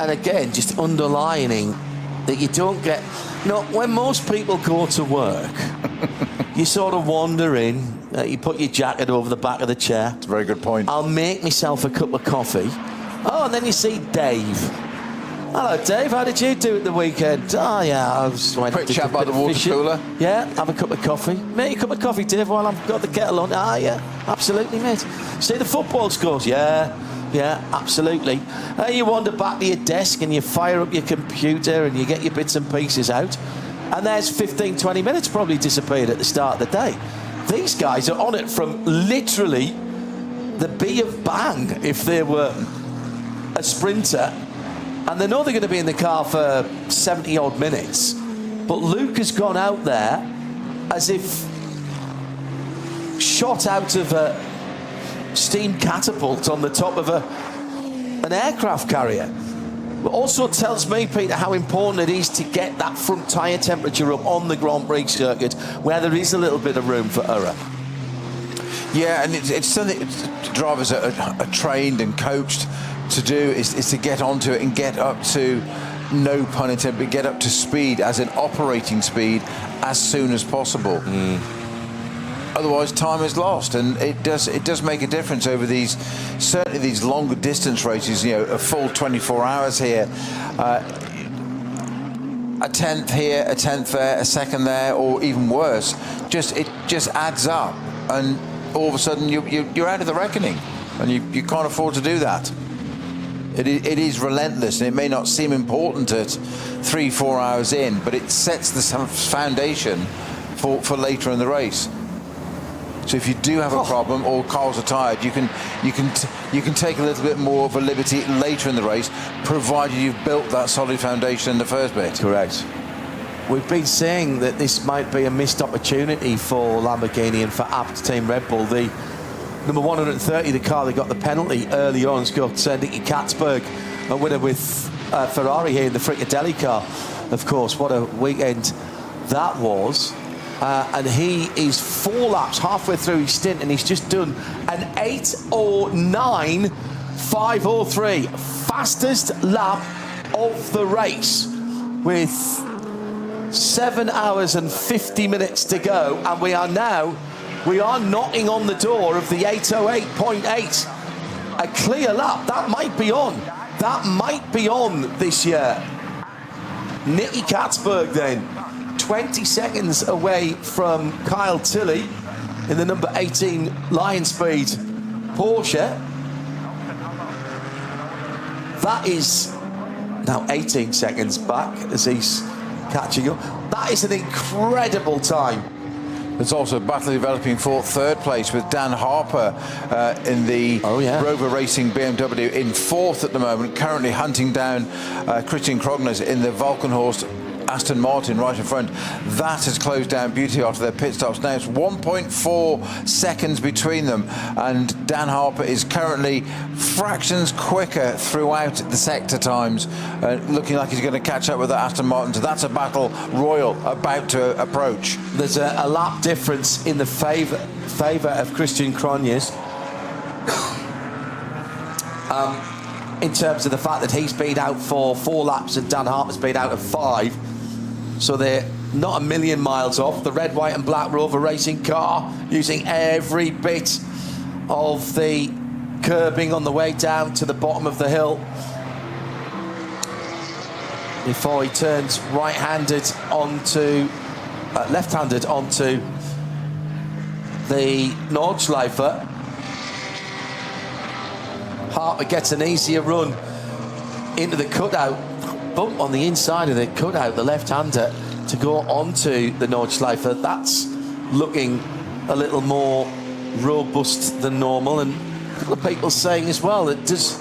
And again, just underlining that you don't get... You know, when most people go to work, you sort of wander in, you put your jacket over the back of the chair. That's a very good point. I'll make myself a cup of coffee. Oh, and then you see Dave. Hello, Dave. How did you do at the weekend? Oh, yeah, I was... Quick chat by the water cooler. Yeah, have a cup of coffee. Mate, a cup of coffee, Dave, while I've got the kettle on. Ah, yeah, absolutely, mate. See the football scores? Yeah, absolutely. You wander back to your desk and you fire up your computer and you get your bits and pieces out. And there's 15, 20 minutes probably disappeared at the start of the day. These guys are on it from literally the B of bang if they were a sprinter. And they know they're going to be in the car for 70-odd minutes. But Luke has gone out there as if shot out of a steam catapult on the top of an aircraft carrier. But also tells me, Peter, how important it is to get that front tyre temperature up on the Grand Prix circuit where there is a little bit of room for error. Yeah, and it's something drivers are trained and coached to do is to get onto it and get up to, no pun intended, but get up to speed, as in operating speed, as soon as possible. Otherwise, time is lost, and it does make a difference over certainly these longer distance races. You know, a full 24 hours here, a tenth here, a tenth there, a second there, or even worse. It just adds up, and all of a sudden you're out of the reckoning, and you can't afford to do that. It is relentless, and it may not seem important at 3-4 hours in, but it sets the foundation for later in the race. So if you do have a problem or cars are tired, you can take a little bit more of a liberty later in the race, provided you've built that solid foundation in the first bit. Correct. We've been saying that this might be a missed opportunity for Lamborghini and for Abt Team Red Bull. The number 130, the car that got the penalty early on, Scott Nicky Katzberg, a winner with Ferrari here in the Frickadelli car. Of course, what a weekend that was. And he is 4 laps halfway through his stint, and he's just done an 8:09.503, fastest lap of the race, with 7 hours and 50 minutes to go, and we are knocking on the door of the 8:08.8. A clear lap. That might be on this year. Nicky Katzberg then 20 seconds away from Kyle Tilley in the number 18 Lion Speed Porsche. That is now 18 seconds back as he's catching up. That is an incredible time. There's also a battle developing for third place with Dan Harper in the Rover Racing BMW in 4th at the moment, currently hunting down Christian Krognes in the Valkenhorst Aston Martin right in front. That has closed down beautifully after their pit stops. Now it's 1.4 seconds between them, and Dan Harper is currently fractions quicker throughout the sector times, looking like he's going to catch up with that Aston Martin. So that's a battle royal about to approach. There's a lap difference in the favour of Christian Krognes. In terms of the fact that he's been out for 4 laps and Dan Harper's been out of 5. So they're not a million miles off. The red, white and black Rover Racing car using every bit of the curbing on the way down to the bottom of the hill before he turns left-handed onto the Nordschleife. Harper gets an easier run into the cutout, bump on the inside of the cutout, the left-hander, to go onto the Nordschleife. That's looking a little more robust than normal, and a couple of people saying as well that does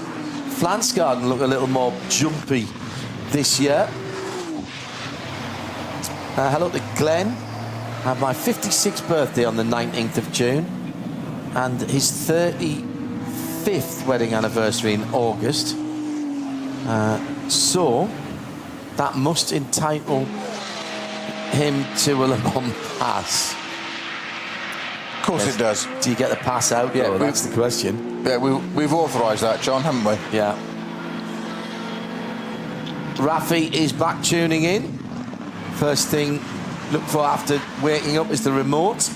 Flansgarden look a little more jumpy this year. Hello to Glenn. I have my 56th birthday on the 19th of June and his 35th wedding anniversary in August. So that must entitle him to a Le Mans pass. Of course it does. Do you get the pass out? Yeah, that's the question. Yeah, we've authorised that, John, haven't we? Yeah. Rafi is back tuning in. First thing look for after waking up is the remote.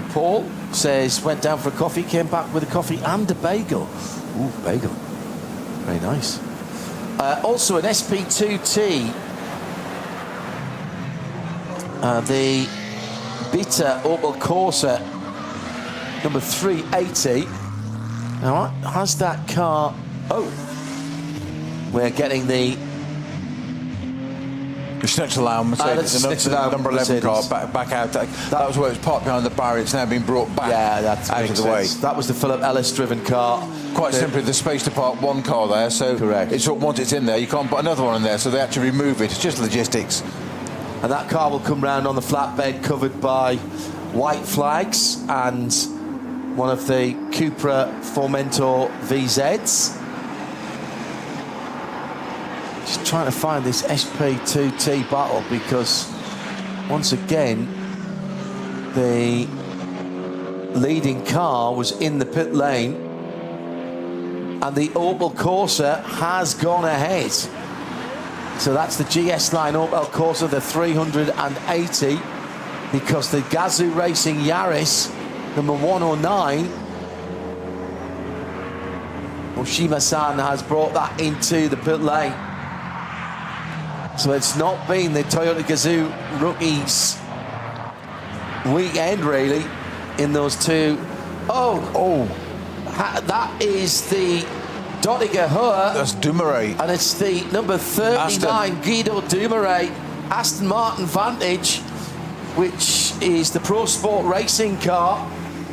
Paul says, went down for a coffee, came back with a coffee and a bagel. Ooh, bagel. Very nice. Also an SP2T. The Bitter Opel Corsa number 380. Now, has that car... Oh, we're getting the snitch alarm. Mercedes, number 11 car back out. That was where it was parked behind the barrier. It's now been brought back out of the way. That was the Philip Ellis driven car. Quite simply, there's space to park one car there, so correct. It's once it's in there, you can't put another one in there, so they actually remove it. It's just logistics. And that car will come round on the flatbed covered by white flags and one of the Cupra Formentor VZs. Just trying to find this SP2T battle because once again the leading car was in the pit lane and the Opel Corsa has gone ahead. So that's the GS line Opel Corsa, the 380, because the Gazoo Racing Yaris number 109, Oshima-san has brought that into the pit lane. So it's not been the Toyota Gazoo rookies weekend really in those two. That is the Dodiger Heuer. That's Dumoulin. And it's the number 39 Guido Dumoulin Aston Martin Vantage, which is the Pro Sport racing car.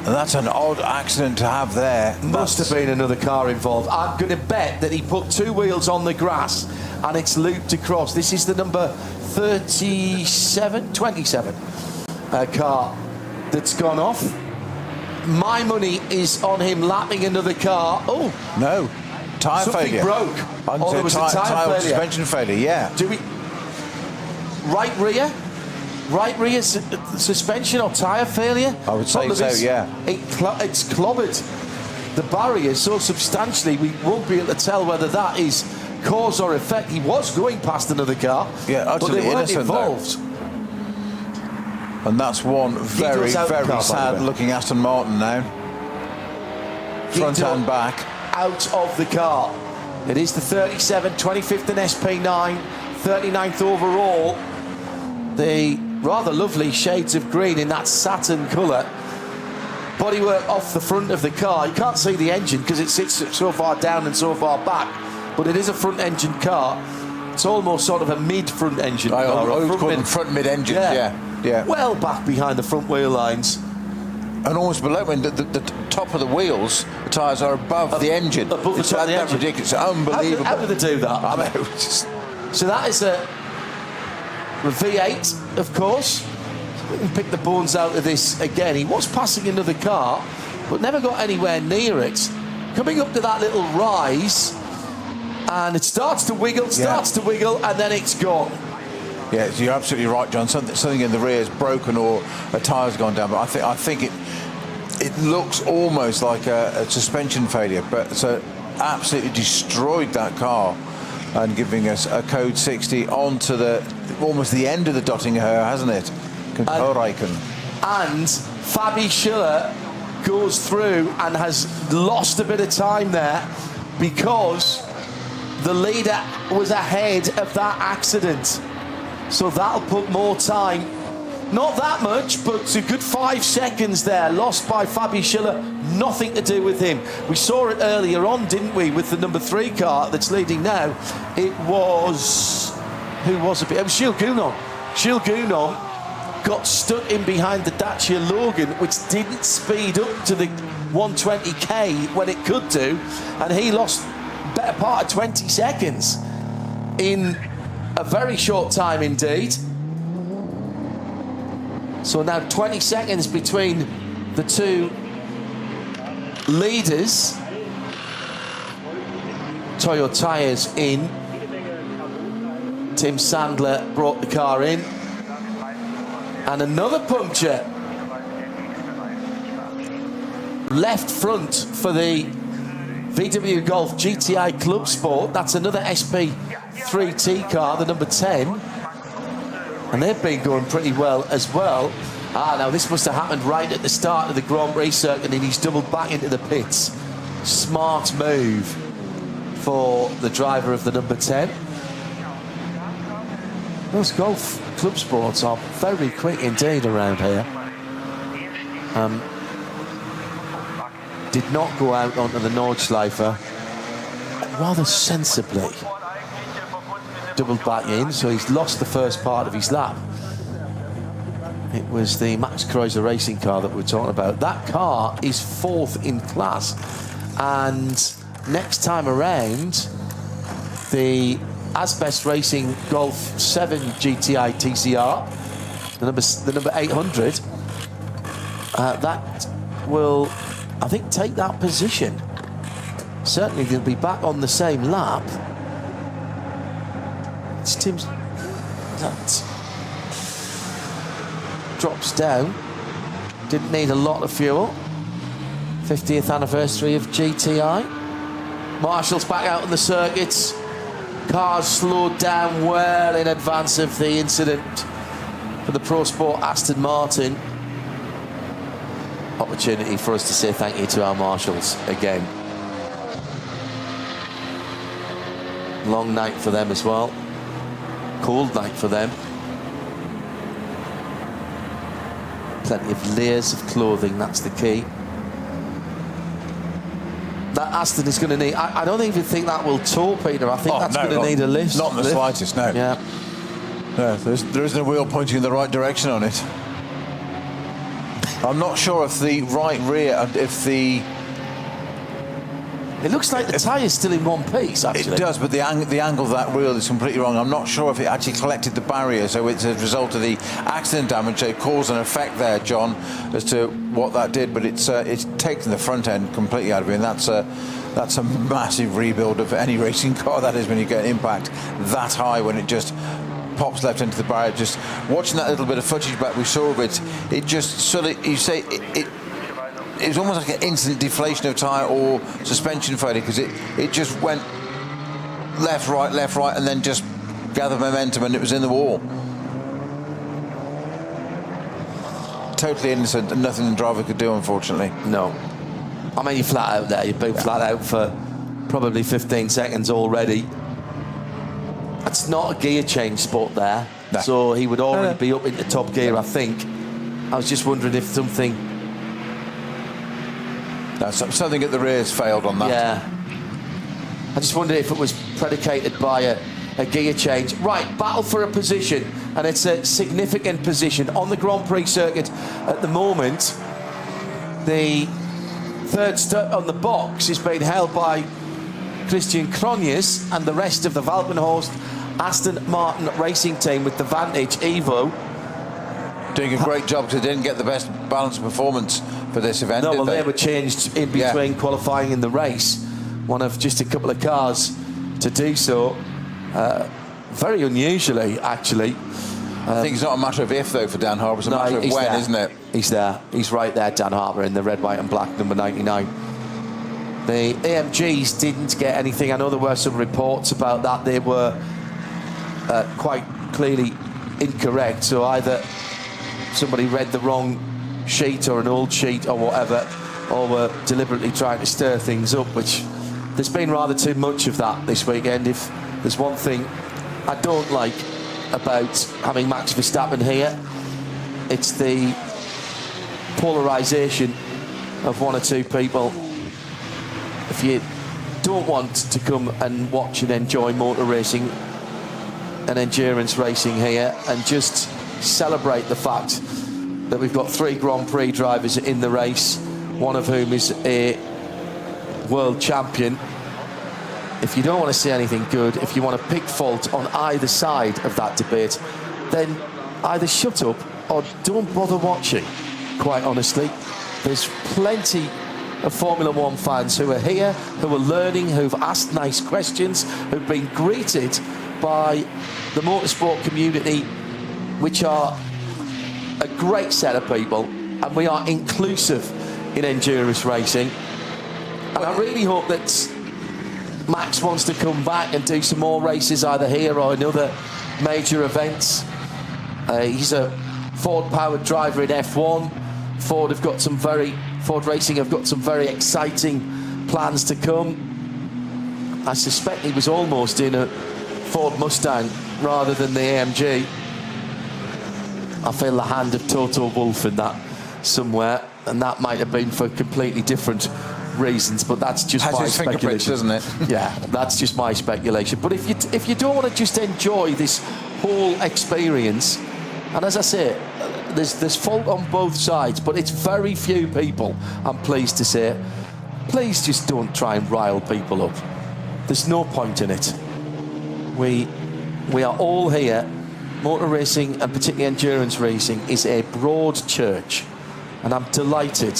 And that's an odd accident to have there. Must have been another car involved. I'm going to bet that he put two wheels on the grass and it's looped across. This is the number 27 car that's gone off. My money is on him lapping another car. Oh no, tyre failure. Broke. Oh, there was a tyre failure. Suspension failure. Yeah. Do we? Right rear suspension or tyre failure? I would say so. Yeah. It's clobbered the barrier so substantially we won't be able to tell whether that is cause or effect. He was going past another car, but they weren't involved. And that's one very sad looking Aston Martin now. Front and back. Out of the car. It is the 37, 25th in SP9, 39th overall. The rather lovely shades of green in that satin colour. Bodywork off the front of the car. You can't see the engine because it sits so far down and so far back. But it is a front engine car. It's almost sort of a mid-front engine car. I would call them front mid-engines, yeah. Well back behind the front wheel lines. And almost below, when the top of the wheels, the tyres are above the engine. Above the top of the engine. Ridiculous. It's unbelievable. How do they do that? I know. So that is a V8, of course. We can pick the bones out of this again. He was passing another car, but never got anywhere near it. Coming up to that little rise, and it starts to wiggle, and then it's gone. Yeah, you're absolutely right, John. Something in the rear is broken or a tyre's gone down. But I think it looks almost like a suspension failure. But so absolutely destroyed that car and giving us a code 60 onto almost the end of the Dottinger, hasn't it? And Fabi Schiller goes through and has lost a bit of time there because the leader was ahead of that accident. So that'll put more time. Not that much, but a good 5 seconds there lost by Fabi Schiller. Nothing to do with him. We saw it earlier on, didn't we, with the number 3 car that's leading now. It was... Who was it? It was Gilles Gounon. Gilles Gounon got stuck in behind the Dacia Logan, which didn't speed up to the 120k when it could do, and he lost better part of 20 seconds in a very short time indeed. So now 20 seconds between the two leaders. Toyo tyres in. Tim Sandler brought the car in. And another puncture. Left front for the VW Golf GTI Club Sport. That's another SP3T car, the number 10. And they've been going pretty well as well. Now this must have happened right at the start of the Grand Prix circuit, and he's doubled back into the pits. Smart move for the driver of the number 10. Those Golf Club Sports are very quick indeed around here. Did not go out onto the Nordschleife, rather sensibly doubled back in, so he's lost the first part of his lap. It was the Max Kreuzer racing car that we're talking about. That car is 4th in class, and next time around, the Asbest Racing Golf 7 GTI TCR, the number 800, that will, I think, take that position. Certainly they'll be back on the same lap. It's Tim's, that drops down. Didn't need a lot of fuel. 50th anniversary of GTI. Marshall's back out on the circuits. Cars slowed down well in advance of the incident for the Pro Sport Aston Martin. Opportunity for us to say thank you to our marshals again. Long night for them as well. Cold night for them. Plenty of layers of clothing, that's the key. That Aston is going to need, I don't even think that will tow, Peter. I think that's going to need a lift. Not in the slightest, no. Yeah. No, there isn't a wheel pointing in the right direction on it. I'm not sure if the right rear, if the... It looks like the tyre's still in one piece, actually. It does, but the angle of that wheel is completely wrong. I'm not sure if it actually collected the barrier, so it's a result of the accident damage. It caused an effect there, John, as to what that did, but it's taken the front end completely out of it, and that's a massive rebuild of any racing car, that is, when you get an impact that high, when it just pops left into the barrier. Just watching that little bit of footage back we saw of it, it just sort of, you say, it was almost like an instant deflation of tyre or suspension failure, because it just went left, right, and then just gathered momentum and it was in the wall. Totally innocent and nothing the driver could do, unfortunately. No. I mean, you're flat out there. You've been flat out for probably 15 seconds already. It's not a gear change spot there. No. So he would already be up into top gear, I think. I was just wondering if something... No, something at the rear's failed on that. Yeah. I just wondered if it was predicated by a gear change. Right, battle for a position, and it's a significant position on the Grand Prix circuit at the moment. The third on the box is being held by Christian Cronjes and the rest of the Valkenhorst Aston Martin racing team with the Vantage Evo. Doing a great job, because they didn't get the best balanced performance for this event. No, well, they were changed in between qualifying and the race. One of just a couple of cars to do so. Very unusually, actually. I think it's not a matter of if, though, for Dan Harbour. It's a matter of when, isn't it? He's there. He's right there, Dan Harbour, in the red, white and black, number 99. The AMGs didn't get anything. I know there were some reports about that. They were quite clearly incorrect. So either somebody read the wrong sheet or an old sheet or whatever, or were deliberately trying to stir things up, which there's been rather too much of that this weekend. If there's one thing I don't like about having Max Verstappen here, it's the polarisation of one or two people. If you don't want to come and watch and enjoy motor racing and endurance racing here and just celebrate the fact that we've got 3 Grand Prix drivers in the race, one of whom is a world champion. If you don't want to see anything good, if you want to pick fault on either side of that debate, then either shut up or don't bother watching, quite honestly. There's plenty of Formula One fans who are here, who are learning, who've asked nice questions, who've been greeted by the motorsport community, which are a great set of people, and we are inclusive in endurance racing. And I really hope that Max wants to come back and do some more races either here or in other major events. He's a Ford-powered driver in F1. Ford Racing have got some very exciting plans to come. I suspect he was almost in a Ford Mustang rather than the AMG. I feel the hand of Toto Wolff in that somewhere, and that might have been for completely different reasons, but that's just my speculation, doesn't it? Yeah, that's just my speculation. But if you don't want to just enjoy this whole experience, and as I say, there's fault on both sides, but it's very few people, I'm pleased to say. Please just don't try and rile people up. There's no point in it. We are all here. Motor racing, and particularly endurance racing, is a broad church, and I'm delighted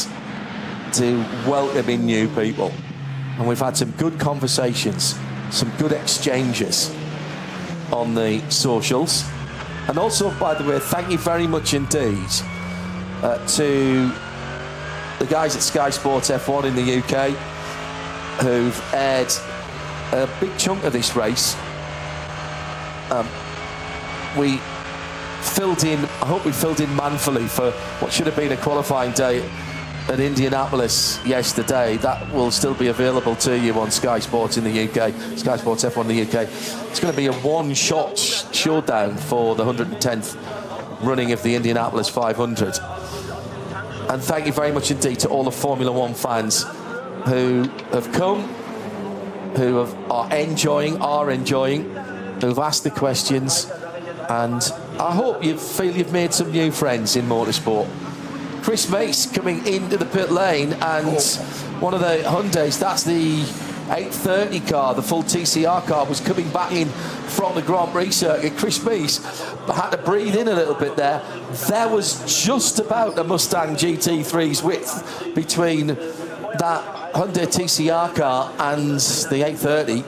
to welcome in new people. And we've had some good conversations, some good exchanges on the socials. And also, by the way, thank you very much indeed to the guys at Sky Sports F1 in the UK who've aired a big chunk of this race. We filled in, I hope we filled in manfully for what should have been a qualifying day at Indianapolis yesterday. That will still be available to you on Sky Sports in the UK, Sky Sports F1 in the UK. It's going to be a one-shot showdown for the 110th running of the Indianapolis 500. And thank you very much indeed to all the Formula One fans who have come, who are enjoying, who've asked the questions, and I hope you feel you've made some new friends in motorsport. Chris Mace coming into the pit lane, and one of the Hyundais, that's the 830 car, the full TCR car, was coming back in from the Grand Prix circuit. Chris Mace had to breathe in a little bit there. There was just about a Mustang GT3's width between that Hyundai TCR car and the 830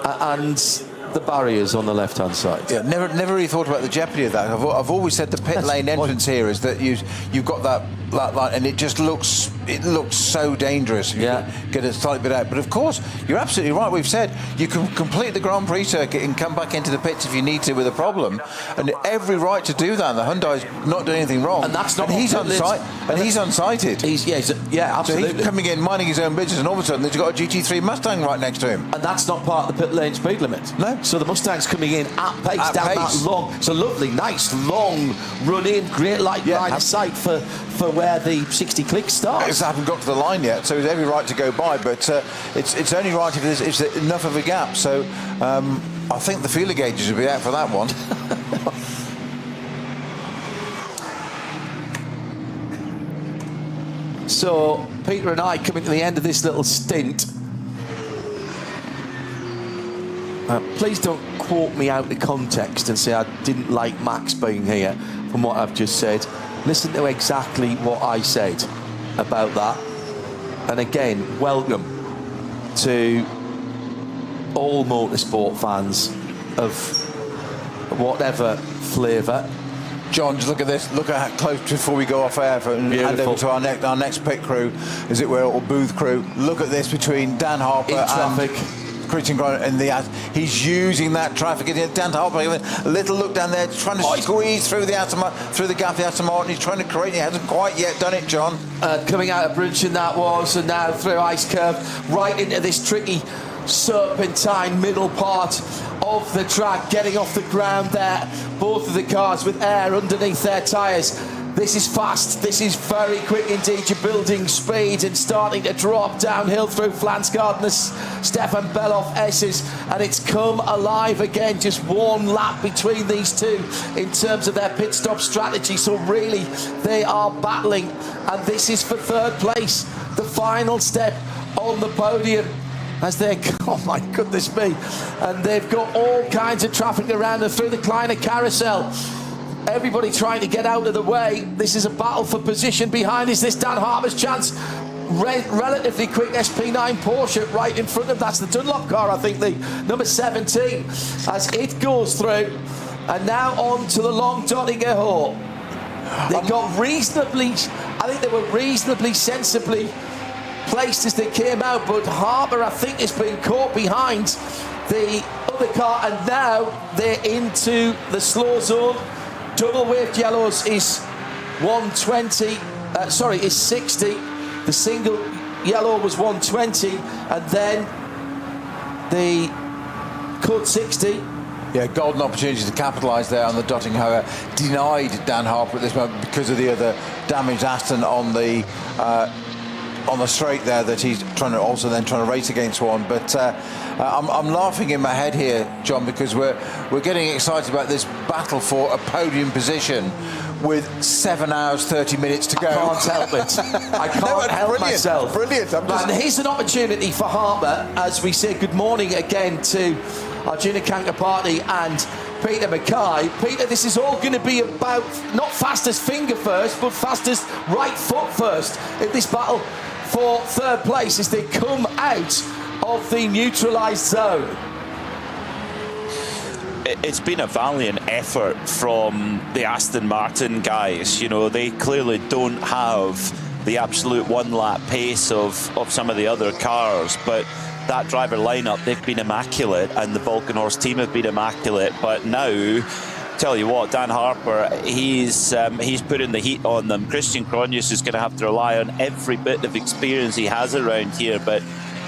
and the barriers on the left-hand side. Yeah, never really thought about the jeopardy of that. I've always said the pit lane entrance here is that you've got that line, and it just looks so dangerous. Yeah, get it slightly bit out. But of course, you're absolutely right. We've said you can complete the Grand Prix circuit and come back into the pits if you need to with a problem, and every right to do that. And the Hyundai's not doing anything wrong, and that's not. And he's unsighted. Yeah, absolutely. So he's coming in, minding his own business, and all of a sudden there's got a GT3 Mustang right next to him. And that's not part of the pit lane speed limit. No. So the Mustang's coming in at pace, that long. It's a lovely, nice, long run in, great line of sight for where the 60 clicks starts. It hasn't got to the line yet, so it's every right to go by, but it's only right if there's enough of a gap. So I think the feeler gauges will be out for that one. So Peter and I coming to the end of this little stint. Please don't quote me out of context and say I didn't like Max being here from what I've just said. Listen to exactly what I said about that. And again, welcome to all motorsport fans of whatever flavour. John, just look at this. Look at how close before we go off air and hand over to our next pit crew, as it were, or booth crew. Look at this between Dan Harper and Christian Grant and he's using that traffic. Dan Harper, a little look down there, trying to squeeze through the gap of the Aston Martin. He's trying to create. He hasn't quite yet done it, John. Coming out of Bridgeton that was, and now through ice curve, right into this tricky serpentine middle part of the track, getting off the ground there. Both of the cars with air underneath their tyres. This is fast, this is very quick indeed. You're building speed and starting to drop downhill through Flansgaard and the Stefan Beloff S's, and it's come alive again. Just one lap between these two in terms of their pit stop strategy. So really, they are battling, and this is for third place. The final step on the podium. As they're, oh my goodness me, and they've got all kinds of traffic around them through the Kleiner carousel. Everybody trying to get out of the way. This is a battle for position. Behind is this Dan Harper's chance. Relatively quick SP9 Porsche right in front of them. That's the Dunlop car, I think, the number 17, as it goes through. And now on to the long Donninger Hall. They got reasonably, I think they were reasonably sensibly placed as they came out, but Harper, I think, has been caught behind the other car, and now they're into the slow zone. Double waved yellows is 120, is 60. The single yellow was 120, and then the code 60. Yeah, golden opportunity to capitalise there on the dotting Hoer. Denied Dan Harper at this moment because of the other damaged Aston on the straight there that he's trying to race against one. But I'm laughing in my head here, John, because we're getting excited about this battle for a podium position with 7 hours 30 minutes to go. I can't help it. I can't help myself. Brilliant. And here's an opportunity for Harper as we say good morning again to Arjuna Kankapati and Peter Mackay. Peter, this is all going to be about not fastest finger first, but fastest right foot first in this battle for third place as they come out of the neutralised zone. It's been a valiant effort from the Aston Martin guys. You know, they clearly don't have the absolute one-lap pace of some of the other cars, but that driver lineup, they've been immaculate, and the Volkenhorst team have been immaculate. But now, tell you what, Dan Harper, he's putting the heat on them. Christian Cronjes is going to have to rely on every bit of experience he has around here, but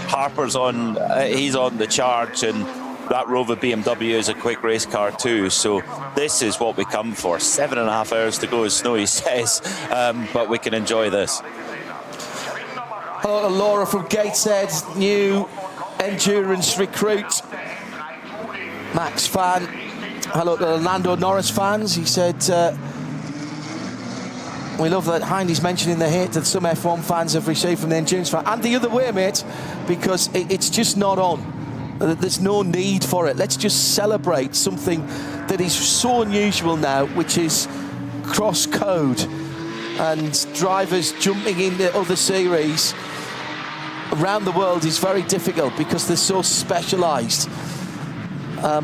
Harper's on, he's on the charge, and that Rover BMW is a quick race car too. So this is what we come for. 7.5 hours to go, as Snowy says, but we can enjoy this. Hello to Laura from Gateshead, new endurance recruit. Max fan. Hello to the Lando Norris fans. He said, we love that Hindy's mentioning the hate that some F1 fans have received from the endurance fan. And the other way, mate, because it's just not on. There's no need for it. Let's just celebrate something that is so unusual now, which is cross code and drivers jumping into other series around the world is very difficult because they're so specialised. I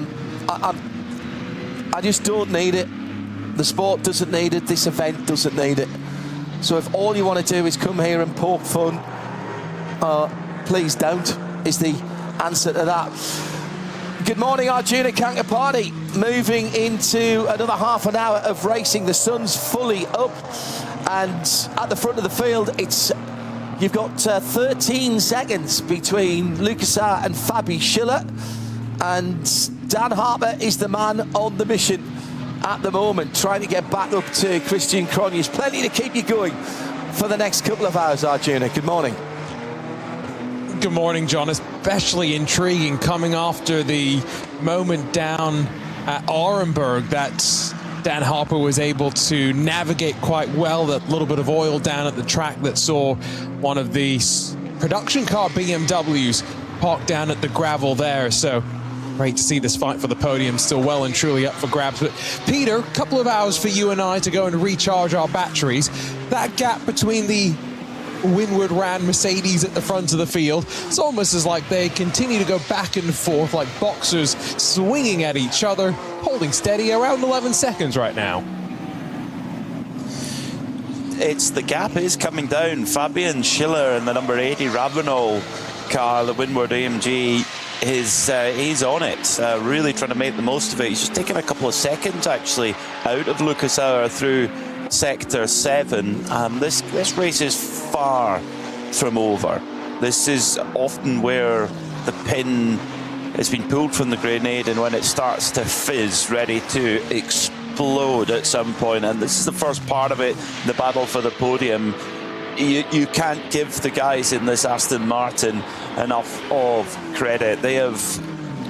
just don't need it. The sport doesn't need it. This event doesn't need it. So if all you want to do is come here and poke fun, please don't, is the answer to that. Good morning, Arjuna Kankapati. Moving into another half an hour of racing. The sun's fully up, and at the front of the field, you've got 13 seconds between Lucas Sauer and Fabi Schiller, and Dan Harper is the man on the mission at the moment, trying to get back up to Christian Cronjes. Plenty to keep you going for the next couple of hours, Arjuna. Good morning. Good morning, John. Especially intriguing coming after the moment down at Orenburg that Dan Harper was able to navigate quite well. That little bit of oil down at the track that saw one of the production car BMWs parked down at the gravel there. So great to see this fight for the podium still well and truly up for grabs. But Peter, a couple of hours for you and I to go and recharge our batteries. That gap between the windward ran Mercedes at the front of the field, it's almost as like they continue to go back and forth like boxers swinging at each other, holding steady around 11 seconds right now. The gap is coming down. Fabian Schiller in the number 80 Ravenol car, the Windward AMG, he's on it, really trying to make the most of it. He's just taking a couple of seconds actually out of Lucas Sauer through Sector 7. This race is far from over. This is often where the pin has been pulled from the grenade, and when it starts to fizz, ready to explode at some point. And this is the first part of it, the battle for the podium. You can't give the guys in this Aston Martin enough of credit. They have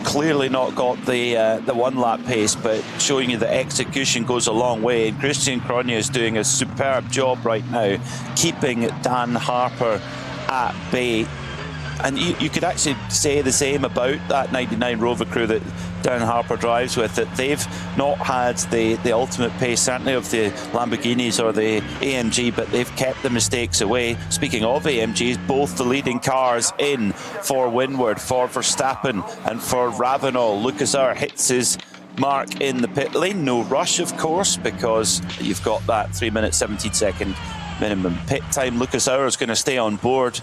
clearly not got the one-lap pace, but showing you that execution goes a long way. And Christian Cronje is doing a superb job right now, keeping Dan Harper at bay. And you could actually say the same about that 99 Rover crew that Dan Harper drives with, that they've not had the ultimate pace, certainly of the Lamborghinis or the AMG, but they've kept the mistakes away. Speaking of AMGs, both the leading cars in for Windward, for Verstappen and for Ravenol. Lucas Sauer hits his mark in the pit lane. No rush, of course, because you've got that 3 minute 17 second minimum pit time. Lucas Sauer is going to stay on board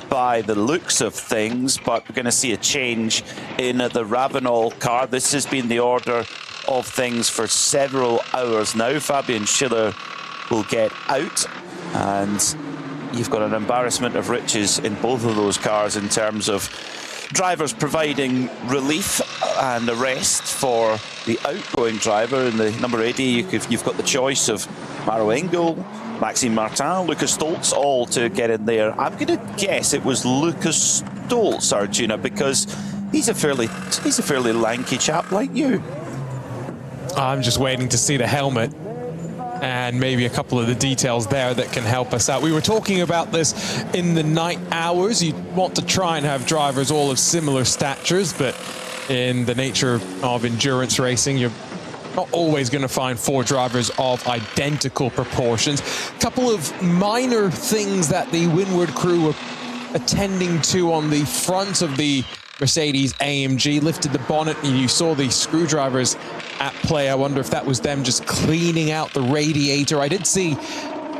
by the looks of things, but we're going to see a change in the Ravenol car. This has been the order of things for several hours now. Fabian Schiller will get out, and you've got an embarrassment of riches in both of those cars in terms of drivers providing relief and a rest for the outgoing driver. In the number 80, you've got the choice of Maro Engel, Maxime Martin, Lucas Stoltz, all to get in there. I'm going to guess it was Lucas Stoltz, Arjuna, because he's a fairly lanky chap like you. I'm just waiting to see the helmet and maybe a couple of the details there that can help us out. We were talking about this in the night hours. You want to try and have drivers all of similar statures, but in the nature of endurance racing, you're not always going to find 4 drivers of identical proportions. A couple of minor things that the Windward crew were attending to on the front of the Mercedes AMG, lifted the bonnet and you saw the screwdrivers at play. I wonder if that was them just cleaning out the radiator. I did see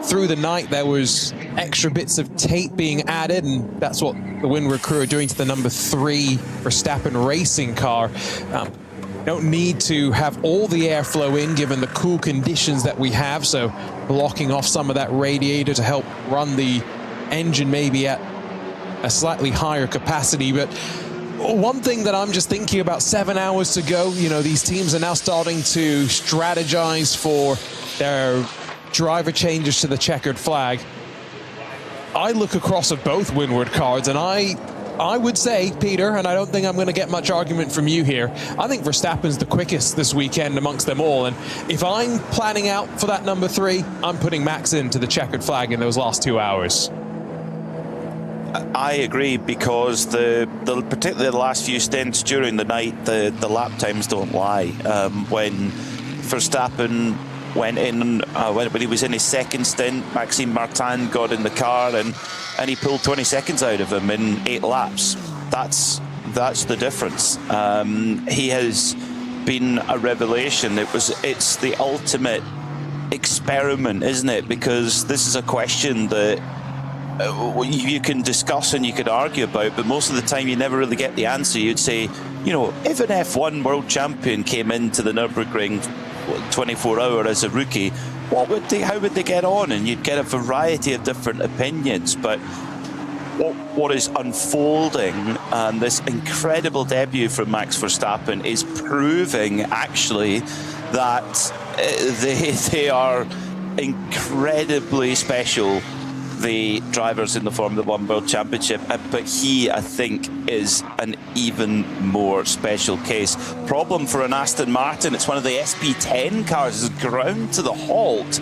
through the night there was extra bits of tape being added, and that's what the Windward crew are doing to the number 3 Verstappen racing car. Don't need to have all the airflow in given the cool conditions that we have, so blocking off some of that radiator to help run the engine maybe at a slightly higher capacity. But one thing that I'm just thinking about, 7 hours to go, you know, these teams are now starting to strategize for their driver changes to the checkered flag. I look across at both Windward cards and I would say, Peter, and I don't think I'm going to get much argument from you here, I think Verstappen's the quickest this weekend amongst them all. And if I'm planning out for that number 3, I'm putting Max into the checkered flag in those last 2 hours. I agree, because particularly the last few stints during the night, the lap times don't lie. When Verstappen went in, when he was in his second stint, Maxime Martin got in the car and he pulled 20 seconds out of him in 8 laps. That's the difference. He has been a revelation. It's the ultimate experiment, isn't it? Because this is a question that you can discuss and you could argue about, but most of the time you never really get the answer. You'd say, you know, if an F1 world champion came into the Nürburgring 24-hour as a rookie, how would they get on? And you'd get a variety of different opinions. But what is unfolding, and this incredible debut from Max Verstappen, is proving actually that they are incredibly special, the drivers in the Formula One World Championship, but he, I think, is an even more special case. Problem for an Aston Martin, it's one of the SP10 cars, is ground to the halt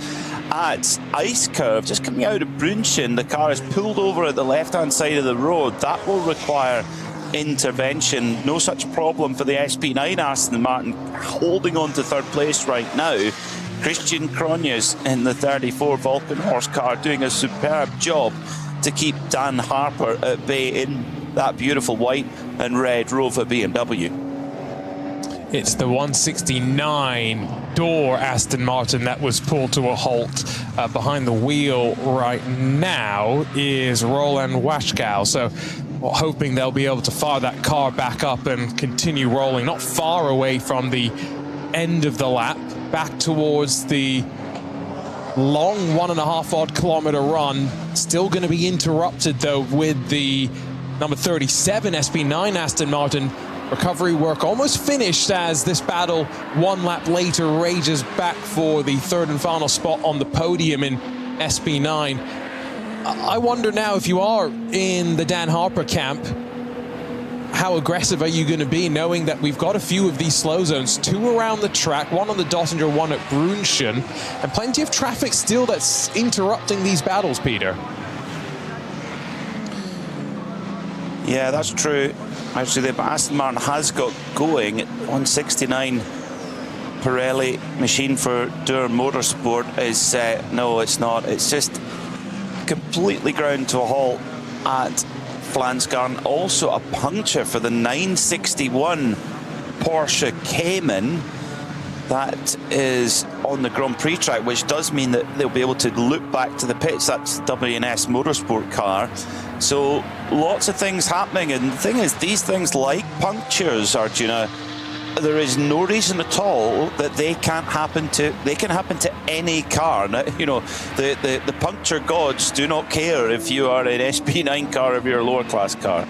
at Ice Curve, just coming out of Brunchen. The car is pulled over at the left-hand side of the road. That will require intervention. No such problem for the SP9 Aston Martin, holding on to third place right now. Christian Cronjes in the 34 Vulcan horse car doing a superb job to keep Dan Harper at bay in that beautiful white and red Rover BMW. It's the 169 door Aston Martin that was pulled to a halt. Behind the wheel right now is Roland Waschkau. So hoping they'll be able to fire that car back up and continue rolling, not far away from the end of the lap, back towards the long 1.5 odd kilometer run. Still going to be interrupted though with the number 37 SP9 Aston Martin. Recovery work almost finished as this battle 1 lap later rages back for the third and final spot on the podium in SP9. I wonder now, if you are in the Dan Harper camp, how aggressive are you going to be, knowing that we've got a few of these slow zones, 2 around the track, 1 on the Dottinger, 1 at Brunchen, and plenty of traffic still that's interrupting these battles, Peter? Yeah, that's true. Actually, the Aston Martin has got going at 169. Pirelli machine for Durham Motorsport is, no, it's not. It's just completely ground to a halt at Flansgarn. Also a puncture for the 961 Porsche Cayman that is on the Grand Prix track, which does mean that they'll be able to loop back to the pits. That's WNS Motorsport car. So lots of things happening, and the thing is, these things like punctures, Arjuna, there is no reason at all that they can happen to any car. Now, you know, the puncture gods do not care if you are an SP9 car or if you're a lower class car.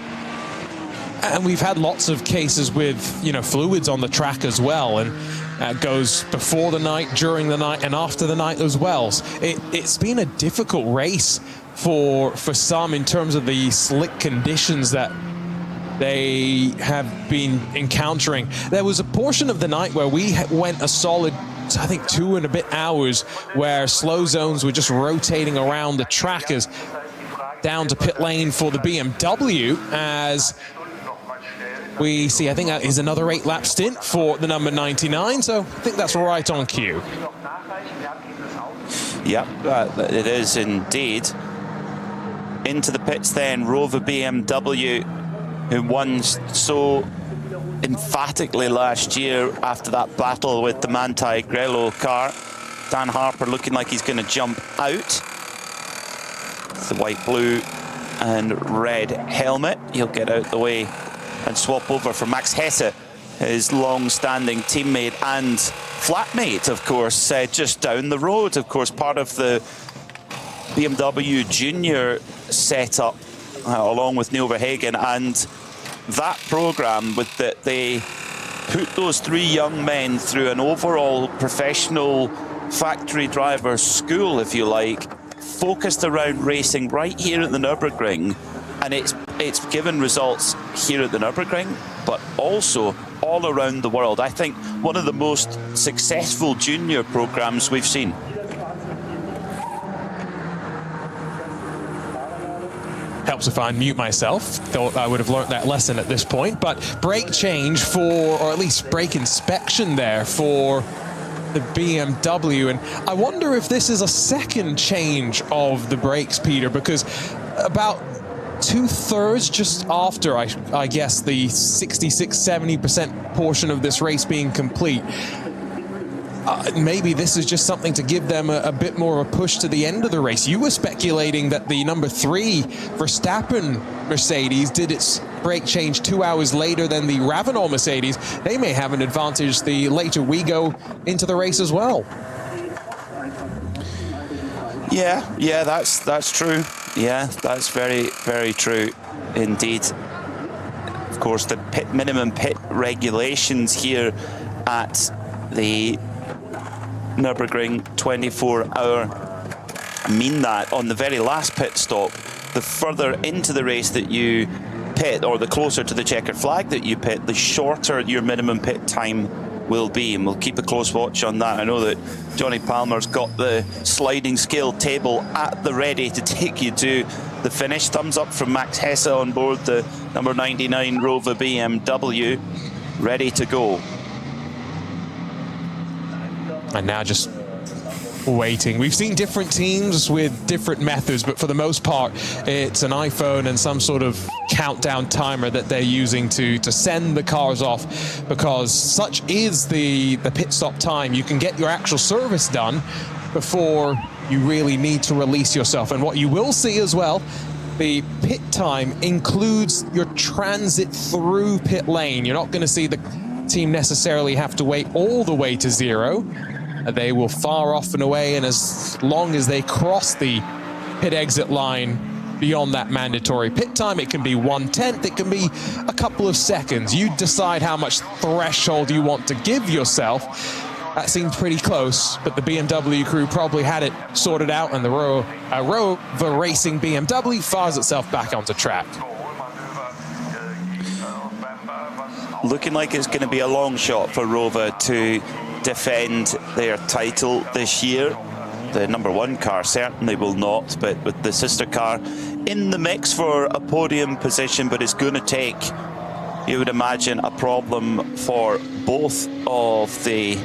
And we've had lots of cases with, you know, fluids on the track as well, and goes before the night, during the night, and after the night as well. It's been a difficult race for some in terms of the slick conditions that they have been encountering. There was a portion of the night where we went a solid, I think, 2 and a bit hours where slow zones were just rotating around the track as down to pit lane for the BMW, as we see, I think that is another 8-lap stint for the number 99, so I think that's right on cue. Yep, it is indeed. Into the pits then, Rover BMW, who won so emphatically last year after that battle with the Manthey Grello car. Dan Harper looking like he's going to jump out. The white, blue and red helmet. He'll get out the way and swap over for Max Hesse, his long-standing teammate and flatmate, of course, just down the road. Of course, part of the BMW Junior setup, along with Neil Verhagen, and that program with that they put those 3 young men through an overall professional factory driver school, if you like, focused around racing right here at the Nürburgring. And it's given results here at the Nürburgring, but also all around the world. I think one of the most successful junior programs we've seen. Helps if I unmute myself. Thought I would have learnt that lesson at this point. But brake change for, or at least brake inspection there for the BMW. And I wonder if this is a second change of the brakes, Peter, because about 2/3 just after, I guess, the 66-70% portion of this race being complete, maybe this is just something to give them a bit more of a push to the end of the race. You were speculating that the number 3 Verstappen Mercedes did its brake change 2 hours later than the Ravenol Mercedes. They may have an advantage the later we go into the race as well. Yeah, that's true. Yeah, that's very, very true indeed. Of course, the minimum pit regulations here at the Nürburgring 24-hour mean that on the very last pit stop, the further into the race that you pit, or the closer to the checkered flag that you pit, the shorter your minimum pit time will be, and we'll keep a close watch on that. I know that Johnny Palmer's got the sliding scale table at the ready to take you to the finish. Thumbs up from Max Hesse on board the number 99 Rover BMW, ready to go. And now just waiting. We've seen different teams with different methods, but for the most part, it's an iPhone and some sort of countdown timer that they're using to send the cars off, because such is the pit stop time. You can get your actual service done before you really need to release yourself. And what you will see as well, the pit time includes your transit through pit lane. You're not going to see the team necessarily have to wait all the way to 0. They will far off and away, and as long as they cross the pit exit line beyond that mandatory pit time, it can be 1/10, it can be a couple of seconds. You decide how much threshold you want to give yourself. That seemed pretty close, but the BMW crew probably had it sorted out, and the Rover Racing BMW fires itself back onto track. Looking like it's going to be a long shot for Rover to defend their title this year. The number 1 car certainly will not, but with the sister car in the mix for a podium position, but it's going to take, you would imagine, a problem for both of the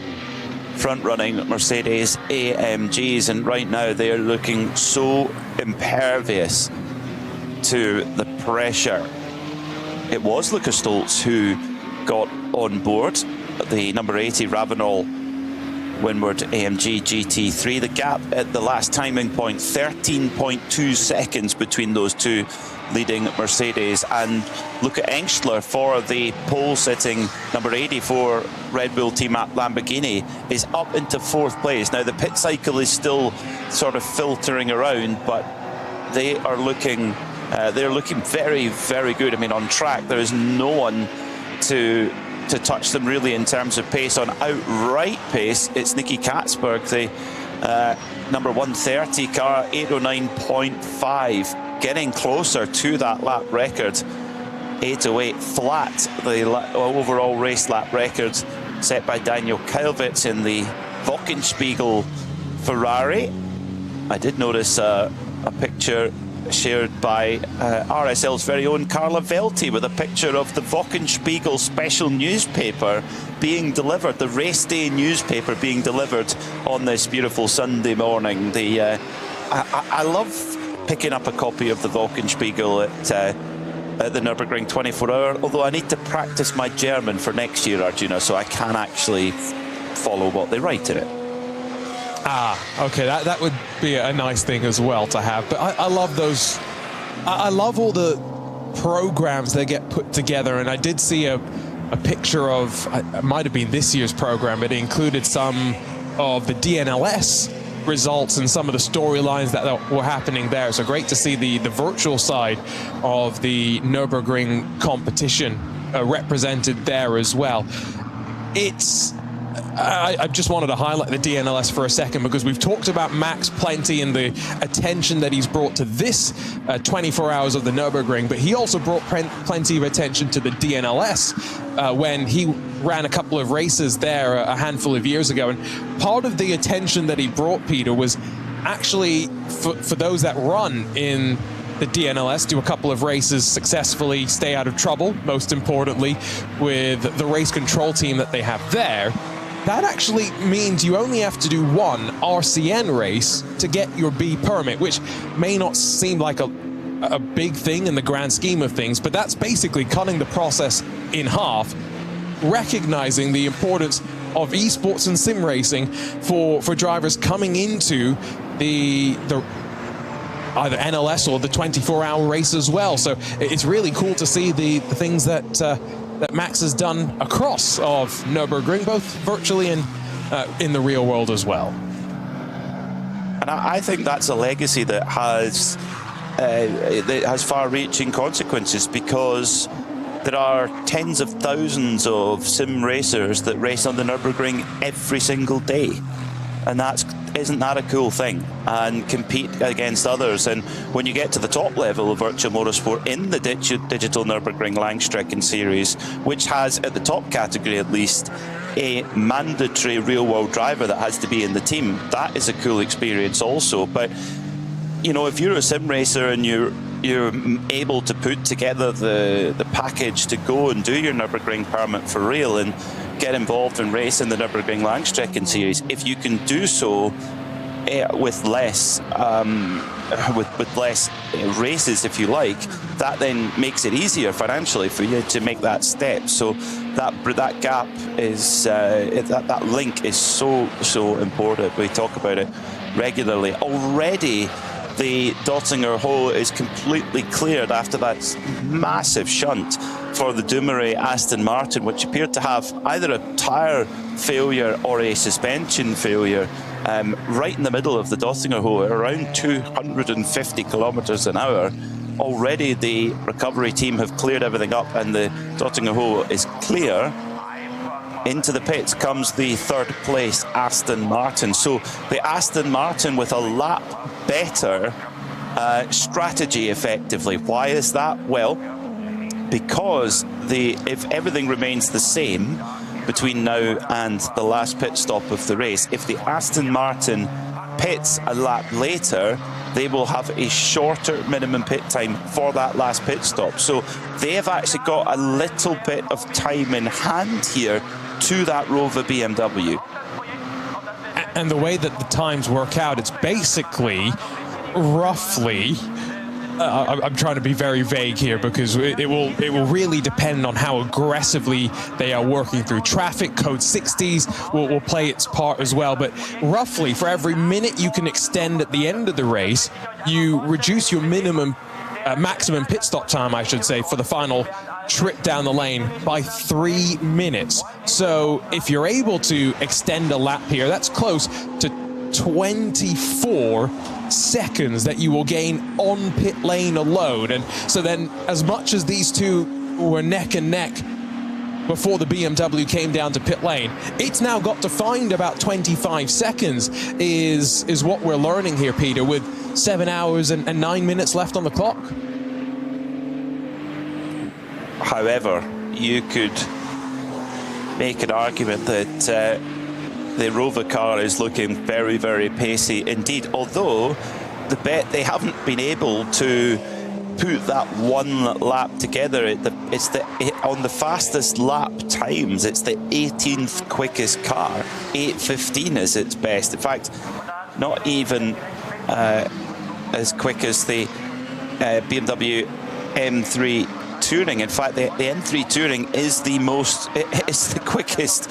front-running Mercedes AMGs, and right now they're looking so impervious to the pressure. It was Lucas Stoltz who got on board the number 80 Ravenol Windward AMG GT3. The gap at the last timing point, 13.2 seconds between those two leading Mercedes. And look at Engstler for the pole-sitting number 84 Red Bull Team Lamborghini is up into 4th place. Now the pit cycle is still sort of filtering around, but they are looking very, very good. I mean, on track there is no one to touch them really in terms of pace. On outright pace, it's Nicky Katzberg, the number 130 car, 809.5, getting closer to that lap record. 808 flat, the overall race lap record set by Daniel Kylvitz in the Wochenspiegel Ferrari. I did notice a picture shared by RSL's very own Carla Velti with a picture of the Wochenspiegel special newspaper being delivered, the race day newspaper being delivered on this beautiful Sunday morning. I love picking up a copy of the Wochenspiegel at the Nürburgring 24h, although I need to practice my German for next year, Arjuna, so I can actually follow what they write in it. Okay, that would be a nice thing as well to have. But I love those. I love all the programs that get put together. And I did see a picture of, it might have been this year's program, but it included some of the DNLS results and some of the storylines that were happening there. So great to see the virtual side of the Nürburgring competition represented there as well. I just wanted to highlight the DNLS for a second because we've talked about Max plenty and the attention that he's brought to this 24 hours of the Nürburgring, but he also brought plenty of attention to the DNLS when he ran a couple of races there a handful of years ago. And part of the attention that he brought, Peter, was actually for those that run in the DNLS, do a couple of races successfully, stay out of trouble, most importantly, with the race control team that they have there. That actually means you only have to do one RCN race to get your B permit, which may not seem like a big thing in the grand scheme of things, but that's basically cutting the process in half, recognizing the importance of esports and sim racing for drivers coming into the either NLS or the 24-hour race as well. So it's really cool to see the things that Max has done across of Nürburgring, both virtually and in the real world as well. And I think that's a legacy that has far-reaching consequences, because there are tens of thousands of sim racers that race on the Nürburgring every single day. And isn't that a cool thing? And compete against others. And when you get to the top level of virtual motorsport in the digital Nürburgring Langstrecken series, which has, at the top category at least, a mandatory real-world driver that has to be in the team, that is a cool experience also. But, you know, if you're a sim racer and you're able to put together the package to go and do your Nürburgring permit for real and get involved and race in the Nürburgring Langstrecken series, if you can do so with less races, if you like, that then makes it easier financially for you to make that step. So that gap is that link is so important. We talk about it regularly. Already the Dottinger Ho is completely cleared after that massive shunt for the Dumoulin Aston Martin, which appeared to have either a tyre failure or a suspension failure right in the middle of the Dottinger Ho at around 250 kilometers an hour. Already the recovery team have cleared everything up and the Dottinger Ho is clear. Into the pits comes the third place Aston Martin. So the Aston Martin with a lap better strategy effectively. Why is that? Well, because if everything remains the same between now and the last pit stop of the race, if the Aston Martin pits a lap later, they will have a shorter minimum pit time for that last pit stop. So they have actually got a little bit of time in hand here to that Rover BMW. And the way that the times work out, it's basically roughly I'm trying to be very vague here because it will really depend on how aggressively they are working through traffic. Code 60s will play its part as well. But roughly, for every minute you can extend at the end of the race, you reduce your maximum pit stop time, I should say, for the final trip down the lane by 3 minutes. So if you're able to extend a lap here, that's close to 24 seconds that you will gain on pit lane alone. And so then, as much as these two were neck and neck before the BMW came down to pit lane, it's now got to find about 25 seconds is what we're learning here, Peter, with 7 hours and 9 minutes left on the clock. However, you could make an argument that the Rover car is looking very, very pacey indeed, although they haven't been able to put that one lap together. On the fastest lap times, it's the 18th quickest car. 8:15 is its best. In fact, not even as quick as the BMW M3 Touring. In fact, the M3 Touring is the quickest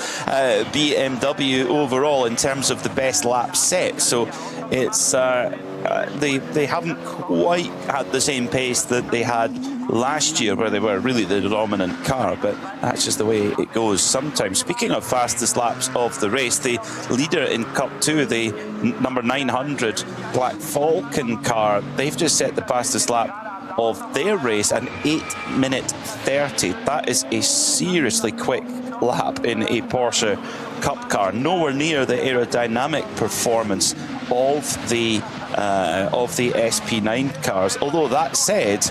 BMW overall in terms of the best lap set. So it's they haven't quite had the same pace that they had last year, where they were really the dominant car, but that's just the way it goes sometimes. Speaking of fastest laps of the race, the leader in Cup 2, the number 900 Black Falcon car, they've just set the fastest lap of their race, an 8:30. That is a seriously quick lap in a Porsche Cup car. Nowhere near the aerodynamic performance of the SP9 cars. Although that said,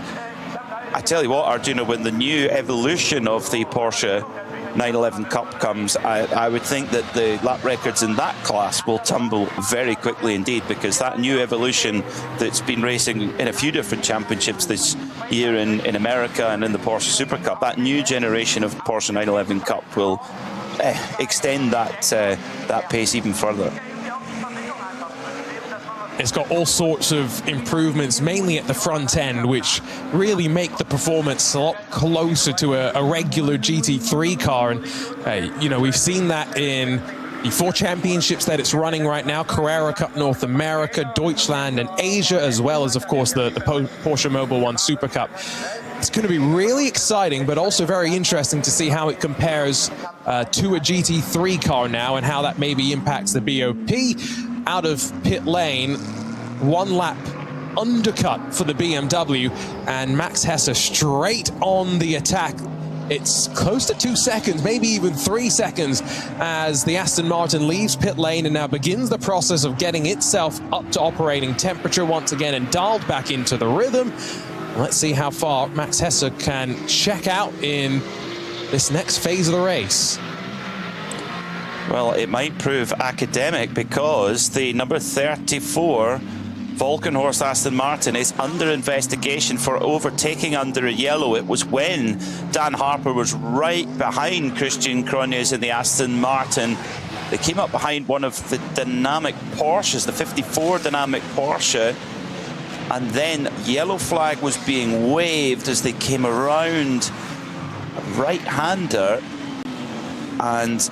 I tell you what, Arjuna, when the new evolution of the Porsche 911 Cup comes, I would think that the lap records in that class will tumble very quickly indeed, because that new evolution that's been racing in a few different championships this year in America and in the Porsche Super Cup, that new generation of Porsche 911 Cup will extend that pace even further. It's got all sorts of improvements, mainly at the front end, which really make the performance a lot closer to a regular GT3 car. And, we've seen that in the 4 championships that it's running right now: Carrera Cup North America, Deutschland, and Asia, as well as, of course, the Porsche Mobil 1 Super Cup. It's going to be really exciting, but also very interesting to see how it compares to a GT3 car now, and how that maybe impacts the BOP. Out of pit lane, 1 lap undercut for the BMW, and Max Hesse straight on the attack. It's close to 2 seconds, maybe even 3 seconds, as the Aston Martin leaves pit lane and now begins the process of getting itself up to operating temperature once again and dialed back into the rhythm. Let's see how far Max Hesse can check out in this next phase of the race. Well, it might prove academic, because the number 34 Vulcan Horse Aston Martin is under investigation for overtaking under a yellow. It was when Dan Harper was right behind Christian Cronjes in the Aston Martin. They came up behind one of the dynamic Porsches, the 54 dynamic Porsche, and then yellow flag was being waved as they came around a right-hander, and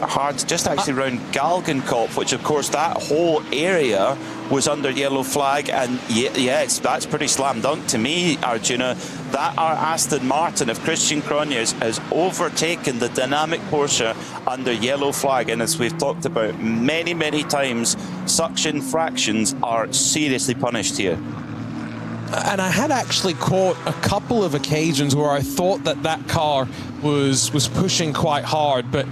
hard just actually around Galgenkopf, which of course that whole area was under yellow flag. And that's pretty slam dunk to me, Arjuna, that our Aston Martin of Christian Cronjes has overtaken the dynamic Porsche under yellow flag. And as we've talked about many times, suction fractions are seriously punished here. And I had actually caught a couple of occasions where I thought that car was pushing quite hard, but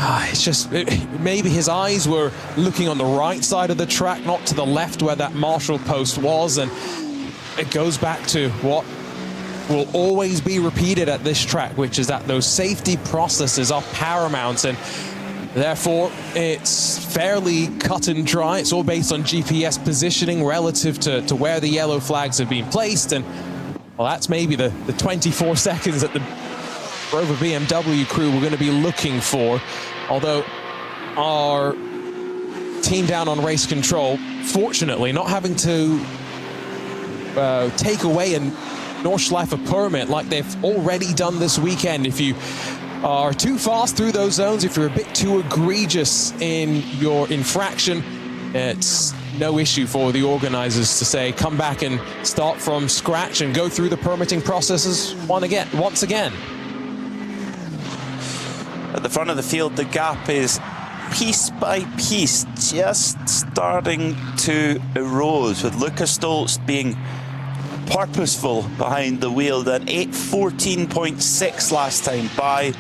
it's just, maybe his eyes were looking on the right side of the track, not to the left where that marshal post was. And it goes back to what will always be repeated at this track, which is that those safety processes are paramount, and therefore it's fairly cut and dry. It's all based on GPS positioning relative to where the yellow flags have been placed. And well, that's maybe the 24 seconds that the Rover BMW crew were going to be looking for. Although our team down on race control, fortunately, not having to take away a Nordschleife permit like they've already done this weekend. If you are too fast through those zones, if you're a bit too egregious in your infraction, it's no issue for the organizers to say, come back and start from scratch and go through the permitting processes once again. At the front of the field, the gap is piece by piece just starting to erode, with Lucas Stoltz being purposeful behind the wheel. Then 8:14.6 last time by,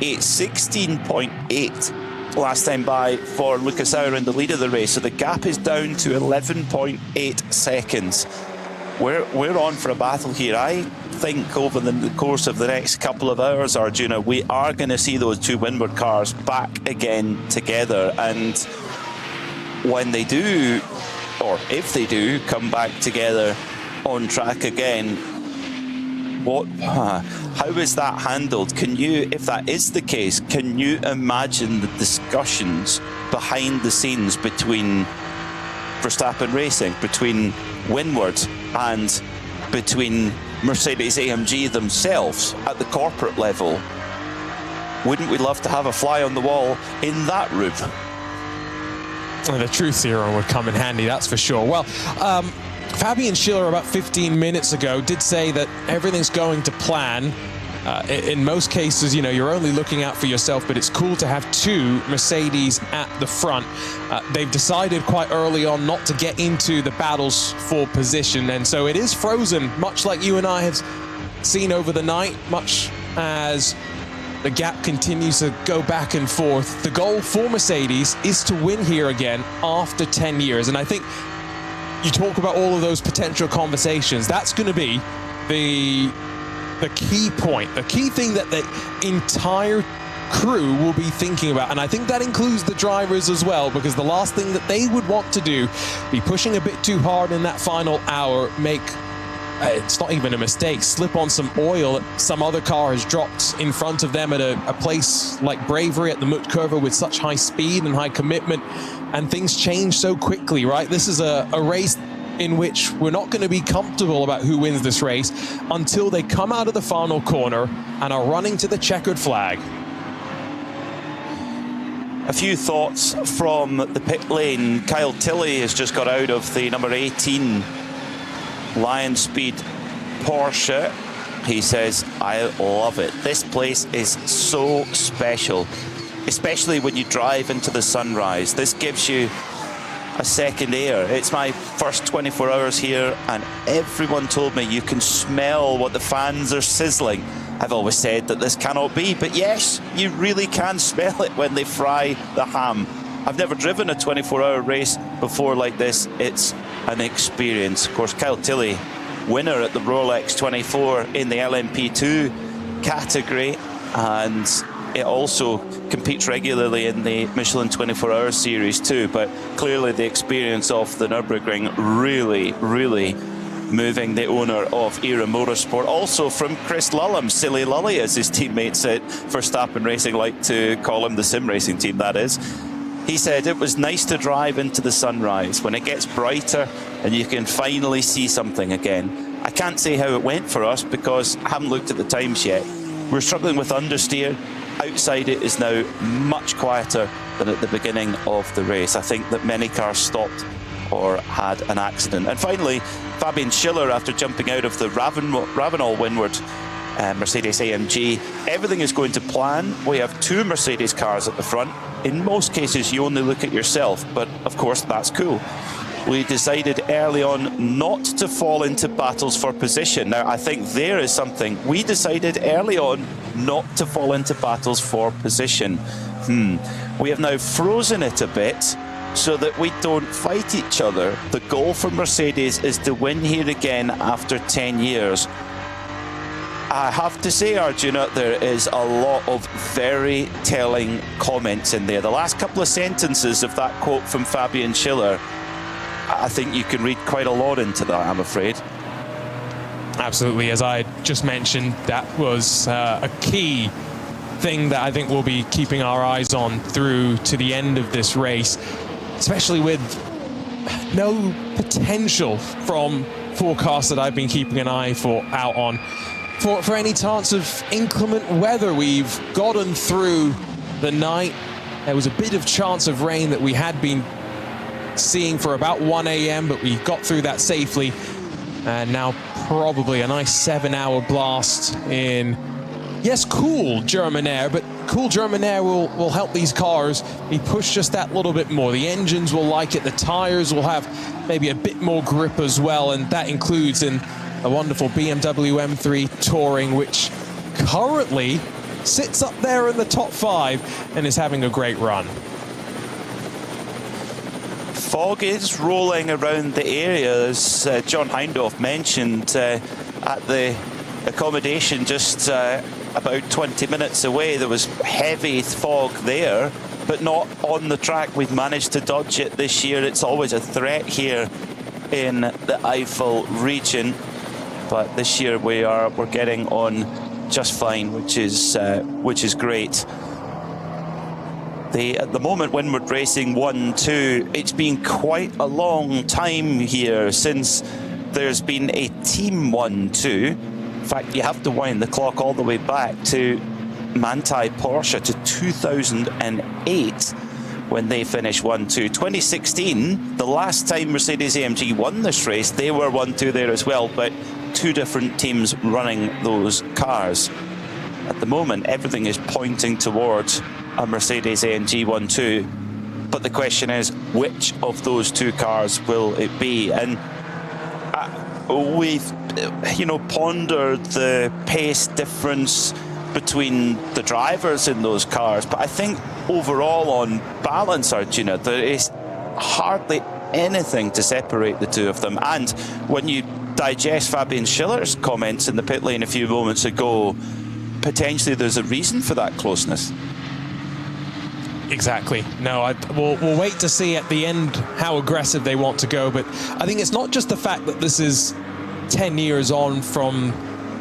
8:16.8 last time by for Lucas Auer in the lead of the race. So the gap is down to 11.8 seconds. We're on for a battle here. I think over the course of the next couple of hours, Arjuna, we are going to see those two Windward cars back again together. And when they do, or if they do, come back together on track again, how is that handled? Can you, if that is the case, can you imagine the discussions behind the scenes between Verstappen Racing, between Windward and between Mercedes-AMG themselves at the corporate level? Wouldn't we love to have a fly on the wall in that room? Well, the truth serum would come in handy, that's for sure. Well, Fabian Schiller about 15 minutes ago did say that everything's going to plan. In most cases, you know, you're only looking out for yourself, but it's cool to have two Mercedes at the front. They've decided quite early on not to get into the battles for position, and so it is frozen, much like you and I have seen over the night, much as the gap continues to go back and forth. The goal for Mercedes is to win here again after 10 years, and I think you talk about all of those potential conversations. That's going to be the key point, the key thing that the entire crew will be thinking about. And I think that includes the drivers as well, because the last thing that they would want to do, be pushing a bit too hard in that final hour, make, it's not even a mistake, slip on some oil that some other car has dropped in front of them at a place like Bravery at the Mutkurve with such high speed and high commitment, and things change so quickly, right? This is a race in which we're not going to be comfortable about who wins this race until they come out of the final corner and are running to the checkered flag. A few thoughts from the pit lane. Kyle Tilley has just got out of the number 18 Lion Speed Porsche. He says, I love it. This place is so special, especially when you drive into the sunrise. This gives you a second air. It's my first 24 hours here, and everyone told me you can smell what the fans are sizzling. I've always said that this cannot be, but yes, you really can smell it when they fry the ham. I've never driven a 24-hour race before like this. It's an experience. Of course, Kyle Tilley, winner at the Rolex 24 in the LMP2 category, and it also competes regularly in the Michelin 24-hour series too, but clearly the experience of the Nürburgring really, really moving the owner of Era Motorsport. Also from Chris Lullum, Silly Lully as his teammates at Verstappen Racing like to call him, the sim racing team that is. He said it was nice to drive into the sunrise when it gets brighter and you can finally see something again. I can't say how it went for us because I haven't looked at the times yet. We're struggling with understeer. Outside it is now much quieter than at the beginning of the race. I think that many cars stopped or had an accident. And finally, Fabian Schiller, after jumping out of the Ravenol Windward Mercedes-AMG, everything is going to plan. We have two Mercedes cars at the front. In most cases, you only look at yourself, but of course, that's cool. We decided early on not to fall into battles for position. Now, I think there is something. We decided early on not to fall into battles for position. We have now frozen it a bit so that we don't fight each other. The goal for Mercedes is to win here again after 10 years. I have to say, Arjuna, there is a lot of very telling comments in there. The last couple of sentences of that quote from Fabian Schiller, I think you can read quite a lot into that, I'm afraid. Absolutely. As I just mentioned, that was a key thing that I think we'll be keeping our eyes on through to the end of this race. especially with no potential from forecasts that I've been keeping an eye out on for any chance of inclement weather. We've gotten through the night. There was a bit of chance of rain that we had been seeing for about 1 a.m., but we got through that safely. And now probably a nice 7-hour blast in, yes, cool German air, but cool German air will help these cars be pushed just that little bit more. The engines will like it, the tires will have maybe a bit more grip as well, and that includes in a wonderful BMW M3 Touring, which currently sits up there in the top 5 and is having a great run. Fog is rolling around the area, as John Hindhaugh mentioned, at the accommodation just about 20 minutes away. There was heavy fog there, but not on the track. We've managed to dodge it this year. It's always a threat here in the Eifel region, but this year we're getting on just fine, which is great. At the moment, Windward Racing 1-2, it's been quite a long time here since there's been a team 1-2. In fact, you have to wind the clock all the way back to Manthey Porsche to 2008 when they finished 1-2. 2016, the last time Mercedes-AMG won this race, they were 1-2 there as well, but 2 different teams running those cars. At the moment, everything is pointing towards a Mercedes-AMG 1-2, but the question is, which of those 2 cars will it be? And we've pondered the pace difference between the drivers in those cars, but I think overall, on balance, Arjuna, there is hardly anything to separate the 2 of them. And when you digest Fabian Schiller's comments in the pit lane a few moments ago, potentially there's a reason for that closeness. Exactly. No, we'll wait to see at the end how aggressive they want to go. But I think it's not just the fact that this is 10 years on from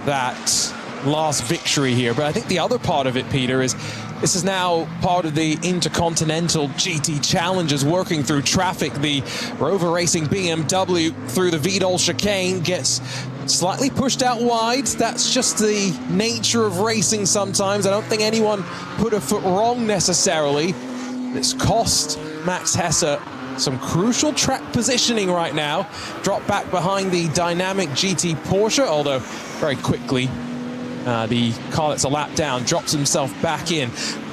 that last victory here, but I think the other part of it, Peter, is this is now part of the Intercontinental GT Challenges, working through traffic. The Rover Racing BMW through the Vidal chicane gets slightly pushed out wide. That's just the nature of racing sometimes. I don't think anyone put a foot wrong necessarily. It's cost Max Hesse some crucial track positioning right now. Drop back behind the dynamic GT Porsche, although very quickly the car that's a lap down drops himself back in.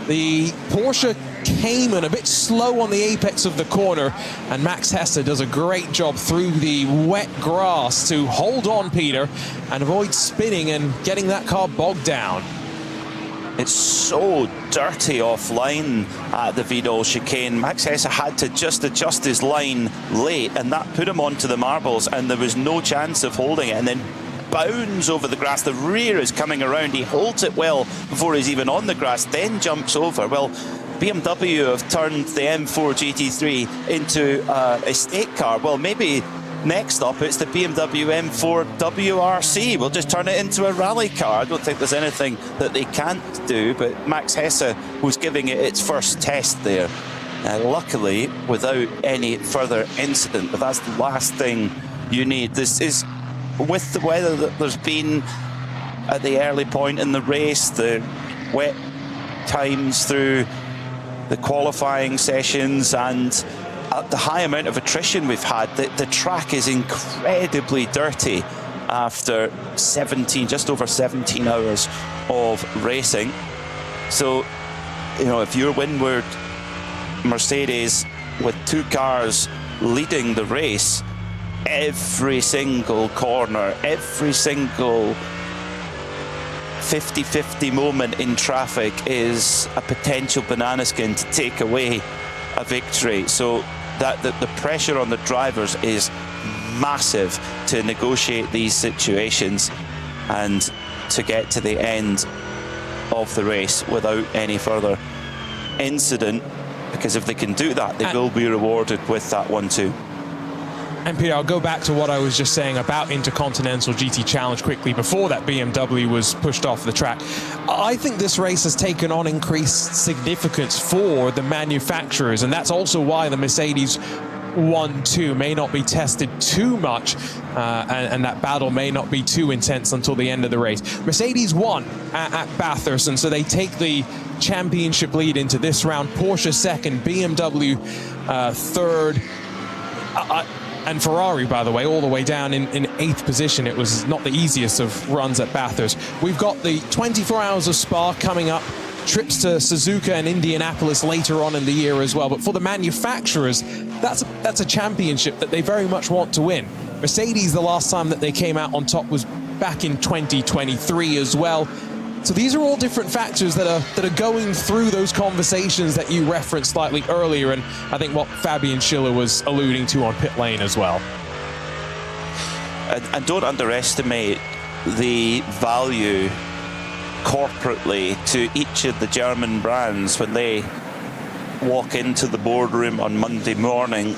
The Porsche Cayman a bit slow on the apex of the corner, and Max Hesse does a great job through the wet grass to hold on, Peter, and avoid spinning and getting that car bogged down. It's so dirty offline at the Vidal chicane. Max Hesse had to just adjust his line late, and that put him onto the marbles, and there was no chance of holding it, and then bounds over the grass. The rear is coming around. He holds it well before he's even on the grass, then jumps over. Well, BMW have turned the M4 GT3 into a estate car. Well, maybe next up it's the BMW M4 WRC. We'll just turn it into a rally car. I don't think there's anything that they can't do, but Max Hesse was giving it its first test there. Luckily, without any further incident, but that's the last thing you need. This is with the weather that there's been at the early point in the race, the wet times through the qualifying sessions, and the high amount of attrition we've had, the track is incredibly dirty after just over 17 hours of racing. So, if you're Windward Mercedes with 2 cars leading the race, every single corner, every single 50-50 moment in traffic is a potential banana skin to take away a victory. So that the pressure on the drivers is massive to negotiate these situations and to get to the end of the race without any further incident, because if they can do that, they will be rewarded with that 1-2. And Peter, I'll go back to what I was just saying about Intercontinental GT Challenge quickly before that BMW was pushed off the track. I think this race has taken on increased significance for the manufacturers, and that's also why the Mercedes 1-2 may not be tested too much, and that battle may not be too intense until the end of the race. Mercedes won at Bathurst, and so they take the championship lead into this round. Porsche second, BMW third, and Ferrari, by the way, all the way down in 8th position. It was not the easiest of runs at Bathurst. We've got the 24 Hours of Spa coming up, trips to Suzuka and Indianapolis later on in the year as well. But for the manufacturers, that's a championship that they very much want to win. Mercedes, the last time that they came out on top was back in 2023 as well. So these are all different factors that are going through those conversations that you referenced slightly earlier, and I think what Fabian Schiller was alluding to on pit lane as well. And don't underestimate the value corporately to each of the German brands when they walk into the boardroom on Monday morning.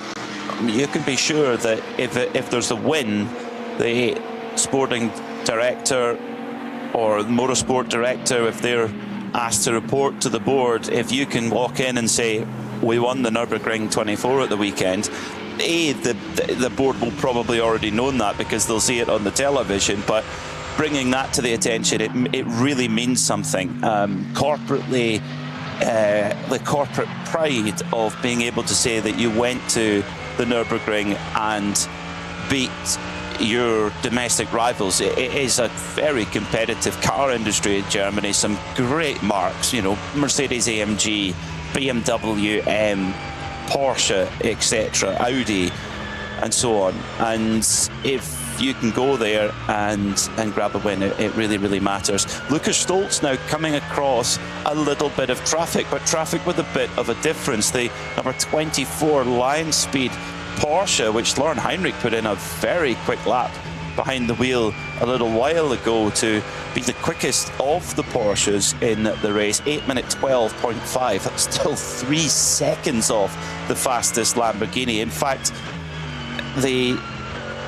You can be sure that if there's a win, the sporting director or the motorsport director, if they're asked to report to the board, if you can walk in and say, we won the Nürburgring 24 at the weekend, the board will probably already known that because they'll see it on the television, but bringing that to the attention, it really means something. Corporately, the corporate pride of being able to say that you went to the Nürburgring and beat your domestic rivals. It is a very competitive car industry in Germany. Some great marks, you know, Mercedes AMG, BMW M, Porsche, etc., Audi, and so on. And if you can go there and grab a win, it really, really matters. Lucas Stoltz now coming across a little bit of traffic, but traffic with a bit of a difference. The number 24 Lion Speed Porsche, which Lauren Heinrich put in a very quick lap behind the wheel a little while ago to be the quickest of the Porsches in the race, 8:12.5. That's still 3 seconds off the fastest Lamborghini. In fact, the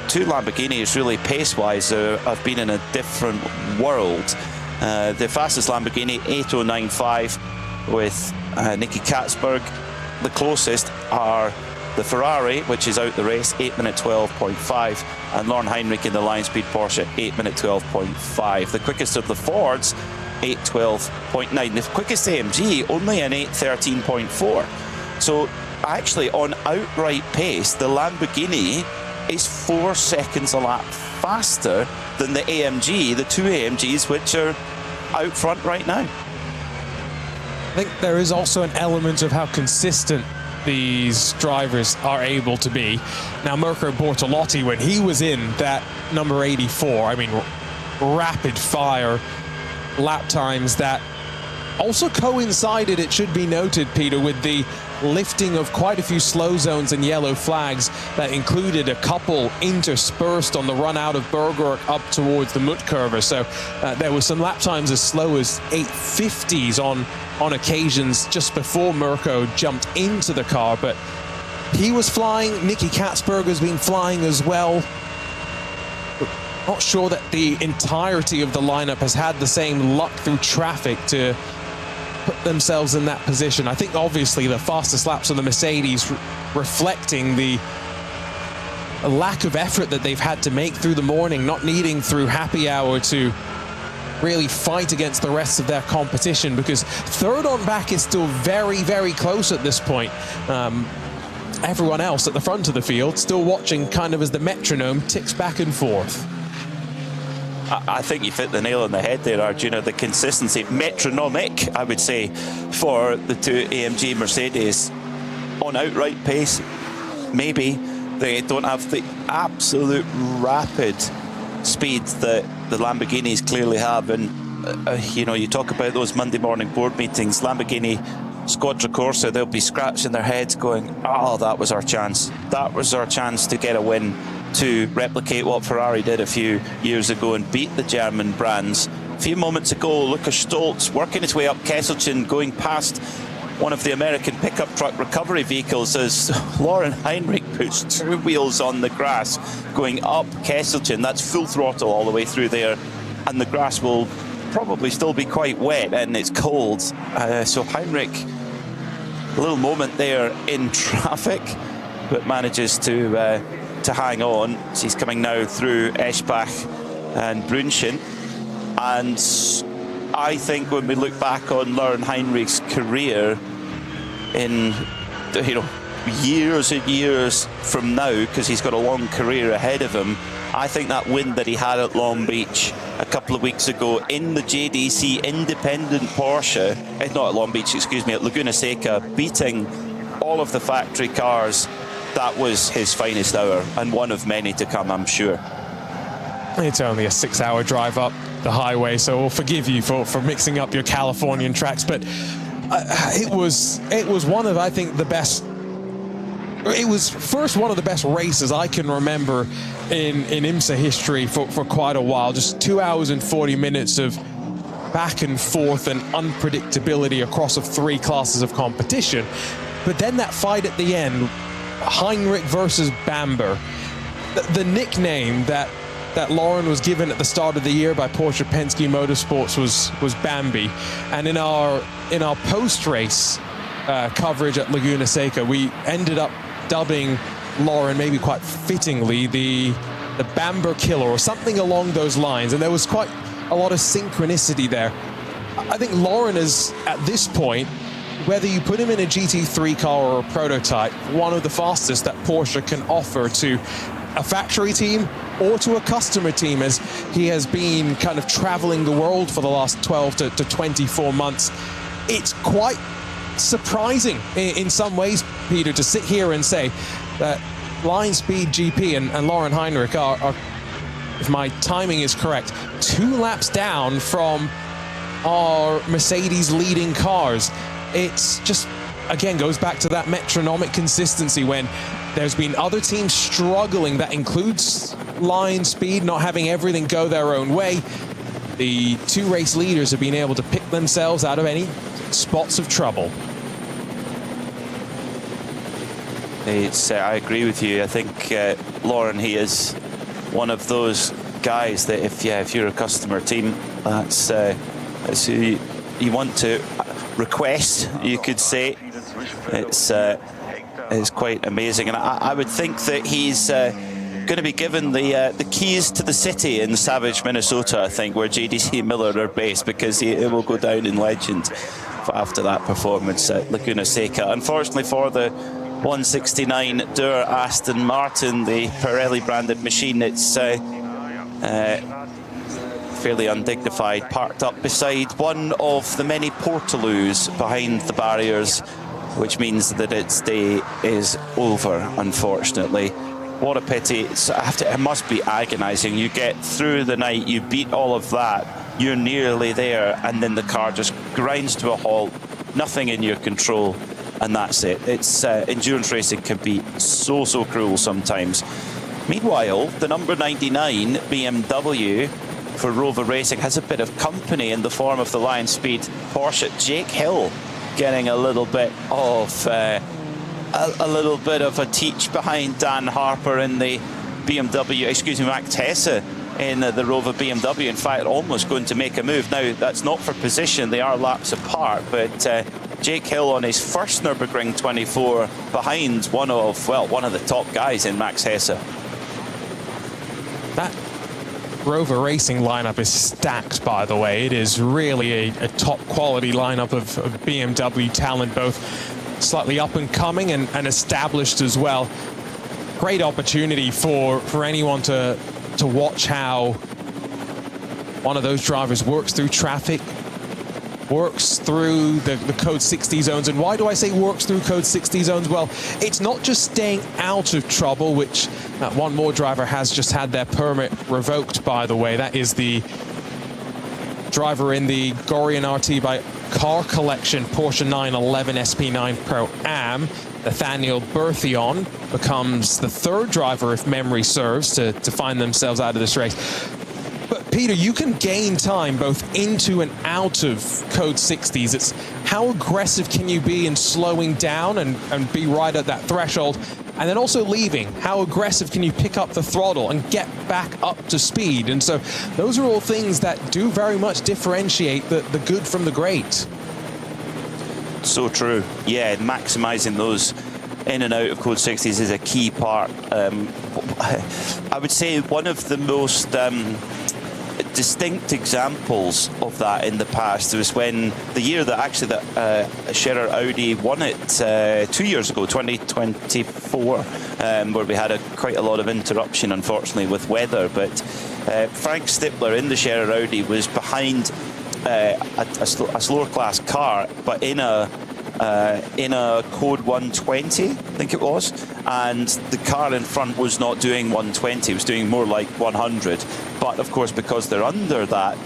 two Lamborghinis really pace-wise have been in a different world. The fastest Lamborghini, 8:09.5 with Nicky Katzberg. The closest are the Ferrari, which is out the race, 8:12.5, and Lauren Heinrich in the Lion Speed Porsche, 8:12.5. The quickest of the Fords, 8:12.9. The quickest AMG, only an 8:13.4. So actually, on outright pace, the Lamborghini is 4 seconds a lap faster than the AMG, the two AMGs, which are out front right now. I think there is also an element of how consistent these drivers are able to be. Now, Mirko Bortolotti, when he was in that number 84, I mean, rapid fire lap times that also coincided, it should be noted, Peter, with the lifting of quite a few slow zones and yellow flags that included a couple interspersed on the run out of Bergerac up towards the Muttkurve. So there were some lap times as slow as 8:50s on occasions just before Mirko jumped into the car, but he was flying. Nicky Katzberg has been flying as well. Not sure that the entirety of the lineup has had the same luck through traffic to put themselves in that position. I think obviously the fastest laps of the Mercedes reflecting the lack of effort that they've had to make through the morning, not needing through happy hour to really fight against the rest of their competition, because third on back is still very, very close at this point. Everyone else at the front of the field still watching kind of as the metronome ticks back and forth. I think you've hit the nail on the head there, Arjuna. The consistency, metronomic, I would say, for the two AMG Mercedes. On outright pace, maybe they don't have the absolute rapid speed that the Lamborghinis clearly have. And, you know, you talk about those Monday morning board meetings, Lamborghini Squadra Corsa, they'll be scratching their heads going, oh, that was our chance. That was our chance to get a win, to replicate what Ferrari did a few years ago and beat the German brands. A few moments ago, Lucas Stoltz working his way up Kesselchen, going past one of the American pickup truck recovery vehicles as Lauren Heinrich puts 2 wheels on the grass going up Kesselchen. That's full throttle all the way through there, and the grass will probably still be quite wet and it's cold. So Heinrich, a little moment there in traffic, but manages to hang on. She's coming now through Eschbach and Brunchen, and I think when we look back on Lauren Heinrich's career in, years and years from now, because he's got a long career ahead of him, I think that win that he had at Long Beach a couple of weeks ago in the JDC independent Porsche, not at Long Beach, excuse me, at Laguna Seca, beating all of the factory cars, that was his finest hour, and one of many to come, I'm sure. It's only a 6-hour drive up the highway, so we'll forgive you for mixing up your Californian tracks, but it was one of, I think, the best. It was first one of the best races I can remember in IMSA history for quite a while. Just 2 hours and 40 minutes of back and forth and unpredictability across of 3 classes of competition. But then that fight at the end, Heinrich versus Bamber, the nickname that Lauren was given at the start of the year by Porsche Penske Motorsports was Bambi. And in our post-race coverage at Laguna Seca, we ended up dubbing Lauren, maybe quite fittingly, the Bamber Killer or something along those lines. And there was quite a lot of synchronicity there. I think Lauren is, at this point, whether you put him in a GT3 car or a prototype, one of the fastest that Porsche can offer to a factory team or to a customer team, as he has been kind of traveling the world for the last 12 to 24 months. It's quite surprising in some ways, Peter, to sit here and say that Line Speed GP and Lauren Heinrich are, if my timing is correct, 2 laps down from our Mercedes leading cars. It's just, again, goes back to that metronomic consistency when there's been other teams struggling. That includes Line Speed not having everything go their own way. The 2 race leaders have been able to pick themselves out of any spots of trouble. I agree with you. I think Lauren, he is one of those guys that if you're a customer team, that's who you want to request, you could say. It's quite amazing, and I would think that he's going to be given the keys to the city in Savage, Minnesota, I think, where JDC Miller are based, because it will go down in legend after that performance at Laguna Seca. Unfortunately for the 169 Dur Aston Martin, the Pirelli branded machine, it's fairly undignified, parked up beside one of the many portaloos behind the barriers, which means that its day is over, unfortunately. What a pity. It must be agonizing. You get through the night, you beat all of that, you're nearly there, and then the car just grinds to a halt, nothing in your control, and that's it. It's endurance racing can be so cruel sometimes. Meanwhile, the number 99 BMW for Rover Racing has a bit of company in the form of the Lion Speed Porsche. Jake Hill getting a little bit of a teach behind Dan Harper in the BMW, excuse me, Max Hesse in the Rover BMW. In fact, almost going to make a move. Now, that's not for position, they are laps apart, but Jake Hill on his first Nürburgring 24 behind one of the top guys in Max Hesse. That Rover Racing lineup is stacked, by the way. It is really a top quality lineup of BMW talent, both slightly up and coming and established as well. Great opportunity for anyone to watch how one of those drivers works through traffic, works through the code 60 zones. And why do I say works through code 60 zones? Well, it's not just staying out of trouble, which one more driver has just had their permit revoked, by the way. That is the driver in the Gorian RT by Car Collection Porsche 911 SP9 Pro Am. Nathaniel Berthion becomes the 3rd driver, if memory serves, to find themselves out of this race. But Peter, you can gain time both into and out of code 60s. It's how aggressive can you be in slowing down and be right at that threshold? And then also leaving, how aggressive can you pick up the throttle and get back up to speed? And so those are all things that do very much differentiate the good from the great. So true. Yeah, maximising those in and out of Code 60s is a key part. I would say one of the most distinct examples of that in the past was when the year that actually that Scherer Audi won it 2 years ago, 2024, where we had quite a lot of interruption, unfortunately, with weather. But Frank Stippler in the Scherer Audi was behind a slower class car, but in a code 120, I think it was, and the car in front was not doing 120, it was doing more like 100. But of course, because they're under that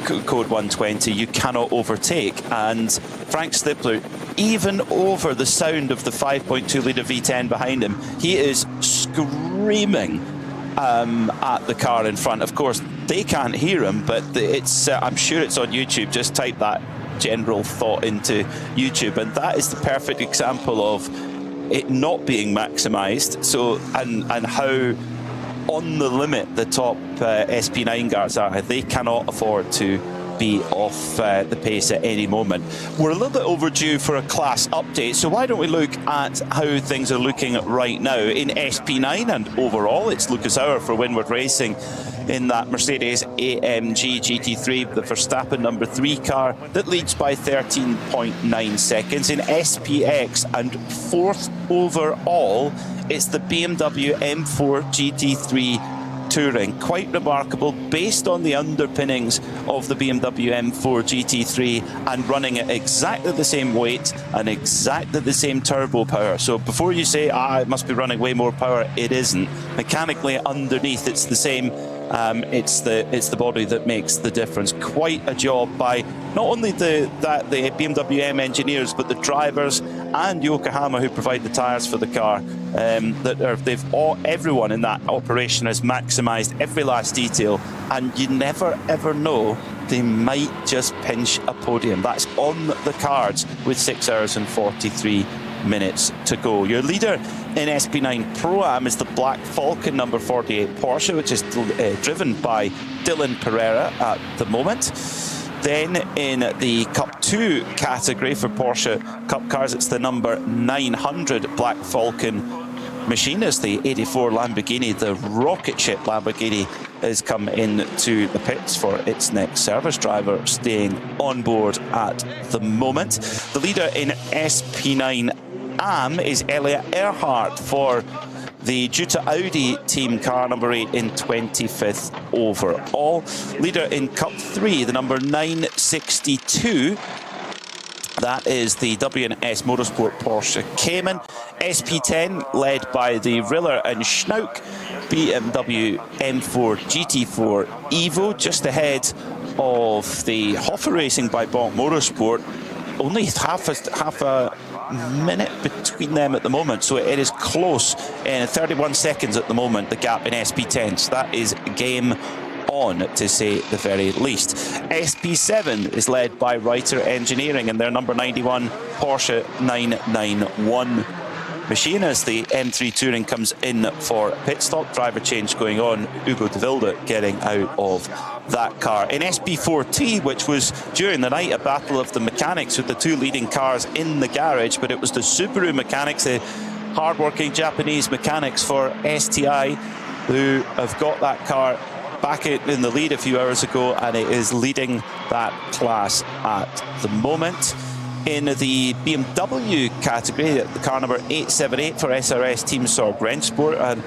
code 120, you cannot overtake. And Frank Stippler, even over the sound of the 5.2 litre V10 behind him, he is screaming at the car in front. Of course, they can't hear him, but it's I'm sure it's on YouTube. Just type that general thought into YouTube, and that is the perfect example of it not being maximised. So and how on the limit the top SP9 guards are. They cannot afford to be off the pace at any moment. We're a little bit overdue for a class update, so why don't we look at how things are looking right now in SP9 and overall. It's Lucas Auer for Windward Racing in that Mercedes AMG GT3, the Verstappen number 3 car that leads by 13.9 seconds. In SPX and 4th overall, it's the BMW M4 GT3 Touring. Quite remarkable, based on the underpinnings of the BMW M4 GT3 and running at exactly the same weight and exactly the same turbo power. So before you say, it must be running way more power, it isn't. Mechanically underneath, it's the same. It's the body that makes the difference. Quite a job by not only the BMW M engineers, but the drivers and Yokohama, who provide the tyres for the car. Everyone in that operation has maximised every last detail, and you never ever know, they might just pinch a podium. That's on the cards with 6 hours and 43 minutes to go. Your leader in SP9 Pro-Am is the Black Falcon number 48 Porsche, which is driven by Dylan Pereira at the moment. Then in the Cup 2 category for Porsche Cup cars, it's the number 900 Black Falcon machine as the 84 Lamborghini, the rocket ship Lamborghini, has come into the pits for its next service. Driver staying on board at the moment. The leader in SP9 AM is Elliot Earhart for the Jutta Audi team car number 8 in 25th overall. Leader in Cup 3, the number 962. That is the W&S Motorsport Porsche Cayman. SP10 led by the Riller and Schnauk BMW M4 GT4 Evo, just ahead of the Hoffa Racing by Bonk Motorsport. Only half a minute between them at the moment, so it is close. 31 seconds at the moment, the gap in SP10. So that is game on, to say the very least. SP7 is led by Reiter Engineering and their number 91 Porsche 991 machine as the M3 Touring comes in for pit stop. Driver change going on. Ugo de Wilde getting out of that car. In SP4T, which was during the night a battle of the mechanics with the two leading cars in the garage, but it was the Subaru mechanics, the hard-working Japanese mechanics for STI, who have got that car back in the lead a few hours ago, and it is leading that class at the moment. In the BMW category, the car number 878 for SRS Team Sorg Rennsport, and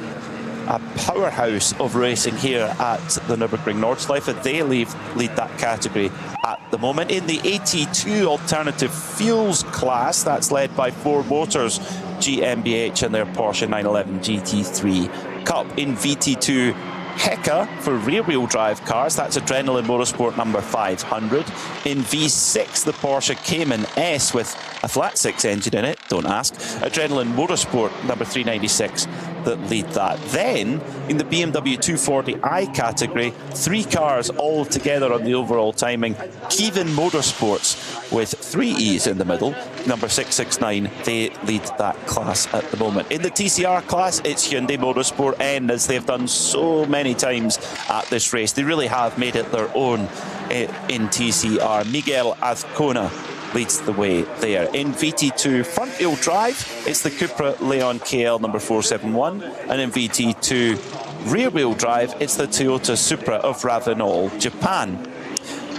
a powerhouse of racing here at the Nürburgring Nordschleife. They lead that category at the moment. In the AT2 alternative fuels class, that's led by Ford Motors GmbH and their Porsche 911 GT3 Cup. In VT2 Heka for rear-wheel drive cars, that's Adrenaline Motorsport number 500. In V6, the Porsche Cayman S with a flat 6 engine in it, don't ask. Adrenaline Motorsport number 396 that lead that. Then, in the BMW 240i category, 3 cars all together on the overall timing. Kevin Motorsports with 3 E's in the middle, number 669, they lead that class at the moment. In the TCR class, it's Hyundai Motorsport N, as they've done so many times at this race. They really have made it their own in TCR. Miguel Azcona leads the way there. In VT2 front-wheel drive, it's the Cupra Leon KL number 471, and in VT2 rear-wheel drive, it's the Toyota Supra of Ravenol, Japan.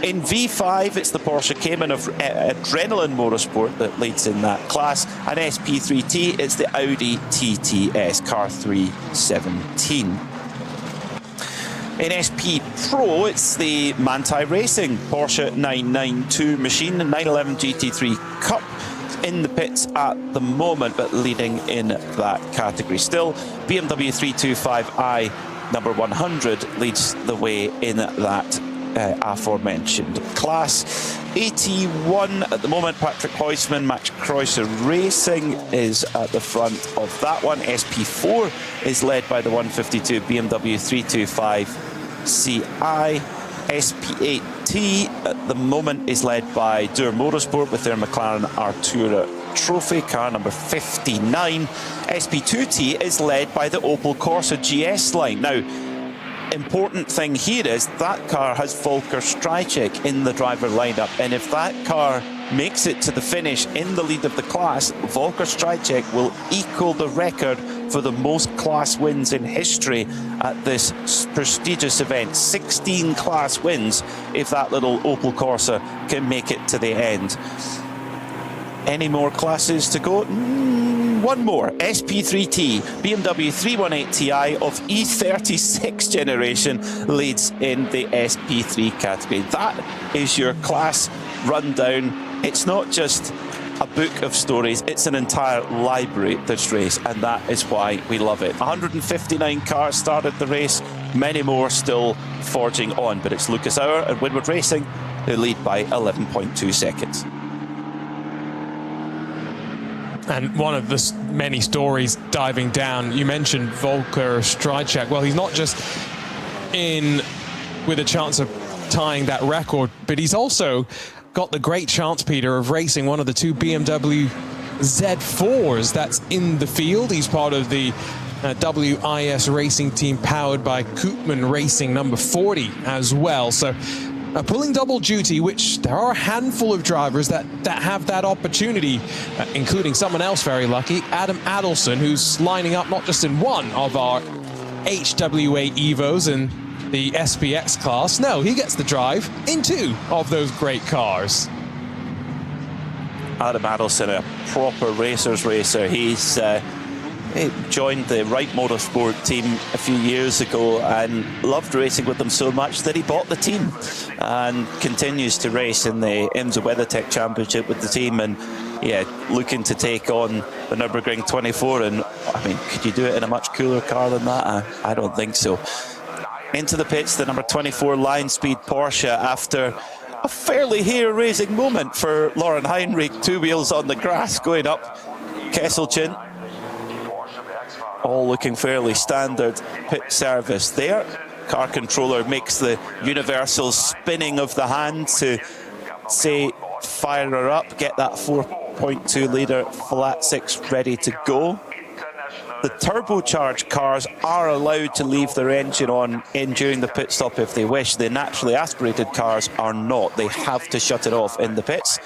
In V5, it's the Porsche Cayman of Adrenaline Motorsport that leads in that class, and SP3T, it's the Audi TTS Car 317. In SP Pro, it's the Manthey Racing Porsche 992 machine, 911 GT3 Cup in the pits at the moment, but leading in that category. Still, BMW 325i number 100 leads the way in that aforementioned class. 81 at the moment, Patrick Heusmann, Max Kreuzer Racing is at the front of that one. SP4 is led by the 152 BMW 325ci. SP8T at the moment is led by Dur Motorsport with their McLaren Artura Trophy, car number 59. SP2T is led by the Opel Corsa GS line. Now, important thing here is that car has Volker Streichek in the driver lineup, and if that car makes it to the finish in the lead of the class, Volker Streichek will equal the record for the most class wins in history at this prestigious event. 16 class wins if that little Opel Corsa can make it to the end. Any more classes to go? One more. SP3T, BMW 318Ti of E36 generation leads in the SP3 category. That is your class rundown. It's not just a book of stories, it's an entire library, this race, and that is why we love it. 159 cars started the race, many more still forging on, but it's Lucas Auer and Winward Racing who lead by 11.2 seconds. And one of the many stories diving down, you mentioned Volker Streichek. Well, he's not just in with a chance of tying that record, but he's also got the great chance, Peter, of racing one of the 2 BMW Z4s that's in the field. He's part of the WIS racing team powered by Koopman Racing number 40 as well. So pulling double duty, which there are a handful of drivers that have that opportunity, including someone else very lucky, Adam Adelson, who's lining up not just in one of our HWA Evos and the SPX class. No, he gets the drive in 2 of those great cars. Adam Adelson, a proper racer's racer. He's he joined the Wright Motorsport team a few years ago and loved racing with them so much that he bought the team and continues to race in the IMSA WeatherTech Championship with the team, and yeah, looking to take on the Nürburgring 24. And I mean, could you do it in a much cooler car than that? I don't think so. Into the pits, the number 24 Lion Speed Porsche after a fairly hair-raising moment for Lauren Heinrich. 2 wheels on the grass going up Kesselchen. All looking fairly standard pit service there. Car controller makes the universal spinning of the hand to say fire her up, get that 4.2 litre flat 6 ready to go. The turbocharged cars are allowed to leave their engine on during the pit stop if they wish. The naturally aspirated cars are not. They have to shut it off in the pits,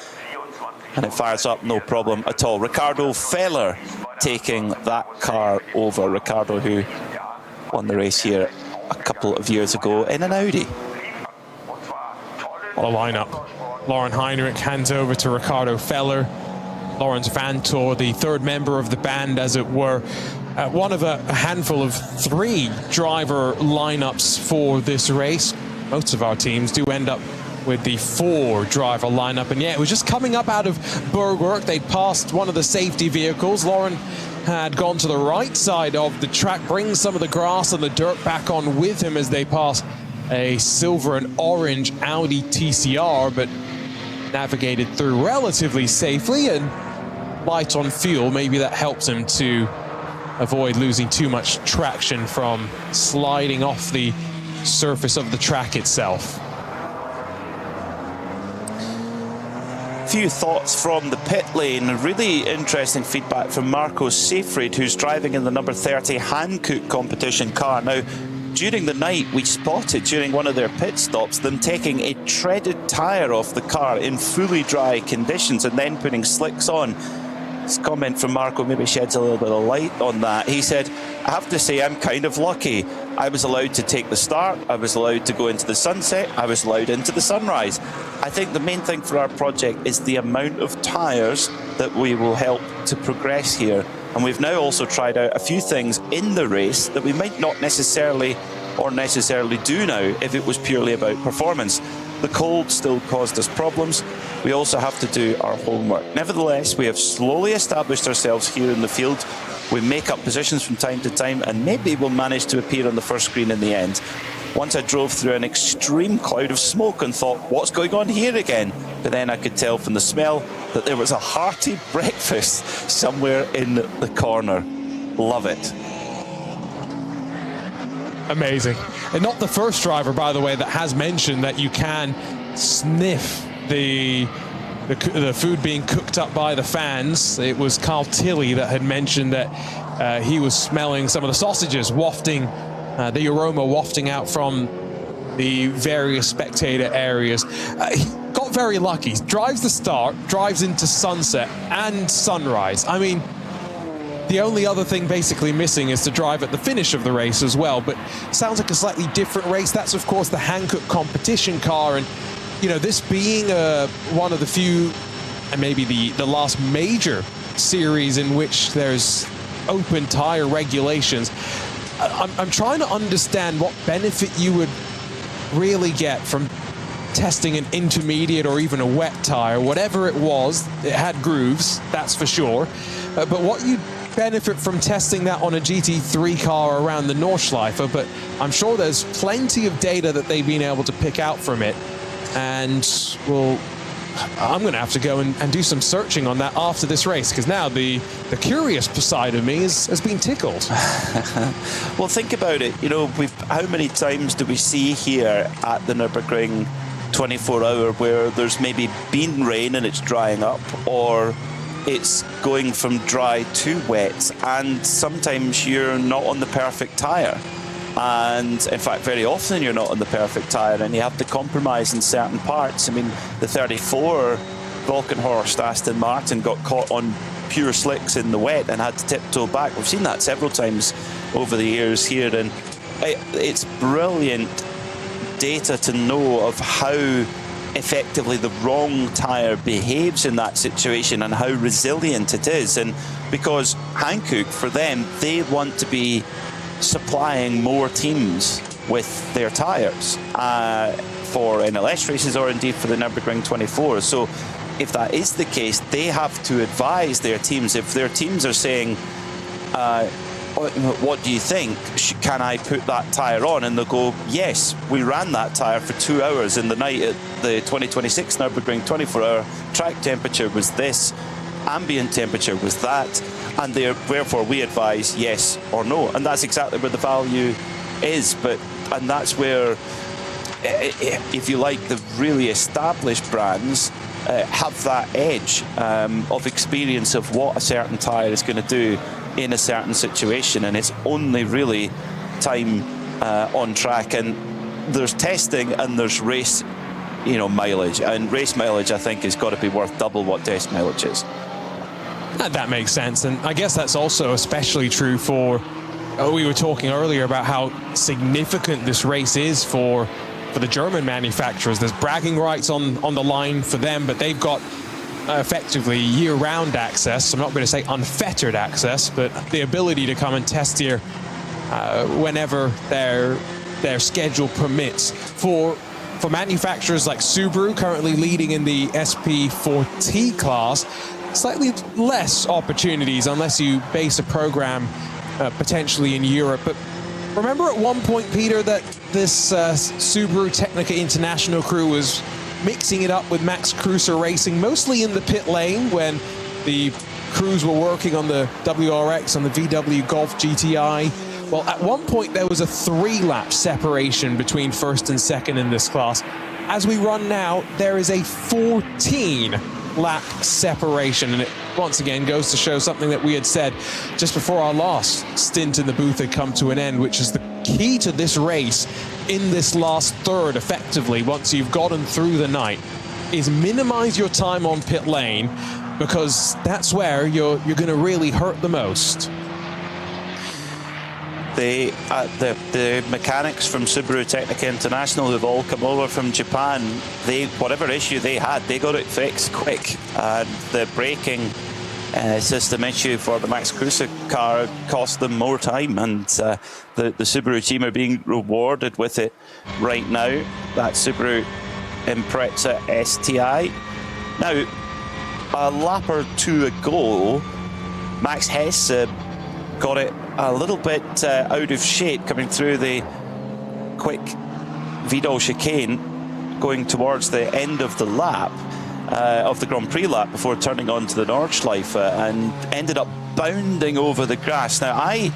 and it fires up no problem at all. Ricardo Feller taking that car over. Ricardo, who won the race here a couple of years ago in an Audi. What a lineup. Lauren Heinrich hands over to Ricardo Feller. Lawrence Vantor, the 3rd member of the band, as it were. One of a handful of 3 driver lineups for this race. Most of our teams do end up with the 4 driver lineup, and yeah, it was just coming up out of Bergwerk. They'd passed one of the safety vehicles. Lauren had gone to the right side of the track, brings some of the grass and the dirt back on with him as they pass a silver and orange Audi TCR, but navigated through relatively safely, and light on fuel, maybe that helps him to avoid losing too much traction from sliding off the surface of the track itself. Few thoughts from the pit lane. Really interesting feedback from Marco Seyfried, who's driving in the number 30 Hankook competition car. Now, during the night, we spotted during one of their pit stops them taking a treaded tyre off the car in fully dry conditions and then putting slicks on. This comment from Marco maybe sheds a little bit of light on that. He said, I have to say I'm kind of lucky. I was allowed to take the start, I was allowed to go into the sunset, I was allowed into the sunrise. I think the main thing for our project is the amount of tyres that we will help to progress here. And we've now also tried out a few things in the race that we might not necessarily do now if it was purely about performance. The cold still caused us problems. We also have to do our homework. Nevertheless, we have slowly established ourselves here in the field. We make up positions from time to time, and maybe we'll manage to appear on the first screen in the end. Once I drove through an extreme cloud of smoke and thought, what's going on here again? But then I could tell from the smell that there was a hearty breakfast somewhere in the corner. Love it. Amazing. And not the first driver, by the way, that has mentioned that you can sniff the food being cooked up by the fans. It was Carl Tilley that had mentioned that he was smelling some of the sausages wafting, the aroma wafting out from the various spectator areas. He got very lucky. Drives the start, drives into sunset and sunrise. I mean, the only other thing basically missing is to drive at the finish of the race as well, but sounds like a slightly different race. That's, of course, the Hankook competition car, and you know, this being one of the few, and maybe the last major series in which there's open tire regulations, I'm trying to understand what benefit you would really get from testing an intermediate or even a wet tire. Whatever it was, it had grooves, that's for sure, but what you benefit from testing that on a GT3 car around the Nordschleife. But I'm sure there's plenty of data that they've been able to pick out from it, and I'm going to have to go and do some searching on that after this race, because now the curious side of me has been tickled. Well, think about it. You know, how many times do we see here at the Nürburgring 24-hour where there's maybe been rain and it's drying up, or it's going from dry to wet, and sometimes you're not on the perfect tyre. And in fact, very often you're not on the perfect tyre, and you have to compromise in certain parts. I mean, the 34 Volkenhorst Aston Martin got caught on pure slicks in the wet and had to tiptoe back. We've seen that several times over the years here, and it's brilliant data to know of how effectively the wrong tyre behaves in that situation and how resilient it is. And because Hankook, for them, they want to be supplying more teams with their tyres for NLS races, or indeed for the Nürburgring 24. So if that is the case, they have to advise their teams. If their teams are saying, what do you think? Can I put that tyre on? And they'll go, yes, we ran that tyre for 2 hours in the night at the 2026 Nürburgring 24-hour. Track temperature was this, ambient temperature was that, and therefore we advise yes or no. And that's exactly where the value is. And that's where, if you like, the really established brands have that edge of experience of what a certain tyre is going to do in a certain situation, and it's only really time on track. And there's testing and there's race, mileage, and race mileage I think has got to be worth double what test mileage is. That makes sense, and I guess that's also especially true for. We were talking earlier about how significant this race is for the German manufacturers. There's bragging rights on the line for them, but they've got effectively year-round access. I'm not going to say unfettered access, but the ability to come and test here whenever their schedule permits. For manufacturers like Subaru, currently leading in the SP4T class, slightly less opportunities unless you base a program potentially in Europe. But remember at one point, Peter, that this Subaru Technica International crew was mixing it up with Max Krusser Racing, mostly in the pit lane when the crews were working on the WRX, on the VW Golf GTI. Well, at one point there was a 3-lap separation between first and second in this class. As we run now, there is a 14-lap separation, and it once again goes to show something that we had said just before our last stint in the booth had come to an end, which is the key to this race in this last third, effectively, once you've gotten through the night, is minimize your time on pit lane, because that's where you're going to really hurt the most. The mechanics from Subaru Technica International who've all come over from Japan, whatever issue they had, they got it fixed quick. And the braking system issue for the Max Kruse car cost them more time, and the Subaru team are being rewarded with it right now. That Subaru Impreza STI. Now, a lap or two ago, Max Hesse got it a little bit out of shape coming through the quick Vidal chicane, going towards the end of the lap, of the Grand Prix lap, before turning onto the Nordschleife, and ended up bounding over the grass. Now, I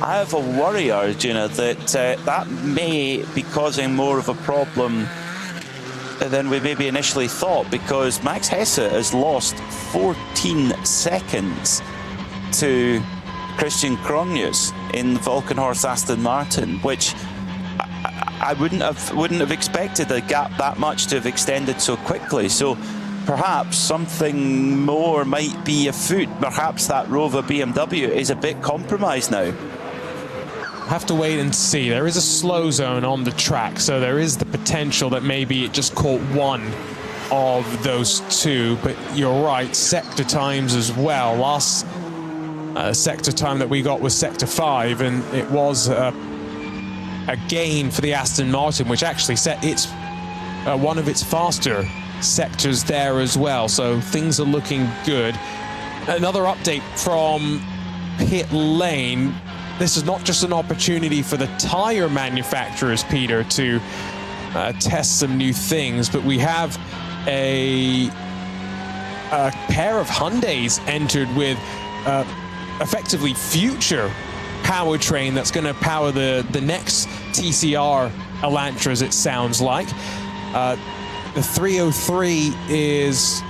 have a worry, Arjuna, that that may be causing more of a problem than we maybe initially thought, because Max Hesse has lost 14 seconds to Christian Kronius in the Volkenhorst Aston Martin, which I wouldn't have expected the gap that much to have extended so quickly. So perhaps something more might be afoot. Perhaps that Rover BMW is a bit compromised now. Have to wait and see. There is a slow zone on the track, so there is the potential that maybe it just caught one of those two, but you're right, sector times as well. Last sector time that we got was sector 5, and it was a gain for the Aston Martin, which actually set its one of its faster sectors there as well, so things are looking good. Another update from pit lane. This is not just an opportunity for the tire manufacturers, Peter, to test some new things, but we have a pair of Hyundais entered with effectively future powertrain that's going to power the next TCR Elantras, it sounds like. The 303 is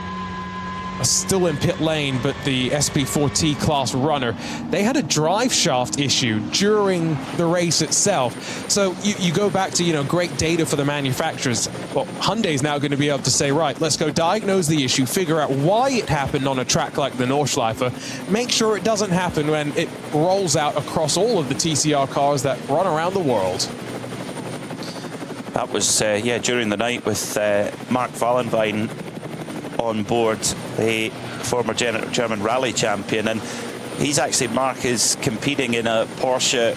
still in pit lane, but the SP4T class runner, they had a drive shaft issue during the race itself. So you go back to, you know, great data for the manufacturers. Well, Hyundai's now going to be able to say, right, let's go diagnose the issue, figure out why it happened on a track like the Nordschleife, make sure it doesn't happen when it rolls out across all of the TCR cars that run around the world. That was, during the night with Mark Wallenbein on board, the former German rally champion, and Mark is competing in a Porsche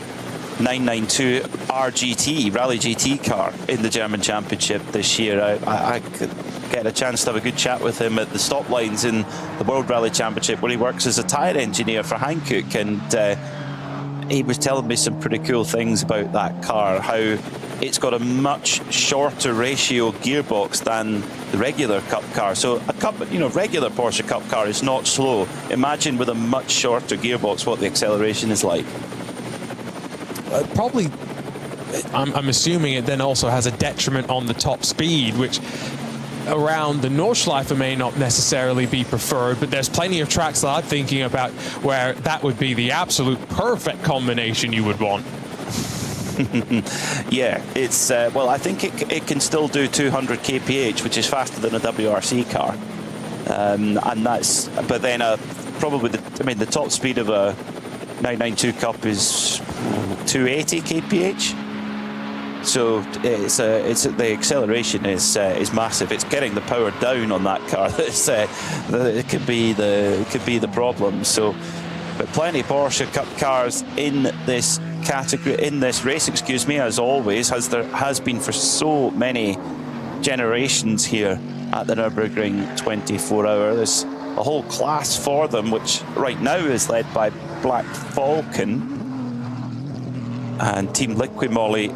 992 RGT, Rally GT car in the German Championship this year. I could get a chance to have a good chat with him at the stop lines in the World Rally Championship, where he works as a tyre engineer for Hankook, and he was telling me some pretty cool things about that car, how it's got a much shorter ratio gearbox than the regular Cup car. So regular Porsche Cup car is not slow. Imagine with a much shorter gearbox what the acceleration is like. Probably, I'm assuming it then also has a detriment on the top speed, which around the Nordschleife may not necessarily be preferred, but there's plenty of tracks that I'm thinking about where that would be the absolute perfect combination you would want. Yeah, it's I think it can still do 200 kph, which is faster than a WRC car, and that's. But then probably the top speed of a 992 Cup is 280 kph. So it's the acceleration is massive. It's getting the power down on that car it could be the problem. So, but plenty of Porsche Cup cars in this category, in this race, as always, as there has been for so many generations here at the Nürburgring 24-hour. There's a whole class for them, which right now is led by Black Falcon and Team Liquimoly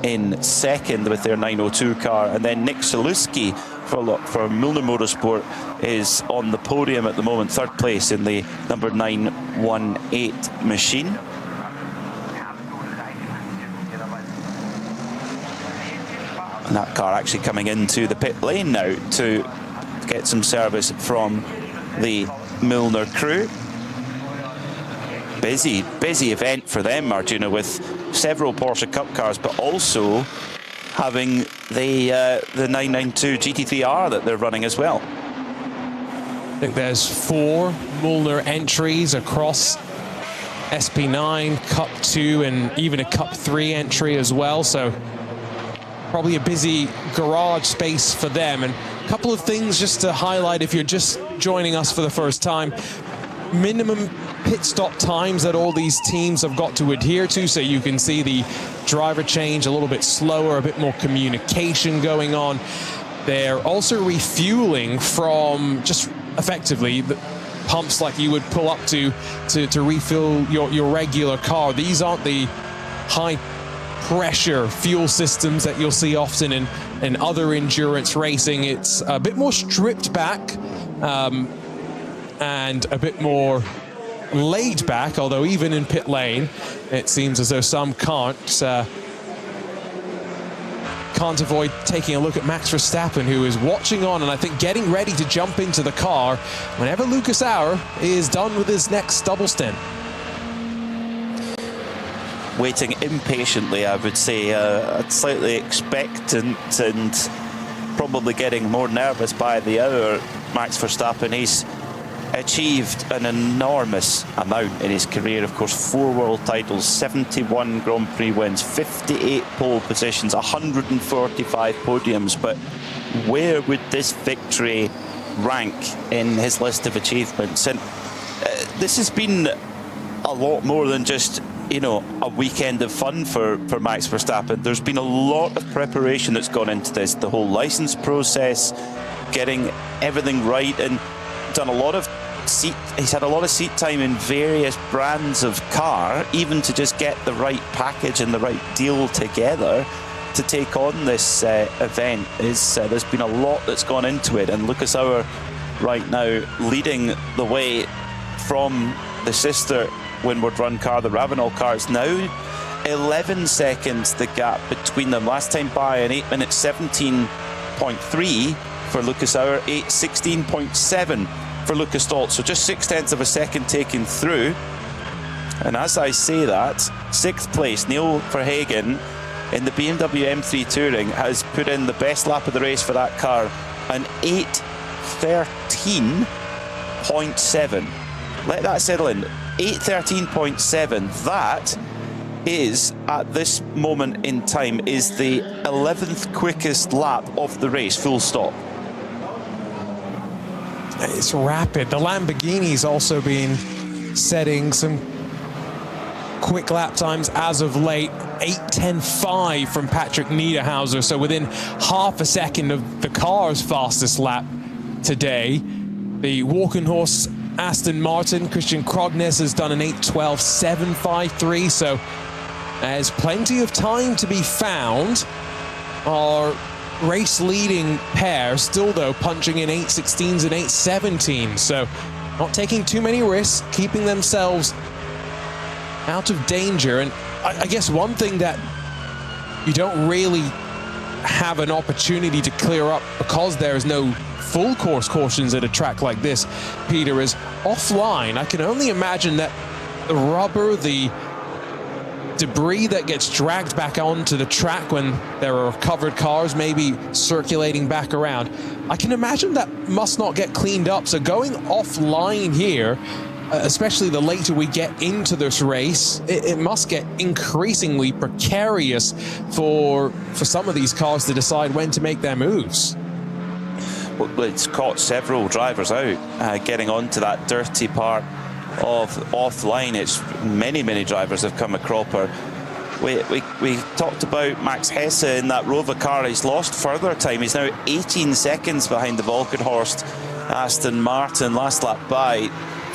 in second with their 902 car, and then Nick Saluski for Milner Motorsport is on the podium at the moment, third place in the number 918 machine. And that car actually coming into the pit lane now to get some service from the Milner crew. Busy event for them, Arjuna, with several Porsche Cup cars, but also having the 992 GT3R that they're running as well. I think there's 4 Milner entries across SP9, Cup 2, and even a Cup 3 entry as well. So probably a busy garage space for them. And a couple of things just to highlight if you're just joining us for the first time. Minimum pit stop times that all these teams have got to adhere to, so you can see the driver change a little bit slower, a bit more communication going on. They're also refueling from just effectively the pumps like you would pull up to refill your regular car. These aren't the high pressure fuel systems that you'll see often in other endurance racing. It's a bit more stripped back and a bit more laid back, although even in pit lane it seems as though some can't avoid taking a look at Max Verstappen, who is watching on and I think getting ready to jump into the car whenever Lucas Auer is done with his next double stint. Waiting impatiently, I would say, slightly expectant and probably getting more nervous by the hour. Max Verstappen, he's achieved an enormous amount in his career. Of course, 4 world titles, 71 Grand Prix wins, 58 pole positions, 145 podiums. But where would this victory rank in his list of achievements? And this has been a lot more than just, you know, a weekend of fun for Max Verstappen. There's been a lot of preparation that's gone into this, the whole license process, getting everything right, and done a lot of he's had a lot of seat time in various brands of car, even to just get the right package and the right deal together to take on this event. There's been a lot that's gone into it, and Lucas Auer right now leading the way from the sister Windward Run car, the Ravenol car. Is now 11 seconds the gap between them. Last time by an 8 minute 17.3 for Lucas Auer, 8:16.7 for Lucas Stoltz. So just 0.6 of a second taken through. And as I say that, 6th place, Neil Verhagen in the BMW M3 Touring has put in the best lap of the race for that car, an 8:13.7. Let that settle in. 8:13.7. That is, at this moment in time, is the 11th quickest lap of the race, full stop. It's rapid. The Lamborghini's also been setting some quick lap times as of late. 8:10.5 from Patrick Niederhauser, so within half a second of the car's fastest lap today. The walking horse Aston Martin, Christian Krognes, has done an 8:12.753, so there's plenty of time to be found. Our race-leading pair still, though, punching in 8:16s and 8:17s, so not taking too many risks, keeping themselves out of danger. And I guess one thing that you don't really have an opportunity to clear up, because there is no full course cautions at a track like this, Peter, is offline. I can only imagine that the rubber, the debris that gets dragged back onto the track when there are covered cars maybe circulating back around, I can imagine that must not get cleaned up. So going offline here, especially the later we get into this race, it must get increasingly precarious for some of these cars to decide when to make their moves. Well, it's caught several drivers out getting onto that dirty part of offline. It's many drivers have come a cropper. We talked about Max Hesse in that Rover car. He's lost further time. He's now 18 seconds behind the Volkenhorst Aston Martin. Last lap by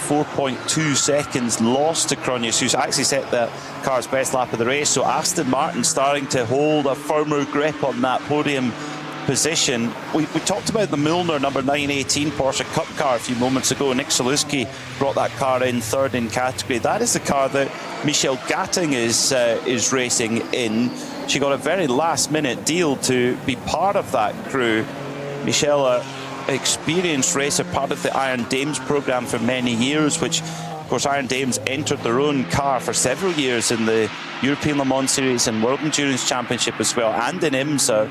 4.2 seconds lost to Cronjes, who's actually set the car's best lap of the race. So Aston Martin starting to hold a firmer grip on that podium position. We talked about the Müllner number 918 Porsche Cup car a few moments ago. Nick Saluski brought that car in third in category. That is the car that Michelle Gatting is racing in. She got a very last-minute deal to be part of that crew. Michelle, experienced racer, part of the Iron Dames program for many years, which, of course, Iron Dames entered their own car for several years in the European Le Mans Series and World Endurance Championship as well, and in IMSA.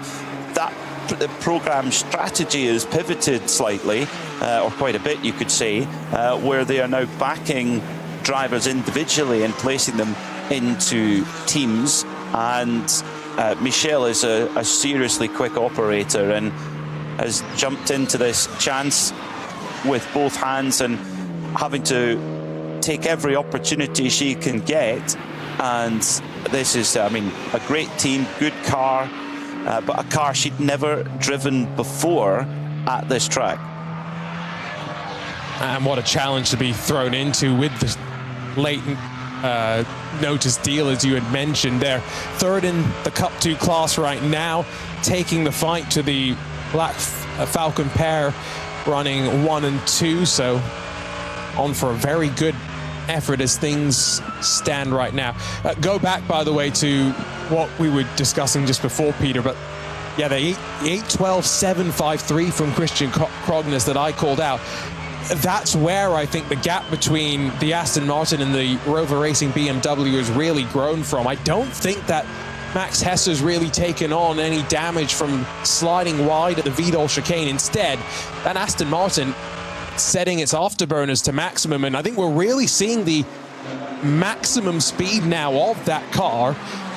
The program strategy is pivoted slightly, or quite a bit, you could say, where they are now backing drivers individually and placing them into teams. And Michelle is a seriously quick operator and has jumped into this chance with both hands and having to take every opportunity she can get. And this is, I mean, a great team, good car, but a car she'd never driven before at this track. And what a challenge to be thrown into with the late notice deal, as you had mentioned. They're third in the Cup 2 class right now, taking the fight to the Black Falcon pair, running 1 and 2, so on for a very good effort as things stand right now. Go back, by the way, to what we were discussing just before, Peter, but yeah, the 8:12.753 from Christian Krognes that I called out, that's where I think the gap between the Aston Martin and the Rover Racing BMW has really grown from. I don't think that Max Hesser's really taken on any damage from sliding wide at the Vidal chicane. Instead, that Aston Martin setting its afterburners to maximum, and I think we're really seeing the maximum speed now of that car,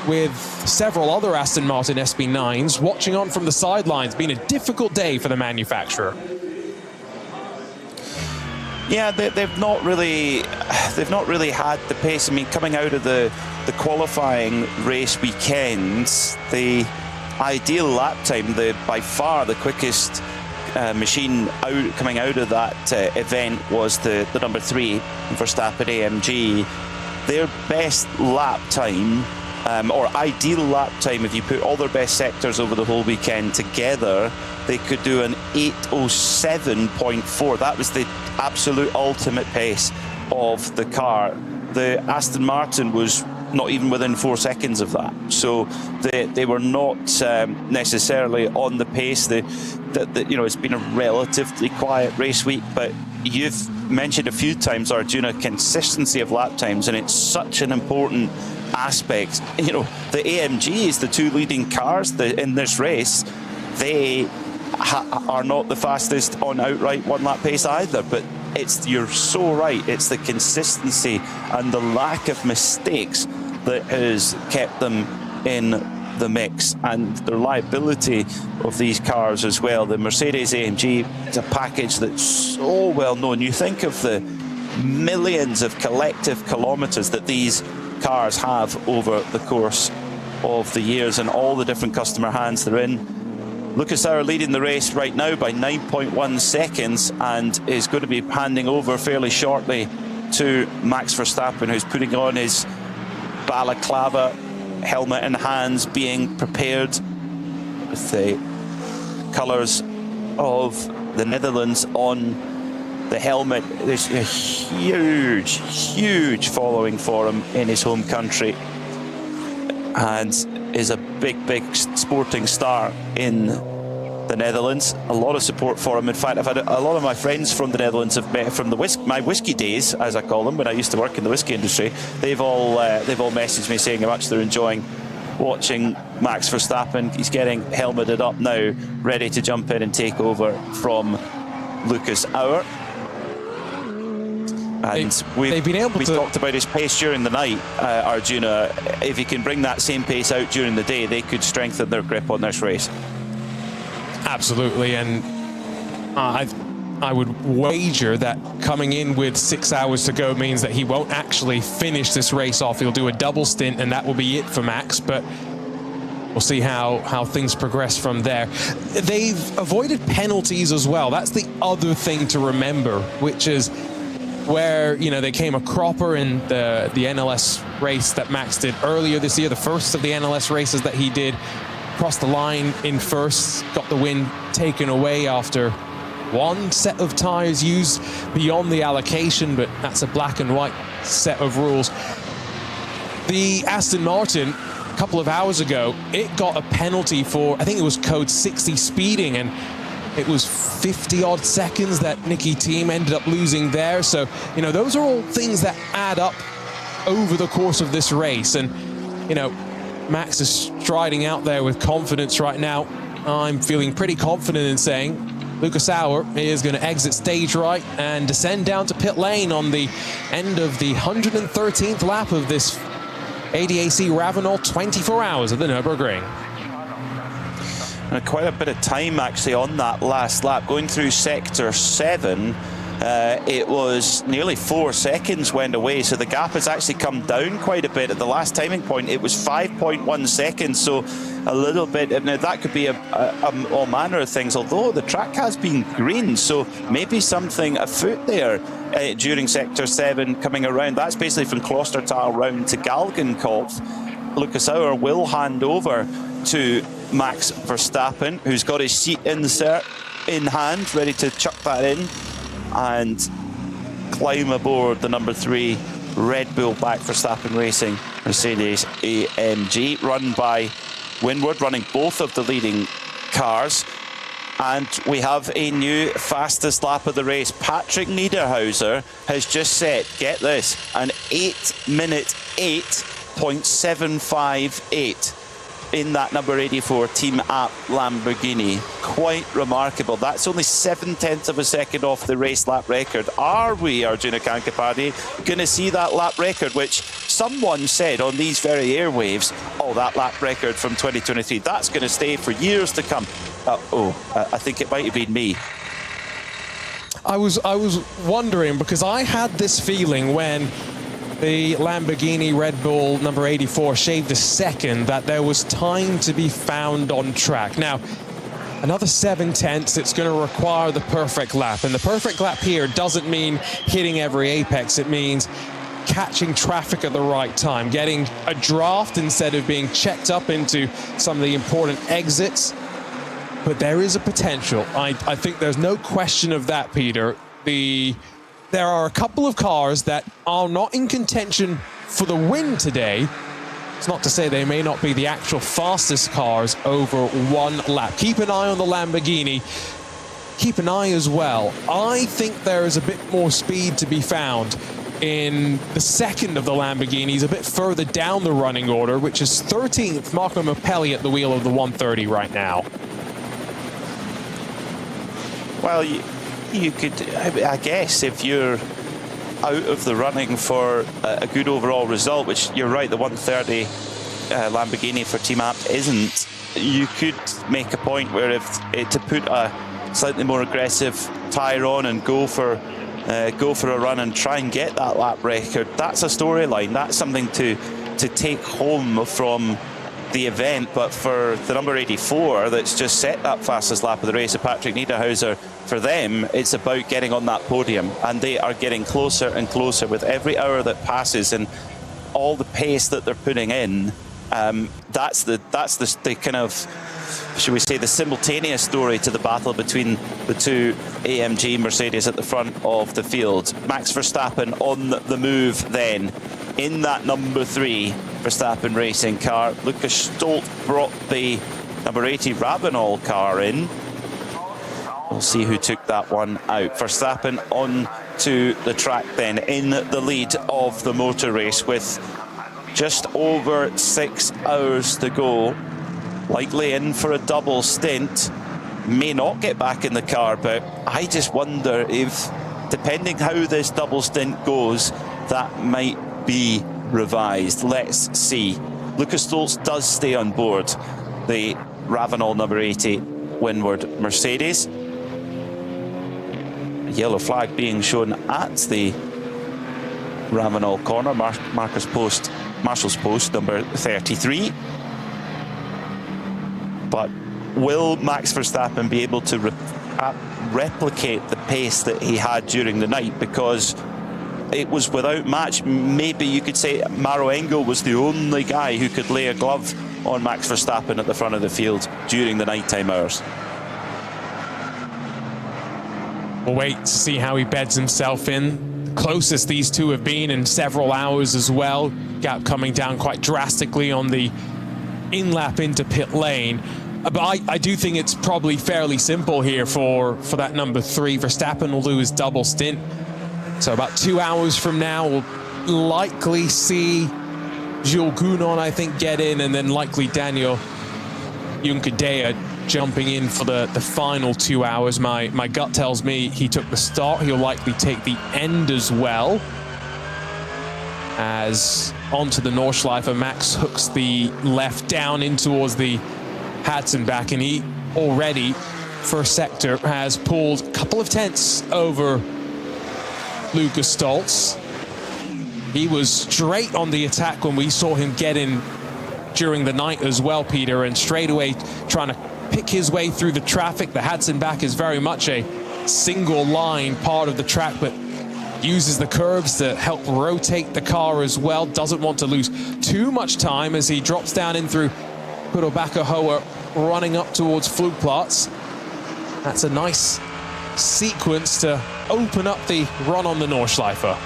with several other Aston Martin SB9s watching on from the sidelines. Been a difficult day for the manufacturer. Yeah, they've not really had the pace. I mean, coming out of the qualifying race weekends, the ideal lap time, by far the quickest machine coming out of that event was the number 3 Verstappen AMG. Their best lap time, or ideal lap time, if you put all their best sectors over the whole weekend together, they could do an 8:07.4. That was the absolute ultimate pace of the car. The Aston Martin was not even within 4 seconds of that. So they were not necessarily on the pace. It's been a relatively quiet race week, but you've mentioned a few times, Arjuna, consistency of lap times, and it's such an important aspect. You know, the AMGs, the 2 leading cars in this race, they are not the fastest on outright one-lap pace either, but you're so right, it's the consistency and the lack of mistakes that has kept them in the mix, and the reliability of these cars as well. The Mercedes AMG is a package that's so well known. You think of the millions of collective kilometers that these cars have over the course of the years and all the different customer hands they're in. Lucas Sauer leading the race right now by 9.1 seconds and is going to be handing over fairly shortly to Max Verstappen, who's putting on his balaclava, helmet in hands, being prepared with the colours of the Netherlands on the helmet. There's a huge following for him in his home country, and is a big sporting star in the Netherlands. A lot of support for him. In fact, I've had a lot of my friends from the Netherlands have met from my whiskey days, as I call them, when I used to work in the whiskey industry. They've all messaged me saying how much they're enjoying watching Max Verstappen. He's getting helmeted up now, ready to jump in and take over from Lucas Auer. And they've been able we talked about his pace during the night, Arjuna. If he can bring that same pace out during the day, they could strengthen their grip on this race. Absolutely, and I would wager that coming in with 6 hours to go means that he won't actually finish this race off. He'll do a double stint, and that will be it for Max, but we'll see how things progress from there. They've avoided penalties as well. That's the other thing to remember, which is where, you know, they came a cropper in the NLS race that Max did earlier this year, the first of the NLS races that he did. crossed the line in first, got the win taken away after one set of tyres used beyond the allocation, but that's a black and white set of rules. The Aston Martin, a couple of hours ago, it got a penalty for, I think it was code 60 speeding, and it was 50 odd seconds that Nicky Team ended up losing there. So, you know, those are all things that add up over the course of this race. And, you know, Max is striding out there with confidence right now. I'm feeling pretty confident in saying Lucas Auer is going to exit stage right and descend down to pit lane on the end of the 113th lap of this ADAC RAVENOL 24 hours at the Nürburgring. And quite a bit of time actually on that last lap. Going through sector 7, it was nearly 4 seconds went away, so the gap has actually come down quite a bit. At the last timing point, it was 5.1 seconds, so a little bit. Now that could be all manner of things, although the track has been green, so maybe something afoot there during sector 7 coming around. That's basically from Klostertal round to Galgenkopf. Lucas Auer will hand over to Max Verstappen, who's got his seat insert in hand, ready to chuck that in and climb aboard the number 3 Red Bull back Verstappen Racing Mercedes AMG, run by Winward, running both of the leading cars. And we have a new fastest lap of the race. Patrick Niederhauser has just set, get this, an 8-minute 8.758 in that number 84 Team App Lamborghini. Quite remarkable. That's only 0.7 of a second off the race lap record. Are we, Arjuna Kankapadi, going to see that lap record, which someone said on these very airwaves, oh, that lap record from 2023, that's going to stay for years to come? I think it might have been me. I was wondering, because I had this feeling when the Lamborghini Red Bull number 84 shaved a second that there was time to be found on track. Now, another 0.7, it's going to require the perfect lap. And the perfect lap here doesn't mean hitting every apex. It means catching traffic at the right time, getting a draft instead of being checked up into some of the important exits. But there is a potential. I think there's no question of that, Peter. There are a couple of cars that are not in contention for the win today. It's not to say they may not be the actual fastest cars over one lap. Keep an eye on the Lamborghini. Keep an eye as well. I think there is a bit more speed to be found in the second of the Lamborghinis, a bit further down the running order, which is 13th, Marco Mappelli at the wheel of the 130 right now. Well, you could, I guess, if you're out of the running for a good overall result, which you're right, the 130 Lamborghini for Team App isn't, you could make a point where to put a slightly more aggressive tyre on and go for a run and try and get that lap record. That's a storyline. That's something to take home from the event. But for the number 84 that's just set that fastest lap of the race, of Patrick Niederhauser, for them it's about getting on that podium, and they are getting closer and closer with every hour that passes, and all the pace that they're putting in. That's the kind of, should we say, the simultaneous story to the battle between the two AMG Mercedes at the front of the field. Max Verstappen on the move then in that number 3 Verstappen racing car. Lucas Stolt brought the number 80 Ravenol car in. We'll see who took that one out. Verstappen on to the track then in the lead of the motor race with just over 6 hours to go. Likely in for a double stint. May not get back in the car, but I just wonder if, depending how this double stint goes, that might be revised. Let's see. Lucas Stoltz does stay on board the Ravenol number 80 Winward Mercedes. A yellow flag being shown at the Ravenol corner. Marshall's post number 33. But will Max Verstappen be able to replicate the pace that he had during the night? Because it was without match. Maybe you could say Maro Engel was the only guy who could lay a glove on Max Verstappen at the front of the field during the nighttime hours. We'll wait to see how he beds himself in. Closest these two have been in several hours as well. Gap coming down quite drastically on the in-lap into pit lane. But I do think it's probably fairly simple here for that number 3. Verstappen will do his double stint. So about 2 hours from now, we'll likely see Jules Gounon, I think, get in, and then likely Daniel Juncadella jumping in for the final 2 hours. My gut tells me he took the start. He'll likely take the end as well. As onto the Nordschleife, Max hooks the left down in towards the Hatzenbach, and he already, first sector, has pulled a couple of tenths over Lucas Stoltz. He was straight on the attack when we saw him get in during the night as well, Peter, and straight away trying to pick his way through the traffic. The Hatzenbach is very much a single line part of the track, but uses the curves to help rotate the car as well. Doesn't want to lose too much time as he drops down in through Pudelbacher Hoa, running up towards Flugplatz. That's a nice sequence to open up the run on the Nordschleife.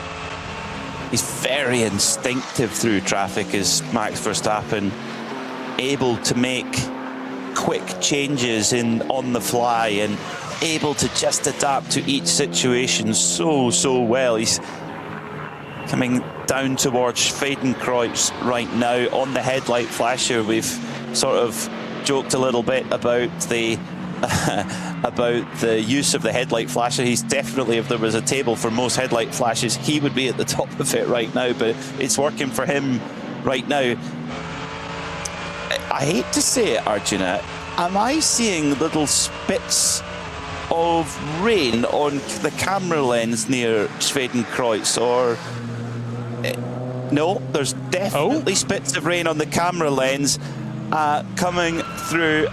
He's very instinctive through traffic, is Max Verstappen, able to make quick changes on the fly and able to just adapt to each situation so well. He's coming down towards Schwedenkreuz right now on the headlight flasher. We've sort of joked a little bit about the about the use of the headlight flasher. He's definitely, if there was a table for most headlight flashes, he would be at the top of it right now, but it's working for him right now. I hate to say it, Arjuna, am I seeing little spits of rain on the camera lens near Schwedenkreuz, or no, there's definitely spits of rain on the camera lens coming through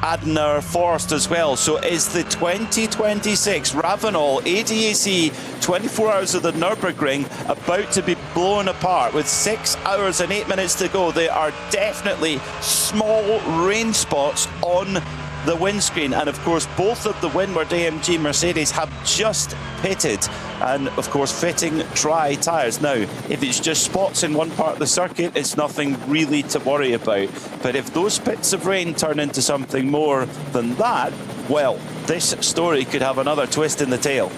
Adenauer Forest as well. So is the 2026 Ravenol ADAC 24 hours of the Nürburgring about to be blown apart with 6 hours and 8 minutes to go? There are definitely small rain spots on the windscreen, and of course both of the Windward AMG Mercedes have just pitted and of course fitting dry tyres. Now if it's just spots in one part of the circuit, it's nothing really to worry about, but if those pits of rain turn into something more than that, well, this story could have another twist in the tail.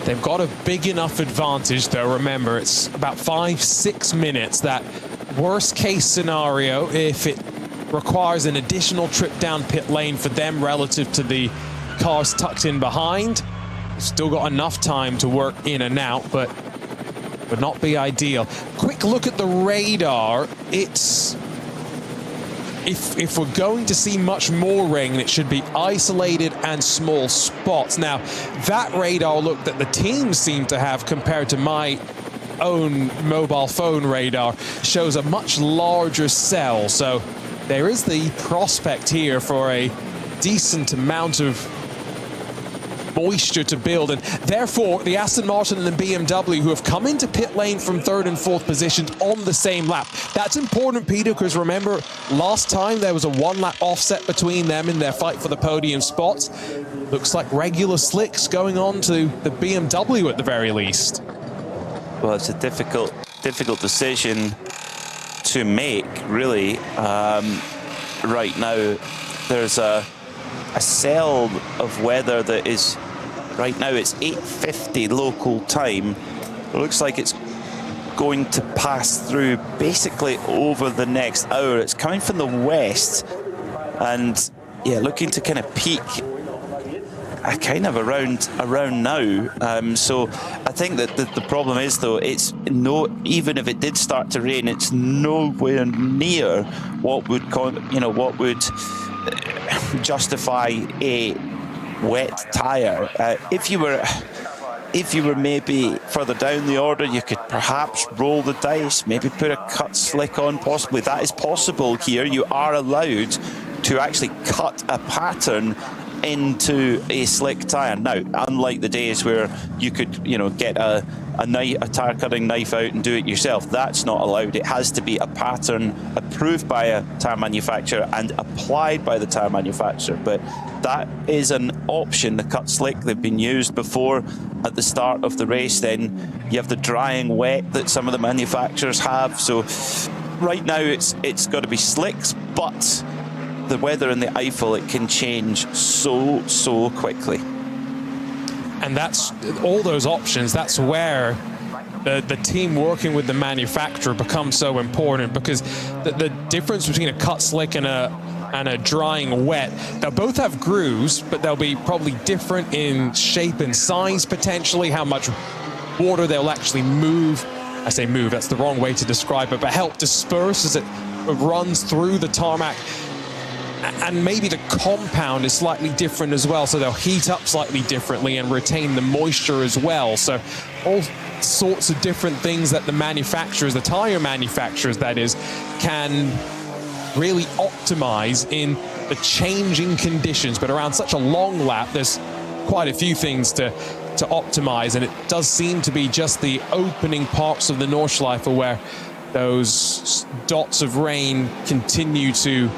They've got a big enough advantage though. Remember, it's about 5-6 minutes. That worst case scenario, if it requires an additional trip down pit lane for them relative to the cars tucked in behind, still got enough time to work in and out, but would not be ideal. Quick look at the radar. It's, if we're going to see much more rain, it should be isolated and small spots. Now that radar look that the team seem to have compared to my own mobile phone radar shows a much larger cell, so there is the prospect here for a decent amount of moisture to build, and therefore the Aston Martin and the BMW, who have come into pit lane from 3rd and 4th positions on the same lap. That's important, Peter, because remember last time there was a 1-lap offset between them in their fight for the podium spots. Looks like regular slicks going on to the BMW at the very least. Well, it's a difficult decision to make, really. Right now there's a cell of weather that is, right now it's 8:50 local time. It looks like it's going to pass through basically over the next hour. It's coming from the west and yeah, looking to kind of peak kind of around now. So I think that the problem is, though, it's even if it did start to rain, it's nowhere near what would justify a wet tire. If you were maybe further down the order, you could perhaps roll the dice, maybe put a cut slick on, possibly. That is possible here. You are allowed to actually cut a pattern into a slick tire. Now, unlike the days where you could, get a a tire cutting knife out and do it yourself. That's not allowed. It has to be a pattern approved by a tire manufacturer and applied by the tire manufacturer. But that is an option. The cut slick, they've been used before at the start of the race. Then you have the drying wet that some of the manufacturers have. So right now it's got to be slicks, but the weather in the Eifel, it can change so quickly. And that's all those options. That's where the team working with the manufacturer becomes so important, because the difference between a cut slick and a drying wet, they'll both have grooves, but they'll be probably different in shape and size, potentially how much water they'll actually move. I say move, that's the wrong way to describe it, but help disperse as it runs through the tarmac. And maybe the compound is slightly different as well, so they'll heat up slightly differently and retain the moisture as well. So all sorts of different things that the manufacturers, the tire manufacturers that is, can really optimize in the changing conditions. But around such a long lap, there's quite a few things to optimize, and it does seem to be just the opening parts of the Nordschleife where those dots of rain continue to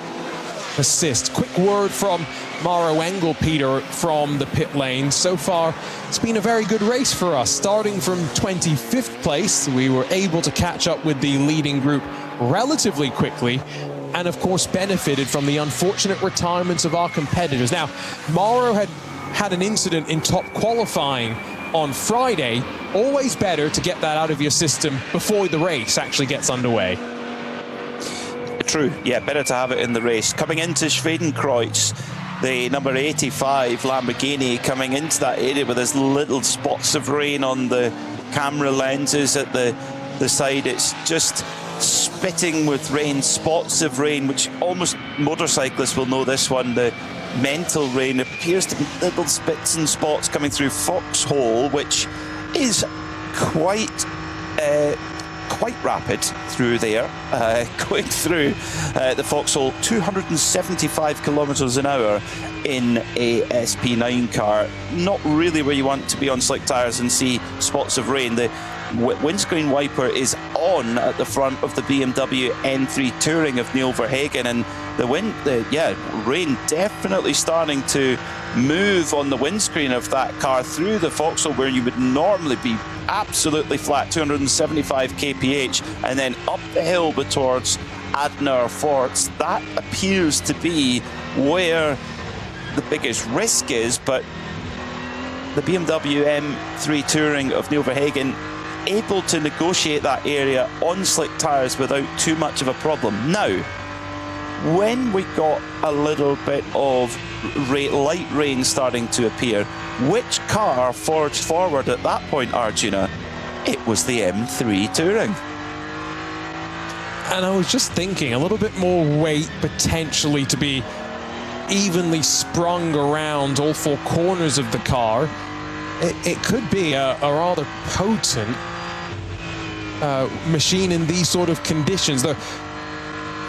persist. Quick word from Maro Engel, Peter, from the pit lane. So far, it's been a very good race for us. Starting from 25th place, we were able to catch up with the leading group relatively quickly, and of course benefited from the unfortunate retirements of our competitors. Now, Maro had an incident in top qualifying on Friday. Always better to get that out of your system before the race actually gets underway. True, yeah, better to have it in the race. Coming into Schwedenkreuz, the number 85 Lamborghini coming into that area with those little spots of rain on the camera lenses at the side. It's just spitting with rain, spots of rain, which almost motorcyclists will know this one. The mental rain appears to be little spits and spots coming through Foxhole, which is quite rapid through there, going through the Foxhole, 275 kilometers an hour in a SP9 car. Not really where you want to be on slick tires and see spots of rain. The windscreen wiper is on at the front of the BMW M3 Touring of Neil Verhagen, and rain definitely starting to move on the windscreen of that car through the Foxhole, where you would normally be absolutely flat, 275 kph, and then up the hill towards Adenauer Forts. That appears to be where the biggest risk is, but the BMW M3 Touring of Neil Verhagen able to negotiate that area on slick tyres without too much of a problem. Now, when we got a little bit of light rain starting to appear, which car forged forward at that point, Arjuna? It was the M3 Touring. And I was just thinking, a little bit more weight potentially to be evenly sprung around all four corners of the car. It could be a rather potent machine in these sort of conditions. The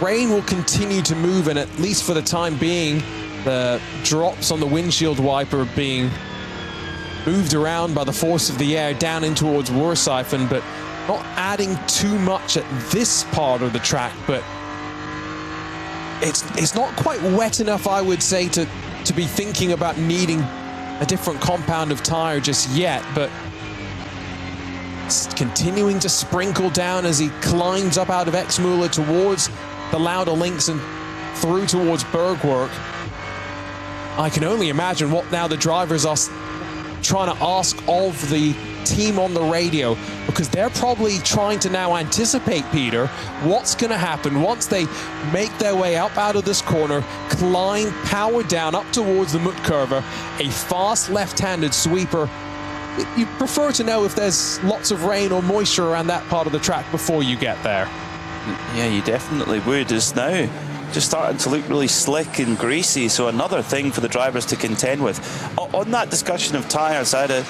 rain will continue to move, and at least for the time being, the drops on the windshield wiper being moved around by the force of the air down in towards Wurseifen, but not adding too much at this part of the track. But it's not quite wet enough, I would say, to be thinking about needing a different compound of tire just yet. But it's continuing to sprinkle down as he climbs up out of Exmüller towards the Lauda Links and through towards Bergwerk. I can only imagine what now the drivers are trying to ask of the team on the radio, because they're probably trying to now anticipate, Peter, what's going to happen once they make their way up out of this corner, climb, power down up towards the Mutkurve, a fast left-handed sweeper. You prefer to know if there's lots of rain or moisture around that part of the track before you get there. Yeah, you definitely would. It's now just starting to look really slick and greasy, so another thing for the drivers to contend with. On that discussion of tyres, I had a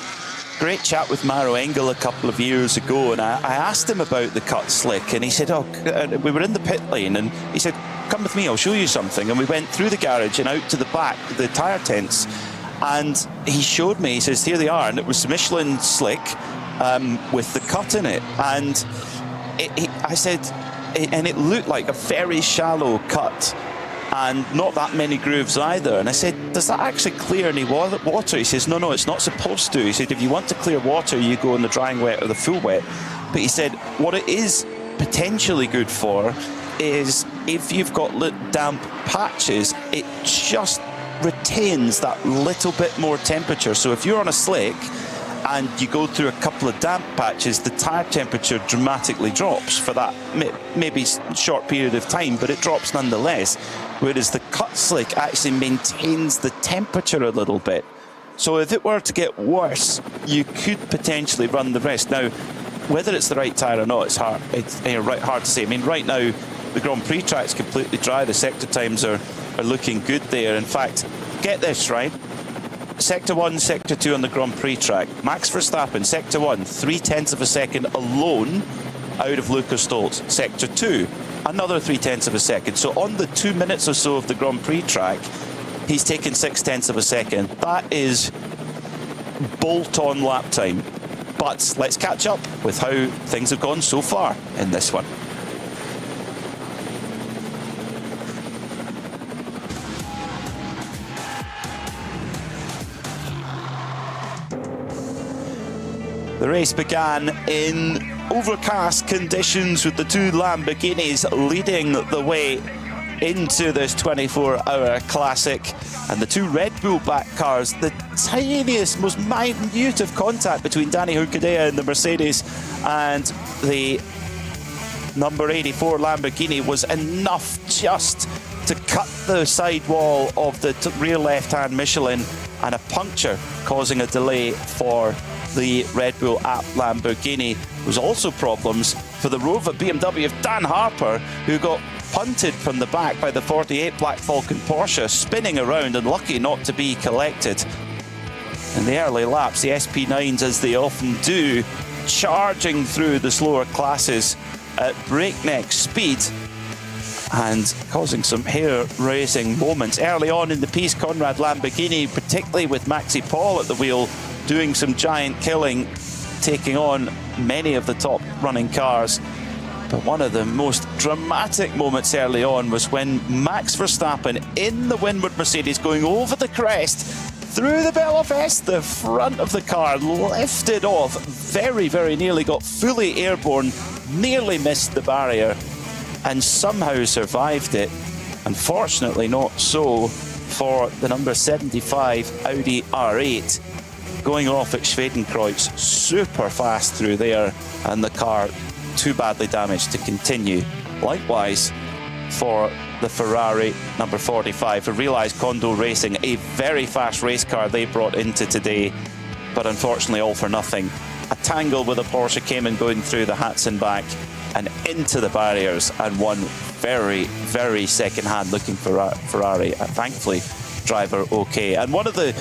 great chat with Maro Engel a couple of years ago, and I asked him about the cut slick, and he said, we were in the pit lane, and he said, come with me, I'll show you something. And we went through the garage and out to the back, the tyre tents, and he showed me, he says, here they are, and it was Michelin slick, with the cut in it. And I said, and it looked like a very shallow cut and not that many grooves either. And I said, does that actually clear any water? He says, no, it's not supposed to. He said, if you want to clear water, you go in the drying wet or the full wet. But he said, what it is potentially good for is if you've got damp patches, it just retains that little bit more temperature. So if you're on a slick and you go through a couple of damp patches, the tire temperature dramatically drops for that maybe short period of time, but it drops nonetheless. Whereas the cut slick actually maintains the temperature a little bit. So if it were to get worse, you could potentially run the rest. Now, whether it's the right tire or not, it's hard. It's hard to say. I mean, right now the Grand Prix track's completely dry. The sector times are looking good there. In fact, get this right. Sector 1, Sector 2 on the Grand Prix track. Max Verstappen, Sector 1, 0.3 of a second alone out of Lucas Stoltz. Sector 2, another 0.3 of a second. So on the 2 minutes or so of the Grand Prix track, he's taken 0.6 of a second. That is bolt-on lap time. But let's catch up with how things have gone so far in this one. The race began in overcast conditions with the two Lamborghinis leading the way into this 24-hour classic, and the two Red Bull back cars, the tiniest, most minute of contact between Danny Hurkadea and the Mercedes and the number 84 Lamborghini was enough just to cut the sidewall of the rear left-hand Michelin, and a puncture causing a delay for the Red Bull app Lamborghini. There was also problems for the Rover BMW of Dan Harper, who got punted from the back by the 48 Black Falcon Porsche, spinning around and lucky not to be collected. In the early laps, the SP9s, as they often do, charging through the slower classes at breakneck speed and causing some hair-raising moments. Early on in the piece, Conrad Lamborghini, particularly with Maxi Paul at the wheel, doing some giant killing, taking on many of the top running cars. But one of the most dramatic moments early on was when Max Verstappen in the windward Mercedes, going over the crest through the Belle Fest, the front of the car lifted off, very, very nearly got fully airborne, nearly missed the barrier and somehow survived it. Unfortunately not so for the number 75 Audi R8, going off at Schwedenkreuz super fast through there, and the car too badly damaged to continue. Likewise for the Ferrari number 45. I realise Kondo Racing, a very fast race car they brought into today, but unfortunately all for nothing. A tangle with a Porsche came in going through the Hatsan back and into the barriers, and one very, very second-hand looking Ferrari. Thankfully, driver okay. And one of the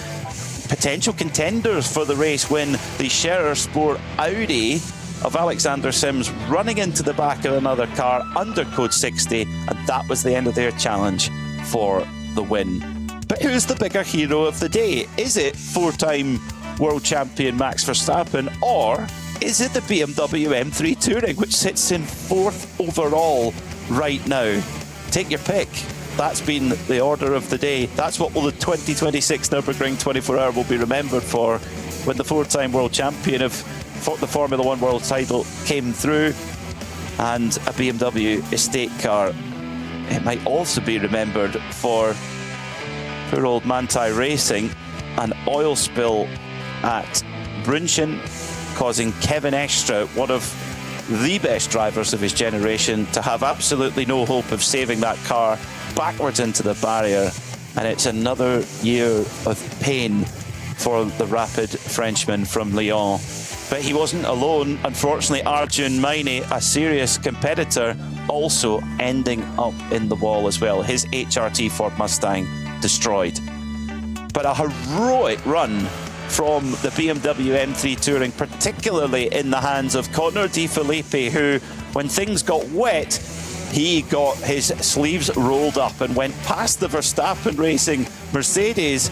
potential contenders for the race win, the Scherer Sport Audi of Alexander Sims, running into the back of another car under code 60, and that was the end of their challenge for the win. But who's the bigger hero of the day? Is it four-time world champion Max Verstappen, or is it the BMW M3 Touring, which sits in 4th overall right now? Take your pick. That's been the order of the day. That's what the 2026 Nürburgring 24-hour will be remembered for, when the four-time world champion of the Formula One world title came through, and a BMW estate car. It might also be remembered for poor old Manthey Racing, an oil spill at Brünchen, causing Kevin Estre, one of the best drivers of his generation, to have absolutely no hope of saving that car backwards into the barrier. And it's another year of pain for the rapid Frenchman from Lyon. But he wasn't alone. Unfortunately, Arjun Maini, a serious competitor, also ending up in the wall as well. His HRT Ford Mustang destroyed. But a heroic run from the BMW M3 Touring, particularly in the hands of Connor Di Filippi, who, when things got wet, he got his sleeves rolled up and went past the Verstappen Racing Mercedes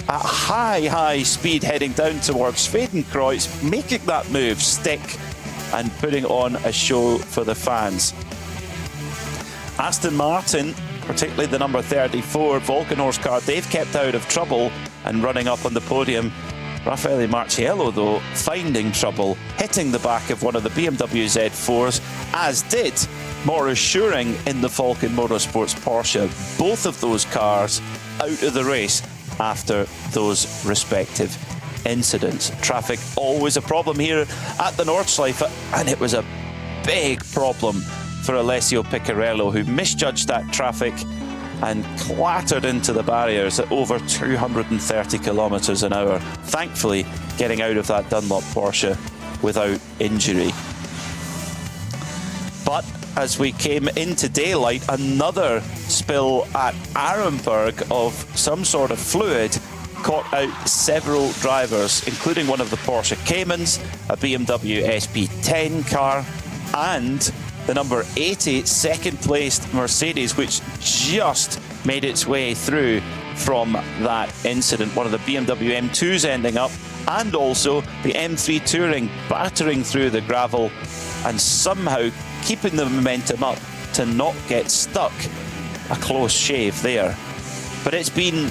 at high speed heading down towards Schwedenkreuz, making that move stick and putting on a show for the fans. Aston Martin, particularly the number 34 Volkenhorst car, they've kept out of trouble and running up on the podium. Raffaele Marciello, though, finding trouble, hitting the back of one of the BMW Z4s, as did Maurice Schuring in the Falken Motorsports Porsche. Both of those cars out of the race after those respective incidents. Traffic always a problem here at the Nordschleife, and it was a big problem for Alessio Piccarello, who misjudged that traffic and clattered into the barriers at over 230 kilometres an hour. Thankfully, getting out of that Dunlop Porsche without injury. But as we came into daylight, another spill at Arenberg of some sort of fluid caught out several drivers, including one of the Porsche Caymans, a BMW SP10 car, and the number 80 second-placed Mercedes, which just made its way through from that incident. One of the BMW M2s ending up, and also the M3 Touring battering through the gravel and somehow keeping the momentum up to not get stuck. A close shave there. But it's been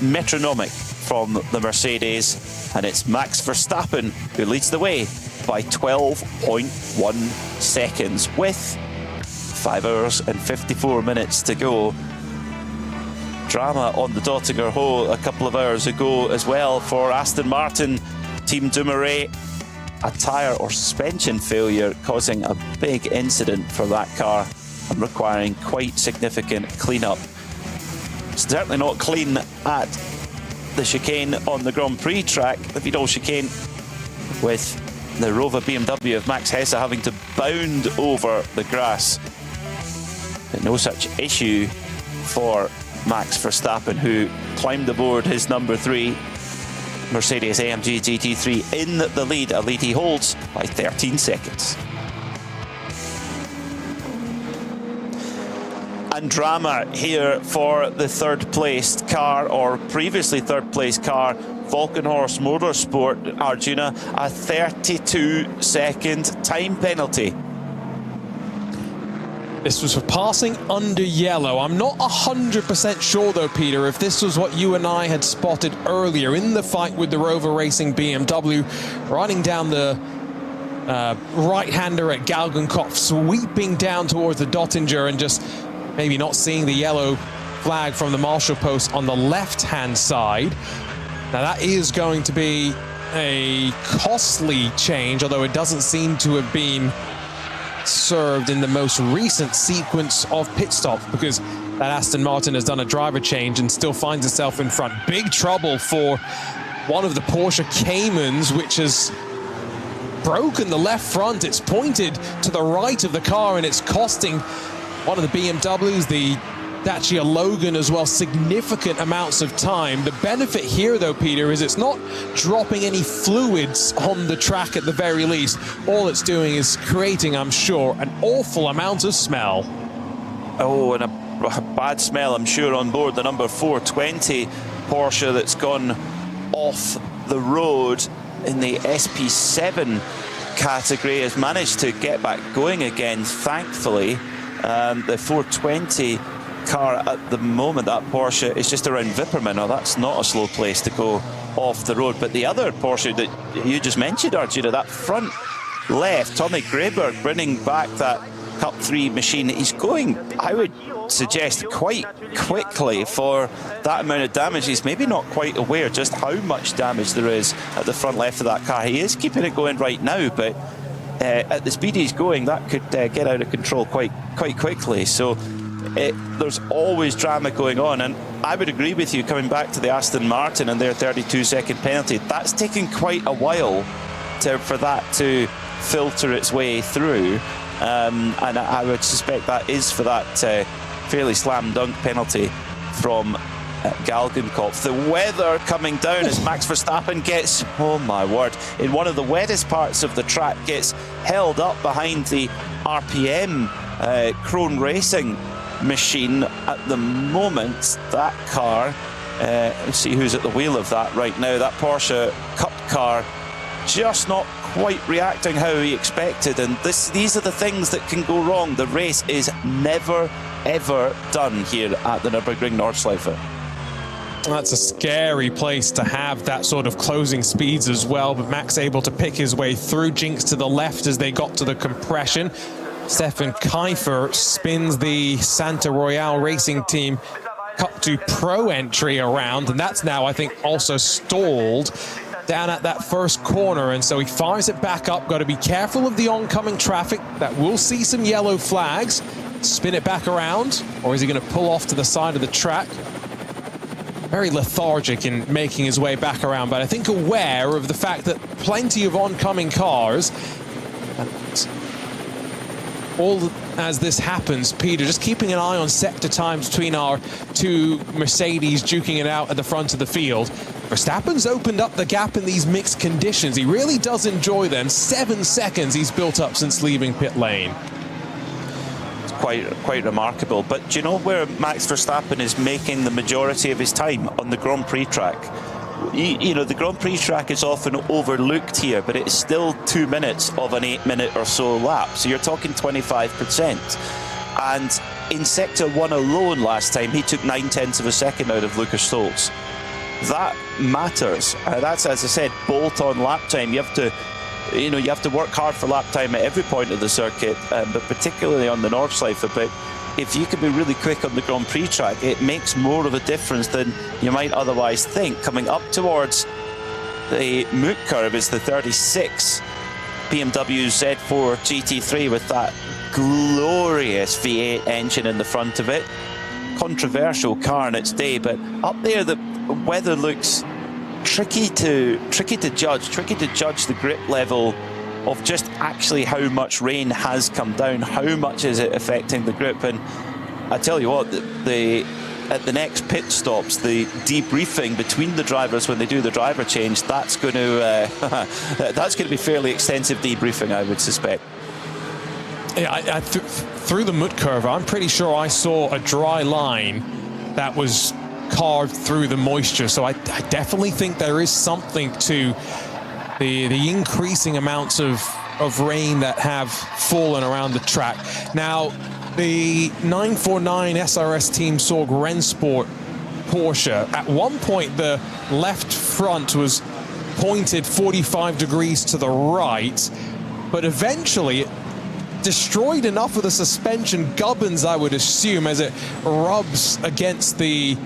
metronomic from the Mercedes, and it's Max Verstappen who leads the way by 12.1 seconds with 5 hours and 54 minutes to go. Drama on the Dottinger Hoe a couple of hours ago as well for Aston Martin. Team Dumoulin, a tyre or suspension failure causing a big incident for that car and requiring quite significant clean-up. Certainly not clean at the chicane on the Grand Prix track, the Vidal chicane, with the Rover BMW of Max Hesse having to bound over the grass. But no such issue for Max Verstappen, who climbed aboard his number 3 Mercedes AMG GT3 in the lead, a lead he holds by 13 seconds. And drama here for the third-placed car, or previously third-placed car, Volkenhorst Motorsport, Arjuna, a 32-second time penalty. This was for passing under yellow. I'm not 100% sure, though, Peter, if this was what you and I had spotted earlier in the fight with the Rover Racing BMW, running down the right-hander at Galgenkopf, sweeping down towards the Dottinger and just maybe not seeing the yellow flag from the marshal post on the left-hand side. Now, that is going to be a costly change, although it doesn't seem to have been served in the most recent sequence of pit stops, because that Aston Martin has done a driver change and still finds itself in front. Big trouble for one of the Porsche Caymans, which has broken the left front. It's pointed to the right of the car, and it's costing one of the BMWs, the Dacia Logan as well, significant amounts of time. The benefit here, though, Peter, is it's not dropping any fluids on the track at the very least. All it's doing is creating, I'm sure, an awful amount of smell. Oh, and a bad smell, I'm sure, on board the number 420 Porsche that's gone off the road in the SP7 category, has managed to get back going again, thankfully. The 420 car at the moment, that Porsche, is just around Wipperman. Now, that's not a slow place to go off the road. But the other Porsche that you just mentioned, Arjuna, that front left, Tommy Grayberg bringing back that Cup 3 machine. He's going, I would suggest, quite quickly for that amount of damage. He's maybe not quite aware just how much damage there is at the front left of that car. He is keeping it going right now, but at the speed he's going, that could get out of control quite quickly. So there's always drama going on, and I would agree with you, coming back to the Aston Martin and their 32-second penalty, that's taken quite a while for that to filter its way through, and I would suspect that is for that fairly slam dunk penalty from Galgenkopf. The weather coming down as Max Verstappen gets, oh my word, in one of the wettest parts of the track, gets held up behind the RPM Krone Racing machine. At the moment, that car Let's see who's at the wheel of that right now. That Porsche Cup car just not quite reacting how he expected, and these are the things that can go wrong. The race is never ever done here at the Nürburgring Nordschleife. That's a scary place to have that sort of closing speeds as well, but Max able to pick his way through. Jinx to the left as they got to the compression. Stefan Kiefer spins the Santa Royale Racing Team Cup 2 Pro entry around, and that's now, I think, also stalled down at that first corner, and so he fires it back up. Got to be careful of the oncoming traffic. That will see some yellow flags. Spin it back around, or is he going to pull off to the side of the track? Very lethargic in making his way back around, but I think aware of the fact that plenty of oncoming cars. And all as this happens, Peter, just keeping an eye on sector times between our two Mercedes duking it out at the front of the field. Verstappen's opened up the gap in these mixed conditions. He really does enjoy them. 7 seconds he's built up since leaving pit lane. It's quite remarkable. But do you know where Max Verstappen is making the majority of his time? On the Grand Prix track. You know, the Grand Prix track is often overlooked here, but it's still 2 minutes of an 8-minute or so lap. So you're talking 25%. And in Sector 1 alone last time, he took 9/10 of a second out of Lucas Stoltz. That matters. That's, as I said, bolt-on lap time. You have to work hard for lap time at every point of the circuit, but particularly on the Nordschleife. But if you can be really quick on the Grand Prix track, it makes more of a difference than you might otherwise think. Coming up towards the Moot curve is the 36 BMW Z4 GT3 with that glorious V8 engine in the front of it. Controversial car in its day, but up there the weather looks tricky to judge the grip level of just actually how much rain has come down, how much is it affecting the grip. And I tell you what, at the next pit stops, the debriefing between the drivers when they do the driver change, that's going to be fairly extensive debriefing, I would suspect. Yeah, through the Moot curve, I'm pretty sure I saw a dry line that was carved through the moisture. So I definitely think there is something to the increasing amounts of rain that have fallen around the track. Now, the 949 SRS Team Sorg Rennsport Porsche, at one point the left front was pointed 45 degrees to the right, but eventually it destroyed enough of the suspension gubbins, I would assume, as it rubs against the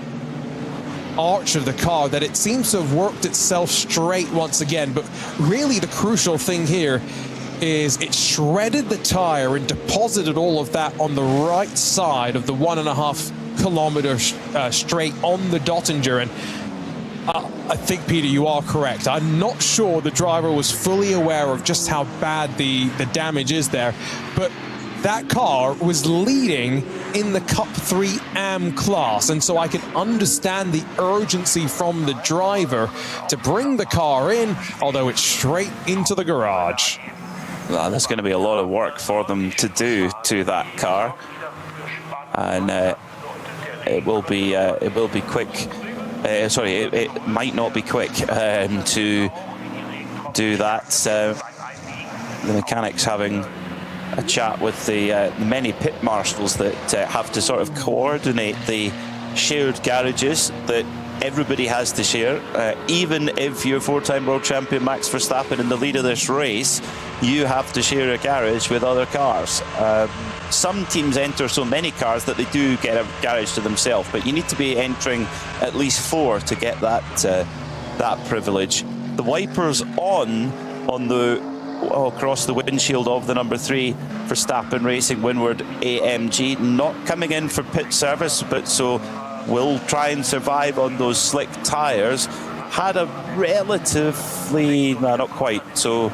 arch of the car, that it seems to have worked itself straight once again. But really the crucial thing here is it shredded the tire and deposited all of that on the right side of the 1.5 kilometer straight on the Dottinger. And I think, Peter, you are correct. I'm not sure the driver was fully aware of just how bad the damage is there, but that car was leading in the Cup 3 AM class, and so I can understand the urgency from the driver to bring the car in, although it's straight into the garage. Well, there's going to be a lot of work for them to do to that car, and it will be quick. It might not be quick to do that. The mechanics having a chat with the many pit marshals that have to sort of coordinate the shared garages that everybody has to share. Even if you're four-time world champion Max Verstappen in the lead of this race, you have to share a garage with other cars. Some teams enter so many cars that they do get a garage to themselves, but you need to be entering at least 4 to get that privilege. The wipers on the across the windshield of the number 3 Verstappen Racing Windward AMG, not coming in for pit service, but so will try and survive on those slick tyres. Had a relatively, not quite so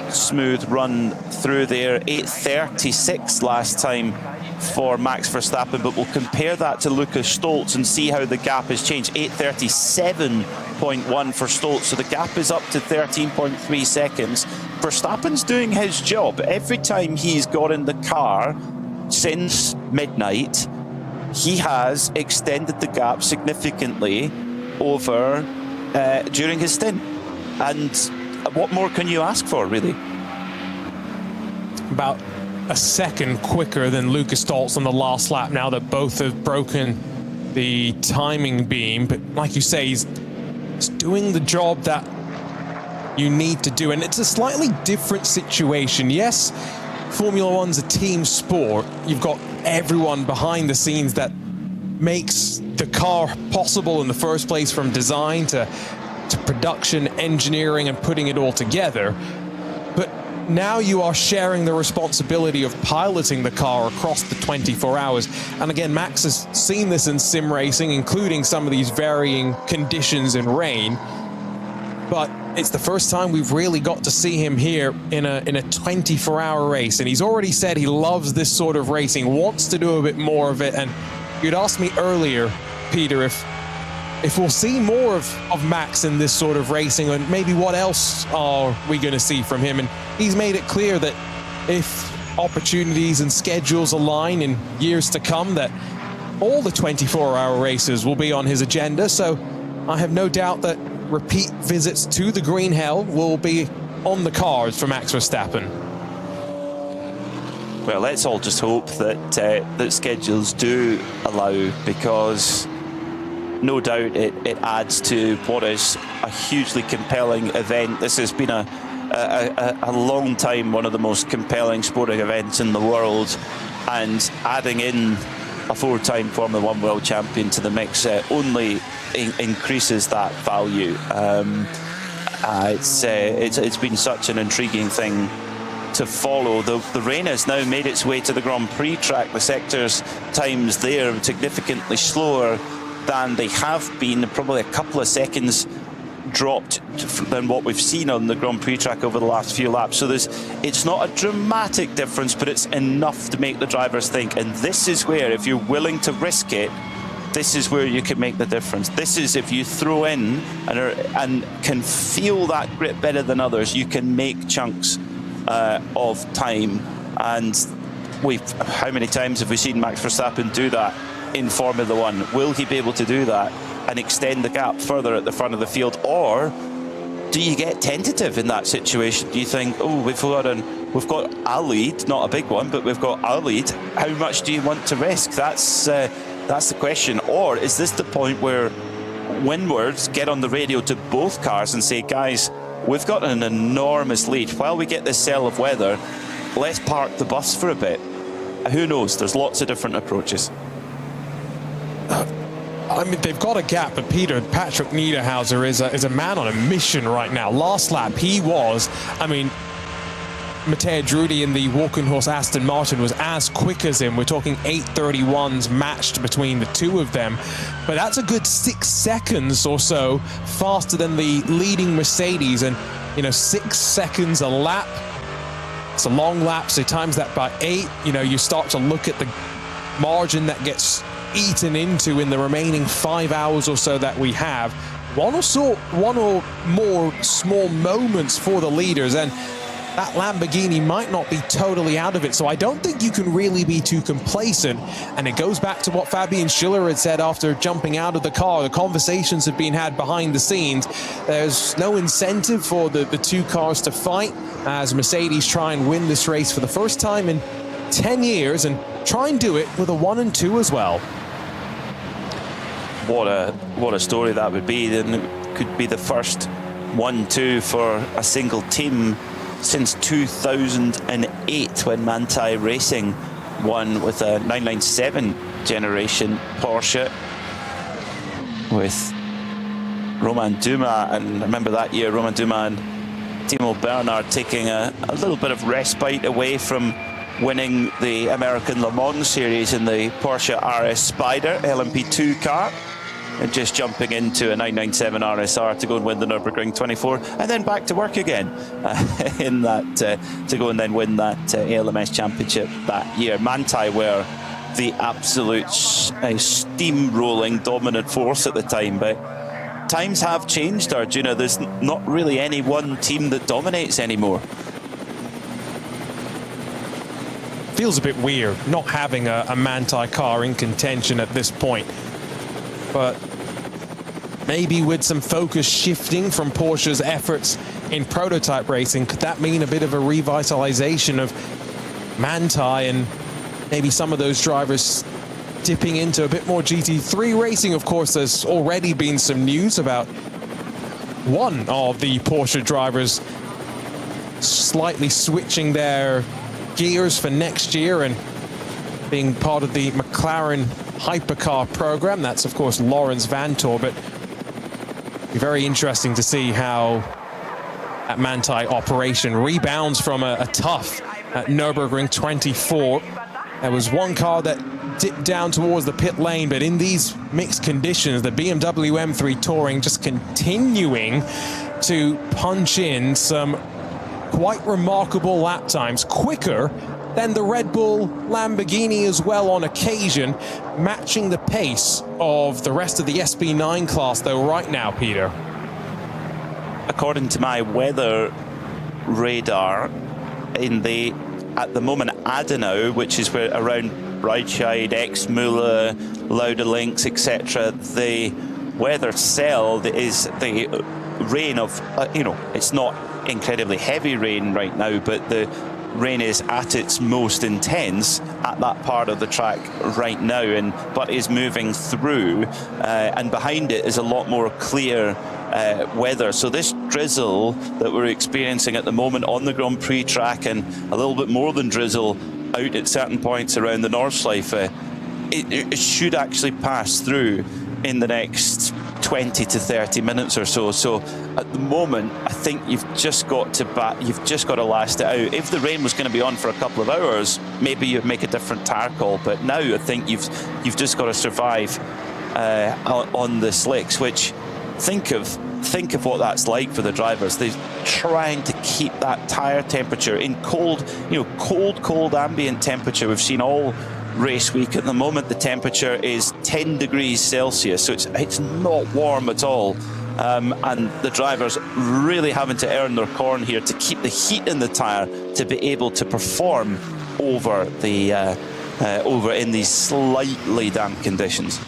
smooth run through there. 8:36 last time for Max Verstappen, but we'll compare that to Lucas Stoltz and see how the gap has changed. 8:37.1 for Stoltz, so the gap is up to 13.3 seconds. Verstappen's doing his job. Every time he's got in the car since midnight, he has extended the gap significantly over during his stint. And what more can you ask for, really? About a second quicker than Lucas Stoltz on the last lap, now that both have broken the timing beam. But like you say, he's doing the job that you need to do, and it's a slightly different situation. Yes, Formula One's a team sport. You've got everyone behind the scenes that makes the car possible in the first place, from design to production, engineering, and putting it all together. But now you are sharing the responsibility of piloting the car across the 24 hours. And again, Max has seen this in sim racing, including some of these varying conditions and rain. But it's the first time we've really got to see him here in a 24-hour race. And he's already said he loves this sort of racing, wants to do a bit more of it. And you'd asked me earlier, Peter, if we'll see more of Max in this sort of racing, and maybe what else are we going to see from him. And he's made it clear that if opportunities and schedules align in years to come, that all the 24-hour races will be on his agenda. So I have no doubt that repeat visits to the Green Hell will be on the cards for Max Verstappen. Well, let's all just hope that that schedules do allow, because no doubt it adds to what is a hugely compelling event. This has been a long time one of the most compelling sporting events in the world, and adding in a four-time Formula One world champion to the mix only increases that value. It's been such an intriguing thing to follow. The rain has now made its way to the Grand Prix track. The sector's times there are significantly slower than they have been, probably a couple of seconds dropped than what we've seen on the Grand Prix track over the last few laps. So it's not a dramatic difference, but it's enough to make the drivers think. And this is where, if you're willing to risk it, this is where you can make the difference. This is, if you throw in and can feel that grip better than others, you can make chunks of time. And how many times have we seen Max Verstappen do that in Formula One? Will he be able to do that and extend the gap further at the front of the field? Or do you get tentative in that situation? Do you think, oh, we've got a lead, not a big one, but we've got a lead. How much do you want to risk? That's the question. Or is this the point where Windwards get on the radio to both cars and say, guys, we've got an enormous lead. While we get this cell of weather, let's park the bus for a bit. Who knows? There's lots of different approaches. I mean, they've got a gap, but Peter, Patrick Niederhauser is a man on a mission right now. Last lap, he was, Matteo Drudi in the Walking Horse Aston Martin was as quick as him. We're talking 8:31s matched between the two of them. But that's a good 6 seconds or so faster than the leading Mercedes. And, 6 seconds a lap. It's a long lap, so times that by 8, you start to look at the margin that gets eaten into in the remaining 5 hours or so that we have. One or more small moments for the leaders, and that Lamborghini might not be totally out of it. So I don't think you can really be too complacent. And it goes back to what Fabian Schiller had said after jumping out of the car. The conversations have been had behind the scenes. There's no incentive for the two cars to fight as Mercedes try and win this race for the first time in 10 years and try and do it with a 1 and 2 as well. What a story that would be. Then it could be the first 1-2 for a single team since 2008, when Manthey Racing won with a 997 generation Porsche with Romain Dumas. And I remember that year Romain Dumas and Timo Bernhard taking a little bit of respite away from winning the American Le Mans series in the Porsche RS Spider LMP2 car, and just jumping into a 997 RSR to go and win the Nürburgring 24, and then back to work again in that to go and then win that ALMS championship that year. Manthey were the absolute steamrolling dominant force at the time, but times have changed, Arjuna. There's not really any one team that dominates anymore. feels a bit weird not having a Manthey car in contention at this point. But maybe with some focus shifting from Porsche's efforts in prototype racing, could that mean a bit of a revitalization of Manthey and maybe some of those drivers dipping into a bit more GT3 racing? Of course, there's already been some news about one of the Porsche drivers slightly switching their gears for next year and being part of the McLaren hypercar program. That's, of course, Lawrence Vanthoor, but it'll be very interesting to see how that Manthey operation rebounds from a tough Nürburgring 24. There was one car that dipped down towards the pit lane, but in these mixed conditions, the BMW M3 Touring just continuing to punch in some quite remarkable lap times, quicker than the Red Bull Lamborghini as well on occasion, matching the pace of the rest of the SB9 class though right now, Peter. According to my weather radar, at the moment Adenau, which is where around Breitscheid, Exmühle, Lauda Links, etc., the weather cell is the rain of, it's not incredibly heavy rain right now, but the rain is at its most intense at that part of the track right now, but is moving through, and behind it is a lot more clear weather. So this drizzle that we're experiencing at the moment on the Grand Prix track, and a little bit more than drizzle out at certain points around the Nordschleife, it should actually pass through in the next 20 to 30 minutes or so. So at the moment, I think you've just got to last it out. If the rain was going to be on for a couple of hours, maybe you'd make a different tire call. But now I think you've just got to survive on the slicks. Which think of what that's like for the drivers. They're trying to keep that tire temperature in cold ambient temperature. We've seen all race week. At the moment the temperature is 10 degrees Celsius, so it's not warm at all, and the drivers really having to earn their corn here to keep the heat in the tire to be able to perform over in these slightly damp conditions.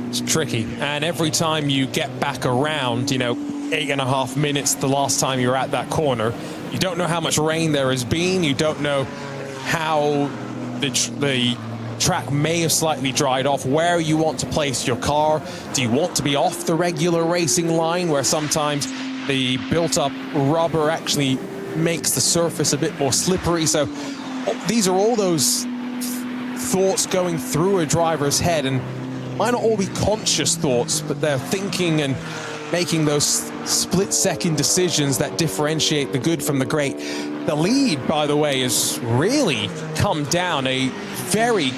It's tricky, and every time you get back around, 8.5 minutes the last time you're at that corner, you don't know how much rain there has been, you don't know how the track may have slightly dried off, where you want to place your car. Do you want to be off the regular racing line where sometimes the built-up rubber actually makes the surface a bit more slippery? So these are all those thoughts going through a driver's head, and might not all be conscious thoughts, but they're thinking and making those split-second decisions that differentiate the good from the great. The lead, by the way, has really come down. A very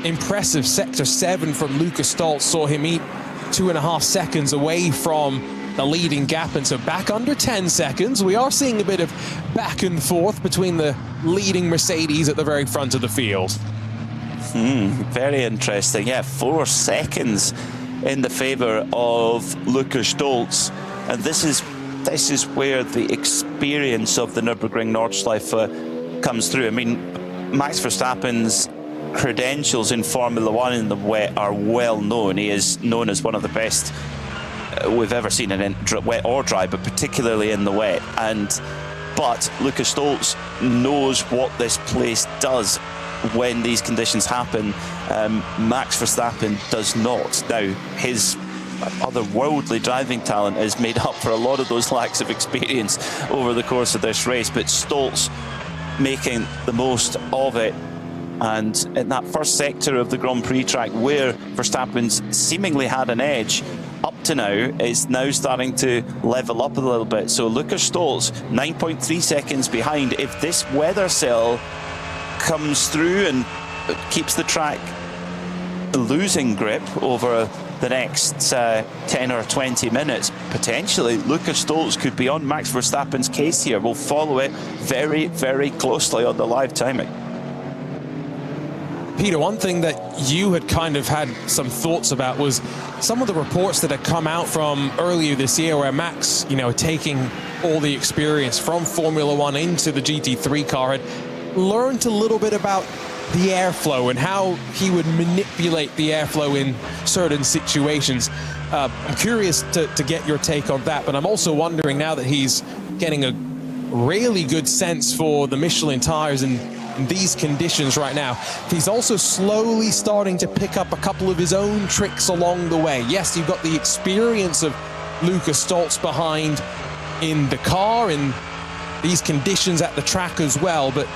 impressive Sector 7 from Lucas Stoltz saw him eat 2.5 seconds away from the leading gap, and so back under 10 seconds. We are seeing a bit of back and forth between the leading Mercedes at the very front of the field. Very interesting. Yeah, 4 seconds in the favour of Lucas Stoltz, and this is where the experience of the Nürburgring Nordschleife comes through. I mean, Max Verstappen's credentials in Formula One in the wet are well known. He is known as one of the best we've ever seen in wet or dry, but particularly in the wet. But Lucas Stoltz knows what this place does when these conditions happen. Max Verstappen does not. Now, his otherworldly driving talent is made up for a lot of those lacks of experience over the course of this race, but Stoltz making the most of it. And in that first sector of the Grand Prix track where Verstappen's seemingly had an edge up to now, is now starting to level up a little bit. So Lucas Stoltz 9.3 seconds behind. If this weather cell comes through and keeps the track losing grip over the next 10 or 20 minutes, potentially Lucas Stoltz could be on Max Verstappen's case here. We'll follow it very, very closely on the live timing. Peter, one thing that you had kind of had some thoughts about was some of the reports that had come out from earlier this year where Max, taking all the experience from Formula One into the GT3 car, had learned a little bit about the airflow and how he would manipulate the airflow in certain situations. I'm curious to get your take on that, but I'm also wondering, now that he's getting a really good sense for the Michelin tires in these conditions right now, he's also slowly starting to pick up a couple of his own tricks along the way. Yes, you've got the experience of Lucas Stoltz behind in the car, in these conditions at the track as well, but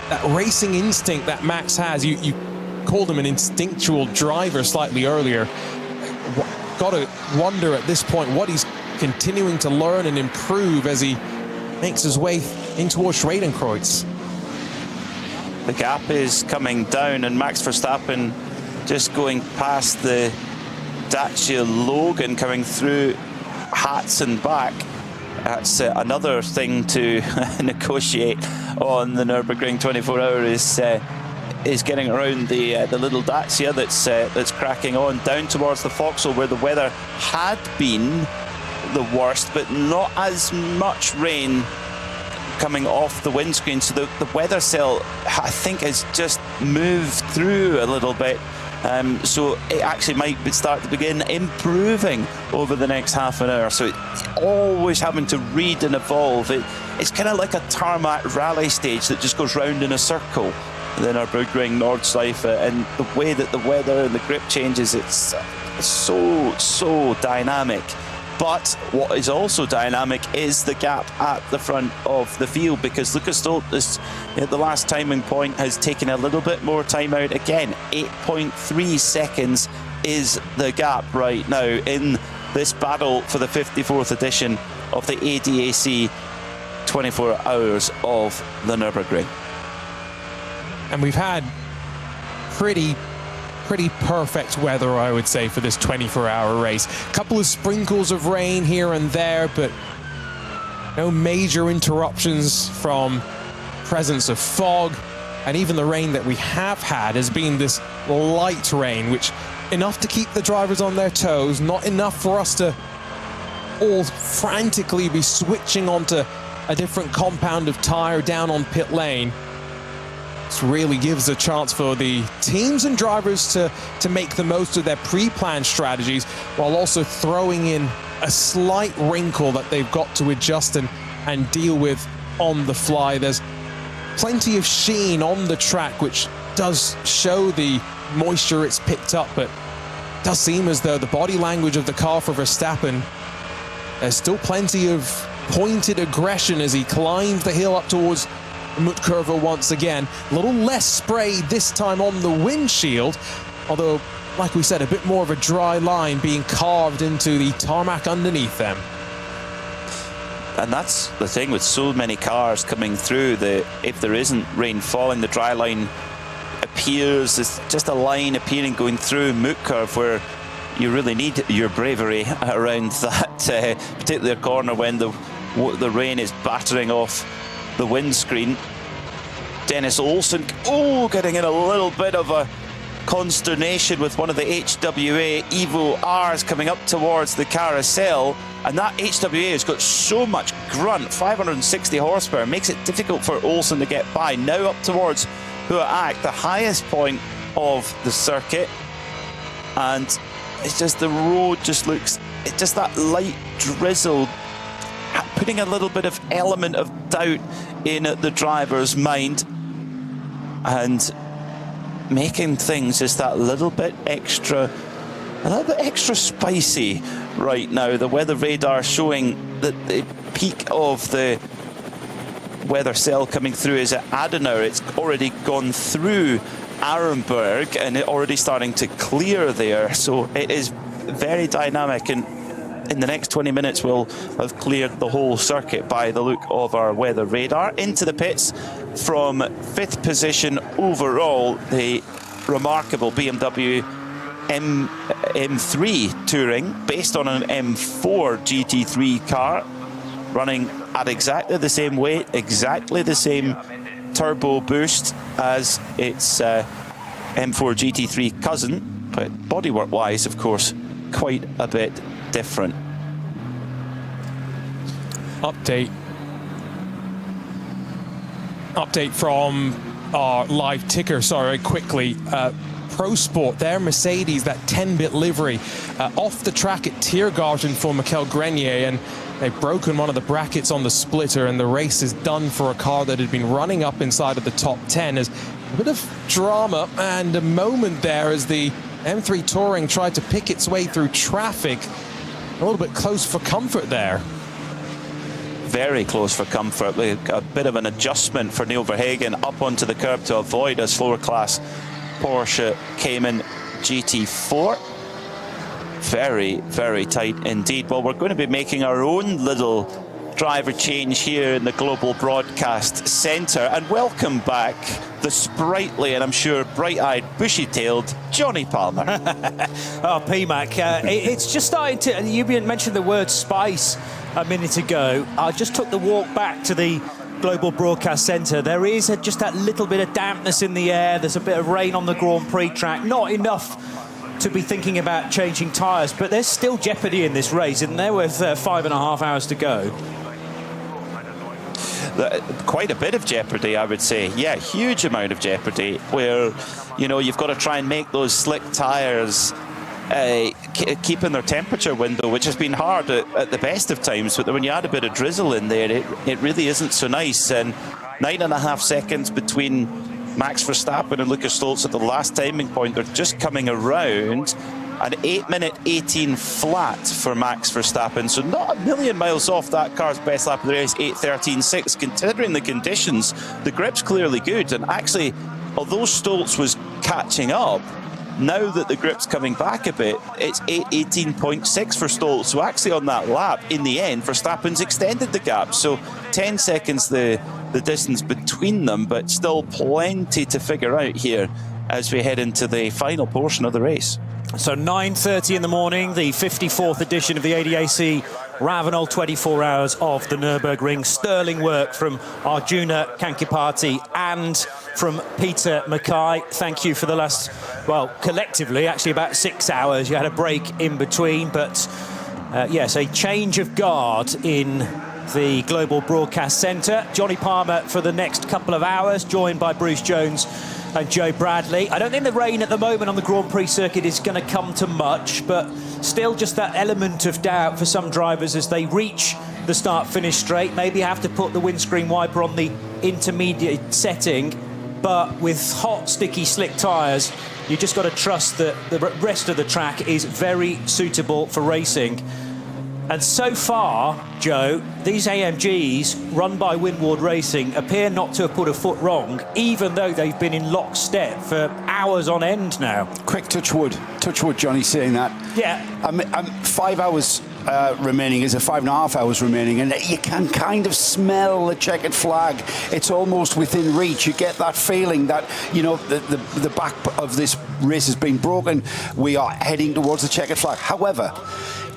that racing instinct that Max has, you called him an instinctual driver slightly earlier. Gotta wonder at this point what he's continuing to learn and improve as he makes his way in towards Schradenkreuz. The gap is coming down, and Max Verstappen just going past the Dacia Logan, coming through Hats and back. That's another thing to negotiate on the Nürburgring 24-hour is getting around the little Dacia that's cracking on down towards the Vauxhall, where the weather had been the worst, but not as much rain coming off the windscreen. So the weather cell, I think, has just moved through a little bit. So it actually might start to begin improving over the next half an hour. So always having to read and evolve. It's kind of like a tarmac rally stage that just goes round in a circle. Then our Nürburgring Nordschleife, and the way that the weather and the grip changes, it's so dynamic. But what is also dynamic is the gap at the front of the field, because Lucas Stoltz at the last timing point has taken a little bit more time out again. 8.3 seconds is the gap right now in this battle for the 54th edition of the ADAC 24 hours of the Nürburgring. And we've had pretty perfect weather, I would say, for this 24-hour race. A couple of sprinkles of rain here and there, but no major interruptions from presence of fog. And even the rain that we have had has been this light rain, which enough to keep the drivers on their toes, not enough for us to all frantically be switching onto a different compound of tire down on pit lane. This really gives a chance for the teams and drivers to make the most of their pre-planned strategies, while also throwing in a slight wrinkle that they've got to adjust and deal with on the fly. There's plenty of sheen on the track, which does show the moisture it's picked up, but it does seem as though the body language of the car for Verstappen, there's still plenty of pointed aggression as he climbs the hill up towards Mutkurva once again. A little less spray this time on the windshield, although, like we said, a bit more of a dry line being carved into the tarmac underneath them. And that's the thing with so many cars coming through, if there isn't rain falling, the dry line appears, it's just a line appearing going throh Mutkurva, where you really need your bravery around that particular corner when the rain is battering off the windscreen. Dennis Olsen, getting in a little bit of a consternation with one of the HWA Evo Rs coming up towards the carousel, and that HWA has got so much grunt, 560 horsepower, makes it difficult for Olsen to get by. Now up towards Huaak, the highest point of the circuit, and it's just the road just looks, it's just that light drizzle, putting a little bit of element of doubt in the driver's mind and making things just that little bit extra spicy right now. The weather radar showing that the peak of the weather cell coming through is at Adenauer. It's already gone through Arenberg and it already starting to clear there, so it is very dynamic, and in the next 20 minutes we'll have cleared the whole circuit by the look of our weather radar. Into the pits from 5th position overall, the remarkable BMW M3 Touring, based on an M4 GT3 car, running at exactly the same weight, exactly the same turbo boost as its M4 GT3 cousin, but bodywork wise, of course, quite a bit different. Update. update from our live ticker, sorry, quickly. Pro Sport, their Mercedes, that 10-bit livery, off the track at Tiergarten for Michael Grenier, and they've broken one of the brackets on the splitter, and the race is done for a car that had been running up inside of the top 10. There's a bit of drama and a moment there as the M3 Touring tried to pick its way through traffic. A little bit close for comfort there. Very close for comfort. A bit of an adjustment for Neil Verhagen up onto the curb to avoid a slower class Porsche Cayman GT4. Very, very tight indeed. Well, we're going to be making our own little driver change here in the Global Broadcast Centre, and welcome back the sprightly and I'm sure bright-eyed, bushy-tailed Johnny Palmer. Oh, PMAC, it's just starting to, you mentioned the word spice a minute ago. I just took the walk back to the Global Broadcast Centre. There is just that little bit of dampness in the air. There's a bit of rain on the Grand Prix track. Not enough to be thinking about changing tyres, but there's still jeopardy in this race, isn't there, with 5.5 hours to go? Quite a bit of jeopardy, I would say. Yeah, huge amount of jeopardy, where, you know, you've got to try and make those slick tyres keep in their temperature window, which has been hard at the best of times, but when you add a bit of drizzle in there, it really isn't so nice. And 9.5 seconds between Max Verstappen and Lucas Stoltz at the last timing point. They're just coming around. An 8-minute 18 flat for Max Verstappen, so not a million miles off that car's best lap of the race, 8:13.6. Considering the conditions, the grip's clearly good, and actually, although Stoltz was catching up, now that the grip's coming back a bit, it's 8:18.6 for Stoltz. So actually on that lap, in the end, Verstappen's extended the gap. So 10 seconds the distance between them, but still plenty to figure out here as we head into the final portion of the race. So 9:30 in the morning, the 54th edition of the ADAC RAVENOL 24 hours of the Nürburgring. Sterling work from Arjuna Kankipati and from Peter Mackay. Thank you for the last, well, collectively, actually about 6 hours. You had a break in between, but yes, a change of guard in the Global Broadcast Centre. Johnny Palmer for the next couple of hours, joined by Bruce Jones and Joe Bradley. I don't think the rain at the moment on the Grand Prix circuit is going to come to much, but still just that element of doubt for some drivers as they reach the start-finish straight. Maybe have to put the windscreen wiper on the intermediate setting, but with hot, sticky, slick tyres, you just got to trust that the rest of the track is very suitable for racing. And so far, Joe, these AMGs run by Windward Racing appear not to have put a foot wrong, even though they've been in lockstep for hours on end now. Quick touch wood, Johnny, saying that. Yeah. 5 hours remaining, is it 5.5 hours remaining, and you can kind of smell the checkered flag. It's almost within reach. You get that feeling that, you know, the back of this race has been broken. We are heading towards the checkered flag. However,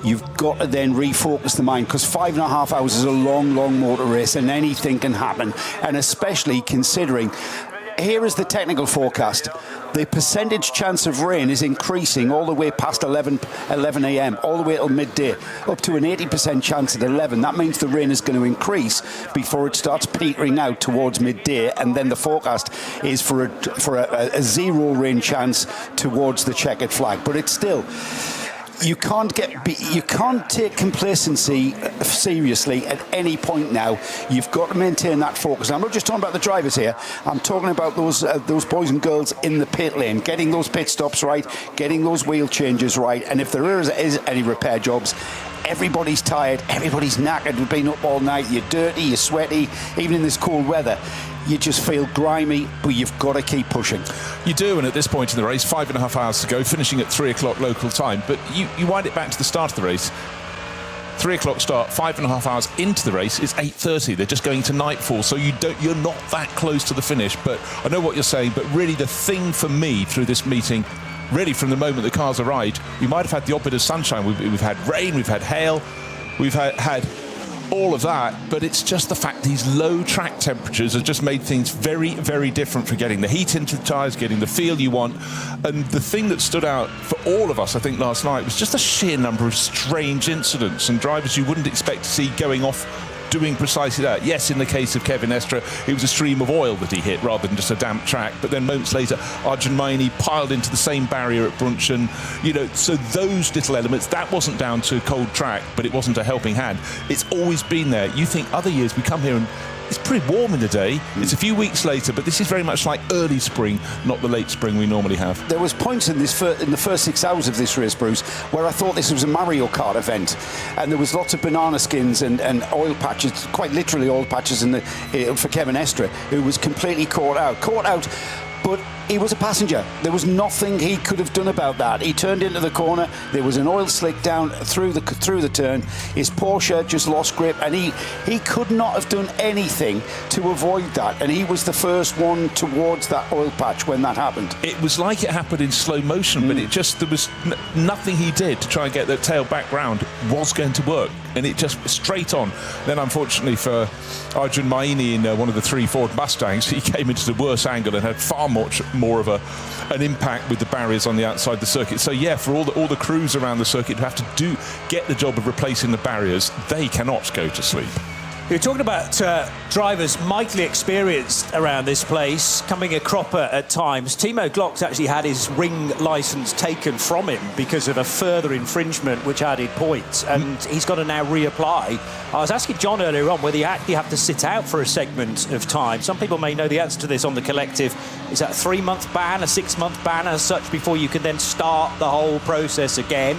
you've got to then refocus the mind, because 5.5 hours is a long motor race and anything can happen. And especially considering, here is the technical forecast. The percentage chance of rain is increasing all the way past 11 a.m., all the way till midday, up to an 80% chance at 11. That means the rain is going to increase before it starts petering out towards midday, and then the forecast is for a zero rain chance towards the checkered flag. But it's still, you can't take complacency seriously at any point now. You've got to maintain that focus. I'm not just talking about the drivers here. I'm talking about those boys and girls in the pit lane, getting those pit stops right, getting those wheel changes right. And if there is any repair jobs, everybody's tired, everybody's knackered. We've been up all night. You're dirty, you're sweaty, even in this cold weather. You just feel grimy, but you've got to keep pushing. You do, and at this point in the race, 5.5 hours to go, finishing at 3 o'clock local time. But you wind it back to the start of the race. 3 o'clock start, 5.5 hours into the race, it's 8:30. They're just going to nightfall, so you're not that close to the finish. But I know what you're saying, but really the thing for me through this meeting, really from the moment the cars arrived, we might have had the odd bit of sunshine. We've had rain, we've had hail, we've had all of that, but it's just the fact these low track temperatures have just made things very, very different for getting the heat into the tyres, getting the feel you want. And the thing that stood out for all of us, I think, last night was just the sheer number of strange incidents and drivers you wouldn't expect to see going off doing precisely that. Yes, in the case of Kevin Estre, it was a stream of oil that he hit rather than just a damp track. But then moments later, Arjun Maini piled into the same barrier at Brunchen. You know, so those little elements, that wasn't down to cold track, but it wasn't a helping hand. It's always been there. You think other years we come here and it's pretty warm in the day. It's a few weeks later, but this is very much like early spring, not the late spring we normally have. There was points in the first 6 hours of this race, Bruce, where I thought this was a Mario Kart event, and there was lots of banana skins and oil patches, quite literally oil patches for Kevin Estre, who was completely caught out. But he was a passenger. There was nothing he could have done about that. He turned into the corner. There was an oil slick down through the turn. His Porsche just lost grip, and he could not have done anything to avoid that. And he was the first one towards that oil patch when that happened. It was like it happened in slow motion, but there was nothing he did to try and get that tail back round was going to work, and it just straight on. Then, unfortunately for Arjun Maini in one of the 3 Ford Mustangs, he came into the worst angle and had far much more of an impact with the barriers on the outside the circuit. So yeah, for all the crews around the circuit who have to get the job of replacing the barriers, they cannot go to sleep. You're talking about drivers mightily experienced around this place, coming a cropper at times. Timo Glock's actually had his ring licence taken from him because of a further infringement which added points, and he's got to now reapply. I was asking John earlier on whether you actually have to sit out for a segment of time. Some people may know the answer to this on the collective. Is that a 3-month ban, a 6-month ban as such, before you can then start the whole process again?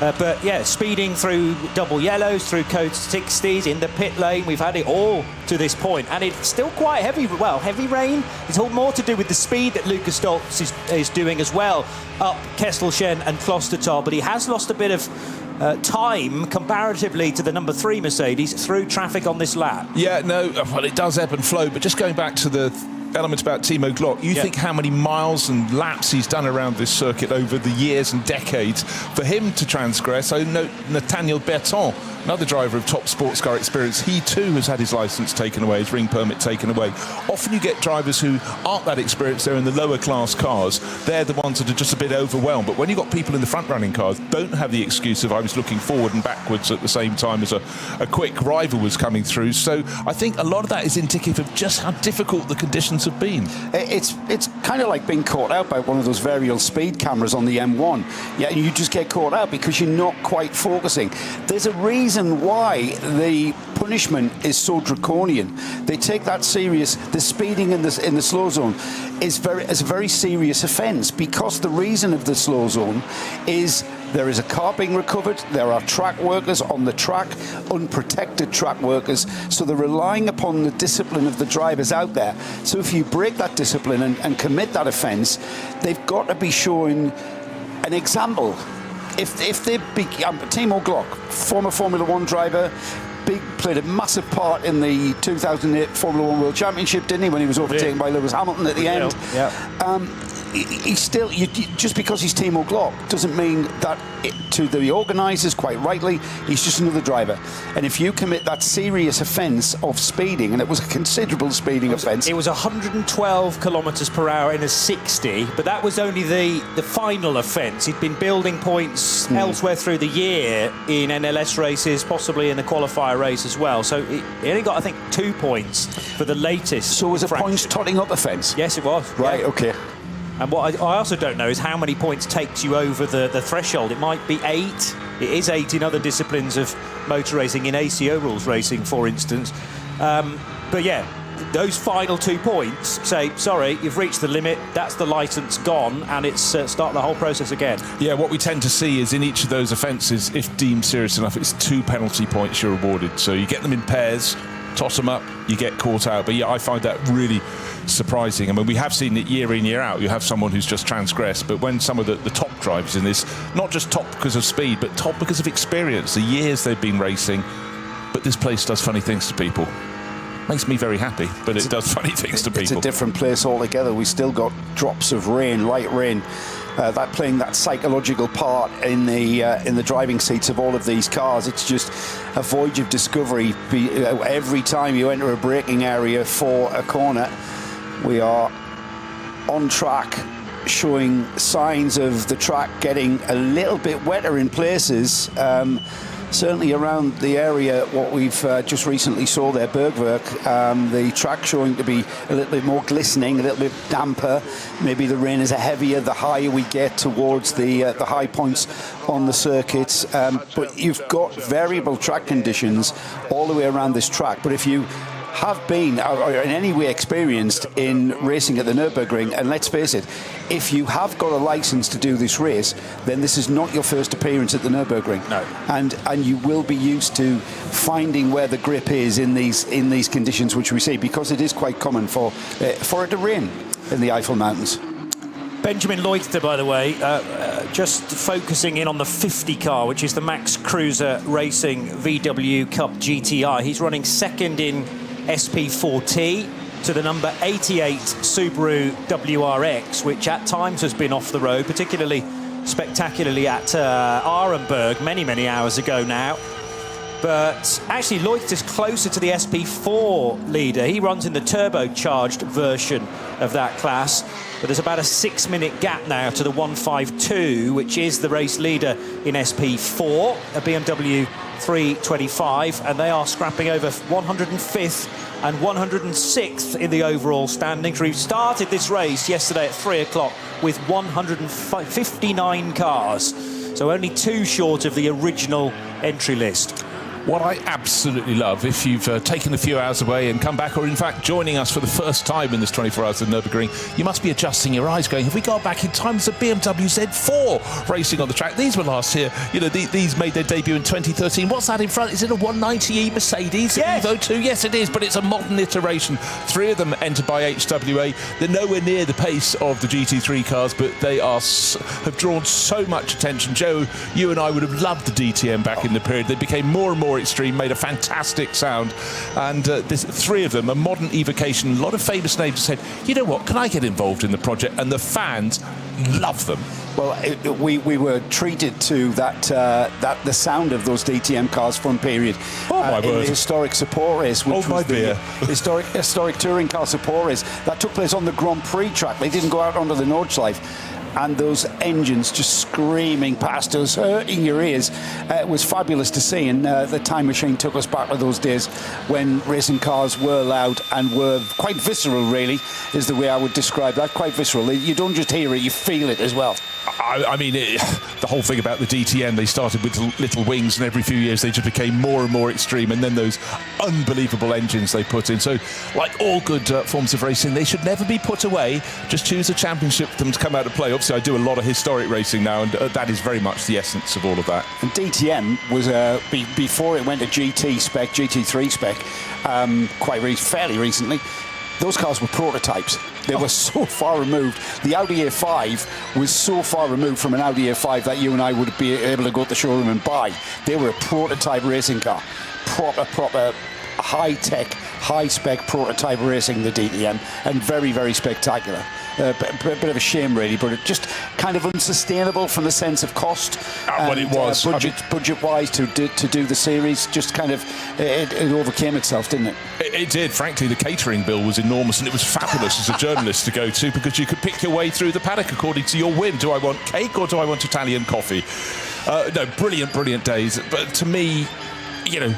But yeah, speeding through double yellows, through code 60s, in the pit lane, we've had it all to this point. And it's still quite heavy, heavy rain. It's all more to do with the speed that Lucas Stoltz is doing as well, up Kesselchen and Klostertal. But he has lost a bit of time comparatively to the number 3 Mercedes through traffic on this lap. Yeah, no, well, it does ebb and flow. But just going back to the elements about Timo Glock, you think how many miles and laps he's done around this circuit over the years and decades for him to transgress. I know Nathaniel Berton, another driver of top sports car experience, he too has had his licence taken away, his ring permit taken away. Often you get drivers who aren't that experienced, they're in the lower class cars, they're the ones that are just a bit overwhelmed. But when you've got people in the front running cars, don't have the excuse of I was looking forward and backwards at the same time as a quick rival was coming through. So I think a lot of that is indicative of just how difficult the conditions have been. It's kind of like being caught out by one of those variable speed cameras on the M1. Yeah, you just get caught out because you're not quite focusing. There's a reason why the punishment is so draconian. They take that serious. The speeding in the slow zone is a very serious offence, because the reason of the slow zone is there is a car being recovered, there are track workers on the track, unprotected track workers, so they're relying upon the discipline of the drivers out there. So if you break that discipline and commit that offence, they've got to be showing an example. If they Timo Glock, former Formula 1 driver, played a massive part in the 2008 Formula 1 World Championship, didn't he, when he was overtaken by Lewis Hamilton at the end? Yeah. He's still, just because he's Timo Glock doesn't mean that to the organisers, quite rightly, he's just another driver. And if you commit that serious offence of speeding, and it was a considerable speeding offence. It was 112 kilometres per hour in a 60, but that was only the final offence. He'd been building points elsewhere through the year in NLS races, possibly in the qualifier race as well. So he only got, I think, 2 points for the latest. So was it fraction. points totting up offence? Yes, it was. Right, yeah. OK. And what I also don't know is how many points takes you over the threshold. It might be 8. It is 8 in other disciplines of motor racing, in ACO rules racing, for instance. But yeah, those final 2 points say, sorry, you've reached the limit, that's the licence gone, and it's start the whole process again. Yeah, what we tend to see is in each of those offences, if deemed serious enough, it's 2 penalty points you're awarded. So you get them in pairs, toss them up, you get caught out. But yeah, I find that really surprising. I mean, we have seen it year in, year out. You have someone who's just transgressed, but when some of the top drivers in this, not just top because of speed, but top because of experience, the years they've been racing, but this place does funny things to people. Makes me very happy, but it does funny things to people. It's a different place altogether. We still got drops of rain, light rain, that playing that psychological part in the driving seats of all of these cars. It's just a voyage of discovery. Every time you enter a braking area for a corner, we are on track, showing signs of the track getting a little bit wetter in places. Certainly around the area, what we've just recently saw there, Bergwerk, the track showing to be a little bit more glistening, a little bit damper. Maybe the rain is heavier the higher we get towards the high points on the circuits. But you've got variable track conditions all the way around this track. But if you have been or in any way experienced in racing at the Nürburgring, and let's face it, if you have got a license to do this race, then this is not your first appearance at the Nürburgring. No. And you will be used to finding where the grip is in these conditions which we see, because it is quite common for it to rain in the Eifel Mountains. Benjamin Leuchter, by the way, just focusing in on the 50 car, which is the Max Cruiser Racing VW Cup GTI. He's running second in SP4T to the number 88 Subaru WRX, which at times has been off the road, particularly spectacularly at Arenberg many hours ago now. But actually Leuchter's closer to the SP4 leader. He runs in the turbocharged version of that class, but there's about a 6-minute gap now to the 152, which is the race leader in SP4, a BMW 325, and they are scrapping over 105th and 106th in the overall standings. We started this race yesterday at 3 o'clock with 159 cars, so only 2 short of the original entry list. What I absolutely love, if you've taken a few hours away and come back, or in fact joining us for the first time in this 24 hours of Nürburgring, you must be adjusting your eyes going, have we got back in time? It's a BMW Z4 racing on the track. These were last year. You know, these made their debut in 2013. What's that in front? Is it a 190e Mercedes? Yes. Evo 2? Yes, it is, but it's a modern iteration. 3 of them entered by HWA. They're nowhere near the pace of the GT3 cars, but they have drawn so much attention. Joe, you and I would have loved the DTM back in the period. They became more and more extreme, made a fantastic sound, and 3 of them, a modern evocation. A lot of famous names said, you know what, can I get involved in the project? And the fans love them. Well, we were treated to the sound of those DTM cars from period. Oh my in word. the historic support race, which Oh, was the historic touring car support race that took place on the Grand Prix track. They didn't go out onto the Nordschleife. And those engines just screaming past us, hurting your ears. It was fabulous to see, and the time machine took us back to those days when racing cars were loud and were quite visceral, really, is the way I would describe that. Quite visceral. You don't just hear it, you feel it as well. I mean, the whole thing about the DTM, they started with little wings, and every few years they just became more and more extreme, and then those unbelievable engines they put in. So, like all good forms of racing, they should never be put away. Just choose a championship for them to come out of play. Obviously, I do a lot of historic racing now, and that is very much the essence of all of that. And DTM was, before it went to GT spec, GT3 spec, fairly recently, those cars were prototypes. They were so far removed. The Audi A5 was so far removed from an Audi A5 that you and I would be able to go to the showroom and buy. They were a prototype racing car. Proper high-tech, high-spec prototype racing, the DTM, and very, very spectacular. A bit of a shame, really, but it just kind of unsustainable from the sense of cost. Well, it was. Budget-wise to do the series, just kind of, it overcame itself, didn't it? It did. Frankly, the catering bill was enormous, and it was fabulous as a journalist to go to, because you could pick your way through the paddock according to your whim. Do I want cake or do I want Italian coffee? No, brilliant days. But to me, you know,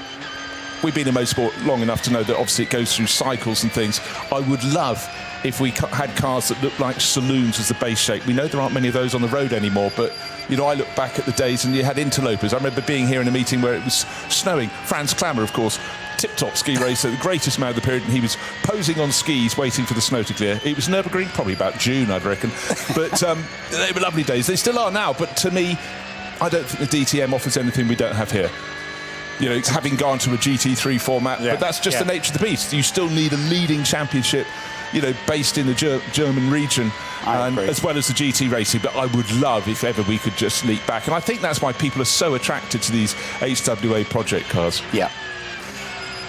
we've been in motorsport long enough to know that obviously it goes through cycles and things. I would love if we had cars that looked like saloons as the base shape. We know there aren't many of those on the road anymore, but you know, I look back at the days and you had interlopers. I remember being here in a meeting where it was snowing. Franz Klammer, of course, tip-top ski racer, the greatest man of the period, and he was posing on skis waiting for the snow to clear. It was Nürburgring, probably about June, I'd reckon. But they were lovely days. They still are now, but to me, I don't think the DTM offers anything we don't have here. You know, having gone to a GT3 format, but that's just the nature of the beast. You still need a leading championship, you know, based in the German region, and as well as the GT racing. But I would love if ever we could just leap back, and I think that's why people are so attracted to these HWA project cars. Yeah.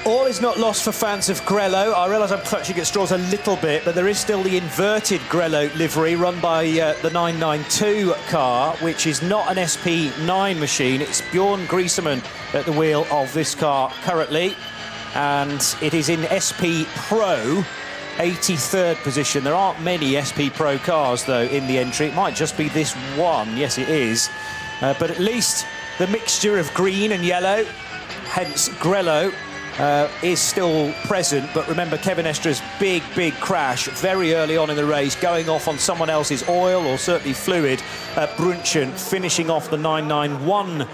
All is not lost for fans of Grello. I realise I'm clutching at straws a little bit, but there is still the inverted Grello livery run by the 992 car, which is not an SP9 machine. It's Bjorn Griesemann at the wheel of this car currently, and it is in SP Pro, 83rd position. There aren't many SP Pro cars, though, in the entry. It might just be this one. Yes, it is. But at least the mixture of green and yellow, hence Grello, is still present. But remember, Kevin Estra's big crash very early on in the race, going off on someone else's oil or certainly fluid at Brunchen, finishing off the 991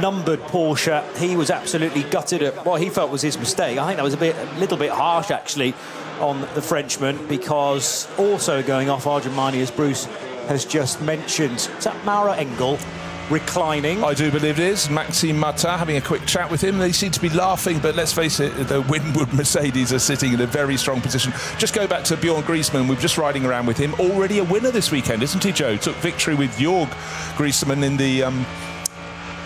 numbered Porsche. He was absolutely gutted at what he felt was his mistake. I think that was a little bit harsh, actually, on the Frenchman, because also going off Argentini, as Bruce has just mentioned. Is that Mauro Engel reclining? I do believe it is. Maxime Martin, having a quick chat with him. They seem to be laughing, but let's face it, the Winwood Mercedes are sitting in a very strong position. Just go back to Bjorn Griezmann. We're just riding around with him. Already a winner this weekend, isn't he, Joe? Took victory with Jörg Griezmann in the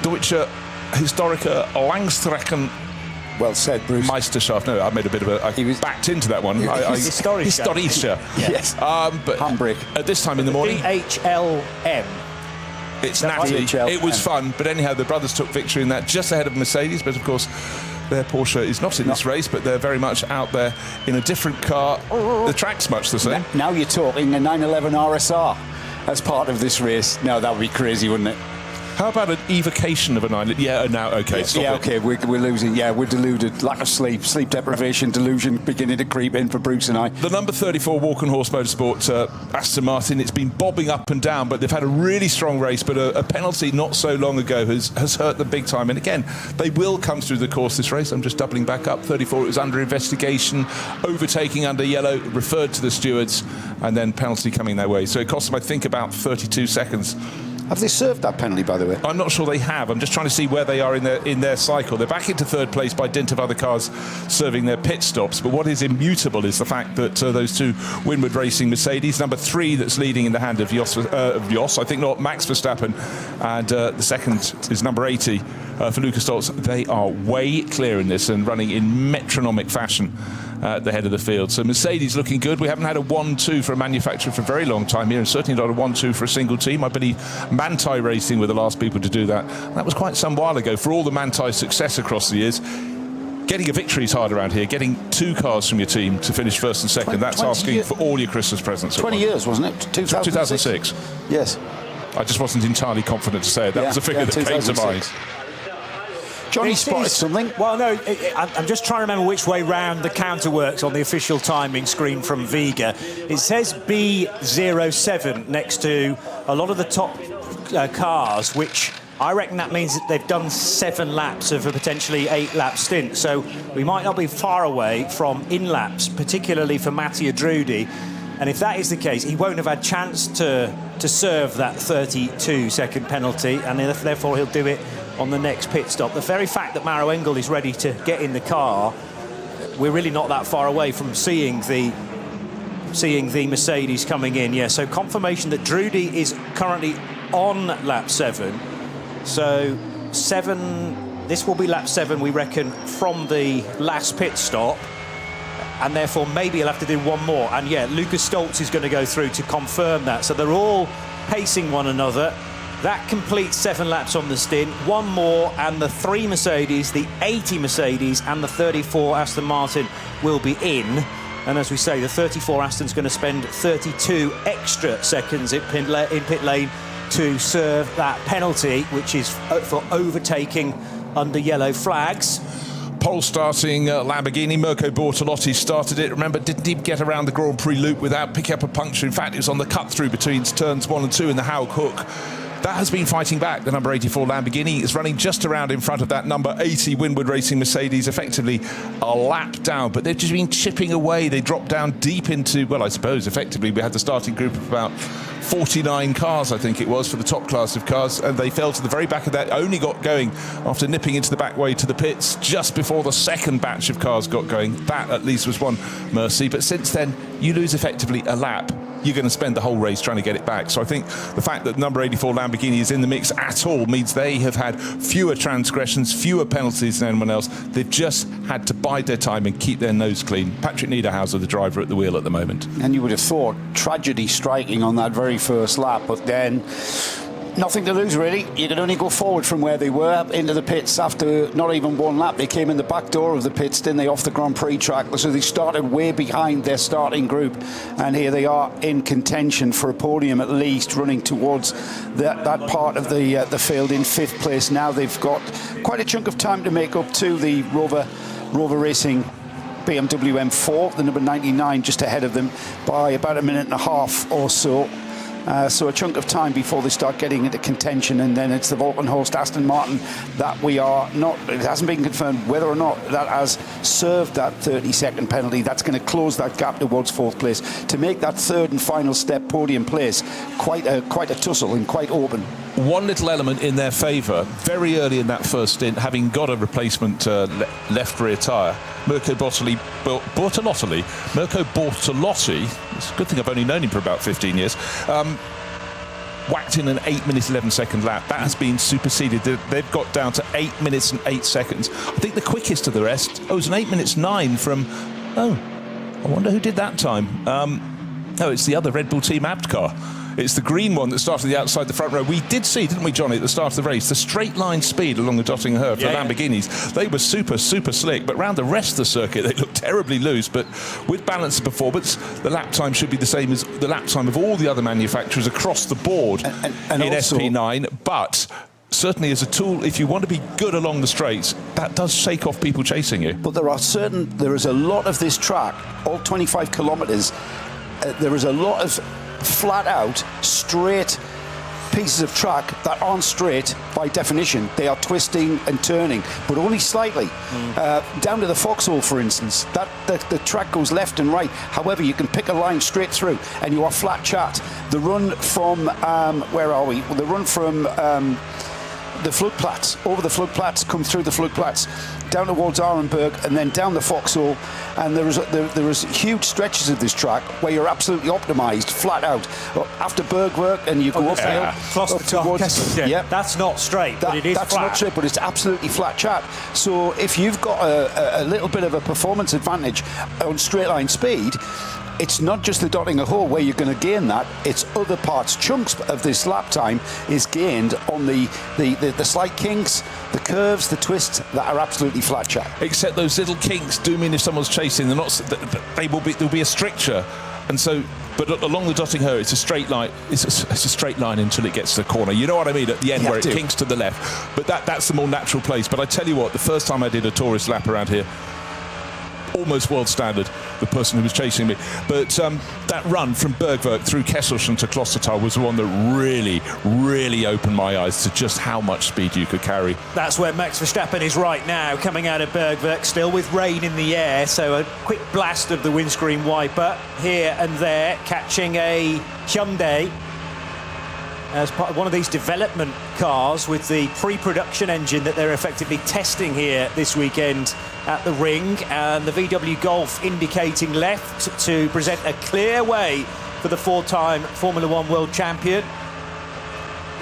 Deutsche Historiker Langstrecken. Well said, Bruce. Meisterschaft. No, I made a bit of a... I backed into that one. Historische. Yes. But Handbrake. at this time in the morning... DHLM. It's natty. It was fun. But anyhow, the brothers took victory in that just ahead of Mercedes. But of course, their Porsche is not in this race, but they're very much out there in a different car. The track's much the same. Now you're talking a 911 RSR as part of this race. Now that would be crazy, wouldn't it? How about an evocation of an island? Yeah, now, okay, stop it. Okay, we're losing. Yeah, we're deluded. Lack of sleep deprivation, delusion beginning to creep in for Bruce and I. The number 34 Walkenhorst Motorsport Aston Martin, it's been bobbing up and down, but they've had a really strong race, but a penalty not so long ago has hurt them big time. And again, they will come through the course this race. I'm just doubling back up. 34, it was under investigation, overtaking under yellow, referred to the stewards, and then penalty coming their way. So it cost them, I think, about 32 seconds. Have they served that penalty, by the way? I'm not sure they have. I'm just trying to see where they are in their cycle. They're back into third place by dint of other cars serving their pit stops. But what is immutable is the fact that those two Winwood Racing Mercedes, number 3 that's leading in the hand of Jos, I think not, Max Verstappen, and the second is number 80 for Lucas Stoltz. They are way clear in this and running in metronomic fashion at the head of the field. So Mercedes looking good. We haven't had a 1-2 for a manufacturer for a very long time here, and certainly not a 1-2 for a single team. I believe Manthey Racing were the last people to do that. And that was quite some while ago. For all the Manthey success across the years, getting a victory is hard around here. Getting 2 cars from your team to finish first and second, that's asking for all your Christmas presents. 20 years, wasn't it? 2006. Yes. I just wasn't entirely confident to say it. That was a figure that came to mind. Johnny spotted something. Well, no, I'm just trying to remember which way round the counter works on the official timing screen from Vega. It says B07 next to a lot of the top cars, which I reckon that means that they've done 7 laps of a potentially 8-lap stint. So we might not be far away from in-laps, particularly for Mattia Drudi. And if that is the case, he won't have had chance to serve that 32-second penalty, and therefore he'll do it on the next pit stop. The very fact that Mauro Engel is ready to get in the car, we're really not that far away from seeing the Mercedes coming in. Yeah, so confirmation that Drudi is currently on lap 7. So 7, this will be lap 7, we reckon, from the last pit stop. And therefore maybe he'll have to do one more. And yeah, Lucas Stoltz is going to go through to confirm that. So they're all pacing one another. That completes 7 laps on the stint. One more, and the 3 Mercedes, the 80 Mercedes, and the 34 Aston Martin will be in. And as we say, the 34 Aston's going to spend 32 extra seconds in pit lane to serve that penalty, which is for overtaking under yellow flags. Pole starting Lamborghini, Mirko Bortolotti started it. Remember, didn't even get around the Grand Prix loop without picking up a puncture. In fact, it was on the cut through between turns 1 and 2 in the Haug hook. That has been fighting back. The number 84 Lamborghini is running just around in front of that number 80 Winwood Racing Mercedes, effectively a lap down. But they've just been chipping away. They dropped down deep into, well, I suppose, effectively, we had the starting group of about 49 cars, I think it was, for the top class of cars, and they fell to the very back of that, only got going after nipping into the back way to the pits just before the second batch of cars got going. That, at least, was one mercy. But since then, you lose effectively a lap. You're going to spend the whole race trying to get it back. So I think the fact that number 84 Lamborghini is in the mix at all means they have had fewer transgressions, fewer penalties than anyone else. They've just had to bide their time and keep their nose clean. Patrick Niederhauser, the driver at the wheel at the moment. And you would have thought tragedy striking on that very first lap, but then Nothing to lose, really. You can only go forward from where they were into the pits after not even one lap. They came in the back door of the pits, didn't they, off the Grand Prix track? So they started way behind their starting group, and here they are in contention for a podium at least, running towards that part of the field in 5th place. Now they've got quite a chunk of time to make up to the Rover Racing BMW M4, the number 99, just ahead of them by about a minute and a half or so. So a chunk of time before they start getting into contention, and then it's the Volkenhorst Aston Martin that we are not, it hasn't been confirmed whether or not that has served that 30-second penalty. That's going to close that gap towards 4th place to make that 3rd and final step podium place quite a tussle and quite open. One little element in their favour, very early in that first stint, having got a replacement left rear tyre, Mirko Bortolotti, it's a good thing I've only known him for about 15 years, whacked in an 8 minutes 11 second lap. That has been superseded. They've got down to 8 minutes and 8 seconds. I think the quickest of the rest, it was an 8 minutes 9 from, I wonder who did that time. It's the other Red Bull Team Abt car. It's the green one that started the outside the front row. We did see, didn't we, Johnny, at the start of the race, the straight line speed along the Dottingham for Lamborghinis. They were super, super slick, but round the rest of the circuit, they looked terribly loose. But with balance of performance, the lap time should be the same as the lap time of all the other manufacturers across the board and in also SP9. But certainly as a tool, if you want to be good along the straights, that does shake off people chasing you. But there is a lot of this track, all 25 kilometres, there is a lot of flat out straight pieces of track that aren't straight by definition. They are twisting and turning, but only slightly. Down to the Foxhole, for instance, the track goes left and right. However, you can pick a line straight through and you are flat chat. The run from where are we? The run from the Floodplats, over the Floodplats, come through the Floodplats, down towards Arenberg, and then down the Foxhole. And there is huge stretches of this track where you're absolutely optimised, flat out. After Bergwerk, and you go up the hill. That's not straight, but it is that's flat. Not straight, but it's absolutely flat chat. So if you've got a little bit of a performance advantage on straight line speed, it's not just the Dottingham Hole where you're going to gain that, it's other parts. Chunks of this lap time is gained on the slight kinks, the curves, the twists that are absolutely flat chat. Except those little kinks do mean if someone's chasing, there'll be a stricture. And so, but along the Dottingham, it's a straight line. It's a straight line until it gets to the corner. You know what I mean? At the end, where it kinks to the left. But that's the more natural place. But I tell you what, the first time I did a tourist lap around here, almost world standard, the person who was chasing me. But that run from Bergwerk through Kesselchen to Klostertal was the one that really, really opened my eyes to just how much speed you could carry. That's where Max Verstappen is right now, coming out of Bergwerk, still with rain in the air, so a quick blast of the windscreen wiper here and there, catching a Hyundai as part of one of these development cars with the pre-production engine that they're effectively testing here this weekend at the ring, and the VW Golf indicating left to present a clear way for the four-time Formula One world champion.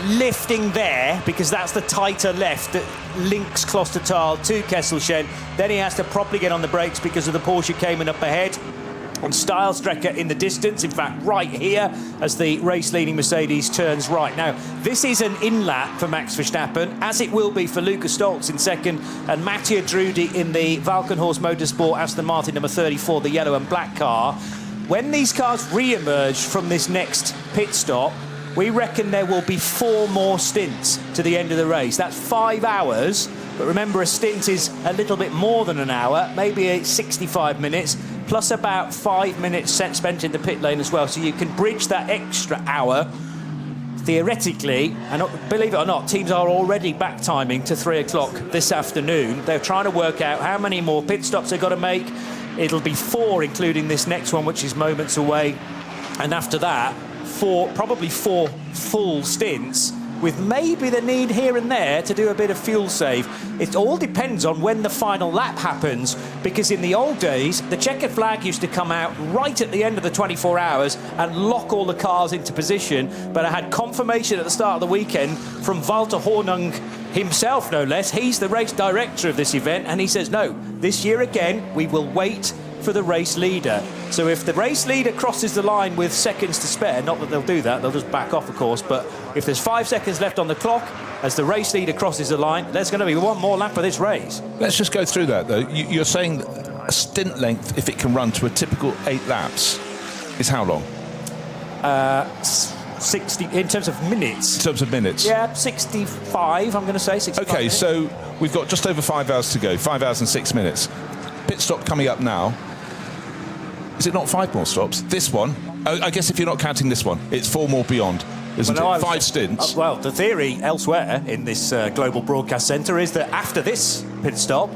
Lifting there, because that's the tighter left that links Klostertal to Kesselchen. Then he has to properly get on the brakes because of the Porsche coming up ahead. On Stylestrecker in the distance, in fact right here as the race-leading Mercedes turns right. Now, this is an in-lap for Max Verstappen, as it will be for Lucas Stoltz in second and Mattia Drudi in the Valkenhorst Motorsport Aston Martin number 34, the yellow and black car. When these cars re-emerge from this next pit stop, we reckon there will be 4 more stints to the end of the race. That's 5 hours, but remember, a stint is a little bit more than an hour, maybe 65 minutes, plus about 5 minutes spent in the pit lane as well. So you can bridge that extra hour, theoretically, and believe it or not, teams are already back timing to 3 o'clock this afternoon. They're trying to work out how many more pit stops they've got to make. It'll be 4, including this next one, which is moments away. And after that, probably 4 full stints, with maybe the need here and there to do a bit of fuel save. It all depends on when the final lap happens, because in the old days, the checkered flag used to come out right at the end of the 24 hours and lock all the cars into position. But I had confirmation at the start of the weekend from Walter Hornung himself, no less. He's the race director of this event, and he says, no, this year again, we will wait for the race leader. So if the race leader crosses the line with seconds to spare, not that they'll do that, they'll just back off, of course, but if there's 5 seconds left on the clock, as the race leader crosses the line, there's going to be one more lap of this race. Let's just go through that, though. You're saying a stint length, if it can run to a typical 8 laps, is how long? 60 in terms of minutes. In terms of minutes? Yeah, 65, I'm going to say. 65 OK, minutes. so we've got just over 5 hours to go, 5 hours and 6 minutes. Pit stop coming up now. Is it not 5 more stops? This one, I guess if you're not counting this one, it's 4 more beyond, isn't it? 5 stints. Well, the theory elsewhere in this global broadcast centre is that after this pit stop,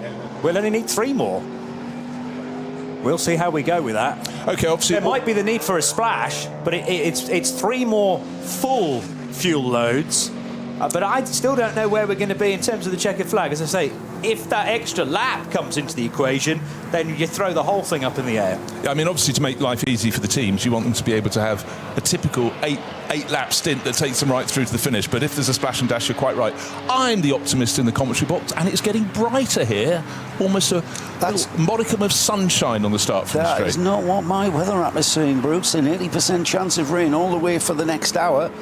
we'll only need 3 more. We'll see how we go with that. OK, obviously... There might be the need for a splash, but it's 3 more full fuel loads. But I still don't know where we're going to be in terms of the checkered flag. As I say, if that extra lap comes into the equation, then you throw the whole thing up in the air. I mean, obviously, to make life easy for the teams, you want them to be able to have a typical eight-lap stint that takes them right through to the finish. But if there's a splash and dash, you're quite right. I'm the optimist in the commentary box, and it's getting brighter here. Almost a modicum of sunshine on the start from the straight. That is not what my weather app is saying, Bruce. An 80% chance of rain all the way for the next hour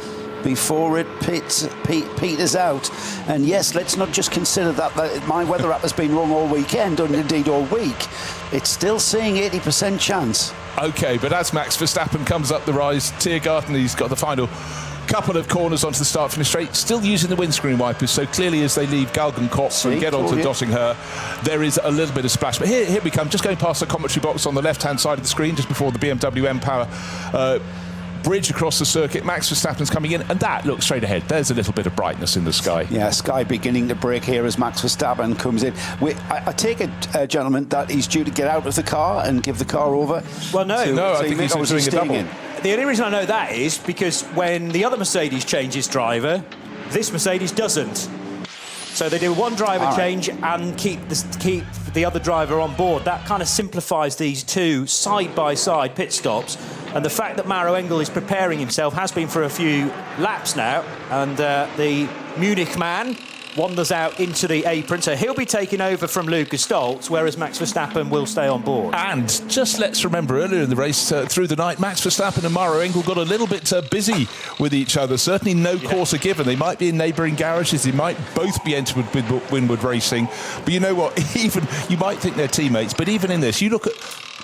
before it peters out. And yes, let's not just consider that my weather app has been wrong all weekend, and indeed all week. It's still saying 80% chance. OK, but as Max Verstappen comes up the rise, Tiergarten, he's got the final couple of corners onto the start-finish straight, still using the windscreen wipers, so clearly as they leave Galgenkopf and get onto Dottingher, there is a little bit of splash. But here we come, just going past the commentary box on the left-hand side of the screen, just before the BMW M-Power bridge across the circuit. Max Verstappen's coming in, and that looks straight ahead. There's a little bit of brightness in the sky. Yeah, sky beginning to break here as Max Verstappen comes in. I take it, gentlemen, that he's due to get out of the car and give the car over. Well, no. I think he's doing a double. The only reason I know that is because when the other Mercedes changes driver, this Mercedes doesn't. So they do one driver change and keep the other driver on board. That kind of simplifies these two side-by-side pit stops. And the fact that Maro Engel is preparing himself, has been for a few laps now, and the Munich man wanders out into the apron, so he'll be taking over from Lucas Stoltz, whereas Max Verstappen will stay on board. And just let's remember, earlier in the race, through the night, Max Verstappen and Maro Engel got a little bit busy with each other. Certainly no course are given. They might be in neighbouring garages. They might both be entered with Winward Racing. But you know what? Even you might think they're teammates, but even in this, you look at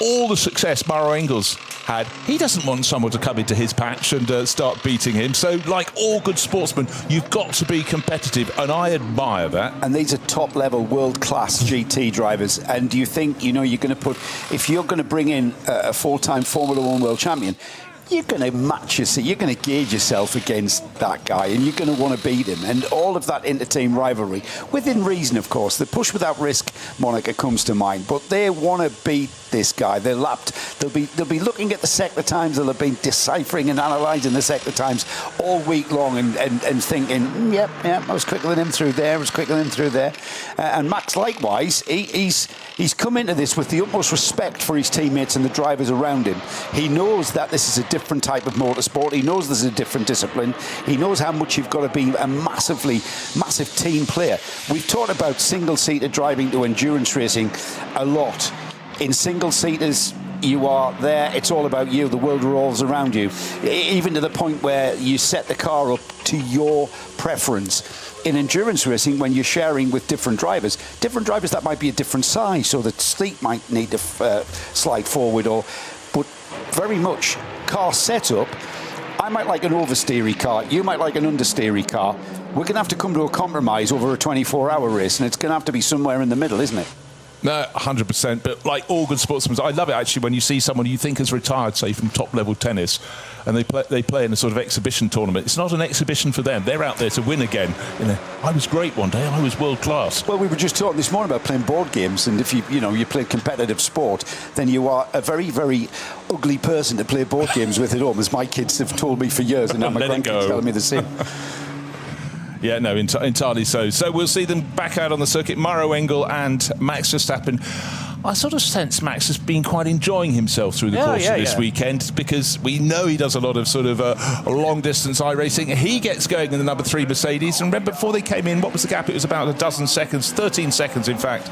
all the success Maro Engel's had. He doesn't want someone to come into his patch and start beating him. So, like all good sportsmen, you've got to be competitive, and I admire that. And these are top-level, world-class GT drivers. And do you think, you're going to put... If you're going to bring in a full-time Formula One world champion, you're going to match yourself, you're going to gauge yourself against that guy, and you're going to want to beat him. And all of that inter-team rivalry, within reason, of course. The push without risk, Monica, comes to mind. But they want to beat this guy. They're lapped. They'll be looking at the sector times. They'll have been deciphering and analysing the sector times all week long and thinking, yep, I was quicker than him through there. I was quicker than him through there. And Max, likewise, he's come into this with the utmost respect for his teammates and the drivers around him. He knows that this is a different type of motorsport. He knows this is a different discipline. He knows how much you've got to be a massive team player. We've talked about single-seater driving to endurance racing a lot. In single-seaters, you are there, it's all about you, the world revolves around you, even to the point where you set the car up to your preference. In endurance racing, when you're sharing with different drivers that might be a different size, so the seat might need to slide forward, but very much car setup. I might like an oversteery car, you might like an understeery car. We're going to have to come to a compromise over a 24-hour race, and it's going to have to be somewhere in the middle, isn't it? No, 100%. But like all good sportsmen, I love it actually when you see someone you think has retired, say from top-level tennis, and they play in a sort of exhibition tournament. It's not an exhibition for them. They're out there to win again. I was great one day. I was world class. Well, we were just talking this morning about playing board games, and if you play competitive sport, then you are a very, very ugly person to play board games with at home, as my kids have told me for years, and now my grandkids telling me the same. Yeah, no, entirely so. So we'll see them back out on the circuit, Maro Engel and Max Verstappen. I sort of sense Max has been quite enjoying himself through the course of this weekend, because we know he does a lot of sort of long-distance iRacing. He gets going in the number 3 Mercedes, and remember, before they came in, what was the gap? It was about a dozen seconds, 13 seconds, in fact,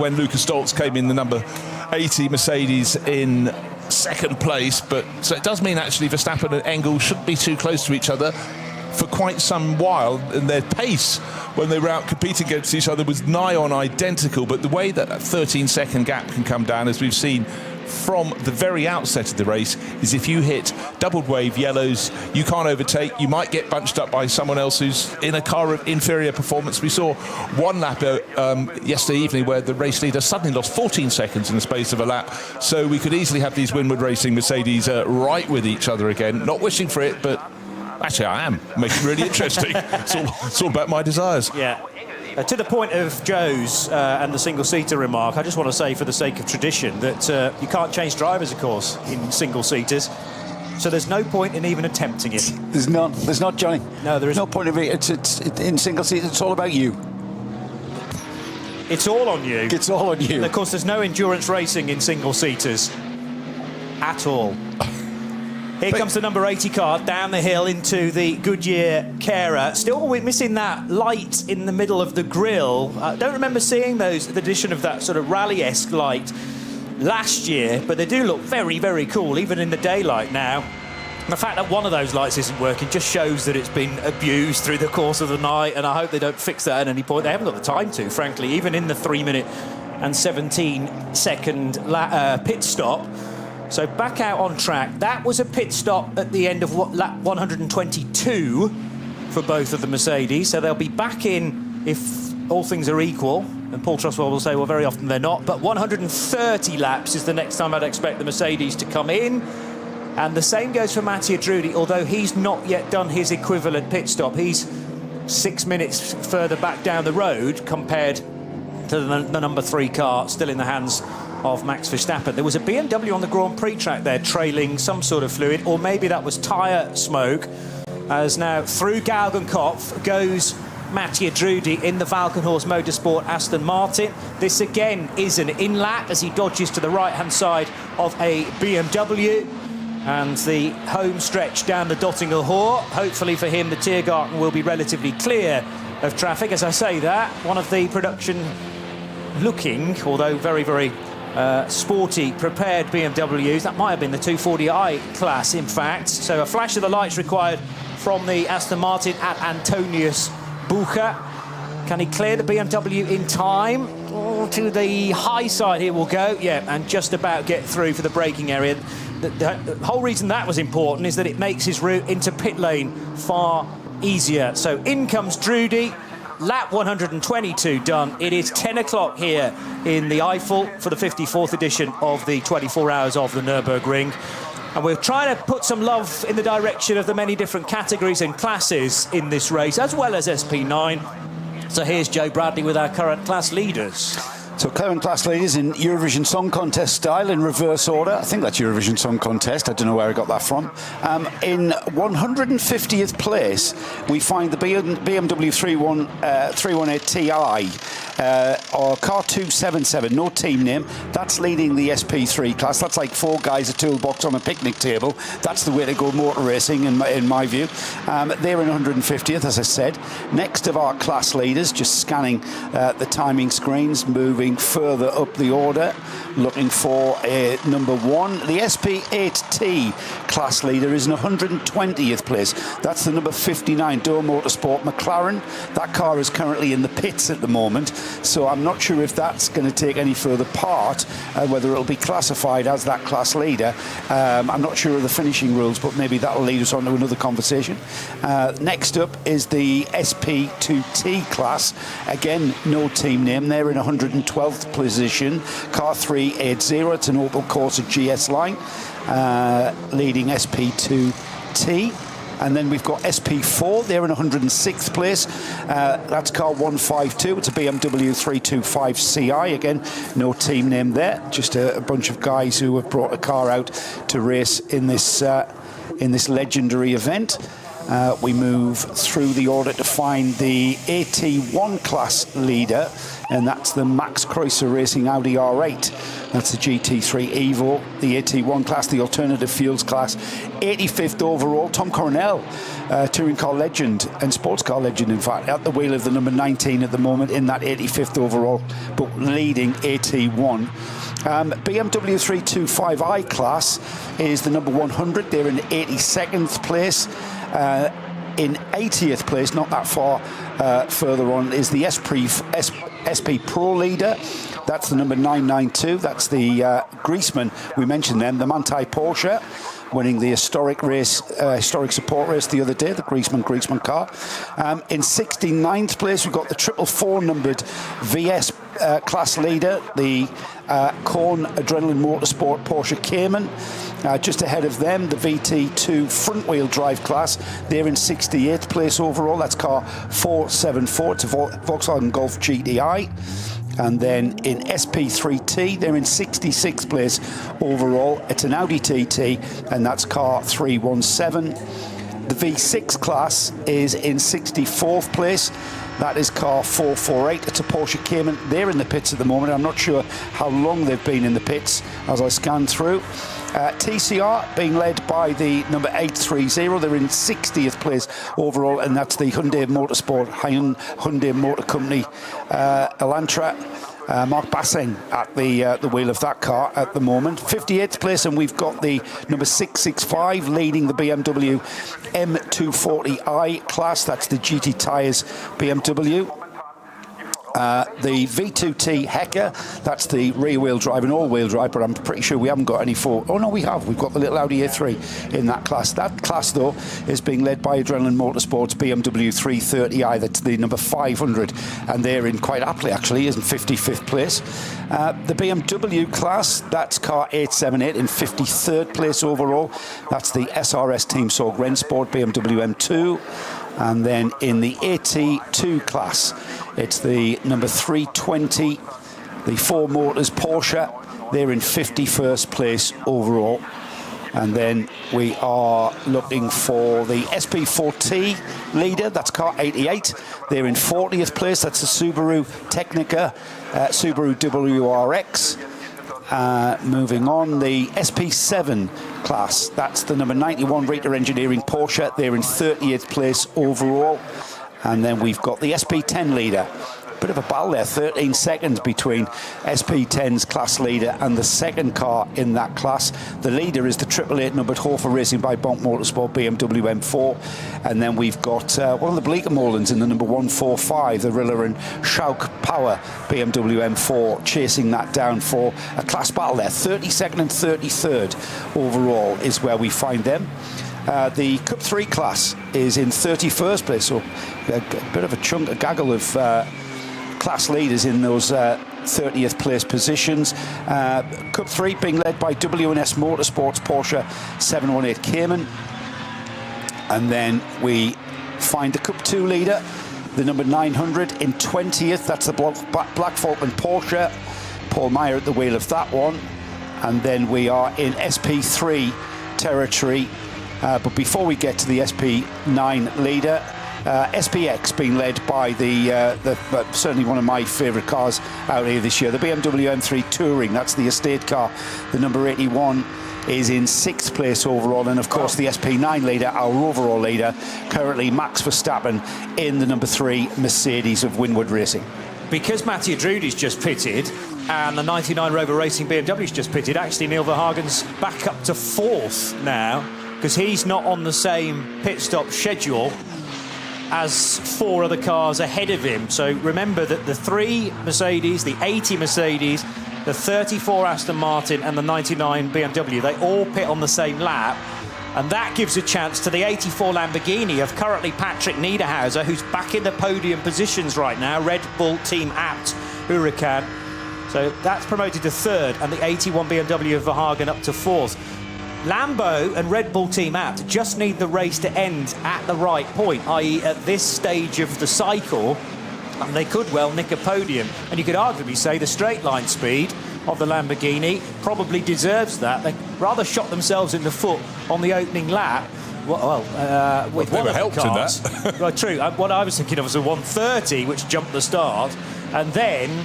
when Lucas Stoltz came in the number 80 Mercedes in second place. But so it does mean actually Verstappen and Engel shouldn't be too close to each other for quite some while, and their pace when they were out competing against each other was nigh on identical. But the way that 13-second gap can come down, as we've seen from the very outset of the race, is if you hit doubled wave yellows, you can't overtake. You might get bunched up by someone else who's in a car of inferior performance. We saw one lap yesterday evening where the race leader suddenly lost 14 seconds in the space of a lap. So we could easily have these Winward Racing Mercedes right with each other again. Not wishing for it, but actually I am. Making it really interesting. It's all about my desires. Yeah. To the point of Joe's and the single-seater remark, I just want to say, for the sake of tradition, that you can't change drivers, of course, in single-seaters. So there's no point in even attempting it. There's not, Johnny. No, there is no point of it. It's in single-seater. It's all about you. It's all on you. It's all on you. And of course, there's no endurance racing in single-seaters at all. Here comes the number 80 car down the hill into the Goodyear Carer. Still we're missing that light in the middle of the grille. I don't remember seeing the addition of that sort of rally-esque light last year, but they do look very, very cool, even in the daylight now. And the fact that one of those lights isn't working just shows that it's been abused through the course of the night, and I hope they don't fix that at any point. They haven't got the time to, frankly, even in the 3-minute and 17-second pit stop. So back out on track. That was a pit stop at the end of lap 122 for both of the Mercedes. So they'll be back in if all things are equal. And Paul Trustwell will say, well, very often they're not. But 130 laps is the next time I'd expect the Mercedes to come in. And the same goes for Mattia Drudi, although he's not yet done his equivalent pit stop. He's 6 minutes further back down the road compared to the number 3 car, still in the hands of Max Verstappen. There was a BMW on the Grand Prix track there trailing some sort of fluid, or maybe that was tyre smoke, as now through Galgenkopf goes Mattia Drudi in the Valkenhorst Motorsport Aston Martin. This again is an in-lap as he dodges to the right-hand side of a BMW, and the home stretch down the Dottinger Hoor. Hopefully for him, the Tiergarten will be relatively clear of traffic. As I say that, one of the production looking, although very, very sporty, prepared BMWs. That might have been the 240i class, in fact. So a flash of the lights required from the Aston Martin at Antonius Bucher. Can he clear the BMW in time? Oh, to the high side here will go. Yeah, and just about get through for the braking area. The whole reason that was important is that it makes his route into pit lane far easier. So in comes Drudi. Lap 122 done. It is 10 o'clock here in the Eifel for the 54th edition of the 24 Hours of the Nürburgring. And we're trying to put some love in the direction of the many different categories and classes in this race, as well as SP9. So here's Joe Bradley with our current class leaders. So current class leaders in Eurovision Song Contest style in reverse order. I think that's Eurovision Song Contest. I don't know where I got that from. In 150th place, we find the BMW 318 Ti. Or car 277, no team name. That's leading the SP3 class. That's like 4 guys, a toolbox on a picnic table. That's the way to go motor racing, in my view. They're in 150th, as I said. Next of our class leaders, just scanning the timing screens, moving further up the order, looking for number 1. The SP8T class leader is in 120th place. That's the number 59 Door Motorsport McLaren. That car is currently in the pits at the moment. So I'm not sure if that's going to take any further part, whether it'll be classified as that class leader. I'm not sure of the finishing rules, but maybe that'll lead us on to another conversation. Next up is the SP2T class. Again, no team name. They're in 112th position. Car 380, it's an Opel Corsa GS line, leading SP2T. And then we've got SP4, they're in 106th place. That's car 152, it's a BMW 325 Ci. Again, no team name there, just a bunch of guys who have brought a car out to race in this legendary event. We move through the order to find the AT1 class leader, and that's the Max Kreuzer Racing Audi R8. That's the GT3 Evo, the AT1 class, the alternative fuels class. 85th overall, Tom Coronel, touring car legend and sports car legend, in fact, at the wheel of the number 19 at the moment in that 85th overall, but leading AT1. BMW 325i class is the number 100. They're in 82nd place. In 80th place, not that far further on, is the SP Pro leader. That's the number 992. That's the Griezmann, we mentioned them, the Manthey Porsche, winning the historic support race the other day, the Griezmann car. In 69th place, we've got the 444 numbered VS class leader, the Korn Adrenaline Motorsport Porsche Cayman. Just ahead of them, the VT2 front-wheel drive class. They're in 68th place overall. That's car 474. It's a Volkswagen Golf GTI. And then in SP3T, they're in 66th place overall. It's an Audi TT, and that's car 317. The V6 class is in 64th place. That is car 448. It's a Porsche Cayman. They're in the pits at the moment. I'm not sure how long they've been in the pits as I scan through. TCR being led by the number 830. They're in 60th place overall, and that's the Hyundai Motorsport, Hyundai Motor Company, Elantra. Mark Basseng at the wheel of that car at the moment. 58th place, and we've got the number 665 leading the BMW M240i class. That's the GT Tyres BMW. The V2T Hecker, that's the rear-wheel drive and all-wheel drive, but I'm pretty sure we haven't got any Oh, no, we have. We've got the little Audi A3 in that class. That class, though, is being led by Adrenaline Motorsport's BMW 330i. That's the number 500, and they're in quite aptly, actually, is in 55th place. The BMW class, that's car 878 in 53rd place overall. That's the SRS Team Sorg Rennsport BMW M2. And then in the AT2 class, it's the number 320, the 4 Motors Porsche. They're in 51st place overall. And then we are looking for the SP4T leader. That's car 88. They're in 40th place. That's the Subaru Technica, Subaru WRX. Moving on, the SP7 class, that's the number 91 Rita Engineering Porsche. They're in 30th place overall. And then we've got the SP10 leader. Bit of a battle there, 13 seconds between SP10's class leader and the second car in that class. The leader is the 888 numbered Hofer Racing by Bonk Motorsport BMW M4. And then we've got one of the Bleecker Molens in the number 145, the Riller and Schauk Power BMW M4, chasing that down for a class battle there. 32nd and 33rd overall is where we find them. The Cup 3 class is in 31st place, so a bit of a gaggle of class leaders in those 30th place positions. Cup 3 being led by W&S Motorsports Porsche 718 Cayman. And then we find the Cup 2 leader, the number 900 in 20th. That's the Black Falcon Porsche. Paul Meyer at the wheel of that one. And then we are in SP3 territory. But before we get to the SP9 leader, SPX being led by the certainly one of my favourite cars out here this year, the BMW M3 Touring. That's the estate car. The number 81 is in 6th place overall, and of course the SP9 leader, our overall leader, currently Max Verstappen in the number 3 Mercedes of Winwood Racing. Because Mattia Drudy's just pitted and the 99 Rover Racing BMW's just pitted, actually Neil Verhagen's back up to 4th now, because he's not on the same pit stop schedule as 4 other cars ahead of him. So remember that the 3 Mercedes, the 80 Mercedes, the 34 Aston Martin and the 99 BMW, they all pit on the same lap, and that gives a chance to the 84 Lamborghini of currently Patrick Niederhauser, who's back in the podium positions right now, Red Bull Team Abt Huracan. So that's promoted to 3rd, and the 81 BMW of Verhagen up to 4th. Lambo and Red Bull Team Abt just need the race to end at the right point, i.e. at this stage of the cycle, and they could well nick a podium. And you could arguably say the straight line speed of the Lamborghini probably deserves that. They rather shot themselves in the foot on the opening lap. With one of the cars. In that. Well, true. What I was thinking of was a 130, which jumped the start, and then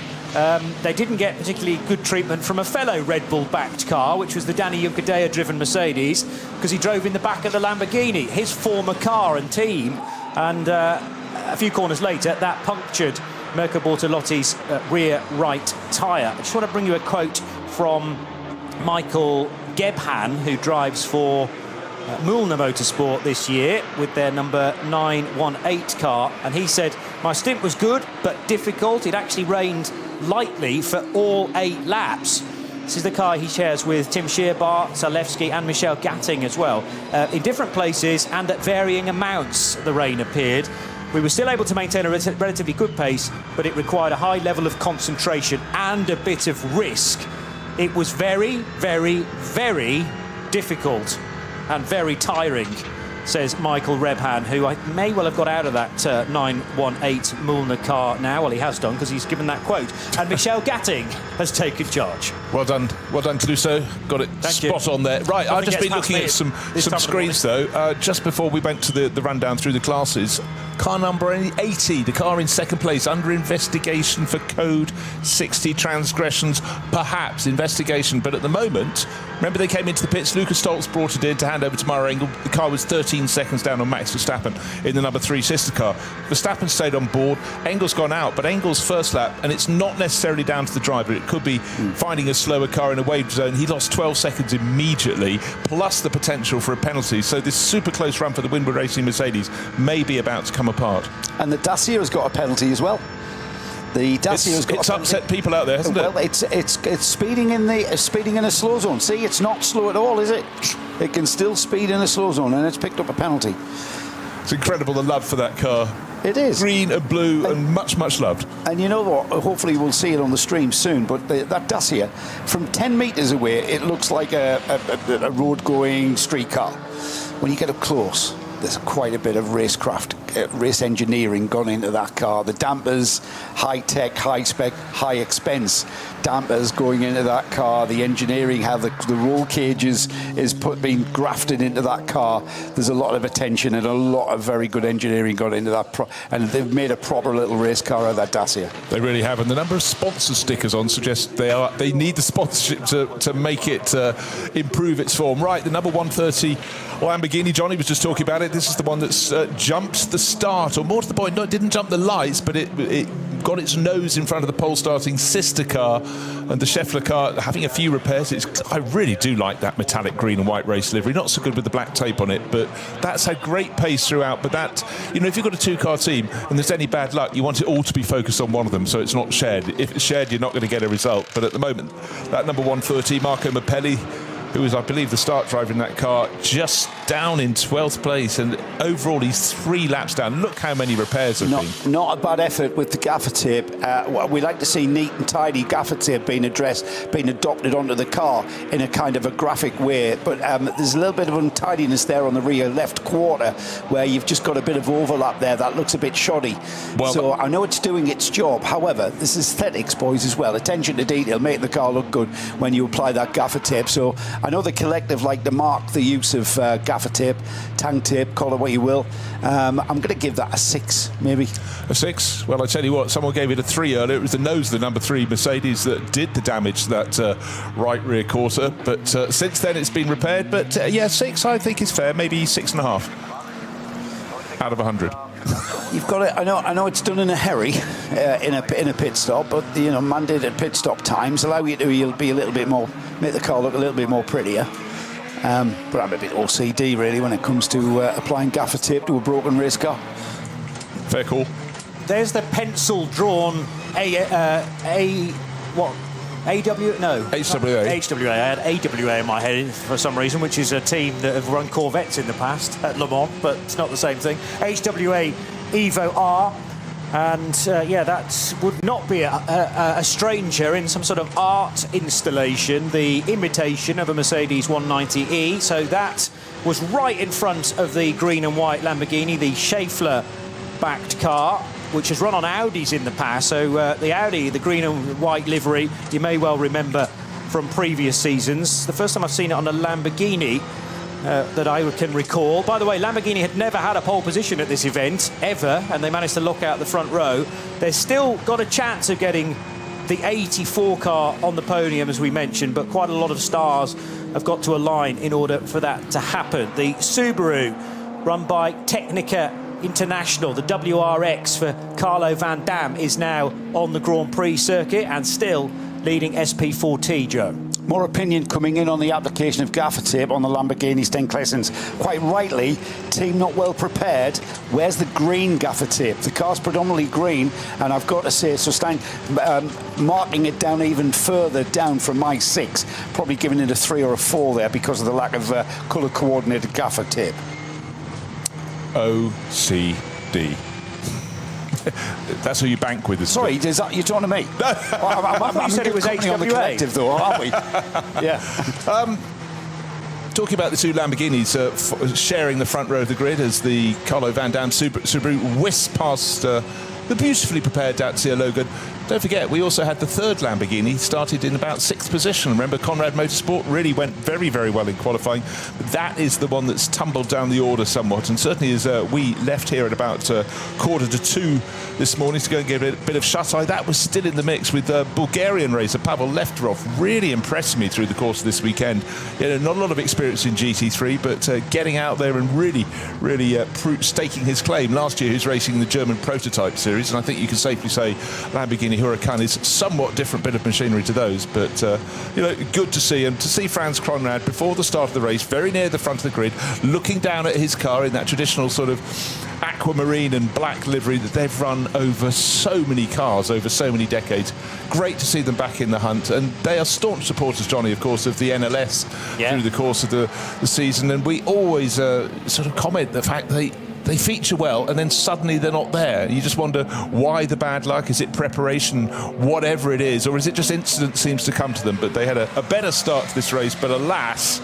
they didn't get particularly good treatment from a fellow Red Bull-backed car, which was the Danny Juncadella-driven Mercedes, because he drove in the back of the Lamborghini, his former car and team, and a few corners later, that punctured Mirko Bortolotti's rear right tyre. I just want to bring you a quote from Michael Gebhan, who drives for Mühlner Motorsport this year with their number 918 car, and he said, "My stint was good but difficult. It actually rained lightly for all 8 laps." This is the car he shares with Tim Shearbar, Zalewski and Michel Gatting as well. In different places and at varying amounts the rain appeared. We were still able to maintain a relatively good pace, but it required a high level of concentration and a bit of risk. It was very, very, very difficult and very tiring, says Michael Rebhan, who I may well have got out of that 918 Mühlner car now. Well, he has done, because he's given that quote. And Michel Gatting has taken charge. Well done, Caluso. Got it spot on there. Right, I've just been looking at some screens, though, just before we went to the rundown through the classes. Car number 80, the car in second place, under investigation for code 60 transgressions, perhaps investigation. But at the moment, remember they came into the pits, Lucas Stoltz brought it in to hand over to Mara Engel. The car was 13 seconds down on Max Verstappen in the number 3 sister car. Verstappen stayed on board, Engel's gone out, but Engel's first lap, and it's not necessarily down to the driver, it could be finding a slower car in a wave zone. He lost 12 seconds immediately, plus the potential for a penalty. So this super close run for the Winward Racing Mercedes may be about to come apart. And the Dacia has got a penalty as well. The Dacia has got it's upset people out there, hasn't it? Well, it's speeding in a slow zone. See, it's not slow at all, is it? It can still speed in a slow zone, and it's picked up a penalty. It's incredible, the love for that car. It is. Green and blue and much, much loved. And you know what? Hopefully we'll see it on the stream soon, but that Dacia, from 10 metres away, it looks like a road-going street car. When you get up close, there's quite a bit of racecraft, race engineering gone into that car. The dampers, high-tech, high-spec, high-expense dampers going into that car. The engineering, how the roll cages is being grafted into that car. There's a lot of attention and a lot of very good engineering gone into that, and they've made a proper little race car out of that Dacia. They really have, and the number of sponsor stickers on suggests they need the sponsorship to make it improve its form. Right, the number 130 Lamborghini, Johnny was just talking about it. This is the one that's jumped the start, or more to the point, no, it didn't jump the lights, but it got its nose in front of the pole starting sister car, and the Scheffler car having a few repairs. I really do like that metallic green and white race livery. Not so good with the black tape on it, but that's had great pace throughout. But that, you know, if you've got a 2-car team and there's any bad luck, you want it all to be focused on one of them, so it's not shared. If it's shared, you're not going to get a result. But at the moment, that number 130, Marco Mappelli, who was, I believe, the start driver in that car, just down in 12th place, and overall he's 3 laps down. Look how many repairs have been. Not a bad effort with the gaffer tape. We like to see neat and tidy gaffer tape being adopted onto the car in a kind of a graphic way, but there's a little bit of untidiness there on the rear left quarter, where you've just got a bit of overlap there that looks a bit shoddy. Well, so I know it's doing its job. However, this is aesthetics, boys, as well. Attention to detail, making the car look good when you apply that gaffer tape. So I know the collective like to mark the use of gaffer tape, tang tape, call it what you will. I'm going to give that a 6, maybe. A 6? Well, I tell you what, someone gave it a 3 earlier. It was the nose of the number 3 Mercedes that did the damage to that right rear quarter. But since then it's been repaired. But yeah, 6 I think is fair. Maybe 6.5 out of 100. You've got it. I know it's done in a hurry, in a pit stop, but you know, mandated pit stop times allow you to be a little bit more, make the car look a little bit more prettier. But I'm a bit OCD really when it comes to applying gaffer tape to a broken race car. Fair call. There's the pencil drawn HWA. I had AWA in my head for some reason, which is a team that have run Corvettes in the past at Le Mans, but it's not the same thing. HWA Evo R, and yeah, that would not be a stranger in some sort of art installation, the imitation of a Mercedes 190E. So that was right in front of the green and white Lamborghini, the Schaeffler-backed car, which has run on Audis in the past. So the Audi, the green and white livery, you may well remember from previous seasons. The first time I've seen it on a Lamborghini that I can recall. By the way, Lamborghini had never had a pole position at this event, ever, and they managed to lock out the front row. They've still got a chance of getting the 84 car on the podium, as we mentioned, but quite a lot of stars have got to align in order for that to happen. The Subaru, run by Technica International, the WRX for Carlo Van Dam, is now on the Grand Prix circuit and still leading SP4T, Joe. More opinion coming in on the application of gaffer tape on the Lamborghini Sten Klessens. Quite rightly, team not well prepared. Where's the green gaffer tape? The car's predominantly green, and I've got to say, so Stein marking it down even further down from my 6, probably giving it a 3 or a 4 there because of the lack of colour coordinated gaffer tape. OCD. That's who you bank with. Sorry, is that, you're talking to me? No. You said it was on the collective, though, aren't we? Yeah. Talking about the two Lamborghinis sharing the front row of the grid as the Carlo Van Dam Subaru whisked past the beautifully prepared Dacia Logan. Don't forget, we also had the third Lamborghini, started in about 6th position. Remember, Conrad Motorsport really went very, very well in qualifying. But that is the one that's tumbled down the order somewhat. And certainly as we left here at about 1:45 this morning to go and give it a bit of shut-eye, that was still in the mix with the Bulgarian racer, Pavel Lefterov. Really impressed me through the course of this weekend. You know, not a lot of experience in GT3, but getting out there and really staking his claim. Last year he was racing in the German prototype series, and I think you can safely say Lamborghini Huracan is somewhat different bit of machinery to those, but you know, good to see him. To see Franz Conrad before the start of the race, very near the front of the grid, looking down at his car in that traditional sort of aquamarine and black livery that they've run over so many cars over so many decades. Great to see them back in the hunt, and they are staunch supporters, Johnny, of course, of the NLS through the course of the season, and we always sort of comment the fact they feature well and then suddenly they're not there. You just wonder why the bad luck. Is it preparation, whatever it is, or is it just incident seems to come to them? But they had a better start to this race, but alas,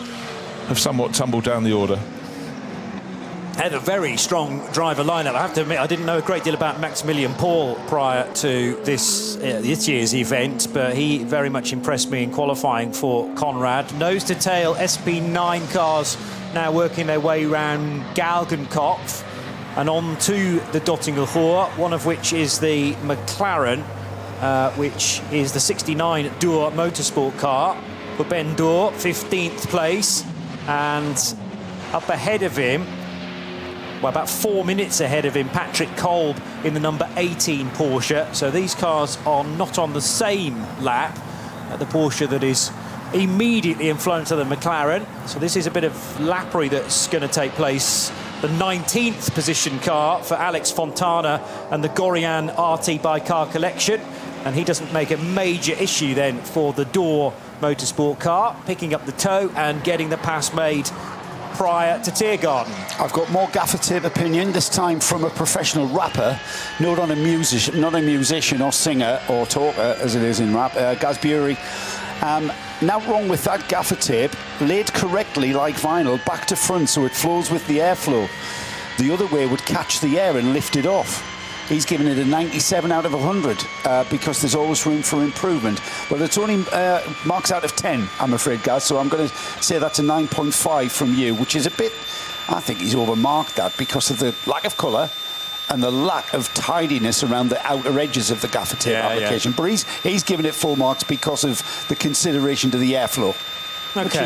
have somewhat tumbled down the order. Had a very strong driver lineup. I have to admit, I didn't know a great deal about Maximilian Paul prior to this year's event, but he very much impressed me in qualifying for Conrad. Nose to tail SP9 cars now working their way around Galgenkopf and on to the Dottinger Hoor, one of which is the McLaren, which is the 69 Doer Motorsport car for Ben Doer, 15th place, and up ahead of him, well, about 4 minutes ahead of him, Patrick Kolb in the number 18 Porsche. So these cars are not on the same lap. The Porsche that is immediately in front of the McLaren. So this is a bit of lappery that's going to take place. The 19th position car for Alex Fontana and the Gorian RT by Car Collection. And he doesn't make a major issue then for the Doer Motorsport car, picking up the tow and getting the pass made prior to Tiergarten. I've got more gaffer tape opinion, this time from a professional rapper, not a musician or singer or talker as it is in rap, Gaz Bury. Now wrong with that gaffer tape, laid correctly like vinyl, back to front so it flows with the airflow. The other way would catch the air and lift it off. He's given it a 97 out of 100 because there's always room for improvement. Well, it's only marks out of 10, I'm afraid, Gaz, so I'm going to say that's a 9.5 from you, which is a bit, I think he's overmarked that because of the lack of colour and the lack of tidiness around the outer edges of the gaffer tape application. But he's given it full marks because of the consideration to the airflow. Okay.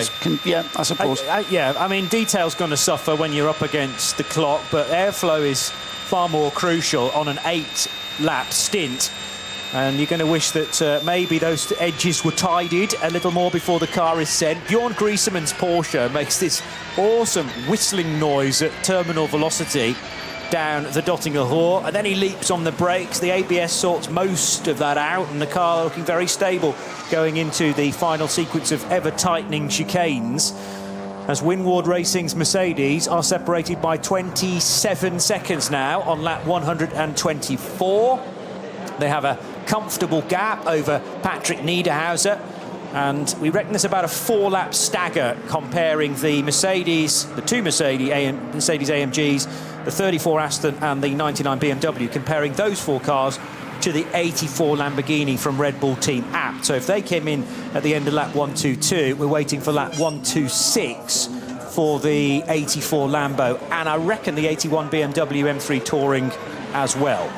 I suppose. I mean, detail's going to suffer when you're up against the clock, but airflow is far more crucial on an 8-lap stint. And you're going to wish that maybe those edges were tidied a little more before the car is sent. Bjorn Griesemann's Porsche makes this awesome whistling noise at terminal velocity down the Dottinger Hoor, and then he leaps on the brakes. The ABS sorts most of that out, and the car looking very stable going into the final sequence of ever-tightening chicanes, as Winward Racing's Mercedes are separated by 27 seconds now on lap 124. They have a comfortable gap over Patrick Niederhauser, and we reckon there's about a 4-lap stagger comparing the Mercedes, the two Mercedes AMGs, the 34 Aston and the 99 BMW, comparing those 4 cars to the 84 Lamborghini from Red Bull Team Abt. So if they came in at the end of lap 122, we're waiting for lap 126 for the 84 Lambo, and I reckon the 81 BMW M3 Touring as well.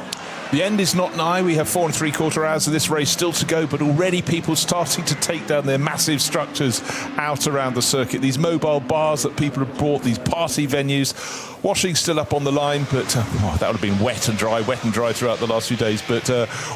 The end is not nigh. We have 4 3/4 hours of this race still to go, but already people starting to take down their massive structures out around the circuit. These mobile bars that people have brought, these party venues. Washing still up on the line, but that would have been wet and dry throughout the last few days. But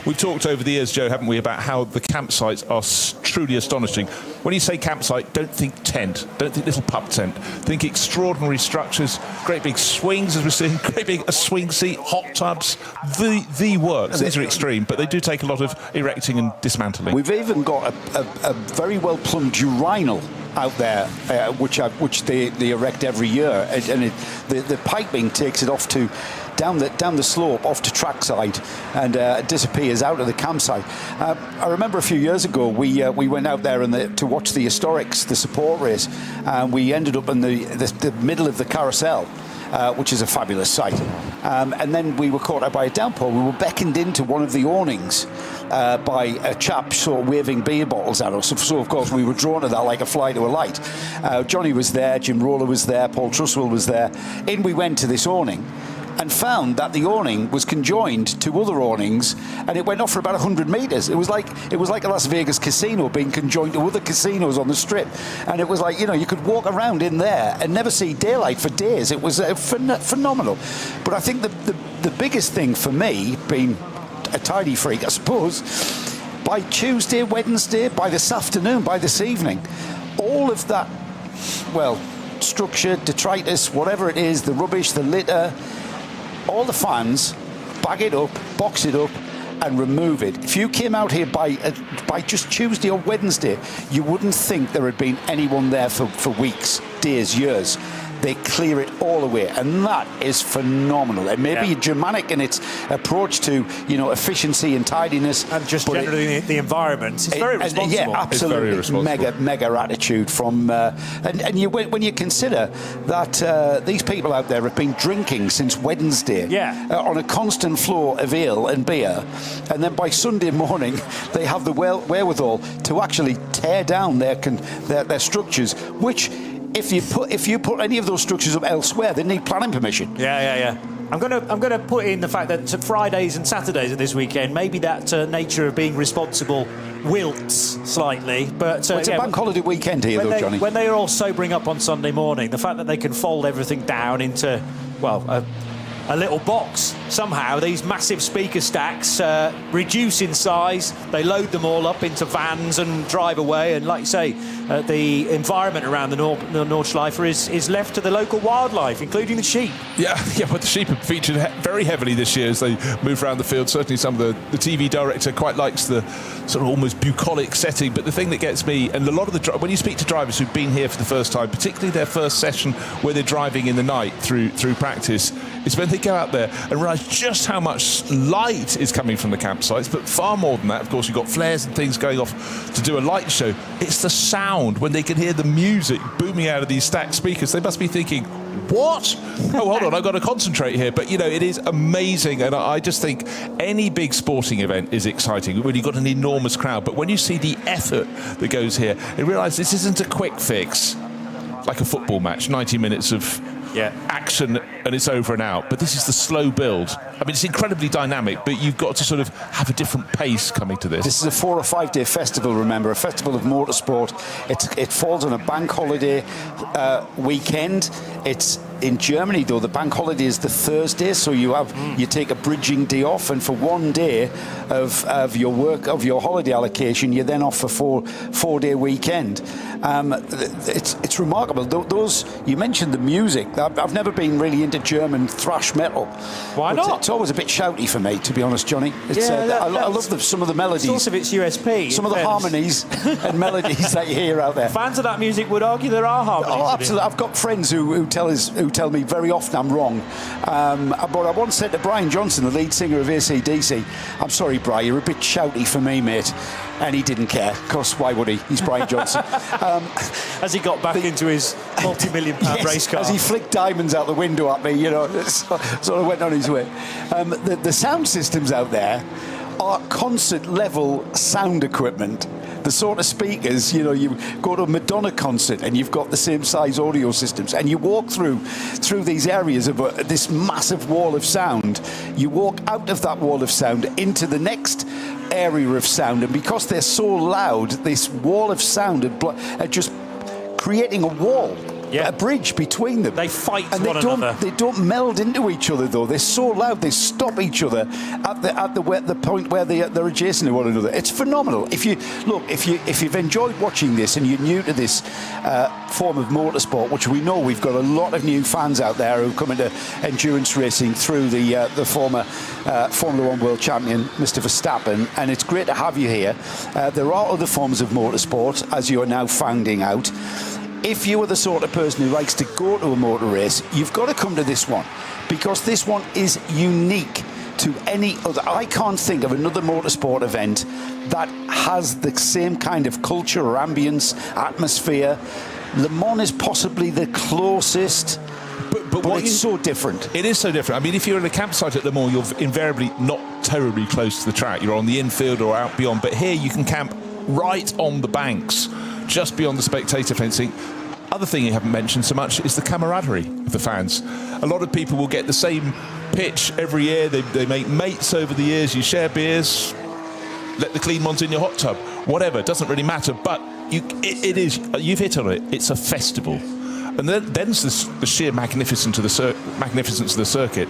we've talked over the years, Joe, haven't we, about how the campsites are truly astonishing. When you say campsite, don't think tent, don't think little pub tent. Think extraordinary structures, great big swings, as we're seeing, great big a swing seat, hot tubs, the works. These are extreme, but they do take a lot of erecting and dismantling. We've even got a very well plumbed urinal out there, which they erect every year, and the piping takes it off to down the slope off to trackside and disappears out of the campsite. I remember a few years ago we went out there to watch the historics, the support race, and we ended up in the middle of the carousel. Which is a fabulous sight. And then we were caught out by a downpour. We were beckoned into one of the awnings by a chap sort of waving beer bottles at us. So, of course, we were drawn to that like a fly to a light. Johnny was there, Jim Roller was there, Paul Truswell was there. In we went to this awning and found that the awning was conjoined to other awnings, and it went off for about 100 metres. It was like a Las Vegas casino being conjoined to other casinos on the strip, and it was like, you could walk around in there and never see daylight for days. It was phenomenal. But I think the biggest thing for me, being a tidy freak, I suppose, by Tuesday, Wednesday, by this afternoon, by this evening, all of that, structure, detritus, whatever it is, the rubbish, the litter, all the fans bag it up, box it up, and remove it. If you came out here by just Tuesday or Wednesday, you wouldn't think there had been anyone there for weeks, days, years. They clear it all away, and that is phenomenal. It may be Germanic in its approach to efficiency and tidiness, and just generally the environment. It's very responsible. Yeah, absolutely. It's very responsible. Mega attitude from when you consider that these people out there have been drinking since Wednesday, on a constant flow of ale and beer, and then by Sunday morning they have the wherewithal to actually tear down their structures, which, if you put any of those structures up elsewhere, they need planning permission. Yeah. I'm gonna put in the fact that Fridays and Saturdays of this weekend, maybe that nature of being responsible wilts slightly. But it's a bank holiday weekend here, though, Johnny. When they are all sobering up on Sunday morning, the fact that they can fold everything down into a little box somehow, these massive speaker stacks reduce in size, they load them all up into vans and drive away, and like you say, the environment around the Nordschleife is left to the local wildlife, including the sheep. But the sheep have featured very heavily this year as they move around the field. Certainly some of the TV director quite likes the sort of almost bucolic setting, but the thing that gets me, and a lot of when you speak to drivers who've been here for the first time, particularly their first session where they're driving in the night through practice, is when they go out there and realise just how much light is coming from the campsites. But far more than that, of course, you've got flares and things going off to do a light show. It's the sound when they can hear the music booming out of these stacked speakers. They must be thinking, what? Oh, hold on, I've got to concentrate here. But, it is amazing. And I just think any big sporting event is exciting when you've got an enormous crowd. But when you see the effort that goes here, you realise this isn't a quick fix like a football match, 90 minutes of action and it's over and out. But this is the slow build. I mean, it's incredibly dynamic, but you've got to sort of have a different pace coming to this. This is a 4 or 5 day festival, remember, a festival of motorsport. It falls on a bank holiday weekend. It's in Germany, though, the bank holiday is the Thursday, so you take a bridging day off, and for 1 day of your holiday allocation, you're then off for 4 day weekend. It's remarkable. Those you mentioned the music. I've never been really into German thrash metal. Why not? It's always a bit shouty for me, to be honest, Johnny. I love some of the melodies. Source of its USP. Some of the harmonies and melodies that you hear out there. Fans of that music would argue there are harmonies. Oh, absolutely. I've got friends who tell me very often I'm wrong. But I once said to Brian Johnson, the lead singer of AC/DC, I'm sorry, Brian, you're a bit shouty for me, mate. And he didn't care, because why would he? He's Brian Johnson. As he got back into his multi-million-pound race car. As he flicked diamonds out the window at me, sort of went on his way. The sound systems out there are concert level sound equipment. The sort of speakers, you know, you go to a Madonna concert and you've got the same size audio systems, and you walk through these areas of this massive wall of sound. You walk out of that wall of sound into the next area of sound, and because they're so loud, this wall of sound are just creating a wall. Yeah. A bridge between them. They fight and one another. They don't meld into each other though. They're so loud. They stop each other at the point where they're adjacent to one another. It's phenomenal. If you've enjoyed watching this and you're new to this form of motorsport, which we know we've got a lot of new fans out there who come into endurance racing through the former Formula One world champion, Mr. Verstappen, and it's great to have you here. There are other forms of motorsport, as you are now finding out. If you are the sort of person who likes to go to a motor race, you've got to come to this one, because this one is unique to any other. I can't think of another motorsport event that has the same kind of culture or ambience, atmosphere. Le Mans is possibly the closest, but it's so different. It is so different. I mean, if you're in a campsite at Le Mans, you're invariably not terribly close to the track. You're on the infield or out beyond. But here you can camp right on the banks, just beyond the spectator fencing. Other thing you haven't mentioned so much is the camaraderie of the fans. A lot of people will get the same pitch every year. They make mates over the years. You share beers, let the clean ones in your hot tub, whatever. It doesn't really matter. But you've hit on it. It's a festival. And then there's the sheer magnificence of the circuit.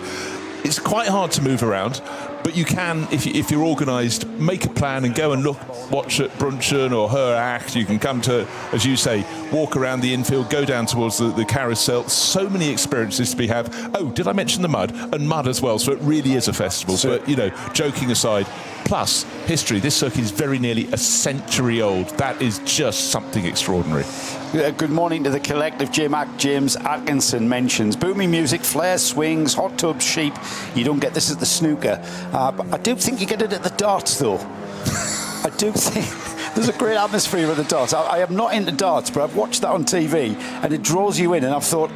It's quite hard to move around, but you can, if you're organised, make a plan and go and watch at Brunchen or Her Act. You can come to, as you say, walk around the infield, go down towards the carousel. So many experiences to be had. Oh, did I mention the mud? And mud as well, so it really is a festival. So, but, you know, joking aside, plus history. This circuit is very nearly a century old. That is just something extraordinary. Good morning to the collective. James Atkinson mentions booming music, flares, swings, hot tubs, sheep. You don't get this at the snooker. But I do think you get it at the darts, though. I do think there's a great atmosphere at the darts. I am not into darts, but I've watched that on TV, and it draws you in, and I've thought,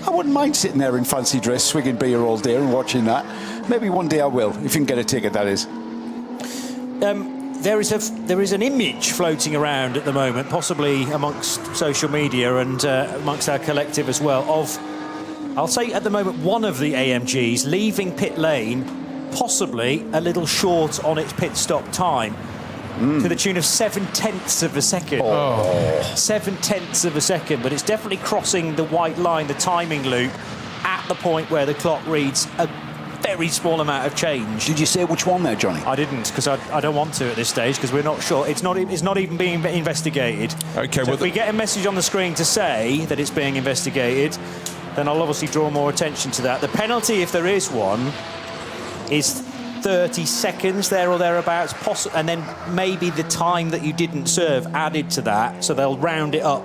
I wouldn't mind sitting there in fancy dress, swigging beer all day and watching that. Maybe one day I will, if you can get a ticket, that is. There is an image floating around at the moment, possibly amongst social media and amongst our collective as well, of, I'll say at the moment, one of the AMGs leaving pit lane, possibly a little short on its pit stop time, to the tune of 0.7 of a second. 0.7 of a second, but it's definitely crossing the white line, the timing loop, at the point where the clock reads a very small amount of change. Did you say which one there, Johnny? I didn't, because I don't want to at this stage, because we're not sure. It's not even being investigated. Okay, so if we get a message on the screen to say that it's being investigated, then I'll obviously draw more attention to that. The penalty, if there is one, is 30 seconds there or thereabouts, and then maybe the time that you didn't serve added to that, so they'll round it up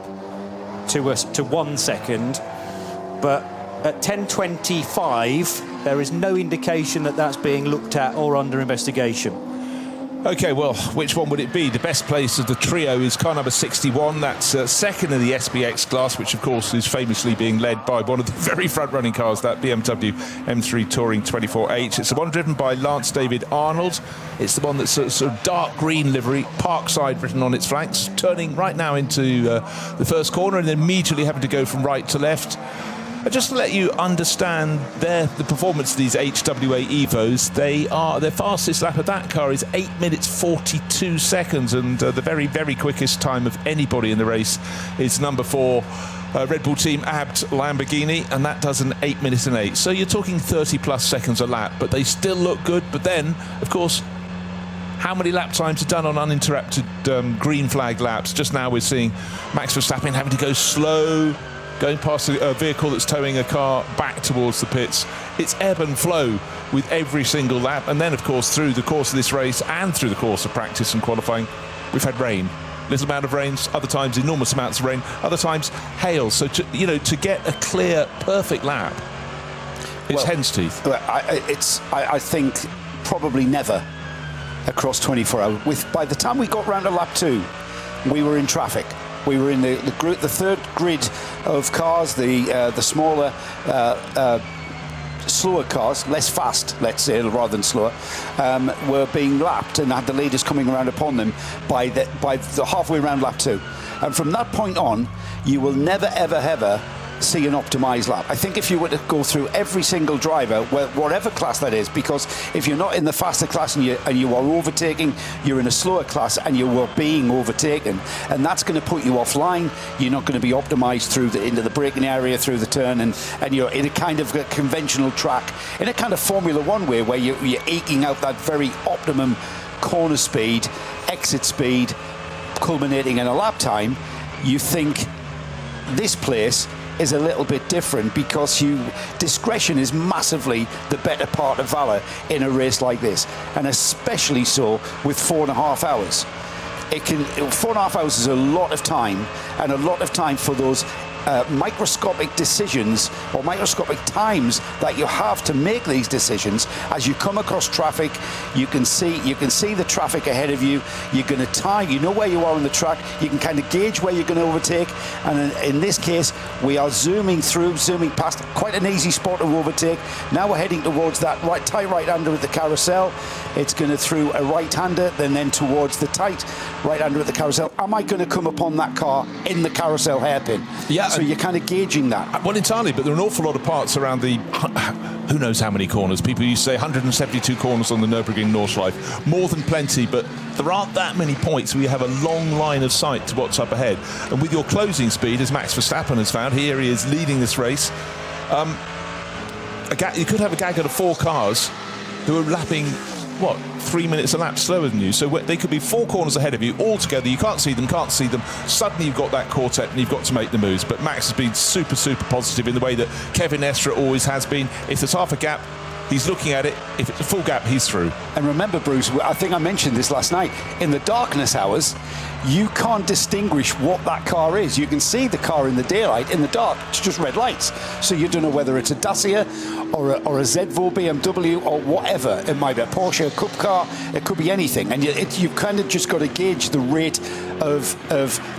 to 1 second. But at 10:25, there is no indication that that's being looked at or under investigation. OK, well, which one would it be? The best place of the trio is car number 61. That's second in the SBX class, which, of course, is famously being led by one of the very front-running cars, that BMW M3 Touring 24H. It's the one driven by Lance David Arnold. It's the one that's sort of dark green livery, Parkside written on its flanks, turning right now into the first corner and then immediately having to go from right to left. Just to let you understand the performance of these HWA Evos, their fastest lap of that car is 8 minutes 42 seconds, and the very, very quickest time of anybody in the race is number 4 Red Bull Team Abt Lamborghini, and that does an 8 minutes and 8. So you're talking 30 plus seconds a lap, but they still look good. But then, of course, how many lap times are done on uninterrupted green flag laps? Just now we're seeing Max Verstappen having to go slow, going past a vehicle that's towing a car back towards the pits. It's ebb and flow with every single lap. And then, of course, through the course of this race and through the course of practice and qualifying, we've had rain. Little amount of rain, other times enormous amounts of rain, other times hail. So, to get a clear, perfect lap, it's hen's teeth. I think probably never across 24 hours. By the time we got round to lap 2, we were in traffic. We were in the third grid of cars, the smaller slower cars, less fast, let's say, rather than slower, were being lapped and had the leaders coming around upon them by the halfway round lap 2. And from that point on, you will never, ever, ever see an optimized lap. I think if you were to go through every single driver, whatever class that is, because if you're not in the faster class and you are overtaking, you're in a slower class and you are being overtaken, and that's going to put you offline. You're not going to be optimized through into the braking area, through the turn, and you're in a kind of a conventional track, in a kind of Formula One way, where you're eking out that very optimum corner speed, exit speed, culminating in a lap time. You think this place is a little bit different, because discretion is massively the better part of valor in a race like this, and especially so with 4.5 hours. 4.5 hours is a lot of time, and a lot of time for those microscopic decisions or microscopic times that you have to make these decisions. As you come across traffic, you can see the traffic ahead of you. You're going to time, you know where you are on the track. You can kind of gauge where you're going to overtake, and in this case we are zooming past quite an easy spot to overtake. Now we're heading towards that tight right-hander at the carousel. It's going to through a right-hander, then towards the tight right-hander at the carousel. Am I going to come upon that car in the carousel hairpin? Yeah. So you're kind of gauging that. Well, entirely, but there are an awful lot of parts around the, who knows how many corners. People used to say 172 corners on the Nürburgring Nordschleife. More than plenty, but there aren't that many points where you have a long line of sight to what's up ahead. And with your closing speed, as Max Verstappen has found, here he is leading this race. You could have a gaggle of 4 cars who are lapping, 3 minutes a lap slower than you. So they could be 4 corners ahead of you all together. You can't see them. Suddenly you've got that quartet and you've got to make the moves. But Max has been super, super positive in the way that Kevin Estre always has been. If there's half a gap, he's looking at it. If it's a full gap, he's through. And remember, Bruce, I think I mentioned this last night, in the darkness hours, you can't distinguish what that car is. You can see the car in the daylight. In the dark, it's just red lights. So you don't know whether it's a Dacia or a Zevo BMW or whatever. It might be a Porsche, a Cup car. It could be anything. And you've kind of just got to gauge the rate of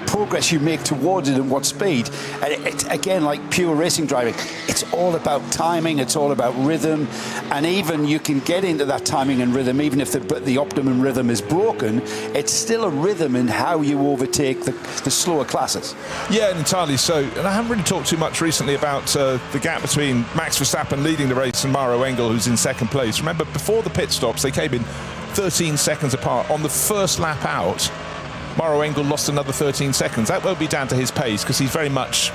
progress you make towards it and what speed. And it's, again, like pure racing driving, it's all about timing. It's all about rhythm. And even you can get into that timing and rhythm, even if the optimum rhythm is broken, it's still a rhythm in how you overtake the slower classes. Yeah, entirely so. And I haven't really talked too much recently about the gap between Max Verstappen leading the race and Mauro Engel, who's in second place. Remember, before the pit stops, they came in 13 seconds apart. On the first lap out, Mauro Engel lost another 13 seconds. That won't be down to his pace, because he's very much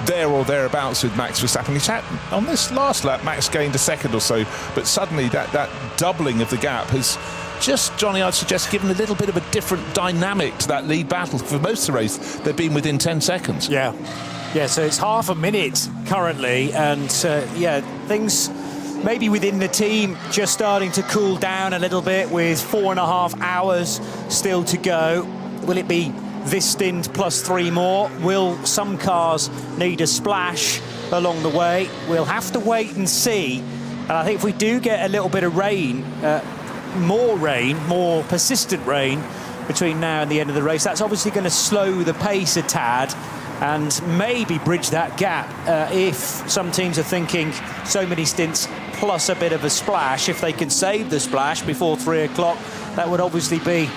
there or thereabouts with Max Verstappen. On this last lap, Max gained a second or so, but suddenly that doubling of the gap has just, Johnny, I'd suggest, given a little bit of a different dynamic to that lead battle. For most of the race, they've been within 10 seconds. Yeah, so it's half a minute currently, and things maybe within the team just starting to cool down a little bit, with 4.5 hours still to go. Will it be this stint plus 3 more? Will some cars need a splash along the way? We'll have to wait and see. And I think if we do get a little bit of rain, more persistent rain between now and the end of the race, that's obviously going to slow the pace a tad and maybe bridge that gap. If some teams are thinking so many stints plus a bit of a splash, if they can save the splash before 3 o'clock, that would obviously be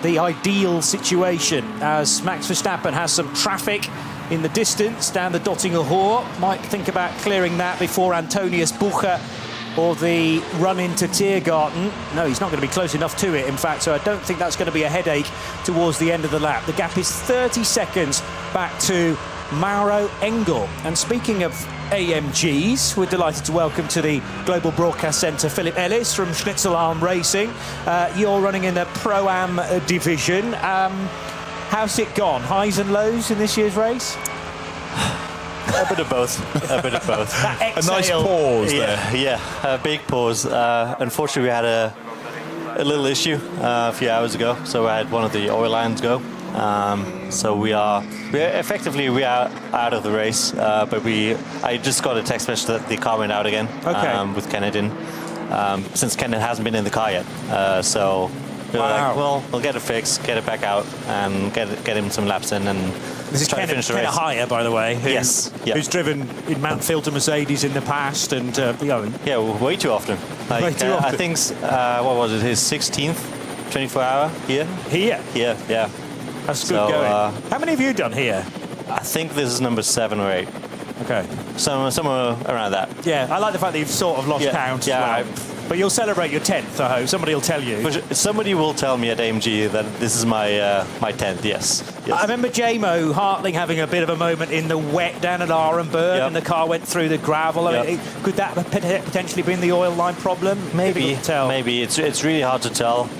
the ideal situation, as Max Verstappen has some traffic in the distance down the Dottinger Hoor. Might think about clearing that before Antonius Bucher or the run into Tiergarten. No, he's not going to be close enough to it, in fact, so I don't think that's going to be a headache towards the end of the lap. The gap is 30 seconds back to Mauro Engel. And speaking of AMGs, we're delighted to welcome to the Global Broadcast Centre Philip Ellis from Schnitzelarm Racing. You're running in the Pro-Am division. How's it gone? Highs and lows in this year's race? A bit of both. A nice pause there. Yeah, a big pause. Unfortunately, we had a little issue a few hours ago, so I had one of the oil lines go. So we are effectively out of the race, but I just got a text message that the car went out again. Okay. With Kenneth in, since Kenneth hasn't been in the car yet. So We were Wow. like, well, we'll get it fixed, get it back out, and get him some laps in, and This is try to finish the race. Higher, by the way. Yes, yeah. Who's driven in Mount Filter Mercedes in the past, and Yeah, way too often. Way too often. I think, what was it, his 16th 24-hour here? here. Here, yeah. That's good So, going. How many have you done here? I think this is number 7 or 8. Okay. Somewhere around that. Yeah, I like the fact that you've sort of lost Yeah, count. yeah, as well. But you'll celebrate your 10th, I hope. Somebody will tell you. Somebody will tell me at AMG that this is my 10th, yes. I remember JMO Hartling having a bit of a moment in the wet down at Arenberg, Yep. and the car went through the gravel. I mean, could that have potentially been the oil line problem? Maybe. Difficult to tell. Maybe. It's really hard to tell.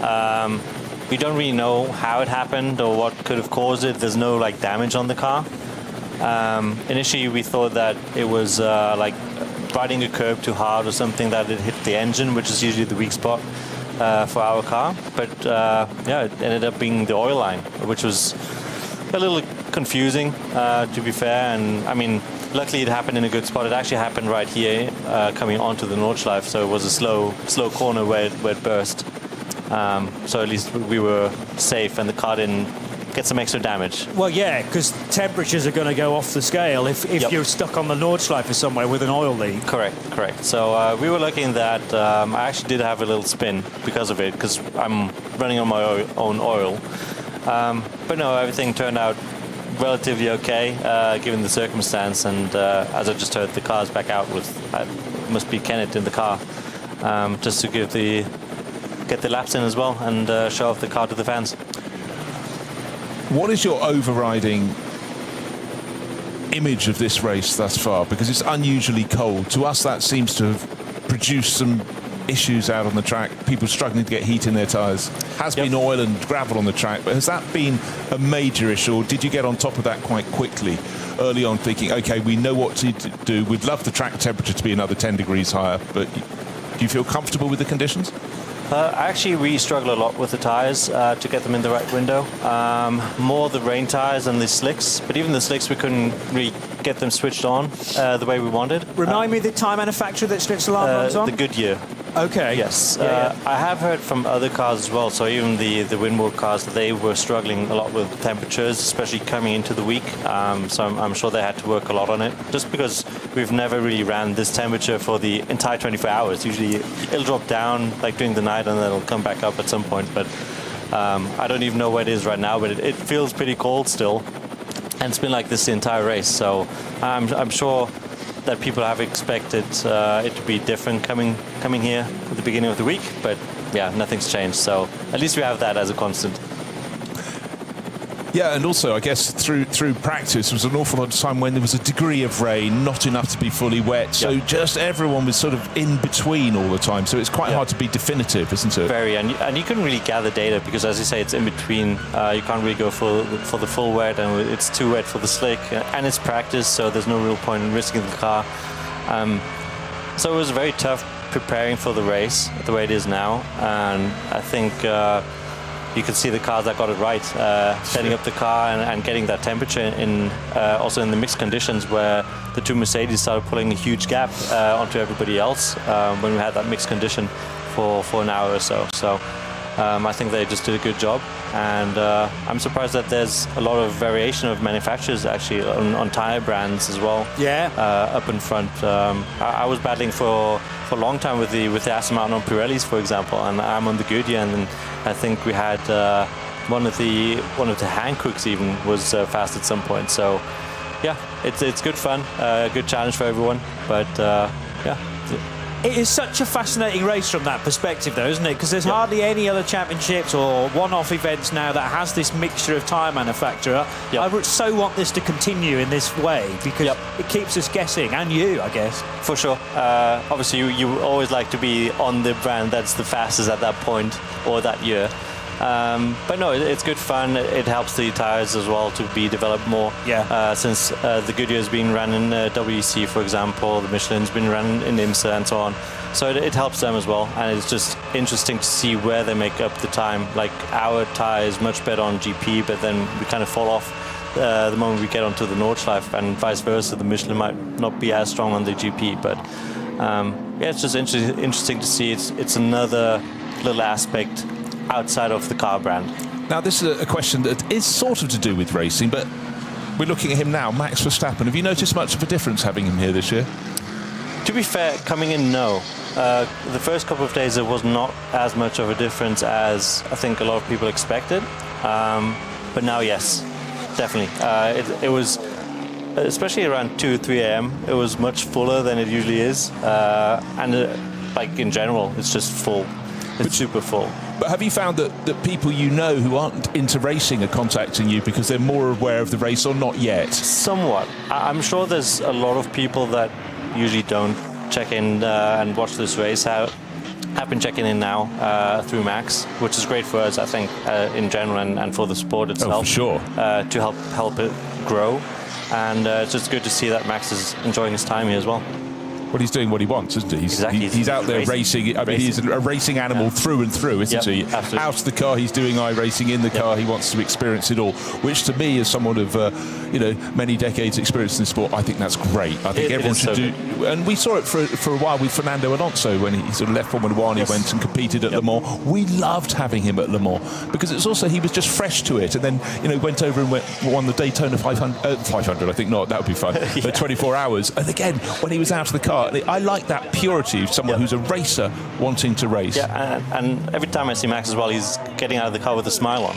We don't really know how it happened or what could have caused it. There's no like damage on the car. Initially, we thought that it was like riding a curb too hard or something, that it hit the engine, which is usually the weak spot for our car. But yeah, it ended up being the oil line, which was a little confusing, to be fair. And I mean, luckily it happened in a good spot. It actually happened right here, coming onto the Nordschleife, so it was a slow corner where it burst. So at least we were safe, and the car didn't get some extra damage. Well, yeah, because temperatures are going to go off the scale if Yep. you're stuck on the Nordschleife somewhere with an oil leak. Correct. So we were lucky in that I actually did have a little spin because of it, because I'm running on my own oil. But no, everything turned out relatively okay, given the circumstance. And as I just heard, the car's back out with, must be Kenneth in the car, just to get the laps in as well and show off the car to the fans. What is your overriding image of this race thus far? Because it's unusually cold. To us, that seems to have produced some issues out on the track. People struggling to get heat in their tyres. Has been oil and gravel on the track, but has that been a major issue, or did you get on top of that quite quickly early on, thinking, OK, we know what to do. We'd love the track temperature to be another 10 degrees higher, but do you feel comfortable with the conditions? Actually, we struggle a lot with the tyres to get them in the right window. More the rain tyres and the slicks, but even the slicks, we couldn't really get them switched on the way we wanted. Remind me the tyre manufacturer that Switzerland runs on? The Goodyear. Okay. Yes. Yeah. I have heard from other cars as well, so even the Winward cars, they were struggling a lot with temperatures, especially coming into the week. So I'm sure they had to work a lot on it, just because we've never really ran this temperature for the entire 24 hours. Usually it'll drop down like during the night and then it'll come back up at some point. But I don't even know where it is right now, but it feels pretty cold still. And it's been like this the entire race. So I'm sure that people have expected it to be different coming here at the beginning of the week, but yeah, nothing's changed. So at least we have that as a constant. Yeah, and also I guess through practice was an awful lot of time when there was a degree of rain, not enough to be fully wet. So just everyone was sort of in between all the time. So it's quite hard to be definitive, isn't it? Very, and you couldn't really gather data because, as you say, it's in between. You can't really go for the full wet, and it's too wet for the slick, and it's practice, so there's no real point in risking the car. So it was very tough preparing for the race the way it is now, and I think you could see the cars that got it right, setting up the car and getting that temperature in, also in the mixed conditions where the two Mercedes started pulling a huge gap onto everybody else when we had that mixed condition for an hour or so. So I think they just did a good job, and I'm surprised that there's a lot of variation of manufacturers actually on tire brands as well. Yeah. Up in front. I was battling for a long time with the Aston Martin on Pirellis, for example, and I'm on the Goodyear, and I think we had one of the Hancooks even was fast at some point. So yeah, it's good fun, good challenge for everyone. But yeah. It is such a fascinating race from that perspective, though, isn't it? Because there's hardly any other championships or one-off events now that has this mixture of tyre manufacturer. I would so want this to continue in this way because it keeps us guessing, and you, I guess. For sure. Obviously, you always like to be on the brand that's the fastest at that point or that year. But no, it's good fun. It helps the tyres as well to be developed more. Since the Goodyear's been run in WEC, for example, the Michelin's been run in IMSA and so on. So it helps them as well. And it's just interesting to see where they make up the time. Like our tyre is much better on GP, but then we kind of fall off the moment we get onto the Nordschleife, and vice versa. The Michelin might not be as strong on the GP, but yeah, it's just interesting to see. It's another little aspect outside of the car brand. Now, this is a question that is sort of to do with racing, but we're looking at him now, Max Verstappen. Have you noticed much of a difference having him here this year? To be fair, coming in, no. The first couple of days, there was not as much of a difference as I think a lot of people expected. But now, yes, definitely. It was, especially around 2 or 3 a.m., it was much fuller than it usually is. Like in general, it's just full. It's super full. But have you found that people you know who aren't into racing are contacting you because they're more aware of the race, or not yet? Somewhat. I'm sure there's a lot of people that usually don't check in and watch this race have been checking in now through Max, which is great for us, I think, in general, and for the sport itself. Oh, for sure. To help it grow. And it's just good to see that Max is enjoying his time here as well. Well, he's doing what he wants, isn't he? Exactly. He's out there racing. I mean, he's a racing animal through and through, isn't he? Absolutely. Out of the car, he's doing iRacing. In the car, he wants to experience it all. Which, to me, as someone of many decades' experience in the sport, I think that's great. I think everyone should do. And we saw it for a while with Fernando Alonso when he sort of left Formula One. He went and competed at Le Mans. We loved having him at Le Mans because it's also he was just fresh to it, and then went over and won the Daytona 500. 500, I think not. That would be fun. For 24 hours. And again, when he was out of the car, I like that purity of someone who's a racer wanting to race. Yeah, and every time I see Max as well, he's getting out of the car with a smile on.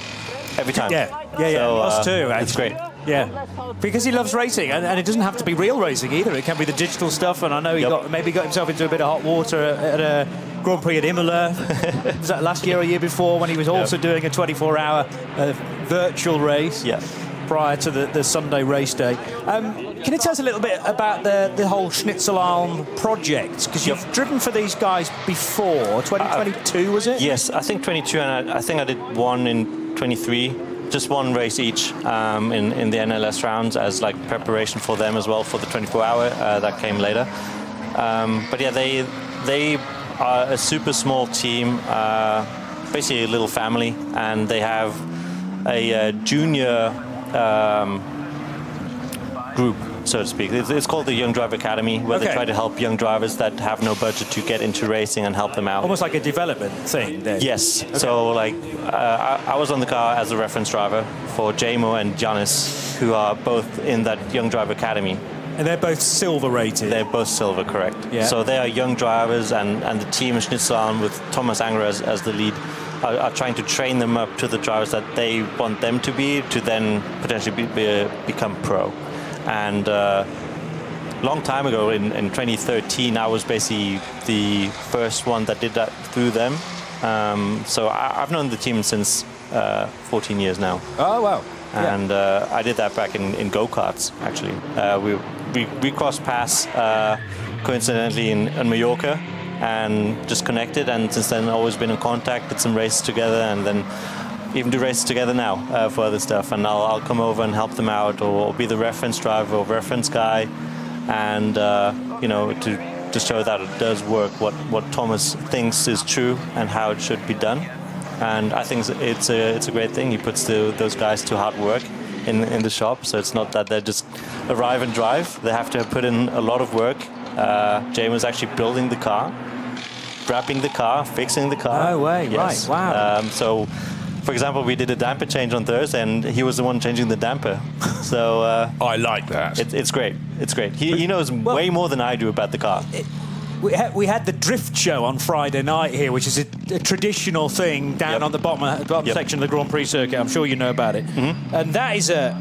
Every time. Yeah. So, us too. It's great. Yeah, because he loves racing, and it doesn't have to be real racing either. It can be the digital stuff, and I know he got himself into a bit of hot water at a Grand Prix at Imola. Was that last year or year before, when he was also doing a 24-hour virtual race? Yeah. Prior to the Sunday race day. Can you tell us a little bit about the whole Schnitzelalm project? Because you've driven for these guys before. 2022, was it? Yes, I think 22, and I think I did one in 23. Just one race each in the NLS rounds as like preparation for them as well for the 24-hour that came later. But yeah, they are a super small team, basically a little family, and they have a junior group, so to speak. It's called the Young Driver Academy, where they try to help young drivers that have no budget to get into racing and help them out. Almost like a development thing then. Yes. Okay. So like I was on the car as a reference driver for Jamo and Giannis, who are both in that Young Driver Academy. And they're both silver rated. They're both silver, correct. Yeah. So they are young drivers, and the team in Schnitzelalm with Thomas Anger as the lead are trying to train them up to the drivers that they want them to be, to then potentially become pro. And long time ago, in 2013, I was basically the first one that did that through them. So I've known the team since 14 years now. Oh, wow. And I did that back in go-karts, actually. We crossed paths coincidentally in Mallorca, and just connected, and since then always been in contact, did some races together, and then even do races together now for other stuff. And I'll come over and help them out, or be the reference driver or reference guy, and to show that it does work, what Thomas thinks is true and how it should be done. And I think it's a great thing. He puts those guys to hard work in the shop, so it's not that they just arrive and drive. They have to put in a lot of work. James was actually building the car, wrapping the car, fixing the car. Oh, way, yes. Right, wow. So, for example, we did a damper change on Thursday, and he was the one changing the damper. So I like that. It's great. It's great. He knows way more than I do about the car. We had the drift show on Friday night here, which is a traditional thing down on the bottom section of the Grand Prix circuit. I'm sure you know about it. Mm-hmm. And that is a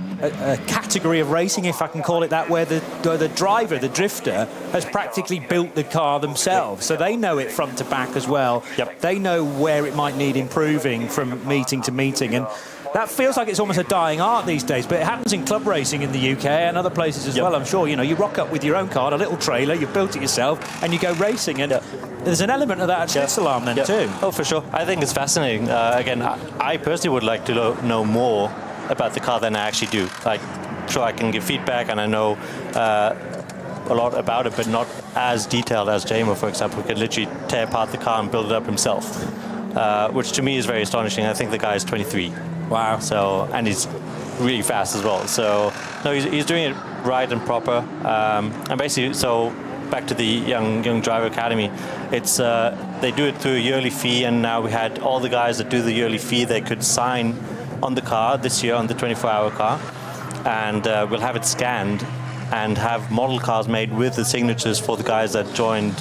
category of racing, if I can call it that, where the driver, the drifter, has practically built the car themselves. So they know it front to back as well. Yep. They know where it might need improving from meeting to meeting. And that feels like it's almost a dying art these days, but it happens in club racing in the UK and other places as well. I'm sure, you rock up with your own car, a little trailer, you've built it yourself, and you go racing. And there's an element of that at Schnitzelalm then too. Oh, for sure. I think it's fascinating. Again, I personally would like to know more about the car than I actually do. Like, sure, I can give feedback, and I know a lot about it, but not as detailed as Jamo, for example, who can literally tear apart the car and build it up himself, which to me is very astonishing. I think the guy is 23. Wow. So, and he's really fast as well. So, no, he's doing it right and proper. And basically, so back to the young driver academy. It's they do it through a yearly fee, and now we had all the guys that do the yearly fee. They could sign on the car this year, on the 24-hour car, and we'll have it scanned and have model cars made with the signatures for the guys that joined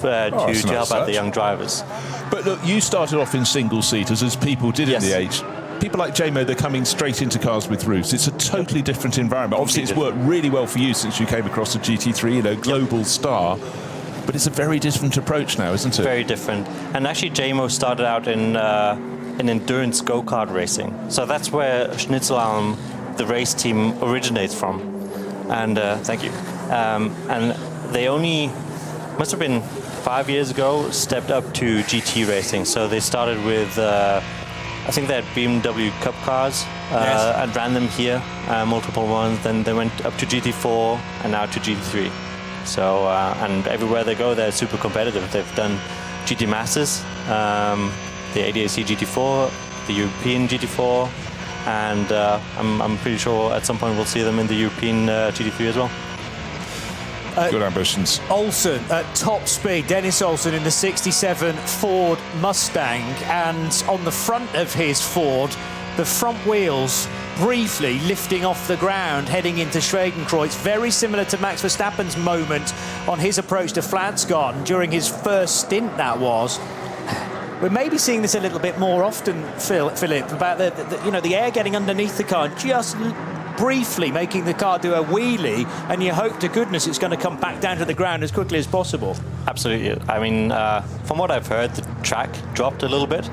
to help out the young drivers. But look, you started off in single-seaters, as people did in the age. People like JMO, they're coming straight into cars with roofs. It's a totally different environment. Obviously, it's worked really well for you since you came across the GT3, you know, global star. But it's a very different approach now, isn't it? Very different. And actually, JMO started out in endurance go-kart racing. So that's where Schnitzelalm, the race team, originates from. And thank you. And they only, must have been 5 years ago, stepped up to GT racing. So they started with, I think they had BMW Cup cars and ran them here, multiple ones. Then they went up to GT4 and now to GT3. So, and everywhere they go, they're super competitive. They've done GT Masters, the ADAC GT4, the European GT4, and I'm pretty sure at some point we'll see them in the European GT3 as well. Good ambitions. Olsen at top speed. Dennis Olsen in the 67 Ford Mustang, and on the front of his Ford, the front wheels briefly lifting off the ground, heading into Schwedenkreuz. Very similar to Max Verstappen's moment on his approach to Flansgarten during his first stint, that was. We're maybe seeing this a little bit more often, Philip, about the air getting underneath the car, just briefly making the car do a wheelie, and you hope to goodness it's going to come back down to the ground as quickly as possible. Absolutely. I mean, from what I've heard, the track dropped a little bit.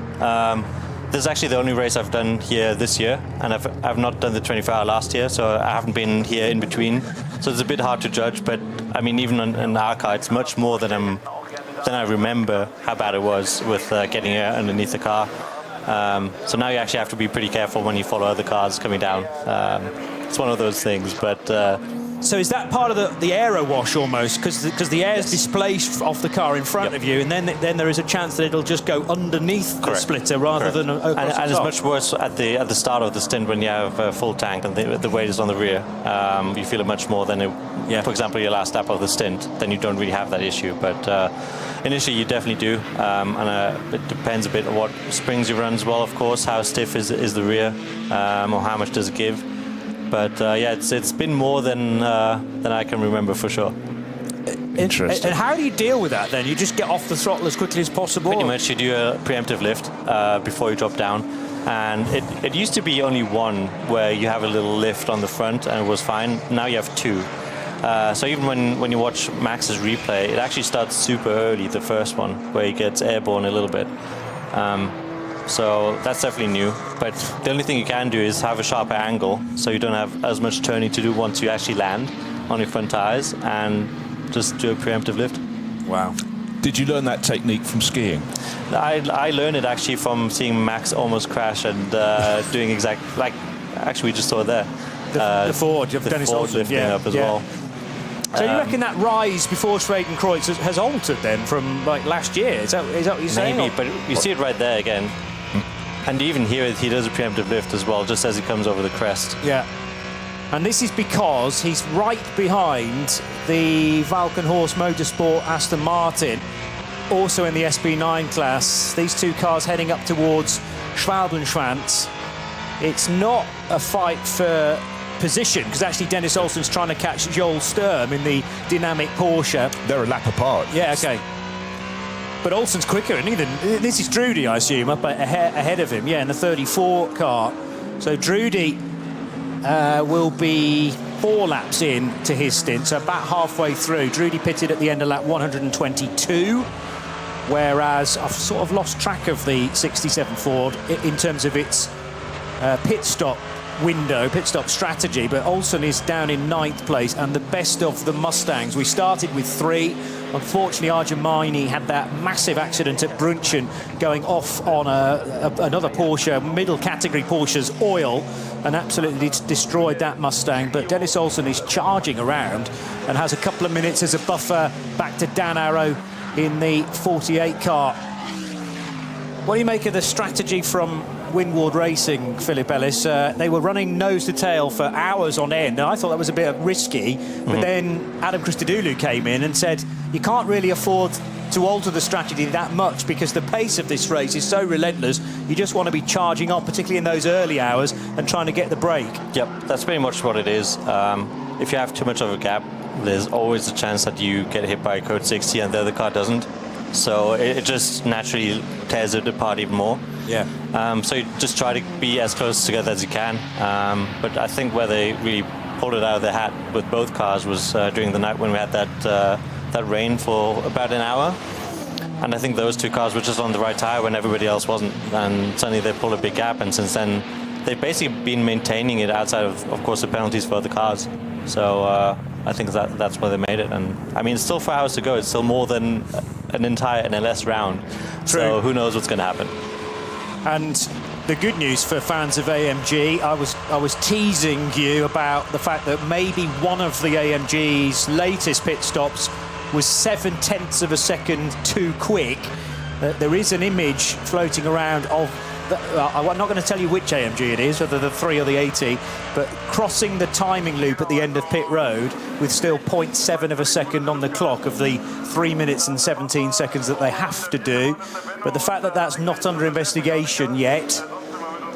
This is actually the only race I've done here this year, and I've not done the 24-hour last year, so I haven't been here in between. So it's a bit hard to judge, but I mean, even in our car, it's much more than I remember how bad it was with getting underneath the car. So now you actually have to be pretty careful when you follow other cars coming down. It's one of those things, but... So is that part of the aero wash almost? Because the air is displaced off the car in front of you, and then there is a chance that it'll just go underneath the splitter rather than across the top. And it's much worse at the start of the stint when you have a full tank and the weight is on the rear. You feel it much more than, for example, your last lap of the stint. Then you don't really have that issue. But initially you definitely do. And it depends a bit on what springs you run as well, of course. How stiff is the rear, or how much does it give? But it's been more than I can remember for sure. Interesting. And how do you deal with that then? You just get off the throttle as quickly as possible? Pretty much, you do a preemptive lift before you drop down. And it used to be only one where you have a little lift on the front and it was fine. Now you have two. So even when you watch Max's replay, it actually starts super early, the first one, where he gets airborne a little bit. So that's definitely new. But the only thing you can do is have a sharper angle, so you don't have as much turning to do once you actually land on your front tires, and just do a preemptive lift. Wow. Did you learn that technique from skiing? I learned it actually from seeing Max almost crash and doing actually we just saw it there. The Ford, Dennis Ford Olsen, lifting up as well. So you reckon that rise before Schwedenkreuz has altered then from like last year? Is that what you're saying? Maybe, but you see it right there again. And even here, he does a preemptive lift as well, just as he comes over the crest. Yeah. And this is because he's right behind the Valkenhorst Motorsport Aston Martin, also in the SB9 class. These two cars heading up towards Schwalbenschwanz. It's not a fight for position, because actually Dennis Olsen's trying to catch Joel Sturm in the dynamic Porsche. They're a lap apart. Yeah, okay. But Olsen's quicker, and this is Drudy, I assume, up ahead of him, in the 34 car. So Drudy will be 4 laps in to his stint, so about halfway through. Drudy pitted at the end of lap 122, whereas I've sort of lost track of the 67 Ford in terms of its pit stop strategy, but Olsen is down in 9th place and the best of the Mustangs. We started with 3. Unfortunately, Argemini had that massive accident at Brunchen, going off on another Porsche, middle category Porsche's oil, and absolutely destroyed that Mustang. But Dennis Olsen is charging around and has a couple of minutes as a buffer back to Dan Arrow in the 48 car. What do you make of the strategy from Windward Racing, Philip Ellis, they were running nose to tail for hours on end, and I thought that was a bit risky. But then Adam Christodoulou came in and said, you can't really afford to alter the strategy that much because the pace of this race is so relentless. You just want to be charging on, particularly in those early hours, and trying to get the break. Yep, that's pretty much what it is. If you have too much of a gap, there's always a chance that you get hit by a code 60 and the other car doesn't. So it just naturally tears it apart even more. Yeah. So you just try to be as close together as you can. But I think where they really pulled it out of their hat with both cars was during the night when we had that rain for about an hour. And I think those two cars were just on the right tire when everybody else wasn't. And suddenly they pulled a big gap. And since then, they've basically been maintaining it outside of course, the penalties for other cars. So I think that's where they made it. And I mean, it's still 4 hours to go. It's still more than an entire NLS round. True. So who knows what's going to happen. And the good news for fans of AMG, I was teasing you about the fact that maybe one of the AMG's latest pit stops was 0.7 of a second too quick. There is an image floating around of, I'm not going to tell you which AMG it is, whether the 3 or the 80, but crossing the timing loop at the end of pit road with still 0.7 of a second on the clock of the 3 minutes and 17 seconds that they have to do. But the fact that that's not under investigation yet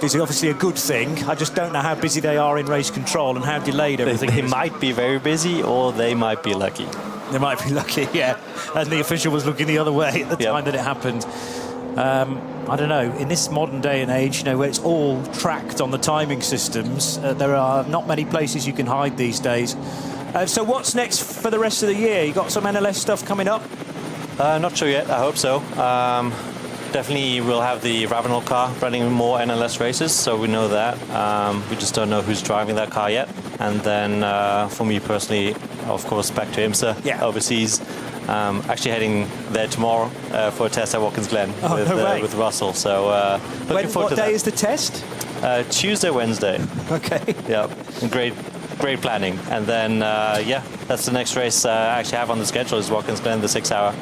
is obviously a good thing. I just don't know how busy they are in race control and how delayed everything is. They might be very busy or they might be lucky. They might be lucky, yeah. And the official was looking the other way at the time that it happened. I don't know, in this modern day and age, you know, where it's all tracked on the timing systems, there are not many places you can hide these days. So what's next for the rest of the year? You got some NLS stuff coming up? Not sure yet, I hope so. Definitely we'll have the Ravenol car running more NLS races, so we know that. We just don't know who's driving that car yet. And then for me personally, of course, back to IMSA, overseas. Actually heading there tomorrow for a test at Watkins Glen with Russell. So looking forward to that. What day is the test? Tuesday, Wednesday. Okay. Yeah, great planning. And then, that's the next race I actually have on the schedule is Watkins Glen, the 6 hour.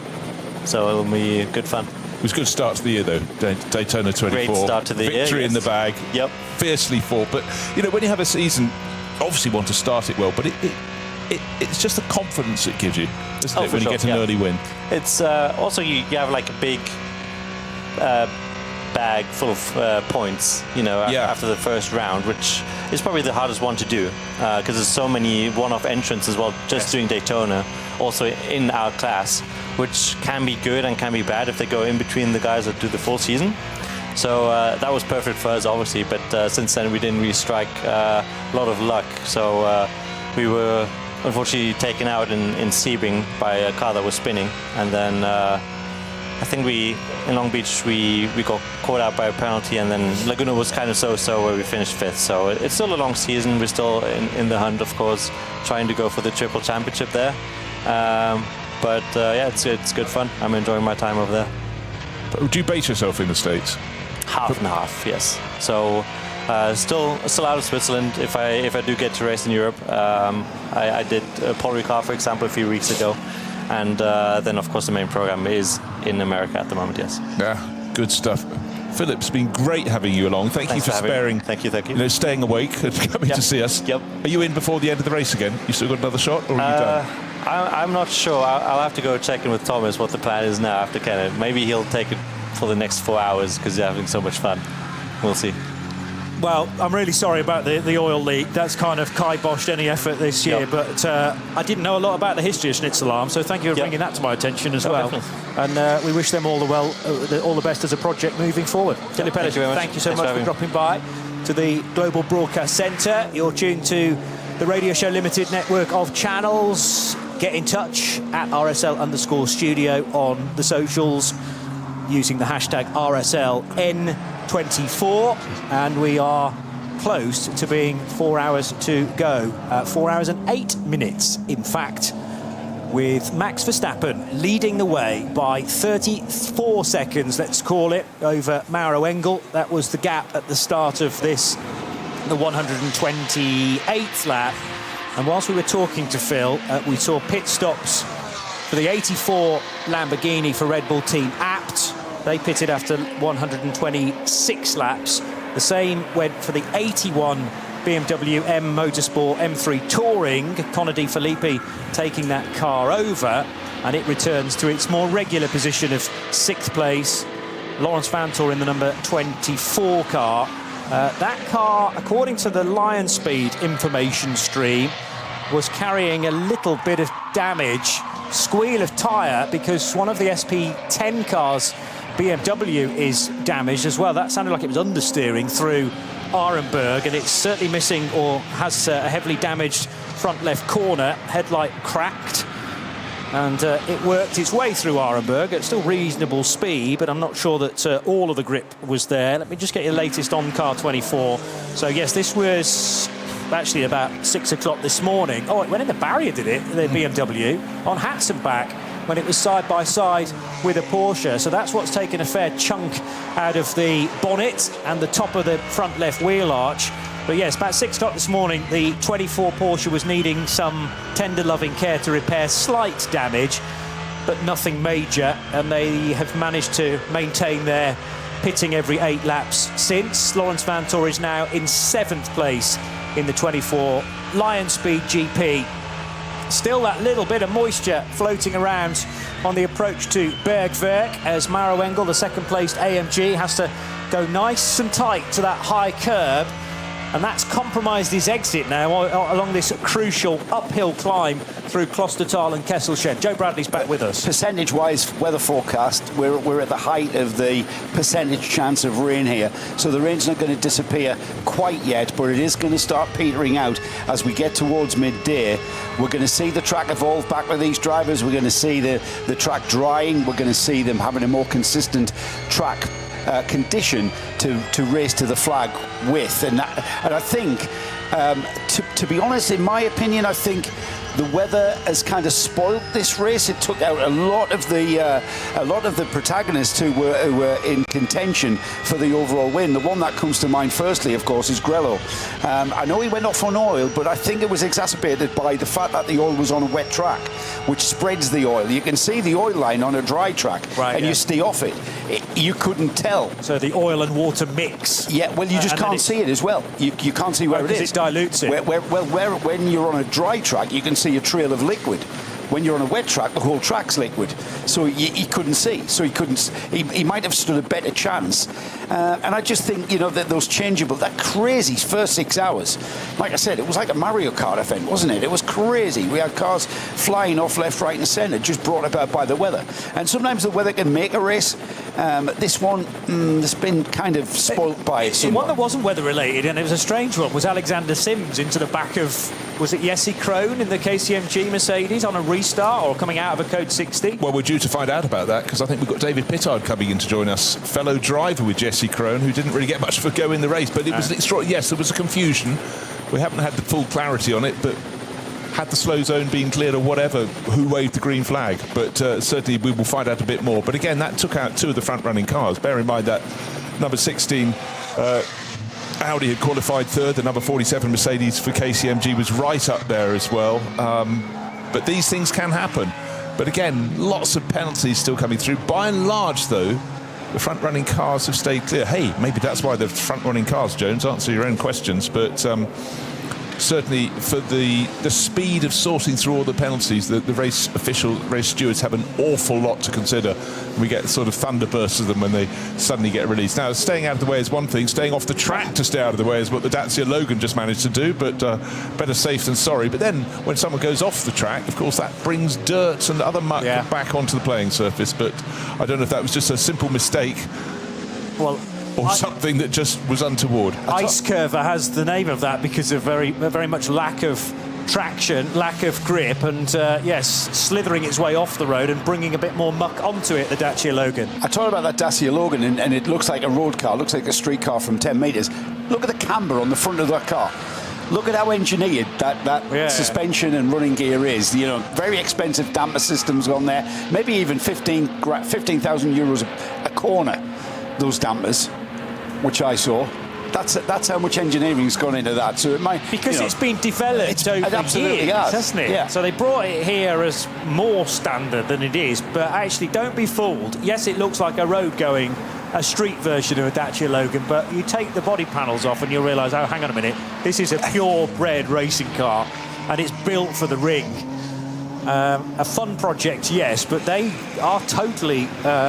So it'll be good fun. It was a good start to the year, though. Daytona 24. Great start to the year. Victory in the bag. Yep. Fiercely fought. But, you know, when you have a season, obviously want to start it well, but it's just the confidence it gives you, isn't it, when you get an early win? It's also you have like a big bag full of points, you know, after the first round, which is probably the hardest one to do because there's so many one-off entrants as well, just doing Daytona, also in our class, which can be good and can be bad if they go in between the guys that do the full season. So that was perfect for us, obviously, but since then we didn't really strike a lot of luck. So we were unfortunately taken out in Sebring by a car that was spinning, and then I think in Long Beach we got caught out by a penalty, and then Laguna was kind of so where we finished 5th. So it's still a long season. We're still in the hunt, of course, trying to go for the triple championship there. But it's good fun. I'm enjoying my time over there. But do you base yourself in the States? Half and half, yes. So still out of Switzerland. If I do get to race in Europe, I did Paul Ricard, for example, a few weeks ago, and then of course the main program is in America at the moment. Yes. Yeah, good stuff. Philip, it's been great having you along. Thanks you for sparing. Thank you. You know, staying awake and coming to see us. Yep. Are you in before the end of the race again? You still got another shot, or are you done? I'm not sure. I'll have to go check in with Thomas what the plan is now after Kenneth. Maybe he'll take it for the next 4 hours because they're having so much fun. We'll see. Well, I'm really sorry about the oil leak. That's kind of kiboshed any effort this year. But I didn't know a lot about the history of Schnitzelarm, so thank you for bringing that to my attention as well. Definitely. And we wish them all the best as a project moving forward. Philip Ellis, thank you so much for dropping by to the Global Broadcast Centre. You're tuned to the Radio Show Limited network of channels. Get in touch at RSL_studio on the socials using the hashtag RSLN24, and we are close to being 4 hours to go. 4 hours and 8 minutes, in fact, with Max Verstappen leading the way by 34 seconds, let's call it, over Mauro Engel. That was the gap at the start of this, the 128th lap. And whilst we were talking to Phil, we saw pit stops for the 84 Lamborghini for Red Bull Team Abt. They pitted after 126 laps. The same went for the 81 BMW M Motorsport M3 Touring. Conor Di Filippi taking that car over, and it returns to its more regular position of 6th place. Lawrence Vantor in the number 24 car. That car, according to the Lion Speed information stream, was carrying a little bit of damage, squeal of tyre, because one of the SP10 cars, BMW, is damaged as well. That sounded like it was understeering through Arenberg, and it's certainly missing or has a heavily damaged front left corner, headlight cracked, and it worked its way through Arenberg at still reasonable speed, but I'm not sure that all of the grip was there. Let me just get your latest on car 24. So yes, this was actually about 6 o'clock this morning. Oh, it went in the barrier, did it, the BMW, on Hatzenbach, when it was side by side with a Porsche. So that's what's taken a fair chunk out of the bonnet and the top of the front left wheel arch. But yes, about 6 o'clock this morning, the 24 Porsche was needing some tender loving care to repair slight damage, but nothing major, and they have managed to maintain their pitting every 8 laps since. Lawrence Vantor is now in 7th place in the 24 Lion Speed GP. Still that little bit of moisture floating around on the approach to Bergwerk, as Maro Engel, the 2nd placed AMG, has to go nice and tight to that high curb, and that's compromised his exit now along this crucial uphill climb through Klostertal and Kesselchen. Joe Bradley's back with us. Percentage-wise, weather forecast, we're at the height of the percentage chance of rain here, so the rain's not going to disappear quite yet, but it is going to start petering out as we get towards midday. We're going to see the track evolve back with these drivers. We're going to see the track drying. We're going to see them having a more consistent track condition to race to the flag with, and I think, to be honest, in my opinion, I think the weather has kind of spoiled this race. It took out a lot of the protagonists who were in contention for the overall win. The one that comes to mind firstly, of course, is Grello. I know he went off on oil, but I think it was exacerbated by the fact that the oil was on a wet track, which spreads the oil. You can see the oil line on a dry track, right, and you stay off it. You couldn't tell. So the oil and water mix. Yeah, well, you just can't see it as well. You can't see where it is. It dilutes it. When you're on a dry track, you can see a trail of liquid. When you're on a wet track, the whole track's liquid. So he couldn't see. So he might have stood a better chance. And I just think, that those changeable, that crazy first 6 hours, like I said, it was like a Mario Kart event, wasn't it? It was crazy. We had cars flying off left, right and centre, just brought about by the weather. And sometimes the weather can make a race. This one has been kind of spoilt by it. One that wasn't weather related, and it was a strange one, was Alexander Sims into the back of, was it Jesse Krohn in the KCMG Mercedes on a restart or coming out of a Code 60? Well, we're due to find out about that, because I think we've got David Pittard coming in to join us, fellow driver with Jesse Krohn, who didn't really get much of a go in the race, but it was yes, there was a confusion. We haven't had the full clarity on it, but had the slow zone been cleared or whatever, who waved the green flag? But certainly we will find out a bit more. But again, that took out 2 of the front-running cars. Bear in mind that number 16 Audi had qualified 3rd. The number 47 Mercedes for KCMG was right up there as well. But these things can happen. But again, lots of penalties still coming through. By and large, though, the front-running cars have stayed clear. Hey, maybe that's why the front-running cars, Jones, answer your own questions. But certainly for the speed of sorting through all the penalties, the race stewards have an awful lot to consider. We get sort of thunderbursts of them when they suddenly get released. Now, staying out of the way is one thing. Staying off the track to stay out of the way is what the Dacia Logan just managed to do, but better safe than sorry. But then when someone goes off the track, of course, that brings dirt and other muck back onto the playing surface. But I don't know if that was just a simple mistake. Well, or something that just was untoward. Ice Curver has the name of that because of very much lack of traction, lack of grip, and slithering its way off the road and bringing a bit more muck onto it, the Dacia Logan. I talked about that Dacia Logan, and it looks like a road car, looks like a street car from 10 metres. Look at the camber on the front of that car. Look at how engineered that suspension and running gear is. Very expensive damper systems on there. Maybe even 15,000 euros a corner, those dampers, which I saw. That's how much engineering's gone into that. So it might, because it's been developed over years, hasn't it? Yeah. So they brought it here as more standard than it is. But actually, don't be fooled. Yes, it looks like a road-going a street version of a Dacia Logan, but you take the body panels off and you'll realise, oh, hang on a minute, this is a purebred racing car and it's built for the ring. A fun project, yes, but they are totally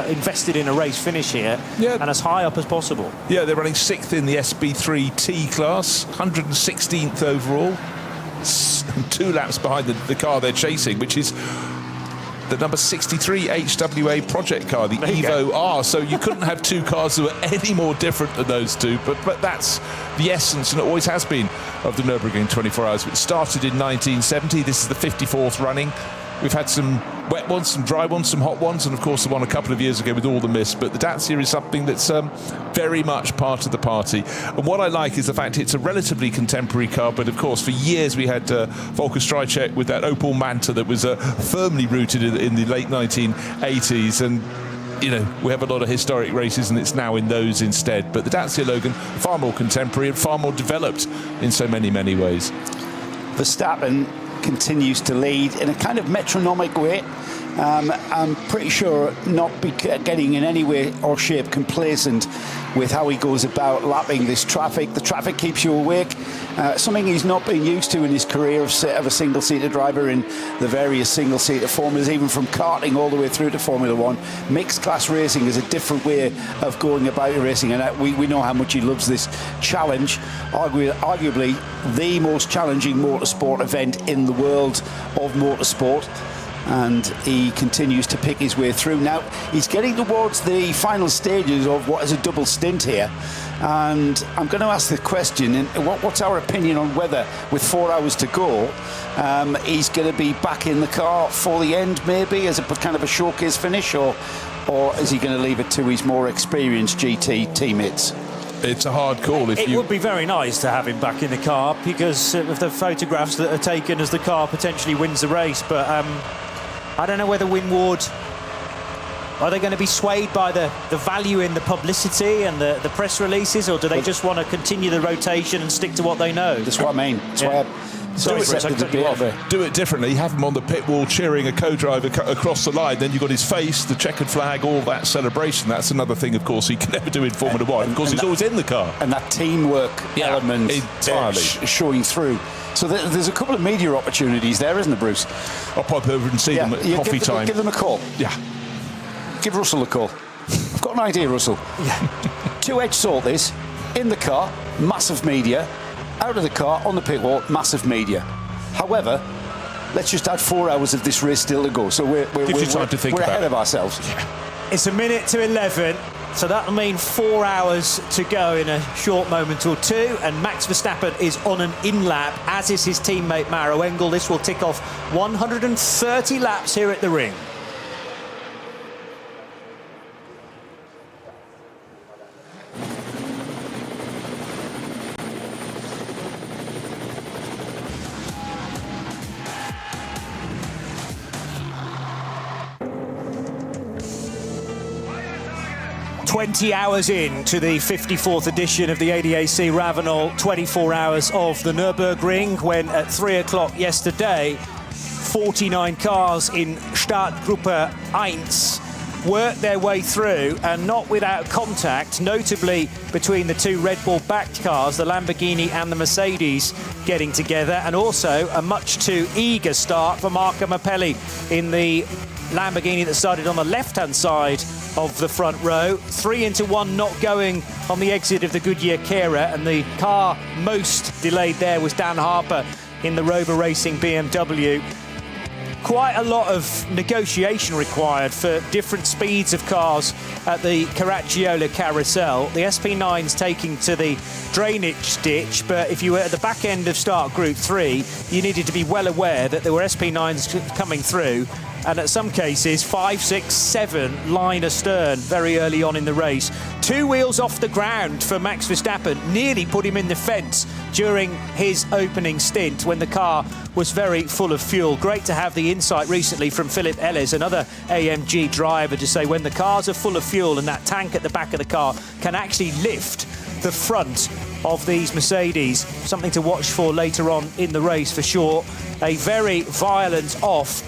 invested in a race finish here, and as high up as possible. Yeah, they're running 6th in the SB3T class, 116th overall, 2 laps behind the car they're chasing, which is the number 63 HWA project car, the Evo R. So you couldn't have 2 cars that were any more different than those 2, but that's the essence, and it always has been, of the Nürburgring 24 Hours. It started in 1970. This is the 54th running. We've had some wet ones, some dry ones, some hot ones, and of course the one a couple of years ago with all the mist. But the Dacia is something that's very much part of the party. And what I like is the fact it's a relatively contemporary car, but of course for years we had Volker Strycek with that Opel Manta that was firmly rooted in the late 1980s. And you know, we have a lot of historic races and it's now in those instead. But the Dacia Logan, far more contemporary and far more developed in so many ways. Verstappen continues to lead in a kind of metronomic way. I'm pretty sure not getting in any way or shape complacent with how he goes about lapping this traffic. The traffic keeps you awake, something he's not been used to in his career of a single-seater driver in the various single-seater formulas, even from karting all the way through to Formula One. Mixed-class racing is a different way of going about racing, and we know how much he loves this challenge, arguably the most challenging motorsport event in the world of motorsport. And he continues to pick his way through. Now, he's getting towards the final stages of what is a double stint here. And I'm going to ask the question, and what's our opinion on whether, with 4 hours to go, he's going to be back in the car for the end, maybe, as a kind of a showcase finish, or is he going to leave it to his more experienced GT teammates? It's a hard call. It would be very nice to have him back in the car because of the photographs that are taken as the car potentially wins the race, but I don't know whether Winward, are they going to be swayed by the value in the publicity and the press releases, or do they just want to continue the rotation and stick to what they know? That's what I mean. That's why do it differently. Have him on the pit wall cheering a co-driver across the line. Then you've got his face, the checkered flag, all that celebration. That's another thing, of course, he can never do in Formula One. Of course, he's always in the car. And that teamwork element entirely showing through. So there's a couple of media opportunities there, isn't there, Bruce? I'll pop over and see them at coffee time. Give them a call. Yeah. Give Russell a call. I've got an idea, Russell. Two-edged sword this. In the car, massive media. Out of the car, on the pit wall, massive media. However, let's just add 4 hours of this race still to go. So we're ahead of ourselves. It's 1:11, so that'll mean 4 hours to go in a short moment or two. And Max Verstappen is on an in-lap, as is his teammate Maro Engel. This will tick off 130 laps here at the ring. "20 hours in to the 54th edition of the ADAC RAVENOL 24 Hours of the Nürburgring, when at 3 o'clock yesterday, 49 cars in Startgruppe 1 worked their way through, and not without contact, notably between the two Red Bull-backed cars, the Lamborghini and the Mercedes, getting together, and also a much too eager start for Marco Mappelli in the Lamborghini that started on the left-hand side of the front row. 3 into 1 not going on the exit of the Goodyear Kera, and the car most delayed there was Dan Harper in the Rover Racing BMW. Quite a lot of negotiation required for different speeds of cars at the Caracciola carousel. The SP9's taking to the drainage ditch, but if you were at the back end of start Group 3, you needed to be well aware that there were SP9s coming through, and at some cases 5, 6, 7 line astern very early on in the race. 2 wheels off the ground for Max Verstappen, nearly put him in the fence during his opening stint when the car was very full of fuel. Great to have the insight recently from Philip Ellis, another AMG driver, to say when the cars are full of fuel and that tank at the back of the car can actually lift the front of these Mercedes. Something to watch for later on in the race for sure. A very violent off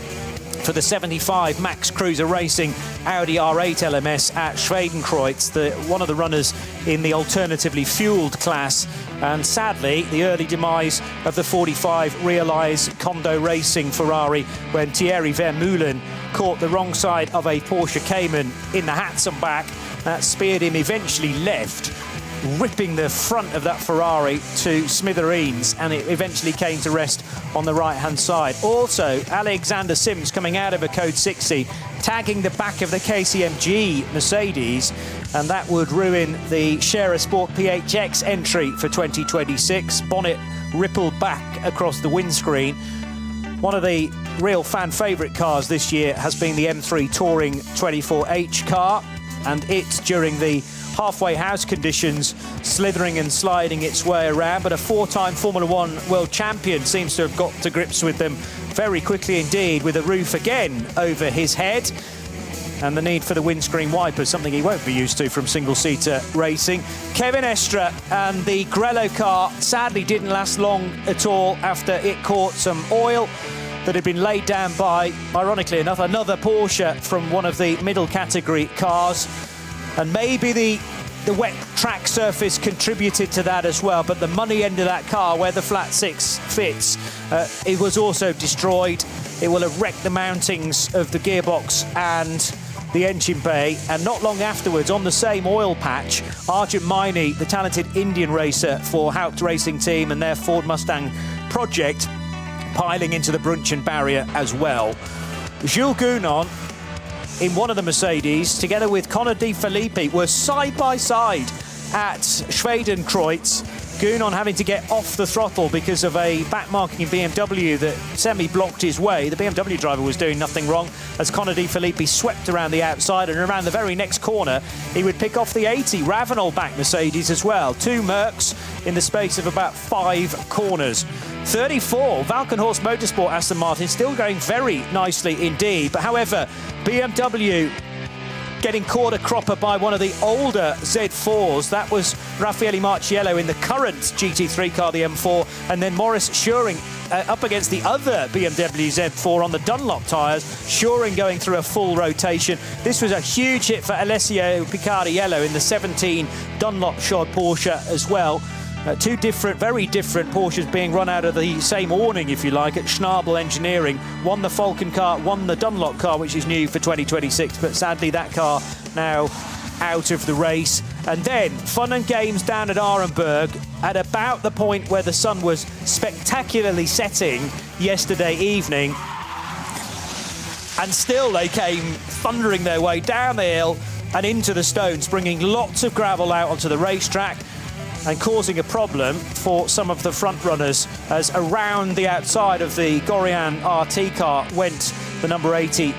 for the 75 Max Cruiser Racing Audi R8 LMS at Schwedenkreuz, one of the runners in the alternatively fueled class. And sadly, the early demise of the 45 Realize Kondo Racing Ferrari when Thierry Vermeulen caught the wrong side of a Porsche Cayman in the hats and back. That speared him eventually left, ripping the front of that Ferrari to smithereens, and it eventually came to rest on the right-hand side. Also, Alexander Sims coming out of a Code 60, tagging the back of the KCMG Mercedes, and that would ruin the Scherer Sport PHX entry for 2026. Bonnet rippled back across the windscreen. One of the real fan favourite cars this year has been the M3 Touring 24H car, and it, during the halfway house conditions, slithering and sliding its way around, but a four-time Formula One world champion seems to have got to grips with them very quickly indeed, with a roof again over his head and the need for the windscreen wipers, something he won't be used to from single-seater racing. Kevin Estre and the Grello car sadly didn't last long at all after it caught some oil that had been laid down by, ironically enough, another Porsche from one of the middle category cars. And maybe the wet track surface contributed to that as well, but the money end of that car, where the flat six fits, it was also destroyed. It will have wrecked the mountings of the gearbox and the engine bay, and not long afterwards, on the same oil patch, Arjun Maini, the talented Indian racer for Haupt Racing Team and their Ford Mustang project, piling into the Brunchen barrier as well. Jules Gounon in one of the Mercedes, together with Conor De Filippi, were side by side at Schwedenkreuz. Gounon having to get off the throttle because of a backmarking BMW that semi-blocked his way. The BMW driver was doing nothing wrong as Conor De Filippi swept around the outside, and around the very next corner he would pick off the 80 Ravenol back Mercedes as well. Two Mercs in the space of about 5 corners. 34 Valkenhorst Motorsport Aston Martin, still going very nicely indeed, but however, BMW getting caught a cropper by one of the older Z4s. That was Raffaele Marciello in the current GT3 car, the M4, and then Maurice Schuring up against the other BMW Z4 on the Dunlop tyres. Schuring going through a full rotation. This was a huge hit for Alessio Picariello in the 17 Dunlop shod Porsche as well. Two different, very different Porsches being run out of the same awning, if you like, at Schnabel Engineering. One the Falcon car, one the Dunlop car, which is new for 2026. But sadly, that car now out of the race. And then fun and games down at Arenberg at about the point where the sun was spectacularly setting yesterday evening. And still they came thundering their way down the hill and into the stones, bringing lots of gravel out onto the racetrack and causing a problem for some of the front runners, as around the outside of the Gorian RT car went the number 80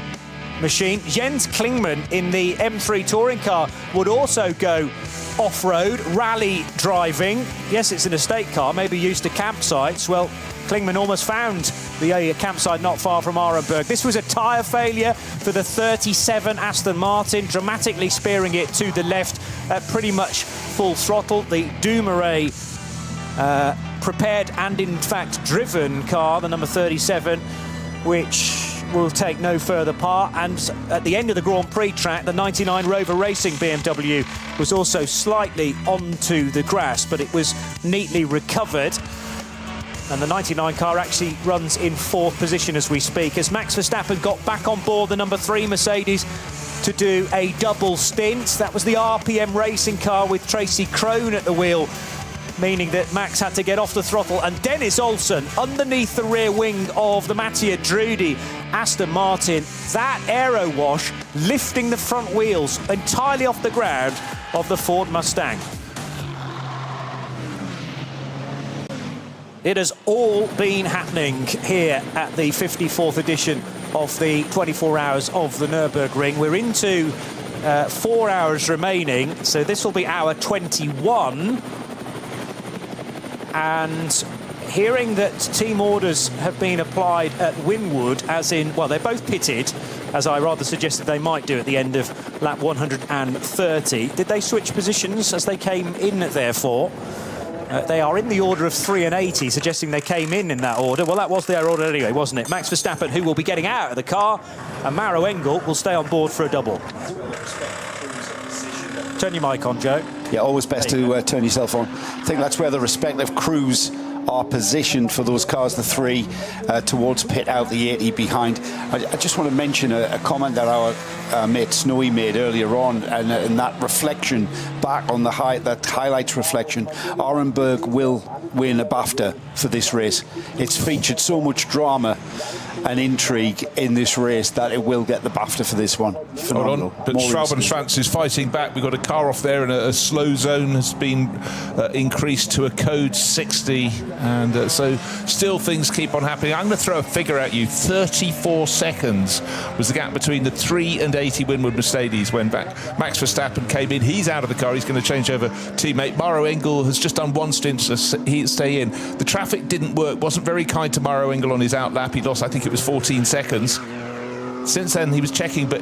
machine. Jens Klingmann in the M3 touring car would also go off-road, rally driving. Yes, it's an estate car, maybe used to campsites. Well, Klingmann almost found the campsite not far from Arenberg. This was a tyre failure for the 37 Aston Martin, dramatically spearing it to the left at pretty much full throttle. The Dumoulin prepared and in fact driven car, the number 37, which will take no further part. And at the end of the Grand Prix track, the 99 Rover Racing BMW was also slightly onto the grass, but it was neatly recovered. And the 99 car actually runs in 4th position as we speak, as Max Verstappen got back on board the number 3 Mercedes to do a double stint. That was the RPM Racing car with Tracy Crone at the wheel, meaning that Max had to get off the throttle. And Dennis Olsen underneath the rear wing of the Mattia Drudi Aston Martin, that aero wash lifting the front wheels entirely off the ground of the Ford Mustang. It has all been happening here at the 54th edition of the 24 Hours of the Nürburgring. We're into 4 hours remaining, so this will be hour 21. And hearing that team orders have been applied at Winwood, as in, well, they're both pitted, as I rather suggested they might do at the end of lap 130. Did they switch positions as they came in, therefore? They are in the order of 3 and 80, suggesting they came in that order. Well, that was their order anyway, wasn't it? Max Verstappen, who will be getting out of the car, and Maro Engel will stay on board for a double. Turn your mic on, Joe. Yeah, always best to turn yourself on. I think that's where the respective crews are positioned for those cars, the 3 towards pit out, the 80 behind. I just want to mention a comment that our mate Snowy made earlier on, and that reflection back on the that highlights reflection. Arenberg will win a BAFTA for this race. It's featured so much drama and intrigue in this race that it will get the BAFTA for this one. Phenomenal. Hold on, but Schwalben-Schwanz is fighting back. We've got a car off there, and a slow zone has been increased to a code 60, and so still things keep on happening. I'm going to throw a figure at you. 34 seconds was the gap between the 3 and 80 Winward Mercedes when Max Verstappen came in. He's out of the car. He's going to change over teammate. Maro Engel has just done 1 stint to stay in. The traffic didn't work, wasn't very kind to Maro Engel on his out lap. He lost, I think it was 14 seconds. Since then, he was checking, but,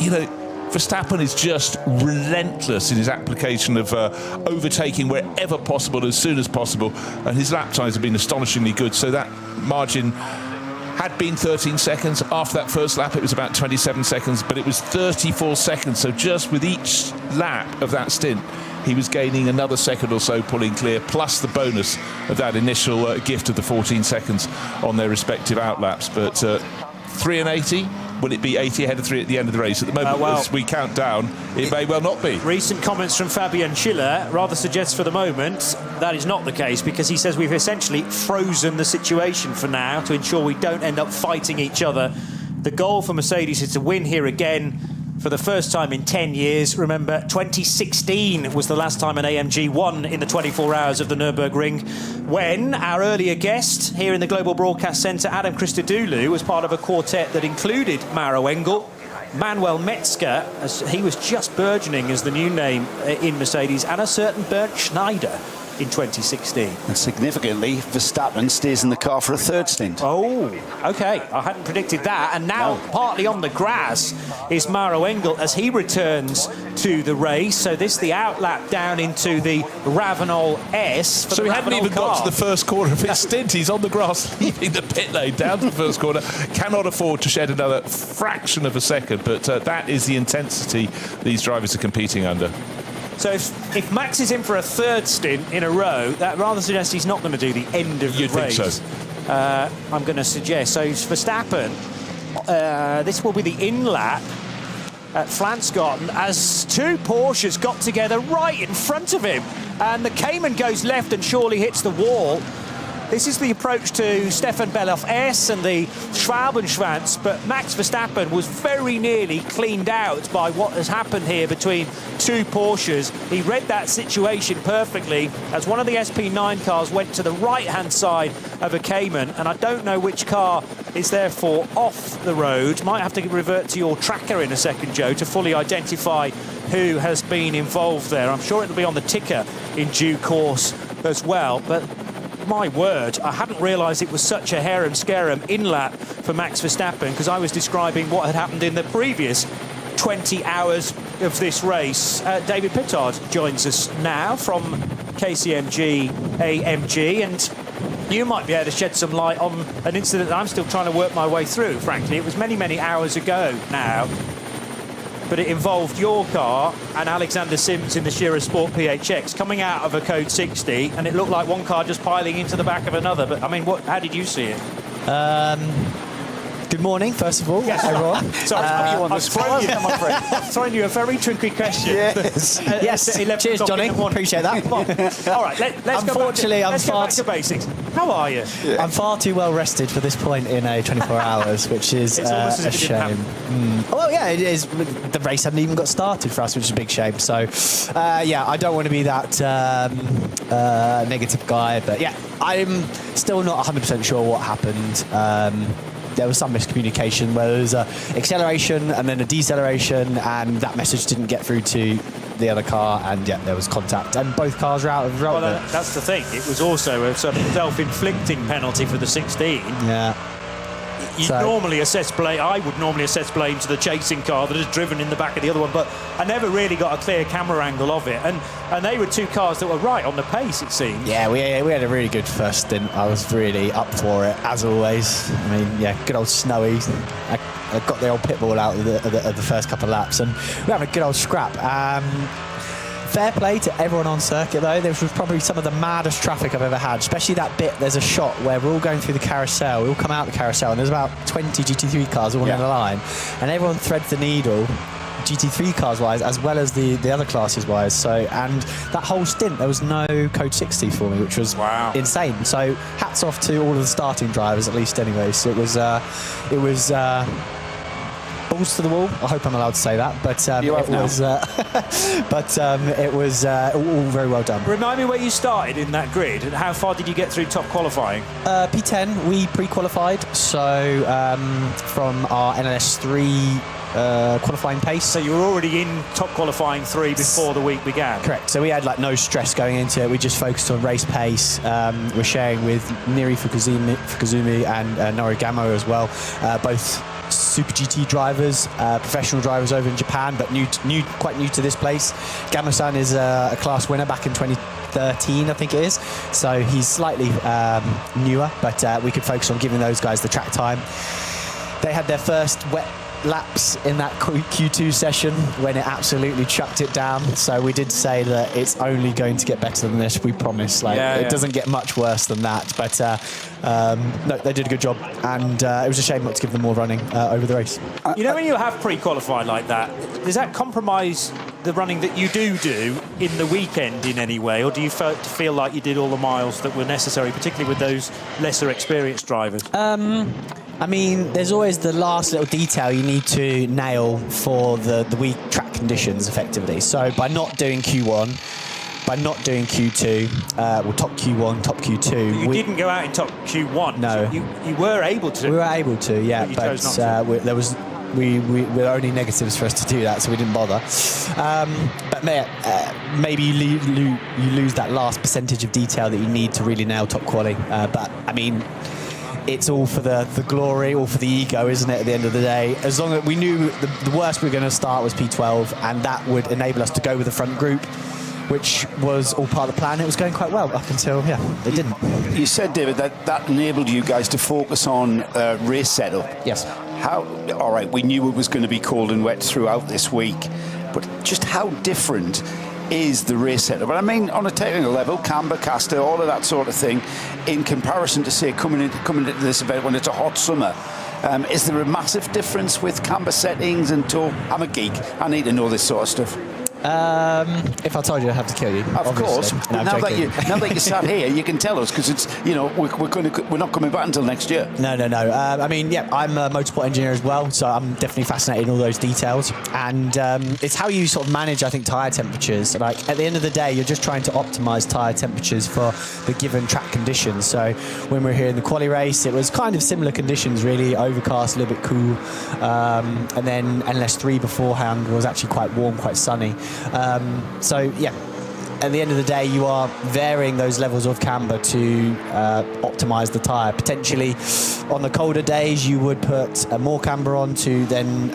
you know, Verstappen is just relentless in his application of overtaking wherever possible, as soon as possible, and his lap times have been astonishingly good. So that margin had been 13 seconds. After that first lap, it was about 27 seconds, but it was 34 seconds. So just with each lap of that stint, he was gaining another second or so, pulling clear, plus the bonus of that initial gift of the 14 seconds on their respective outlaps. But 3 and 80, will it be 80 ahead of 3 at the end of the race? At the moment, as we count down, it may well not be. Recent comments from Fabian Schiller rather suggests for the moment that is not the case, because he says we've essentially frozen the situation for now to ensure we don't end up fighting each other. The goal for Mercedes is to win here again for the first time in 10 years. Remember, 2016 was the last time an AMG won in the 24 hours of the Nürburgring, when our earlier guest here in the Global Broadcast Centre, Adam Christodoulou, was part of a quartet that included Maro Engel, Manuel Metzger, as he was just burgeoning as the new name in Mercedes, and a certain Bernd Schneider in 2016. And significantly, Verstappen stays in the car for a 3rd stint. Oh, OK. I hadn't predicted that. And now, partly on the grass, is Maro Engel as he returns to the race. So this the outlap down into the Ravenol S. So he hadn't even got to the first corner of his stint. He's on the grass, leaving the pit lane down to the first corner. Cannot afford to shed another fraction of a second. But that is the intensity these drivers are competing under. So if Max is in for a 3rd stint in a row, that rather suggests he's not going to do the end of the race. You'd think so. I'm going to suggest. So Verstappen, this will be the in-lap at Flansgarten as 2 Porsches got together right in front of him. And the Cayman goes left and surely hits the wall. This is the approach to Stefan Beloff S and the Schwalben-Schwanz, but Max Verstappen was very nearly cleaned out by what has happened here between 2 Porsches. He read that situation perfectly as one of the SP9 cars went to the right-hand side of a Cayman, and I don't know which car is therefore off the road. Might have to revert to your tracker in a second, Joe, to fully identify who has been involved there. I'm sure it'll be on the ticker in due course as well, but my word, I hadn't realised it was such a harum-scarum in-lap for Max Verstappen, because I was describing what had happened in the previous 20 hours of this race. David Pittard joins us now from KCMG AMG, and you might be able to shed some light on an incident that I'm still trying to work my way through, frankly. It was many, many hours ago now, but it involved your car and Alexander Sims in the Shearer Sport PHX coming out of a code 60, and it looked like one car just piling into the back of another. But I mean, how did you see it? Good morning, first of all, yes, everyone. Sorry, I've thrown you a very tricky question. Yes. Yes. Cheers, Johnny. Appreciate that. All right, let's go back to basics. How are you? Yeah. I'm far too well rested for this point in a 24 hours, which is a shame. Well, yeah, it is. The race hadn't even got started for us, which is a big shame. So, yeah, I don't want to be that negative guy, but yeah, I'm still not 100% sure what happened. There was some miscommunication where there was an acceleration and then a deceleration, and that message didn't get through to the other car, and yeah, there was contact, and both cars were out of the road. Well, that's the thing. It was also a sort of self-inflicting penalty for the 16. Yeah. You normally assess blame. I would normally assess blame to the chasing car that has driven in the back of the other one, but I never really got a clear camera angle of it. And they were two cars that were right on the pace, it seems. Yeah, we had a really good first stint. I was really up for it, as always. I mean, yeah, good old Snowy. I got the old pit ball out of the first couple of laps, and we had a good old scrap. Fair play to everyone on circuit, though. This was probably some of the maddest traffic I've ever had, especially that bit. There's a shot where we're all going through the carousel. We all come out the carousel, and there's about 20 GT3 cars all in a line, and everyone threads the needle, GT3 cars wise, as well as the other classes wise. So, and that whole stint, there was no code 60 for me, which was insane. So, hats off to all of the starting drivers, at least, anyway. So it was balls to the wall. I hope I'm allowed to say that, but it was all very well done. Remind me where you started in that grid, and how far did you get through top qualifying? P10, we pre-qualified, so from our NLS3 qualifying pace. So you were already in top qualifying 3 before the week began? Correct. So we had like no stress going into it. We just focused on race pace. We're sharing with Niri Fukuzumi and Norigamo as well, both Super GT drivers, professional drivers over in Japan, but quite new to this place. Gamo-san is a class winner back in 2013, I think it is. So he's slightly newer, but we could focus on giving those guys the track time. They had their first wet laps in that Q2 session when it absolutely chucked it down. So we did say that it's only going to get better than this, we promise. It doesn't get much worse than that. But no, they did a good job, and it was a shame not to give them more running over the race. You know, when you have pre-qualified like that, does that compromise the running that you do in the weekend in any way, or do you feel like you did all the miles that were necessary, particularly with those lesser experienced drivers? I mean, there's always the last little detail you need to nail for the week track conditions, effectively. So by not doing Q1, by not doing Q2, well, top Q1, top Q2. But you didn't go out in top Q1. No. So you were able to. We were able to, yeah. But there was... We were only negatives for us to do that, so we didn't bother. But maybe you lose that last percentage of detail that you need to really nail top quali. But I mean, it's all for the glory, all for the ego, isn't it, at the end of the day? As long as we knew the worst we were going to start was P12, and that would enable us to go with the front group, which was all part of the plan. It was going quite well up until, it didn't. You said, David, that enabled you guys to focus on race setup. Yes. All right, we knew it was going to be cold and wet throughout this week, but just how different is the race setup? I mean, on a technical level, camber, caster, all of that sort of thing, in comparison to, say, coming into this event when it's a hot summer. Is there a massive difference with camber settings and toe? I'm a geek. I need to know this sort of stuff. If I told you, I'd have to kill you. Of course. No, now that you sat here, you can tell us, because it's we're not coming back until next year. No. I mean, I'm a motorsport engineer as well, so I'm definitely fascinated in all those details. And it's how you sort of manage, I think, tyre temperatures. Like at the end of the day, you're just trying to optimise tyre temperatures for the given track conditions. So when we were here in the quali race, it was kind of similar conditions, really, overcast, a little bit cool, and then NLS3 beforehand was actually quite warm, quite sunny. At the end of the day, you are varying those levels of camber to optimise the tyre. Potentially, on the colder days, you would put more camber on to then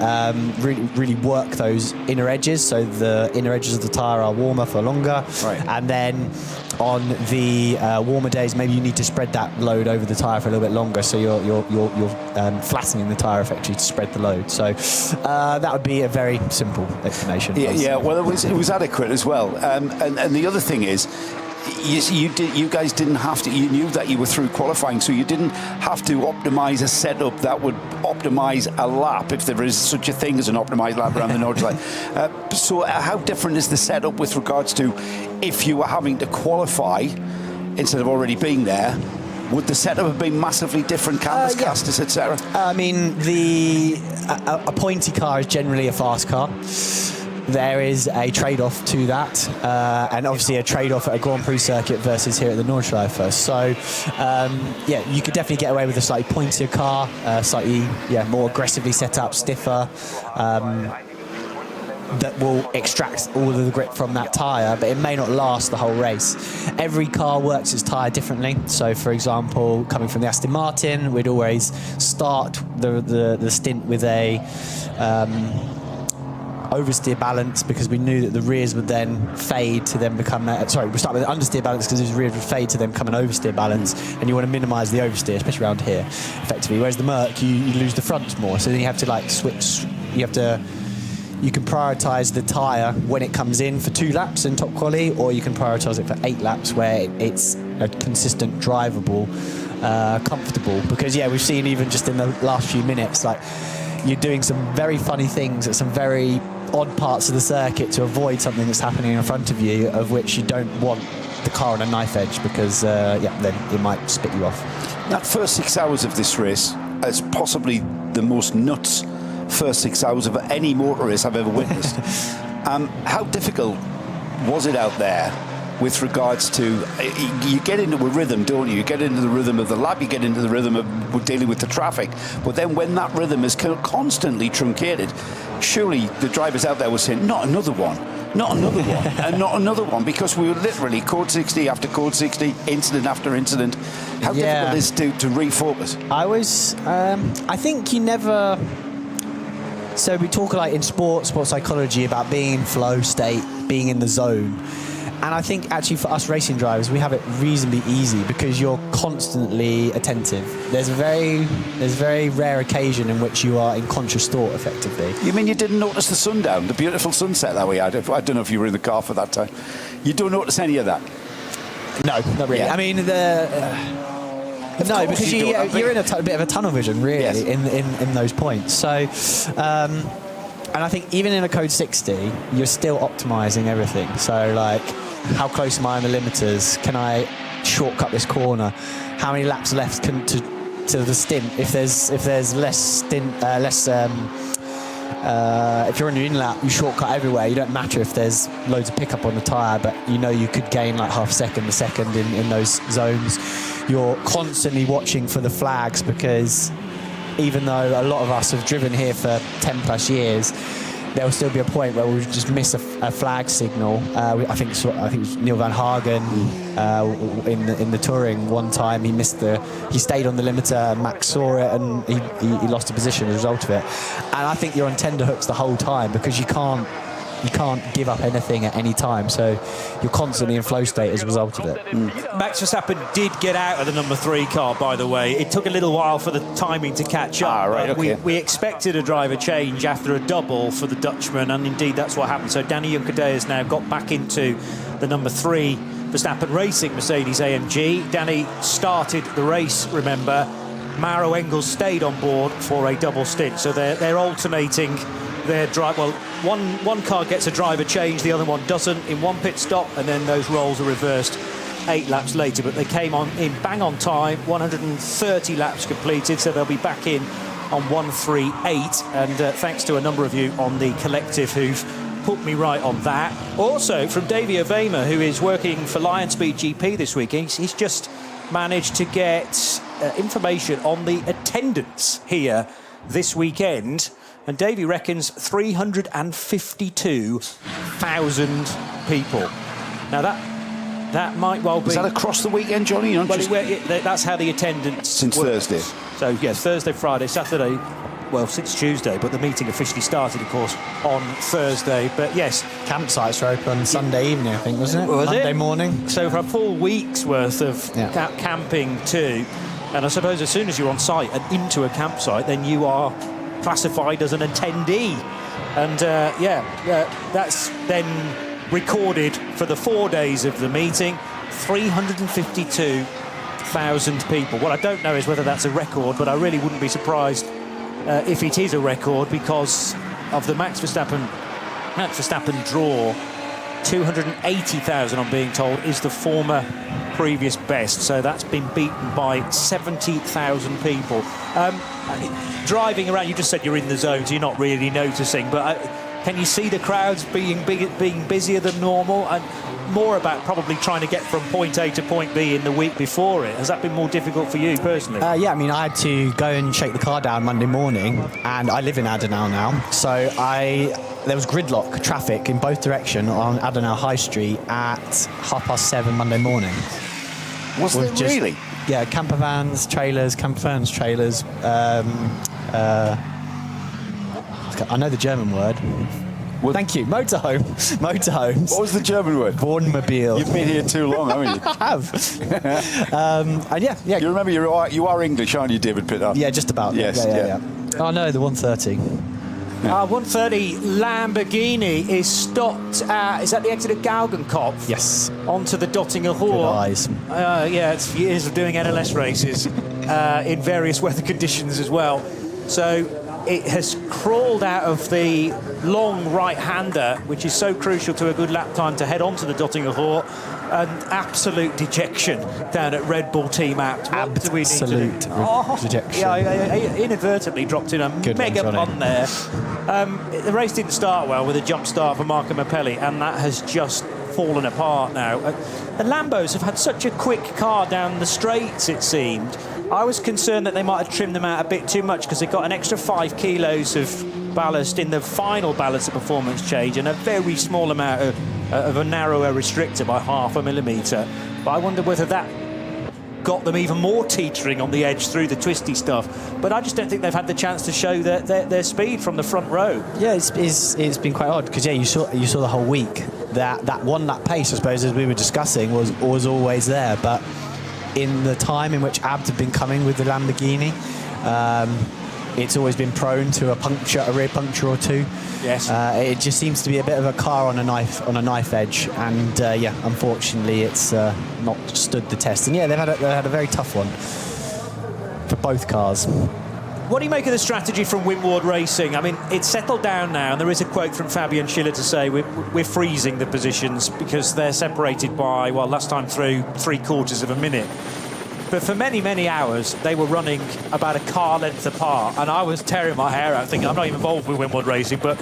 really work those inner edges, so the inner edges of the tyre are warmer for longer. Right. And then on the warmer days, maybe you need to spread that load over the tyre for a little bit longer, so you're flattening the tyre effectively to spread the load. So that would be a very simple explanation. Yeah. Well, it was adequate as well. And the other thing is, you guys didn't have to. You knew that you were through qualifying, so you didn't have to optimise a setup that would optimise a lap, if there is such a thing as an optimised lap around the North Line. So how different is the setup with regards to if you were having to qualify instead of already being there? Would the setup have been massively different, cambers, casters, etc.? I mean, a pointy car is generally a fast car. There is a trade-off to that, and obviously a trade-off at a Grand Prix circuit versus here at the Nordschleife. So, you could definitely get away with a slightly pointier car, slightly more aggressively set up, stiffer. that will extract all of the grip from that tyre, but it may not last the whole race. Every car works its tyre differently. So, for example, coming from the Aston Martin, we'd always start the stint with a oversteer balance, because we knew that the rears would then fade to then become we start with an understeer balance because the rears would fade to then become an oversteer balance, and you want to minimise the oversteer, especially around here, effectively. Whereas the Merc, you lose the fronts more, so then you have to like switch. You can prioritise the tyre when it comes in for 2 laps in top quali, or you can prioritise it for 8 laps where it's a consistent, drivable, comfortable. Because we've seen even just in the last few minutes, like, you're doing some very funny things at some very odd parts of the circuit to avoid something that's happening in front of you, of which you don't want the car on a knife edge, because then it might spit you off. That first 6 hours of this race is possibly the most nuts first 6 hours of any motor race I've ever witnessed. How difficult was it out there with regards to, you get into a rhythm, don't you? You get into the rhythm of the lap, you get into the rhythm of dealing with the traffic. But then when that rhythm is constantly truncated, surely the drivers out there were saying, not another one, not another one, and not another one, because we were literally code 60 after code 60, incident after incident. How difficult is it to refocus? I think you never... So we talk like in sport psychology about being in flow state, being in the zone. And I think actually for us racing drivers, we have it reasonably easy because you're constantly attentive. There's a very rare occasion in which you are in conscious thought, effectively. You mean you didn't notice the sundown, the beautiful sunset that we had? I don't know if you were in the car for that time. You don't notice any of that? No, not really. Yeah. I mean, no, because you're in a bit of a tunnel vision, really, yes, in those points. So, and I think even in a code 60, you're still optimising everything. So, like, how close am I on the limiters? Can I shortcut this corner? How many laps left to the stint? If there's less stint, if you're on your in-lap, you shortcut everywhere. You don't matter if there's loads of pickup on the tyre, but you know you could gain like half a second in those zones. You're constantly watching for the flags, because even though a lot of us have driven here for 10 plus years, there will still be a point where we'll just miss a flag signal. I think it was Neil Van Hagen in the touring one time. He stayed on the limiter, and Max saw it, and he lost a position as a result of it. And I think you're on tenterhooks the whole time, because you can't give up anything at any time, so you're constantly in flow state as a result of it. Max Verstappen did get out of the number 3 car, by the way. It took a little while for the timing to catch up. Right, okay. We expected a driver change after a double for the Dutchman, and indeed that's what happened. So Danny Juncadei has now got back into the number 3 Verstappen Racing Mercedes AMG. Danny started the race, remember. Maro Engels stayed on board for a double stint, so they're alternating their drive. Well, one car gets a driver change, the other one doesn't, in one pit stop, and then those roles are reversed 8 laps later. But they came in bang on time, 130 laps completed, so they'll be back in on 138. And thanks to a number of you on the collective who've put me right on that. Also from Davey Ovema, who is working for Lion Speed GP this week. He's just managed to get information on the attendance here this weekend. And Davey reckons 352,000 people. Now that might well be... Is that across the weekend, Johnny? Well, that's how the attendance since works. Thursday. So yes, Thursday, Friday, Saturday. Well, since Tuesday, but the meeting officially started, of course, on Thursday. But yes, campsites are open Sunday evening, I think, wasn't it? Monday morning. So for a full week's worth of camping too. And I suppose as soon as you're on site and into a campsite, then you are classified as an attendee, and that's then recorded for the 4 days of the meeting. 352,000 people. What I don't know is whether that's a record, but I really wouldn't be surprised if it is a record, because of the Max Verstappen draw. 280,000, I'm being told, is the former previous best, so that's been beaten by 70,000 people. Driving around, you just said you're in the zone, so you're not really noticing, but Can you see the crowds being busier than normal, and more about probably trying to get from point A to point B in the week before it? Has that been more difficult for you personally? Yeah, I mean, I had to go and shake the car down Monday morning, and I live in Adenau now, so there was gridlock traffic in both directions on Adenau High Street at 7:30 Monday morning. Was there really? Yeah, camper vans, trailers. I know the German word. Thank you. Motorhomes. What was the German word? Wohnmobil. You've been here too long, haven't you? I have. And yeah. You remember you are English, aren't you, David Pitter? Yeah, just about. Yes. Yeah. Oh no, the 130. 130 Lamborghini is stopped at, is that the exit of Galgenkopf? Yes. Onto the Dottinger Hoor. Good eyes. Yeah, it's years of doing NLS races in various weather conditions as well. So it has crawled out of the long right-hander, which is so crucial to a good lap time, to head onto the Dottinger Hoor. An absolute dejection down at Red Bull Team Apt. What do we need to do? Dejection. Yeah, I inadvertently dropped in a mega pun there. The race didn't start well with a jump start for Marco Mappelli, and that has just fallen apart now. The Lambos have had such a quick car down the straights, it seemed. I was concerned that they might have trimmed them out a bit too much, because they got an extra 5 kilos of ballast in the final ballast performance change, and a very small amount of a narrower restrictor by 0.5 millimetre. But I wonder whether that got them even more teetering on the edge through the twisty stuff. But I just don't think they've had the chance to show their speed from the front row. Yeah, it's been quite odd, because you saw the whole week that one lap pace, I suppose, as we were discussing, was always there. But in the time in which Abt had been coming with the Lamborghini, it's always been prone to a rear puncture or two. Yes. It just seems to be a bit of a car on a knife edge, and unfortunately, it's not stood the test. And yeah, they've had a very tough one for both cars. What do you make of the strategy from Winward Racing? I mean, it's settled down now, and there is a quote from Fabian Schiller to say we're freezing the positions because they're separated by, well, last time through 3/4 of a minute. But for many, many hours, they were running about a car length apart, and I was tearing my hair out thinking, I'm not even involved with Winward Racing, but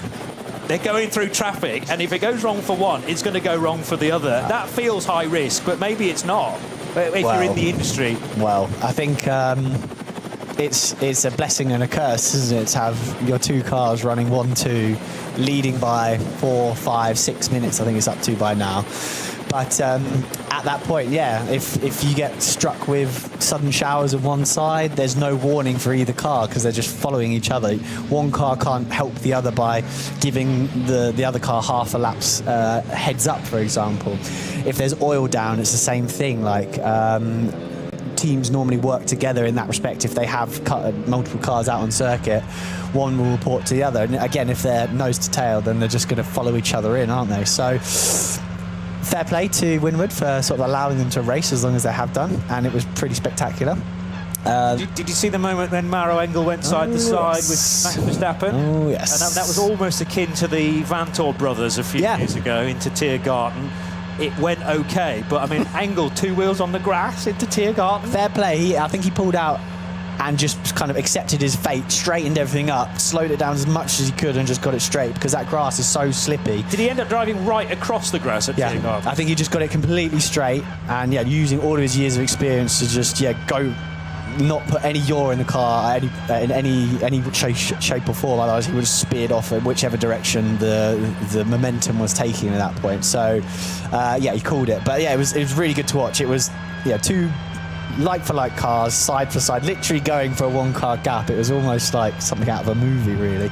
they're going through traffic, and if it goes wrong for one, it's going to go wrong for the other. That feels high risk, but maybe it's not, if you're in the industry. Well, I think it's a blessing and a curse, isn't it, to have your two cars running 1-2, leading by 4, 5, 6 minutes, I think it's up to by now. But at that point, yeah, if you get struck with sudden showers on one side, there's no warning for either car, because they're just following each other. One car can't help the other by giving the other car half a lap's heads up, for example. If there's oil down, it's the same thing. Like, teams normally work together in that respect. If they have multiple cars out on circuit, one will report to the other. And again, if they're nose to tail, then they're just going to follow each other in, aren't they? So fair play to Winward for sort of allowing them to race as long as they have done, and it was pretty spectacular. Did you see the moment when Maro Engel went side to side with Max Verstappen? Oh, yes. And that was almost akin to the Vanthoor brothers a few years ago into Tiergarten. It went okay, but I mean, Engel 2 wheels on the grass into Tiergarten. Fair play. I think he pulled out and just kind of accepted his fate, straightened everything up, slowed it down as much as he could, and just got it straight, because that grass is so slippy. Did he end up driving right across the grass at Tiergarten? I think he just got it completely straight, and using all of his years of experience to just go, not put any yaw in the car in any shape or form. Otherwise, he would have speared off in whichever direction the momentum was taking at that point. So, he called it. But yeah, it was really good to watch. It was two like-for-like cars, side for side, literally going for a one-car gap. It was almost like something out of a movie, really.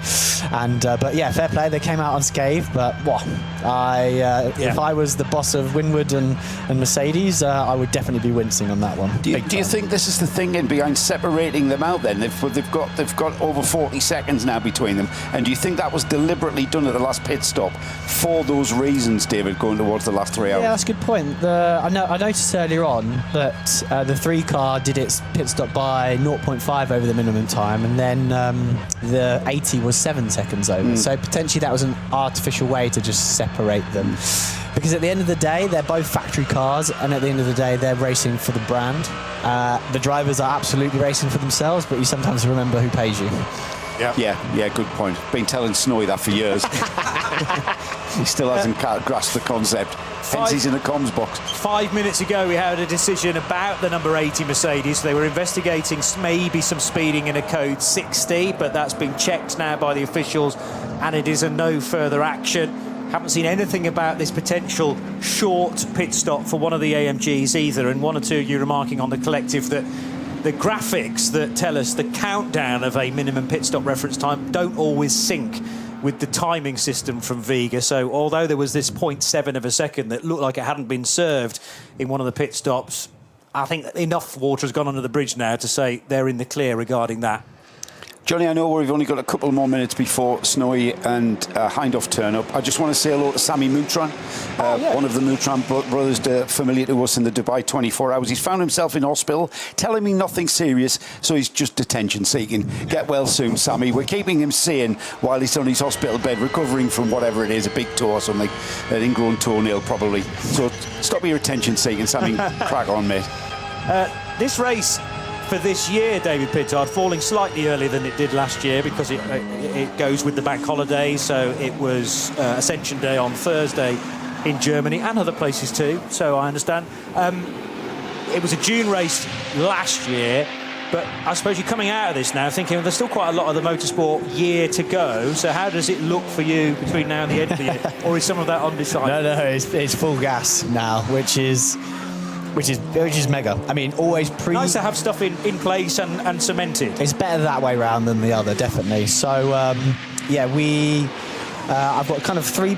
And but yeah, fair play. They came out unscathed. But if I was the boss of Winward and Mercedes, I would definitely be wincing on that one. Do you think this is the thinking behind separating them out? Then they've got over 40 seconds now between them, and do you think that was deliberately done at the last pit stop for those reasons, David, going towards the last 3 hours? Yeah, that's a good point. I noticed earlier on that the 3 car did its pit stop by 0.5 over the minimum time, and then the 80 was 7 seconds over. So potentially that was an artificial way to just separate them, because at the end of the day they're both factory cars, and at the end of the day they're racing for the brand. The drivers are absolutely racing for themselves, but you sometimes remember who pays you. Yeah, good point. Been telling Snowy that for years. He still hasn't grasped the concept. Hence he's in the comms box. 5 minutes ago, we had a decision about the number 80 Mercedes. They were investigating maybe some speeding in a code 60, but that's been checked now by the officials, and it is a no further action. Haven't seen anything about this potential short pit stop for one of the AMGs either, and one or two of you remarking on the collective that the graphics that tell us the countdown of a minimum pit stop reference time don't always sync with the timing system from Vega. So although there was this 0.7 of a second that looked like it hadn't been served in one of the pit stops, I think that enough water has gone under the bridge now to say they're in the clear regarding that. Johnny, I know we've only got a couple more minutes before Snowy and Hindhoff turn up. I just want to say hello to Sammy Moutran, one of the Moutran brothers, familiar to us in the Dubai 24 hours. He's found himself in hospital, telling me nothing serious, so he's just detention seeking. Get well soon, Sammy. We're keeping him sane while he's on his hospital bed, recovering from whatever it is, a big toe or something, an ingrown toenail probably. So stop your attention seeking, Sammy. Crack on, mate. This race for this year, David Pittard, falling slightly earlier than it did last year because it goes with the bank holiday. So it was Ascension Day on Thursday in Germany and other places too, so I understand. It was a June race last year, but I suppose you're coming out of this now thinking there's still quite a lot of the motorsport year to go. So how does it look for you between now and the end of the year? Or is some of that undecided? No, it's full gas now, which is mega. I mean, always nice to have stuff in place and cemented. It's better that way round than the other, definitely. So, I've got kind of four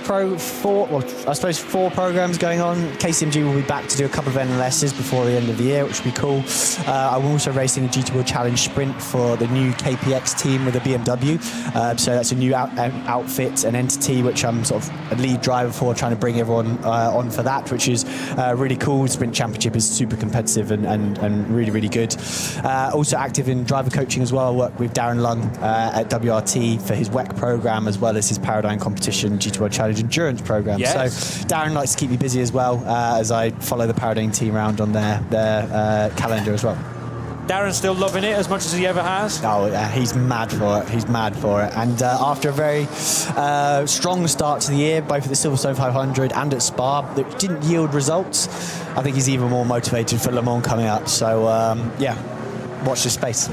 programs going on. KCMG will be back to do a couple of NLSs before the end of the year, which will be cool. I'm also racing a GT World Challenge Sprint for the new KPX team with a BMW. So that's a new outfit, an entity, which I'm sort of a lead driver for, trying to bring everyone on for that, which is really cool. Sprint Championship is super competitive and really, really good. Also active in driver coaching as well. I work with Darren Lung at WRT for his WEC program, as well as his Paradigm Competition GT World Challenge Endurance program. Yes. So Darren likes to keep me busy as well, as I follow the Paradigm team around on their calendar as well. Darren's still loving it as much as he ever has. Oh, yeah, he's mad for it. And after a very strong start to the year, both at the Silverstone 500 and at Spa, that didn't yield results, I think he's even more motivated for Le Mans coming up. So, watch this space.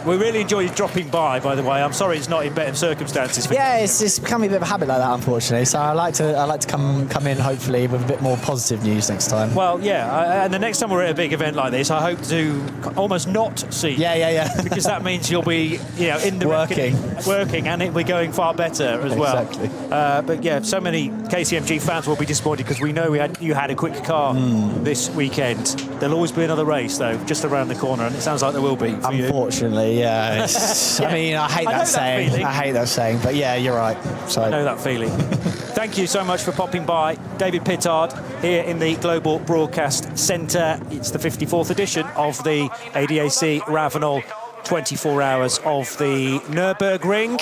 We really enjoy you dropping by the way. I'm sorry it's not in better circumstances. Yeah, it's becoming a bit of a habit like that, unfortunately. So I like to come in, hopefully, with a bit more positive news next time. Well, yeah, and the next time we're at a big event like this, I hope to almost not see you. Yeah. Because that means you'll be, in the working, and it'll be going far better as well. Exactly. But yeah, so many KCMG fans will be disappointed because we know you had a quick car this weekend. There'll always be another race though, just around the corner, and it sounds like there will be. For Unfortunately. You. Yeah, I mean, I hate that saying, but yeah, you're right. So I know that feeling. Thank you so much for popping by. David Pittard here in the Global Broadcast Centre. It's the 54th edition of the ADAC RAVENOL 24 hours of the Nürburgring,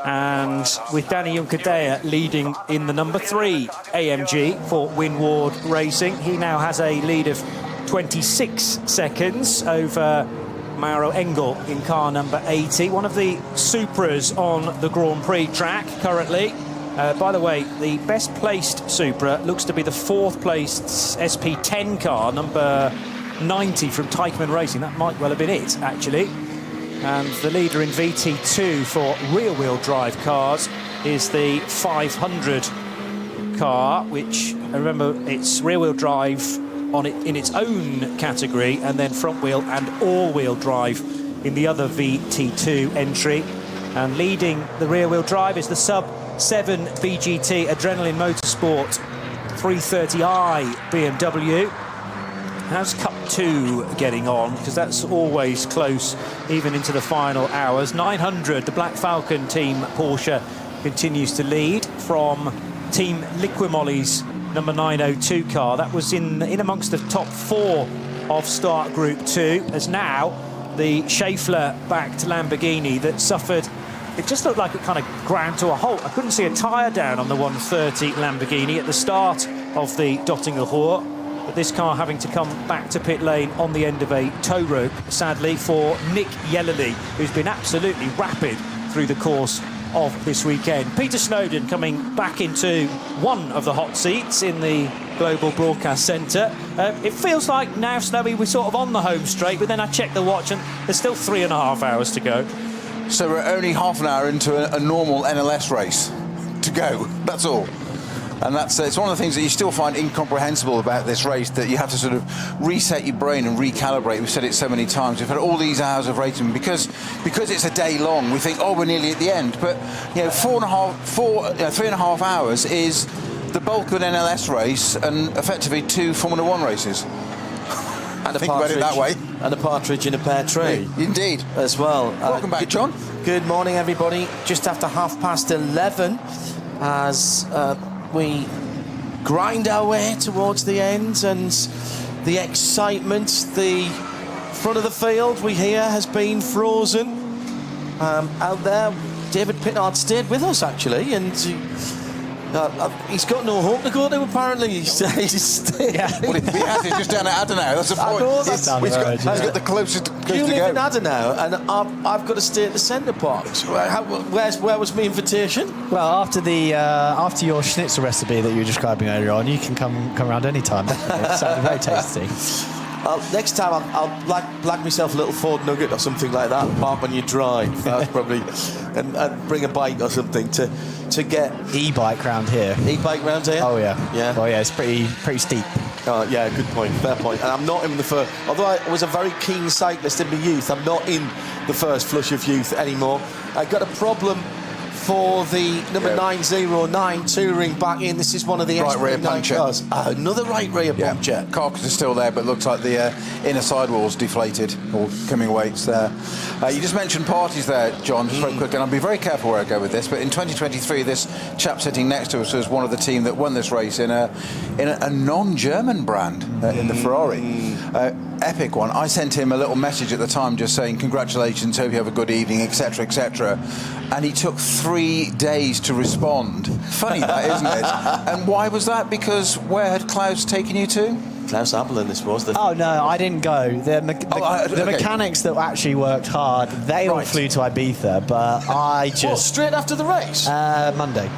and with Danny Juncadea leading in the number 3 AMG for Winward Racing. He now has a lead of 26 seconds over Mauro Engel in car number 80, one of the Supras on the Grand Prix track currently. By the way, the best placed Supra looks to be the 4th placed SP10 car, number 90 from Teichmann Racing. That might well have been it, actually. And the leader in VT2 for rear-wheel drive cars is the 500 car, which, remember, it's rear-wheel drive on it in its own category, and then front wheel and all-wheel drive in the other VT2 entry. And leading the rear wheel drive is the sub 7 BGT Adrenaline Motorsport 330i BMW. How's Cup 2 getting on? Because that's always close even into the final hours. 900, the Black Falcon team Porsche continues to lead from Team Liquimolly's number 902 car. That was in amongst the top 4 of start group 2, as now the Schaeffler-backed Lamborghini that suffered, it just looked like it kind of ground to a halt. I couldn't see a tyre down on the 130 Lamborghini at the start of the Dottinger Ruhr. but this car having to come back to pit lane on the end of a tow rope, sadly, for Nick Yellerly, who's been absolutely rapid through the course of this weekend. Peter Snowden coming back into one of the hot seats in the Global Broadcast Centre. It feels like now, Snowy, we're sort of on the home straight, but then I checked the watch and there's still 3.5 hours to go. So we're only half an hour into a normal NLS race to go, that's all. And that's it's one of the things that you still find incomprehensible about this race, that you have to sort of reset your brain and recalibrate. We've said it so many times. We've had all these hours of racing because it's a day long. We think, oh, we're nearly at the end, but 3.5 hours is the bulk of an NLS race and effectively 2 Formula 1 races. And think about it that way. And a partridge in a pear tree. Indeed. As well. Welcome back, John. Good morning, everybody. Just after 11:30 as we grind our way towards the end, and the excitement, the front of the field we hear has been frozen. Out there, David Pittard stayed with us actually, and he's got no home to go to apparently. He's stayed. Yeah. Well, he has, he's just down at Adenau, that's the point. I know, that's he's got the closest to go. You live in Adenau, and I've got to stay at the centre box. Where was my invitation? Well, after your schnitzel recipe that you were describing earlier on, you can come around any time. It sounded very tasty. Next time I'll blag myself a little Ford Nugget or something like that and park on your drive. That's probably and bring a bike or something to get e-bike round here. E-bike round here? Oh yeah. Yeah. Oh yeah, it's pretty steep. Oh yeah, good point, fair point. And I'm not in the first. Although I was a very keen cyclist in my youth, I'm not in the first flush of youth anymore. I got a problem for the number 909 touring back in. This is one of the right rear puncture cars. Another right rear puncture. Carcass is still there, but looks like the inner sidewall's deflated or coming away. It's there. You just mentioned parties there, John, just very quick, and I'll be very careful where I go with this, but in 2023 this chap sitting next to us was one of the team that won this race in a non-German brand in the Ferrari. Epic one. I sent him a little message at the time just saying congratulations, hope you have a good evening, etc, etc, and he took 3 days to respond. Funny that, isn't it? And why was that? Because where had Klaus taken you to? Klaus Appelin, this was the... Oh no, I didn't go. The mechanics that actually worked hard, they all flew to Ibiza, but I just... What, straight after the race? Monday.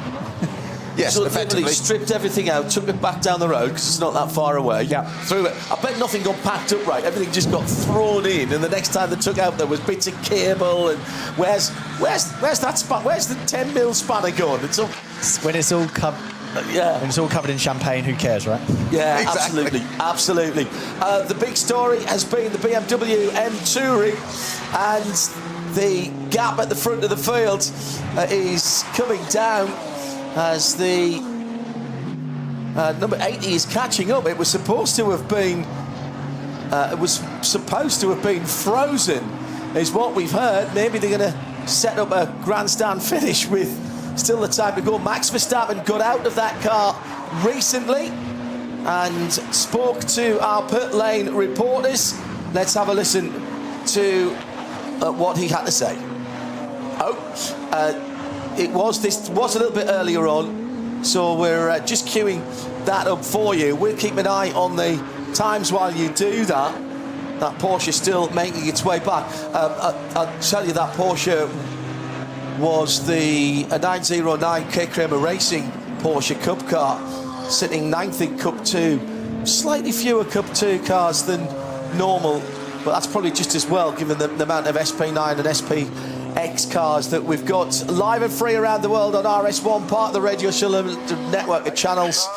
Yes, so effectively. Stripped everything out, took it back down the road because it's not that far away. Yeah. Threw it. I bet nothing got packed up right. Everything just got thrown in, and the next time they took out there was bits of cable and where's that span? Where's the 10mm spanner gone? It's all when it's all covered. Yeah. When it's all covered in champagne, who cares, right? Yeah, Exactly. absolutely. The big story has been the BMW M Touring, and the gap at the front of the field is coming down as the number 80 is catching up. It was supposed to have been frozen, is what we've heard. Maybe they're going to set up a grandstand finish with still the time to go. Max Verstappen got out of that car recently and spoke to our pit lane reporters. Let's have a listen to what he had to say. This was a little bit earlier on, so we're just queuing that up for you. We'll keep an eye on the times while you do that. That Porsche still making its way back. I'll tell you that Porsche was a 909 K Kramer Racing Porsche Cup car, sitting 9th in Cup 2. Slightly fewer Cup 2 cars than normal, but that's probably just as well given the amount of SP9 and SPX cars that we've got live and free around the world on RS1, part of the Radio Schiller network of channels.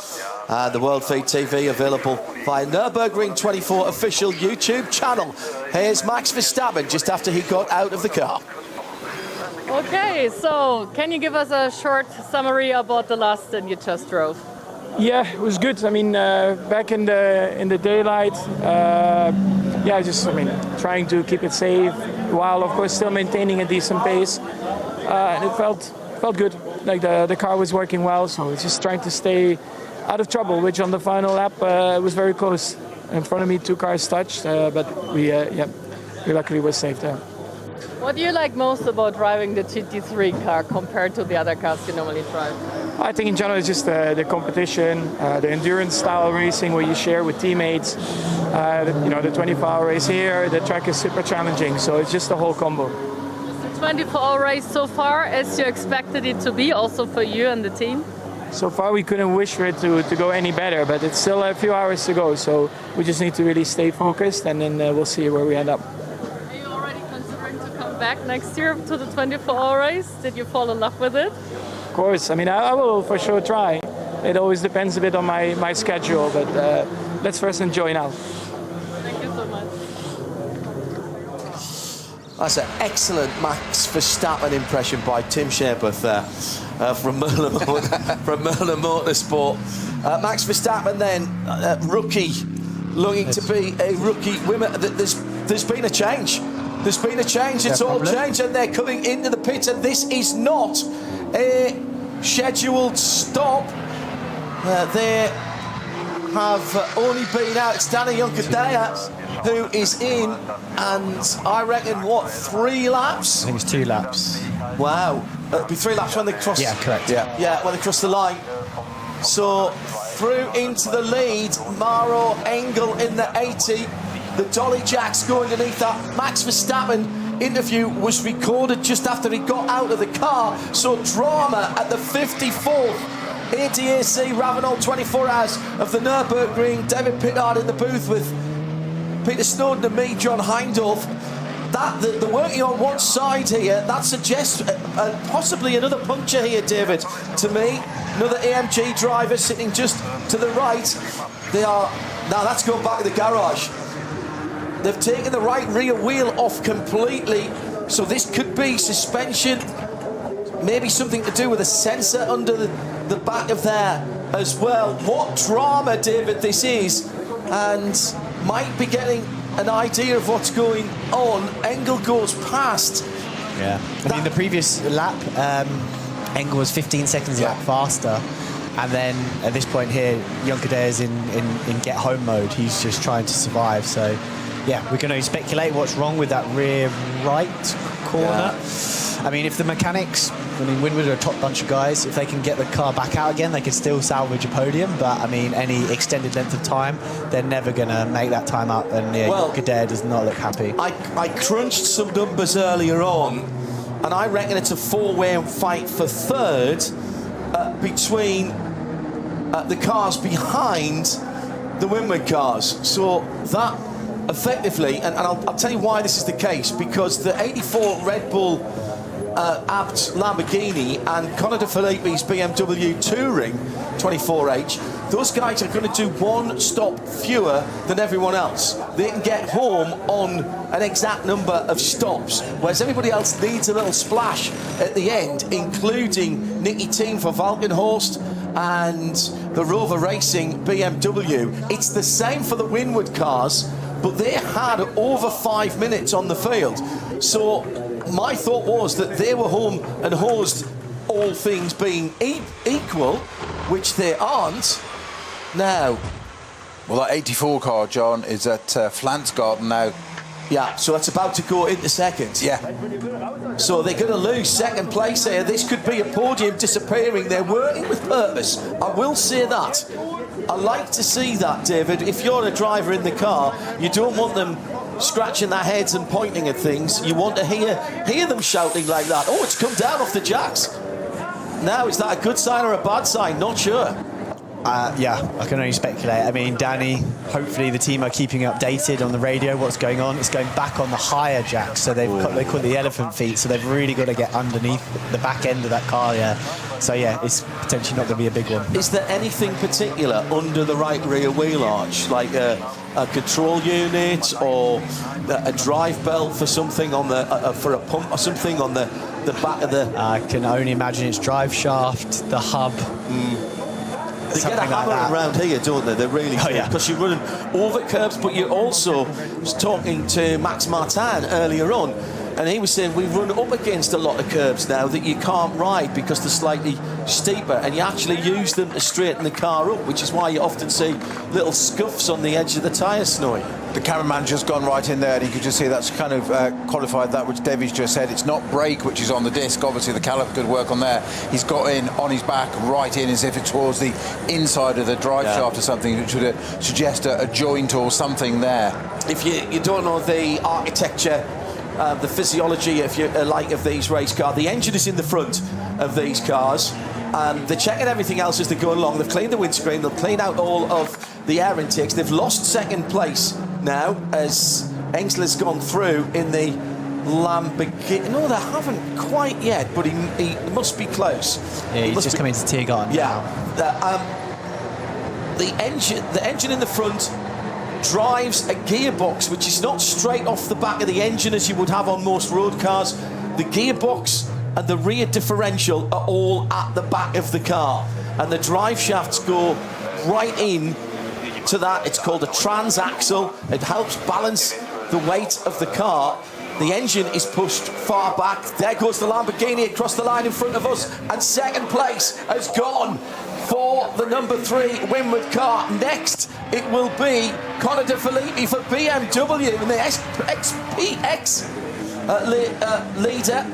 The World Feed TV available via Nürburgring 24 official YouTube channel. Here's Max Verstappen just after he got out of the car. Okay, so can you give us a short summary about the last stint you just drove? Yeah, it was good. I mean, back in the daylight, trying to keep it safe while, of course, still maintaining a decent pace, and it felt good. Like the car was working well, so it's just trying to stay out of trouble. Which on the final lap was very close. In front of me, 2 cars touched, but we luckily were safe there. What do you like most about driving the GT3 car compared to the other cars you normally drive? I think in general it's just the competition, the endurance style racing where you share with teammates. The 24-hour race here, the track is super challenging, so it's just the whole combo. The 24-hour race so far as you expected it to be, also for you and the team? So far we couldn't wish for it to go any better, but it's still a few hours to go, so we just need to really stay focused, and then we'll see where we end up. Are you already considering to come back next year to the 24-hour race? Did you fall in love with it? Of course, I mean, I will for sure try. It always depends a bit on my schedule, but let's first enjoy now. Thank you so much. That's an excellent Max Verstappen impression by Tim Sherbuth there from Merlin Motorsport. Max Verstappen then, rookie, looking to be a rookie winner. There's been a change. There's been a change. It's all changed, and they're coming into the pits, and this is not a scheduled stop. They have only been out. It's Danny Juncadella who is in, and I reckon, 3 laps? I think it's 2 laps. Wow. It'll be 3 laps when they cross. Yeah, correct. Yeah, when they cross the line. So through into the lead, Maro Engel in the 80. The Dolly Jacks go underneath that. Max Verstappen interview was recorded just after he got out of the car. So drama at the 54th ADAC RAVENOL 24 hours of the Nürburgring. David Pittard in the booth with Peter Snowden and me, John Heindorf. They're working on one side here. That suggests possibly another puncture here, David, to me. Another AMG driver sitting just to the right. They are... Now that's going back to the garage. They've taken the right rear wheel off completely. So this could be suspension. Maybe something to do with a sensor under the back of there as well. What drama, David, this is. And might be getting an idea of what's going on. Engel goes past. Yeah. I mean, the previous lap, Engel was 15 seconds a lap faster. And then at this point here, Juncadella is in get home mode. He's just trying to survive. So, yeah, we can only speculate what's wrong with that rear right corner. Yeah. I mean, if the mechanics, Winwood are a top bunch of guys. If they can get the car back out again, they can still salvage a podium. But, I mean, any extended length of time, they're never going to make that time up. And, yeah, Juncadella does not look happy. I crunched some numbers earlier on, and I reckon it's a four-way fight for third between the cars behind the Winwood cars. So that effectively, and I'll tell you why this is the case, because the 84 Red Bull Abt Lamborghini and Conor De Filippi's BMW Touring 24H, those guys are going to do one stop fewer than everyone else. They can get home on an exact number of stops, whereas everybody else needs a little splash at the end, including Nicky Team for Valkenhorst and the Rover Racing BMW. It's the same for the Winwood cars, but they had over 5 minutes on the field. So my thought was that they were home and hosed, all things being equal, which they aren't. Now, well, that 84 car, John, is at Flansgarten now. Yeah, so that's about to go into second. Yeah. So they're going to lose second place here. This could be a podium disappearing. They're working with purpose. I will say that. I like to see that, David. If you're a driver in the car, you don't want them scratching their heads and pointing at things. You want to hear them shouting like that. Oh, it's come down off the jacks. Now, is that a good sign or a bad sign? Not sure. Yeah, I can only speculate. I mean, Danny, hopefully the team are keeping updated on the radio what's going on. It's going back on the higher jacks, so they call it the elephant feet, so they've really got to get underneath the back end of that car, yeah. So, yeah, it's potentially not going to be a big one. Is there anything particular under the right rear wheel arch, like a control unit or a drive belt for something on the for a pump or something on the back of the... I can only imagine it's drive shaft, the hub... They get a hammer around here, don't they? They really do. Because you're running over curbs, but you're also, I was talking to Max Martin earlier on, And he was saying we run up against a lot of curbs now that you can't ride because they're slightly steeper, and you actually use them to straighten the car up, which is why you often see little scuffs on the edge of the tyre, Snowy. The cameraman just gone right in there, and you could just see that's kind of qualified that which Davies just said. It's not brake which is on the disc. Obviously the caliper could work on there. He's got in on his back, right in, as if it's towards the inside of the drive shaft or something, which would suggest a joint or something there. If you don't know the architecture, the physiology, if you like, of these race cars, the engine is in the front of these cars. They're checking everything else as they go along. They've cleaned the windscreen, they've cleaned out all of the air intakes. They've lost second place now as Engsley's gone through in the Lamborghini. No, they haven't quite yet, but he must be close. Yeah, he's just coming to Tiergarten. Yeah. The engine in the front drives a gearbox which is not straight off the back of the engine as you would have on most road cars. The gearbox and the rear differential are all at the back of the car, and the drive shafts go right in to that. It's called a transaxle. It helps balance the weight of the car. The engine is pushed far back. There goes the Lamborghini across the line in front of us, and second place has gone for the number 3 Windward car. Next, it will be Conor De Filippi for BMW in the XPX leader.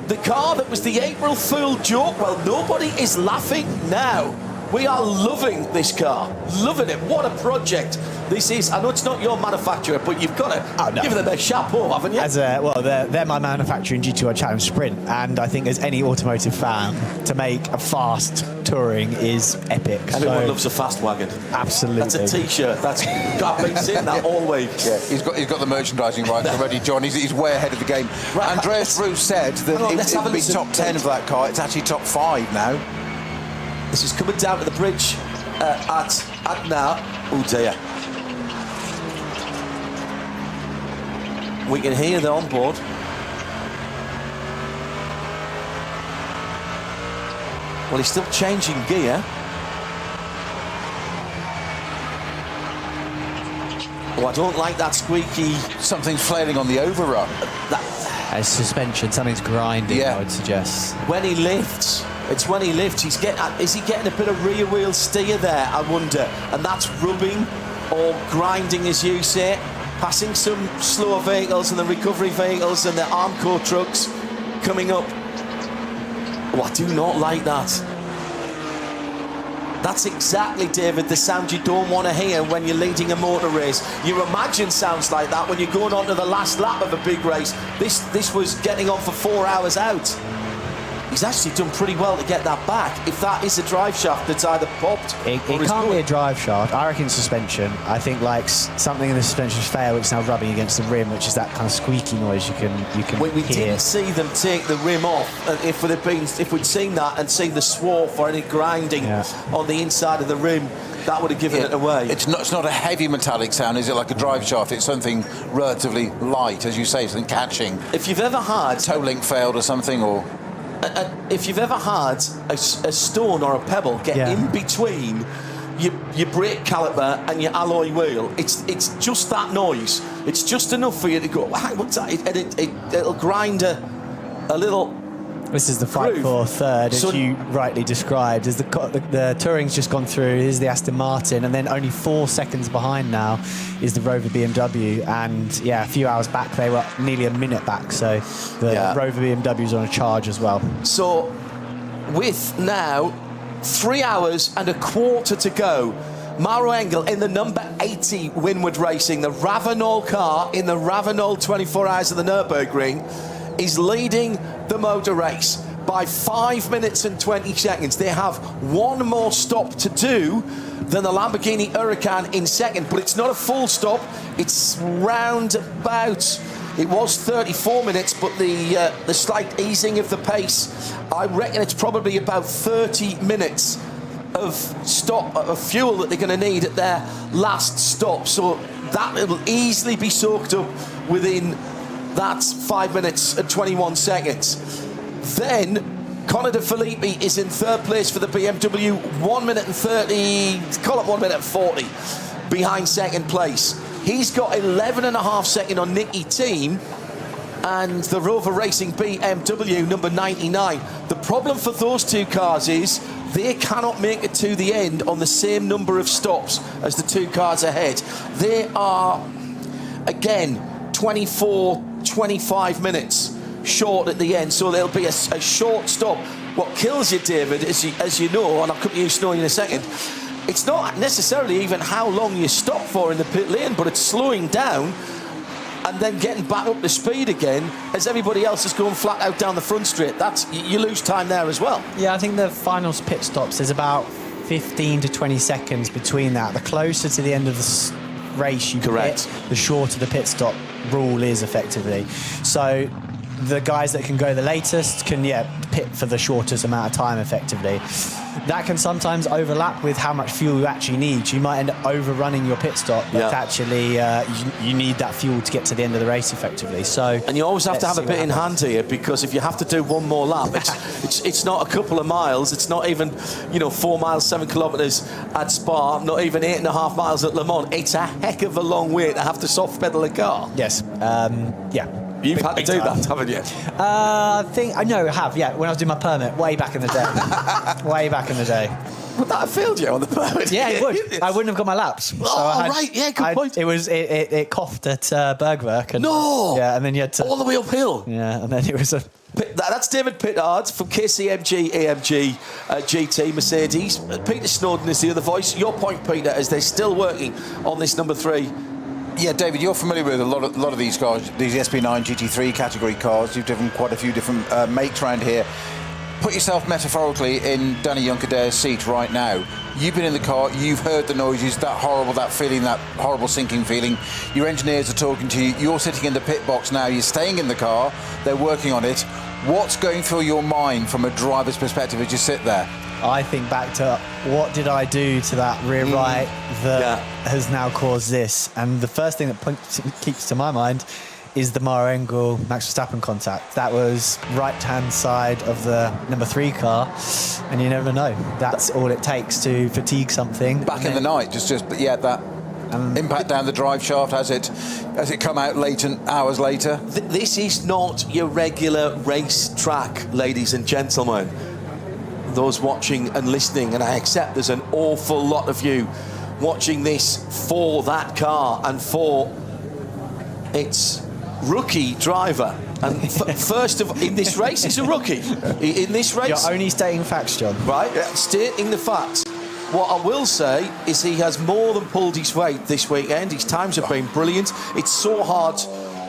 The car that was the April Fool joke. Well, nobody is laughing now. We are loving this car. Loving it. What a project this is. I know it's not your manufacturer, but you've got to give them a chapeau, haven't you? Well, they're my manufacturer in GT1 Challenge Sprint, and I think as any automotive fan, to make a fast touring is epic. Everyone loves a fast wagon. Absolutely. That's a T-shirt. I've been saying that all week. Yeah, he's got the merchandising right already, John. He's way ahead of the game. Right, Andreas Roos said that it would be top 10 of that car. It's actually top 5 now. This is coming down to the bridge at now. Oh dear. We can hear the onboard. Well, he's still changing gear. Oh, I don't like that squeaky. Something's flailing on the overrun. Suspension, something's grinding, I would suggest. When he lifts, it's when he lifts. Is he getting a bit of rear wheel steer there, I wonder? And that's rubbing or grinding, as you say, passing some slower vehicles and the recovery vehicles and the Armco trucks coming up. Oh, I do not like that. That's exactly, David, the sound you don't want to hear when you're leading a motor race. You imagine sounds like that when you're going on to the last lap of a big race. This was getting on for 4 hours out. He's actually done pretty well to get that back. If that is a drive shaft that's either popped it can't be a drive shaft. I reckon suspension. I think like something in the suspension's failed, which is now rubbing against the rim, which is that kind of squeaky noise you can we hear. Didn't see them take the rim off. And if we'd seen that and seen the swarf or any grinding on the inside of the rim, that would have given it away. It's not a heavy metallic sound, is it? Like a drive shaft. It's something relatively light, as you say, something catching. If you've ever had toe link failed or something, or if you've ever had a stone or a pebble get in between your brake caliper and your alloy wheel, it's just that noise. It's just enough for you to go, what's that? It'll grind a little. This is the fight for third, as you rightly described. As the Touring's just gone through, here's the Aston Martin, and then only 4 seconds behind now is the Rover BMW. And a few hours back they were nearly a minute back. So the Rover BMW's on a charge as well. So with now 3 hours and a quarter to go, Mauro Engel in the number 80 Windward Racing, the Ravenol car in the Ravenol 24 Hours of the Nürburgring, is leading the motor race by 5 minutes and 20 seconds. They have one more stop to do than the Lamborghini Huracan in second, but it's not a full stop. It's round about, it was 34 minutes, but the slight easing of the pace, I reckon it's probably about 30 minutes of fuel that they're going to need at their last stop. So that will easily be soaked up within that 5 minutes and 21 seconds. Then Conor De Filippi is in third place for the BMW, 1 minute and 30, call it 1 minute and 40 behind second place. He's got 11.5 seconds on Nicky Team, and the Rover Racing BMW number 99. The problem for those two cars is they cannot make it to the end on the same number of stops as the two cars ahead. They are, again, 24, 25 minutes short at the end, so there'll be a short stop. What kills you, David, as you know, and I'll come to you, Snowy, in a second, it's not necessarily even how long you stop for in the pit lane, but it's slowing down and then getting back up to speed again as everybody else is going flat out down the front straight. You lose time there as well. Yeah, I think the final pit stops is about 15 to 20 seconds between that. The closer to the end of the race you Correct. get, the shorter the pit stop rule is effectively. So the guys that can go the latest can pit for the shortest amount of time effectively. That can sometimes overlap with how much fuel you actually need. You might end up overrunning your pit stop, but actually you need that fuel to get to the end of the race effectively. So, and you always have to have a bit in hand here, because if you have to do one more lap, it's not a couple of miles. It's not even 4 miles, 7 kilometres at Spa. Not even 8.5 miles at Le Mans. It's a heck of a long way to have to soft pedal a car. Yes. You've had to do that, haven't you? I have, yeah. When I was doing my permit, way back in the day. Way back in the day. Would that have failed you on the permit? Yeah, it would. I wouldn't have got my laps. So good point. It coughed at Bergwerk. And, no! Yeah, and then you had to... All the way uphill? Yeah, and then it was a... That's David Pittard from KCMG AMG GT Mercedes. Peter Snowden is the other voice. Your point, Peter, is they're still working on this number 3. Yeah, David, you're familiar with a lot of these cars, these SP9 GT3 category cars. You've driven quite a few different makes around here. Put yourself metaphorically in Danny Junkerdaire's seat right now. You've been in the car, you've heard the noises, that feeling, that horrible sinking feeling. Your engineers are talking to you. You're sitting in the pit box now. You're staying in the car. They're working on it. What's going through your mind from a driver's perspective as you sit there? I think back to what did I do to that rear right that has now caused this, and the first thing that keeps to my mind is the Mara Engel Max Verstappen contact. That was right-hand side of the number 3 car, and you never know. That's all it takes to fatigue something. Back in the night, that impact down the drive shaft as it come out hours later. This is not your regular race track, ladies and gentlemen. Those watching and listening, and I accept there's an awful lot of you watching this for that car and for its rookie driver. And first of in this race, he's a rookie. In this race, you're only stating facts, John. Right, stating the facts. What I will say is he has more than pulled his weight this weekend. His times have been brilliant. It's so hard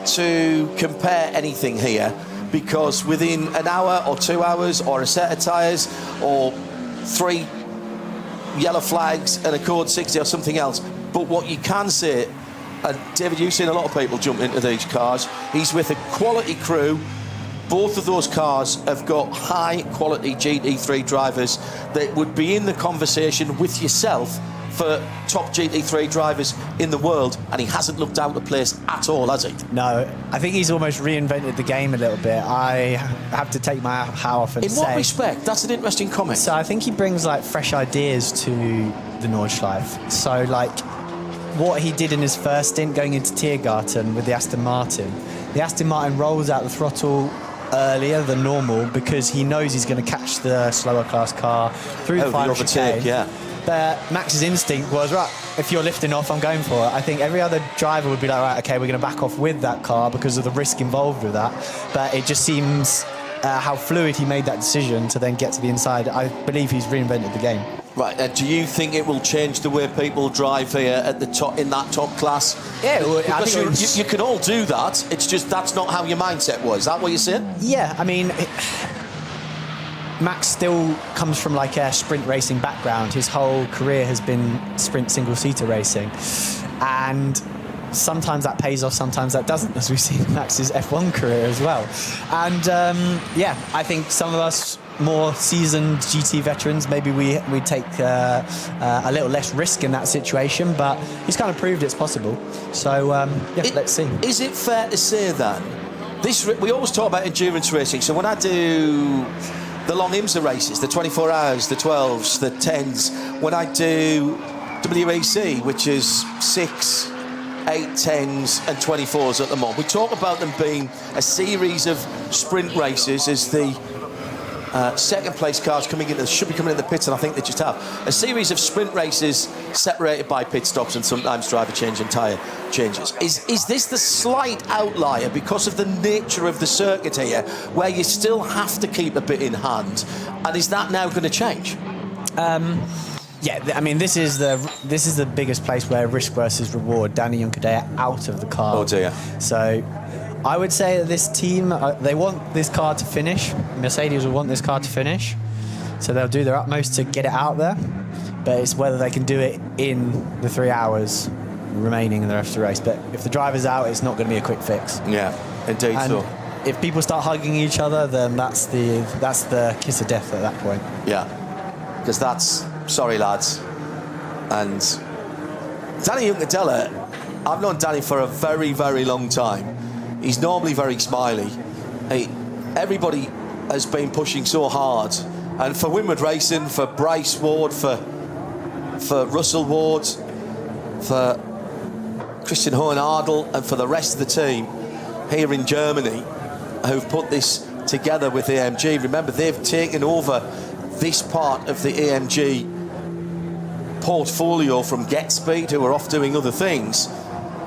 to compare anything here, because within an hour or 2 hours or a set of tyres or 3 yellow flags and a code 60 or something else. But what you can say, and David, you've seen a lot of people jump into these cars, he's with a quality crew. Both of those cars have got high quality GT3 drivers that would be in the conversation with yourself for top GT3 drivers in the world, and he hasn't looked out of place at all, has he? No, I think he's almost reinvented the game a little bit. I have to take my hat off and say... In what respect? That's an interesting comment. So I think he brings fresh ideas to the Nordschleife. So what he did in his first stint going into Tiergarten with the Aston Martin. The Aston Martin rolls out the throttle earlier than normal because he knows he's going to catch the slower class car through the final chicane. Yeah. But Max's instinct was, right, if you're lifting off, I'm going for it. I think every other driver would be like, right, okay, we're going to back off with that car because of the risk involved with that. But it just seems how fluid he made that decision to then get to the inside. I believe he's reinvented the game. Right, do you think it will change the way people drive here at the top, in that top class? Yeah, I think you can all do that. It's just that's not how your mindset was. Is that what you're saying? Yeah, I mean, Max still comes from a sprint racing background. His whole career has been sprint single-seater racing, and sometimes that pays off, sometimes that doesn't, as we've seen in Max's F1 career as well. And I think some of us more seasoned GT veterans, maybe we take a little less risk in that situation, but he's kind of proved it's possible. So let's see. Is it fair to say then, we always talk about endurance racing, so when I do the long IMSA races, the 24 hours, the 12s, the 10s, when I do WEC, which is 6 8, 10s and 24s at the moment. We talk about them being a series of sprint races as the second place cars should be coming in the pits, and I think they just have. A series of sprint races separated by pit stops and sometimes driver change and tyre changes. Is this the slight outlier because of the nature of the circuit here, where you still have to keep a bit in hand? And is that now going to change? Yeah, I mean, this is the biggest place where risk versus reward. Danny Juncadella out of the car. Oh dear. So I would say that this team, they want this car to finish. Mercedes will want this car to finish. So they'll do their utmost to get it out there. But it's whether they can do it in the 3 hours remaining in the rest of the race. But if the driver's out, it's not going to be a quick fix. Yeah, indeed. And so if people start hugging each other, then that's the kiss of death at that point. yeah, because that's, sorry lads. And Danny Juncadella, I've known Danny for a very, very long time. He's normally very smiley. Everybody has been pushing so hard, and for Winward Racing, for Bryce Ward, for Russell Ward, for Christian Hohenadel, and for the rest of the team here in Germany who've put this together with AMG. Remember, they've taken over this part of the AMG portfolio from GetSpeed, who are off doing other things.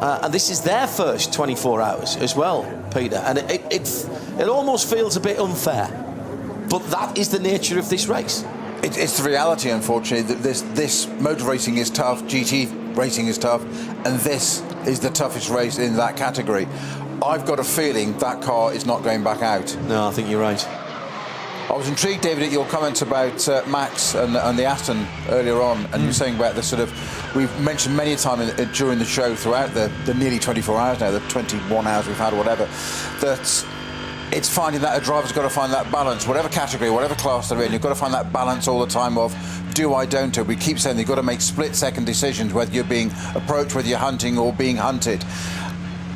And this is their first 24 hours as well, Peter. And it almost feels a bit unfair. But that is the nature of this race. It's the reality, unfortunately, that this motor racing is tough, GT racing is tough, and this is the toughest race in that category. I've got a feeling that car is not going back out. No, I think you're right. I was intrigued, David, at your comments about Max and the Aston earlier on, and you're saying about the sort of, we've mentioned many a time during the show throughout the nearly 24 hours now, the 21 hours we've had or whatever, that it's finding that a driver's got to find that balance, whatever category, whatever class they're in, you've got to find that balance all the time of do I, don't I. We keep saying you've got to make split-second decisions, whether you're being approached, whether you're hunting or being hunted.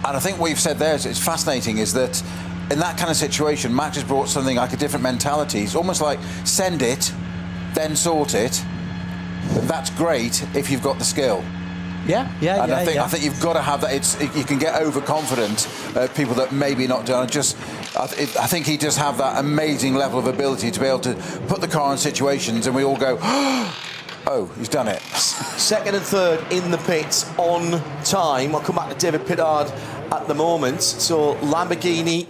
And I think what you've said there is fascinating, is that in that kind of situation, Max has brought something like a different mentality. It's almost like send it, then sort it. But that's great if you've got the skill. Yeah. And I think you've got to have that. You can get overconfident, people that maybe not done. I think he does have that amazing level of ability to be able to put the car in situations, and we all go, oh, he's done it. Second and third in the pits on time. I'll come back to David Pittard at the moment. So Lamborghini,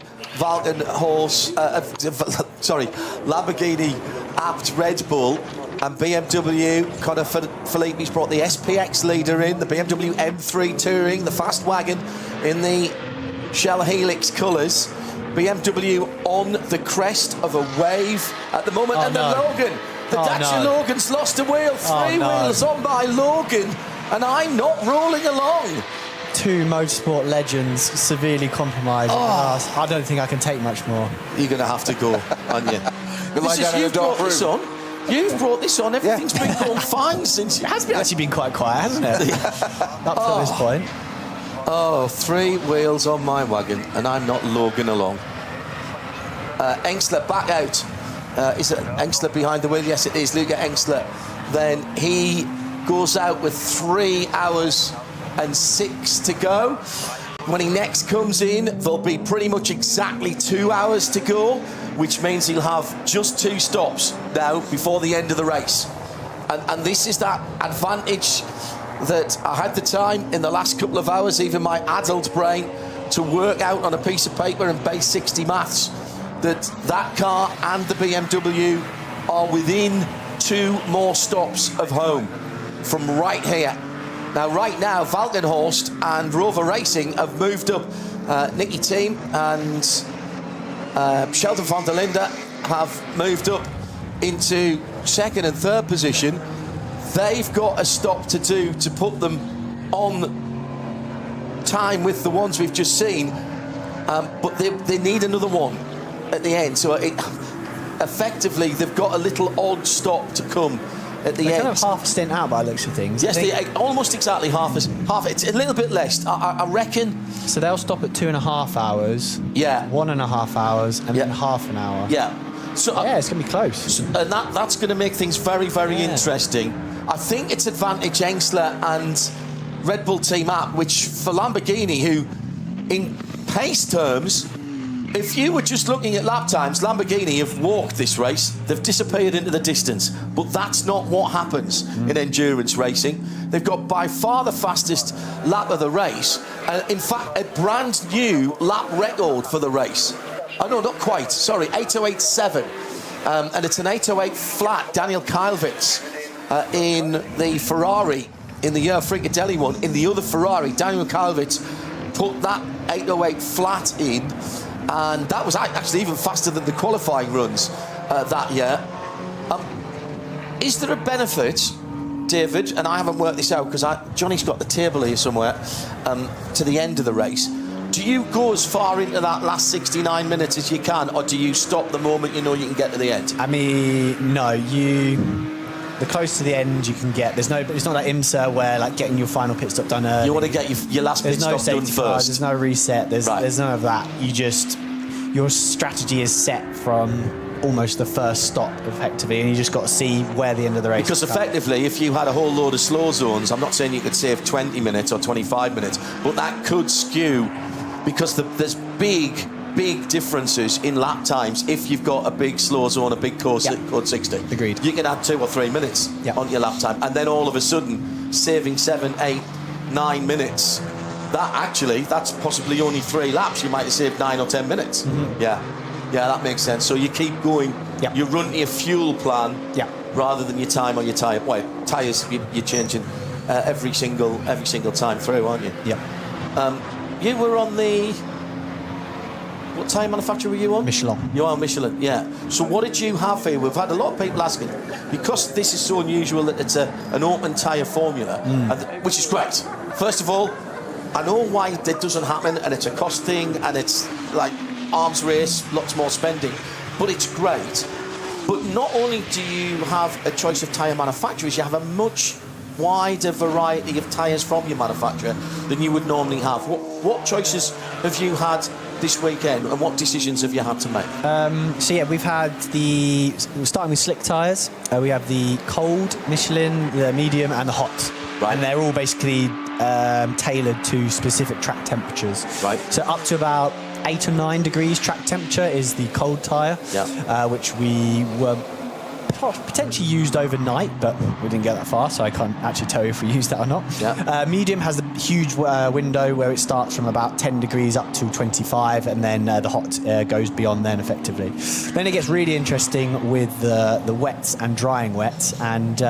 Lamborghini, Abt, Red Bull, and BMW. Conor Philippe's brought the SPX leader in, the BMW M3 Touring, the fast wagon in the Shell Helix colours. BMW on the crest of a wave at the moment, the Logan. The Dacia Logan's lost a wheel. Three wheels on by Logan, and I'm not rolling along. Two motorsport legends severely compromised. I don't think I can take much more. You're going to have to go, aren't you? You've brought this on. You've brought this on. Everything's been going fine since. It has actually been quite quiet, hasn't it? Up to this point. Oh, three wheels on my wagon, and I'm not Logan along. Engsler back out. Is it Engsler behind the wheel? Yes, it is. Luca Engsler. Then he goes out with 3 hours and 6 to go. When he next comes in, there'll be pretty much exactly 2 hours to go, which means he'll have just 2 stops now before the end of the race. And this is that advantage that I had the time in the last couple of hours, even my adult brain, to work out on a piece of paper and base 60 maths, that car and the BMW are within 2 more stops of home from right here. Now, right now, Valkenhorst and Rover Racing have moved up. Nicky Team and Sheldon van der Linde have moved up into 2nd and 3rd position. They've got a stop to do to put them on time with the ones we've just seen, but they need another one at the end. So effectively, they've got a little odd stop to come at the end. Kind of half a stint out by the looks of things. Yes, almost exactly half. It's a little bit less, I reckon. So they'll stop at 2.5 hours. Yeah. 1.5 hours, and then half an hour. Yeah. So it's going to be close. And that's going to make things very, very interesting. I think it's advantage Engsler and Red Bull team app, which for Lamborghini, who in pace terms, if you were just looking at lap times, Lamborghini have walked this race. They've disappeared into the distance. But that's not what happens in endurance racing. They've got by far the fastest lap of the race. In fact, a brand new lap record for the race. Oh, no, not quite. Sorry, 8:08.7. And it's an 8:08 flat. Daniel Kylvitz in the Ferrari, in the year Fricadelli one, in the other Ferrari, Daniel Kylvitz put that 8:08 flat in. And that was actually even faster than the qualifying runs that year. Is there a benefit, David, and I haven't worked this out because Johnny's got the table here somewhere, to the end of the race. Do you go as far into that last 69 minutes as you can, or do you stop the moment you know you can get to the end? I mean, no, the closer to the end you can get. It's not like IMSA where like getting your final pit stop done early. You want to get your last pit stop done first. There's no reset. There's none of that. Your strategy is set from almost the first stop, effectively, and you just got to see where the end of the race because is. Effectively, if you had a whole load of slow zones, I'm not saying you could save 20 minutes or 25 minutes, but that could skew because there's big differences in lap times if you've got a big slow zone, a big code 60. Agreed. You can add 2 or 3 minutes on your lap time, and then all of a sudden saving 7, 8, 9 minutes. That's possibly only 3 laps. You might have saved 9 or 10 minutes. Mm-hmm. Yeah, that makes sense. So you keep going. You run to your fuel plan rather than your time or your tyre. Well, tyres you're changing every single time through, aren't you? Yeah. You were on the... What tyre manufacturer were you on? Michelin. You are Michelin, yeah. So what did you have here? We've had a lot of people asking, because this is so unusual that it's an open tyre formula, which is great. First of all, I know why that doesn't happen, and it's a cost thing, and it's like arms race, lots more spending, but it's great. But not only do you have a choice of tyre manufacturers, you have a much wider variety of tyres from your manufacturer than you would normally have. What choices have you had this weekend, and what decisions have you had to make? We've had starting with slick tyres. We have the cold Michelin, the medium, and the hot. Right. And they're all basically tailored to specific track temperatures. Right. So up to about 8 or 9 degrees track temperature is the cold tyre, which we were potentially used overnight, but we didn't get that far, so I can't actually tell you if we used that or not. Medium has a huge window where it starts from about 10 degrees up to 25, and then the hot goes beyond then, effectively. Then it gets really interesting with the wets and drying wets, and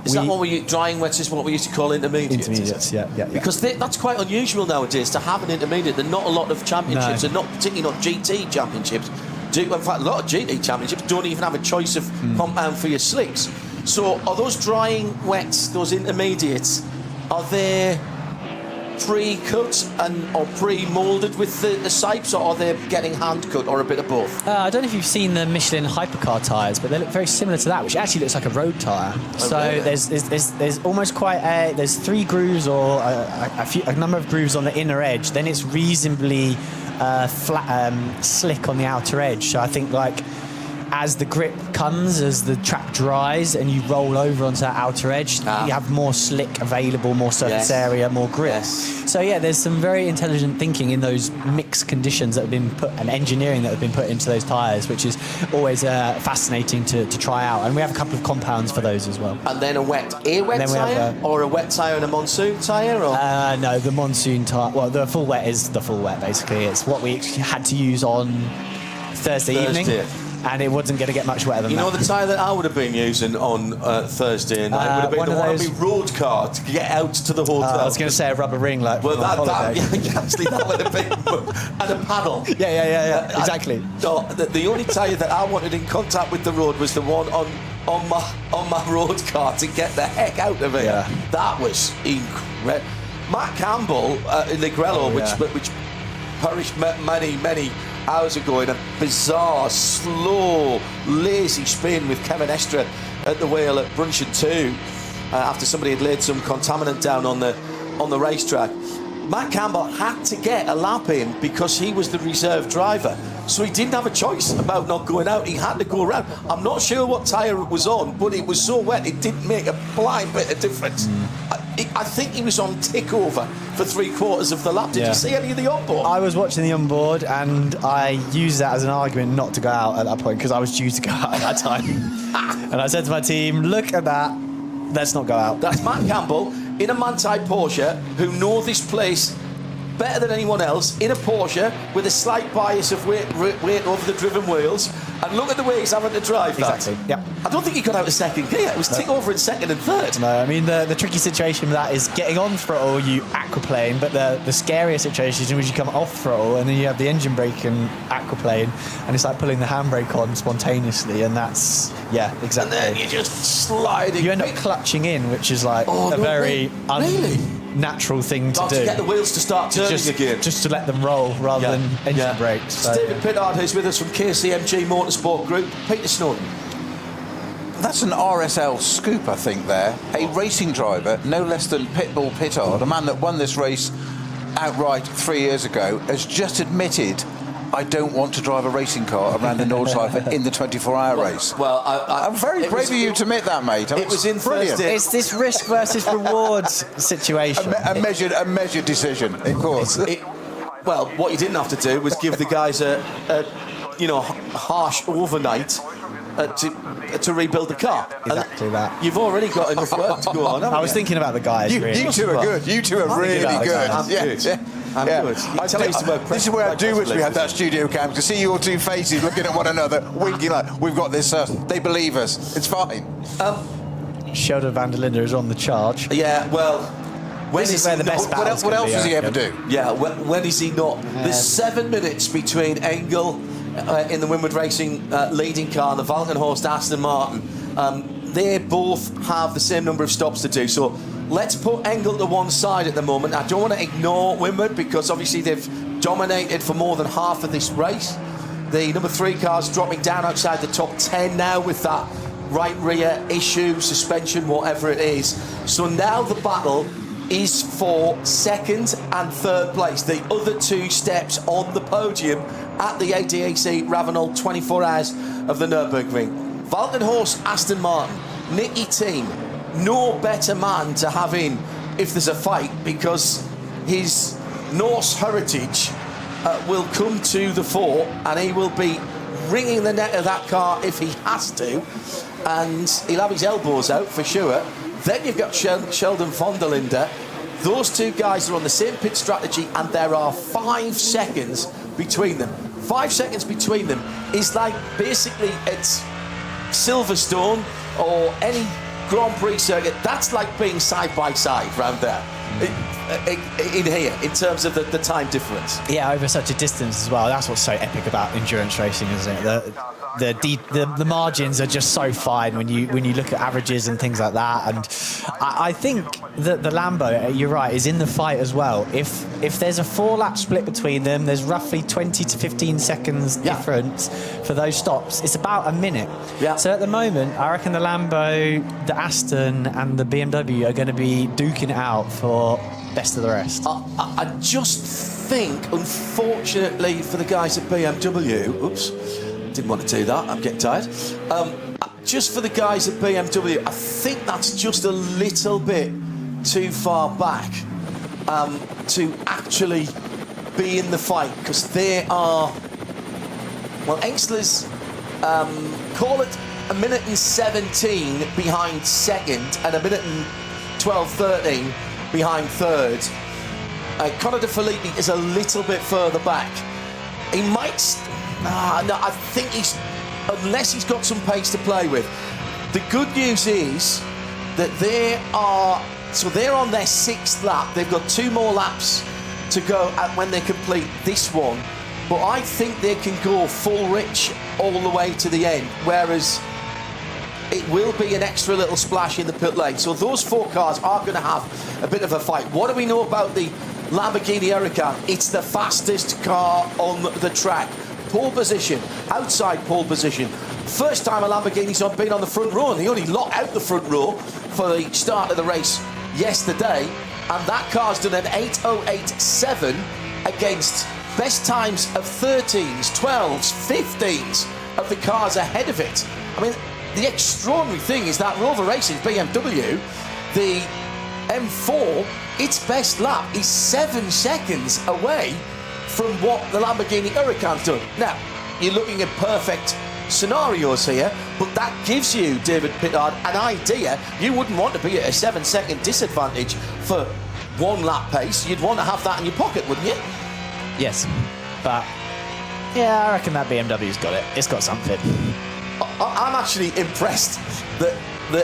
is that what drying wets is what we used to call intermediates? Intermediates, yeah. Because that's quite unusual nowadays to have an intermediate. There are not a lot of championships, and particularly not GT championships. In fact, a lot of GT championships don't even have a choice of compound for your slicks. So are those drying wets, those intermediates, are they pre-cut or pre-moulded with the sipes, or are they getting hand-cut, or a bit of both? I don't know if you've seen the Michelin hypercar tyres, but they look very similar to that, which actually looks like a road tyre. There's almost quite there's 3 grooves or a number of grooves on the inner edge. Then it's reasonably flat, slick on the outer edge. So I think as the grip comes, as the track dries and you roll over onto that outer edge, you have more slick available, more surface area, more grip. So there's some very intelligent thinking in those mixed conditions that have been put, and engineering that have been put into those tyres, which is always fascinating to try out. And we have a couple of compounds for those as well. And then a wet tyre, or a wet tyre and a monsoon tyre? No, the monsoon tyre. Well, the full wet is the full wet, basically. It's what we had to use on Thursday evening. And it wasn't going to get much wetter than that. You know, the tyre that I would have been using on Thursday night would have been the one on my road car to get out to the hotel. I was going to say a rubber ring, well, actually, that would have been... And a paddle. Yeah, exactly. The only tyre that I wanted in contact with the road was the one on my road car to get the heck out of it. Yeah. That was incredible. Matt Campbell in the Grello, which perished many hours ago in a bizarre, slow, lazy spin with Kevin Estra at the wheel at Brunshaw 2 after somebody had laid some contaminant down on the racetrack. Matt Campbell had to get a lap in because he was the reserve driver. So he didn't have a choice about not going out. He had to go around. I'm not sure what tyre it was on, but it was so wet it didn't make a blind bit of difference. I think he was on tick over for 3/4 of the lap. Did you see any of the onboard? I was watching the onboard and I used that as an argument not to go out at that point because I was due to go out at that time. And I said to my team, look at that, let's not go out. That's Matt Campbell in a Manthey Porsche who know this place better than anyone else, in a Porsche with a slight bias of weight over the driven wheels, and look at the way he's having to drive that. Exactly, yeah. I don't think he got out of second gear. It was tick over in second and third. No, I mean, the tricky situation with that is getting on throttle, you aquaplane, but the scarier situation is when you come off throttle and then you have the engine brake and aquaplane, and it's like pulling the handbrake on spontaneously, and that's, yeah, exactly. And then you're just sliding. You end up clutching in, which is like very unnatural thing to do. To get the wheels to start turning again. Just to let them roll rather than engine brakes. So. David Pittard, who's with us from KCMG Motorsport Group. Peter Snowden. That's an RSL scoop, I think, there. A racing driver, no less than Pitbull Pittard, a man that won this race outright 3 years ago, has just admitted, I don't want to drive a racing car around the Nordschleife in the 24-hour race. Well, I'm very brave of you to admit that, mate. It was in brilliant. It's this risk versus reward situation. A measured decision, of course. Well, what you didn't have to do was give the guys a harsh overnight to rebuild the car. Exactly that. You've already got enough work to go on. I was thinking about the guys. You two are good. You two are really good. I'm good. I'm good. This is where I do wish we had that studio cam to see your two faces looking at one another, winking like, we've got this. They believe us. It's fine. Sheldon van der Linde is on the charge. Yeah, well. This is where the best battles What else does he ever do? Yeah, when is he not? There's 7 minutes between Engel in the Winward Racing leading car and the Valkenhorst Aston Martin. They both have the same number of stops to do. So let's put Engel to one side at the moment. I don't want to ignore Winward because obviously they've dominated for more than half of this race. The number 3 car's dropping down outside the top 10 now with that right rear issue, suspension, whatever it is. So now the battle is for second and third place. The other 2 steps on the podium at the ADAC RAVENOL 24 hours of the Nürburgring. Valkenhorst Aston Martin, Nicky Team, no better man to have in if there's a fight because his Norse heritage will come to the fore and he will be wringing the neck of that car if he has to, and he'll have his elbows out for sure. Then you've got Sheldon van der Linde. Those 2 guys are on the same pit strategy and there are 5 seconds between them. 5 seconds between them is like basically it's Silverstone or any Grand Prix circuit. That's like being side by side round there. In here, in terms of the time difference. Yeah, over such a distance as well. That's what's so epic about endurance racing, isn't it? The margins are just so fine when you look at averages and things like that. And I think that the Lambo, you're right, is in the fight as well. If there's a 4-lap split between them, there's roughly 20 to 15 seconds difference for those stops. It's about a minute. Yeah. So at the moment, I reckon the Lambo, the Aston, and the BMW are going to be duking it out for best of the rest. I just think, unfortunately for the guys at BMW, oops, didn't want to do that, I'm getting tired. Just for the guys at BMW, I think that's just a little bit too far back to actually be in the fight, because they are, well, Engstler's, call it a minute and 17 behind second and a minute and 12, 13 behind third. Conor De Filippi is a little bit further back. He might... no, I think unless he's got some pace to play with. The good news is that they're on their 6th lap. They've got 2 more laps to go when they complete this one. But I think they can go full rich all the way to the end, whereas it will be an extra little splash in the pit lane. So those 4 cars are going to have a bit of a fight. What do we know about the Lamborghini Huracan? It's the fastest car on the track. Pole position, outside pole position. First time a Lamborghini's been on the front row, and he only locked out the front row for the start of the race yesterday. and that car's done an 8:08.7 against best times of 13s, 12s, 15s of the cars ahead of it. I mean, the extraordinary thing is that Rover Racing's BMW, the M4, its best lap is 7 seconds away from what the Lamborghini Huracan's done. Now, you're looking at perfect scenarios here, but that gives you, David Pittard, an idea. You wouldn't want to be at a 7-second disadvantage for one lap pace. You'd want to have that in your pocket, wouldn't you? Yes, but yeah, I reckon that BMW's got it. It's got something. I'm actually impressed that the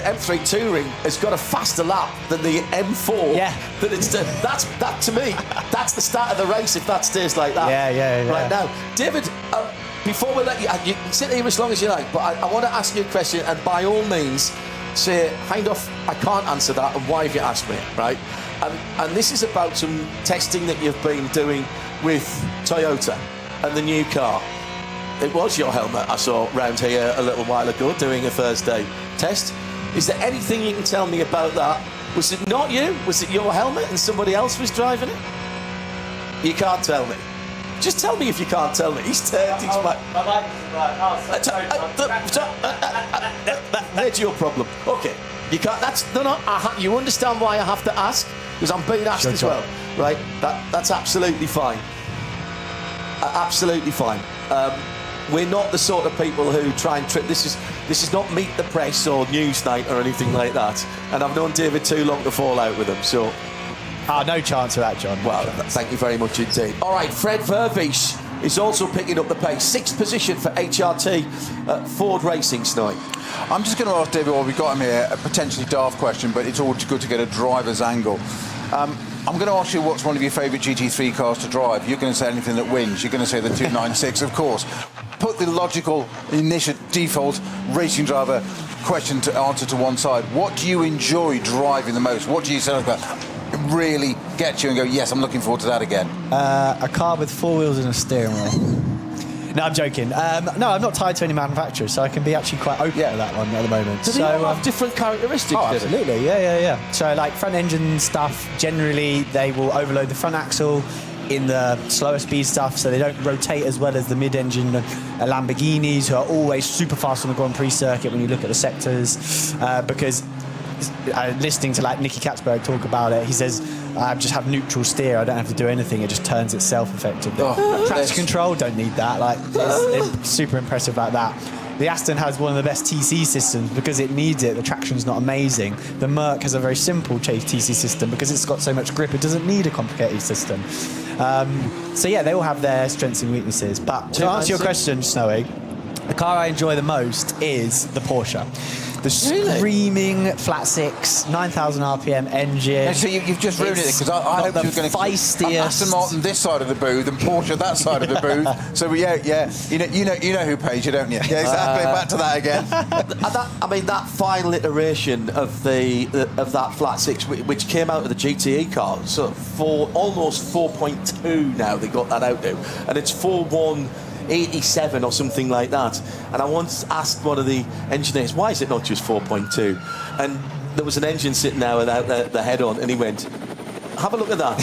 M3 Touring has got a faster lap than the M4. Yeah. That to me, that's the start of the race if that stays like that. Yeah. Right now, David, before we let you can sit here as long as you like, but I want to ask you a question, and by all means, say, Hindhoff, I can't answer that, and why have you asked me, right? And this is about some testing that you've been doing with Toyota and the new car. It was your helmet I saw round here a little while ago doing a Thursday test. Is there anything you can tell me about that? Was it not you? Was it your helmet and somebody else was driving it? You can't tell me. Just tell me if you can't tell me. He's turned his back. That's your problem. Okay. You can't. That's no. You understand why I have to ask? Because I'm being asked as well, right? That's absolutely fine. Absolutely fine. We're not the sort of people who try and trip. This is not Meet the Press or Newsnight or anything like that. And I've known David too long to fall out with him. So, no chance of that, John. Well, thank you very much indeed. All right, Fred Vervies is also picking up the pace. 6th position for HRT Ford Racing tonight. I'm just going to ask David while we've got him here a potentially daft question, but it's always good to get a driver's angle. I'm going to ask you what's one of your favourite GT3 cars to drive. You're going to say anything that wins. You're going to say the 296, of course. Put the logical, initial, default racing driver question to answer to one side. What do you enjoy driving the most? What do you say really get you and go, yes, I'm looking forward to that again? A car with 4 wheels and a steering wheel. No, I'm joking. No, I'm not tied to any manufacturer, so I can be actually quite open to that one at the moment. Do they all have different characteristics? Oh, absolutely. Yeah. So, like front engine stuff, generally they will overload the front axle in the slower speed stuff, so they don't rotate as well as the mid-engine Lamborghinis, who are always super fast on the Grand Prix circuit when you look at the sectors, because listening to like Nicky Katzberg talk about it, he says, I just have neutral steer, I don't have to do anything, it just turns itself effectively. Traction control, don't need that. Like, it's super impressive like that. The Aston has one of the best TC systems because it needs it. The traction's not amazing. The Merc has a very simple TC system because it's got so much grip, it doesn't need a complicated system. So yeah, they all have their strengths and weaknesses. But to answer your question, Snowy, the car I enjoy the most is the Porsche. The screaming flat six, 9,000 RPM engine. No, so you've just ruined it because I hope you were going to Aston Martin this side of the booth and Porsche that side of the booth. So you know who pays you, don't you? Yeah, exactly. Back to that again. That final iteration of that flat six, which came out of the GTE car, so for almost 4.2 now they got that out now, and it's 4.187 or something like that. And I once asked one of the engineers, why is it not just 4.2? And there was an engine sitting there without the head on, and he went, have a look at that.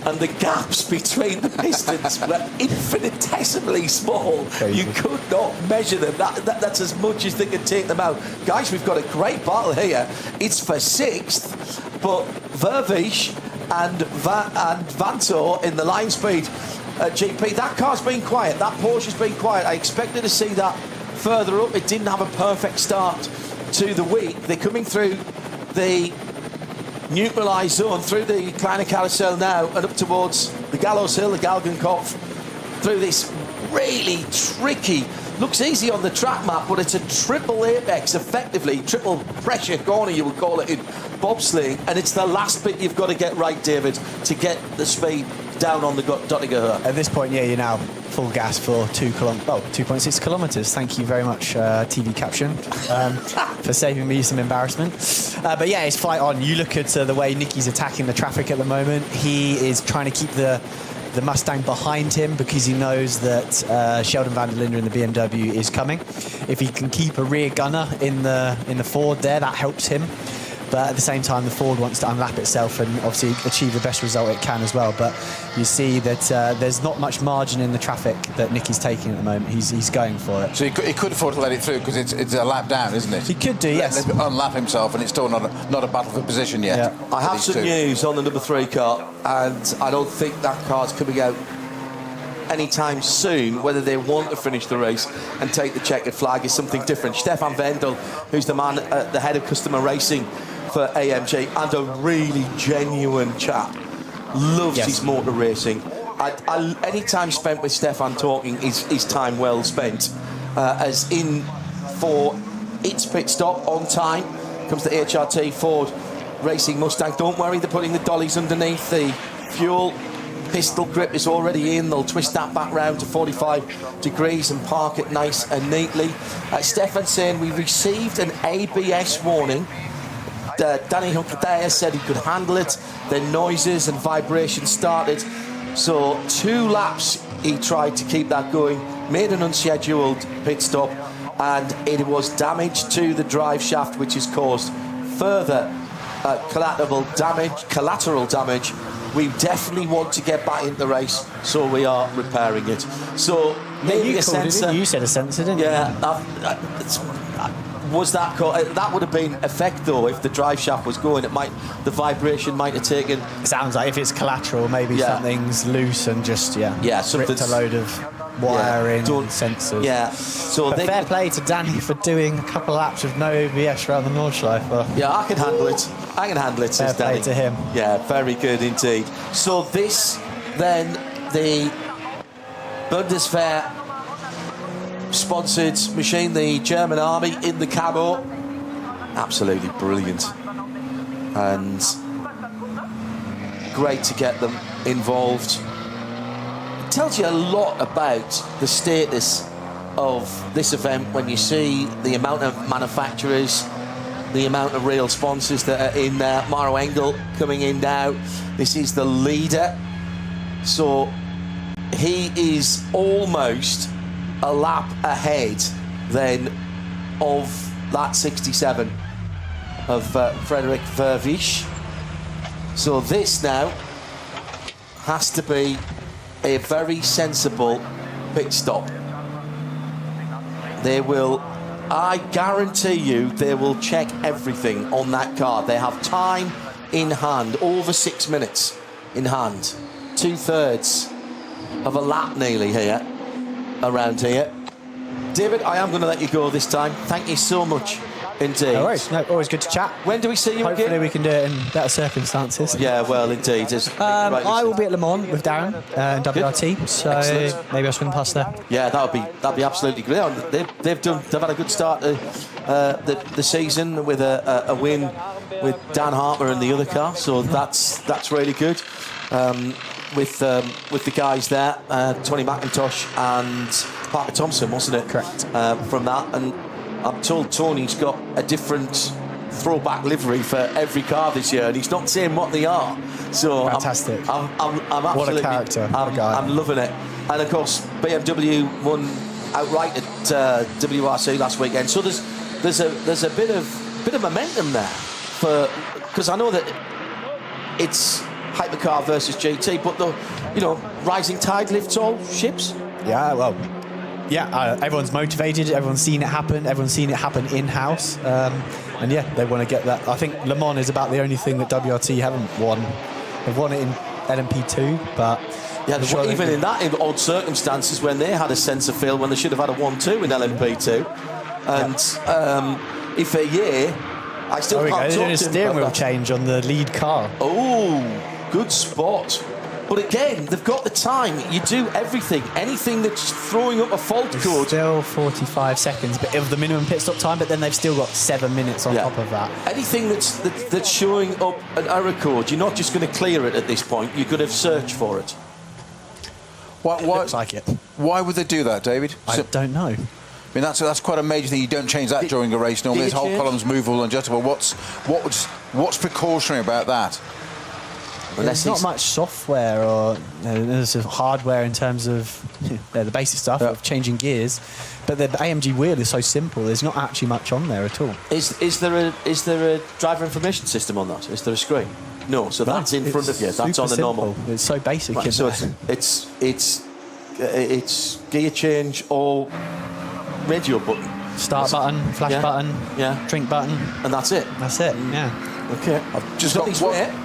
And the gaps between the pistons were infinitesimally small. Crazy. You could not measure them. That's as much as they could take them out. Guys, we've got a great battle here. It's for 6th, but Vervies and Vanto in the line speed GP. That car's been quiet. That Porsche's been quiet. I expected to see that further up. It didn't have a perfect start to the week. They're coming through the neutralised zone, through the Kleine Carousel now, and up towards the Gallows Hill, the Galgenkopf, through this really tricky, looks easy on the track map, but it's a triple apex, effectively, triple pressure corner, you would call it in bobsleighing, and it's the last bit you've got to get right, David, to get the speed down on the Dottinger. At this point, yeah, you're now full gas for 2.6 kilometres. Thank you very much, TV caption, for saving me some embarrassment. But yeah, it's fight on. You look at the way Nicky's attacking the traffic at the moment. He is trying to keep the Mustang behind him because he knows that Sheldon van der Linde in the BMW is coming. If he can keep a rear gunner in the Ford there, that helps him. but at the same time the Ford wants to unlap itself and obviously achieve the best result it can as well. But you see that there's not much margin in the traffic that Nicky's taking at the moment. He's going for it. So he could afford to let it through because it's a lap down, isn't it? He could do, yes. Let's unlap himself, and it's still not a battle for position yet. Yeah. I have some news on the number 3 car, and I don't think that car's coming out anytime soon. Whether they want to finish the race and take the checkered flag is something different. Stefan Wendel, who's the man at the head of customer racing for AMG, and a really genuine chap, loves his motor racing. Any time spent with Stefan talking is time well spent. As in for its pit stop on time comes the HRT Ford Racing Mustang. Don't worry, they're putting the dollies underneath. The fuel pistol grip is already in. They'll twist that back round to 45 degrees and park it nice and neatly. Stefan saying we received an ABS warning. Danny Hunkadea said he could handle it. Then noises and vibrations started. So 2 laps he tried to keep that going, made an unscheduled pit stop, and it was damage to the drive shaft, which has caused further collateral damage. We definitely want to get back into the race, so we are repairing it. So maybe a sensor. You said a sensor, didn't you? Yeah. Was that that would have been effect though if the drive shaft was going? The vibration might have taken. It sounds like if it's collateral, maybe something's loose and just ripped a load of wiring, sensors. Yeah. So but fair play to Danny for doing a couple of laps with no ABS around the Nordschleife. Yeah, I can handle it. Fair play to him. Yeah, very good indeed. So this then the Bundeswehr sponsored machine, the German army in the camo, absolutely brilliant and great to get them involved. It tells you a lot about the status of this event when you see the amount of manufacturers, the amount of real sponsors that are in there. Maro Engel coming in now. This is the leader, so he is almost a lap ahead then of that 67 of Frederik Vervisch. So this now has to be a very sensible pit stop. They will, I guarantee you, they will check everything on that car. They have time in hand, over 6 minutes in hand. 2/3 of a lap nearly here, around here. David, I am going to let you go this time. Thank you so much indeed. No worries. No, always good to chat. When do we see you Hopefully again? we can do it in better circumstances. Yeah, well, indeed. I will be at Le Mans with Darren in WRT, so Excellent. maybe I'll swing past there. Yeah, that'd be absolutely great. They've had a good start to the season with a win with Dan Harper in the other car, so that's really good. With the guys there, Tony McIntosh and Parker Thompson, wasn't it? Correct. From that, and I'm told Tony's got a different throwback livery for every car this year, and he's not saying what they are. So fantastic. I'm absolutely, what a character. I'm loving it. And of course, BMW won outright at WRC last weekend. So there's a bit of momentum there because I know that it's hypercar versus GT, but the rising tide lifts all ships. Yeah, well, everyone's motivated. Everyone's seen it happen. Everyone's seen it happen in-house, and they want to get that. I think Le Mans is about the only thing that WRT haven't won. They've won it in LMP2, but even in odd circumstances when they had a sensor fail when they should have had a 1-2 in LMP2, and if a year, I still can't talk to him. There's a steering wheel change on the lead car. Oh, good spot. But again, they've got the time. You do everything. Anything that's throwing up a fault code. Still 45 seconds but of the minimum pit stop time, but then they've still got 7 minutes on top of that. Anything that's showing up an error code, you're not just going to clear it at this point. You're going to search for it. It looks like it. Why would they do that, David? I don't know. I mean, that's quite a major thing. You don't change that during a race. Normally, this whole column's movable and adjustable. What's precautionary about that? There's not much software or there's hardware in terms of the basic stuff of changing gears, but the AMG wheel is so simple. There's not actually much on there at all. Is there a driver information system on that? Is there a screen? No, so that's in front of you. That's on the normal. It's so basic. Right, so it's gear change or radio button. Start button, flash button, drink button, and that's it. That's it. Yeah. Okay. I've just got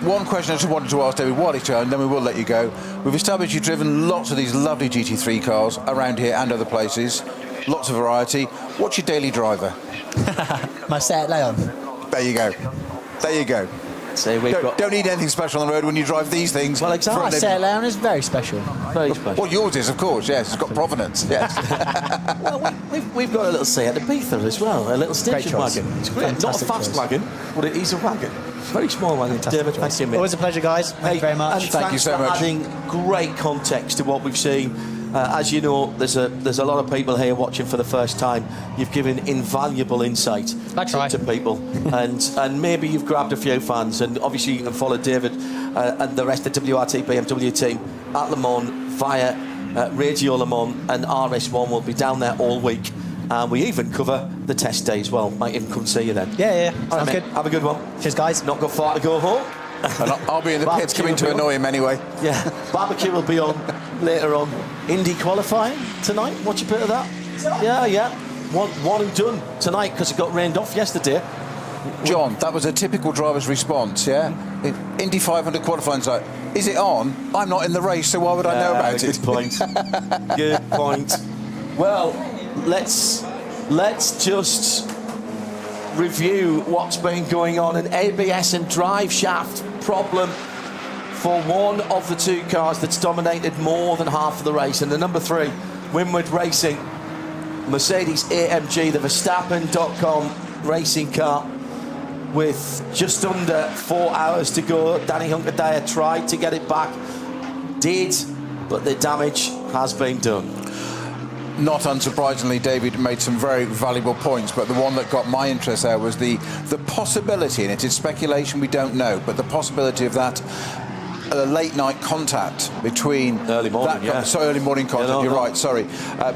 one question I just wanted to ask David Wallicher, and then we will let you go. We've established you've driven lots of these lovely GT3 cars around here and other places. Lots of variety. What's your daily driver? My Seat Leon. There you go. There you go. So don't need anything special on the road when you drive these things. Well, exactly. My Seat Leon is very special. Very special. Well, yours is, of course, yes. It's got provenance, yes. Well, we've got a little Seat Ibiza as well, a little station wagon. It's great. Not a fast wagon, but it is a wagon. Very small wagon. David, thank you, mate. Always a pleasure, guys. Thank you very much. And thank you so much. Adding great context to what we've seen. As you know, there's a lot of people here watching for the first time. You've given invaluable insight to people, and maybe you've grabbed a few fans. And obviously, you can follow David and the rest of the WRT BMW team at Le Mans via Radio Le Mans, and RS1 will be down there all week. And we even cover the test day as well. Might even come see you then. Yeah. Sounds good. Have a good one. Cheers, guys. Not got far to go home. And I'll be in the pits coming to annoy him anyway. Yeah, barbecue will be on later on. Indy qualifying tonight. What's your bit of that? Yeah. One and done tonight because it got rained off yesterday. John, that was a typical driver's response, yeah? Indy 500 qualifying site. Is it on? I'm not in the race, so why would I know about it? Good point. Good point. Well, let's just review what's been going on. An ABS and drive shaft problem for one of the two cars that's dominated more than half of the race, and the number 3 Winward Racing Mercedes AMG, the Verstappen.com racing car, with just under 4 hours to go. Danny Hunkerdyer tried to get it back, but the damage has been done. Not unsurprisingly, David made some very valuable points, but the one that got my interest there was the possibility, and it is speculation, we don't know, but the possibility of that late night contact between early morning contact. You're right. Sorry,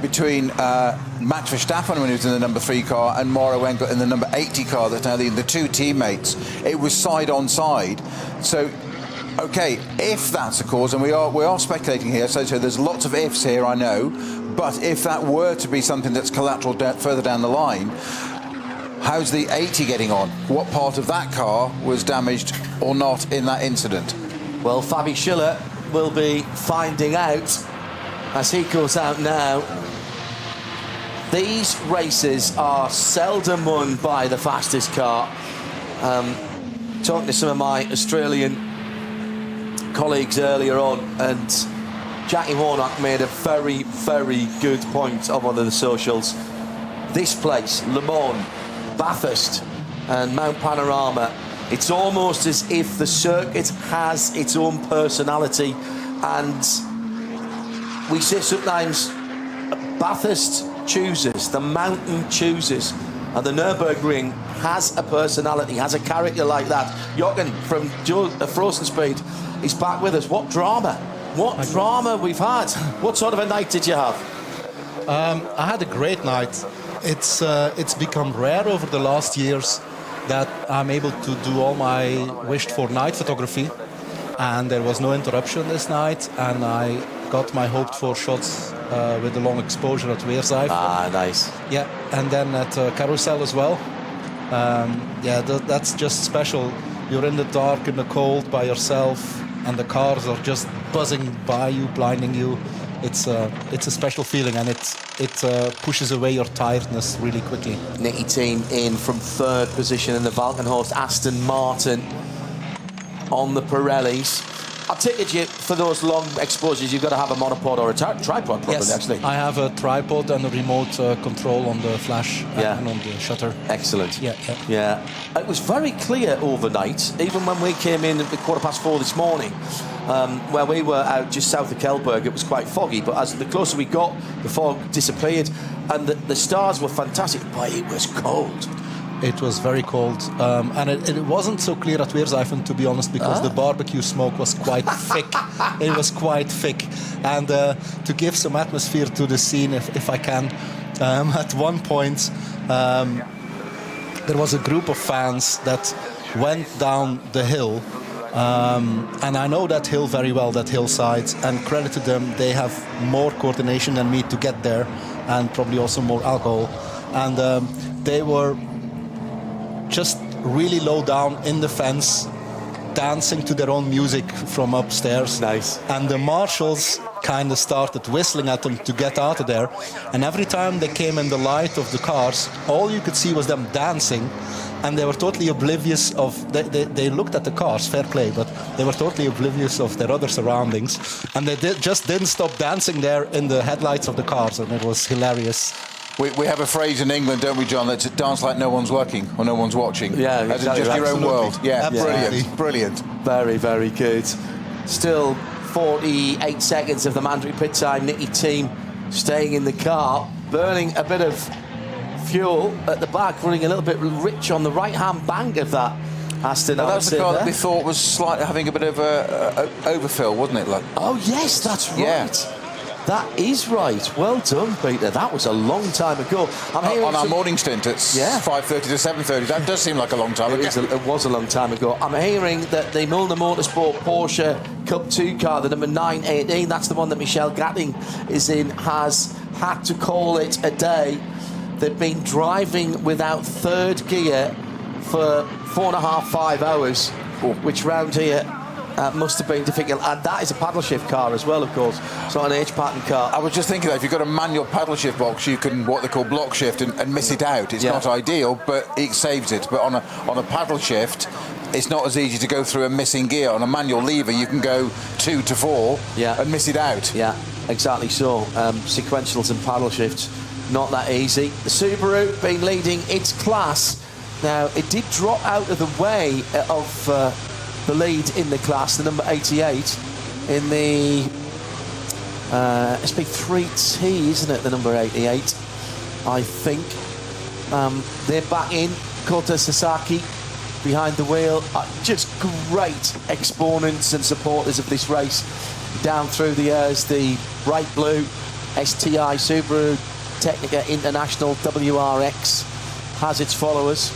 between Max Verstappen when he was in the number 3 car and Mauro Engel in the number 80 car. That's now the two teammates. It was side on side. So, okay, if that's the cause, and we are speculating here. So there's lots of ifs here, I know. But if that were to be something that's collateral further down the line, how's the 80 getting on? What part of that car was damaged or not in that incident? Well, Fabi Schiller will be finding out as he goes out now. These races are seldom won by the fastest car. Talking to some of my Australian colleagues earlier on, and Jackie Warnock made a very, very good point on one of the socials. This place, Le Mans, Bathurst and Mount Panorama, it's almost as if the circuit has its own personality, and we say sometimes Bathurst chooses, the mountain chooses, and the Nürburgring has a personality, has a character like that. Jochen from Frozen Speed is back with us. What drama we've had. What sort of a night did you have? I had a great night. It's become rare over the last years that I'm able to do all my wished for night photography, and there was no interruption this night, and I got my hoped for shots with the long exposure at Weersdijk. Ah, nice. Yeah, and then at Carousel as well. That's just special. You're in the dark, in the cold, by yourself, and the cars are just buzzing by you, blinding you. It's a special feeling, and it pushes away your tiredness really quickly. Nicky team in from 3rd position in the Valkenhorst Aston Martin on the Pirellis. I take it for those long exposures you've got to have a monopod or a tripod probably. Yes, actually. I have a tripod and a remote control on the flash and on the shutter. Excellent. Yeah. It was very clear overnight, even when we came in at 4:15 this morning, where we were out just south of Kelberg. It was quite foggy, but as the closer we got, the fog disappeared, and the stars were fantastic, but it was cold. It was very cold, and it wasn't so clear at Weerseifen, to be honest, because the barbecue smoke was quite thick. It was quite thick. And to give some atmosphere to the scene, if I can, at one point there was a group of fans that went down the hill, and I know that hill very well, that hillside, and credit to them, they have more coordination than me to get there, and probably also more alcohol. And they were just really low down in the fence, dancing to their own music from upstairs. Nice. And the marshals kind of started whistling at them to get out of there. And every time they came in the light of the cars, all you could see was them dancing. And they were totally oblivious of, they looked at the cars, fair play, but they were totally oblivious of their other surroundings. And they just didn't stop dancing there in the headlights of the cars, and it was hilarious. We have a phrase in England, don't we, John, that's dance like no one's working or no one's watching. Yeah, as exactly. in just your own world. Yeah, Absolutely. brilliant. Very, very good. Still 48 seconds of the mandatory pit time. Nicky team staying in the car, burning a bit of fuel at the back, running a little bit rich on the right-hand bank of that Aston. Now, that's the car that we thought was slightly having a bit of overfill, wasn't it? Like, oh, yes, that's right. Yeah. That is right. Well done, Peter. That was a long time ago. On our morning stint, it's 5:30 to 7:30. That does seem like a long time ago. It was a long time ago. I'm hearing that the Milner Motorsport Porsche Cup 2 car, the number 918, that's the one that Michel Gatting is in, has had to call it a day. They've been driving without third gear for 4.5-5 hours, which round here must have been difficult. And that is a paddle shift car as well, of course. It's not an H-pattern car. I was just thinking that if you've got a manual paddle shift box, you can what they call block shift and miss it out. It's not ideal, but it saves it. But on a paddle shift, it's not as easy to go through a missing gear. On a manual lever, you can go 2 to 4 and miss it out. Yeah, exactly so. Sequentials and paddle shifts, not that easy. The Subaru been leading its class. Now, it did drop out of the way of the lead in the class, the number 88, in the SP3T, isn't it, the number 88, I think. They're back in. Kota Sasaki behind the wheel. Just great exponents and supporters of this race down through the years. The bright blue STI Subaru Technica International WRX has its followers.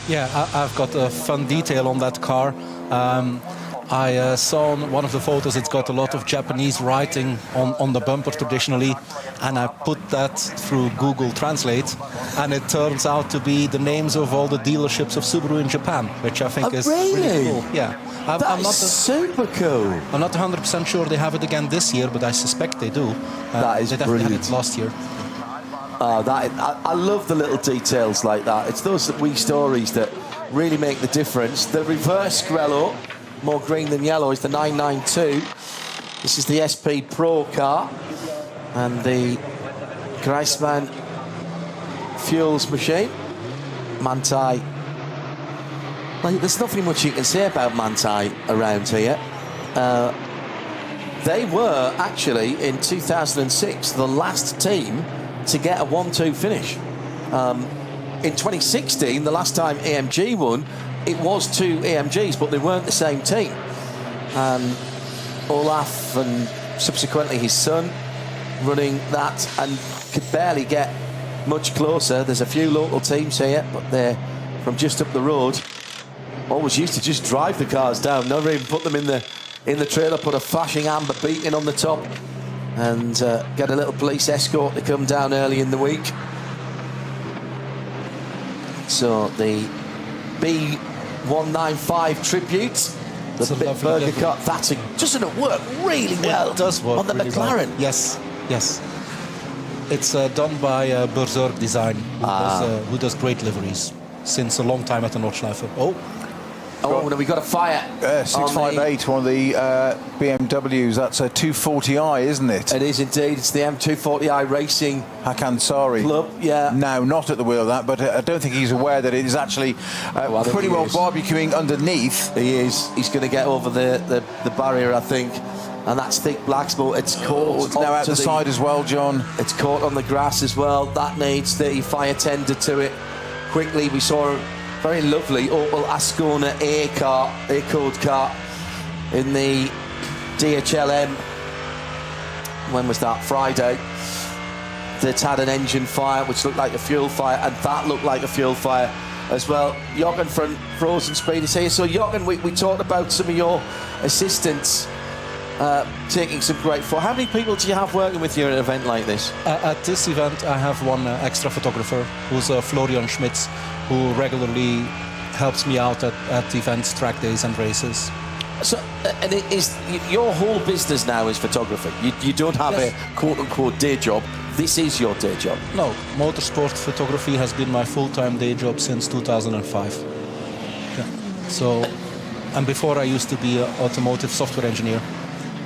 Yeah, I've got a fun detail on that car. I saw on one of the photos it's got a lot of Japanese writing on the bumper traditionally, and I put that through Google Translate, and it turns out to be the names of all the dealerships of Subaru in Japan, which I think is really cool. Yeah, I'm not super cool. I'm not 100% sure they have it again this year, but I suspect they do. That is they definitely brilliant. had it last year. I love the little details like that. It's those wee stories that really make the difference. The reverse Grello, more green than yellow, is the 992. This is the SP Pro car, and the Greisman fuels machine. Manthey. Well, there's nothing much you can say about Manthey around here. They were actually in 2006 the last team to get a 1-2 finish. In 2016, the last time AMG won, it was 2 AMGs, but they weren't the same team. Olaf and subsequently his son running that and could barely get much closer. There's a few local teams here, but they're from just up the road. Always used to just drive the cars down, never even put them in the trailer, put a flashing amber beacon on the top, and get a little police escort to come down early in the week. So the B195 Tribute, the Bitburger car, doesn't it work really well? It does work on the really McLaren. Well. Yes. It's done by Berserk Design, who does great liveries since a long time at the Nordschleife. Oh, no, we got a fire. 658, one of the BMWs. That's a 240i, isn't it? It is indeed. It's the M240i Racing Hakan Sari Club. Yeah. Now, not at the wheel of that, but I don't think he's aware that it is actually pretty well barbecuing underneath. He is. He's going to get over the barrier, I think. And that's thick black smoke. It's caught now out the side as well, John. It's caught on the grass as well. That needs the fire tender to it quickly. We saw a very lovely Opel Ascona air-cooled car in the DHLM. When was that? Friday. That's had an engine fire, which looked like a fuel fire, and that looked like a fuel fire as well. Jochen from Frozen Speed is here. So, Jochen, we talked about some of your assistants taking some great photos. How many people do you have working with you at an event like this? At this event, I have one extra photographer, who's Florian Schmitz, who regularly helps me out at events, track days and races. So, and it is your whole business now is photography. You don't have a quote-unquote day job. This is your day job. No, motorsport photography has been my full-time day job since 2005. Yeah. So, and before I used to be an automotive software engineer.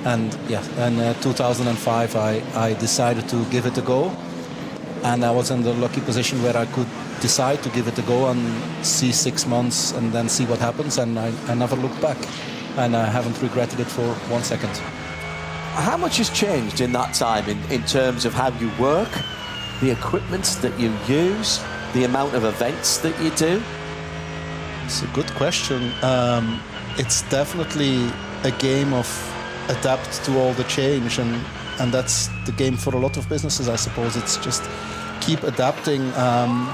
And yeah, in 2005 I decided to give it a go. And I was in the lucky position where I could decide to give it a go and see 6 months and then see what happens. And I never looked back. And I haven't regretted it for 1 second. How much has changed in that time in terms of how you work, the equipment that you use, the amount of events that you do? It's a good question. It's definitely a game of adapt to all the change, and that's the game for a lot of businesses, I suppose. It's just keep adapting.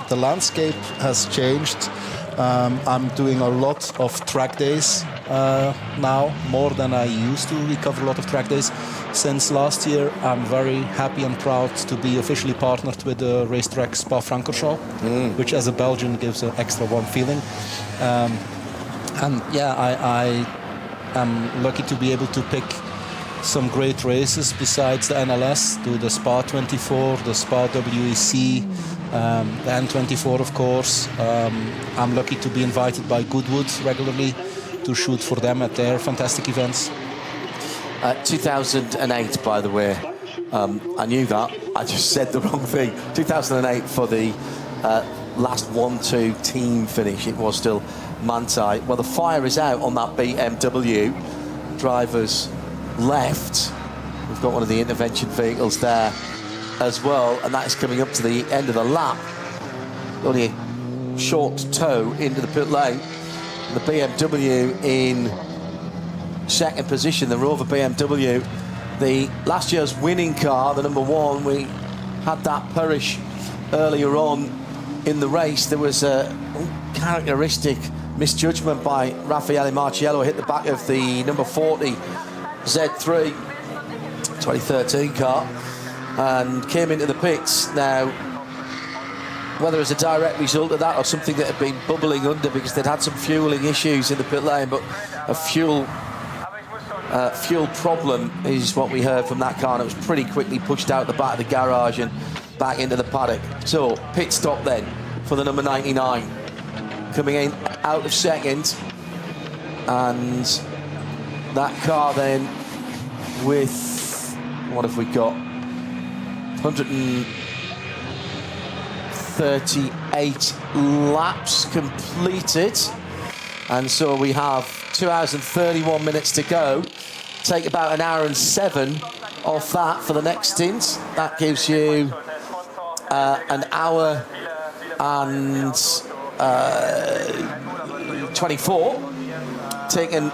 The landscape has changed. I'm doing a lot of track days now, more than I used to. We cover a lot of track days. Since last year, I'm very happy and proud to be officially partnered with the racetrack Spa-Francorchamps, which as a Belgian gives an extra warm feeling. And yeah, I am lucky to be able to pick some great races besides the NLS, do the Spa 24, the Spa WEC, the N24, of course. I'm lucky to be invited by Goodwood regularly to shoot for them at their fantastic events. 2008, by the way, I knew that. I just said the wrong thing. 2008 for the last 1-2 team finish. It was still Manthey. Well, the fire is out on that BMW. Drivers left. We've got one of the intervention vehicles there as well, and that is coming up to the end of the lap. Only a short tow into the pit lane. The BMW in second position, the Rover BMW, the last year's winning car, the number one. We had that perish earlier on in the race. There was a characteristic misjudgment by Raffaele Marciello, hit the back of the number 40 Z3 2013 car and came into the pits. Now, whether it's a direct result of that or something that had been bubbling under because they'd had some fueling issues in the pit lane, but a fuel problem is what we heard from that car, and it was pretty quickly pushed out the back of the garage and back into the paddock. So, pit stop then for the number 99. Coming in out of second, and that car then with, what have we got, 138 laps completed, and so we have 2 hours and 31 minutes to go. Take about 1 hour and 7 off that for the next stint. That gives you an hour and 24. Take an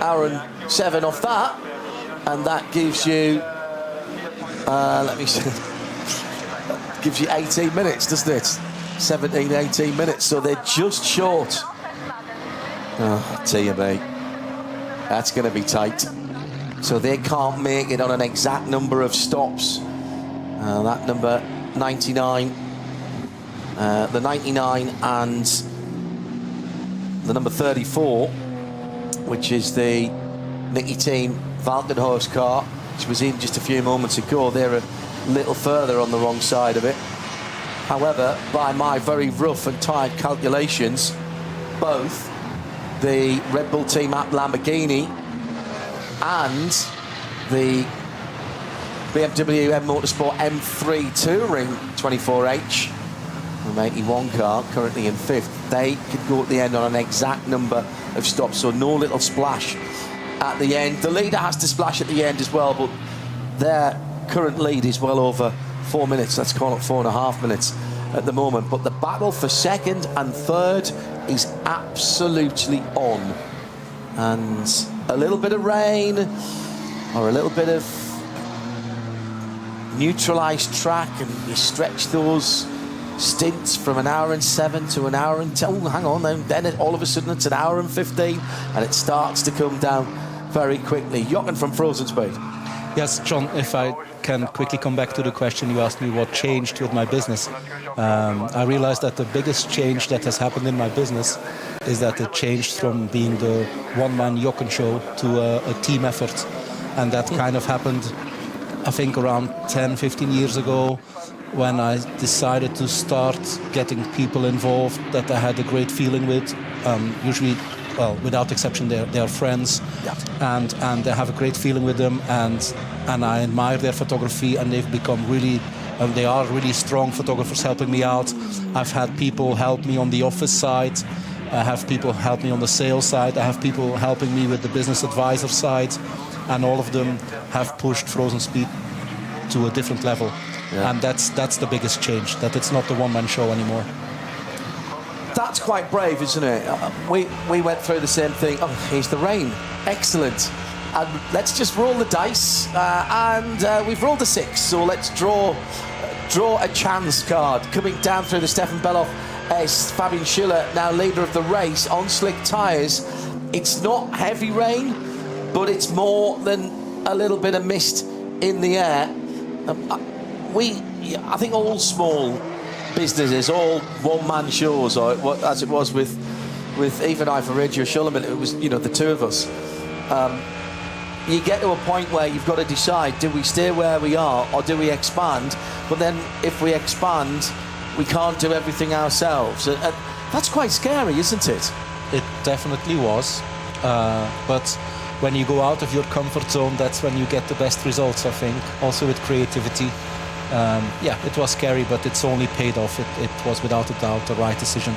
hour and 7 off that, and that gives you let me see, gives you 18 minutes, doesn't it? 17, 18 minutes, so they're just short. Oh dear me, that's going to be tight. So they can't make it on an exact number of stops. That number 99, the 99 and the number 34, which is the Nicky Team Valkenhorst car, which was in just a few moments ago. They're a little further on the wrong side of it. However, by my very rough and tired calculations, both the Red Bull Team at Lamborghini and the BMW M Motorsport M3 Touring 24H, the 81 car, currently in 5th, they could go at the end on an exact number of stops, so no little splash at the end. The leader has to splash at the end as well, but their current lead is well over 4 minutes. Let's call it 4.5 minutes at the moment, but the battle for second and third is absolutely on. And a little bit of rain or a little bit of neutralised track, and you stretch those stints from 1 hour and 7 to 1 hour and 10. Oh, hang on, then all of a sudden it's 1 hour and 15, and it starts to come down very quickly. Jochen from Frozen Speed. Yes, John, if I can quickly come back to the question you asked me, what changed with my business. I realized that the biggest change that has happened in my business is that it changed from being the one-man Jochen show to a team effort. And that kind of happened, I think, around 10, 15 years ago, when I decided to start getting people involved that I had a great feeling with. Usually, well, without exception, they are friends, and I have a great feeling with them, and I admire their photography, and they've become really, they are really strong photographers helping me out. I've had people help me on the office side. I have people help me on the sales side. I have people helping me with the business advisor side, and all of them have pushed Frozen Speed to a different level. Yeah. And that's the biggest change, that it's not the one-man show anymore. That's quite brave, isn't it? We went through the same thing. Oh, here's the rain. Excellent. And let's just roll the dice. And we've rolled a 6, so let's draw a chance card. Coming down through the Stefan Belloff is Fabian Schiller, now leader of the race on slick tyres. It's not heavy rain, but it's more than a little bit of mist in the air. I think all small businesses, all one-man shows, or as it was with even I for Radio Schulman, it was, you know, the two of us. You get to a point where you've got to decide, do we stay where we are or do we expand? But then if we expand, we can't do everything ourselves. And that's quite scary, isn't it? It definitely was. But when you go out of your comfort zone, that's when you get the best results, I think. Also with creativity. Yeah, it was scary, but it's only paid off. It was without a doubt the right decision.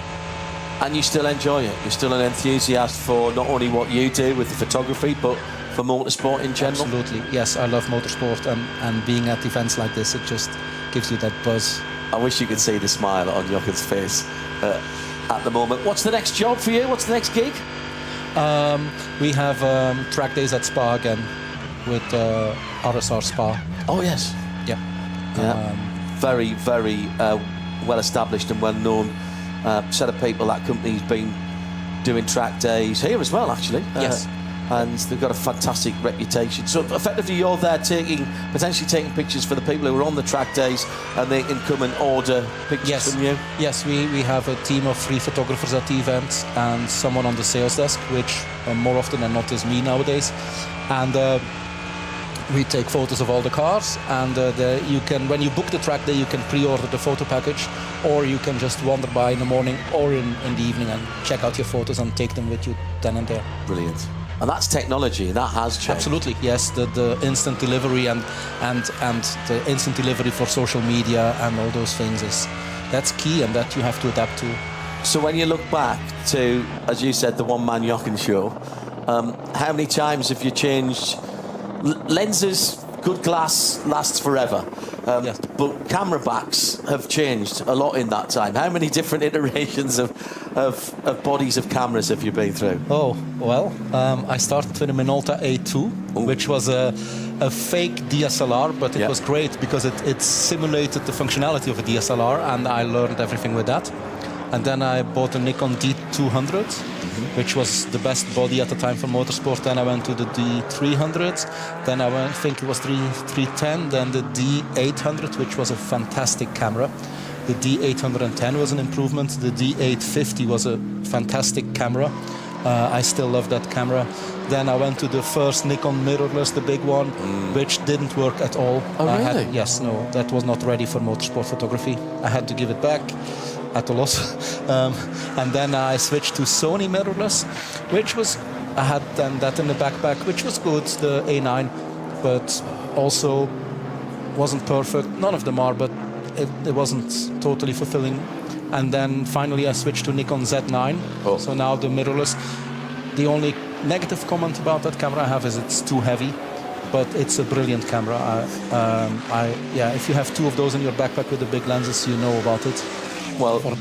And you still enjoy it? You're still an enthusiast for not only what you do with the photography, but for motorsport in general? Absolutely, yes. I love motorsport, and being at events like this, it just gives you that buzz. I wish you could see the smile on Jochen's face at the moment. What's the next job for you? What's the next gig? We have track days at Spa again with RSR Spa. Oh, yes. Yeah. Very, very well established and well known set of people. That company's been doing track days here as well, actually. Yes. And they've got a fantastic reputation. So effectively, you're there potentially taking pictures for the people who are on the track days, and they can come and order pictures from you. Yes, we have a team of 3 photographers at the event and someone on the sales desk, which more often than not is me nowadays. And we take photos of all the cars, and you can, when you book the track day, you can pre-order the photo package, or you can just wander by in the morning or in the evening and check out your photos and take them with you then and there. Brilliant. And that's technology, that has changed. Absolutely, yes. The instant delivery and the instant delivery for social media and all those things that's key, and that you have to adapt to. So when you look back to, as you said, the one-man Jochen show, how many times have you changed lenses? Good glass lasts forever, yes. But camera backs have changed a lot in that time. How many different iterations of bodies of cameras have you been through? Oh, well, I started with a Minolta A2, which was a fake DSLR, but it was great because it simulated the functionality of a DSLR, and I learned everything with that. And then I bought a Nikon D200, which was the best body at the time for motorsport. Then I went to the D300, then I think it was 310, then the D800, which was a fantastic camera. The D810 was an improvement. The D850 was a fantastic camera. I still love that camera. Then I went to the first Nikon mirrorless, the big one, which didn't work at all. Oh, really? No, that was not ready for motorsport photography. I had to give it back at a loss. And then I switched to Sony mirrorless, I had then that in the backpack, which was good, the A9, but also wasn't perfect. None of them are, but it wasn't totally fulfilling. And then finally I switched to Nikon Z9. Oh. So now the mirrorless. The only negative comment about that camera I have is it's too heavy, but it's a brilliant camera. If you have 2 of those in your backpack with the big lenses, you know about it. Well,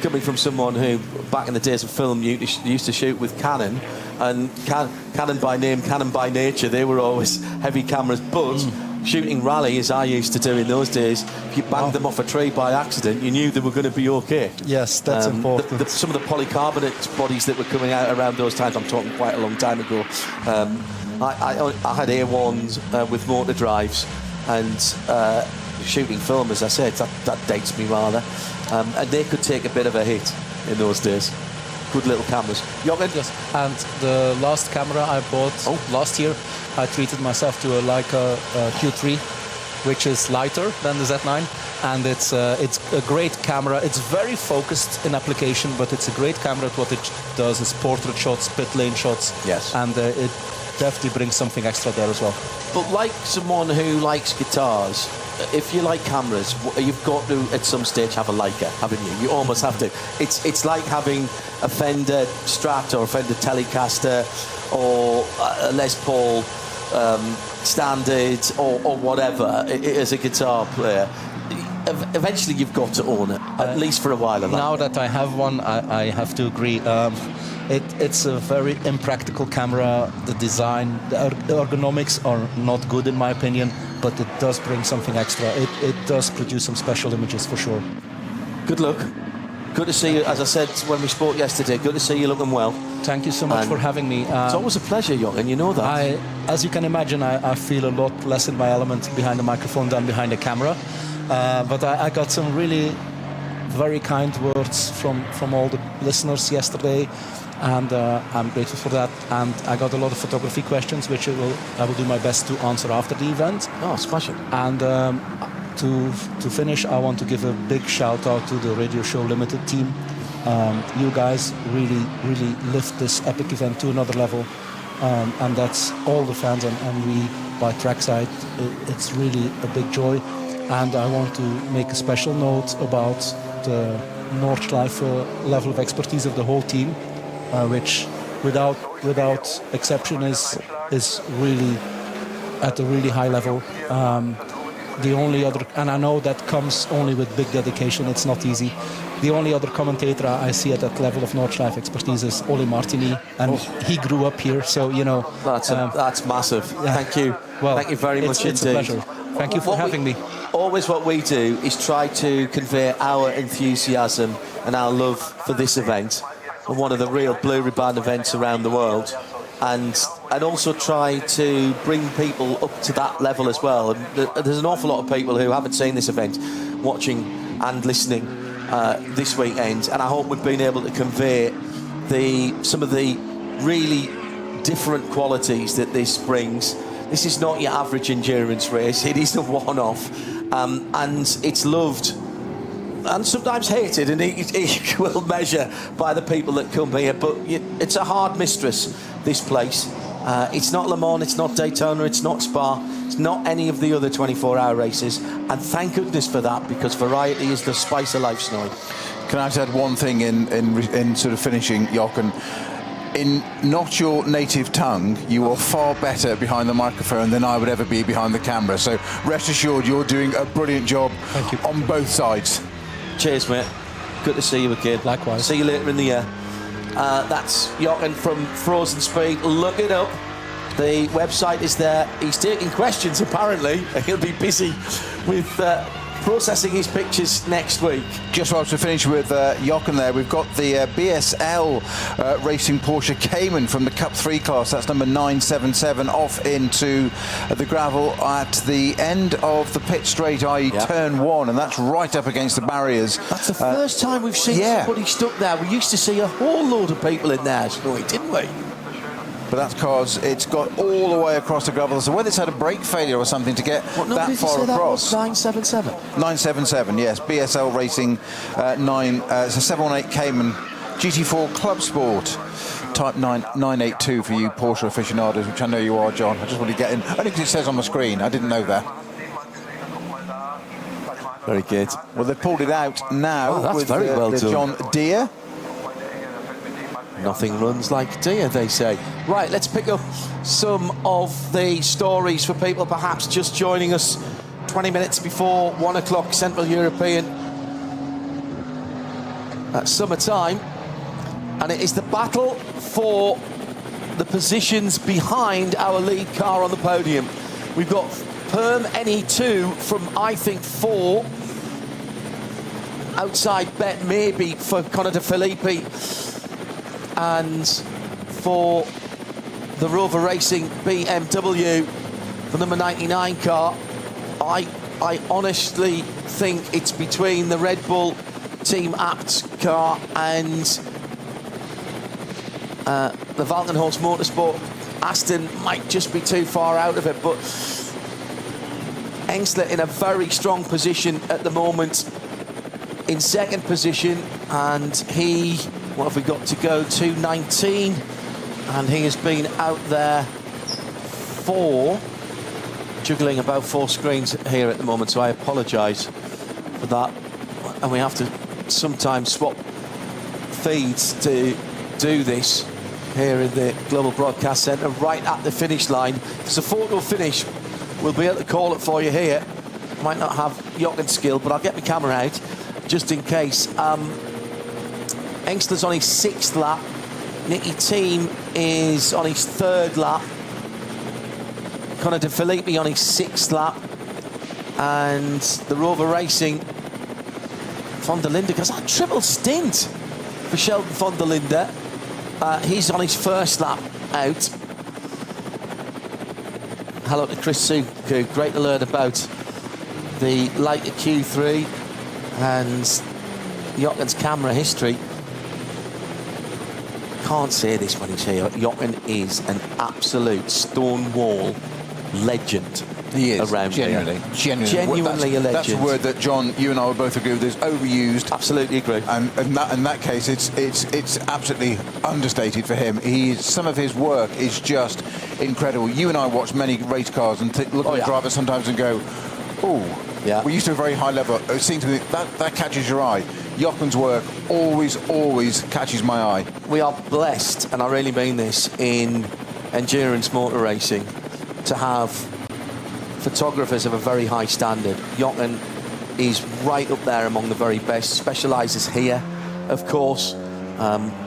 coming from someone who, back in the days of film, used to shoot with Canon, and Canon by name, Canon by nature, they were always heavy cameras, but shooting rally, as I used to do in those days, if you banged them off a tree by accident, you knew they were going to be okay. Yes, that's important. Some of the polycarbonate bodies that were coming out around those times, I'm talking quite a long time ago, I had A1s with motor drives, and shooting film, as I said, that dates me rather, and they could take a bit of a hit in those days. Good little cameras. Jochen? Yes, and the last camera I bought last year, I treated myself to a Leica Q3, which is lighter than the Z9, and it's a great camera. It's very focused in application, but it's a great camera. What it does is portrait shots, pit lane shots, yes, and it definitely brings something extra there as well. But like someone who likes guitars, if you like cameras, you've got to at some stage have a Leica, haven't you? You almost have to. It's like having a Fender Strat or a Fender Telecaster or a Les Paul Standard or whatever as a guitar player. Eventually you've got to own it, at least for a while. Now that I have one, I have to agree. It's a very impractical camera. The design, the ergonomics are not good in my opinion, but it does bring something extra. It does produce some special images for sure. Good luck. Good to see you. As I said when we spoke yesterday, good to see you looking well. Thank you so much for having me. It's always a pleasure, Jochen, you know that. As you can imagine, I feel a lot less in my element behind the microphone than behind the camera. But I got some really very kind words from all the listeners yesterday, and I'm grateful for that. And I got a lot of photography questions, which I will do my best to answer after the event. Oh, smashing. And to finish, I want to give a big shout out to the Radio Show Limited team. You guys really lift this epic event to another level, and that's all the fans and we by Trackside. It's really a big joy. And I want to make a special note about the Nordschleife level of expertise of the whole team, which without exception is really at a really high level. The only other, and I know that comes only with big dedication, it's not easy. The only other commentator I see at that level of Nordschleife expertise is Oli Martini, and he grew up here, so you know. That's massive. Yeah. Thank you. Well, thank you very much it's indeed. It's a pleasure. Thank you for having me. Always what we do is try to convey our enthusiasm and our love for this event, and one of the real blue ribbon events around the world, and also try to bring people up to that level as well. And there's an awful lot of people who haven't seen this event watching and listening this weekend, and I hope we've been able to convey some of the really different qualities that this brings. This is not your average endurance race. It is a one-off, and it's loved and sometimes hated in equal measure by the people that come here. But it's a hard mistress, this place. It's not Le Mans, it's not Daytona, it's not Spa, it's not any of the other 24-hour races. And thank goodness for that, because variety is the spice of life, Snowy. Can I just add one thing in sort of finishing, Jochen? In not your native tongue, you are far better behind the microphone than I would ever be behind the camera. So rest assured, you're doing a brilliant job on both sides. Cheers, mate. Good to see you again. Likewise. See you later in the year. That's Jochen from Frozen Speed. Look it up. The website is there. He's taking questions, apparently. He'll be busy with processing his pictures next week. Just whilst we finish with Jochen there, we've got the BSL Racing Porsche Cayman from the Cup 3 class. That's number 977 off into the gravel at the end of the pit straight, i.e. turn 1, and that's right up against the barriers. That's the first time we've seen somebody stuck there. We used to see a whole load of people in there, didn't we? But that's because it's got all the way across the gravel. So whether it's had a brake failure or something to get that far across. 977? 977, yes. BSL Racing 718 Cayman GT4 Club Sport Type 982 for you Porsche aficionados, which I know you are, John. I just want to get in. Only because it says on the screen. I didn't know that. Very good. Well, they've pulled it out now with very well done. John Deere. Nothing runs like Deere, they say. Right, let's pick up some of the stories for people perhaps just joining us 20 minutes before 1 o'clock Central European summertime, and it is the battle for the positions behind our lead car on the podium. We've got Perm NE2 from, I think, 4. Outside bet maybe for Connor De Filippi, and for the Rover Racing BMW, the number 99 car. I honestly think it's between the Red Bull Team Apt car and the Valkenhorst Motorsport. Aston might just be too far out of it, but Engstler in a very strong position at the moment, in second position, and he, what have we got to go, 2:19, and he has been out there juggling about 4 screens here at the moment, so I apologise for that, and we have to sometimes swap feeds to do this here in the Global Broadcast Centre right at the finish line. If it's a photo finish, we'll be able to call it for you here. Might not have Jochen's skill, but I'll get my camera out just in case. Engstler's on his 6th lap. Nicky Team is on his 3rd lap. Connor De Filippi on his 6th lap. And the Rover Racing, Van der Linde, because that triple stint for Sheldon Van der Linde. He's on his 1st lap out. Hello to Chris Suku. Great to learn about the later Q3 and Jochen's camera history. Can't say this when he's here. Jochen is an absolute stonewall legend. He is around genuinely here. Genuinely a legend. That's a word that John, you and I will both agree with is overused. Absolutely agree. And in that case, it's absolutely understated for him. Some of his work is just incredible. You and I watch many race cars and look at the driver sometimes and go, oh, yeah. We used to a very high level. It seems to me that catches your eye. Jochen's work always catches my eye. We are blessed, and I really mean this, in endurance motor racing, to have photographers of a very high standard. Jochen is right up there among the very best, specialises here, of course.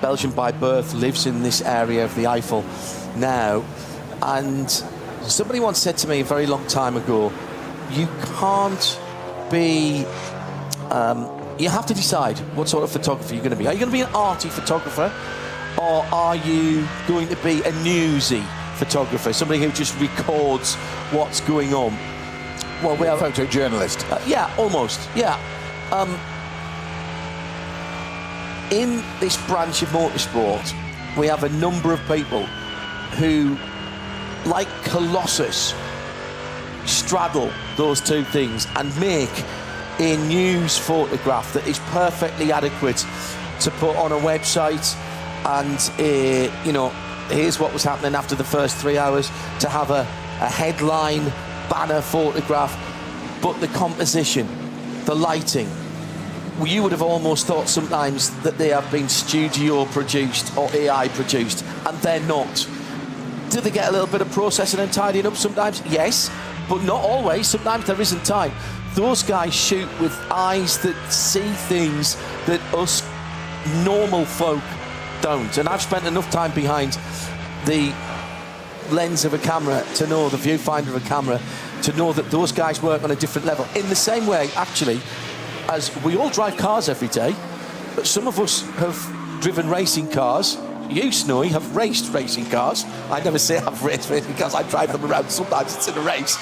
Belgian by birth, lives in this area of the Eifel now. And somebody once said to me a very long time ago, you can't be... you have to decide what sort of photographer you're going to be. Are you going to be an arty photographer, or are you going to be a newsy photographer, somebody who just records what's going on? Well, we have a photojournalist. Yeah, almost. Yeah. In this branch of motorsport, we have a number of people who, like Colossus, straddle those two things and make a news photograph that is perfectly adequate to put on a website, and you know, here's what was happening after the first 3 hours, to have a headline banner photograph. But the composition, the lighting, you would have almost thought sometimes that they have been studio produced or AI produced, and they're not. Do they get a little bit of processing and tidying up sometimes? Yes, but not always. Sometimes there isn't time. Those guys shoot with eyes that see things that us normal folk don't. And I've spent enough time behind the lens of a camera to know, the viewfinder of a camera, to know that those guys work on a different level. In the same way, actually, as we all drive cars every day, but some of us have driven racing cars. You, Snowy, have raced racing cars. I never say I've raced racing cars. I drive them around. Sometimes it's in a race.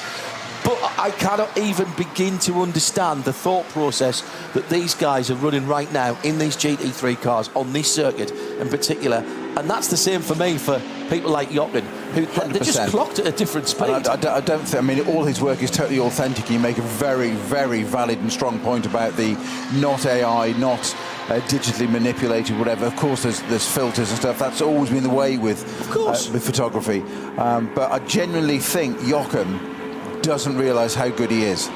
But I cannot even begin to understand the thought process that these guys are running right now in these GT3 cars on this circuit in particular. And that's the same for me for people like Jochen, who they just clocked at a different speed. I don't think, I mean, all his work is totally authentic. You make a very, very valid and strong point about the not AI, not digitally manipulated, whatever. Of course, there's filters and stuff. That's always been the way with photography. But I genuinely think Jochen doesn't realise how good he is.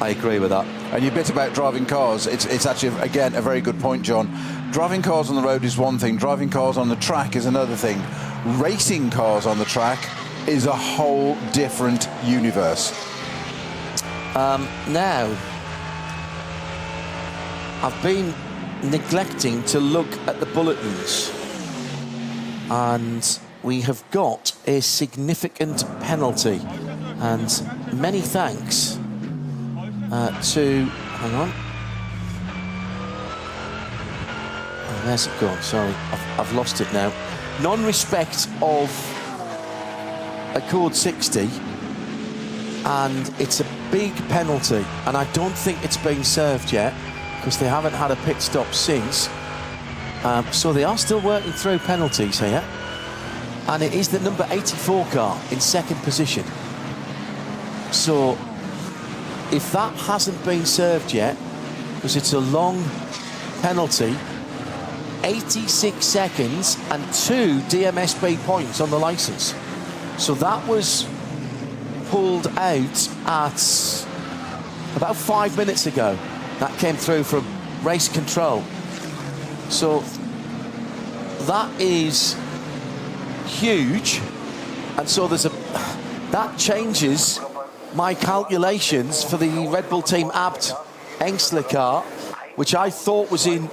I agree with that. And your bit about driving cars, it's actually, again, a very good point, John. Driving cars on the road is one thing, driving cars on the track is another thing. Racing cars on the track is a whole different universe. Now, I've been neglecting to look at the bulletins, and we have got a significant penalty. And many thanks to, hang on, oh, there's it gone, sorry, I've lost it now. Non-respect of a code 60, and it's a big penalty, and I don't think it's been served yet because they haven't had a pit stop since. So they are still working through penalties here, and it is the number 84 car in second position. So if that hasn't been served yet, because it's a long penalty, 86 seconds and 2 DMSB points on the licence. So that was pulled out at about 5 minutes ago. That came through from race control. So that is huge. And so that changes my calculations for the Red Bull team Abt Engsler car, which I thought was in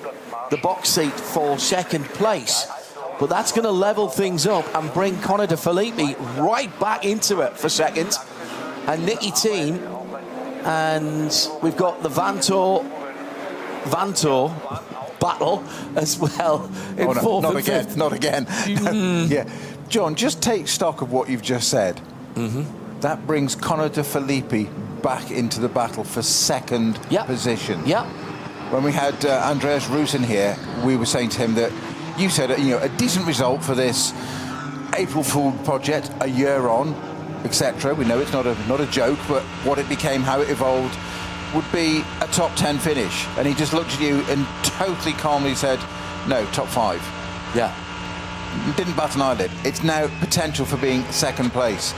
the box seat for second place. But that's going to level things up and bring Connor De Filippi right back into it for second. And Nicky Team, and we've got the Vantor battle as well in fourth and fifth. Not again. Yeah, John, just take stock of what you've just said. That brings Connor De Filippi back into the battle for second position. Yeah. When we had Andreas Rusin here, we were saying to him that you said a decent result for this April Fool project a year on, etc. We know it's not a joke, but what it became, how it evolved, would be a top 10 finish. And he just looked at you and totally calmly said, no, top 5. Yeah. Didn't bat an eyelid. It's now potential for being second place.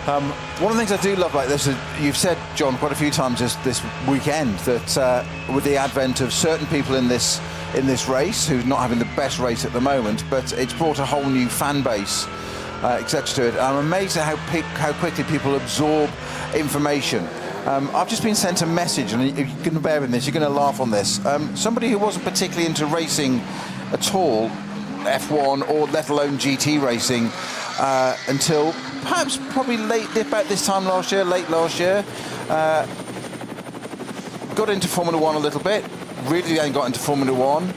One of the things I do love about this is you've said, John, quite a few times this weekend that with the advent of certain people in this race who's not having the best race at the moment, but it's brought a whole new fan base, etc. to it. I'm amazed at how quickly people absorb information. I've just been sent a message, and you're going to bear with this, you're going to laugh on this. Somebody who wasn't particularly into racing at all, F1 or let alone GT racing, until probably about this time last year, late last year, got into Formula 1 a little bit, really then got into Formula 1.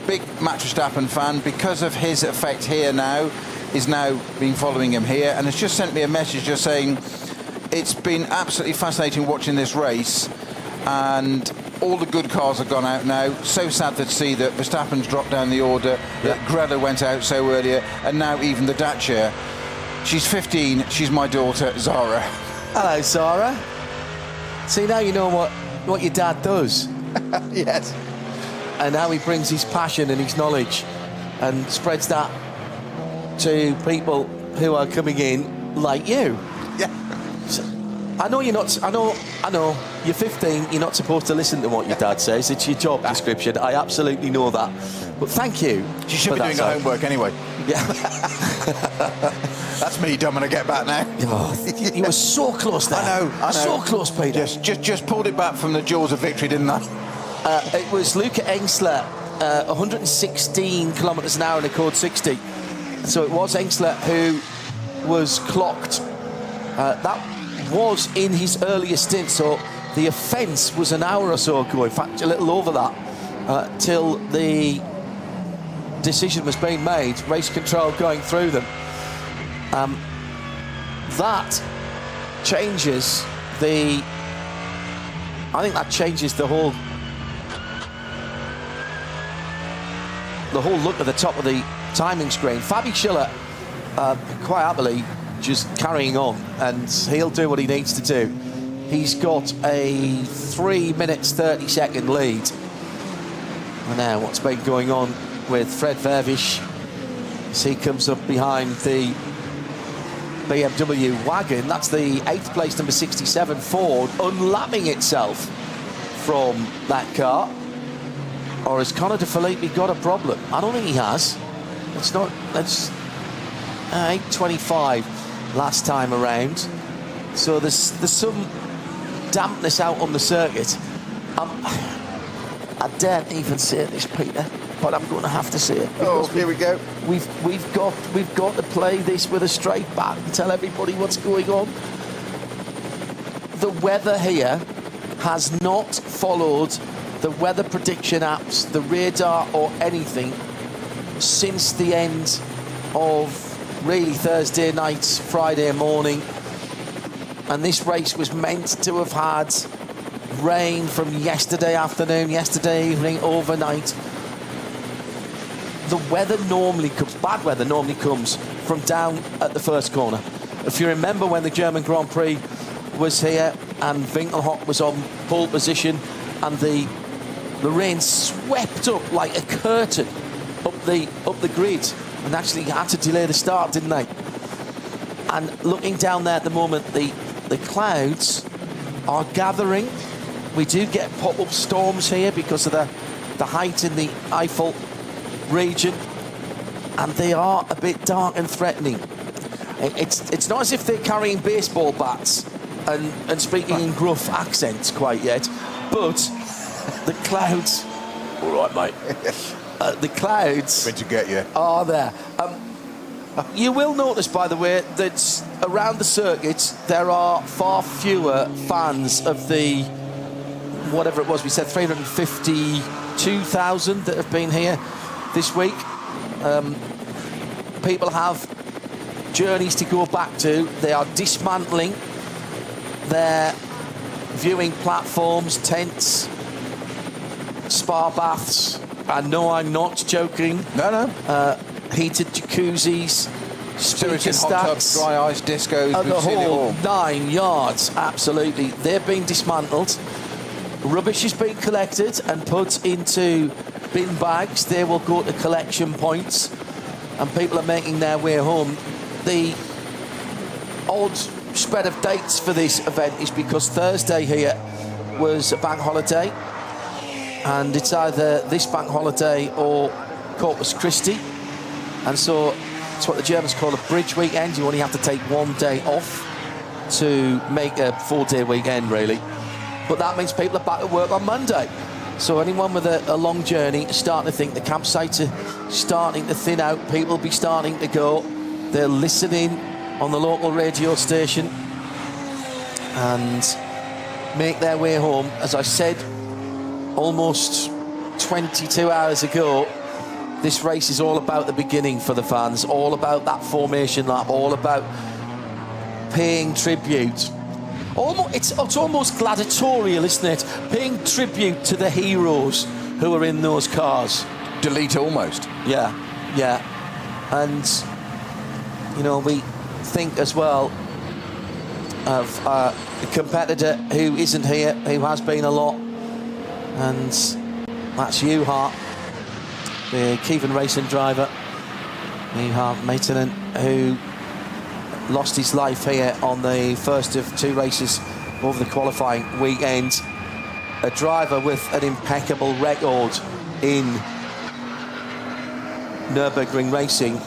Big Max Verstappen fan because of his effect here now, is now been following him here, and has just sent me a message just saying it's been absolutely fascinating watching this race, and all the good cars have gone out now. So sad to see that Verstappen's dropped down the order, that Greta went out so earlier, and now even the Dacia. She's 15, she's my daughter, Zara. Hello, Zara. See, now you know what your dad does. Yes. And how he brings his passion and his knowledge and spreads that to people who are coming in like you. Yeah. So, I know you're not, I know, you're 15, you're not supposed to listen to what your dad says. It's your job description. I absolutely know that. But thank you. She should be doing her homework anyway. Yeah. That's me dumb, and I get back now. Oh, you were so close there. I know. So close, Peter. Just pulled it back from the jaws of victory, didn't I? It was Luca Engsler, 116 kilometres an hour in a code 60. So it was Engsler who was clocked. That was in his earlier stint, so the offence was an hour or so ago, in fact a little over that, till the decision was being made, race control going through them. That changes the whole look at the top of the timing screen. Fabi Schiller quite happily just carrying on, and he'll do what he needs to do. He's got a 3 minutes 30 second lead. And now what's been going on with Fred Vervisch as he comes up behind the BMW wagon. That's the 8th place number 67 Ford unlapping itself from that car. Or has Connor De Filippi got a problem? I don't think he has. It's 8:25 last time around. So there's some dampness out on the circuit. I daren't even say this, Peter, but I'm going to have to say it. Oh, here we go. We've got to play this with a straight bat and tell everybody what's going on. The weather here has not followed the weather prediction apps, the radar or anything since the end of really Thursday night, Friday morning. And this race was meant to have had rain from yesterday afternoon, yesterday evening, overnight. The weather normally comes, bad weather normally comes from down at the first corner. If you remember when the German Grand Prix was here and Winkelhock was on pole position and the rain swept up like a curtain up the grid and actually had to delay the start, didn't they? And looking down there at the moment, the clouds are gathering. We do get pop-up storms here because of the height in the Eifel region, and they are a bit dark and threatening. It's not as if they're carrying baseball bats and speaking in gruff accents quite yet, but the clouds... All right, mate. The clouds... Meant to get you. ...are there. You will notice, by the way, that around the circuit there are far fewer fans of the, whatever it was, we said 352,000 that have been here this week. People have journeys to go back to. They are dismantling their viewing platforms, tents, spa baths. And no, I'm not joking. No. Heated jacuzzis, speaker hot stacks, tubs, dry ice, discos, the we've seen it whole all. 9 yards, absolutely. They're being dismantled. Rubbish is being collected and put into bin bags. They will go to collection points and people are making their way home. The odd spread of dates for this event is because Thursday here was a bank holiday, and it's either this bank holiday or Corpus Christi, and so it's what the Germans call a bridge weekend. You only have to take 1 day off to make a 4-day weekend, really. But that means people are back at work on Monday. So anyone with a long journey is starting to think the campsites are starting to thin out. People will be starting to go. They're listening on the local radio station and make their way home. As I said almost 22 hours ago, this race is all about the beginning for the fans, all about that formation lap, all about paying tribute. It's almost gladiatorial, isn't it? Paying tribute to the heroes who are in those cars. Delete almost. Yeah. And, you know, we think as well of a competitor who isn't here, who has been a lot, and that's Juha, the Kievan racing driver, Juha Maitonen, who lost his life here on the first of 2 races over the qualifying weekend. A driver with an impeccable record in Nürburgring racing.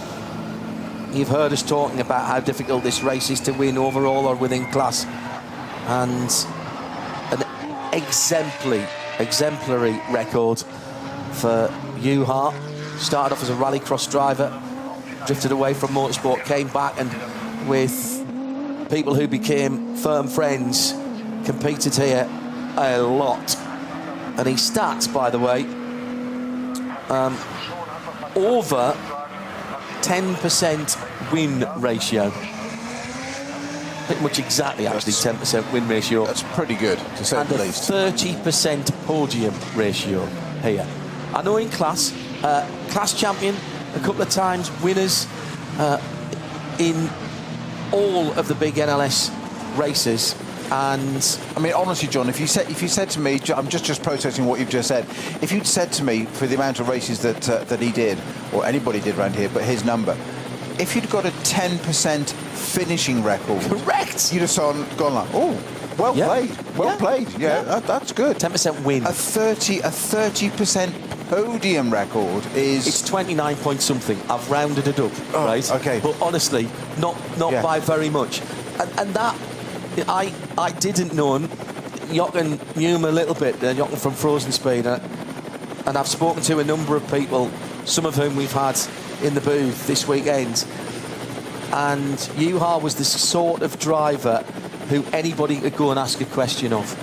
You've heard us talking about how difficult this race is to win overall or within class, and an exemplary record for Juha. Started off as a rallycross driver, drifted away from motorsport, came back, and with people who became firm friends, competed here a lot. And his stats, by the way, over 10% win ratio. Pretty much exactly, actually, 10% win ratio. That's pretty good, to say the least. And a 30% podium ratio here. I know in class, class champion a couple of times, winners in all of the big NLS races. And I mean, honestly, John, if you said to me, I'm just processing what you've just said. If you'd said to me, for the amount of races that he did, or anybody did around here, but his number, if you'd got a 10% finishing record, correct, you'd have gone like, oh, well played. Yeah, that's good. 10% win. A 30% podium record is... It's 29 point something. I've rounded it up, right? Okay. But honestly, not by very much. And that, I didn't know him. Jochen knew him a little bit, Jochen from Frozen Speed. and I've spoken to a number of people, some of whom we've had in the booth this weekend, and Juha was the sort of driver who anybody could go and ask a question of,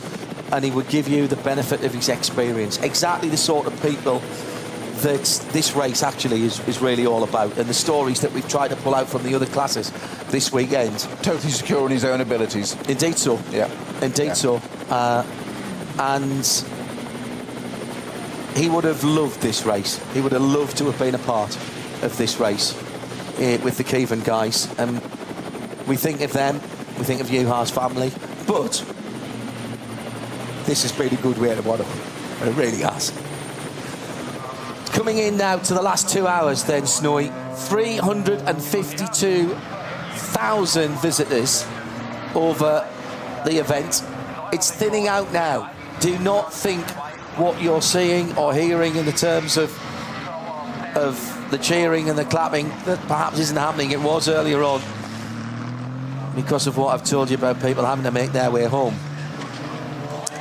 and he would give you the benefit of his experience. Exactly the sort of people that this race actually is really all about, and the stories that we've tried to pull out from the other classes this weekend. Totally secure in his own abilities. Indeed so. Yeah. Indeed so. And he would have loved this race. He would have loved to have been a part of this race with the Kievan guys. And we think of them, we think of Juha's family, but this has been a good way to want him. It really has. Coming in now to the last 2 hours then, Snowy, 352,000 visitors over the event. It's thinning out now. Do not think what you're seeing or hearing in the terms of the cheering and the clapping that perhaps isn't happening. It was earlier on, because of what I've told you about people having to make their way home.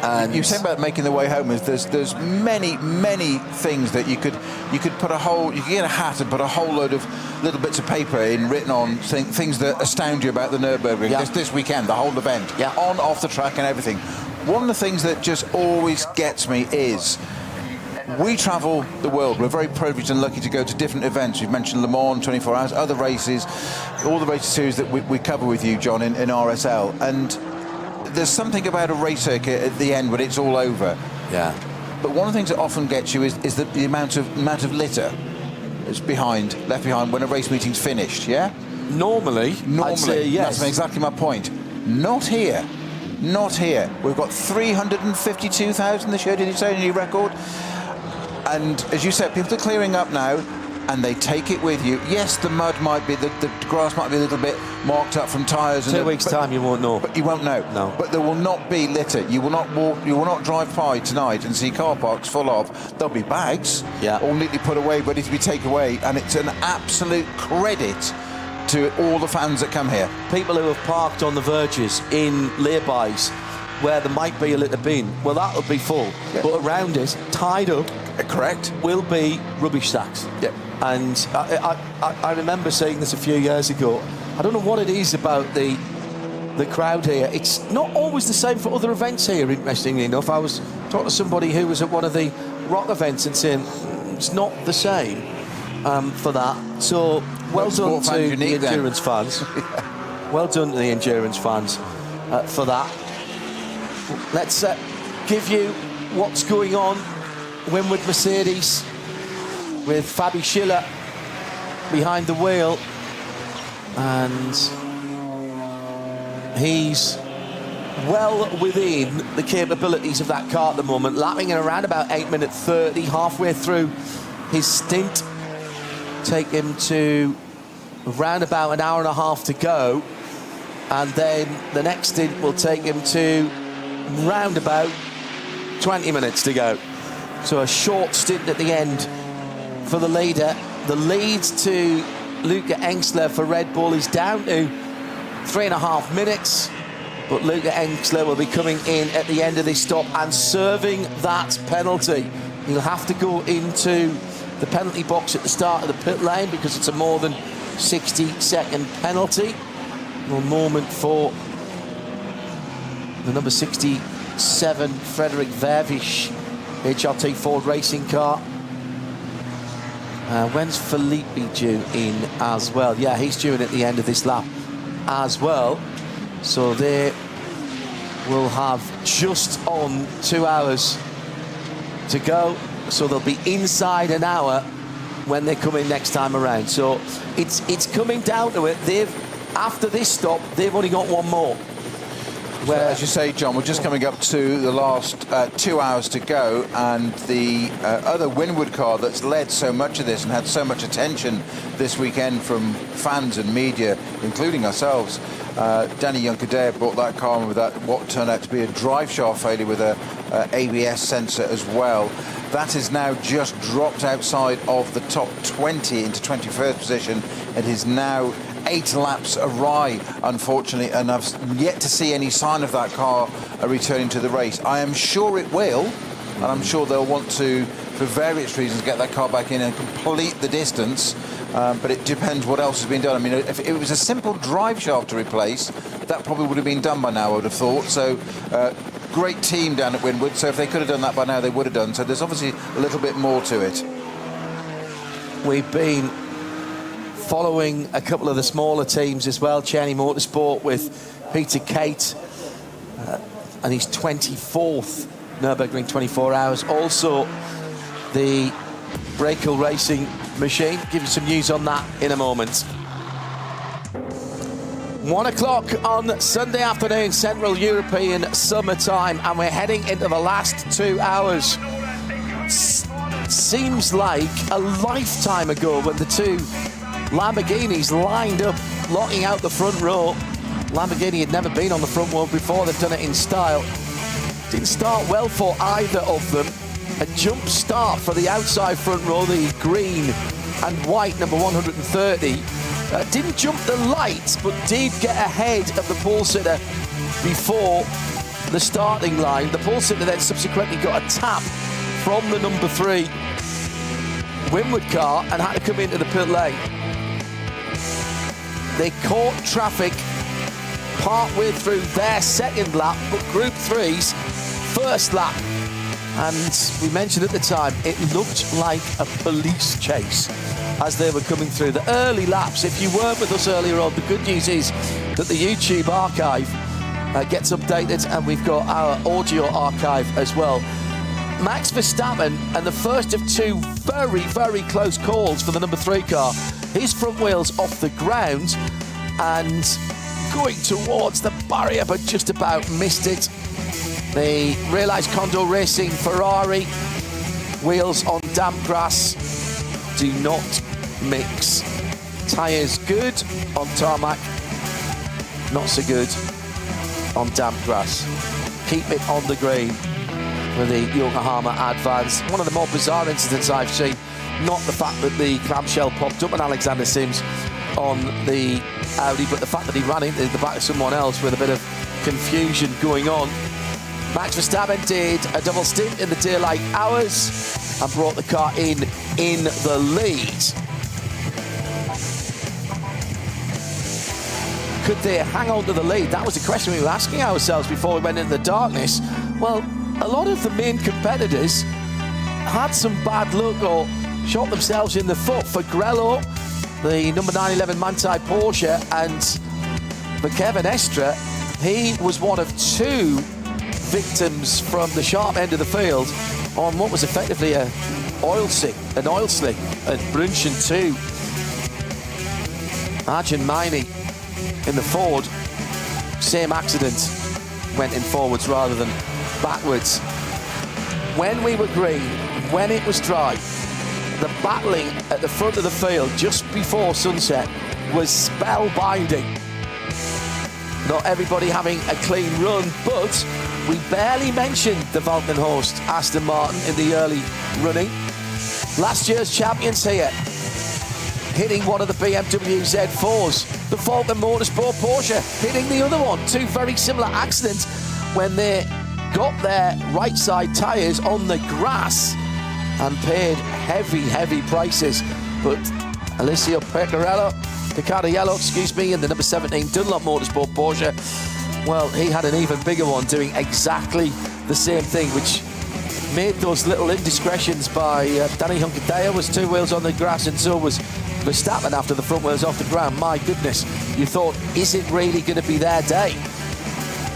And you said about making the way home is there's many things that you could put you could get a hat and put a whole load of little bits of paper written on things that astound you about the Nürburgring this weekend, the whole event, on, off the track and everything. One of the things that just always gets me is we travel the world. We're very privileged and lucky to go to different events. You've mentioned Le Mans, 24 hours, other races, all the race series that we cover with you, John, in RSL. And there's something about a race circuit at the end when it's all over. Yeah. But one of the things that often gets you is the amount of litter that's left behind when a race meeting's finished, yeah? Normally, I'd say yes. That's exactly my point. Not here. Not here. We've got 352,000 this year, did you say, a new record? And as you said, people are clearing up now, and they take it with you. Yes, the mud might be, the grass might be a little bit marked up from tyres. 2 weeks' time, you won't know. But you won't know. No. But there will not be litter. You will not walk. You will not drive by tonight and see car parks full of. There'll be bags, all neatly put away, ready to be taken away, and it's an absolute credit to all the fans that come here. People who have parked on the verges in lay-bys where there might be a litter bin, well, that'll be full. Yeah. But around it, tied up, correct, will be rubbish sacks. Yeah. And I remember saying this a few years ago. I don't know what it is about the crowd here. It's not always the same for other events here, interestingly enough. I was talking to somebody who was at one of the rock events and saying it's not the same for that. So well done to the endurance fans. Well done to the endurance fans for that. Let's give you what's going on. Winward Mercedes with Fabi Schiller behind the wheel, and he's well within the capabilities of that car at the moment, lapping at around about 8:30, halfway through his stint. Take him to around about an hour and a half to go, and then the next stint will take him to round about 20 minutes to go. So a short stint at the end for the leader. The lead to Luca Engsler for Red Bull is down to 3.5 minutes, but Luca Engsler will be coming in at the end of this stop and serving that penalty. He'll have to go into the penalty box at the start of the pit lane because it's a more than 60-second penalty. A moment for the number 67 Frederick Vervisch HRT Ford racing car. When's Felipe due in as well? Yeah, he's due in at the end of this lap as well. So they will have just on 2 hours to go. So they'll be inside an hour when they come in next time around. So it's coming down to it. After this stop, they've only got one more. Where, as you say, John, we're just coming up to the last 2 hours to go, and the other Winward car that's led so much of this and had so much attention this weekend from fans and media, including ourselves, Danny Junkadea brought that car with that what turned out to be a drive shaft failure with a ABS sensor as well. That is now just dropped outside of the top 20 into 21st position. It is now 8 laps awry, unfortunately, and I've yet to see any sign of that car returning to the race. I am sure it will, and I'm sure they'll want to, for various reasons, get that car back in and complete the distance. But it depends what else has been done. I mean, if it was a simple drive shaft to replace, that probably would have been done by now, I would have thought. So, great team down at Winwood. So if they could have done that by now, they would have done. So there's obviously a little bit more to it. We've been following a couple of the smaller teams as well. Cheney Motorsport with Peter Kate and his 24th Nürburgring 24 hours. Also, the Brakel Racing machine. Give you some news on that in a moment. 1 o'clock on Sunday afternoon, Central European summertime, and we're heading into the last 2 hours. Seems like a lifetime ago when the two Lamborghinis lined up, locking out the front row. Lamborghini had never been on the front row before. They've done it in style. Didn't start well for either of them. A jump start for the outside front row, the green and white number 130. Didn't jump the lights, but did get ahead of the pole sitter before the starting line. The pole sitter then subsequently got a tap from the number 3 Winwood car and had to come into the pit lane. They caught traffic partway through their second lap, but Group 3's first lap. And we mentioned at the time, it looked like a police chase as they were coming through the early laps. If you weren't with us earlier on, the good news is that the YouTube archive gets updated, and we've got our audio archive as well. Max Verstappen, and the first of two very, very close calls for the number 3 car. His front wheels off the ground and going towards the barrier, but just about missed it. The Realised Condor Racing Ferrari wheels on damp grass do not mix. Tyres good on tarmac, not so good on damp grass. Keep it on the green with the Yokohama Advance. One of the more bizarre incidents I've seen, not the fact that the clamshell popped up on Alexander Sims on the Audi, but the fact that he ran into the back of someone else with a bit of confusion going on. Max Verstappen did a double stint in the daylight hours and brought the car in the lead. Could they hang on to the lead? That was the question we were asking ourselves before we went into the darkness. Well, a lot of the main competitors had some bad luck or shot themselves in the foot. For Grello, the number 911 Manthey Porsche, and for Kevin Estre, he was one of 2 victims from the sharp end of the field on what was effectively an oil slick at Brunchen 2. Arjun Maini in the Ford, same accident, went in forwards rather than backwards. When we were green, when it was dry, the battling at the front of the field just before sunset was spellbinding. Not everybody having a clean run, but we barely mentioned the Valkenhorst Aston Martin in the early running. Last year's champions here, hitting one of the BMW Z4s. The Falcon Motorsport Porsche hitting the other one. 2 very similar accidents when they got their right side tyres on the grass and paid heavy, heavy prices. But Alessio Picciarello, in the number 17 Dunlop Motorsport Porsche, well, he had an even bigger one doing exactly the same thing, which made those little indiscretions by Danny Hunkadeo. Was 2 wheels on the grass, and so was Verstappen after the front wheels off the ground. My goodness, you thought, is it really going to be their day?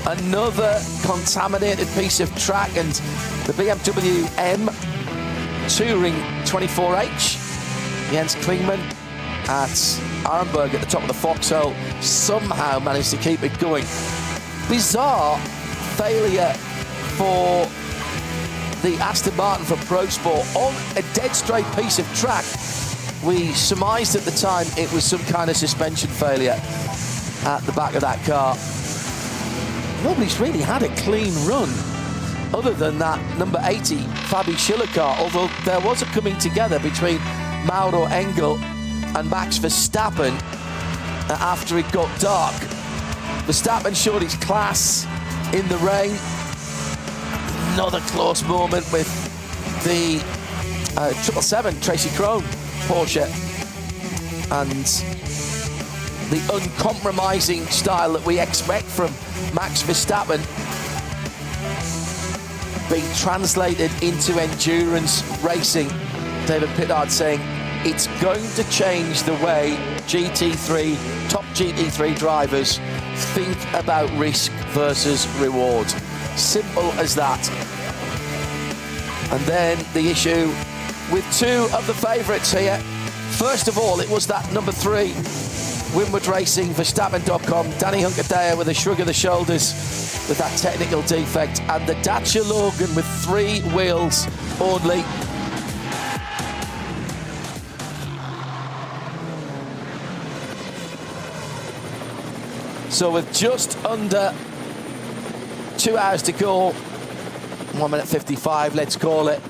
Another contaminated piece of track, and the BMW M Touring 24H. Jens Klingmann at Arenberg at the top of the foxhole somehow managed to keep it going. Bizarre failure for the Aston Martin for Pro Sport on a dead straight piece of track. We surmised at the time it was some kind of suspension failure at the back of that car. Nobody's really had a clean run other than that number 80 Fabi Schiller car, although there was a coming together between Mauro Engel and Max Verstappen after it got dark. Verstappen showed his class in the rain. another close moment with the 777 Tracy Crone Porsche, and the uncompromising style that we expect from Max Verstappen being translated into endurance racing. David Pittard saying it's going to change the way top GT3 drivers think about risk versus reward. Simple as that. And then the issue with two of the favourites here. First of all, it was that number 3, Winward Racing, Verstappen.com, Danny Hunkadea with a shrug of the shoulders with that technical defect, and the Dacia Logan with 3 wheels only. So with just under 2 hours to go, 1 minute 55, let's call it.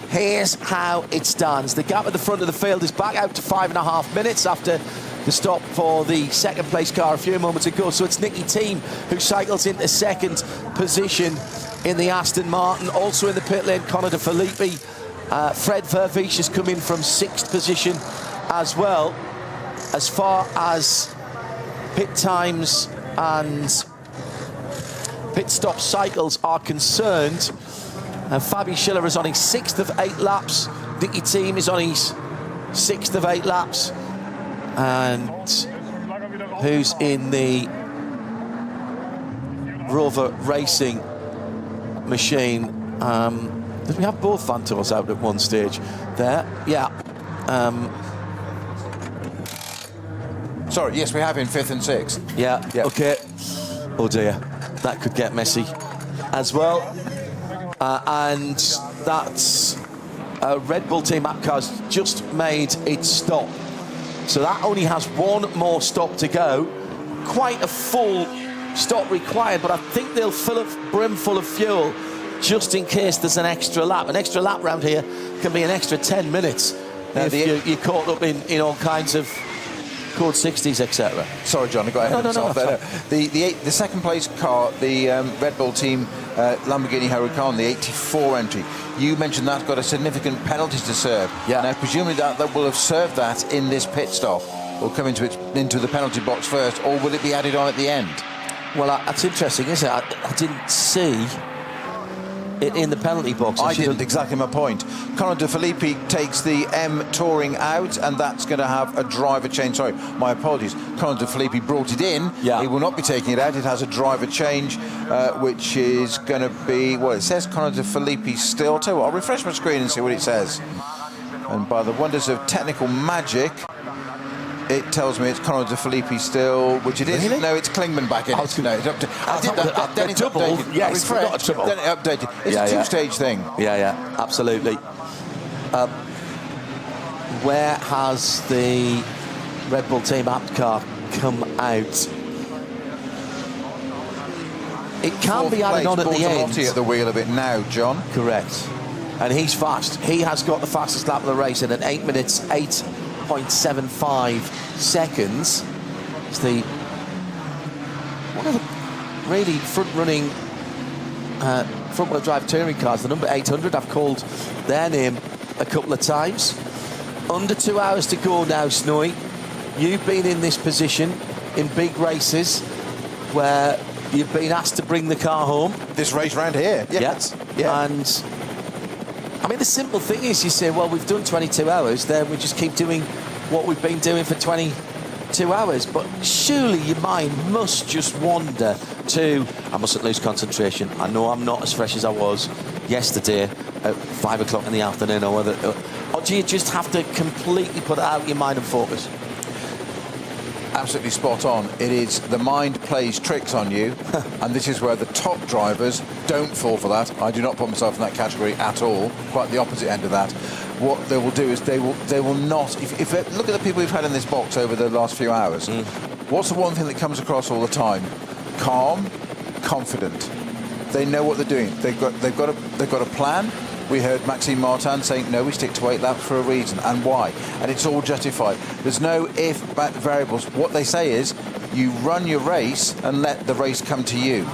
Here's how it stands. The gap at the front of the field is back out to 5.5 minutes after the stop for the second place car a few moments ago. So it's Nicky Thiem who cycles into second position in the Aston Martin. Also in the pit lane, Conor De Filippi. Fred Vervies has come in from 6th position as well. As far as pit times and pit stop cycles are concerned, Fabi Schiller is on his 6th of 8 laps. Nicky Thiem is on his 6th of 8 laps. And who's in the Rover Racing machine? Did we have both Vantors out at one stage there? Yeah. Sorry, yes, we have in 5th and 6th. Yeah, okay. Oh dear, that could get messy as well. And that's Red Bull Team Apcar's just made its stop. So that only has one more stop to go. Quite a full stop required, but I think they'll fill up brimful of fuel just in case there's an extra lap. An extra lap round here can be an extra 10 minutes if you're caught up in all kinds of code 60s, etc. Sorry, John, I got ahead of myself there. The second place car, the Red Bull team Lamborghini Huracan, the 84 entry, you mentioned that's got a significant penalty to serve. Yeah. Now, presumably that will have served that in this pit stop, or come into the penalty box first, or will it be added on at the end? Well, that's interesting, isn't it? I didn't see it in the penalty box. I didn't, exactly my point. Conor De Filippi takes the M Touring out, and that's going to have a driver change. Sorry, my apologies. Conor De Filippi brought it in. Yeah. He will not be taking it out. It has a driver change, which is going to be, well, it says Conor De Filippi still. Too. I'll refresh my screen and see what it says. And by the wonders of technical magic, it tells me it's Conor De Filippi still, which it is. Really? No, it's Klingman back in. No, it's Then it's updated. Yes, not a double. Then it updated. It's a two-stage thing. Yeah, absolutely. Where has the Red Bull Team Apt car come out? It can be added on at the end. At the wheel of it now, John. Correct. And he's fast. He has got the fastest lap of the race in 8 minutes, 8.75 seconds. It's one of the really front-running front-wheel drive touring cars, the number 800. I've called their name a couple of times. Under 2 hours to go now, Snowy. You've been in this position in big races where you've been asked to bring the car home. This race round here, yes. Yeah. And I mean, the simple thing is, you say, well, we've done 22 hours, then we just keep doing what we've been doing for 22 hours. But surely your mind must just wander to, I mustn't lose concentration. I know I'm not as fresh as I was yesterday at 5 o'clock in the afternoon, or do you just have to completely put it out of your mind and focus? Absolutely spot on. It is the mind plays tricks on you, and this is where the top drivers don't fall for that. I do not put myself in that category at all. Quite the opposite end of that. What they will do is they will not. If look at the people we've had in this box over the last few hours. What's the one thing that comes across all the time? Calm, confident. They know what they're doing. They've got a plan. We heard Maxime Martin saying, no, we stick to 8 laps for a reason. And why? And it's all justified. There's no if, but variables. What they say is, you run your race and let the race come to you.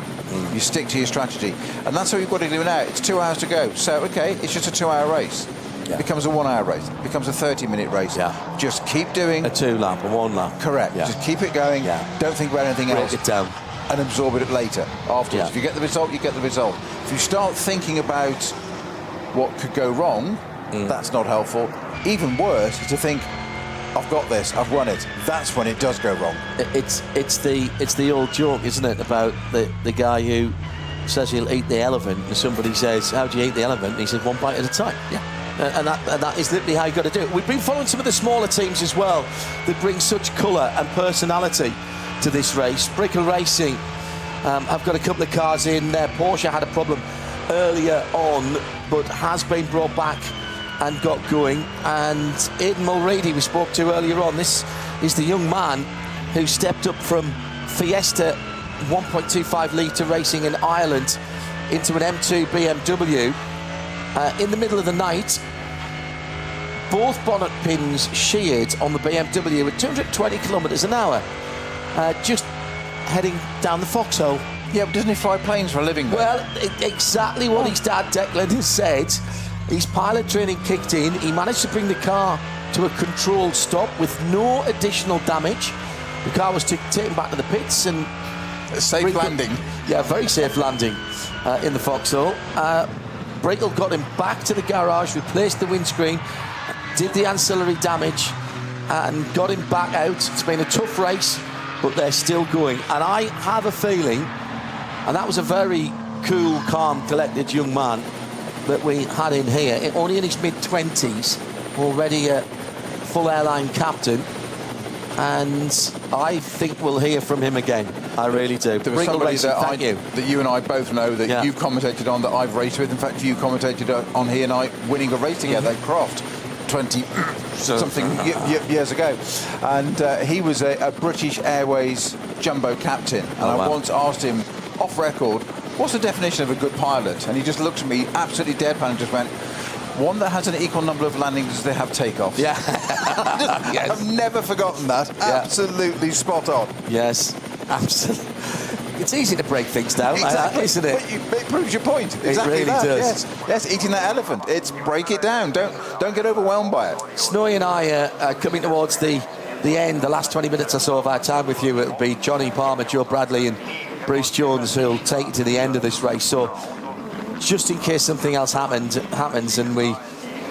You stick to your strategy. And that's what you've got to do now. It's 2 hours to go. So, okay, it's just a 2-hour race. It becomes a 1-hour race. It becomes a 30-minute race. Just keep doing... A 2-lap, a 1-lap. Correct. Just keep it going. Don't think about anything else. Break it down. And absorb it later, afterwards. If you get the result, you get the result. If you start thinking about what could go wrong, that's not helpful. Even worse is to think, I've got this, I've won it. That's when it does go wrong. It's the old joke, isn't it, about the guy who says he'll eat the elephant, and somebody says, how do you eat the elephant? And he says, one bite at a time. And that is literally how you've got to do it. We've been following some of the smaller teams as well that bring such colour and personality to this race. Brickell Racing, I've got a couple of cars in there. Porsche had a problem earlier on, but has been brought back and got going. And Aidan Mulready, we spoke to earlier on, this is the young man who stepped up from Fiesta 1.25 litre racing in Ireland into an M2 BMW in the middle of the night. Both bonnet pins sheared on the BMW at 220 kilometres an hour, just heading down the foxhole. Yeah, but doesn't he fly planes for a living? Though? Well, exactly what his dad Declan has said. His pilot training kicked in. He managed to bring the car to a controlled stop with no additional damage. The car was taken back to the pits and a safe landing. Yeah, very safe landing in the foxhole. Brickell got him back to the garage, replaced the windscreen, did the ancillary damage, and got him back out. It's been a tough race, but they're still going. And I have a feeling, and that was a very cool, calm, collected young man that we had in here, only in his mid-20s, already a full airline captain. And I think we'll hear from him again. I really do. There was somebody that you and I both know that you've commentated on, that I've raced with. In fact, you commentated on here and I winning a race together at Croft 20-something years ago. And he was a British Airways jumbo captain. And I once asked him, off record, what's the definition of a good pilot? And he just looked at me absolutely deadpan and just went, one that has an equal number of landings as they have takeoffs. Yeah. Yes. I've never forgotten that. Yeah. Absolutely spot on. Yes, absolutely. It's easy to break things down, exactly. Isn't it? It proves your point. Exactly. It really that. does. Yes, eating that elephant. It's break it down. Don't get overwhelmed by it. Snowy and I are coming towards the end, the last 20 minutes or so of our time with you. It'll be Johnny Palmer, Joe Bradley and Bruce Jones who'll take it to the end of this race. So just in case something else happens and we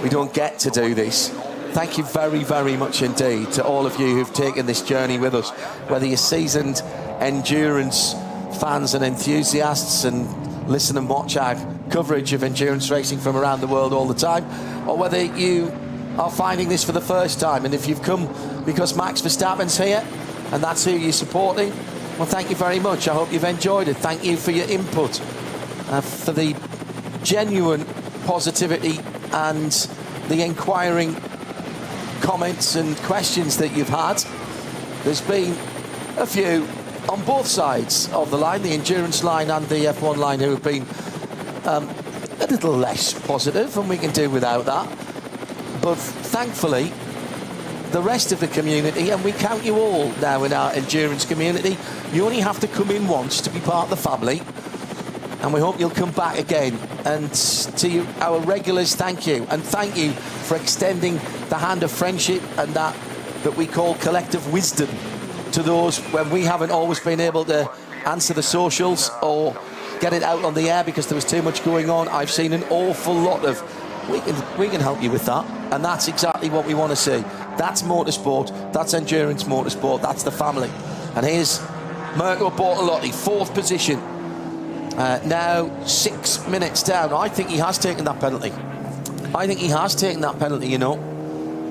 don't get to do this, thank you very, very much indeed to all of you who've taken this journey with us, whether you're seasoned endurance fans and enthusiasts and listen and watch our coverage of endurance racing from around the world all the time, or whether you are finding this for the first time. And if you've come because Max Verstappen's here and that's who you're supporting, well, thank you very much. I hope you've enjoyed it. Thank you for your input, for the genuine positivity and the inquiring comments and questions that you've had. There's been a few on both sides of the line, the endurance line and the F1 line, who have been a little less positive, and we can do without that. But thankfully, the rest of the community, and we count you all now in our endurance community, you only have to come in once to be part of the family, and we hope you'll come back again. And to you, our regulars, thank you, and thank you for extending the hand of friendship and that we call collective wisdom to those when we haven't always been able to answer the socials or get it out on the air because there was too much going on. I've seen an awful lot of we can help you with that, and that's exactly what we want to see. That's motorsport, that's endurance motorsport, that's the family. And here's Mirko Bortolotti, 4th position, now 6 minutes down. I think he has taken that penalty. You know.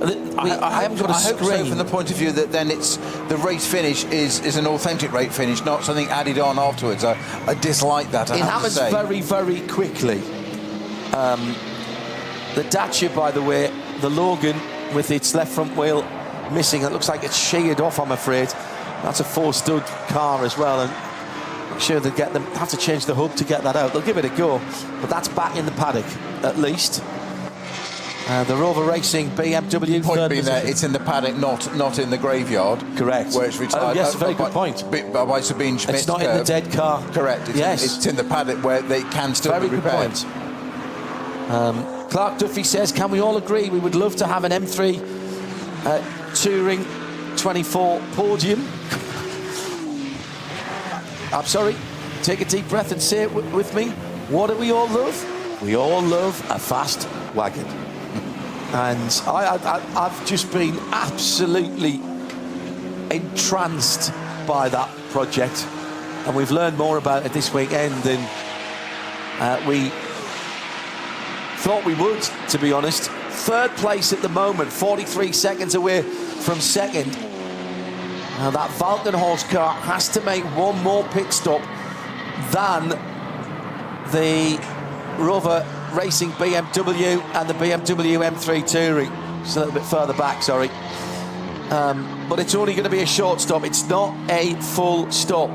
I haven't got a screen. I hope so, from the point of view that then it's the race finish is an authentic race finish, not something added on afterwards. I dislike that. It happens very, very quickly. The Dacia, by the way, the Logan with its left front wheel missing. It looks like it's sheared off, I'm afraid. That's a 4-stud car as well, and I'm sure they'll have to change the hub to get that out. They'll give it a go, but that's back in the paddock at least. The Rover Racing BMW. Point third being position. there, it's in the paddock, not in the graveyard. Correct. Where it's retired. Oh, yes, a very good point. By Sabine Schmidt's It's not in the dead car. Correct. It's in the paddock where they can still Very be good repaired. point. Clark Duffy says, can we all agree we would love to have an M3 Touring 24 podium? I'm sorry, take a deep breath and say it with me. What do we all love? We all love a fast wagon. And I've just been absolutely entranced by that project. And we've learned more about it this weekend than we thought we would, to be honest. Third place at the moment, 43 seconds away from second. Now that Valkenhorst car has to make one more pit stop than the Rover Racing BMW and the BMW M3 Touring. Just a little bit further back, sorry. But it's only going to be a short stop. It's not a full stop.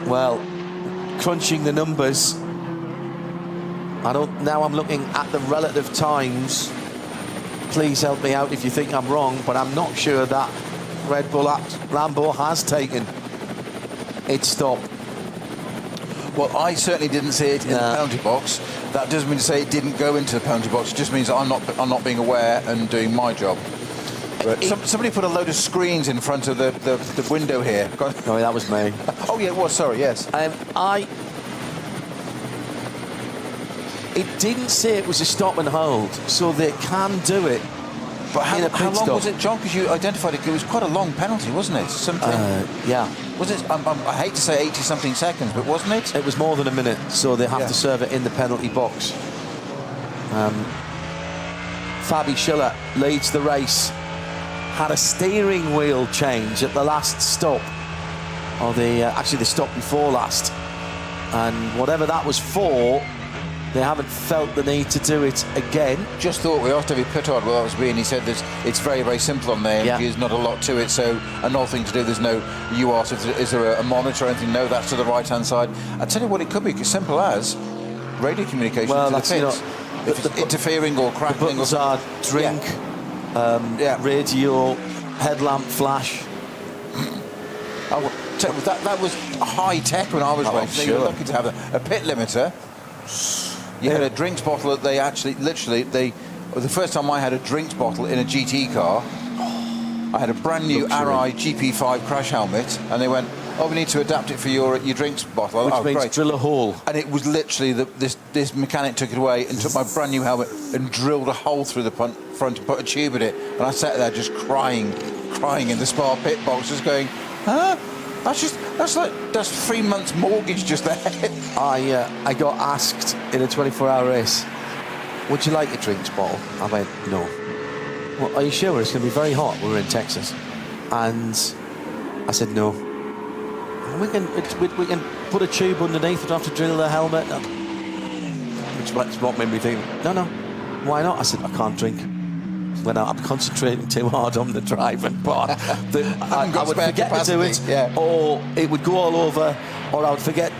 Well, crunching the numbers, now I'm looking at the relative times. Please help me out if you think I'm wrong, but I'm not sure that Red Bull Lambo has taken its stop. Well, I certainly didn't see it in the penalty box. That doesn't mean to say it didn't go into the penalty box. It just means that I'm not being aware and doing my job. But somebody put a load of screens in front of the window here. No, that was me. Oh yeah, it was. Sorry, yes. It didn't say it was a stop and hold, so they can do it. But how long was it, John? Because you identified it. It was quite a long penalty, wasn't it? Something. Yeah. Was it? I hate to say 80-something seconds, but wasn't it? It was more than a minute, so they have to serve it in the penalty box. Fabi Schiller leads the race. Had a steering wheel change at the last stop, or actually the stop before last, and whatever that was for, they haven't felt the need to do it again. Just thought we asked David Pittard what that was being. He said it's very, very simple on there. Yeah. There's not a lot to it, so another thing to do. There's no. You asked, is there a monitor or anything? No, that's to the right-hand side. I tell you what, it could be as simple as radio communication to the pits. If it's interfering or crackling. The buttons are drink, radio, headlamp flash. That was high tech when I was racing. Sure. You were lucky to have a pit limiter. You had a drinks bottle that they actually, the first time I had a drinks bottle in a GT car, I had a brand new RI GP5 crash helmet, and they went, oh, we need to adapt it for your drinks bottle. Which means great. drill a hole. And it was literally, this mechanic took it away and took my brand new helmet and drilled a hole through the front and put a tube in it. And I sat there just crying in the Spa pit box, just going, huh? That's 3 months mortgage just there. I got asked in a 24-hour race, would you like a drinks bottle? I went, no. Well, are you sure? It's going to be very hot. We were in Texas. And I said, no. We can put a tube underneath. We don't have to drill the helmet. No. Which what made me think, no. Why not? I said, I can't drink. When I'm concentrating too hard on the driving part, I would forget to do it, or it would go all over, or I would forget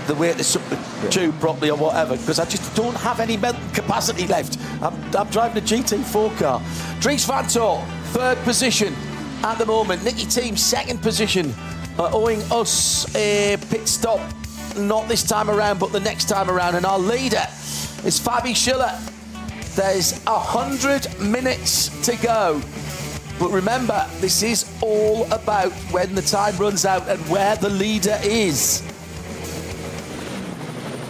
the way to suck the tube properly or whatever, because I just don't have any mental capacity left. I'm driving a GT4 car. Dries Van Toor, third position at the moment. Nicky Team, second position, owing us a pit stop, not this time around, but the next time around. And our leader is Fabi Schiller. There's 100 minutes to go. But remember, this is all about when the time runs out and where the leader is.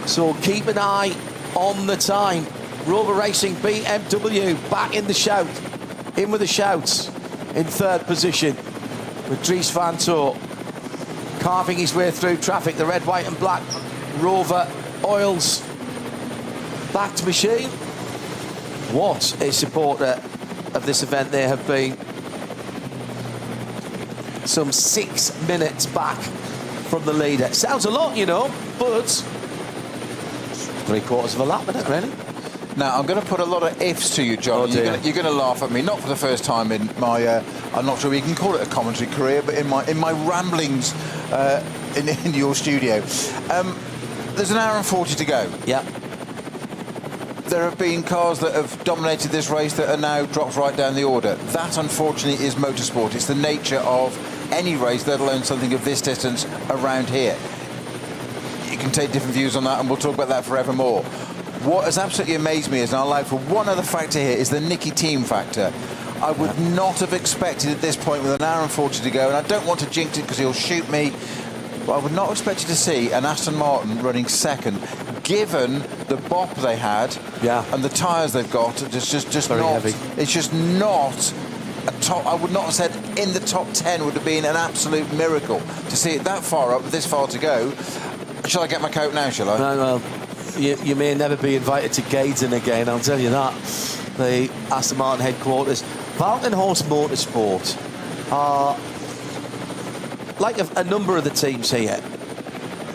So keep an eye on the time. Rover Racing BMW back in the shout. In with the shouts in third position with Dries Van Toor carving his way through traffic. The red, white and black Rover oils backed machine. What a supporter of this event they have been. Some 6 minutes back from the leader. Sounds a lot, you know, but 3/4 of a lap minute, really. Now, I'm going to put a lot of ifs to you, John. You're going to laugh at me, not for the first time in my, I'm not sure you can call it a commentary career, but in my ramblings in your studio. There's an hour and 40 to go. Yeah. there have been cars that have dominated this race that are now dropped right down the order. That, unfortunately, is motorsport. It's the nature of any race, let alone something of this distance around here. You can take different views on that, and we'll talk about that forevermore. What has absolutely amazed me is, and I'll allow for one other factor here, is the Nicky team factor. I would not have expected at this point, with an hour and 40 to go, and I don't want to jinx it because he'll shoot me, but I would not have expected to see an Aston Martin running second, given the bop they had and the tyres they've got. It's just very not heavy. It's just not a top. I would not have said in the top 10 would have been an absolute miracle to see it that far up, this far to go. Shall I get my coat now, shall I? No, well, you may never be invited to Gaydon again, I'll tell you that. The Aston Martin headquarters. Walkenhorst Motorsport are, like a number of the teams here,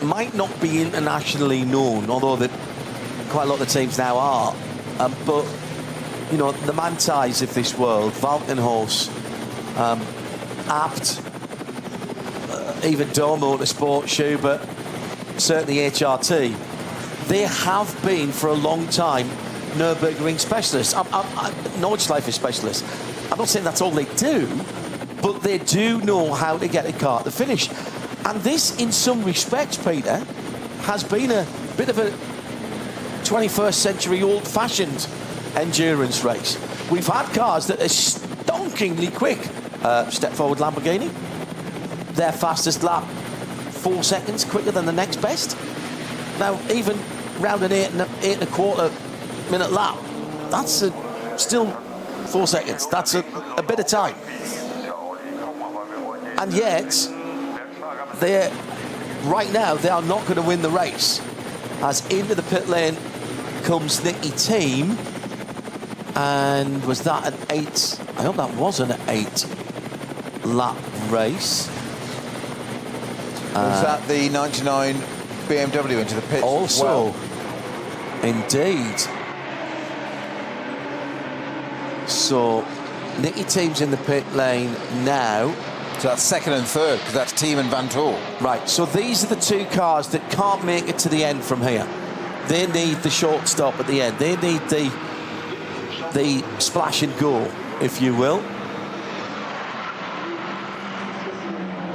might not be internationally known, although that quite a lot of the teams now are. But, you know, the Mantais of this world, Walkenhorst, Abt, even Dole Motorsport, Schubert, certainly HRT, they have been for a long time Nürburgring specialists, Nordschleife specialists. I'm not saying that's all they do, but they do know how to get a car to finish. And this, in some respects, Peter, has been a bit of a 21st century old-fashioned endurance race. We've had cars that are stonkingly quick. Step forward Lamborghini, their fastest lap 4 seconds quicker than the next best. Now, even round an 8.25 minute lap, that's still 4 seconds. That's a bit of time. And yet, right now, they are not going to win the race. As into the pit lane comes Nicky Team. And was that an 8? I hope that was an 8 lap race. Was that the 99 BMW into the pits? Also, indeed. So, Nicky Team's in the pit lane now. So that's second and third, because that's Team and Van Tor. Right, so these are the two cars that can't make it to the end from here. They need the short stop at the end. They need the splash and go, if you will.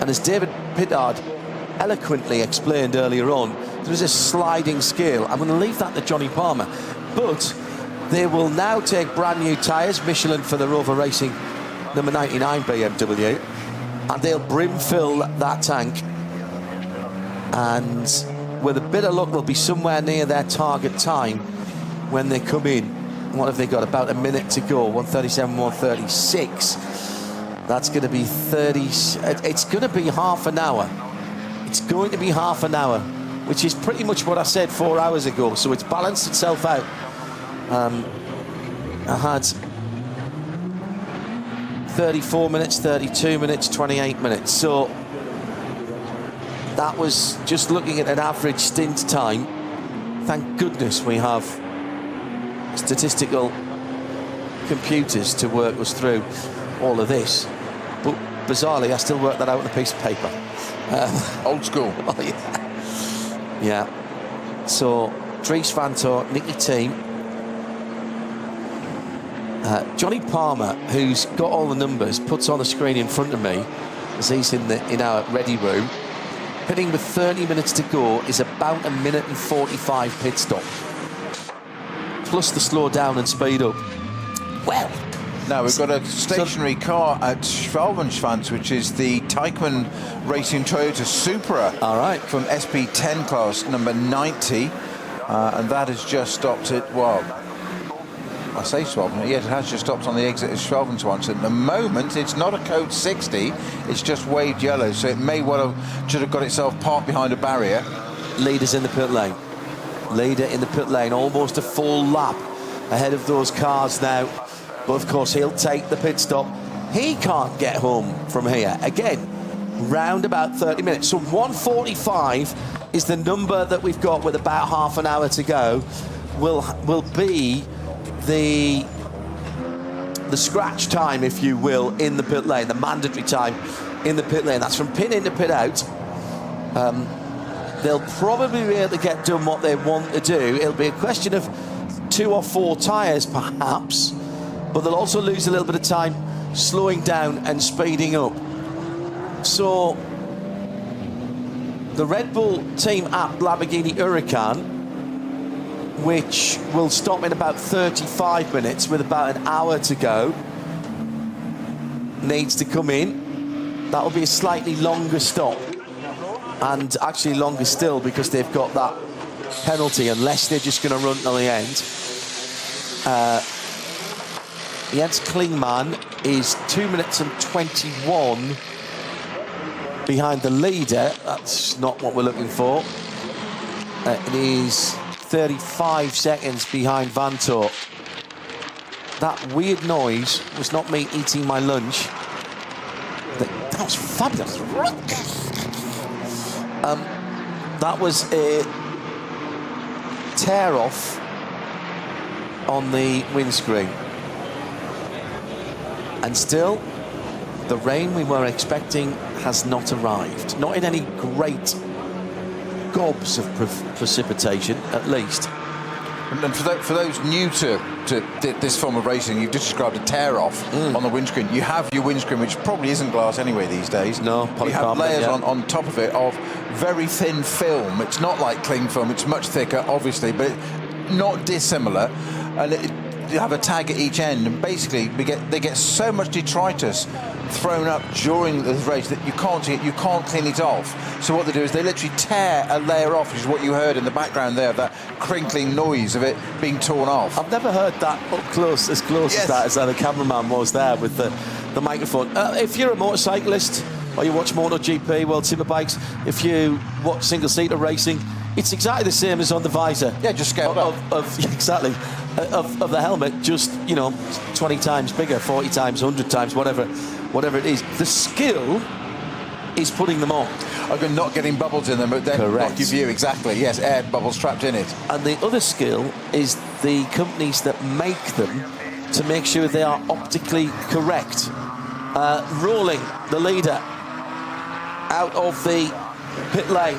And as David Pittard eloquently explained earlier on, there is a sliding scale. I'm going to leave that to Johnny Palmer. But they will now take brand new tyres, Michelin for the Rover Racing number 99 BMW, and they'll brim fill that tank. And with a bit of luck, they'll be somewhere near their target time when they come in. What have they got? About a minute to go. 1:37, 1:36. That's going to be 30. It's going to be half an hour. It's going to be half an hour, which is pretty much what I said 4 hours ago. So it's balanced itself out. I had 34 minutes, 32 minutes, 28 minutes. So that was just looking at an average stint time. Thank goodness we have statistical computers to work us through all of this. But bizarrely, I still work that out on a piece of paper. Old school. Oh, yeah. So, Dries Van Tor, Nicky Team. Johnny Palmer, who's got all the numbers, puts on the screen in front of me as he's in our ready room. Pitting with 30 minutes to go is about a minute and 45 pit stop. Plus the slow down and speed up. Well, now we've got a stationary car at Schwalbenschwanz, which is the Teichmann Racing Toyota Supra. All right. From SP10 class, number 90. And that has just stopped at, well, I say Schwalben, yet it has just stopped on the exit of Schwalbenschwanz. At the moment, it's not a code 60, it's just waved yellow, so it may well have, should have got itself parked behind a barrier. Leader's in the pit lane. Leader in the pit lane, almost a full lap ahead of those cars now. But of course, he'll take the pit stop. He can't get home from here. Again, round about 30 minutes. So 1:45 is the number that we've got with about half an hour to go. Will be the scratch time, if you will, in the pit lane, the mandatory time in the pit lane. That's from pit in to pit out. They'll probably be able to get done what they want to do. It'll be a question of 2 or 4 tyres, perhaps, but they'll also lose a little bit of time slowing down and speeding up. So the Red Bull team app Lamborghini Huracan, which will stop in about 35 minutes with about an hour to go, needs to come in. That'll be a slightly longer stop, and actually longer still because they've got that penalty, unless they're just going to run till the end. Jens Klingmann is 2 minutes and 21 behind the leader. That's not what we're looking for. It is 35 seconds behind Vantor. That weird noise was not me eating my lunch. That was fabulous. That was a tear off on the windscreen. And still, the rain we were expecting has not arrived. Not in any great gobs of precipitation, at least. And for those new to this form of racing, you've just described a tear-off on the windscreen. You have your windscreen, which probably isn't glass anyway these days. No, you have layers on top of it of very thin film. It's not like cling film, it's much thicker, obviously, but not dissimilar. And you have a tag at each end, and basically they get so much detritus thrown up during the race that you can't clean it off. So what they do is they literally tear a layer off, which is what you heard in the background there, that crinkling noise of it being torn off. I've never heard that up close, as close as that, as the cameraman was there with the microphone. If you're a motorcyclist, or you watch MotoGP, World Superbikes, if you watch single-seater racing, it's exactly the same as on the visor. Yeah, just scaled up. Exactly. Of the helmet, just, 20 times bigger, 40 times, 100 times, whatever it is. The skill is putting them on. Not getting bubbles in them, but then block your view, exactly. Yes, air bubbles trapped in it. And the other skill is the companies that make them to make sure they are optically correct. Rolling, the leader, out of the pit lane.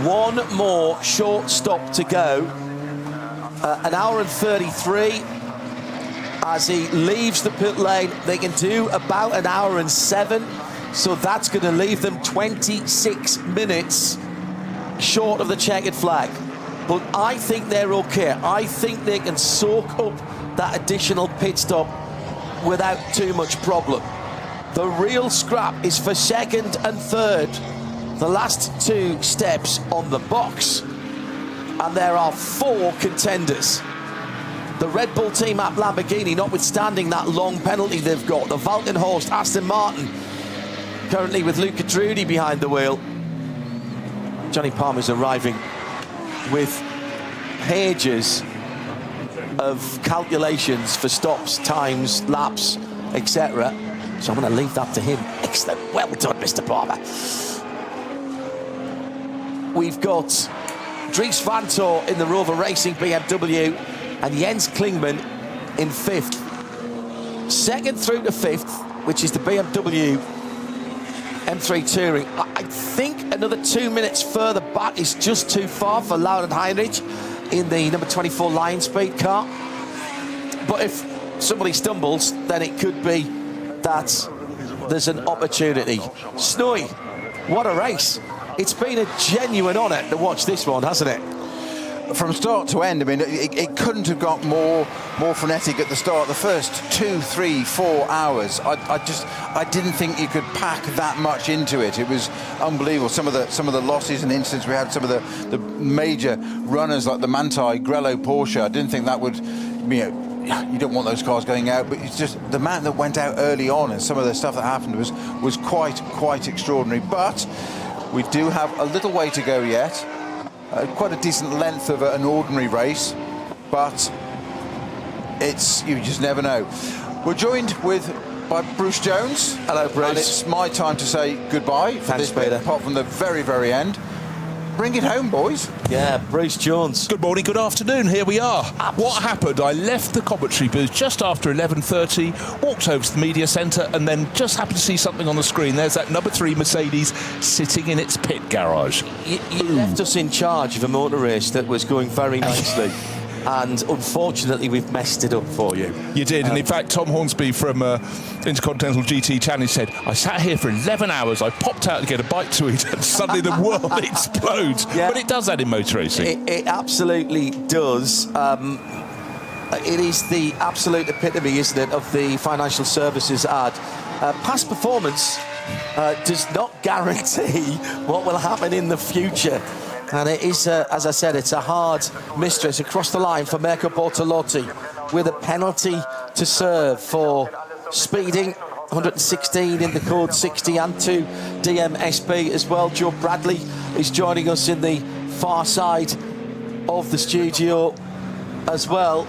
One more short stop to go. An hour and 33. As he leaves the pit lane, they can do about an hour and 7. So that's going to leave them 26 minutes short of the checkered flag. But I think they're okay. I think they can soak up that additional pit stop without too much problem. The real scrap is for second and third. The last 2 steps on the box. And there are 4 contenders. The Red Bull team at Lamborghini, notwithstanding that long penalty they've got. The Valkenhorst Aston Martin, currently with Luca Trudi behind the wheel. Johnny Palmer's arriving with pages of calculations for stops, times, laps, etc. So I'm going to leave that to him. Excellent. Well done, Mr. Palmer. We've got Dries Vanthoor in the Rover Racing BMW and Jens Klingmann in 5th. Second through to 5th, which is the BMW M3 Touring. I think another 2 minutes further back is just too far for Laurent Heinrich in the number 24 Lion Speed car. But if somebody stumbles, then it could be that there's an opportunity. Snowy, what a race. It's been a genuine honour to watch this one, hasn't it? From start to end, I mean, it couldn't have got more frenetic at the start. The first 2, 3, 4 hours, I didn't think you could pack that much into it. It was unbelievable. Some of the losses and incidents we had, some of the major runners like the Manthey Grello Porsche. I didn't think that would, you don't want those cars going out, but it's just the amount that went out early on and some of the stuff that happened was quite extraordinary. But we do have a little way to go yet. Quite a decent length of an ordinary race, but you just never know. We're joined by Bruce Jones. Hello, Bruce. And it's my time to say goodbye for this bit, apart from the very, very end. Bring it home, boys. Yeah, Bruce Jones. Good morning, good afternoon. Here we are. What happened? I left the commentary booth just after 11:30, walked over to the media centre, and then just happened to see something on the screen. There's that number 3 Mercedes sitting in its pit garage. You left us in charge of a motor race that was going very nicely. and unfortunately we've messed it up for you. You did, and in fact Tom Hornsby from Intercontinental GT Challenge said, I sat here for 11 hours, I popped out to get a bite to eat, and suddenly the world explodes. Yeah. But it does that in motor racing. It absolutely does. It is the absolute epitome, isn't it, of the financial services ad. Past performance does not guarantee what will happen in the future. And it is, as I said, it's a hard mistress across the line for Mirko Bortolotti, with a penalty to serve for speeding. 116 in the code 60 and 2 DMSB as well. Joe Bradley is joining us in the far side of the studio as well.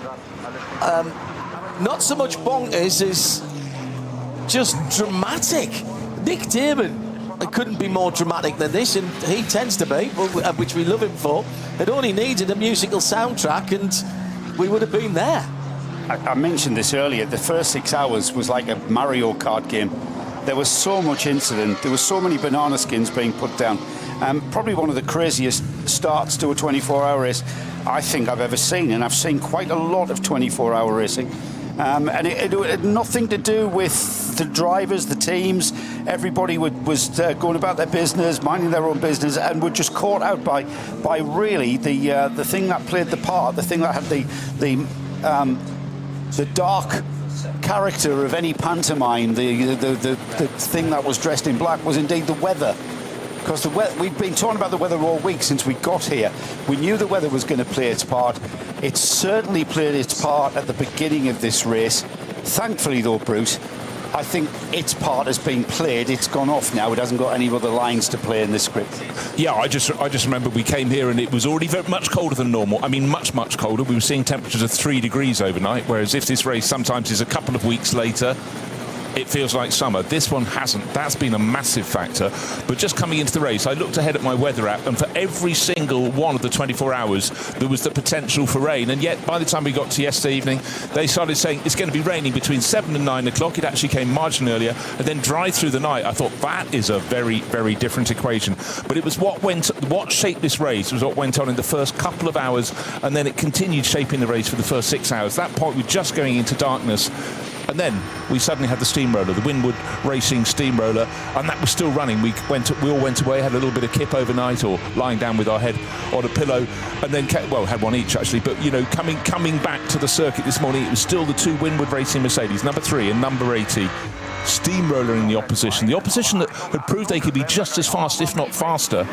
Not so much bonkers as just dramatic. Nick Damon couldn't be more dramatic than this, and he tends to be, which we love him for. It only needed a musical soundtrack and we would have been there. I mentioned this earlier. The first 6 hours was like a Mario Kart game. There was so much incident. There were so many banana skins being put down. Probably one of the craziest starts to a 24-hour race I think I've ever seen, and I've seen quite a lot of 24-hour racing. And it had nothing to do with the drivers, the teams. Everybody was going about their business, minding their own business, and were just caught out by really the thing that played the part, the thing that had the dark character of any pantomime. The thing that was dressed in black was indeed the weather. Because we've been talking about the weather all week since we got here. We knew the weather was going to play its part. It certainly played its part at the beginning of this race. Thankfully, though, Bruce, I think its part has been played. It's gone off now. It hasn't got any other lines to play in this script. Yeah, I just remember we came here and it was already very much colder than normal. I mean, much colder. We were seeing temperatures of 3 degrees overnight, whereas if this race sometimes is a couple of weeks later, it feels like summer. This one hasn't. That's been a massive factor. But just coming into the race, I looked ahead at my weather app, and for every single one of the 24 hours, there was the potential for rain. And yet, by the time we got to yesterday evening, they started saying it's going to be raining between 7 and 9 o'clock. It actually came marginally earlier, and then dry through the night. I thought that is a very, very different equation. But it was what shaped this race was what went on in the first couple of hours, and then it continued shaping the race for the first 6 hours. That point, we're just going into darkness. And then we suddenly had the steamroller, the Winwood Racing steamroller, and that was still running. We all went away, had a little bit of kip overnight, or lying down with our head on a pillow, and then had one each actually. But you know, coming back to the circuit this morning, it was still the 2 Winwood Racing Mercedes, number 3 and number 80, steamrolling the opposition. The opposition that had proved they could be just as fast, if not faster.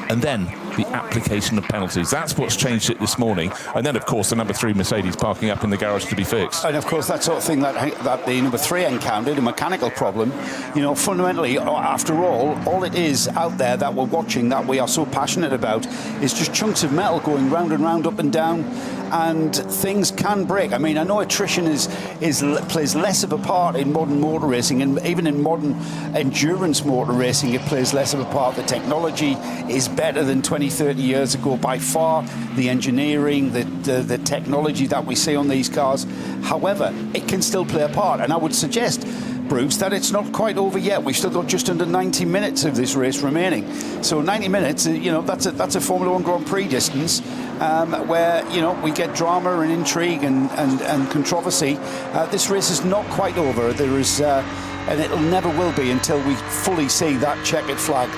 And then the application of penalties. That's what's changed it this morning. And then, of course, the number 3 Mercedes parking up in the garage to be fixed. And, of course, that sort of thing that the number 3 encountered, a mechanical problem, you know, fundamentally, after all it is out there that we're watching, that we are so passionate about, is just chunks of metal going round and round, up and down, and things can break. I mean, I know attrition plays less of a part in modern motor racing, and even in modern endurance motor racing, it plays less of a part. The technology is better than 20, 30 years ago by far. The engineering, the technology that we see on these cars. However, it can still play a part, and I would suggest, Bruce, that it's not quite over yet. We've still got just under 90 minutes of this race remaining. So 90 minutes, you know, that's a Formula 1 Grand Prix distance, where, you know, we get drama and intrigue and controversy. This race is not quite over. There is, and it'll never will be until we fully see that checkered flag.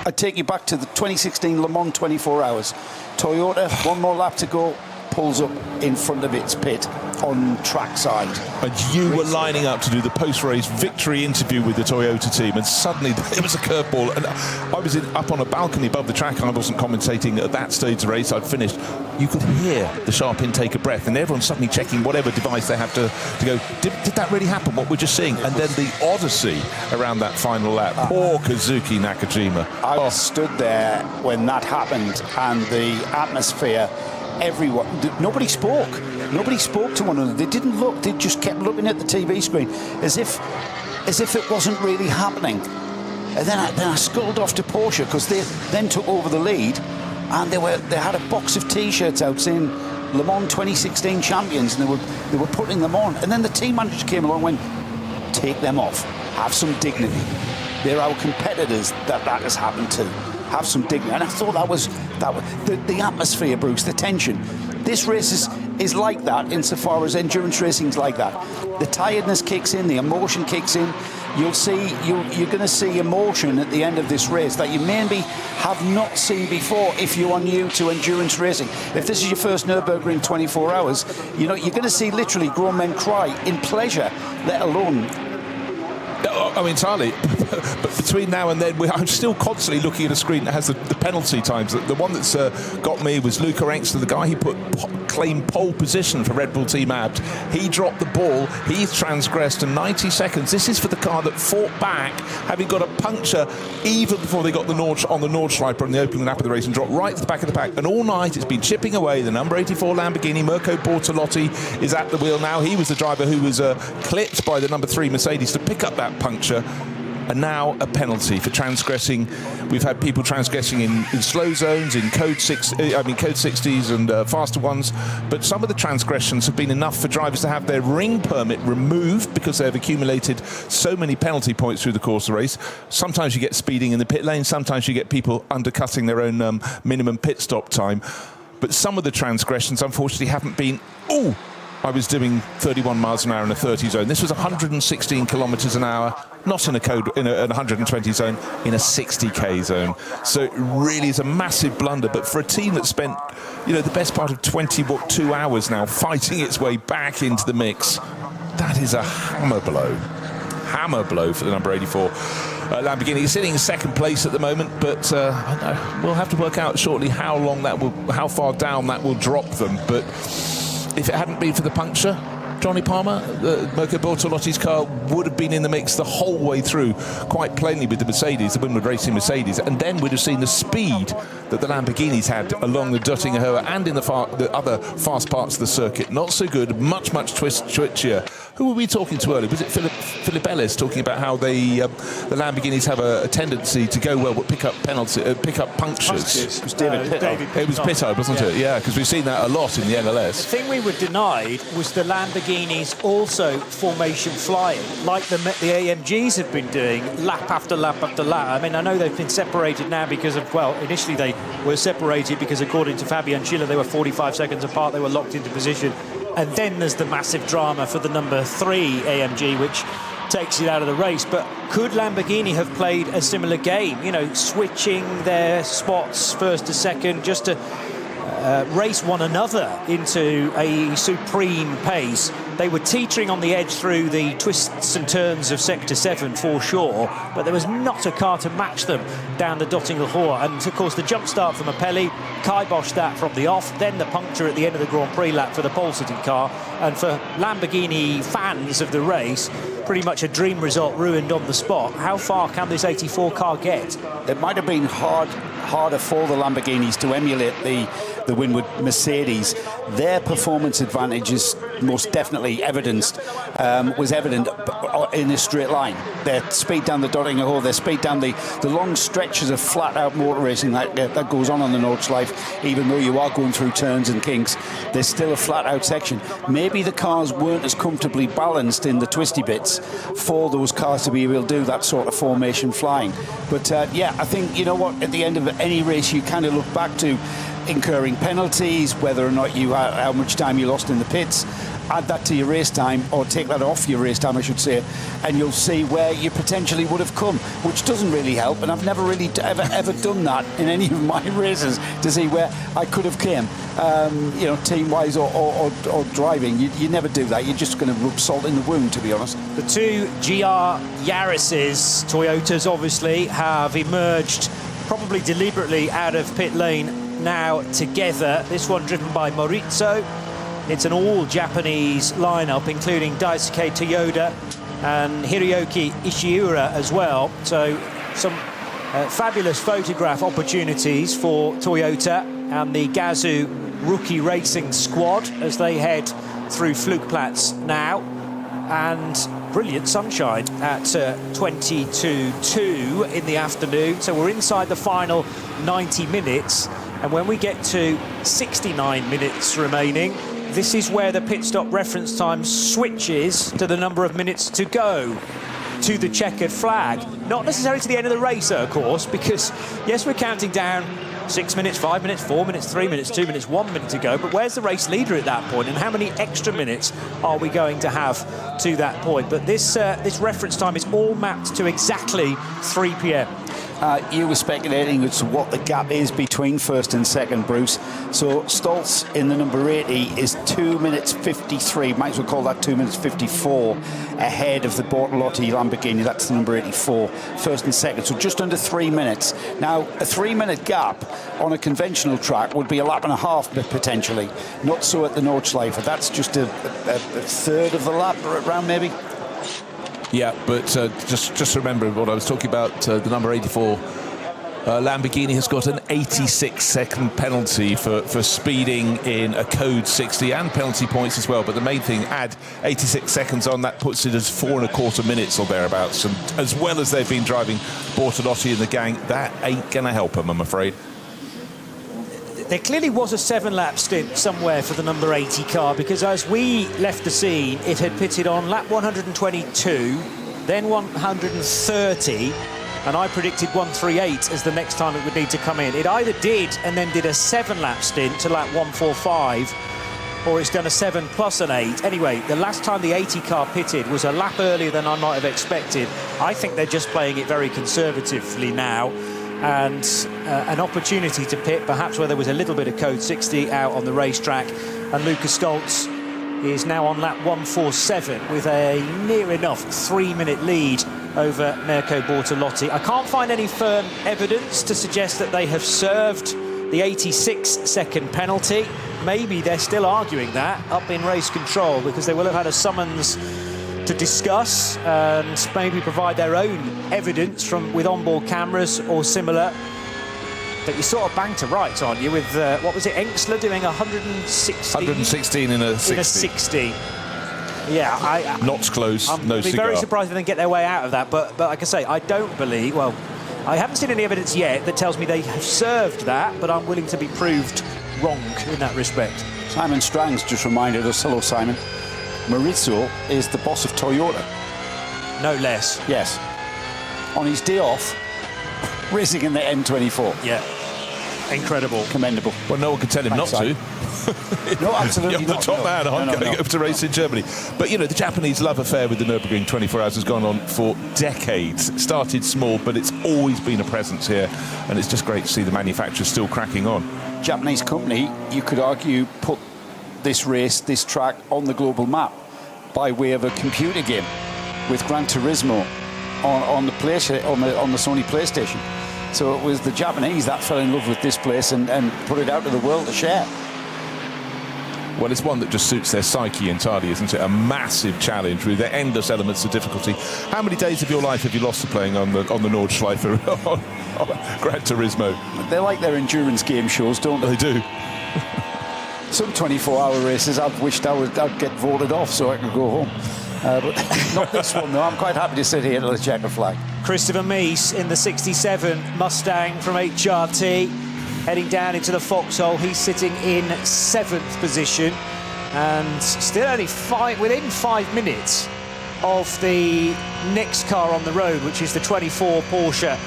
I take you back to the 2016 Le Mans 24 hours. Toyota, one more lap to go, pulls up in front of its pit on trackside. And you were lining up to do the post-race victory interview with the Toyota team, and suddenly there was a curveball, and I was up on a balcony above the track. I wasn't commentating at that stage of the race. I'd finished. You could hear the sharp intake of breath, and everyone's suddenly checking whatever device they have to go, did that really happen, what we're just seeing? And then the odyssey around that final lap. Poor Kazuki Nakajima. I stood there when that happened, and the atmosphere, everyone, nobody spoke to one another. They didn't look, they just kept looking at the TV screen as if it wasn't really happening. And then I scuttled off to Porsche, because they then took over the lead, and they had a box of T-shirts out saying Le Mans 2016 champions, and they were putting them on. And then the team manager came along and went, take them off, have some dignity. They're our competitors that has happened to. Have some dignity. And I thought that was the atmosphere, Bruce, the tension. This race is like that insofar as endurance racing's like that. The tiredness kicks in, the emotion kicks in. You're going to see emotion at the end of this race that you maybe have not seen before if you are new to endurance racing. If this is your first Nürburgring 24 hours, you know, you're going to see literally grown men cry in pleasure, let alone... I mean, entirely. But between now and then, I'm still constantly looking at a screen that has the penalty times. The one that's got me was Luca Engster, the guy who claimed pole position for Red Bull Team Abt. He dropped the ball. He's transgressed to 90 seconds. This is for the car that fought back, having got a puncture even before they got the on the Nordschleife on the opening lap of the race and dropped right to the back of the pack. And all night, it's been chipping away. The number 84 Lamborghini, Mirko Bortolotti, is at the wheel now. He was the driver who was clipped by the number 3 Mercedes to pick up that puncture, and now a penalty for transgressing. We've had people transgressing in slow zones, in code 60s and faster ones, but some of the transgressions have been enough for drivers to have their ring permit removed because they've accumulated so many penalty points through the course of the race. Sometimes you get speeding in the pit lane, sometimes you get people undercutting their own minimum pit stop time, but some of the transgressions unfortunately haven't been... Ooh! I was doing 31 miles an hour in a 30 zone. This was 116 kilometers an hour, not in a code in a 120 zone, in a 60k zone. So it really is a massive blunder. But for a team that spent, you know, the best part of 22 hours now fighting its way back into the mix, that is a hammer blow. Hammer blow for the number 84 Lamborghini. He's sitting in second place at the moment, but I know we'll have to work out shortly how far down that will drop them. But if it hadn't been for the puncture, Johnny Palmer, Mirko Bortolotti's car would have been in the mix the whole way through, quite plainly with the Mercedes, the Winward Racing Mercedes, and then we'd have seen the speed that the Lamborghinis had along the Döttinger Höhe and in the other fast parts of the circuit. Not so good, much twitchier. Who were we talking to earlier? Was it Philip Ellis talking about how the Lamborghinis have a tendency to go well but pick up punctures? It was David Pitto. It was Pitto, wasn't it? Yeah, because we've seen that a lot in the NLS. The thing we were denied was the Lamborghinis also formation flying, like the AMGs have been doing lap after lap after lap. I mean, I know they've been separated now because of, well, initially they were separated because according to Fabian Schiller, they were 45 seconds apart, they were locked into position. And then there's the massive drama for the number 3 AMG, which takes it out of the race. But could Lamborghini have played a similar game, you know, switching their spots first to second just to race one another into a supreme pace? They were teetering on the edge through the twists and turns of Sector 7 for sure, but there was not a car to match them down the Döttinger Höhe. And of course the jump start from Apelli kiboshed that from the off, then the puncture at the end of the Grand Prix lap for the pole-sitting car. And for Lamborghini fans of the race, pretty much a dream result ruined on the spot. How far can this 84 car get? It might have been harder for the Lamborghinis to emulate the Winward Mercedes. Their performance advantage is most definitely was evident in a straight line. Their speed down the Döttinger Höhe, their speed down the long stretches of flat-out motor racing that goes on the Nordschleife, even though you are going through turns and kinks, there's still a flat-out section. Maybe the cars weren't as comfortably balanced in the twisty bits for those cars to be able to do that sort of formation flying. But yeah, I think, you know what, at the end of any race you kind of look back to incurring penalties, whether or not how much time you lost in the pits, add that to your race time, or take that off your race time, I should say, and you'll see where you potentially would have come, which doesn't really help. And I've never really ever done that in any of my races to see where I could have came, you know, team-wise or driving. You never do that. You're just going to rub salt in the wound, to be honest. The two GR Yaris's, Toyotas obviously, have emerged probably deliberately out of pit lane now together. This one driven by Maurizio. It's an all-Japanese lineup, including Daisuke Toyoda and Hiroyuki Ishiura as well. So some fabulous photograph opportunities for Toyota and the Gazoo Rookie Racing squad as they head through Flugplatz now. And brilliant sunshine at 22:02 in the afternoon. So we're inside the final 90 minutes. And when we get to 69 minutes remaining, this is where the pit stop reference time switches to the number of minutes to go to the checkered flag. Not necessarily to the end of the race, of course, because, yes, we're counting down 6 minutes, 5 minutes, 4 minutes, 3 minutes, 2 minutes, 1 minute to go. But where's the race leader at that point, and how many extra minutes are we going to have to that point? But this reference time is all mapped to exactly 3 p.m. You were speculating as to what the gap is between first and second, Bruce. So Stoltz in the number 80 is 2 minutes 53, might as well call that 2 minutes 54, ahead of the Bortolotti Lamborghini. That's the number 84, first and second. So just under 3 minutes. Now, a 3-minute gap on a conventional track would be a lap and a half potentially. Not so at the Nordschleife. That's just a third of the lap around, maybe. Yeah, but just remember what I was talking about. The number 84 Lamborghini has got an 86-second penalty for speeding in a code 60 and penalty points as well. But the main thing, add 86 seconds on, that puts it as 4.25 minutes or thereabouts. And as well as they've been driving Bortolotti and the gang, that ain't going to help them, I'm afraid. There clearly was a 7-lap stint somewhere for the number 80 car, because as we left the scene, it had pitted on lap 122, then 130, and I predicted 138 as the next time it would need to come in. It either did and then did a 7-lap stint to lap 145, or it's done a 7 plus an 8. Anyway, the last time the 80 car pitted was a lap earlier than I might have expected. I think they're just playing it very conservatively now, and an opportunity to pit, perhaps where there was a little bit of code 60 out on the racetrack. And Lucas Stoltz is now on lap 147 with a near enough 3-minute lead over Mirko Bortolotti. I can't find any firm evidence to suggest that they have served the 86-second penalty. Maybe they're still arguing that up in race control, because they will have had a summons to discuss and maybe provide their own evidence with onboard cameras or similar. But you're sort of bang to rights, aren't you, with, what was it, Enksler doing 116 in a 60. In a 60. Yeah, Knots close, no I'd be cigar. very surprised if they get their way out of that. But like I say, I don't believe, well, I haven't seen any evidence yet that tells me they have served that, but I'm willing to be proved wrong in that respect. Simon Strang's just reminded us, hello Simon, Maurizio is the boss of Toyota. No less. Yes. On his day off, racing in the M24. Yeah. Incredible. Commendable. Well, no one can tell him not to. No, absolutely You're the top man. I'm going over to race in Germany. But, you know, the Japanese love affair with the Nürburgring 24 hours has gone on for decades. It started small, but it's always been a presence here. And it's just great to see the manufacturers still cracking on. Japanese company, you could argue, put this race, this track on the global map by way of a computer game with Gran Turismo on the Sony PlayStation. So it was the Japanese that fell in love with this place and put it out to the world to share. Well, it's one that just suits their psyche entirely, isn't it? A massive challenge with endless elements of difficulty. How many days of your life have you lost to playing on the Nordschleife on Gran Turismo? They like their endurance game shows, don't they? They do. Some 24-hour races I've wished I'd get voted off so I could go home. But not this one, though. I'm quite happy to sit here to the checker flag. Christopher Mies in the 67 Mustang from HRT, heading down into the foxhole. He's sitting in 7th position and still only within 5 minutes of the next car on the road, which is the 24 Porsche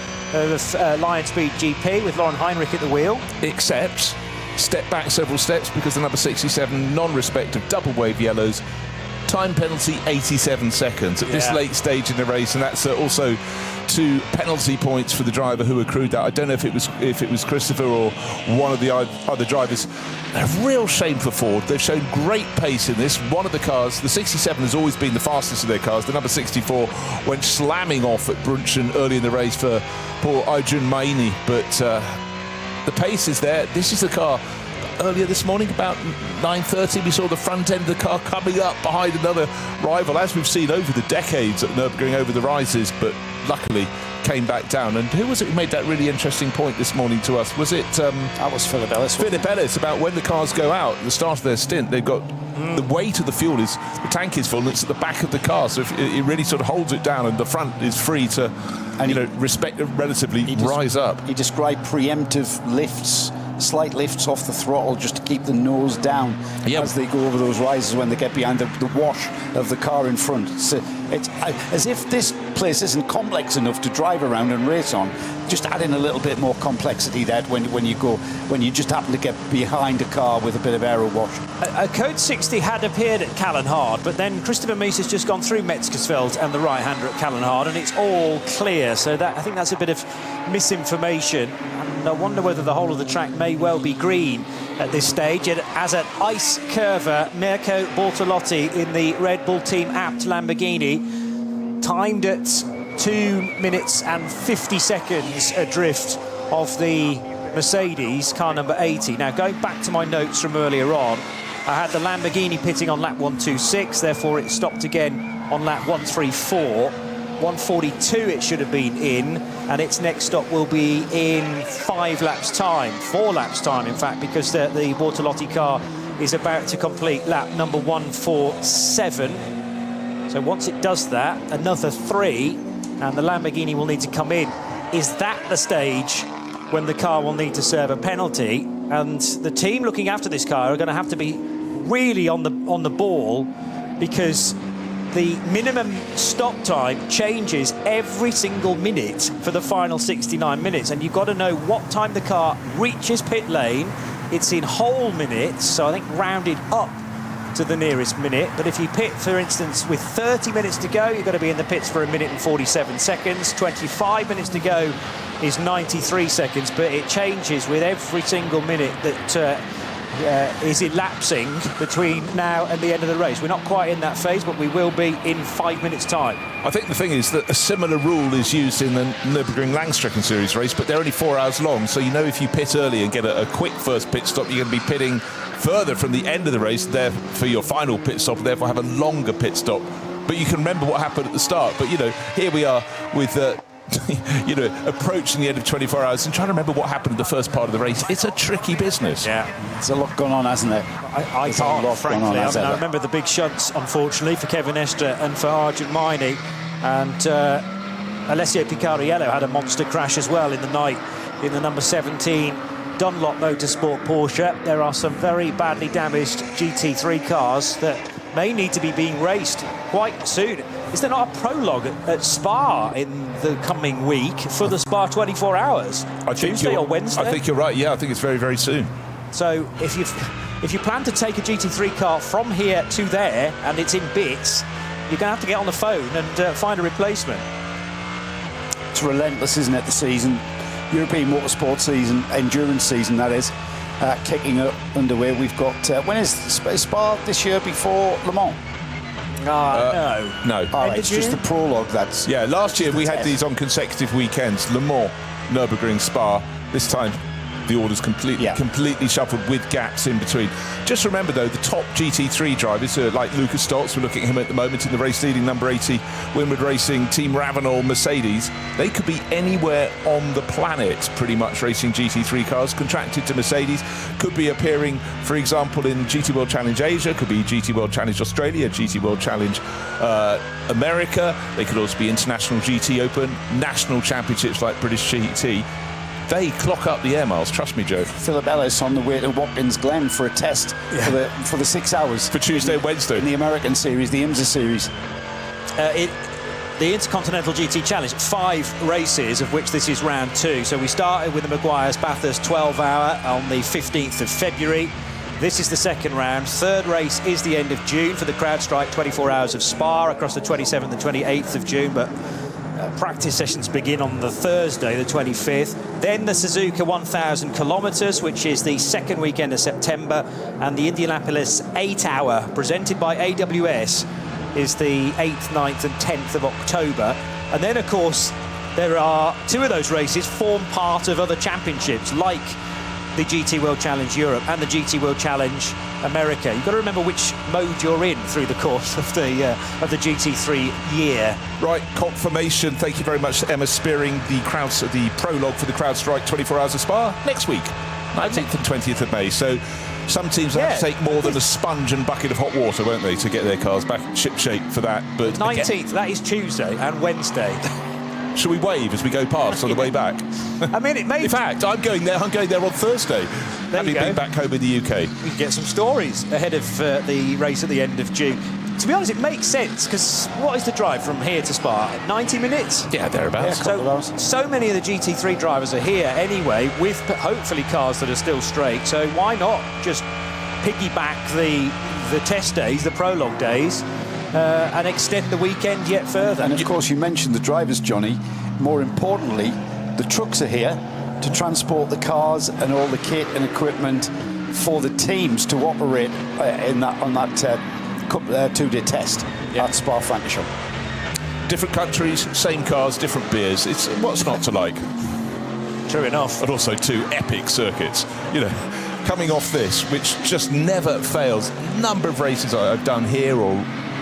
Lion Speed GP with Lauren Heinrich at the wheel. Except step back several steps, because the number 67, non-respect of double wave yellows, time penalty 87 seconds at this late stage in the race, and that's also 2 penalty points for the driver who accrued that. I don't know if it was Christopher or one of the other drivers. A real shame for Ford. They've shown great pace in this. One of the cars, the 67, has always been the fastest of their cars. The number 64 went slamming off at Brunchen early in the race for poor Arjun Maini, but the pace is there. This is the car. Earlier this morning, about 9:30, we saw the front end of the car coming up behind another rival, as we've seen over the decades at Nürburgring over the rises, but luckily came back down. And who was it who made that really interesting point this morning to us? Was it... that was Philip Ellis. Philip Ellis, about when the cars go out at the start of their stint, they've got... The weight of the fuel is... The tank is full and it's at the back of the car, so it really sort of holds it down, and the front is free to, relatively rise up. He described preemptive lifts, slight lifts off the throttle just to keep the nose down as they go over those rises when they get behind the wash of the car in front. So it's as if this place isn't complex enough to drive around and race on. just adding a little bit more complexity there when you just happen to get behind a car with a bit of aero wash. A code 60 had appeared at Callan-Hard, but then Christopher Mies has just gone through Metzgersfeld and the right-hander at Callan-Hard, and it's all clear. So I think that's a bit of misinformation. And I wonder whether the whole of the track may well be green at this stage. As an ice curver, Mirko Bortolotti in the Red Bull Team Abt Lamborghini, timed at 2 minutes and 50 seconds adrift of the Mercedes, car number 80. Now, going back to my notes from earlier on, I had the Lamborghini pitting on lap 126, therefore it stopped again on lap 134. 142 it should have been in, and its next stop will be in 5 laps time, 4 laps time in fact, because the Bortolotti car is about to complete lap number 147. So once it does that, another 3, and the Lamborghini will need to come in. Is that the stage when the car will need to serve a penalty? And the team looking after this car are going to have to be really on the ball, because the minimum stop time changes every single minute for the final 69 minutes, and you've got to know what time the car reaches pit lane. It's in whole minutes, so I think rounded up to the nearest minute. But if you pit, for instance, with 30 minutes to go, you've got to be in the pits for 1 minute and 47 seconds. 25 minutes to go is 93 seconds, but it changes with every single minute that is elapsing between now and the end of the race. We're not quite in that phase, but we will be in 5 minutes' time. I think the thing is that a similar rule is used in the Nürburgring Langstrecken Series race, but they're only 4 hours long, so you know if you pit early and get a quick first pit stop, you're going to be pitting further from the end of the race there for your final pit stop, therefore have a longer pit stop. But you can remember what happened at the start. But, you know, here we are with you know, approaching the end of 24 hours and trying to remember what happened in the first part of the race. It's a tricky business. Yeah. There's a lot going on, hasn't there? I can't, frankly. I remember the big shunts, unfortunately, for Kevin Estre and for Arjun Maini. And Alessio Picariello had a monster crash as well in the night in the number 17 Dunlop Motorsport Porsche. There are some very badly damaged GT3 cars that may need to be being raced quite soon. Is there not a prologue at Spa in the coming week for the Spa 24 hours? Tuesday or Wednesday? I think you're right. Yeah, I think it's very, very soon. So if you plan to take a GT3 car from here to there and it's in bits, you're going to have to get on the phone and find a replacement. It's relentless, isn't it, the season? European motorsport season, endurance season, that is, kicking up underway. We've got, when is Spa this year before Le Mans? No. All right, it's just the prologue. That's last year we had these on consecutive weekends: Le Mans, Nürburgring, Spa. This time the order's completely shuffled with gaps in between. Just remember though, the top GT3 drivers like Lucas Stoltz, we're looking at him at the moment in the race leading number 80 Winward Racing Team Ravenol Mercedes. They could be anywhere on the planet pretty much racing GT3 cars, contracted to Mercedes. Could be appearing, for example, in GT World Challenge Asia, could be GT World Challenge Australia, GT World Challenge America. They could also be International GT Open, national championships like British GT. They clock up the air miles, trust me, Joe. Philip Ellis on the way to Watkins Glen for a test for the 6 hours. For Tuesday and Wednesday. In the American series, the IMSA series. The Intercontinental GT Challenge, 5 races, of which this is round 2. So we started with the Maguire's Bathurst 12-hour on the 15th of February. This is the second round. Third race is the end of June for the CrowdStrike 24 Hours of Spa across the 27th and 28th of June. But practice sessions begin on the Thursday, the 25th. Then the Suzuka 1,000 kilometres, which is the second weekend of September. And the Indianapolis 8-hour, presented by AWS, is the 8th, 9th and 10th of October. And then, of course, there are 2 of those races form part of other championships, like the GT World Challenge Europe and the GT World Challenge America. You've got to remember which mode you're in through the course of the GT3 year. Right, confirmation. Thank you very much, Emma Spearing. The prologue for the CrowdStrike 24 Hours of Spa next week, 19th and 20th of May. So some teams have to take more than a sponge and bucket of hot water, won't they, to get their cars back ship shape for that. But 19th, that is Tuesday and Wednesday. Shall we wave as we go past on the way back? I mean, it may... In fact, I'm going there on Thursday, having been back home in the UK. We can get some stories ahead of the race at the end of June. to be honest, it makes sense, because what is the drive from here to Spa? 90 minutes? Yeah, thereabouts. So many of the GT3 drivers are here anyway, with hopefully cars that are still straight. So why not just piggyback the test days, the prologue days, and extend the weekend yet further? And of course, you mentioned the drivers, Johnny. More importantly, the trucks are here to transport the cars and all the kit and equipment for the teams to operate on that two-day test at Spa-Francorchamps. Different countries, same cars, different beers. It's what's not to like. True enough. And also 2 epic circuits. You know, coming off this, which just never fails. Number of races I've done here or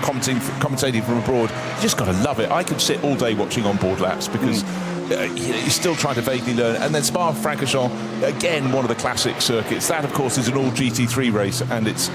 commentating from abroad, you just got to love it. I could sit all day watching onboard laps because you're still trying to vaguely learn. And then Spa-Francorchamps, again, one of the classic circuits. That, of course, is an all GT3 race, and it's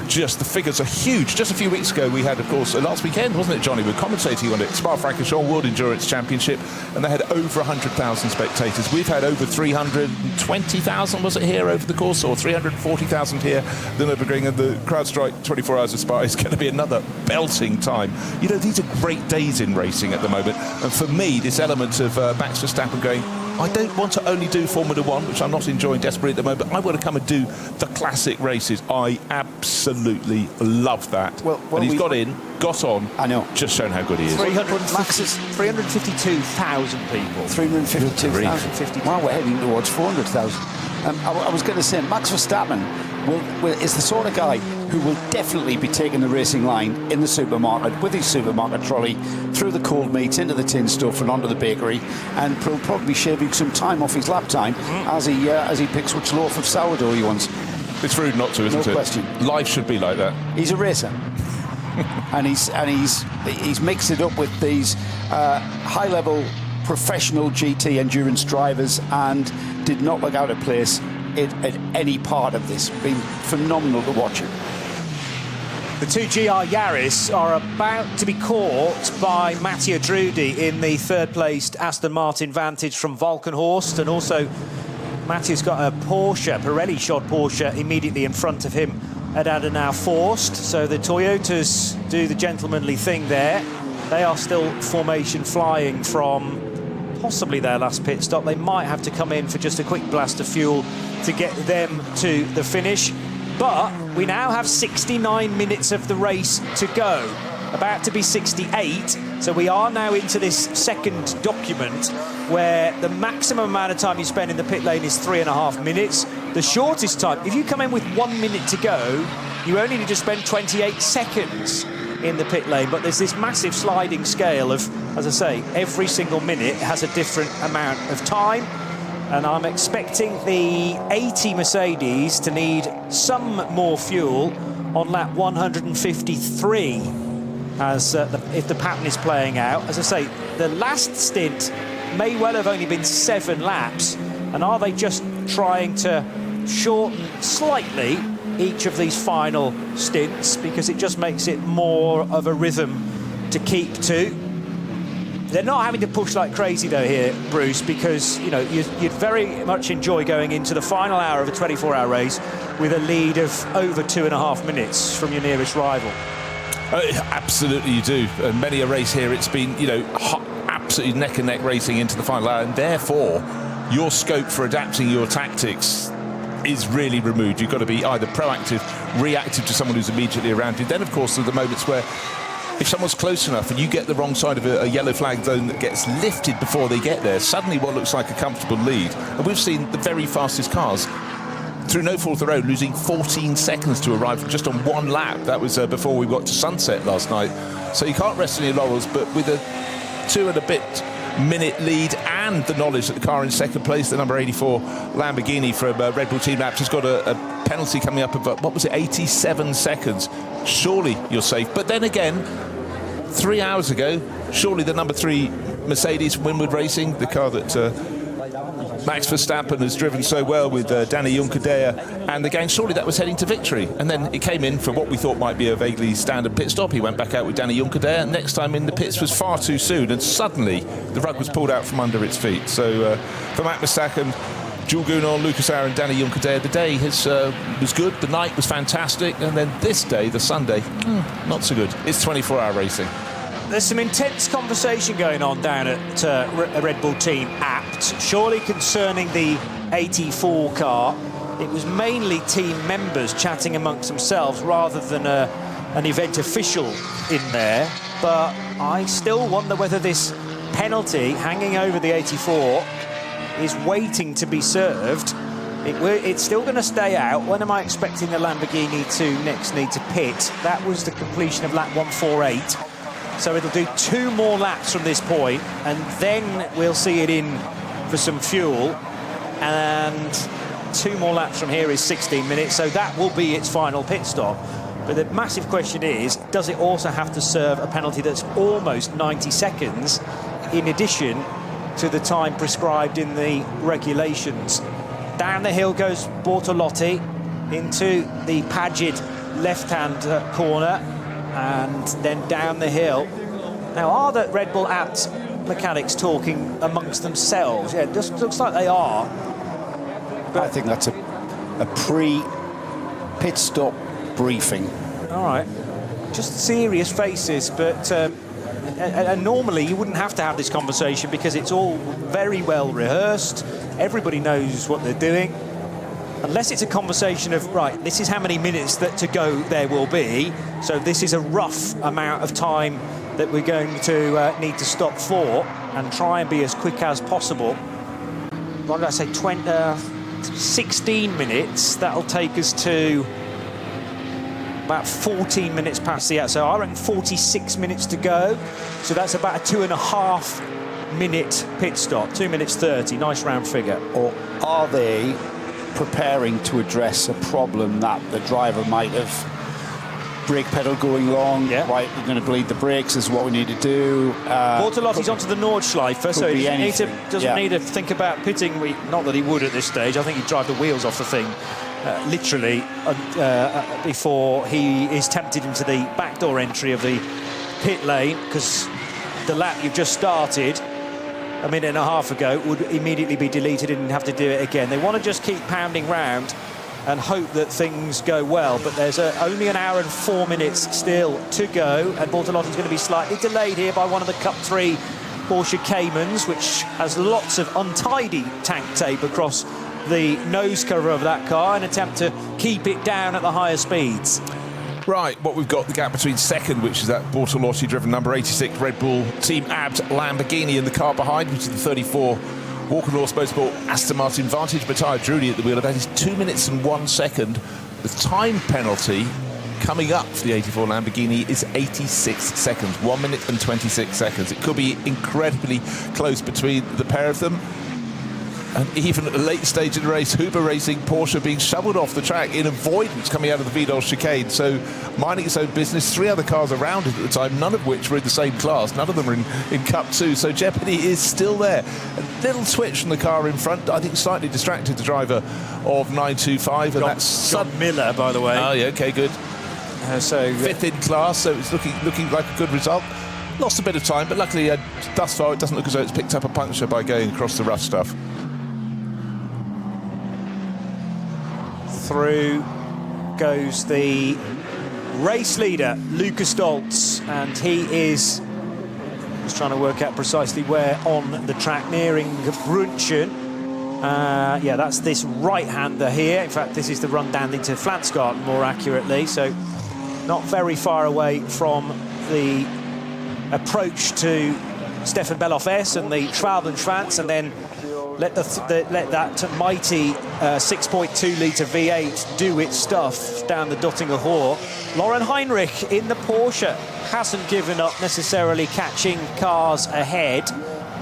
just the figures are huge. Just a few weeks ago, we had, of course, last weekend, wasn't it, Johnny? We were commentating on it, Spa-Francorchamps World Endurance Championship, and they had over 100,000 spectators. We've had over 320,000, was it, here over the course, or 340,000 here, the Nürburgring, and the CrowdStrike 24 Hours of Spa is going to be another belting time. You know, these are great days in racing at the moment, and for me, this element of Max Verstappen going, I don't want to only do Formula One, which I'm not enjoying desperately at the moment, but I want to come and do the classic races. I absolutely love that. Well, and he's got on. I know. Just shown how good he is. 352,000 people. 352,000. Wow, we're heading towards 400,000. I was going to say, Max Verstappen is the sort of guy who will definitely be taking the racing line in the supermarket with his supermarket trolley through the cold meats into the tin stuff and onto the bakery, and will probably be shaving some time off his lap time as he picks which loaf of sourdough he wants. It's rude not to, isn't it? No question. Life should be like that. He's a racer. and he's mixed it up with these high-level professional GT endurance drivers, and did not look out of place at any part of this. Been phenomenal to watch him. The 2 GR Yaris are about to be caught by Mattia Drudi in the third-placed Aston Martin Vantage from Valkenhorst, and also Mattia's got a Porsche, Pirelli-shod Porsche, immediately in front of him at Adenauer Forst. So the Toyotas do the gentlemanly thing there. They are still formation flying from possibly their last pit stop. They might have to come in for just a quick blast of fuel to get them to the finish. But we now have 69 minutes of the race to go, about to be 68. So we are now into this second document where the maximum amount of time you spend in the pit lane is 3.5 minutes. The shortest time, if you come in with 1 minute to go, you only need to spend 28 seconds in the pit lane. But there's this massive sliding scale of, as I say, every single minute has a different amount of time. And I'm expecting the 80 Mercedes to need some more fuel on lap 153 as if the pattern is playing out. As I say, the last stint may well have only been 7 laps. And are they just trying to shorten slightly each of these final stints, because it just makes it more of a rhythm to keep to? They're not having to push like crazy though here, Bruce, because you know you'd very much enjoy going into the final hour of a 24-hour race with a lead of over 2.5 minutes from your nearest rival. Absolutely you do. And many a race here, it's been, you know, absolutely neck and neck racing into the final hour, and therefore your scope for adapting your tactics is really removed. You've got to be either proactive, reactive to someone who's immediately around you. Then, of course, there are the moments where if someone's close enough and you get the wrong side of a yellow flag zone that gets lifted before they get there, suddenly what looks like a comfortable lead. And we've seen the very fastest cars through no fault of their own losing 14 seconds to arrive just on 1 lap. That was before we got to sunset last night. So you can't rest on your laurels, but with a 2 and a bit minute lead and the knowledge that the car in second place, the number 84 Lamborghini from Red Bull Team Labs, has got a penalty coming up of, what was it, 87 seconds. Surely you're safe. But then again, 3 hours ago, surely the number 3 Mercedes from Winward Racing, the car that Max Verstappen has driven so well with Danny Juncadella and the gang, surely that was heading to victory. And then it came in for what we thought might be a vaguely standard pit stop. He went back out with Danny Juncadella. Next time in the pits was far too soon, and suddenly the rug was pulled out from under its feet. So for Max Verstappen, Jules Gounod, Lucas Ayer and Danny Juncker. The day was good, the night was fantastic, and then this day, the Sunday, not so good. It's 24-hour racing. There's some intense conversation going on down at Red Bull Team Apt, surely concerning the 84 car. It was mainly team members chatting amongst themselves rather than an event official in there. But I still wonder whether this penalty hanging over the 84 is waiting to be served. It's still going to stay out. When am I expecting the Lamborghini to next need to pit? That was the completion of lap 148. So it'll do 2 more laps from this point, and then we'll see it in for some fuel. And 2 more laps from here is 16 minutes, so that will be its final pit stop. But the massive question is, does it also have to serve a penalty that's almost 90 seconds in addition to the time prescribed in the regulations? Down the hill goes Bortolotti into the Padgett left-hand corner, and then down the hill. Now, are the Red Bull Apt mechanics talking amongst themselves? Yeah, it just looks like they are. But I think that's a pre-pit stop briefing. all right, just serious faces, but and normally you wouldn't have to have this conversation because it's all very well rehearsed. Everybody knows what they're doing. Unless it's a conversation of, right, this is how many minutes that to go there will be, so this is a rough amount of time that we're going to need to stop for, and try and be as quick as possible. What did I say, 16 minutes, that'll take us to about 14 minutes past the hour, so I reckon 46 minutes to go, so that's about a 2.5 minute pit stop, 2 minutes 30, nice round figure. Or are they preparing to address a problem that the driver might have? Brake pedal going long, right, we're going to bleed the brakes, is what we need to do. Bortolotti's onto the Nordschleife, so he doesn't need to think about pitting. Not that he would at this stage. I think he'd drive the wheels off the thing, literally, before he is tempted into the backdoor entry of the pit lane, because the lap you've just started a minute and a half ago would immediately be deleted and have to do it again. They want to just keep pounding round and hope that things go well, but there's only an hour and 4 minutes still to go, and Bortolotti's going to be slightly delayed here by one of the Cup 3 Porsche Caymans, which has lots of untidy tank tape across the nose cover of that car, an attempt to keep it down at the higher speeds. Right, what we've got, the gap between second, which is that Bortolotti-driven number 86 Red Bull Team Abt Lamborghini, and the car behind, which is the 34 Walker Motorsport Aston Martin Vantage, Matteo Drudi at the wheel. That is 2 minutes and 1 second. The time penalty coming up for the 84 Lamborghini is 86 seconds, 1 minute and 26 seconds. It could be incredibly close between the pair of them. And even at a late stage in the race, Huber Racing, Porsche being shoveled off the track in avoidance coming out of the Vidal chicane. So minding its own business, 3 other cars around it at the time, none of which were in the same class. None of them are in Cup 2. So jeopardy is still there. A little switch from the car in front, I think slightly distracted the driver of 925. And that's John Miller, by the way. Oh, yeah, okay, good. So 5th in class, so it's looking like a good result. Lost a bit of time, but luckily thus far it doesn't look as though it's picked up a puncture by going across the rough stuff. Through goes the race leader, Lucas Stoltz, and he is just trying to work out precisely where on the track, nearing Brunchen. Yeah, that's this right-hander here. In fact, this is the run down into Flansgarten, more accurately, so not very far away from the approach to Stefan Beloff S and the Schwalbenschwanz, and then let that mighty 6.2 litre V8 do its stuff down the Dottinger Hohe. Lauren Heinrich in the Porsche hasn't given up necessarily catching cars ahead,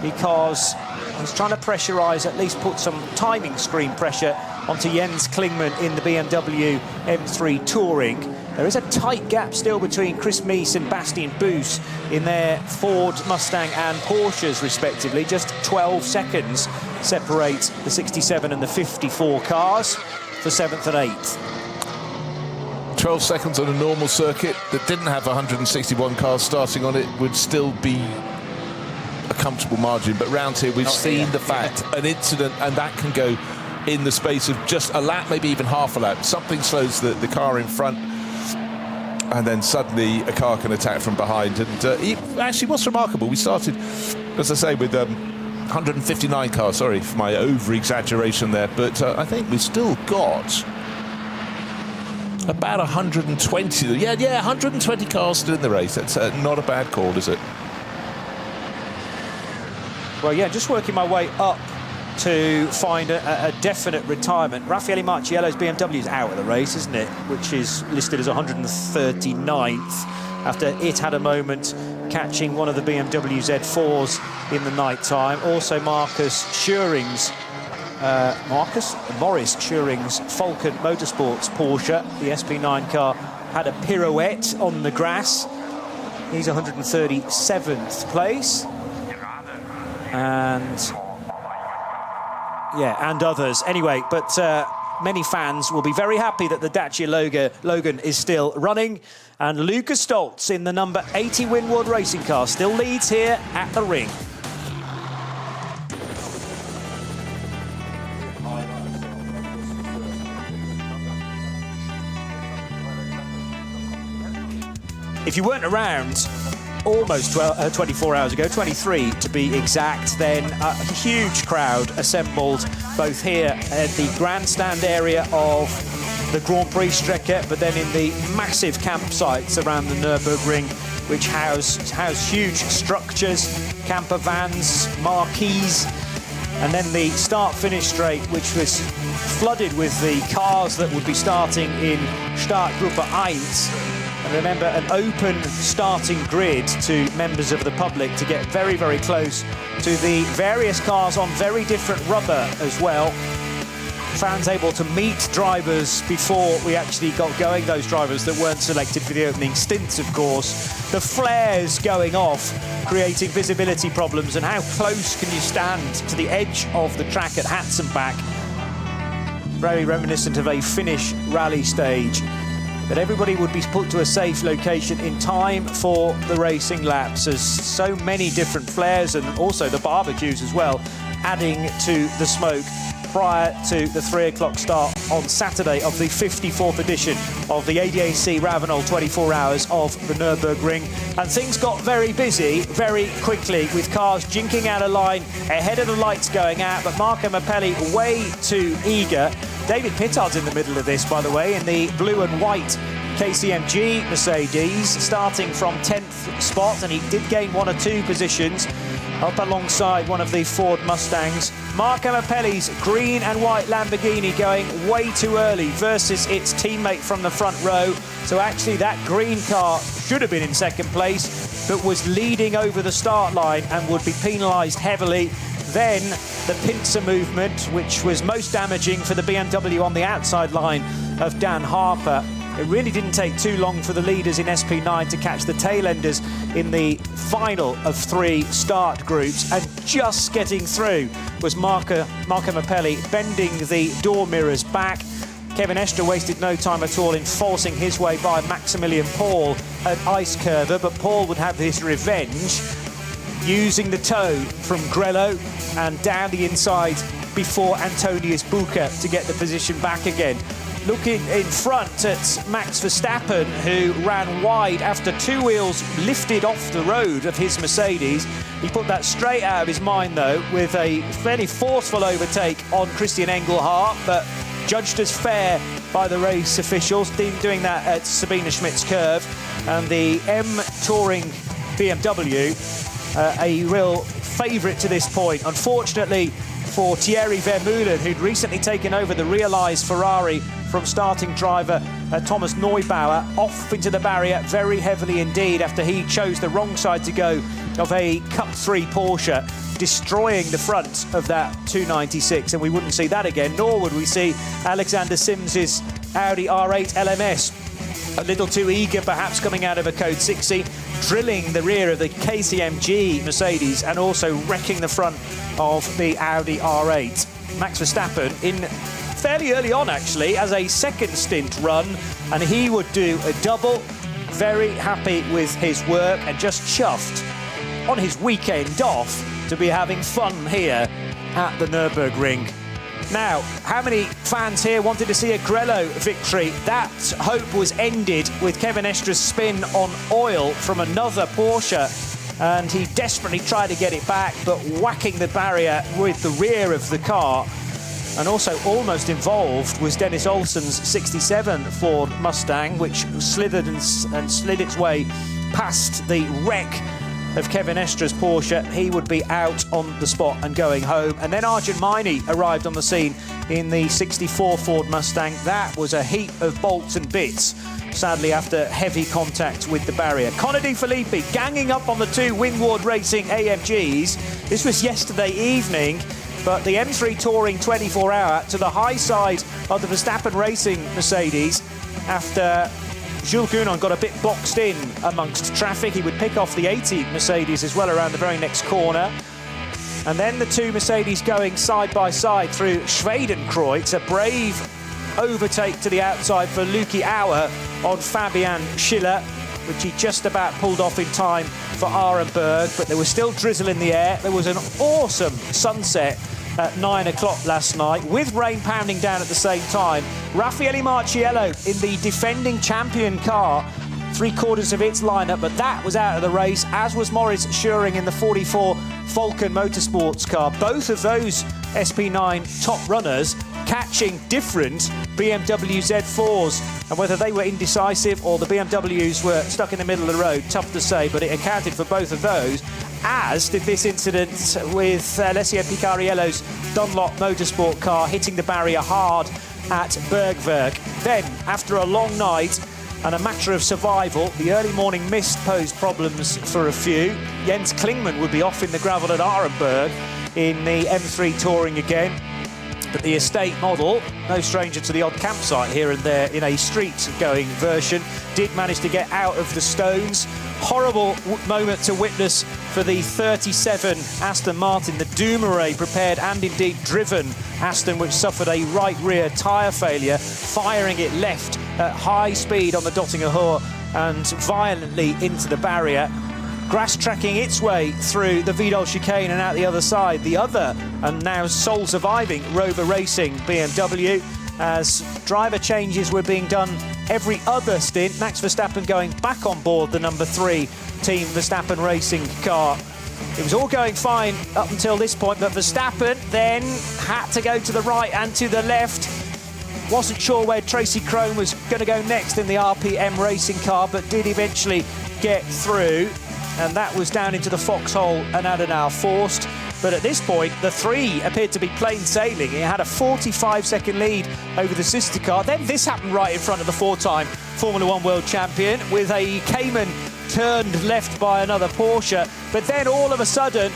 because he's trying to pressurise, at least put some timing screen pressure onto Jens Klingmann in the BMW M3 Touring. There is a tight gap still between Chris Mies and Bastien Boos in their Ford, Mustang and Porsches respectively. Just 12 seconds separate the 67 and the 54 cars for 7th and 8th. 12 seconds on a normal circuit that didn't have 161 cars starting on it would still be a comfortable margin, but round here we've seen the fact, an incident, and that can go in the space of just a lap, maybe even half a lap. Something slows the car in front, and then suddenly a car can attack from behind. And actually, what's remarkable, we started, as I say, with 159 cars. Sorry for my over-exaggeration there, but I think we've still got about 120. Yeah, 120 cars still in the race. That's not a bad call, is it? Well, yeah, just working my way up to find a definite retirement. Raffaele Marciello's BMW is out of the race, isn't it? Which is listed as 139th after it had a moment catching one of the BMW Z4s in the night time. Also Morris Schuring's Falcon Motorsports Porsche, the SP9 car, had a pirouette on the grass. He's 137th place. And yeah, and others. Anyway, but many fans will be very happy that the Dacia Logan is still running. And Lucas Stoltz in the number 80 Winward racing car still leads here at the ring. If you weren't around almost 24 hours ago, 23 to be exact, then a huge crowd assembled both here at the grandstand area of the Grand Prix Strecke, but then in the massive campsites around the Nürburgring, which house huge structures, camper vans, marquees, and then the start-finish straight, which was flooded with the cars that would be starting in Startgruppe 1. And remember, an open starting grid to members of the public to get very, very close to the various cars on very different rubber as well. Fans able to meet drivers before we actually got going, those drivers that weren't selected for the opening stints, of course. The flares going off, creating visibility problems, and how close can you stand to the edge of the track at Hatzenbach? Very reminiscent of a Finnish rally stage. But everybody would be put to a safe location in time for the racing laps, as so many different flares and also the barbecues as well, adding to the smoke prior to the 3 o'clock start on Saturday of the 54th edition of the ADAC RAVENOL 24 hours of the Nürburgring. And things got very busy very quickly, with cars jinking out of line ahead of the lights going out, but Marco Mappelli way too eager. David Pittard's in the middle of this, by the way, in the blue and white KCMG Mercedes, starting from 10th spot, and he did gain 1 or 2 positions up alongside one of the Ford Mustangs. Marco Mappelli's green and white Lamborghini going way too early versus its teammate from the front row. So actually that green car should have been in second place, but was leading over the start line and would be penalised heavily. Then the pincer movement, which was most damaging for the BMW on the outside line of Dan Harper. It really didn't take too long for the leaders in SP9 to catch the tail-enders in the final of 3 start groups, and just getting through was Marco Mappelli bending the door mirrors back. Kevin Estre wasted no time at all in forcing his way by Maximilian Paul at Ice Curver, but Paul would have his revenge, using the toe from Grello and down the inside before Antonius Bucher to get the position back again. Looking in front at Max Verstappen, who ran wide after 2 wheels lifted off the road of his Mercedes. He put that straight out of his mind, though, with a fairly forceful overtake on Christian Engelhardt, but judged as fair by the race officials, doing that at Sabine Schmidt's curve. And the M Touring BMW, a real favourite to this point. Unfortunately for Thierry Vermeulen, who'd recently taken over the realised Ferrari from starting driver Thomas Neubauer, off into the barrier very heavily indeed after he chose the wrong side to go of a Cup 3 Porsche, destroying the front of that 296, and we wouldn't see that again, nor would we see Alexander Sims's Audi R8 LMS. A little too eager perhaps coming out of a Code 60, drilling the rear of the KCMG Mercedes and also wrecking the front of the Audi R8. Max Verstappen in fairly early on actually as a second stint run, and he would do a double. Very happy with his work and just chuffed on his weekend off to be having fun here at the Nürburgring. Now, how many fans here wanted to see a Grello victory? That hope was ended with Kevin Estra's spin on oil from another Porsche, and he desperately tried to get it back, but whacking the barrier with the rear of the car. And also almost involved was Dennis Olsen's 67 Ford Mustang, which slithered and slid its way past the wreck of Kevin Estra's Porsche. He would be out on the spot and going home. And then Arjun Maini arrived on the scene in the 64 Ford Mustang. That was a heap of bolts and bits, sadly, after heavy contact with the barrier. Conor De Filippi ganging up on the two Windward Racing AMGs. This was yesterday evening, but the M3 Touring 24-hour to the high side of the Verstappen Racing Mercedes after Jules Gounon got a bit boxed in amongst traffic. He would pick off the 80 Mercedes as well around the very next corner. And then the two Mercedes going side by side through Schwedenkreuz. A brave overtake to the outside for Luki Auer on Fabian Schiller, which he just about pulled off in time for Arenberg, but there was still drizzle in the air. There was an awesome sunset at 9 o'clock last night, with rain pounding down at the same time. Raffaele Marciello in the defending champion car, three-quarters of its lineup, but that was out of the race, as was Maurice Schuring in the 44 Falcon Motorsports car. Both of those SP9 top runners catching different BMW Z4s, and whether they were indecisive or the BMWs were stuck in the middle of the road, tough to say, but it accounted for both of those, as did this incident with Alessio Picariello's Dunlop Motorsport car hitting the barrier hard at Bergwerk. Then, after a long night and a matter of survival, the early morning mist posed problems for a few. Jens Klingmann would be off in the gravel at Arenberg in the M3 Touring again. But the estate model, no stranger to the odd campsite here and there in a street-going version, did manage to get out of the stones. Horrible moment to witness for the 37 Aston Martin, the Dumoulin prepared and indeed driven Aston, which suffered a right rear tyre failure, firing it left at high speed on the Dottinger Hohe and violently into the barrier. Grass tracking its way through the Vidal chicane and out the other side. The other, and now sole surviving, Rover Racing BMW, as driver changes were being done every other stint. Max Verstappen going back on board the number 3 Team Verstappen Racing car. It was all going fine up until this point, but Verstappen then had to go to the right and to the left. Wasn't sure where Tracy Crone was going to go next in the RPM racing car, but did eventually get through. And that was down into the foxhole and Adenauer Forst. But at this point, the 3 appeared to be plain sailing. It had a 45-second lead over the sister car. Then this happened right in front of the 4-time Formula 1 world champion, with a Cayman turned left by another Porsche. But then all of a sudden,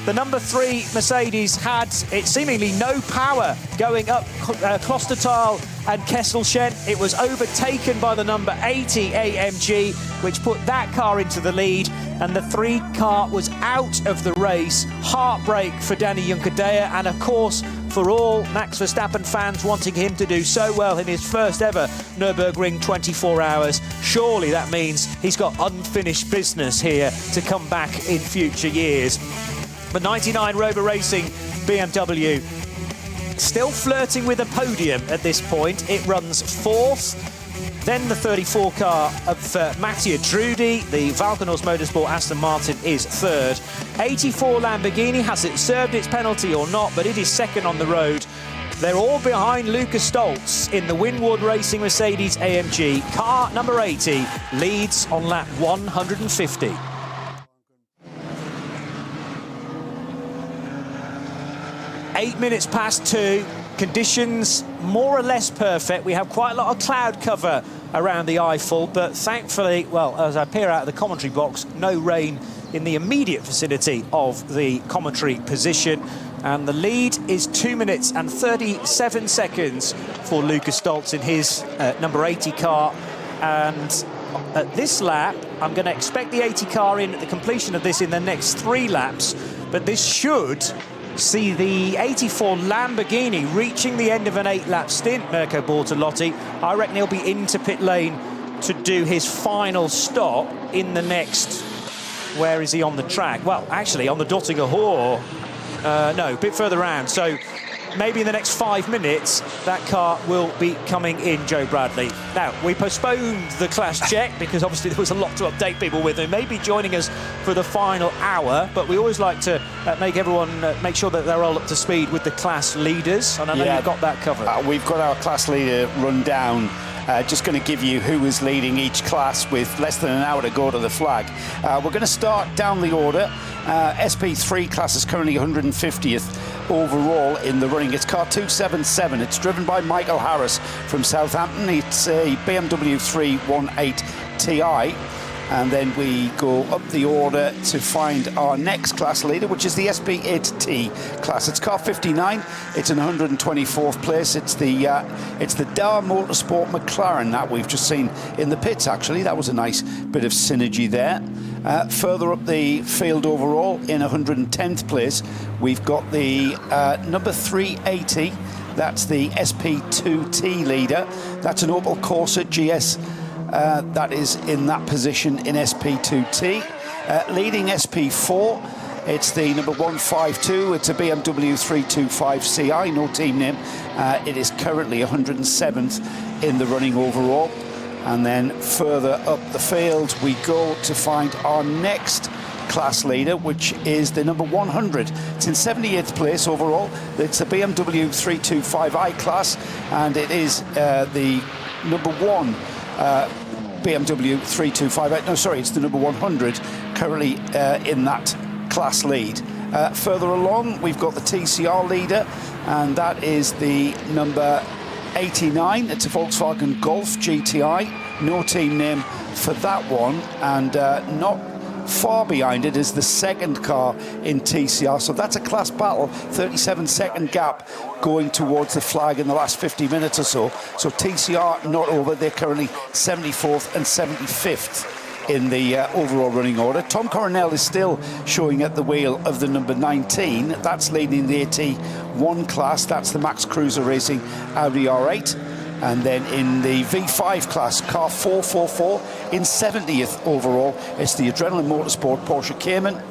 the number 3 Mercedes had it seemingly no power going up Klostertal and Kesselchen. It was overtaken by the number 80 AMG, which put that car into the lead, and the 3 car was out of the race. Heartbreak for Danny Juncadella, and of course for all Max Verstappen fans wanting him to do so well in his first ever Nürburgring 24 hours. Surely that means he's got unfinished business here to come back in future years. But 99 Rover Racing BMW still flirting with a podium at this point. It runs 4th. Then the 34 car of Mattia Drudi, the Valkenhorst Motorsport Aston Martin, is 3rd. 84 Lamborghini, has it served its penalty or not, but it is 2nd on the road. They're all behind Lucas Stoltz in the Windward Racing Mercedes AMG. Car number 80 leads on lap 150. Eight minutes past 2. Conditions more or less perfect. We have quite a lot of cloud cover around the Eiffel, but thankfully, well, as I peer out of the commentary box, no rain in the immediate vicinity of the commentary position. And the lead is 2 minutes and 37 seconds for Lucas Stoltz in his number 80 car. And at this lap, I'm going to expect the 80 car in at the completion of this in the next 3 laps, but this should see the 84 Lamborghini reaching the end of an 8-lap stint, Mirko Bortolotti. I reckon he'll be into pit lane to do his final stop in the next... Where is he on the track? Well, actually, on the Dottinger Hohe. No, a bit further around. So maybe in the next 5 minutes, that car will be coming in, Joe Bradley. Now, we postponed the class check because obviously there was a lot to update people with. They may be joining us for the final hour, but we always like to make everyone make sure that they're all up to speed with the class leaders, and I know you've got that covered. We've got our class leader run down. Just going to give you who is leading each class with less than an hour to go to the flag. We're going to start down the order. SP3 class is currently 150th overall in the running. It's car 277. It's driven by Michael Harris from Southampton. It's a BMW 318 Ti. And then we go up the order to find our next class leader, which is the SP8T class. It's car 59. It's in 124th place. It's the Dar Motorsport McLaren that we've just seen in the pits, actually. That was a nice bit of synergy there. Further up the field overall, in 110th place, we've got the number 380. That's the SP2T leader. That's an Opel Corsa GS. That is in that position in SP2T. Leading SP4, it's the number 152. It's a BMW 325 Ci, no team name. It is currently 107th in the running overall. And then further up the field, we go to find our next class leader, which is the number 100. It's in 78th place overall. It's a BMW 325i class, and it is the number 1 BMW 325. No, sorry, it's the number 100 currently in that class lead. Further along, we've got the TCR leader, and that is the number 89. It's a Volkswagen Golf GTI. No team name for that one, and not far behind it is the second car in TCR. So that's a class battle, 37-second gap going towards the flag in the last 50 minutes or so. So TCR not over. They're currently 74th and 75th in the overall running order. Tom Coronel is still showing at the wheel of the number 19. That's leading the AT1 class. That's the Max Cruiser Racing Audi R8. And then in the V5 class, car 444 in 70th overall, it's the Adrenaline Motorsport Porsche Cayman.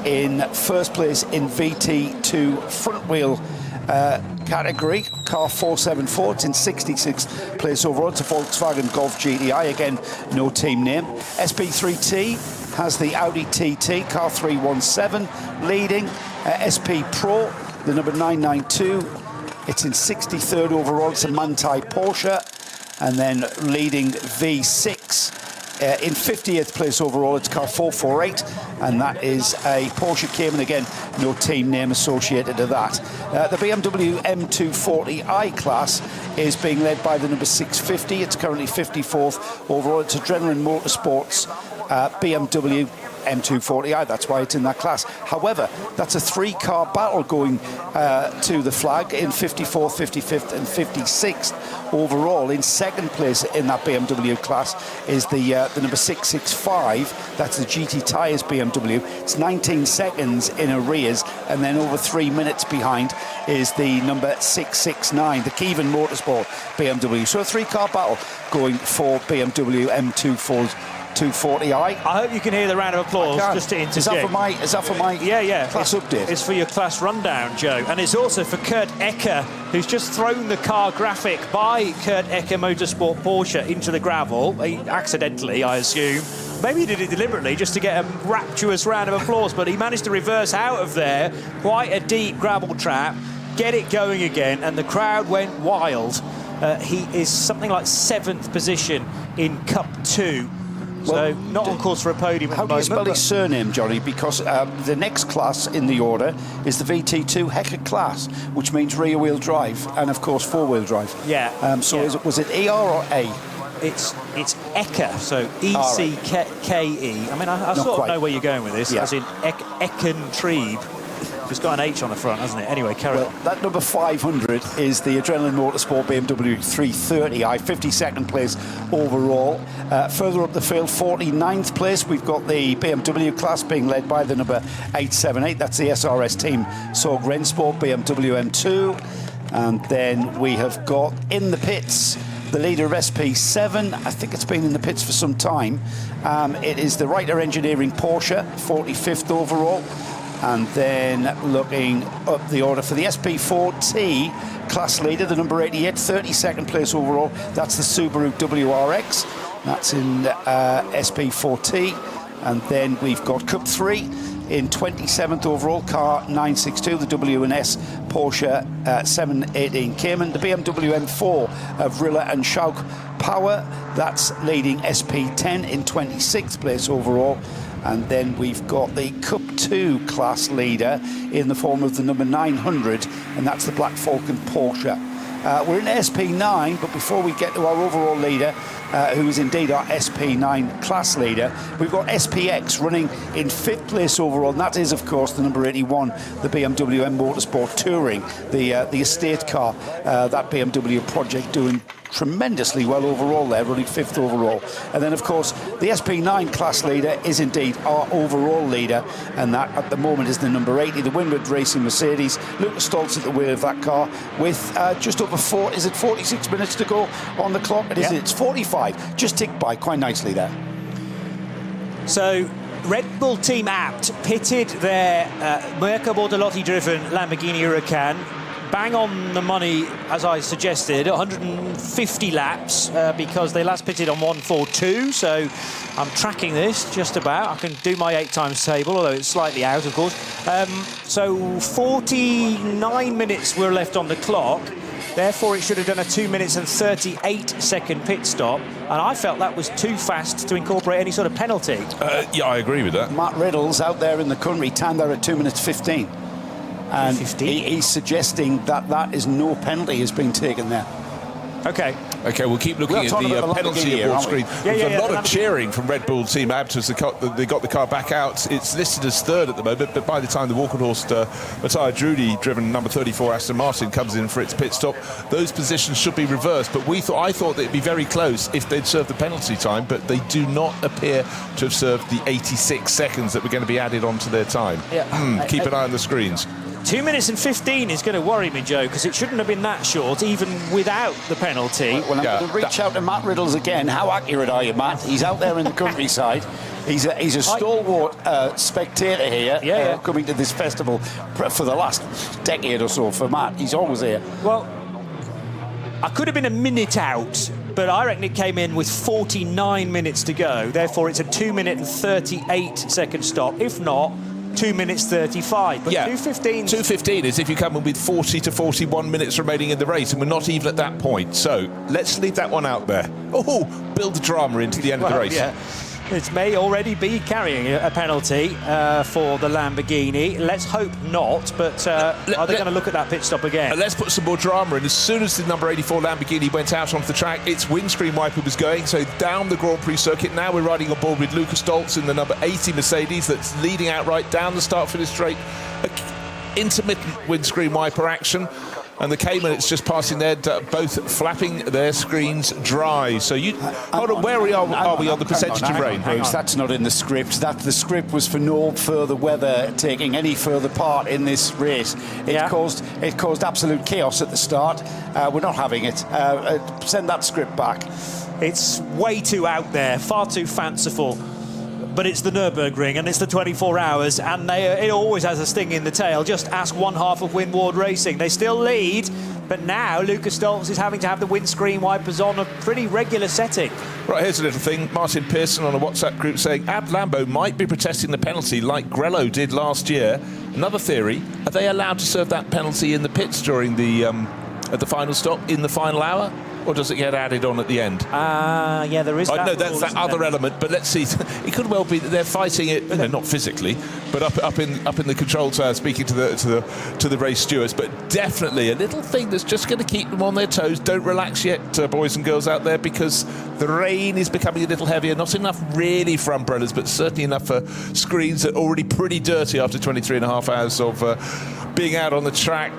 In first place in VT2 front wheel category, car 474, it's in 66th place overall. It's a Volkswagen Golf GTI, again, no team name. SP3T has the Audi TT, car 317, leading. SP Pro, the number 992, it's in 63rd overall. It's a Manthey Porsche. And then leading V6 in 50th place overall, it's car 448, and that is a Porsche Cayman. Again, no team name associated to that. The BMW M240i class is being led by the number 650. It's currently 54th overall. It's Adrenaline Motorsports BMW M240i, that's why it's in that class. However, that's a 3-car battle going to the flag in 54th, 55th and 56th overall. In second place in that BMW class is the number 665. That's the GT Tyres BMW. It's 19 seconds in arrears, and then over 3 minutes behind is the number 669, the Kevin Motorsport BMW. So a 3-car battle going for BMW M240i. I hope you can hear the round of applause just to interject. Is that for my class update? It's for your class rundown, Joe. And it's also for Kurt Ecker, who's just thrown the car graphic by Kurt Ecker Motorsport Porsche into the gravel, accidentally, I assume. Maybe he did it deliberately just to get a rapturous round of applause, but he managed to reverse out of there, quite a deep gravel trap, get it going again, and the crowd went wild. He is something like 7th position in Cup 2. So not on course for a podium at the moment. How do you spell his surname, Johnny? Because the next class in the order is the VT2 Hecker class, which means rear-wheel drive and, of course, four-wheel drive. Yeah. Was it ER or A? It's Ecker, so E-C-K-E. I mean, I sort of know where you're going with this, as in Eckentrieb. It's got an H on the front, hasn't it? Anyway, carry on. That number 500 is the Adrenaline Motorsport BMW 330i, 52nd place overall. Further up the field, 49th place, we've got the BMW class being led by the number 878. That's the SRS team, Sorg Rennsport BMW M2. And then we have got in the pits the leader of SP7. I think it's been in the pits for some time. It is the Reiter Engineering Porsche, 45th overall. And then looking up the order for the SP4T class leader, the number 88, 32nd place overall. That's the Subaru WRX. That's in SP4T. And then we've got Cup 3 in 27th overall, car 962, the W&S Porsche 718 Cayman. The BMW M4 of Rilla and Schauk Power, that's leading SP10 in 26th place overall. And then we've got the Cup 2 class leader in the form of the number 900, and that's the Black Falcon Porsche. We're in SP9, but before we get to our overall leader, who is indeed our SP9 class leader, we've got SPX running in 5th place overall, and that is, of course, the number 81, the BMW M Motorsport Touring, the estate car, that BMW project doing tremendously well overall there, running 5th overall. And then, of course, the SP9 class leader is indeed our overall leader, and that at the moment is the number 80, the Winward Racing Mercedes. Lucas Stoltz at the wheel of that car with just over 46 minutes to go on the clock. It's 45, just ticked by quite nicely there. So Red Bull Team Abt pitted their Mirko Bortolotti driven Lamborghini Huracan bang on the money, as I suggested, 150 laps because they last pitted on 1:42. So I'm tracking this just about. I can do my 8 times table, although it's slightly out, of course. So 49 minutes were left on the clock. Therefore, it should have done a 2 minutes and 38-second pit stop. And I felt that was too fast to incorporate any sort of penalty. Yeah, I agree with that. Matt Riddle's out there in the country, timed there at 2 minutes 15. And he's suggesting that that is no penalty has been taken there. Okay. Okay, we'll keep looking at the penalty aboard screen. There's a lot of cheering from Red Bull Team Abt as they got the car back out. It's listed as 3rd at the moment, but by the time the Walkenhorst Matthias Drudy driven number 34 Aston Martin comes in for its pit stop, those positions should be reversed. But I thought that it'd be very close if they'd served the penalty time, but they do not appear to have served the 86 seconds that were going to be added onto their time. Yeah. Keep an eye on the screens. 2 minutes and 15 is going to worry me, Joe, because it shouldn't have been that short, even without the penalty. Well, I'm going to reach out to Matt Riddles again. How accurate are you, Matt? He's out there in the countryside. He's a stalwart spectator here, coming to this festival for the last decade or so for Matt. He's always here. Well, I could have been a minute out, but I reckon it came in with 49 minutes to go. Therefore, it's a 2 minute and 38-second stop. If not, 2 minutes 35, but 2:15 is if you come in with 40 to 41 minutes remaining in the race, and we're not even at that point. So let's leave that one out there. Oh, build the drama into the end of the race. Yeah. It may already be carrying a penalty for the Lamborghini. Let's hope not, but are they going to look at that pit stop again? Let's put some more drama in. As soon as the number 84 Lamborghini went out onto the track, its windscreen wiper was going, so down the Grand Prix circuit. Now we're riding on board with Lucas Stoltz in the number 80 Mercedes that's leading out right down the start-finish straight. Intermittent windscreen wiper action. And the Cayman, it's just passing there, both flapping their screens dry. So hold on, where are we on the percentage of rain? That's not in the script. The script was for no further weather taking any further part in this race. It caused absolute chaos at the start. We're not having it. Send that script back. It's way too out there, far too fanciful. But it's the Nürburgring and it's the 24 hours, and it always has a sting in the tail. Just ask one half of Winward Racing. They still lead, but now Lucas Stoltz is having to have the windscreen wipers on a pretty regular setting. Right, here's a little thing. Martin Pearson on a WhatsApp group saying Abt Lambo might be protesting the penalty like Grello did last year. Another theory, are they allowed to serve that penalty in the pits during the at the final stop, in the final hour? Or does it get added on at the end? Yeah, there is that. No, that's that other element. But let's see. It could well be that they're fighting it, not physically, but up in the control tower, speaking to the race stewards. But definitely a little thing that's just going to keep them on their toes. Don't relax yet, boys and girls out there, because the rain is becoming a little heavier. Not enough really for umbrellas, but certainly enough for screens that are already pretty dirty after 23 and a half hours of being out on the track.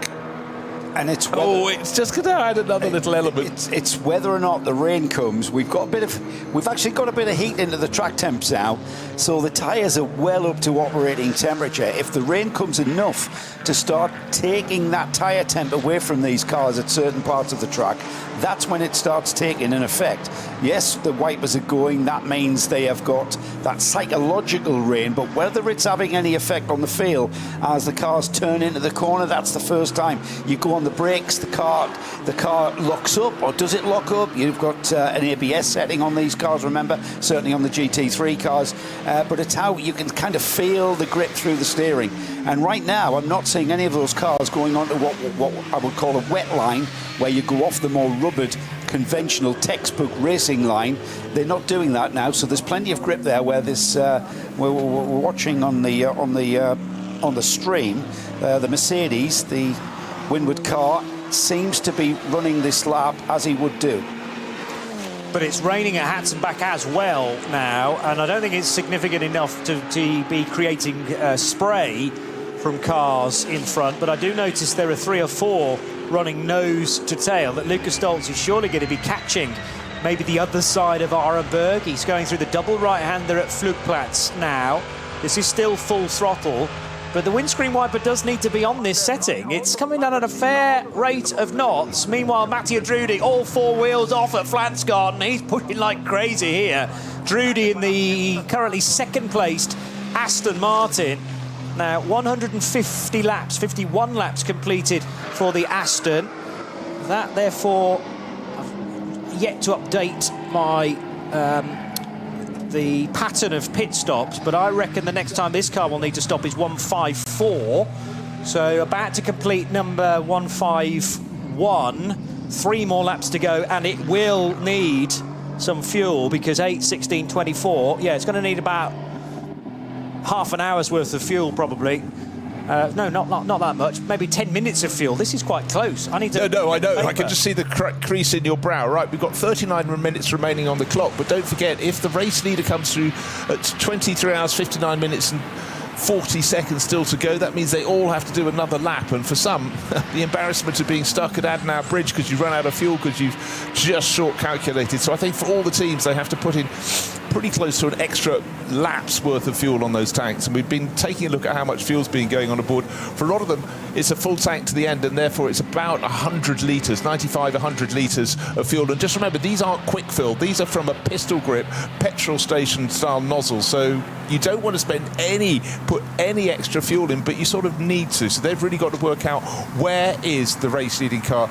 And it's it's just going to add another little element. It's whether or not the rain comes. We've actually got a bit of heat into the track temps now, so the tyres are well up to operating temperature. If the rain comes enough to start taking that tyre temp away from these cars at certain parts of the track, that's when it starts taking an effect. Yes, the wipers are going. That means they have got that psychological rain, but whether it's having any effect on the field as the cars turn into the corner, that's the first time. You go on the brakes, the car locks up, or does it lock up? You've got an ABS setting on these cars, remember, certainly on the GT3 cars, but it's how you can kind of feel the grip through the steering. And right now, I'm not seeing any of those cars going on to what I would call a wet line, where you go off the more rubbered, conventional textbook racing line. They're not doing that now, so there's plenty of grip there. Where this we're watching on the stream, the Mercedes, the Windward car, seems to be running this lap as he would do. But it's raining at Hatzenbach as well now, and I don't think it's significant enough to be creating spray from cars in front. But I do notice there are 3 or 4 running nose to tail that Lucas Stoltz is surely going to be catching. Maybe the other side of Arenberg. He's going through the double right-hander at Flugplatz now. This is still full throttle, but the windscreen wiper does need to be on this setting. It's coming down at a fair rate of knots. Meanwhile, Mattia Drudi, all 4 wheels off at Flansgarten. He's pushing like crazy here. Drudi in the currently second-placed Aston Martin. Now, 150 laps, 51 laps completed for the Aston. That, therefore, I've yet to update my the pattern of pit stops, but I reckon the next time this car will need to stop is 154. So about to complete number 151. 3 more laps to go, and it will need some fuel because 8, 16, 24. Yeah, it's going to need about half an hour's worth of fuel, probably. No, not that much. Maybe 10 minutes of fuel. This is quite close. I need to... No, I know. I can just see the crease in your brow. Right, we've got 39 minutes remaining on the clock, but don't forget, if the race leader comes through at 23 hours, 59 minutes and 40 seconds still to go, that means they all have to do another lap. And for some, the embarrassment of being stuck at Adenauer Bridge because you've run out of fuel because you've just short calculated. So I think for all the teams, they have to put in pretty close to an extra lap's worth of fuel on those tanks, and we've been taking a look at how much fuel's been going on aboard. For a lot of them, it's a full tank to the end, and therefore it's about 100 litres, 95, 100 litres of fuel. And just remember, these aren't quick fill. These are from a pistol grip, petrol station style nozzle. So you don't want to put any extra fuel in, but you sort of need to. So they've really got to work out, where is the race leading car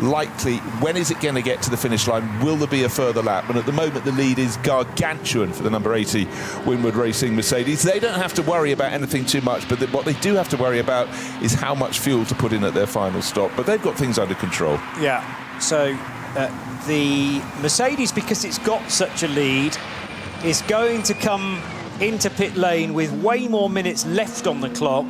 likely, when is it going to get to the finish line, will there be a further lap? And at the moment the lead is gargantuan for the number 80 Windward Racing Mercedes. They don't have to worry about anything too much, but what they do have to worry about is how much fuel to put in at their final stop, but they've got things under control. Yeah, so the Mercedes, because it's got such a lead, is going to come into pit lane with way more minutes left on the clock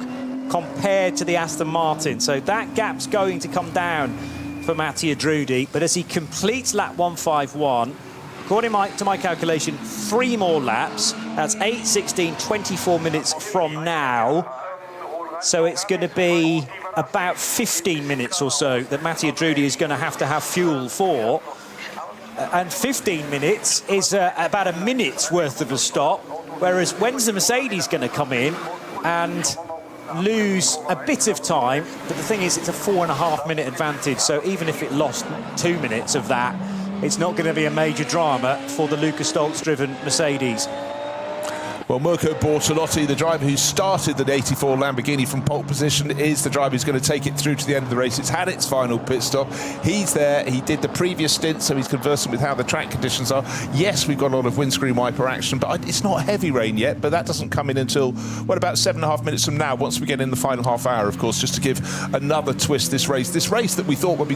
compared to the Aston Martin, so that gap's going to come down for Mattia Drudi. But as he completes lap 151, according to my calculation, 3 more laps. That's 8, 16, 24 minutes from now. So it's going to be about 15 minutes or so that Mattia Drudi is going to have fuel for. And 15 minutes is about a minute's worth of a stop. Whereas when's the Mercedes going to come in and lose a bit of time? But the thing is, it's a 4.5 minute advantage, so even if it lost 2 minutes of that, it's not going to be a major drama for the Lucas Stoltz driven Mercedes. Well, Mirko Bortolotti, the driver who started the 84 Lamborghini from pole position, is the driver who's going to take it through to the end of the race. It's had its final pit stop. He's there. He did the previous stint, so he's conversant with how the track conditions are. Yes, we've got a lot of windscreen wiper action, but it's not heavy rain yet, but that doesn't come in until, well, about 7.5 minutes from now, once we get in the final half hour, of course, just to give another twist this race. This race that we thought when we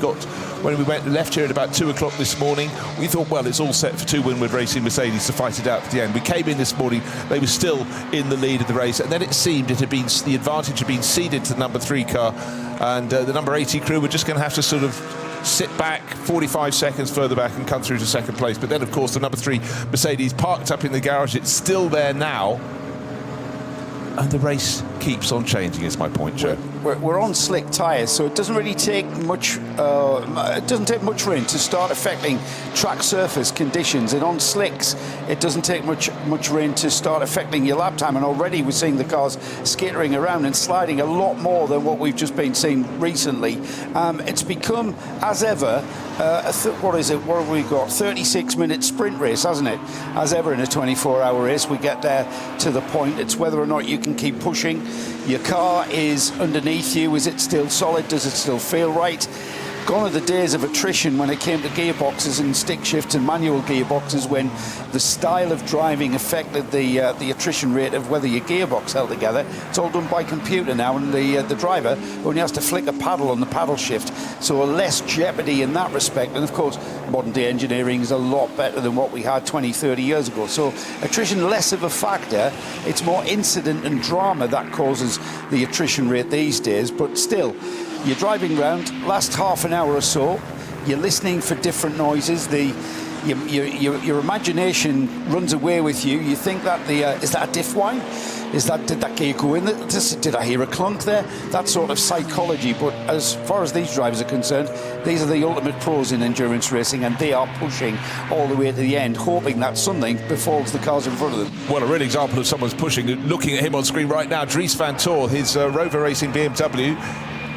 left here at about 2 o'clock this morning, we thought, well, it's all set for 2 Windward Racing Mercedes to fight it out at the end. We came in this morning, they were still in the lead of the race, and then it seemed the advantage had been ceded to the number 3 car, and the number 80 crew were just going to have to sort of sit back 45 seconds further back and come through to second place. But then, of course, the number 3 Mercedes parked up in the garage. It's still there now, and the race keeps on changing, is my point, Joe. we're on slick tyres, so it doesn't really take much. It doesn't take much rain to start affecting track surface conditions, and on slicks, it doesn't take much rain to start affecting your lap time. And already we're seeing the cars skittering around and sliding a lot more than what we've just been seeing recently. It's become, as ever, what is it? What have we got? 36-minute sprint race, hasn't it? As ever in a 24-hour race, we get there to the point. It's whether or not you can keep pushing. Your car is underneath you. Is it still solid? Does it still feel right? Gone are the days of attrition when it came to gearboxes and stick shifts and manual gearboxes, when the style of driving affected the attrition rate of whether your gearbox held together. It's all done by computer now, and the driver only has to flick a paddle on the paddle shift, so less jeopardy in that respect. And of course, modern day engineering is a lot better than what we had 20, 30 years ago. So attrition less of a factor. It's more incident and drama that causes the attrition rate these days, but still, you're driving around, last half an hour or so, you're listening for different noises. Your imagination runs away with you. You think that is that a diff whine? Did that gear go in? Did I hear a clunk there? That sort of psychology. But as far as these drivers are concerned, these are the ultimate pros in endurance racing, and they are pushing all the way to the end, hoping that something befalls the cars in front of them. Well, a real example of someone's pushing. Looking at him on screen right now, Dries van Tor, his Rover Racing BMW,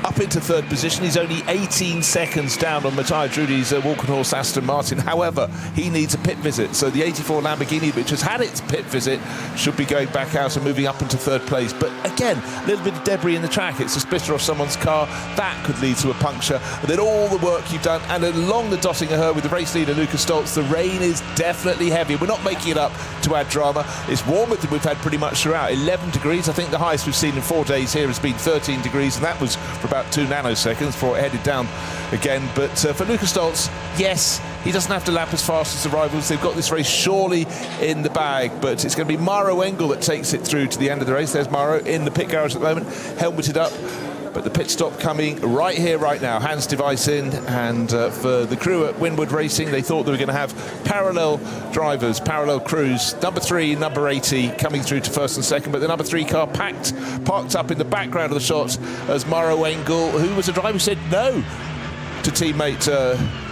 up into third position. He's only 18 seconds down on Matthias Drudy's Walkenhorst Aston Martin. However, he needs a pit visit. So the 84 Lamborghini, which has had its pit visit, should be going back out and moving up into third place. But again, a little bit of debris in the track. It's a splitter off someone's car. That could lead to a puncture. And then all the work you've done, and along the Dottinger with the race leader, Lucas Stoltz, the rain is definitely heavy. We're not making it up to add drama. It's warmer than we've had pretty much throughout. 11 degrees. I think the highest we've seen in 4 days here has been 13 degrees, and that was for about 2 nanoseconds before it headed down again. But for Lucas Stoltz, yes, he doesn't have to lap as fast as the rivals. They've got this race surely in the bag, but it's going to be Maro Engel that takes it through to the end of the race. There's Maro in the pit garage at the moment, helmeted up. But the pit stop coming right here, right now. Hands device in, and for the crew at Winwood Racing, they thought they were going to have parallel drivers, parallel crews. Number 3, number 80 coming through to first and second, but the number 3 car parked up in the background of the shots as Maro Engel, who was a driver who said no to teammate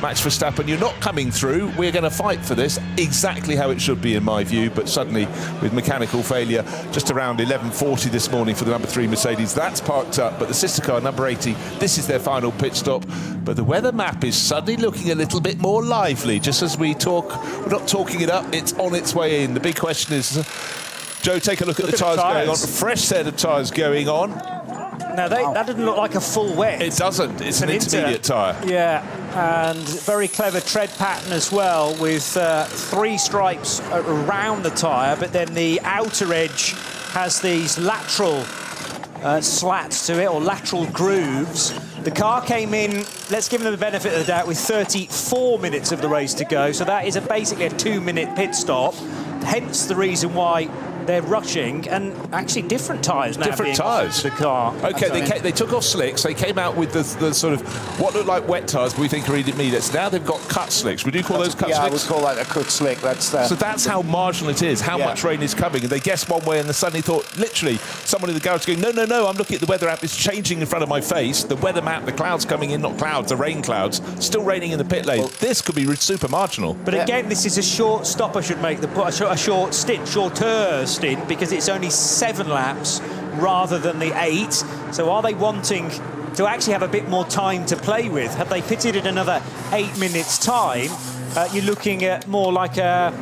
Max Verstappen. You're not coming through. We're going to fight for this. Exactly how it should be, in my view. But suddenly, with mechanical failure, just around 11:40 this morning for the number 3 Mercedes, that's parked up. But the sister car, number 80, this is their final pit stop. But the weather map is suddenly looking a little bit more lively. Just as we talk, we're not talking it up. It's on its way in. The big question is, Joe, take a look at the tyres going on. A fresh set of tyres going on. Now, that doesn't look like a full wet. It doesn't. It's an intermediate tyre. Yeah, and very clever tread pattern as well, with 3 stripes around the tyre, but then the outer edge has these lateral slats to it, or lateral grooves. The car came in, let's give them the benefit of the doubt, with 34 minutes of the race to go, so that is basically a 2-minute pit stop, hence the reason why they're rushing, and actually different tyres now. Different tyres. The car. Okay, they took off slicks. They came out with the sort of what looked like wet tyres, but we think are intermediates. Now they've got cut slicks. Would you call those cut slicks? Yeah, I would call that a cut slick. So that's how marginal it is, how much rain is coming. And they guessed one way, and they suddenly thought, literally, someone in the garage going, no, I'm looking at the weather app. It's changing in front of my face. The weather map, the clouds coming in, not clouds, the rain clouds. Still raining in the pit lane. Well, this could be super marginal. But again, this is a short stop. I should make a shorter stint, because it's only 7 laps rather than the 8. So are they wanting to actually have a bit more time to play with? Have they pitted in another 8 minutes time? You're looking at more like a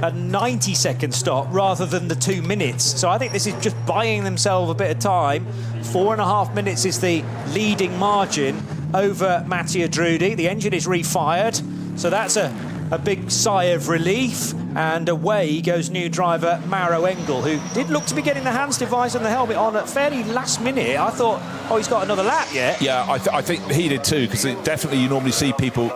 90-second stop rather than the 2 minutes. So I think this is just buying themselves a bit of time. 4.5 minutes is the leading margin over Mattia Drudy. The engine is refired, so that's a big sigh of relief. And away goes new driver Maro Engel, who did look to be getting the hands device and the helmet on at fairly last minute. I thought, he's got another lap yet. Yeah, I think he did too, because definitely you normally see people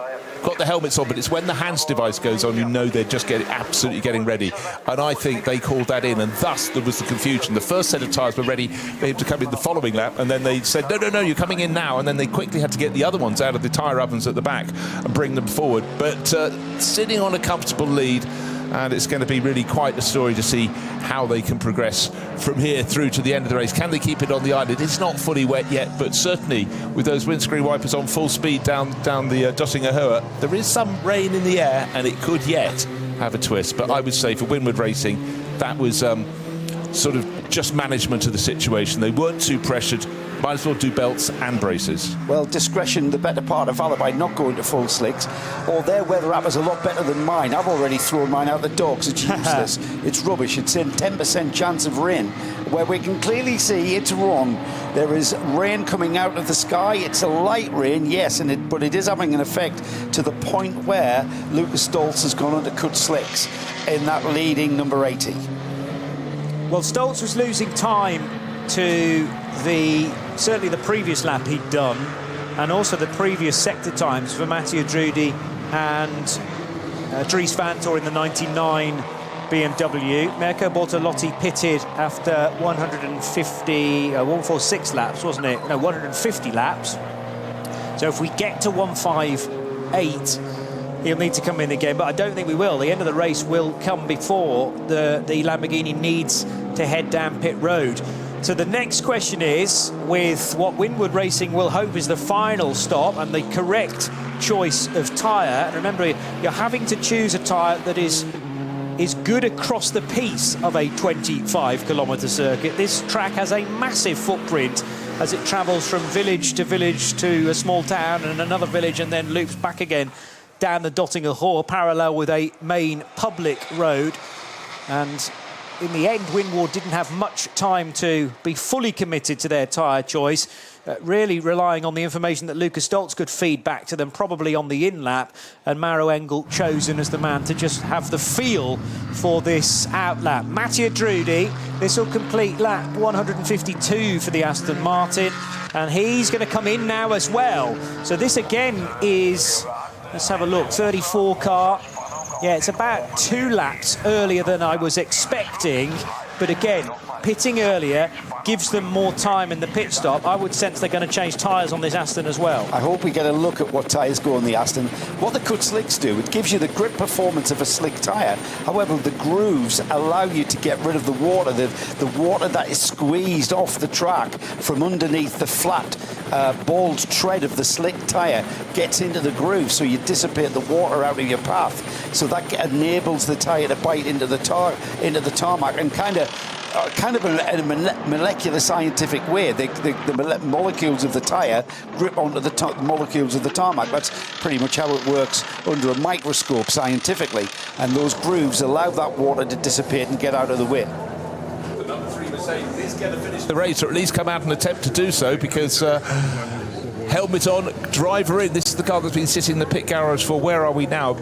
got the helmets on, but it's when the hands device goes on, you know they're just absolutely getting ready. And I think they called that in, and thus there was the confusion. The first set of tyres were ready for him to come in the following lap, and then they said, no, you're coming in now. And then they quickly had to get the other ones out of the tyre ovens at the back and bring them forward. But sitting on a comfortable lead, and it's going to be really quite a story to see how they can progress from here through to the end of the race. Can they keep it on the island? It's not fully wet yet, but certainly with those windscreen wipers on full speed down the Dottinger Höhe, there is some rain in the air, and it could yet have a twist. But I would say for Winward Racing, that was sort of just management of the situation. They weren't too pressured. Might as well do belts and braces. Well, discretion, the better part of valor by not going to full slicks. Or their weather app is a lot better than mine. I've already thrown mine out the door because it's useless. It's rubbish. It's in 10% chance of rain, where we can clearly see it's wrong. There is rain coming out of the sky. It's a light rain, yes, but it is having an effect to the point where Lucas Stoltz has gone under cut slicks in that leading number 80. Well, Stoltz was losing time to certainly the previous lap he'd done, and also the previous sector times for Mattia Drudi and Dries Vanthoor in the 99 BMW. Mirko Bortolotti pitted after 146 laps, wasn't it? No, 150 laps. So if we get to 158, he'll need to come in again, but I don't think we will. The end of the race will come before the Lamborghini needs to head down pit road. So the next question is, with what Winward Racing will hope is the final stop and the correct choice of tyre, and remember, you're having to choose a tyre that is good across the piece of a 25-kilometre circuit. This track has a massive footprint as it travels from village to a small town and another village, and then loops back again down the Dottinger Höhe, parallel with a main public road. And in the end, Winward didn't have much time to be fully committed to their tyre choice, really relying on the information that Lucas Stoltz could feed back to them, probably on the in-lap, and Maro Engel chosen as the man to just have the feel for this out-lap. Mattia Drudi, this will complete lap 152 for the Aston Martin, and he's going to come in now as well. So this again is, let's have a look, 34 car. Yeah, it's about 2 laps earlier than I was expecting. But again, pitting earlier gives them more time in the pit stop. I would sense they're going to change tyres on this Aston as well. I hope we get a look at what tyres go on the Aston. What the cut slicks do, it gives you the grip performance of a slick tyre. However, the grooves allow you to get rid of the water. The water that is squeezed off the track from underneath the flat, bald tread of the slick tyre gets into the groove, so you dissipate the water out of your path. So that enables the tyre to bite into the tarmac and kind of in a molecular scientific way. The molecules of the tyre grip onto the molecules of the tarmac. That's pretty much how it works under a microscope scientifically. And those grooves allow that water to dissipate and get out of the way. The number 3 Mercedes is going to finish the race, or at least come out and attempt to do so, because helmet on, driver in. This is the car that's been sitting in the pit garage for, where are we now?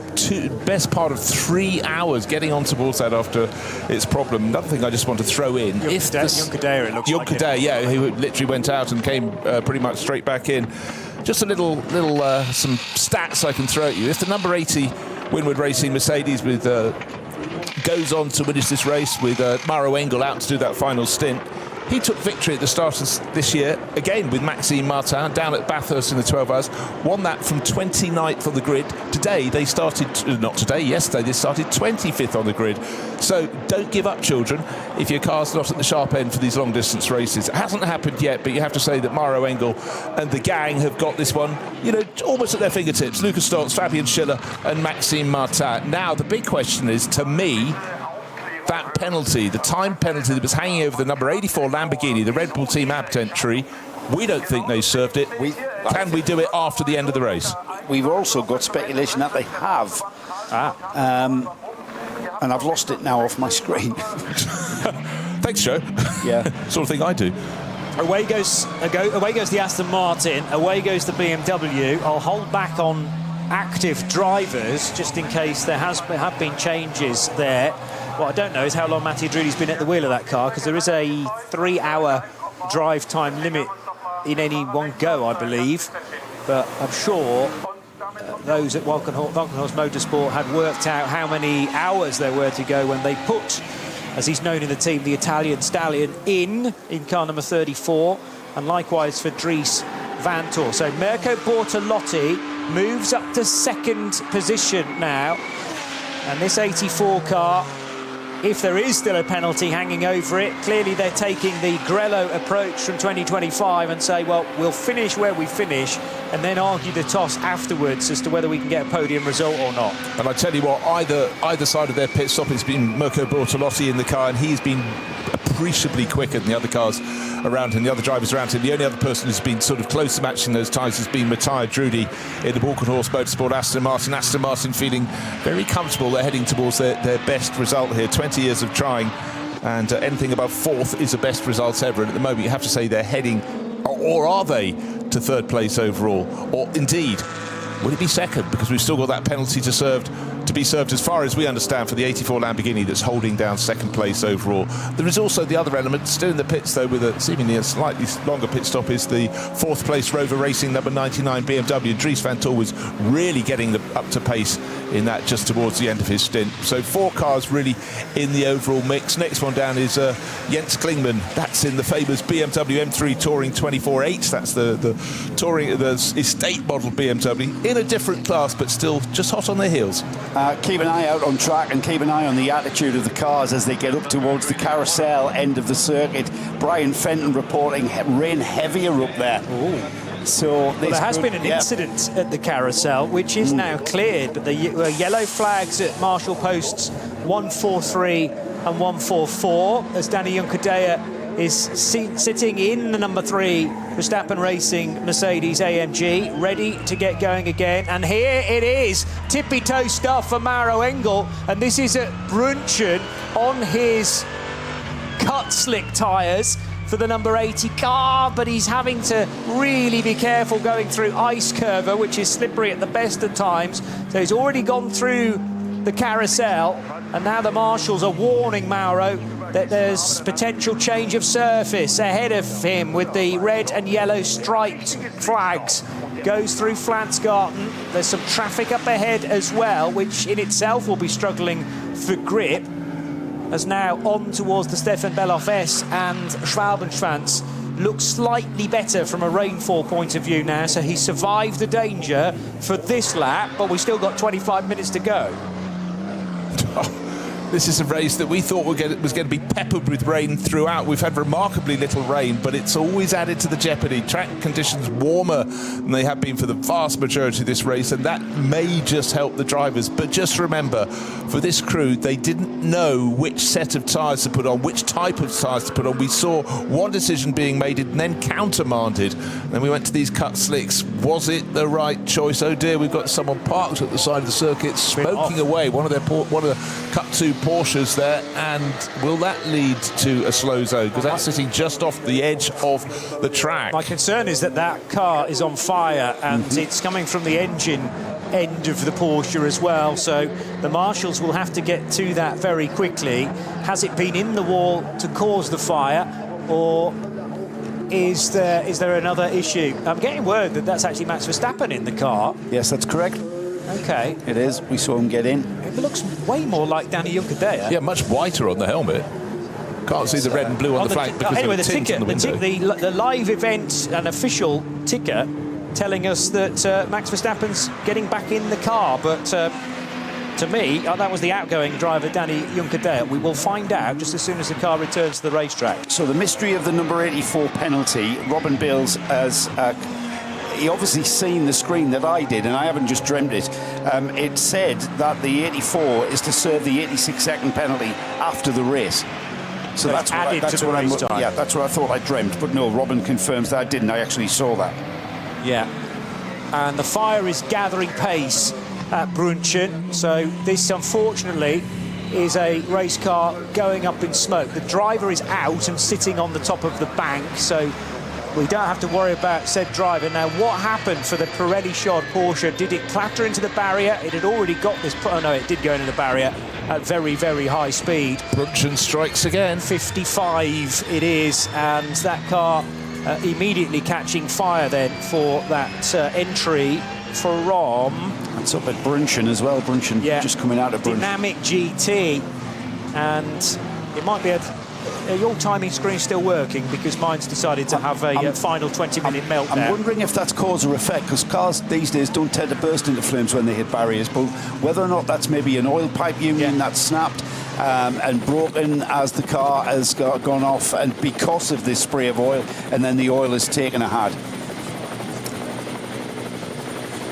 Best part of 3 hours getting on towards that after its problem. Another thing I just want to throw in. Juncker, it looks like Juncker, yeah, who literally went out and came pretty much straight back in. Just a little some stats I can throw at you. If the number 80 Winward Racing Mercedes with goes on to finish this race with Maro Engel out to do that final stint, he took victory at the start of this year, again with Maxime Martin, down at Bathurst in the 12 hours, won that from 29th on the grid. Yesterday they started 25th on the grid. So don't give up, children, if your car's not at the sharp end for these long distance races. It hasn't happened yet, but you have to say that Maro Engel and the gang have got this one, almost at their fingertips. Lucas Stoltz, Fabian Schiller and Maxime Martin. Now the big question is, to me, that penalty, the time penalty that was hanging over the number 84 Lamborghini, the Red Bull team apt entry, we don't think they served it. Can we do it after the end of the race? We've also got speculation that they have. And I've lost it now off my screen. Thanks, Joe. Yeah. Sort of thing I do. Away goes the Aston Martin, away goes the BMW. I'll hold back on active drivers just in case there have been changes there. What I don't know is how long Mattia Drudi's been at the wheel of that car, because there is a 3-hour drive time limit in any one go, I believe. But I'm sure those at Valkenhorst Motorsport had worked out how many hours there were to go when they put, as he's known in the team, the Italian stallion in car number 34, and likewise for Dries Vanthoor. So Mirko Bortolotti moves up to second position now. And this 84 car, if there is still a penalty hanging over it, clearly they're taking the Grello approach from 2025 and say, well, we'll finish where we finish and then argue the toss afterwards as to whether we can get a podium result or not. And I tell you what, either side of their pit stop has been Mirko Bortolotti in the car, and he's been appreciably quicker than the other cars around him, the other drivers around him. The only other person who's been sort of close to matching those times has been Matthias Drudy in the Walkenhorst Motorsport Aston Martin. Aston Martin feeling very comfortable. They're heading towards their best result here. 20 years of trying, and anything above fourth is the best result ever. And at the moment, you have to say they're heading, or are they, to third place overall? Or indeed, will it be second? Because we've still got that penalty to be served, as far as we understand, for the 84 Lamborghini that's holding down second place overall. There is also the other element, still in the pits though, with a seemingly a slightly longer pit stop, is the fourth place Rover Racing number 99 BMW. Dries Van Tor was really getting up to pace in that just towards the end of his stint. So 4 cars really in the overall mix. Next one down is Jens Klingmann. That's in the famous BMW M3 Touring 24H. That's the touring, the estate model BMW, in a different class, but still just hot on their heels. Keep an eye out on track and keep an eye on the attitude of the cars as they get up towards the carousel end of the circuit. Brian Fenton reporting rain heavier up there. Ooh. So there has been an incident at the carousel, which is now cleared, but the yellow flags at Marshall posts 143 and 144 as Danny Juncadella is sitting in the number 3 Verstappen Racing Mercedes AMG, ready to get going again. And here it is, tippy-toe stuff for Mauro Engel, and this is at Brunchen on his cut slick tyres for the number 80 car, but he's having to really be careful going through ice curva, which is slippery at the best of times. So he's already gone through the carousel, and now the marshals are warning Mauro that there's potential change of surface ahead of him with the red and yellow striped flags. Goes through Flansgarten. There's some traffic up ahead as well, which in itself will be struggling for grip. As now on towards the Stefan Beloff S, and Schwalbenschwanz looks slightly better from a rainfall point of view now, so he survived the danger for this lap, but we've still got 25 minutes to go. This is a race that we thought was going to be peppered with rain throughout. We've had remarkably little rain, but it's always added to the jeopardy. Track conditions warmer than they have been for the vast majority of this race, and that may just help the drivers. But just remember, for this crew, they didn't know which set of tyres to put on, which type of tyres to put on. We saw one decision being made and then countermanded. Then we went to these cut slicks. Was it the right choice? Oh dear, we've got someone parked at the side of the circuit smoking away. One of the cut 2 Porsches there, and will that lead to a slow zone? Because that's sitting just off the edge of the track. My concern is that that car is on fire, and it's coming from the engine end of the Porsche as well, so the marshals will have to get to that very quickly. Has it been in the wall to cause the fire, or is there another issue? I'm getting word that that's actually Max Verstappen in the car. Yes, that's correct. Okay. It is. We saw him get in. It looks way more like Danny Juncadella. Yeah, much whiter on the helmet. Can't see the red and blue on the flank because anyway, of the tint on the window. The live event, an official ticker telling us that Max Verstappen's getting back in the car, but to me, that was the outgoing driver, Danny Juncadella. We will find out just as soon as the car returns to the racetrack. So the mystery of the number 84 penalty, Robin Bills has... he obviously seen the screen that I did, and I haven't just dreamt it. It said that the 84 is to serve the 86-second penalty after the race. So that's what I thought I dreamt. But no, Robin confirms that I didn't. I actually saw that. Yeah. And the fire is gathering pace at Brunchen. So this, unfortunately, is a race car going up in smoke. The driver is out and sitting on the top of the bank, so we don't have to worry about said driver. Now, what happened for the Pirelli-shod Porsche? Did it clatter into the barrier? It had already got this... Oh, no, it did go into the barrier at very, very high speed. Brunchen strikes again. 55 it is, and that car immediately catching fire then for that entry from... It's up at Brunchen as well. Brunchen, just coming out of Brunchen. Dynamic GT, and it might be a are your timing screens still working? Because mine's decided to have a final 20-minute meltdown. I'm wondering if that's cause or effect, because cars these days don't tend to burst into flames when they hit barriers, but whether or not that's maybe an oil pipe union that's snapped and broken as the car has gone off, and because of this spray of oil, and then the oil has taken a had.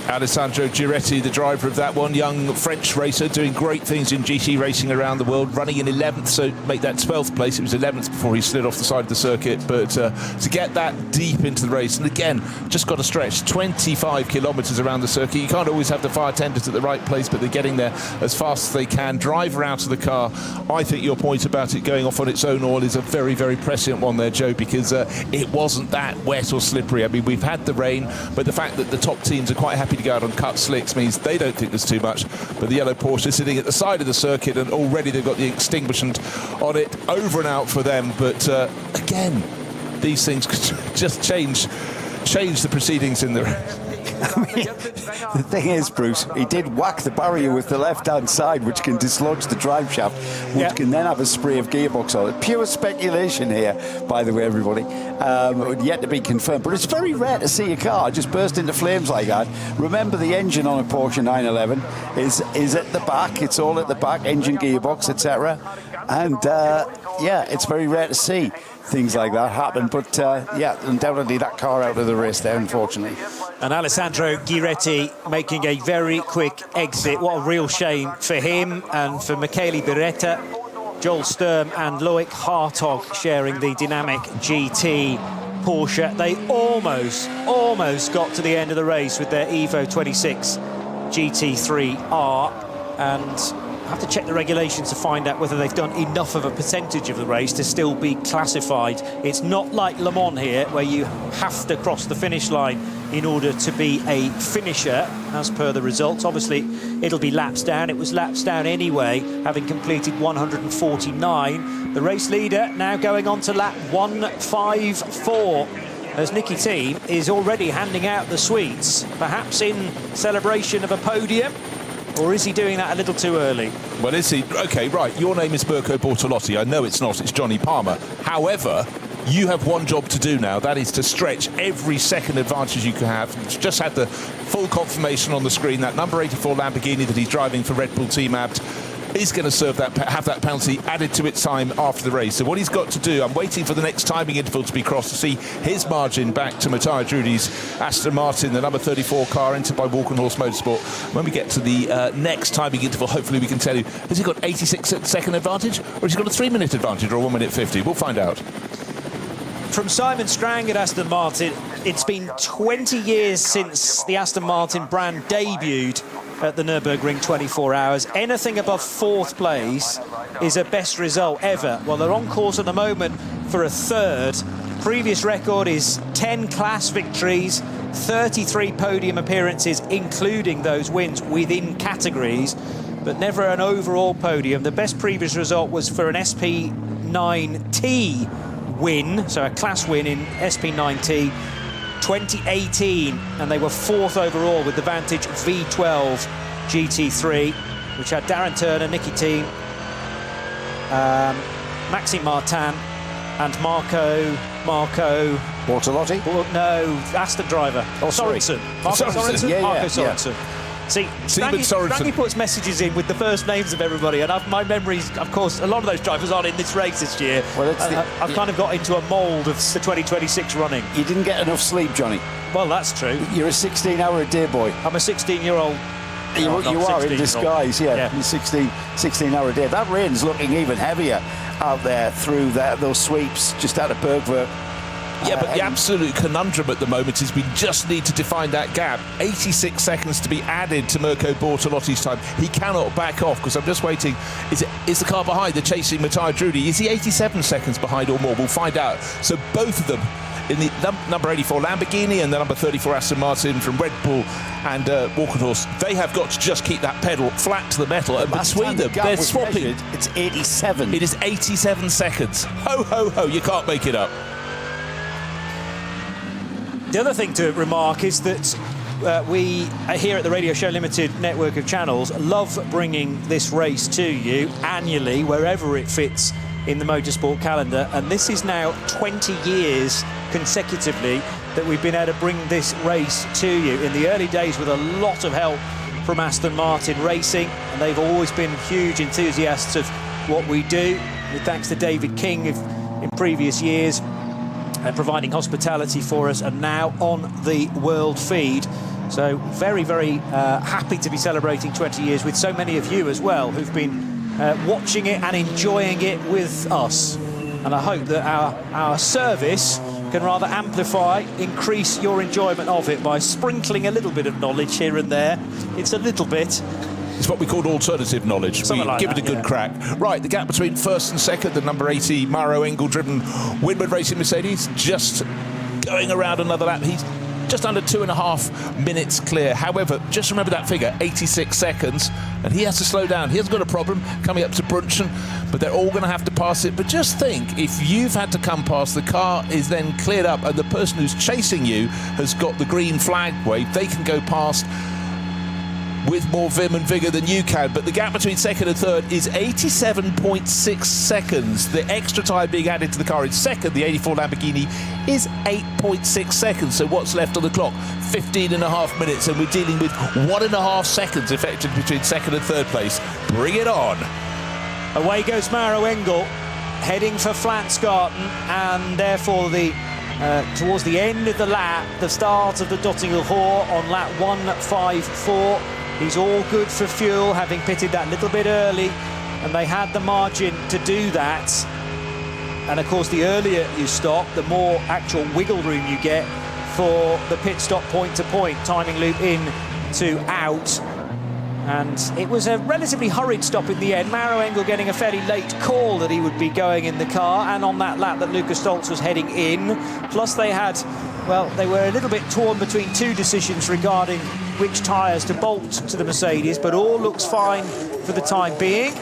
Alessandro Giretti, the driver of that one, young French racer, doing great things in GT racing around the world, running in 11th, so make that 12th place. It was 11th before he slid off the side of the circuit, but to get that deep into the race, and again, just got to stretch 25 kilometres around the circuit. You can't always have the fire tenders at the right place, but they're getting there as fast as they can. Driver out of the car. I think your point about it going off on its own oil is a very, very prescient one there, Joe, because it wasn't that wet or slippery. I mean, we've had the rain, but the fact that the top teams are quite happy to go out on cut slicks means they don't think there's too much. But the yellow Porsche is sitting at the side of the circuit, and already they've got the extinguishment on it. Over and out for them. But again, these things could just change the proceedings in the race. I mean, the thing is, Bruce, he did whack the barrier with the left-hand side, which can dislodge the drive shaft, which can then have a spray of gearbox on it. Pure speculation here, by the way, everybody. Yet to be confirmed. But it's very rare to see a car just burst into flames like that. Remember, the engine on a Porsche 911 is at the back. It's all at the back, engine, gearbox, etc. And, yeah, it's very rare to see things like that happen. But, yeah, undoubtedly that car out of the race there, unfortunately. And Alessandro Giretti making a very quick exit. What a real shame for him and for Michele Beretta, Joel Sturm and Loic Hartog sharing the dynamic GT Porsche. They almost got to the end of the race with their Evo 26 GT3R, and I have to check the regulations to find out whether they've done enough of a percentage of the race to still be classified. It's not like Le Mans here, where you have to cross the finish line in order to be a finisher, as per the results. Obviously, it'll be laps down. It was laps down anyway, having completed 149. The race leader now going on to lap 154, as Nicky Team is already handing out the sweets, perhaps in celebration of a podium. Or is he doing that a little too early? Well, is he? OK, right, your name is Mirko Bortolotti. I know it's not, it's Johnny Palmer. However, you have one job to do now. That is to stretch every second advantage you can have. You've just had the full confirmation on the screen. That number 84 Lamborghini that he's driving for Red Bull Team Abt is going to have that penalty added to its time after the race. So what he's got to do, I'm waiting for the next timing interval to be crossed to see his margin back to Matteo Drudi's Aston Martin, the number 34 car entered by Walkenhorst Motorsport. When we get to the next timing interval, hopefully we can tell you, has he got 86-second advantage, or has he got a 3-minute advantage, or a 1 minute 50? We'll find out. From Simon Strang at Aston Martin, it's been 20 years since the Aston Martin brand debuted at the Nürburgring 24 hours. Anything above 4th place is a best result ever. Well, they're on course at the moment for a 3rd. Previous record is 10 class victories, 33 podium appearances, including those wins within categories, but never an overall podium. The best previous result was for an SP9T win, so a class win in SP9T, 2018, and they were 4th overall with the Vantage V12 GT3, which had Darren Turner, Nicky Team, Maxime Martin, and Marco Bortolotti? No, Aston driver. Sorensen. Marco Sorensen? Yeah, Marco yeah. Sorensen. See, Strangy puts messages in with the first names of everybody, and my memories, of course, a lot of those drivers aren't in this race this year. Well, I've kind of got into a mould of the 2026 running. You didn't get enough sleep, Johnny. Well, that's true. You're a 16-hour-a-day boy. I'm a 16-year-old. You are in disguise, yeah. 16-hour day. That rain's looking even heavier out there through those sweeps just out of Bergwerk. Yeah, but the absolute conundrum at the moment is we just need to define that gap. 86 seconds to be added to Mirko Bortolotti's time. He cannot back off, because I'm just waiting. Is the car behind? They're chasing Matteo Drudi. Is he 87 seconds behind or more? We'll find out. So both of them in the number 84 Lamborghini and the number 34 Aston Martin from Red Bull and Walkenhorst, they have got to just keep that pedal flat to the metal, and between them they're swapping. Measured, it's 87. It is 87 seconds. Ho, ho, ho, you can't make it up. The other thing to remark is that we here at the Radio Show Limited network of channels love bringing this race to you annually, wherever it fits in the motorsport calendar, and this is now 20 years consecutively that we've been able to bring this race to you. In the early days with a lot of help from Aston Martin Racing, and they've always been huge enthusiasts of what we do, with thanks to David King in previous years providing hospitality for us, and now on the world feed. So very, very happy to be celebrating 20 years with so many of you as well who've been watching it and enjoying it with us. And I hope that our service can rather amplify, increase your enjoyment of it by sprinkling a little bit of knowledge here and there. It's a little bit. It's what we call alternative knowledge. Something We like give that, it a good yeah. crack. Right, the gap between first and second, the number 80 Mauro Engel-driven Winward Racing Mercedes, just going around another lap. He's just under 2.5 minutes clear. However, just remember that figure, 86 seconds, and he has to slow down. He hasn't got a problem coming up to Brunchen, but they're all going to have to pass it. But just think, if you've had to come past, the car is then cleared up, and the person who's chasing you has got the green flag wave, they can go past with more vim and vigour than you can. But the gap between second and third is 87.6 seconds. The extra tyre being added to the car in second, the 84 Lamborghini, is 8.6 seconds. So what's left on the clock? 15.5 minutes, and we're dealing with 1.5 seconds effectively between second and third place. Bring it on. Away goes Mauro Engel, heading for Flansgarten, and therefore towards the end of the lap, the start of the Dottinger Hoor on lap 154. He's all good for fuel, having pitted that little bit early, and they had the margin to do that. And of course, the earlier you stop, the more actual wiggle room you get for the pit stop point-to-point, timing loop in to out. And it was a relatively hurried stop in the end. Mauro Engel getting a fairly late call that he would be going in the car, and on that lap that Lucas Stoltz was heading in. Plus they were a little bit torn between two decisions regarding which tyres to bolt to the Mercedes, but all looks fine for the time being,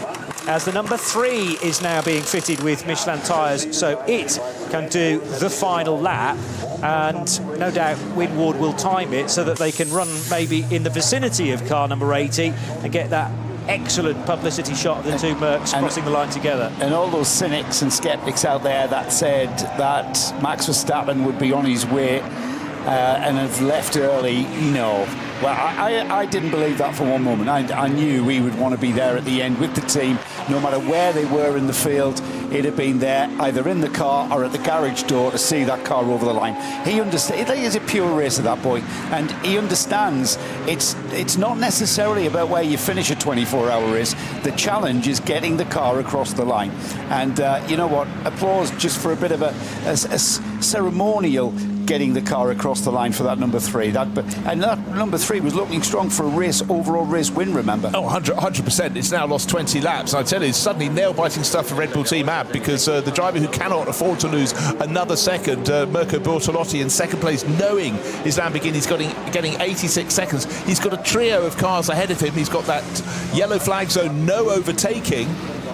as the number 3 is now being fitted with Michelin tyres, so it can do the final lap. And no doubt Winward will time it so that they can run maybe in the vicinity of car number 80 and get that excellent publicity shot of the two Mercs crossing the line together. And all those cynics and skeptics out there that said that Max Verstappen would be on his way and have left early, no. Well, I didn't believe that for one moment. I knew we would want to be there at the end with the team, no matter where they were in the field. He'd have been there either in the car or at the garage door to see that car over the line. He understands. He is a pure racer, that boy, and he understands it's not necessarily about where you finish a 24-hour race. The challenge is getting the car across the line. And you know what? Applause just for a bit of a ceremonial getting the car across the line for that number 3. And that number 3 was looking strong for a overall race win, remember? Oh, 100%. It's now lost 20 laps. I tell you, it's suddenly nail-biting stuff for Red Bull Team AB, because the driver who cannot afford to lose another second, Mirko Bortolotti, in second place, knowing his Lamborghini's getting 86 seconds. He's got a trio of cars ahead of him. He's got that yellow flag zone, no overtaking.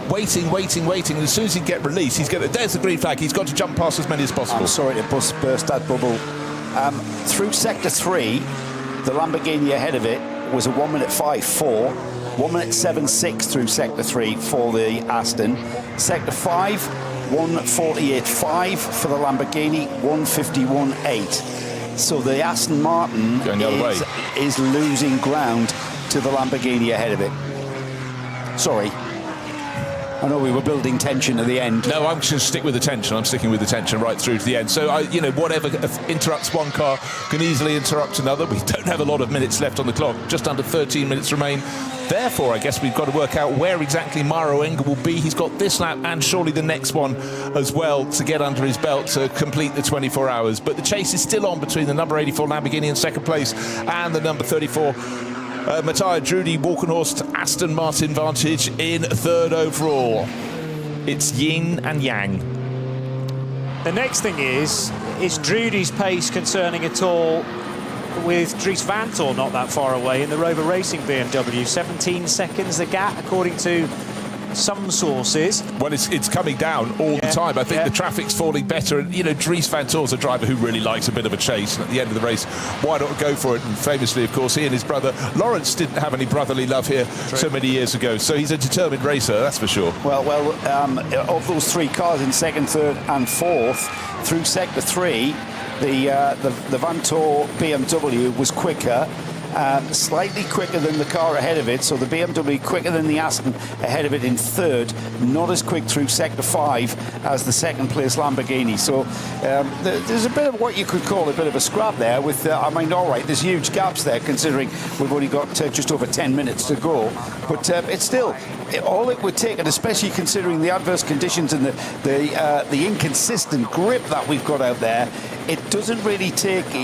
Waiting, and as soon as he get released, there's the green flag. He's got to jump past as many as possible. I'm sorry to burst that bubble. Through sector 3, the Lamborghini ahead of it was a 1:05.4, 1:07.6 through sector 3 for the Aston. Sector 5, 1:48.5 for the Lamborghini, 1:51.8. So the Aston Martin is losing ground to the Lamborghini ahead of it. Sorry. I know we were building tension at the end. No, I'm just going to stick with the tension. I'm sticking with the tension right through to the end. So, whatever interrupts one car can easily interrupt another. We don't have a lot of minutes left on the clock. Just under 13 minutes remain. Therefore, I guess we've got to work out where exactly Mauro Engel will be. He's got this lap and surely the next one as well to get under his belt to complete the 24 hours. But the chase is still on between the number 84 Lamborghini in second place and the number 34 Matthias Drudy Walkenhorst Aston Martin Vantage in third overall. It's yin and yang. The next thing is Drudy's pace concerning at all with Dries Vanthoor not that far away in the Rover Racing BMW? 17 seconds the gap, according to some sources. Well, it's coming down all the time. I think the traffic's falling better. And, you know, Dries van Toor's a driver who really likes a bit of a chase. And at the end of the race, why not go for it? And famously, of course, he and his brother Lawrence didn't have any brotherly love here so many years ago. So he's a determined racer, that's for sure. Well, of those 3 cars in second, third and fourth, through sector 3, the Van Toor BMW was quicker. Slightly quicker than the car ahead of it, so the BMW quicker than the Aston ahead of it in third, not as quick through sector 5 as the second place Lamborghini. So there's a bit of what you could call a bit of a scrap there with, I mean, all right, there's huge gaps there considering we've only got just over 10 minutes to go, but it's still, all it would take, and especially considering the adverse conditions and the inconsistent grip that we've got out there, it doesn't really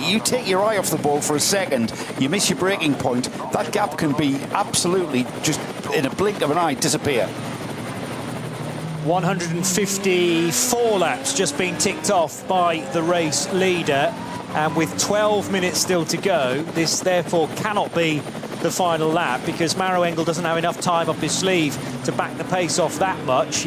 you take your eye off the ball for a second, you miss your braking point, that gap can be absolutely just in a blink of an eye disappear. 154 laps just being ticked off by the race leader, and with 12 minutes still to go, this therefore cannot be the final lap because Maro Engel doesn't have enough time up his sleeve to back the pace off that much.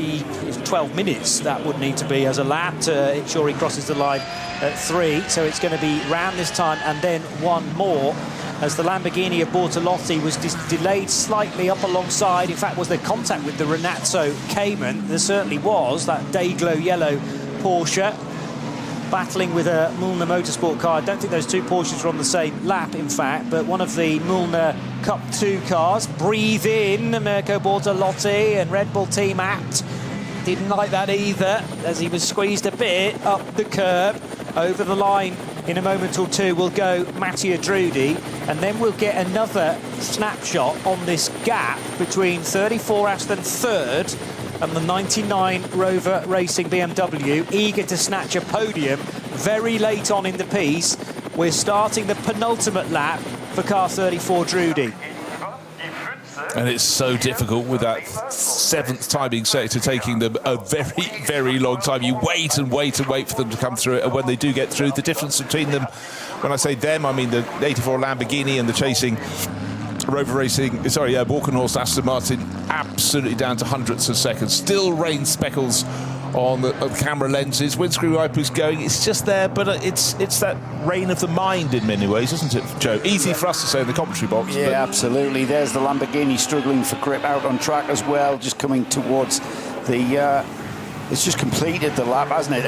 12 minutes that would need to be as a lap to ensure he crosses the line at 3. So it's going to be round this time and then one more, as the Lamborghini of Bortolotti was delayed slightly up alongside. In fact, was there contact with the Renazzo Cayman? There certainly was. That day-glow yellow Porsche battling with a Mühlner Motorsport car. I don't think those two Porsches were on the same lap, in fact, but one of the Mühlner Cup 2 cars. Breathe in, Mirko Bortolotti and Red Bull team apt. Didn't like that either, as he was squeezed a bit up the curb. Over the line in a moment or two will go Mattia Drudi, and then we'll get another snapshot on this gap between 34 Aston third and the 99 Rover Racing BMW, eager to snatch a podium very late on in the piece. We're starting the penultimate lap for car 34 Drudi. And it's so difficult with that 7th timing sector taking them a very, very long time. You wait and wait and wait for them to come through it, and when they do get through, the difference between them, when I say them, I mean the 84 Lamborghini and the chasing Rover Racing, Walkenhorst Aston Martin, absolutely down to hundredths of seconds. Still rain speckles on the camera lenses. Windscreen wipers going. It's just there, but it's that rain of the mind in many ways, isn't it, Joe? Easy for us to say in the commentary box. Yeah, absolutely. There's the Lamborghini struggling for grip out on track as well, just coming towards the... it's just completed the lap, hasn't it?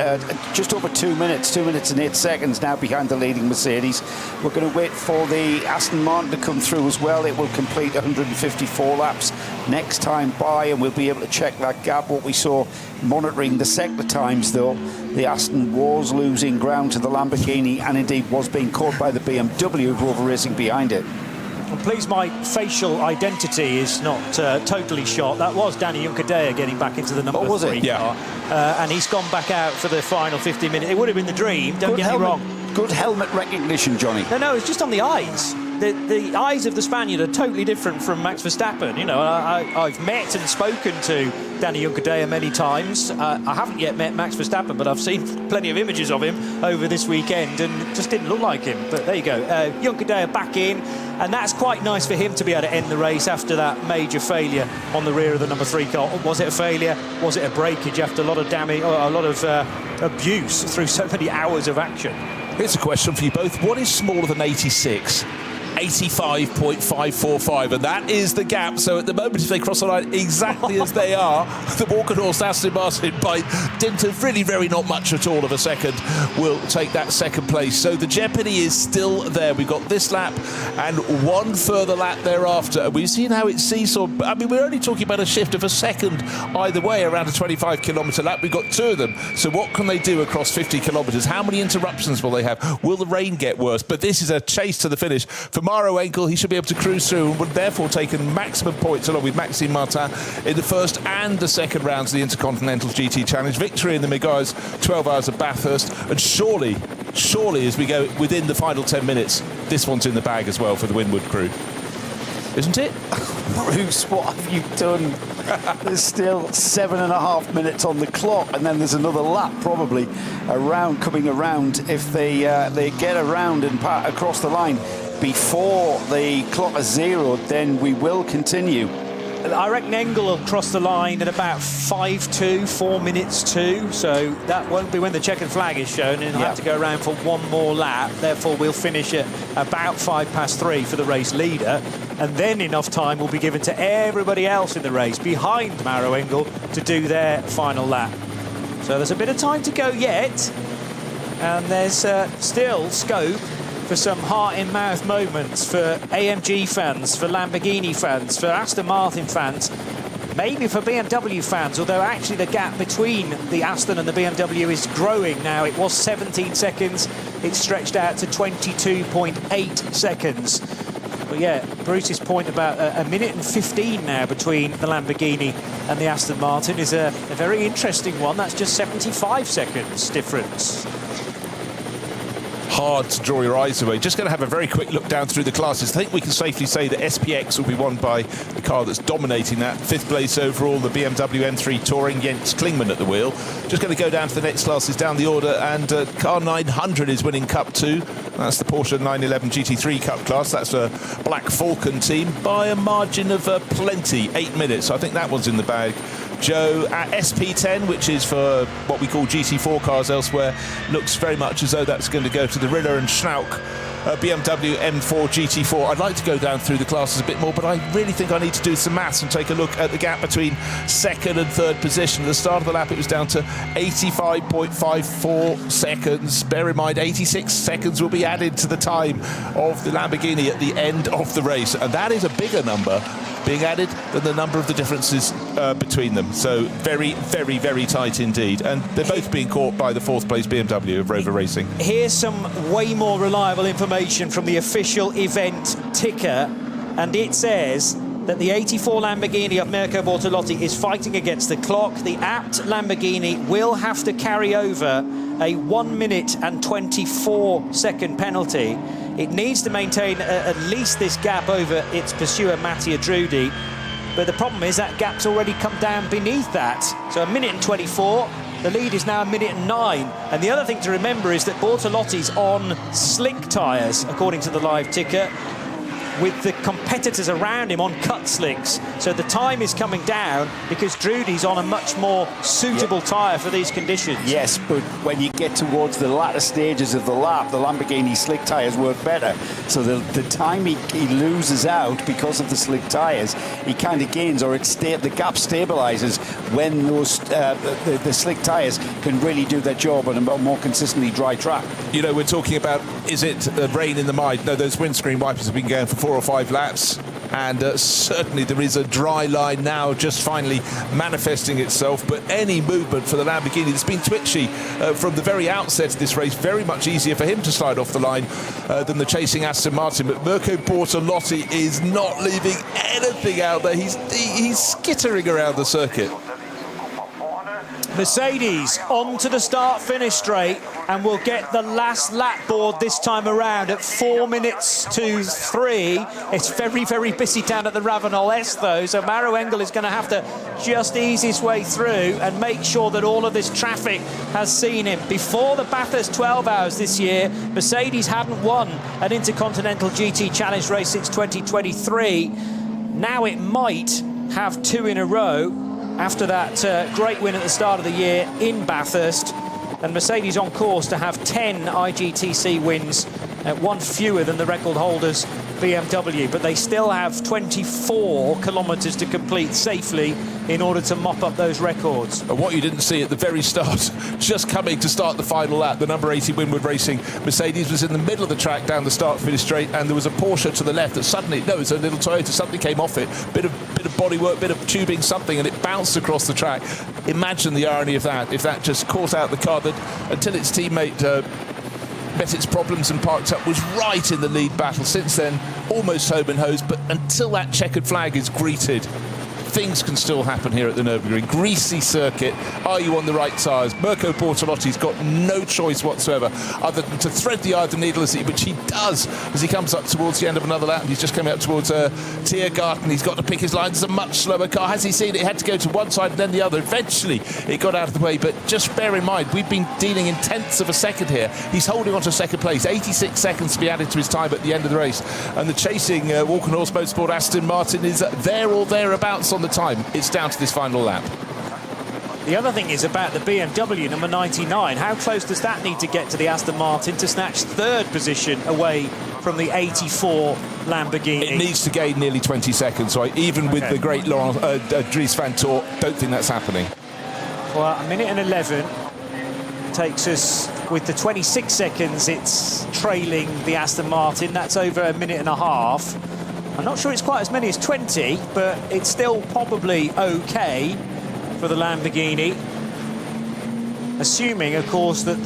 Just over 2 minutes, 2 minutes and 8 seconds now behind the leading Mercedes. We're going to wait for the Aston Martin to come through as well. It will complete 154 laps next time by, and we'll be able to check that gap. What we saw monitoring the sector times, though, the Aston was losing ground to the Lamborghini and indeed was being caught by the BMW of Rover Racing behind it. Well, please, my facial identity is not totally shot. That was Danny Juncadella getting back into the number 3 car. And he's gone back out for the final 50 minutes. It would have been the dream, don't get me wrong. Good helmet recognition, Johnny. No, it's just on the eyes. The eyes of the Spaniard are totally different from Max Verstappen. You know, I've met and spoken to Danny Juncadella many times. I haven't yet met Max Verstappen, but I've seen plenty of images of him over this weekend, and it just didn't look like him. But there you go. Juncadella back in, and that's quite nice for him to be able to end the race after that major failure on the rear of the number 3 car. Was it a failure? Was it a breakage after a lot of damage, or a lot of abuse through so many hours of action? Here's a question for you both. What is smaller than 86? 85.545, and that is the gap. So at the moment, if they cross the line exactly as they are, the Walkenhorst Aston Martin, by dint of really very not much at all of a second, will take that second place. So the jeopardy is still there. We've got this lap and one further lap thereafter, and we've seen how it seesawed. I mean, we're only talking about a shift of a second either way around a 25-kilometre lap. We've got 2 of them. So what can they do across 50 kilometres? How many interruptions will they have? Will the rain get worse? But this is a chase to the finish. For Maro Engel, he should be able to cruise through and would therefore take maximum points along with Maxime Martin in the first and the second rounds of the Intercontinental GT Challenge. Victory in the Megars 12 Hours of Bathurst, and surely as we go within the final 10 minutes, this one's in the bag as well for the Winwood crew. Isn't it? Bruce, what have you done? There's still 7.5 minutes on the clock, and then there's another lap probably coming around if they get around and across the line before the clock is 0. Then we will continue. I reckon Engel will cross the line at about 5:02, 4 minutes 2. So that won't be when the checkered flag is shown, and he'll have to go around for one more lap. Therefore, we'll finish at about 3:05 for the race leader, and then enough time will be given to everybody else in the race behind Maro Engel to do their final lap. So there's a bit of time to go yet, and there's still scope for some heart-in-mouth moments for AMG fans, for Lamborghini fans, for Aston Martin fans, maybe for BMW fans, although actually the gap between the Aston and the BMW is growing now. It was 17 seconds, it's stretched out to 22.8 seconds. But yeah, Bruce's point about a minute and 15 now between the Lamborghini and the Aston Martin is a very interesting one. That's just 75 seconds difference. Hard to draw your eyes away. Just going to have a very quick look down through the classes. I think we can safely say that SPX will be won by the car that's dominating that. 5th place overall, the BMW M3 Touring, Jens Klingmann at the wheel. Just going to go down to the next classes down the order, and car 900 is winning Cup 2. That's the Porsche 911 GT3 Cup class. That's a Black Falcon team by a margin of plenty, 8 minutes. I think that one's in the bag. Joe at SP10, which is for what we call GT4 cars elsewhere, looks very much as though that's going to go to the Riller and Schnauk BMW M4 GT4. I'd like to go down through the classes a bit more, but I really think I need to do some maths and take a look at the gap between 2nd and 3rd position. At the start of the lap, it was down to 85.54 seconds. Bear in mind, 86 seconds will be added to the time of the Lamborghini at the end of the race, and that is a bigger number being added than the number of the differences between them. So very, very, very tight indeed. And they're both being caught by the 4th place BMW of Rover Racing. Here's some way more reliable information from the official event ticker, and it says that the 84 Lamborghini of Mirko Bortolotti is fighting against the clock. The apt Lamborghini will have to carry over a 1 minute and 24 second penalty. It needs to maintain at least this gap over its pursuer Mattia Drudi, but the problem is that gap's already come down beneath that. So a minute and 24, the lead is now a minute and 9. And the other thing to remember is that Bortolotti's on slick tyres, according to the live ticker, with the competitors around him on cut slicks. So the time is coming down because Drudy's on a much more suitable tyre for these conditions. Yes, but when you get towards the latter stages of the lap, the Lamborghini slick tyres work better. So the time he loses out because of the slick tyres, he kind of gains, or the gap stabilises when those the slick tyres can really do their job on a more consistently dry track. You know, we're talking about, is it rain in the mine? No, those windscreen wipers have been going for 4 or 5 laps, and certainly there is a dry line now just finally manifesting itself. But any movement for the Lamborghini that's been twitchy from the very outset of this race, very much easier for him to slide off the line than the chasing Aston Martin. But Mirko Bortolotti is not leaving anything out there. He's skittering around the circuit. Mercedes onto the start-finish straight, and will get the last lap board this time around at 4 minutes to 3. It's very, very busy down at the Ravenol S, though, so Maro Engel is going to have to just ease his way through and make sure that all of this traffic has seen him. Before the Bathurst 12 Hours this year, Mercedes hadn't won an Intercontinental GT Challenge race since 2023. Now it might have 2 in a row after that great win at the start of the year in Bathurst, and Mercedes on course to have 10 IGTC wins, 1 fewer than the record holders BMW, but they still have 24 kilometres to complete safely in order to mop up those records. And what you didn't see at the very start, just coming to start the final lap, the number 80 Winward Racing Mercedes was in the middle of the track down the start-finish straight, and there was a Porsche to the left that suddenly, no, it was a little Toyota, something came off it, bit of bodywork, bit of tubing, something, and it bounced across the track. Imagine the irony of that, if that just caught out the car that, until its teammate met its problems and parked up, was right in the lead battle. Since then, almost home and hose, but until that checkered flag is greeted, things can still happen here at the Nürburgring. Greasy circuit. Are you on the right tyres? Mirko Bortolotti's got no choice whatsoever other than to thread the eye of the needle, which he does as he comes up towards the end of another lap. He's just coming up towards Tiergarten. He's got to pick his lines. It's a much slower car. Has he seen it? He had to go to one side and then the other. Eventually, it got out of the way. But just bear in mind, we've been dealing in tenths of a second here. He's holding on to second place. 86 seconds to be added to his time at the end of the race. And the chasing Walkenhorst Motorsport Aston Martin is there or thereabouts on the time. It's down to this final lap. The other thing is about the BMW number 99. How close does that need to get to the Aston Martin to snatch third position away from the 84 Lamborghini? It needs to gain nearly 20 seconds, right? Even with the great Laurent Dries Van Toor, don't think that's happening. Well, a minute and 11 takes us, with the 26 seconds, it's trailing the Aston Martin. That's over a minute and a half. I'm not sure it's quite as many as 20, but it's still probably okay for the Lamborghini, assuming, of course, that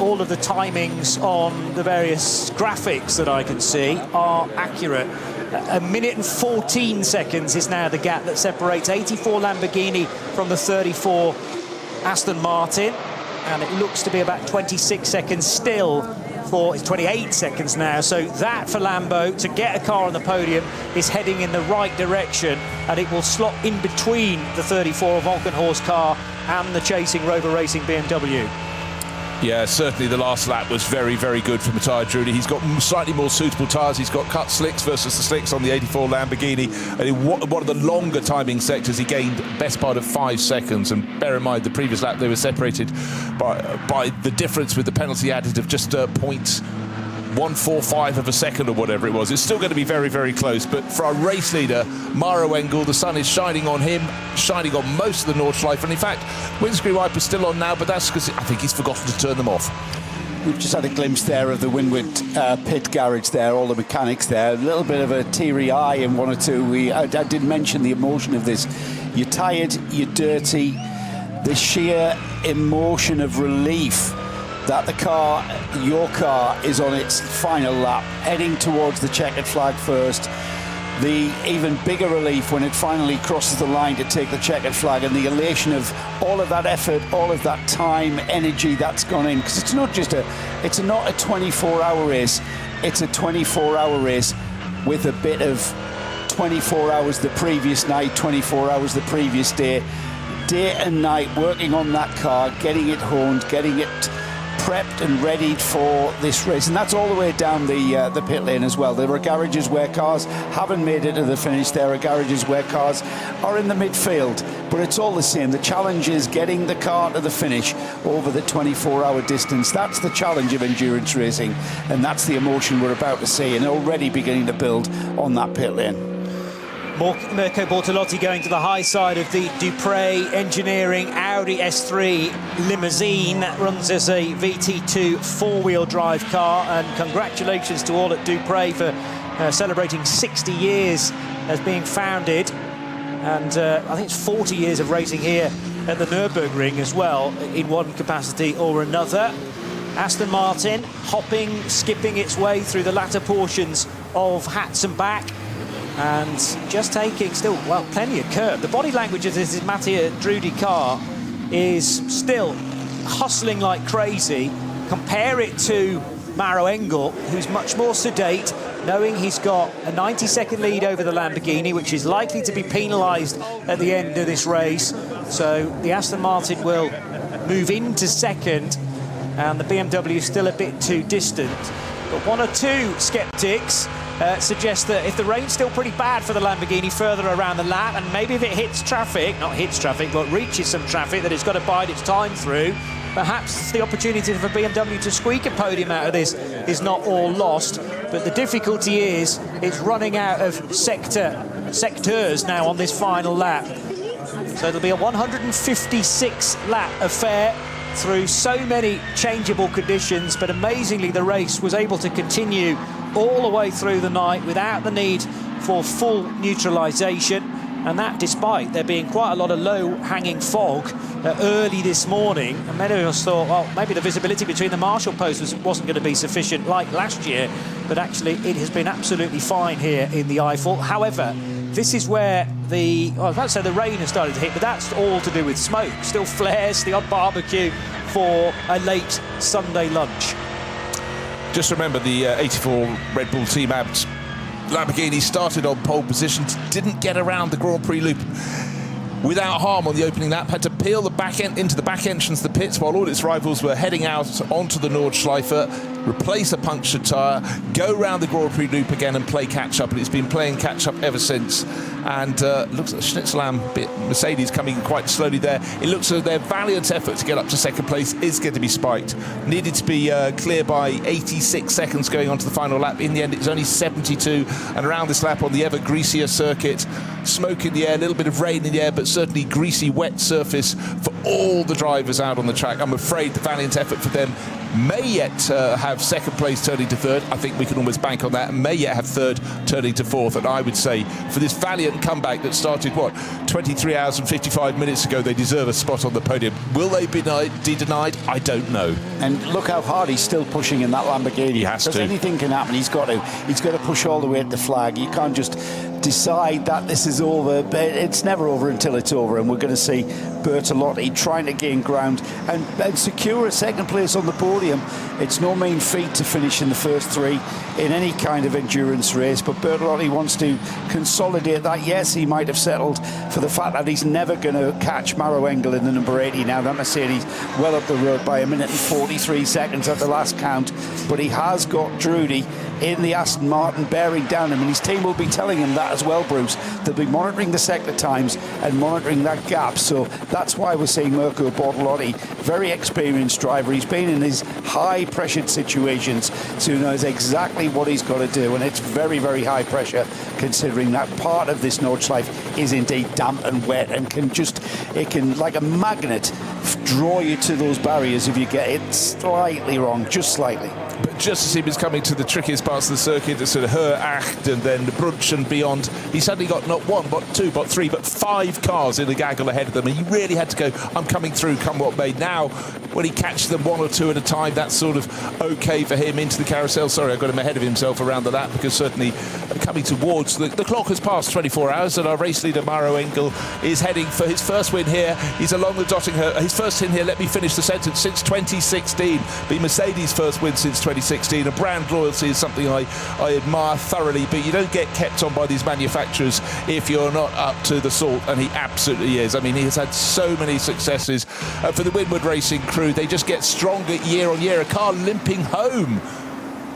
all of the timings on the various graphics that I can see are accurate. A minute and 14 seconds is now the gap that separates 84 Lamborghini from the 34 Aston Martin, and it looks to be about 26 seconds still for, it's 28 seconds now, so that for Lambo to get a car on the podium is heading in the right direction, and it will slot in between the 34 Walkenhorst car and the chasing Rover Racing BMW. Yeah, certainly the last lap was very, very good for Matteo Drudi. He's got slightly more suitable tyres. He's got cut slicks versus the slicks on the 84 Lamborghini. And in one of the longer timing sectors, he gained best part of 5 seconds. And bear in mind, the previous lap, they were separated by the difference with the penalty added of just 0.145 of a second or whatever it was. It's still going to be very, very close. But for our race leader, Maro Engel, the sun is shining on him, shining on most of the Nordschleife. And in fact, windscreen wipers still on now, but that's because I think he's forgotten to turn them off. We've just had a glimpse there of the Windward pit garage there, all the mechanics there. A little bit of a teary eye in one or two. I did mention the emotion of this. You're tired, you're dirty. The sheer emotion of relief that the car, your car, is on its final lap, heading towards the checkered flag first. The even bigger relief when it finally crosses the line to take the checkered flag, and the elation of all of that effort, all of that time, energy that's gone in. Because it's not just it's not a 24-hour race, it's a 24-hour race with a bit of 24 hours the previous night, 24 hours the previous day. Day and night working on that car, getting it honed, getting it prepped and readied for this race, and that's all the way down the pit lane as well. There are garages where cars haven't made it to the finish. There are garages where cars are in the midfield, but it's all the same. The challenge is getting the car to the finish over the 24-hour distance. That's the challenge of endurance racing, and that's the emotion we're about to see and already beginning to build on that pit lane. Mirko Bortolotti going to the high side of the Dupre Engineering Audi S3 limousine that runs as a VT2 four-wheel drive car, and congratulations to all at Dupre for celebrating 60 years as being founded, and I think it's 40 years of racing here at the Nürburgring as well in one capacity or another. Aston Martin hopping, skipping its way through the latter portions of Hatzenbach, and just taking still, well, plenty of curb. The body language of this Matteo Drudi car is still hustling like crazy. Compare it to Maro Engel, who's much more sedate, knowing he's got a 90-second lead over the Lamborghini, which is likely to be penalised at the end of this race. So the Aston Martin will move into second, and the BMW is still a bit too distant. But one or two sceptics suggest that if the rain's still pretty bad for the Lamborghini further around the lap, and maybe if it hits traffic, not hits traffic, but reaches some traffic that it's got to bide its time through, perhaps the opportunity for BMW to squeak a podium out of this is not all lost. But the difficulty is it's running out of sectors now on this final lap. So it'll be a 156 lap affair through so many changeable conditions, but amazingly the race was able to continue all the way through the night without the need for full neutralisation, and that despite there being quite a lot of low-hanging fog early this morning. And many of us thought, well, maybe the visibility between the marshal posts wasn't going to be sufficient like last year, but actually it has been absolutely fine here in the Eifel. However, this is where I was about to say the rain has started to hit, but that's all to do with smoke. Still flares, the odd barbecue for a late Sunday lunch. Just remember the 84 Red Bull team amped Lamborghini started on pole position, didn't get around the Grand Prix loop without harm on the opening lap, had to peel the back end into the back entrance of the pits while all its rivals were heading out onto the Nordschleife, replace a punctured tyre, go round the Grand Prix loop again and play catch-up, and it's been playing catch-up ever since. And looks at Schnitzelam bit, Mercedes coming quite slowly there. It looks as their valiant effort to get up to second place is going to be spiked. Needed to be clear by 86 seconds going on to the final lap. In the end, it was only 72, and around this lap on the ever greasier circuit, smoke in the air, a little bit of rain in the air, but certainly greasy, wet surface for all the drivers out on the track. I'm afraid the valiant effort for them may yet have second place turning to third. I think we can almost bank on that. And may yet have third turning to fourth. And I would say for this valiant comeback that started, 23 hours and 55 minutes ago, they deserve a spot on the podium. Will they be denied? I don't know. And look how hard he's still pushing in that Lamborghini. He has to. Because anything can happen. He's got to push all the way at the flag. You can't just decide that this is over. It's never over until it's over, and we're going to see Bertolotti trying to gain ground and secure a second place on the podium. It's no mean feat to finish in the first three in any kind of endurance race, but Bertolotti wants to consolidate that. Yes, he might have settled for the fact that he's never going to catch Maro Engel in the number 80 now. That Mercedes well up the road by 1 minute and 43 seconds at the last count, but he has got Drudy in the Aston Martin bearing down him, and his team will be telling him that as well, Bruce. They'll be monitoring the sector times and monitoring that gap, so that's why we're seeing Mirko Bortolotti, very experienced driver. He's been in these high pressured situations, so he knows exactly what he's got to do, and it's very, very high pressure considering that part of this Nordschleife is indeed damp and wet and it can like a magnet draw you to those barriers if you get it slightly wrong, just slightly. But just as he was coming to the trickiest parts of the circuit, the sort of Her Acht and then the Brunch and beyond, he suddenly got not one, but two, but three, but five cars in the gaggle ahead of them, and he really had to go, I'm coming through, come what may. Now, when he catches them one or two at a time, that's sort of okay for him into the carousel. Sorry, I got him ahead of himself around the lap, because certainly coming towards, the clock has passed 24 hours, and our race leader, Maro Engel, is heading for his first win here. He's along the dotting her, his first win here, let me finish the sentence, since 2016. Be Mercedes' first win since 2016. A brand loyalty is something I admire thoroughly, but you don't get kept on by these manufacturers if you're not up to the salt, and he absolutely is. I mean, he has had so many successes for the Winward Racing crew. They just get stronger year on year. A car limping home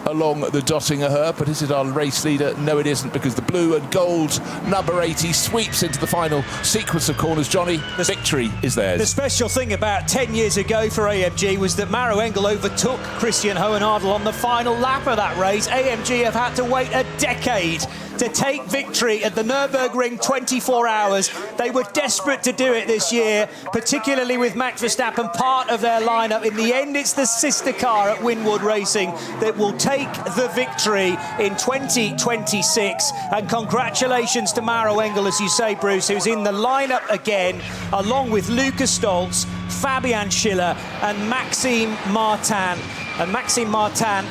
along the Dottinger Her, but is it our race leader? No, it isn't, because the blue and gold number 80 sweeps into the final sequence of corners. Johnny, the victory is theirs. The special thing about 10 years ago for AMG was that Maro Engel overtook Christian Hohenadel on the final lap of that race. AMG have had to wait a decade to take victory at the Nürburgring 24 hours. They were desperate to do it this year, particularly with Max Verstappen part of their lineup. In the end, it's the sister car at Winward Racing that will take the victory in 2026. And congratulations to Maro Engel, as you say, Bruce, who's in the lineup again, along with Lucas Stoltz, Fabian Schiller and Maxime Martin. And Maxime Martin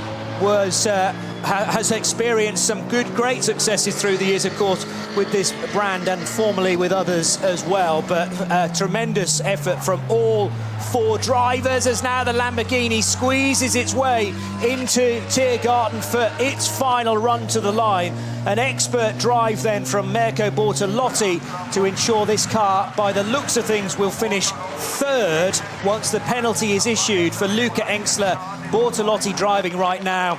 has experienced some great successes through the years, of course, with this brand and formerly with others as well. But a tremendous effort from all four drivers as now the Lamborghini squeezes its way into Tiergarten for its final run to the line. An expert drive then from Mirko Bortolotti to ensure this car, by the looks of things, will finish third once the penalty is issued for Luca Engstler. Bortolotti driving right now,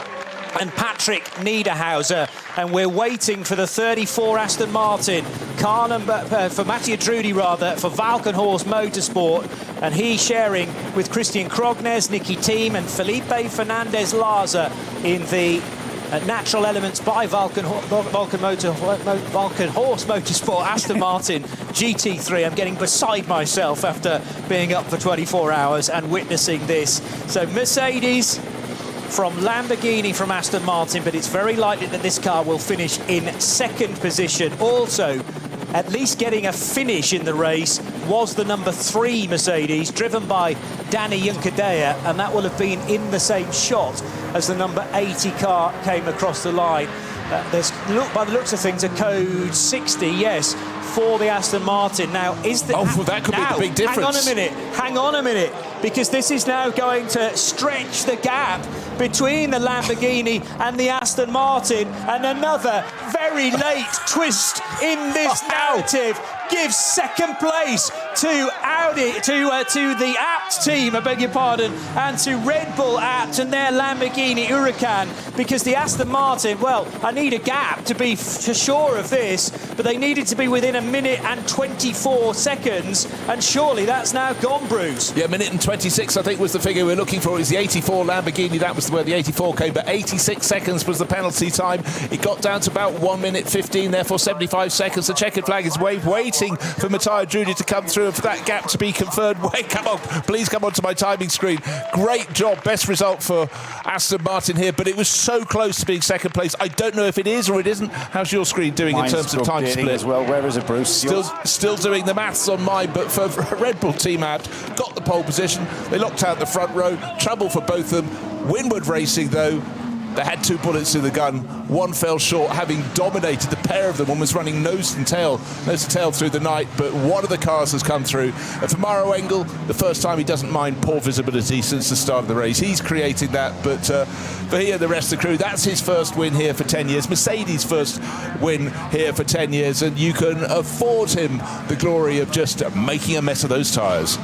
and Patrick Niederhauser, and we're waiting for the 34 Aston Martin car number for Mattia Drudy for Valkenhorst Motorsport, and he sharing with Christian Krognes, Nicky Thiem and Felipe Fernandez Laza in the Natural Elements by Valkenhorst Motorsport Aston Martin GT3. I'm getting beside myself after being up for 24 hours and witnessing this. So Mercedes from Lamborghini from Aston Martin, but it's very likely that this car will finish in second position. Also, at least getting a finish in the race was the number 3 Mercedes, driven by Danny Juncadella, and that will have been in the same shot as the number 80 car came across the line. There's, by the looks of things, a code 60, yes, for the Aston Martin. Now, is the... Oh, well, that could be the big difference. Hang on a minute, because this is now going to stretch the gap between the Lamborghini and the Aston Martin, and another very late twist in this narrative gives second place to Audi, to the Abt team, I beg your pardon, and to Red Bull Abt and their Lamborghini Huracan, because the Aston Martin, well, I need a gap to be for sure of this, but they needed to be within a minute and 24 seconds, and surely that's now gone, Bruce. Yeah, minute and 26, I think, was the figure we're looking for. It was the 84 Lamborghini, that was where the 84 came, but 86 seconds was the penalty time. It got down to about 1 minute 15, therefore 75 seconds. The checkered flag is waiting for Matteo Drudi to come through and for that gap to be confirmed. Wait, come on, please come onto my timing screen. Great job, best result for Aston Martin here, but it was so close to being second place. I don't know if it is or it isn't. How's your screen doing in terms of time split as well? Where is it, Bruce? Still doing the maths on mine, but for Red Bull team out, got the pole position. They locked out the front row. Trouble for both of them. Winward Racing, though, they had 2 bullets in the gun. One fell short, having dominated. The pair of them, one was running nose to tail through the night, but one of the cars has come through. And for Maro Engel, the first time he doesn't mind poor visibility since the start of the race. He's creating that, but for he and the rest of the crew, that's his first win here for 10 years. Mercedes' first win here for 10 years, and you can afford him the glory of just making a mess of those tyres.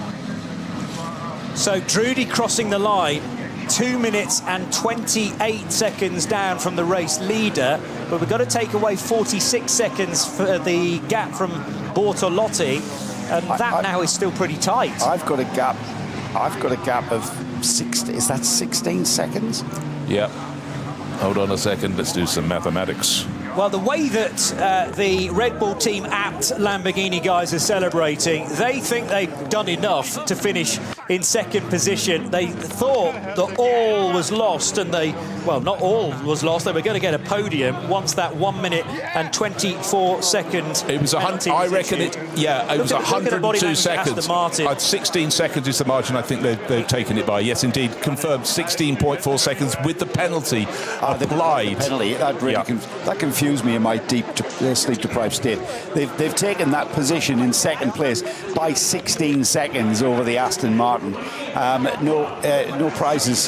So Drudi crossing the line, 2 minutes and 28 seconds down from the race leader, but we've got to take away 46 seconds for the gap from Bortolotti, and that now is still pretty tight. I've got a gap of 60. Is that 16 seconds? Yeah. Hold on a second. Let's do some mathematics. Well, the way that the Red Bull team Abt Lamborghini guys are celebrating, they think they've done enough to finish in second position. They thought that all was lost, and well, not all was lost. They were going to get a podium once that 1 minute and 24 second. It was 100. I reckon it. Yeah, it was 102 seconds. 16 seconds is the margin. I think they've taken it by. Yes, indeed, confirmed 16.4 seconds with the penalty applied. The penalty that really that confused me in my sleep-deprived state. They've taken that position in second place by 16 seconds over the Aston Martin. No prizes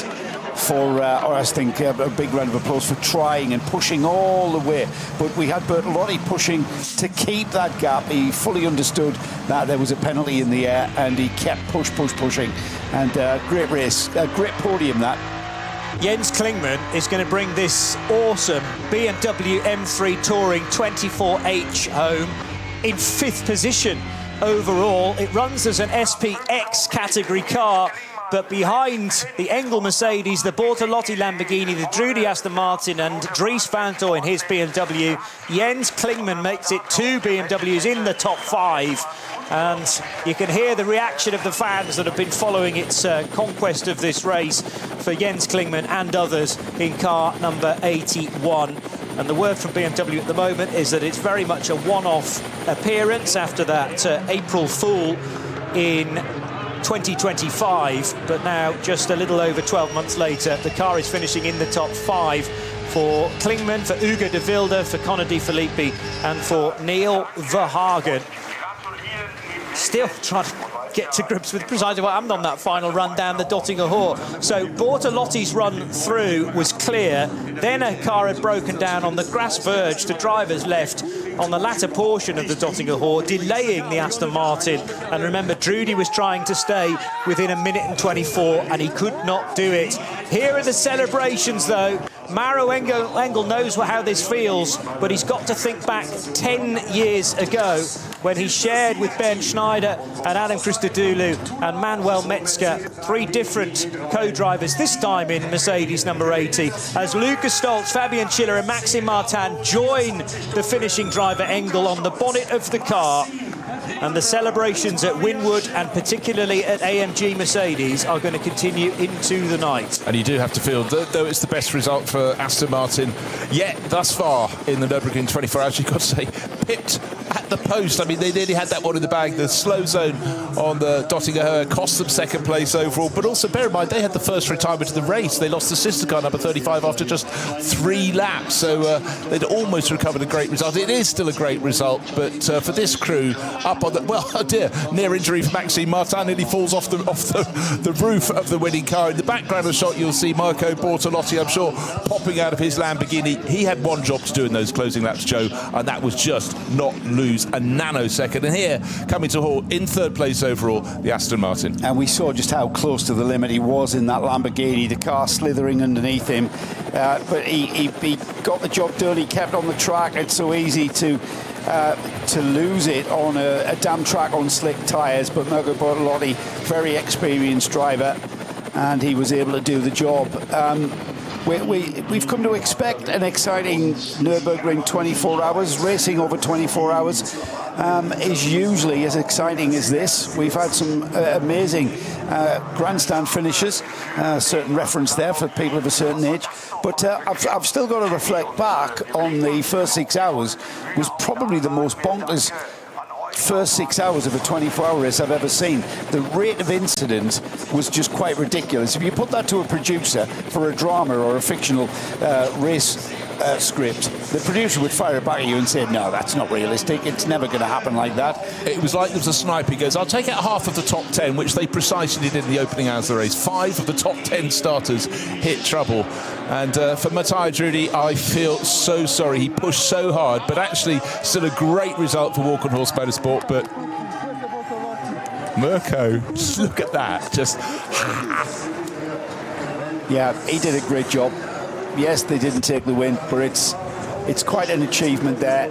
for, or I think a big round of applause for trying and pushing all the way. But we had Bertolotti pushing to keep that gap. He fully understood that there was a penalty in the air, and he kept pushing. And great race, a great podium that. Jens Klingmann is going to bring this awesome BMW M3 Touring 24H home in 5th position overall. It runs as an SPX category car, but behind the Engel Mercedes, the Bortolotti Lamborghini, the Drudi Aston Martin and Dries Van Toy in his BMW, Jens Klingmann makes it 2 BMWs in the top 5. And you can hear the reaction of the fans that have been following its conquest of this race for Jens Klingmann and others in car number 81. And the word from BMW at the moment is that it's very much a one-off appearance after that April Fool in 2025. But now, just a little over 12 months later, the car is finishing in the top 5 for Klingmann, for Ugo de Wilde, for Conor De Filippi and for Neil Verhagen. Still trying to get to grips with precisely what happened on that final run down the Dottinger Hoor. So Bortolotti's run through was clear. Then a car had broken down on the grass verge to drivers left on the latter portion of the Dottinger Hoor, delaying the Aston Martin. And remember, Drudi was trying to stay within 1 minute and 24, and he could not do it. Here are the celebrations, though. Maro Engel knows how this feels, but he's got to think back 10 years ago when he shared with Ben Schneider and Adam Christodoulou and Manuel Metzger, 3 different co-drivers, this time in Mercedes number 80, as Lucas Stoltz, Fabian Schiller and Maxime Martin join the finishing driver Engel on the bonnet of the car. And the celebrations at Winwood and particularly at AMG Mercedes are going to continue into the night. And you do have to feel, though it's the best result for Aston Martin yet thus far in the Nürburgring 24 hours, you've got to say, pipped at the post. I mean, they nearly had that one in the bag. The slow zone on the Dottinger cost them second place overall, but also bear in mind they had the first retirement of the race. They lost the sister car, number 35, after just 3 laps, so they'd almost recovered a great result. It is still a great result, but for this crew up on the, well, oh dear, near injury for Maxime Martin, nearly falls off the roof of the winning car. In the background of the shot, you'll see Marco Bortolotti, I'm sure, popping out of his Lamborghini. He had one job to do in those closing laps, Joe, and that was just not lose a nanosecond. And here, coming to halt in third place overall, the Aston Martin. And we saw just how close to the limit he was in that Lamborghini, the car slithering underneath him. But he got the job done. He kept on the track. It's so easy to lose it on a damp track on slick tyres. But Marco Bortolotti, very experienced driver, and he was able to do the job. We've come to expect an exciting Nürburgring 24 hours. Racing over 24 hours is usually as exciting as this. We've had some amazing grandstand finishes, certain reference there for people of a certain age. But I've still got to reflect back on the first 6 hours. Was probably the most bonkers first 6 hours of a 24-hour race I've ever seen. The rate of incident was just quite ridiculous. If you put that to a producer for a drama or a fictional race script, the producer would fire it back at you and say, no, that's not realistic. It's never going to happen like that. It was like there was a sniper. He goes, I'll take out half of the top 10, which they precisely did in the opening hours of the race. 5 of the top 10 starters hit trouble. And for Matteo Drudi, I feel so sorry. He pushed so hard, but actually still a great result for Walk on Horse Motorsport. But Mirko, just look at that. Just yeah, he did a great job. Yes, they didn't take the win, but it's quite an achievement there.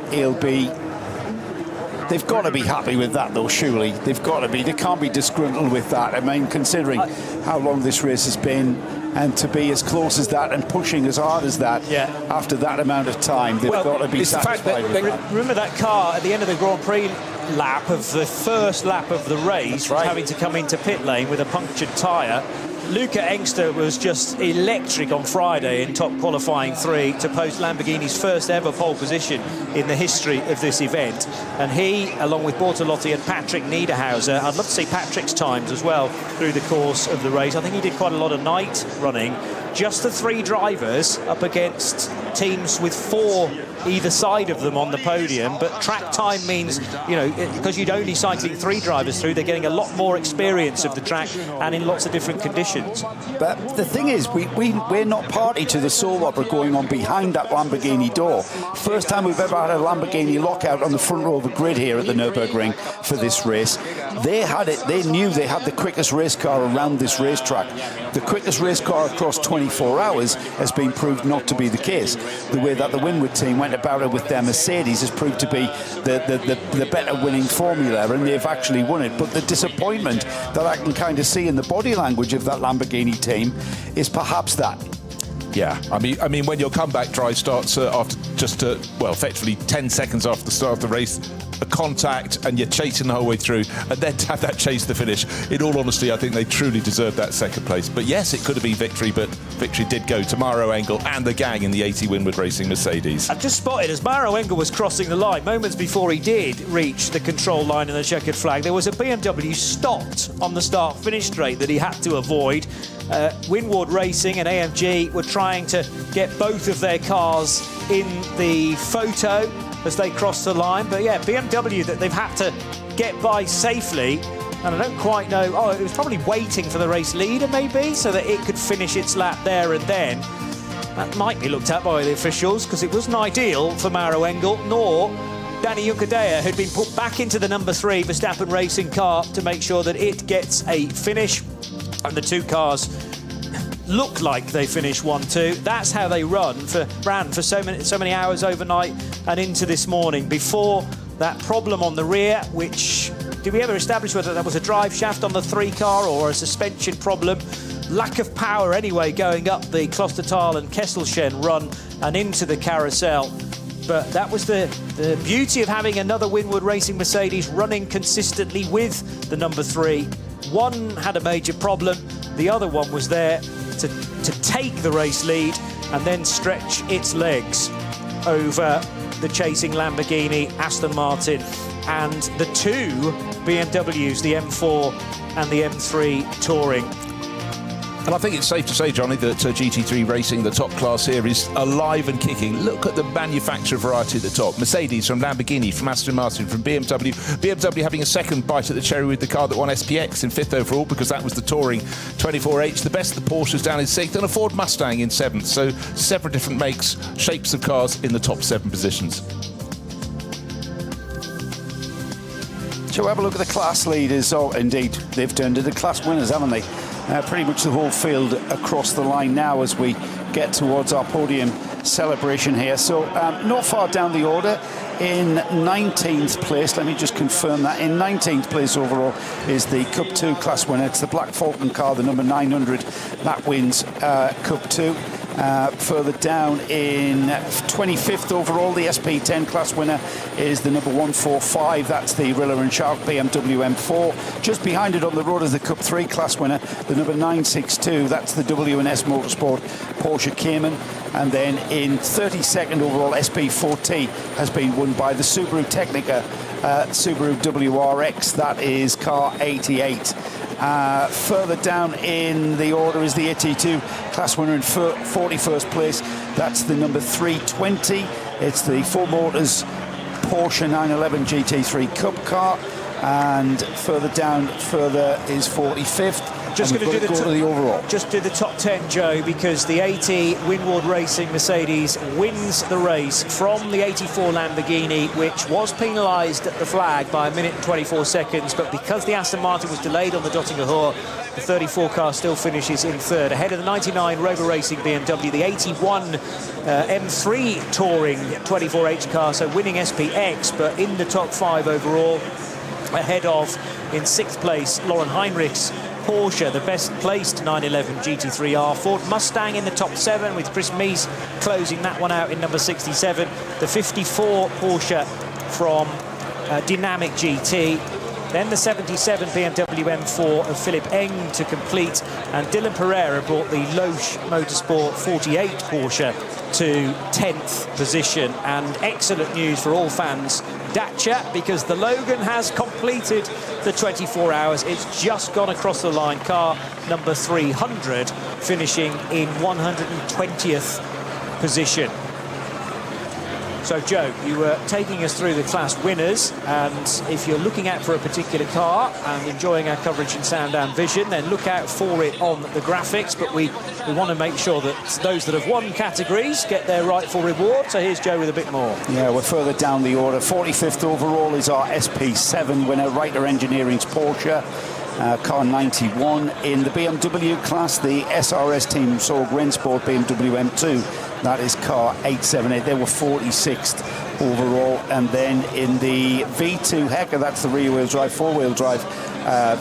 They've got to be happy with that, though, surely. They've got to be. They can't be disgruntled with that. I mean, considering how long this race has been, and to be as close as that and pushing as hard as that after that amount of time, they've got to be satisfied with that. Remember that car at the end of the Grand Prix lap of the first lap of the race, was having to come into pit lane with a punctured tyre. Luca Engster was just electric on Friday in top qualifying 3 to post Lamborghini's first ever pole position in the history of this event. And he, along with Bortolotti and Patrick Niederhauser, I'd love to see Patrick's times as well through the course of the race. I think he did quite a lot of night running. Just the 3 drivers up against teams with 4 either side of them on the podium, but track time means, you know, because you're only cycling 3 drivers through, they're getting a lot more experience of the track and in lots of different conditions. But the thing is, we're not party to the soap opera going on behind that Lamborghini door. First time we've ever had a Lamborghini lockout on the front row of the grid here at the Nürburgring for this race. They had it. They knew they had the quickest race car around this racetrack. The quickest race car across 24 hours has been proved not to be the case. The way that the Winward team went about it with their Mercedes has proved to be the better winning formula, and they've actually won it. But the disappointment that I can kind of see in the body language of that Lamborghini team is perhaps that. Yeah, I mean, when your comeback drive starts after just, effectively 10 seconds after the start of the race, a contact, and you're chasing the whole way through, and then to have that chase to finish, in all honesty, I think they truly deserved that second place. But yes, it could have been victory, but victory did go to Mauro Engel and the gang in the 80 Winward Racing Mercedes. I've just spotted, as Mauro Engel was crossing the line, moments before he did reach the control line and the checkered flag, there was a BMW stopped on the start-finish straight that he had to avoid. Winward Racing and AMG were trying to get both of their cars in the photo as they crossed the line. But yeah, BMW that they've had to get by safely. And I don't quite know, it was probably waiting for the race leader maybe, so that it could finish its lap there and then. That might be looked at by the officials, because it wasn't ideal for Mauro Engel, nor Danny Juncadella, who'd been put back into the number 3 Verstappen Racing car to make sure that it gets a finish. And the 2 cars look like they finish 1-2. That's how they ran for so many hours overnight and into this morning, before that problem on the rear, which, did we ever establish whether that was a drive shaft on the 3 car or a suspension problem? Lack of power anyway going up the Klostertal and Kesselchen run and into the carousel. But that was the beauty of having another Winward Racing Mercedes running consistently with the number 3. One had a major problem, the other one was there to take the race lead and then stretch its legs over the chasing Lamborghini, Aston Martin, and the two BMWs, the M4 and the M3 Touring. And I think it's safe to say, Johnny, that GT3 racing, the top class here, is alive and kicking. Look at the manufacturer variety at the top. Mercedes, from Lamborghini, from Aston Martin, from BMW. BMW having a second bite at the cherry with the car that won SPX in 5th overall, because that was the Touring 24H. The best of the Porsches down in 6th, and a Ford Mustang in 7th. So several different makes, shapes of cars in the top 7 positions. Shall we have a look at the class leaders? Oh, indeed, they've turned into class winners, haven't they? Pretty much the whole field across the line now as we get towards our podium celebration here. So not far down the order, in 19th place, let me just confirm that, in 19th place overall is the Cup 2 class winner. It's the Black Falcon car, the number 900, that wins Cup 2. Further down in 25th overall, the SP10 class winner is the number 145. That's the Rilla and Shark BMW M4. Just behind it on the road is the Cup 3 class winner, the number 962. That's the W&S Motorsport Porsche Cayman. And then in 32nd overall, SP4T has been won by the Subaru Technica Subaru WRX. That is car 88. Further down in the order is the AT2 class winner in 41st place. That's the number 320. It's the Ford Motors Porsche 911 GT3 Cup car. And further down is 45th. Just going to go to the overall. Just do the top 10, Joe, because the 80 Winward Racing Mercedes wins the race from the 84 Lamborghini, which was penalised at the flag by 1 minute and 24 seconds. But because the Aston Martin was delayed on the Dottinger Hoor, the 34 car still finishes in third. Ahead of the 99 Rover Racing BMW, the 81 M3 Touring 24H car, so winning SPX, but in the top 5 overall. Ahead of, in 6th place, Lauren Heinrichs Porsche, the best placed 911 GT3R. Ford Mustang in the top 7, with Chris Mees closing that one out in number 67. The 54 Porsche from Dynamic GT. Then the 77 BMW M4 of Philip Eng to complete, and Dylan Pereira brought the Loesch Motorsport 48 Porsche to 10th position. And excellent news for all fans, Dacia, because the Logan has completed the 24 hours. It's just gone across the line. Car number 300, finishing in 120th position. So, Joe, you were taking us through the class winners, and if you're looking out for a particular car and enjoying our coverage in sound and vision, then look out for it on the graphics. But we want to make sure that those that have won categories get their rightful reward. So here's Joe with a bit more. Yeah, we're further down the order. 45th overall is our SP7 winner, Reiter Engineering's Porsche. Car 91. In the BMW class, the SRS team Sorg Rensport BMW M2, that is car 878. They were 46th overall. And then in the V2 Hecker, that's the rear-wheel drive, four-wheel drive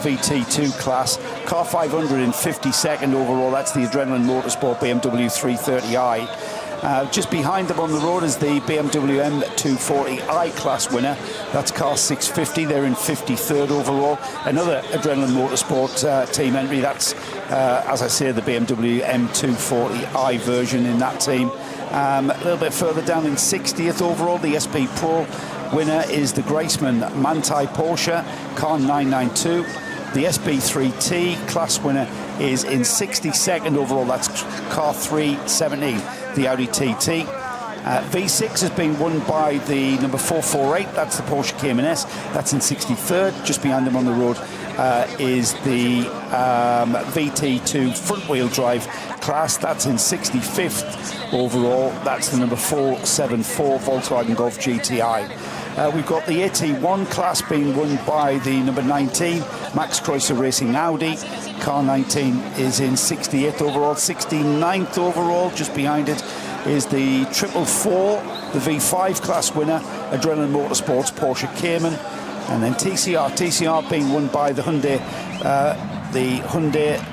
VT2 class, car 500 in 52nd overall. That's the Adrenaline Motorsport BMW 330i. Just behind them on the road is the BMW M240i class winner. That's car 650. They're in 53rd overall. Another Adrenaline Motorsport team entry. That's, as I say, the BMW M240i version in that team. A little bit further down in 60th overall, the SP Pro winner is the Graceman Manthey Porsche, car 992. The SB3T class winner is in 62nd overall. That's car 370, the Audi TT. V6 has been won by the number 448. That's the Porsche Cayman S. That's in 63rd. Just behind them on the road is the VT2 front-wheel drive class. That's in 65th overall. That's the number 474 Volkswagen Golf GTI. We've got the AT1 class being won by the number 19 Max Kreuzer Racing Audi. Car 19 is in 68th overall. 69th overall, just behind it, is the 444, the V5 class winner, Adrenaline Motorsports Porsche Cayman. And then TCR being won by the Hyundai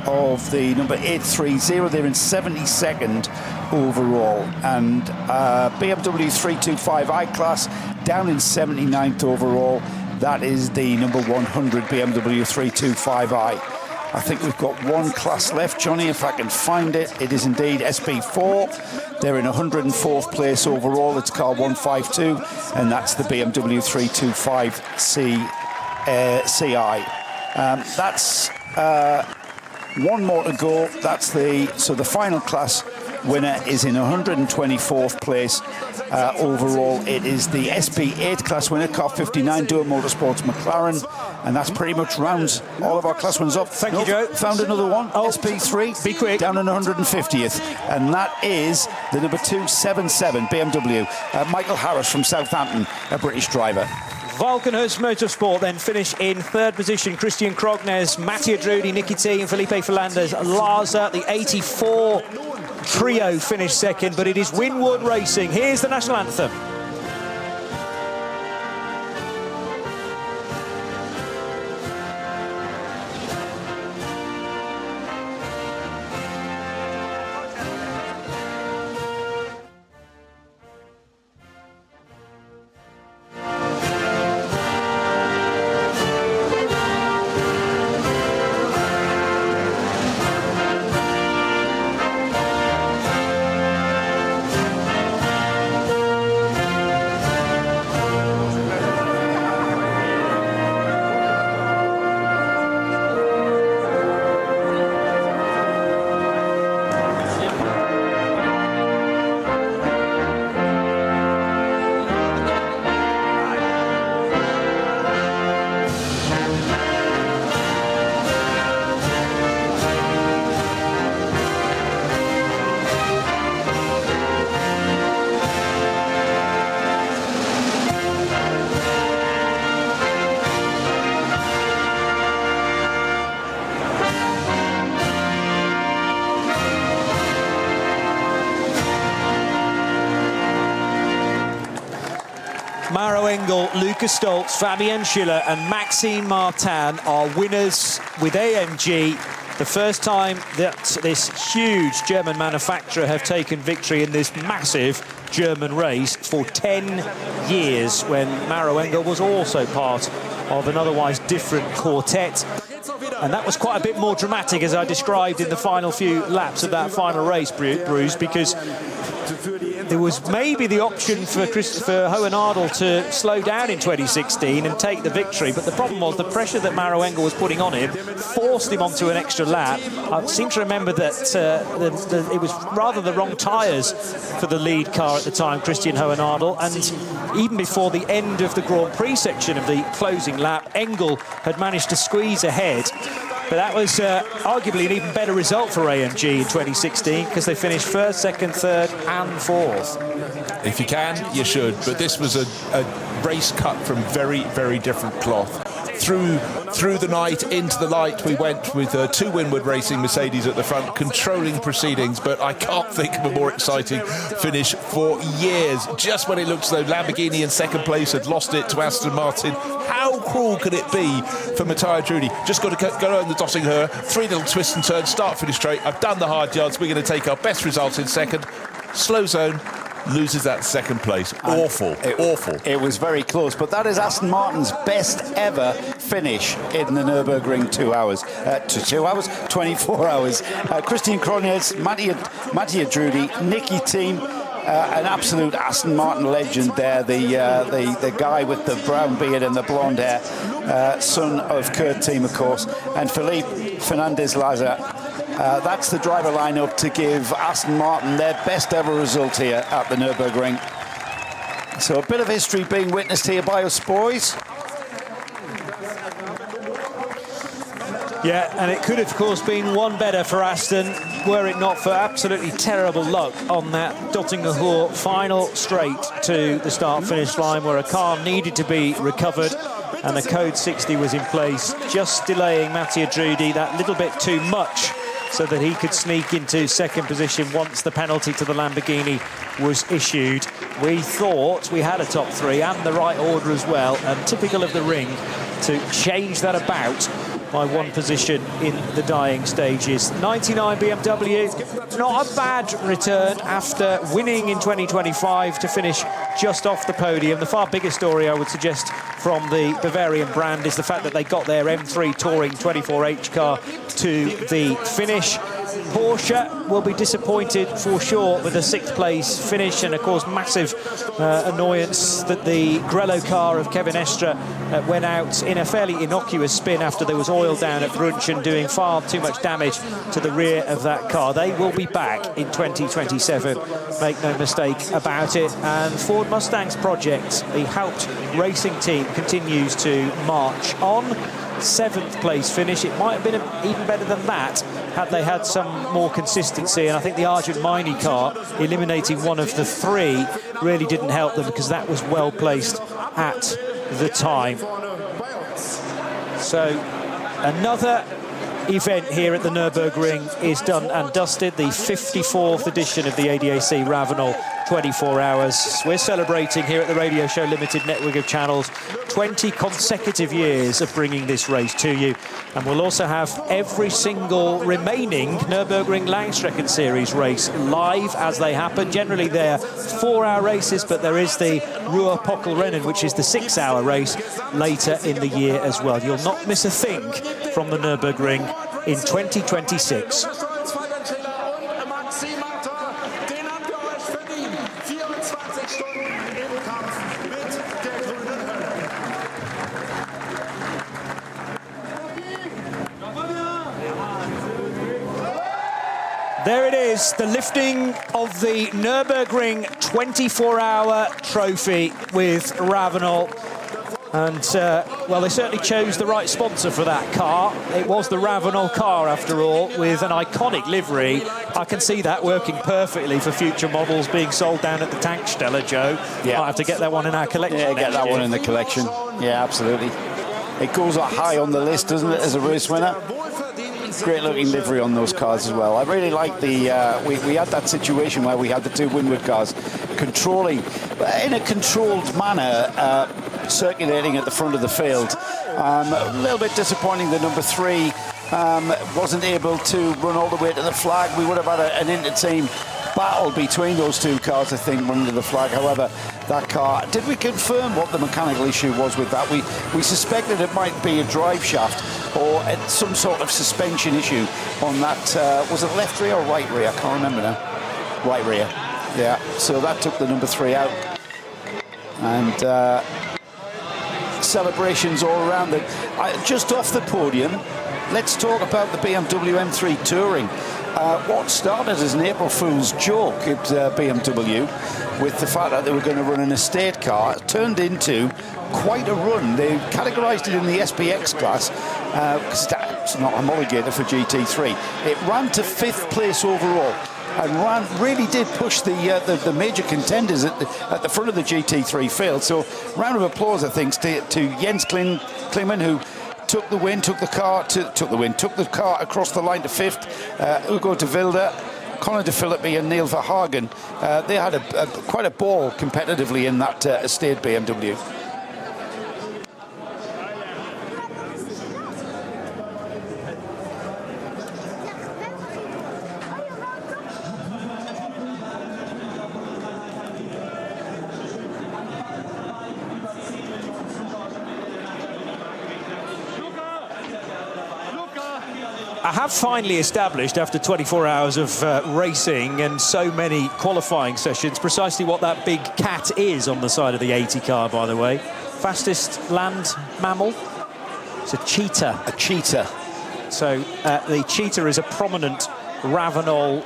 of the number 830. They're in 72nd overall. And BMW 325i class down in 79th overall. That is the number 100 BMW 325i. I think we've got one class left, Johnny, if I can find it. It is indeed SP4. They're in 104th place overall. It's car 152, and that's the BMW 325 CI. That's one more to go. That's the final class winner is in 124th place overall. It is the SP8 class winner, car 59, Dura Motorsports McLaren, and that's pretty much rounds all of our class winners up. Thank you, Joe. Found another one. SP3. Be quick. Down in 150th, and that is the number 277 BMW, Michael Harris from Southampton, a British driver. Valkenhurst Motorsport then finish in third position. Christian Krognes, Mattia Drudi, Nicky T and Felipe Fernandez. Larza, the 84 trio finished second, but it is Winwood Racing. Here's the national anthem. Maro Engel, Lucas Stoltz, Fabian Schiller and Maxime Martin are winners with AMG. The first time that this huge German manufacturer have taken victory in this massive German race for 10 years, when Maro Engel was also part of an otherwise different quartet. And that was quite a bit more dramatic, as I described in the final few laps of that final race, Bruce, because there was maybe the option for Hohenadel to slow down in 2016 and take the victory, but the problem was the pressure that Maro Engel was putting on him forced him onto an extra lap. I seem to remember that it was rather the wrong tyres for the lead car at the time, Christian Hohenadel, and even before the end of the Grand Prix section of the closing lap, Engel had managed to squeeze ahead. But that was arguably an even better result for AMG in 2016, because they finished first, second, third and fourth. If you can, you should. But this was a race cut from very, very different cloth. Through the night, into the light, we went with two Winwood Racing Mercedes at the front, controlling proceedings, but I can't think of a more exciting finish for years. Just when it looks as though Lamborghini in second place had lost it to Aston Martin, how cruel could it be for Mattia Drudi? Just got to go on the Dottinger, three little twists and turns, start, finish straight. I've done the hard yards, we're going to take our best result in second. Slow zone. Loses that second place. Awful. It was very close, but that is Aston Martin's best ever finish in the Nürburgring 24 hours. Christian Krognes, Mattia Drudi, Nicky Team, an absolute Aston Martin legend there, the guy with the brown beard and the blonde hair, son of Kurt Team, of course, and Felipe Fernandez-Laza. That's the driver lineup to give Aston Martin their best ever result here at the Nürburgring. So a bit of history being witnessed here by us, boys. Yeah, and it could have, of course, been one better for Aston, were it not for absolutely terrible luck on that Dottinger final straight to the start-finish line, where a car needed to be recovered and the code 60 was in place, just delaying Mattia Drudi that little bit too much, so that he could sneak into second position once the penalty to the Lamborghini was issued. We thought we had a top three and the right order as well, and typical of the ring to change that about by one position in the dying stages. 99 BMW, not a bad return after winning in 2025 to finish just off the podium. The far bigger story, I would suggest, from the Bavarian brand is the fact that they got their M3 Touring 24H car to the finish. Porsche will be disappointed for sure with a 6th place finish, and of course massive annoyance that the Grello car of Kevin Estre went out in a fairly innocuous spin after there was oil down at Brunchen, doing far too much damage to the rear of that car. They will be back in 2027, make no mistake about it. And Ford Mustang's project, the Haupt racing team, continues to march on. 7th place finish. It might have been even better than that had they had some more consistency, and I think the Arjun Maini car eliminating one of the 3 really didn't help them, because that was well placed at the time. So another event here at the Nürburgring is done and dusted. The 54th edition of the ADAC Ravenol 24 hours. We're celebrating here at the Radio Show Limited network of channels 20 consecutive years of bringing this race to you. And we'll also have every single remaining Nürburgring Langstrecken Series race live as they happen. Generally they're 4-hour races, but there is the Ruhr-Pokelrennen, which is the 6-hour race later in the year as well. You'll not miss a thing from the Nürburgring in 2026. There it is, the lifting of the Nürburgring 24-hour trophy with Ravenol. And, well, they certainly chose the right sponsor for that car. It was the Ravenol car, after all, with an iconic livery. I can see that working perfectly for future models being sold down at the Tankstelle, Joe. Yeah. Might have to get that one in our collection. Yeah, get that year. one in the collection. Yeah, absolutely. It goes up high on the list, doesn't it, as a race winner? Great looking livery on those cars as well. I really like the we had that situation where we had the 2 Winward cars controlling in a controlled manner, circulating at the front of the field. A little bit disappointing that number 3 wasn't able to run all the way to the flag. We would have had an inter-team battle between those 2 cars, I think, running to the flag. However, that car, did we confirm what the mechanical issue was with that? We suspected it might be a drive shaft or some sort of suspension issue on that. Was it left rear or right rear? I can't remember now. Right rear. Yeah. So that took the number 3 out. And celebrations all around it. Just off the podium, let's talk about the BMW M3 Touring. What started as an April Fool's joke at BMW with the fact that they were going to run an estate car turned into quite a run. They categorised it in the SPX class because it's not homologated for GT3. It ran to 5th place overall and really did push the major contenders at the front of the GT3 field. So round of applause, I think, to Jens Klingmann, who took the win, took the car across the line to 5th. Ugo de Wilde, Conor de Philippi and Neil Verhagen. They had quite a ball competitively in that estate BMW. I have finally established, after 24 hours of racing and so many qualifying sessions, precisely what that big cat is on the side of the 80 car, by the way. Fastest land mammal? It's a cheetah. A cheetah. So the cheetah is a prominent Ravenol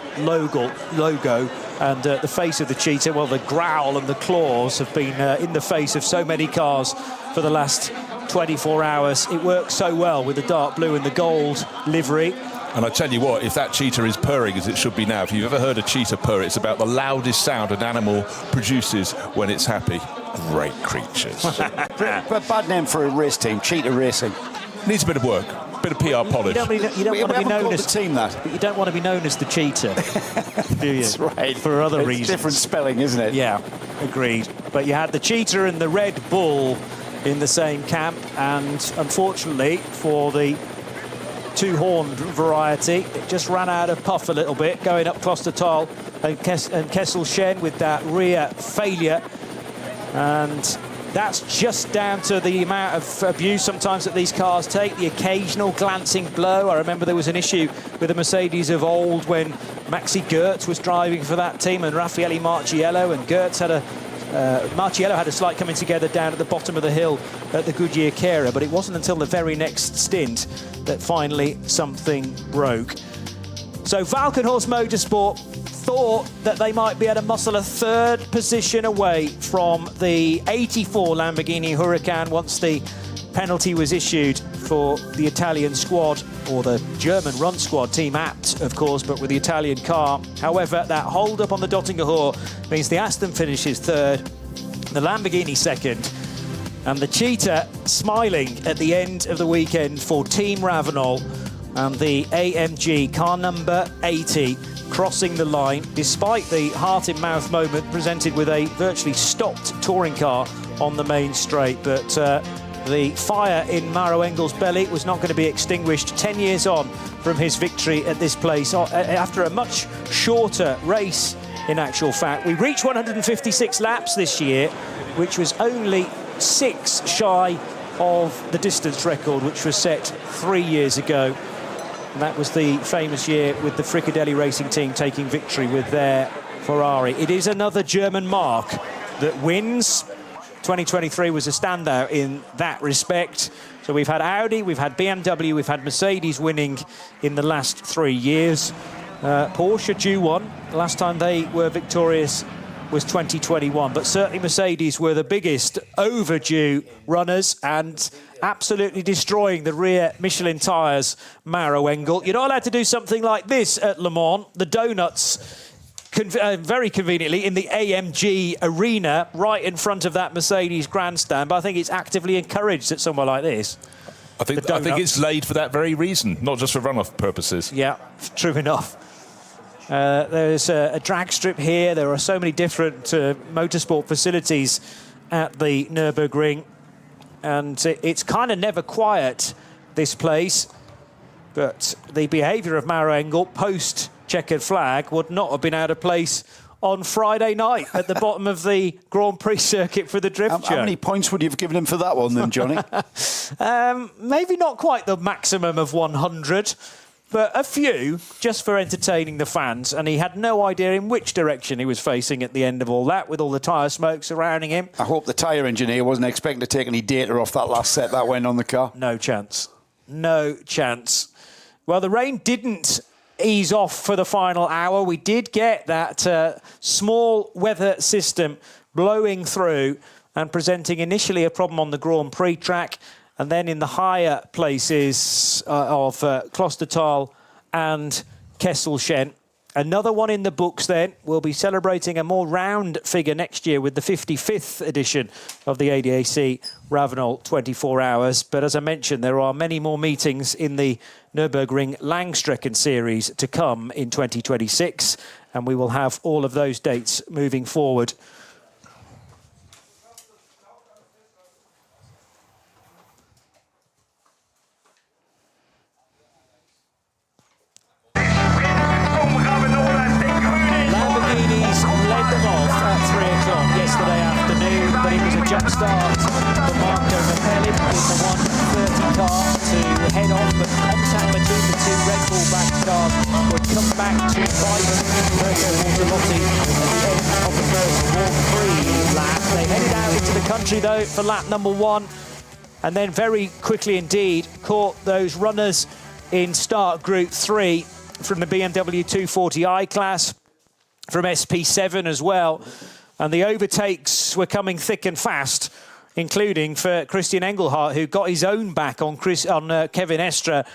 logo, and the face of the cheetah, well, the growl and the claws have been in the face of so many cars for the last 24 hours. It works so well with the dark blue and the gold livery. And I tell you what, if that cheetah is purring as it should be now, if you've ever heard a cheetah purr, it's about the loudest sound an animal produces when it's happy. Great creatures. But bad name for a race team, Cheetah Racing. Needs a bit of work, bit of PR polish. You don't want to be known as the team that. But you don't want to be known as the cheetah, do you? That's right. For other reasons. Different spelling, isn't it? Yeah, agreed. But you had the cheetah and the Red Bull in the same camp, and unfortunately for the 2-horned variety, it just ran out of puff a little bit going up Klostertal, and Kessel Shen with that rear failure And that's just down to the amount of abuse sometimes that these cars take, the occasional glancing blow. I remember there was an issue with the Mercedes of old when Maxi Goertz was driving for that team and Raffaele Marciello, and Goertz had Marciello had a slight coming together down at the bottom of the hill at the Goodyear Carer, but it wasn't until the very next stint that finally something broke. So Valkenhorst Motorsport thought that they might be able to muscle a third position away from the 84 Lamborghini Huracan once the penalty was issued for the Italian squad, or the German run squad, Team Abt, of course, but with the Italian car. However, that hold-up on the Dottinger Hohe means the Aston finishes third, the Lamborghini second, and the Cheetah smiling at the end of the weekend for Team Ravenol, and the AMG car number 80 crossing the line despite the heart-in-mouth moment presented with a virtually stopped touring car on the main straight. But the fire in Maro Engel's belly was not going to be extinguished 10 years on from his victory at this place after a much shorter race, in actual fact. We reached 156 laps this year, which was only 6 shy of the distance record, which was set 3 years ago. And that was the famous year with the Fricadelli Racing Team taking victory with their Ferrari. It is another German marque that wins. 2023 was a standout in that respect. So we've had Audi, we've had BMW, we've had Mercedes winning in the last 3 years. Porsche due one. The last time they were victorious was 2021, but certainly Mercedes were the biggest overdue runners and absolutely destroying the rear Michelin tyres, Maro Engel. You're not allowed to do something like this at Le Mans. The donuts, very conveniently, in the AMG arena, right in front of that Mercedes grandstand, but I think it's actively encouraged at somewhere like this. I think it's laid for that very reason, not just for runoff purposes. Yeah, true enough. There's a drag strip here. There are so many different motorsport facilities at the Nürburgring. And it's kind of never quiet, this place. But the behaviour of Maro Engel post-checkered flag would not have been out of place on Friday night at the bottom of the Grand Prix circuit for the drift show. How many points would you have given him for that one then, Johnny? Maybe not quite the maximum of 100. But a few, just for entertaining the fans, and he had no idea in which direction he was facing at the end of all that, with all the tyre smoke surrounding him. I hope the tyre engineer wasn't expecting to take any data off that last set that went on the car. No chance. No chance. Well, the rain didn't ease off for the final hour. We did get that small weather system blowing through and presenting initially a problem on the Grand Prix track, and then in the higher places of Klostertal and Kesselchen. Another one in the books then. We'll be celebrating a more round figure next year with the 55th edition of the ADAC RAVENOL 24 hours. But as I mentioned, there are many more meetings in the Nürburgring Langstrecken series to come in 2026. And we will have all of those dates moving forward. Yesterday afternoon, but it was a jump start for Marco Mappelli in the 130 car to head on, but contact between the two Red Bull back cars would come back to bite Mirko Bortolotti at the end of the first Grand Prix lap. They headed out into the country though for lap number 1, and then very quickly indeed caught those runners in start group 3 from the BMW 240i class, from SP7 as well. And the overtakes were coming thick and fast, including for Christian Engelhardt, who got his own back on Kevin Estre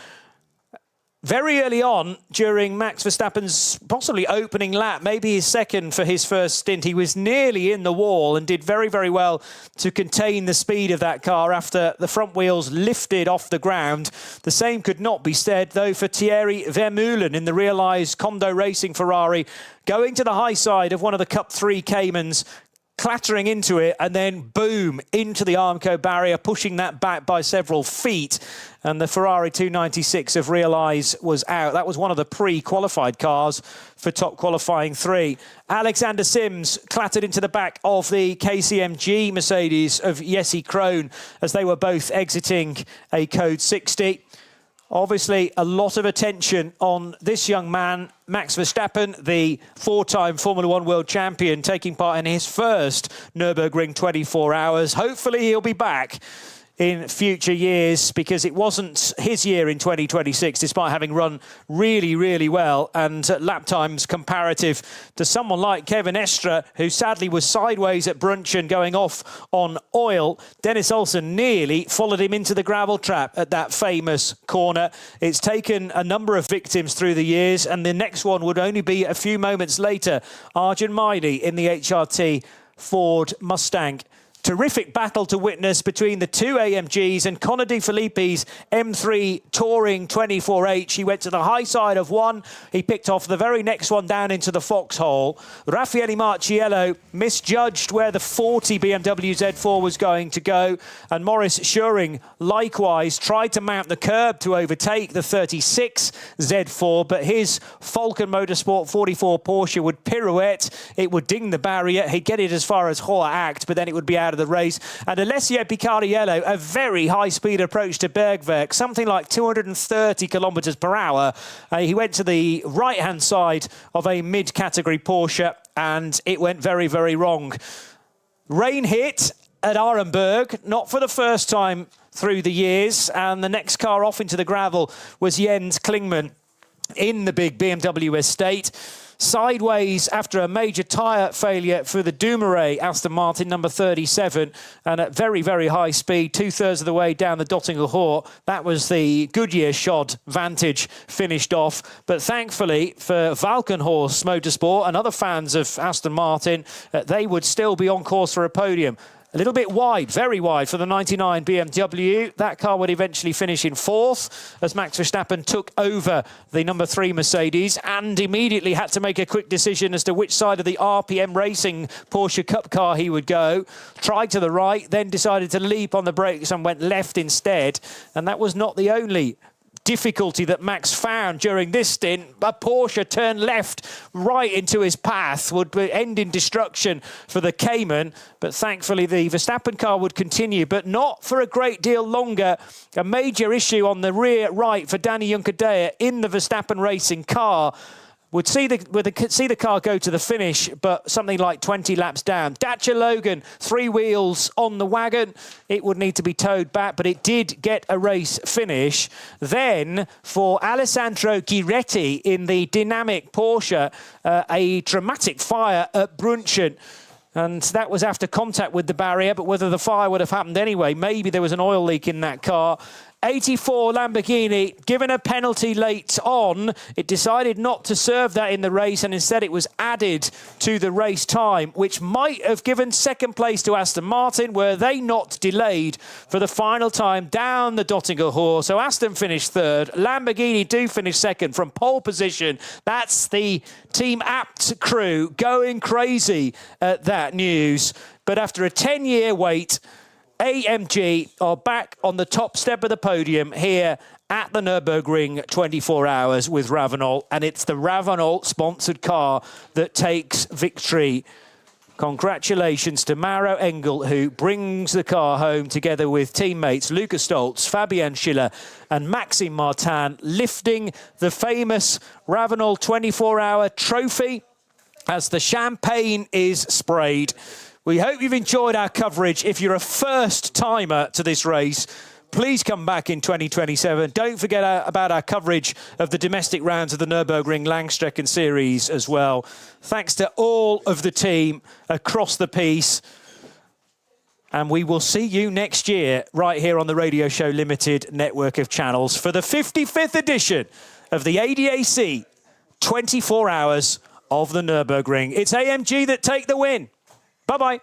very early on during Max Verstappen's possibly opening lap, maybe his second for his first stint. He was nearly in the wall and did very, very well to contain the speed of that car after the front wheels lifted off the ground. The same could not be said, though, for Thierry Vermeulen in the realised Kondo Racing Ferrari, going to the high side of one of the Cup 3 Caymans, clattering into it, and then boom, into the Armco barrier, pushing that back by several feet. And the Ferrari 296 of Realize was out. That was one of the pre-qualified cars for top qualifying 3. Alexander Sims clattered into the back of the KCMG Mercedes of Jesse Krohn as they were both exiting a code 60. Obviously, a lot of attention on this young man, Max Verstappen, the 4-time Formula One world champion, taking part in his first Nürburgring 24 hours. Hopefully, he'll be back in future years, because it wasn't his year in 2026, despite having run really, really well, and lap times comparative to someone like Kevin Estre, who sadly was sideways at Brunchen going off on oil. Dennis Olsen nearly followed him into the gravel trap at that famous corner. It's taken a number of victims through the years, and the next one would only be a few moments later. Arjun Maini in the HRT Ford Mustang. Terrific battle to witness between the two AMGs and Conor De Filippi's M3 Touring 24H. He went to the high side of one. He picked off the very next one down into the foxhole. Raffaele Marciello misjudged where the 40 BMW Z4 was going to go. And Maurice Schuring likewise tried to mount the curb to overtake the 36 Z4. But his Falcon Motorsport 44 Porsche would pirouette. It would ding the barrier. He'd get it as far as Hoa Act, but then it would be out of the race. And Alessio Picariello, a very high-speed approach to Bergwerk, something like 230 kilometres per hour. He went to the right-hand side of a mid-category Porsche, and it went very, very wrong. Rain hit at Arenberg, not for the first time through the years, and the next car off into the gravel was Jens Klingmann in the big BMW estate. Sideways after a major tyre failure for the Dumoulin Aston Martin number 37, and at very, very high speed, 2/3 of the way down the Dottinger Hoor. That was the Goodyear shod Vantage finished off. But thankfully for Valkenhorst Motorsport and other fans of Aston Martin, they would still be on course for a podium. A little bit wide, very wide for the 99 BMW. That car would eventually finish in 4th as Max Verstappen took over the number 3 Mercedes and immediately had to make a quick decision as to which side of the RPM Racing Porsche Cup car he would go. Tried to the right, then decided to leap on the brakes and went left instead. And that was not the only difficulty that Max found during this stint. A Porsche turned left right into his path, would end in destruction for the Cayman. But thankfully the Verstappen car would continue, but not for a great deal longer. A major issue on the rear right for Danny Juncadella in the Verstappen Racing car. Would see the car go to the finish, but something like 20 laps down. Dacia Logan, 3 wheels on the wagon. It would need to be towed back, but it did get a race finish. Then, for Alessandro Giretti in the dynamic Porsche, a dramatic fire at Brunchen. And that was after contact with the barrier, but whether the fire would have happened anyway, maybe there was an oil leak in that car. 84 Lamborghini, given a penalty late on, it decided not to serve that in the race, and instead it was added to the race time, which might have given second place to Aston Martin, were they not delayed for the final time down the Dottinger Hoor. So Aston finished 3rd. Lamborghini do finish 2nd from pole position. That's the Team Apt crew going crazy at that news. But after a 10-year wait, AMG are back on the top step of the podium here at the Nürburgring 24 hours with Ravenol, and it's the Ravenol sponsored car that takes victory. Congratulations to Mauro Engel, who brings the car home together with teammates Luca Stoltz, Fabian Schiller and Maxime Martin, lifting the famous Ravenol 24-hour trophy as the champagne is sprayed. We hope you've enjoyed our coverage. If you're a first-timer to this race, please come back in 2027. Don't forget about our coverage of the domestic rounds of the Nürburgring Langstrecken Series as well. Thanks to all of the team across the piece. And we will see you next year right here on the Radio Show Limited network of channels for the 55th edition of the ADAC 24 hours of the Nürburgring. It's AMG that take the win. Bye-bye.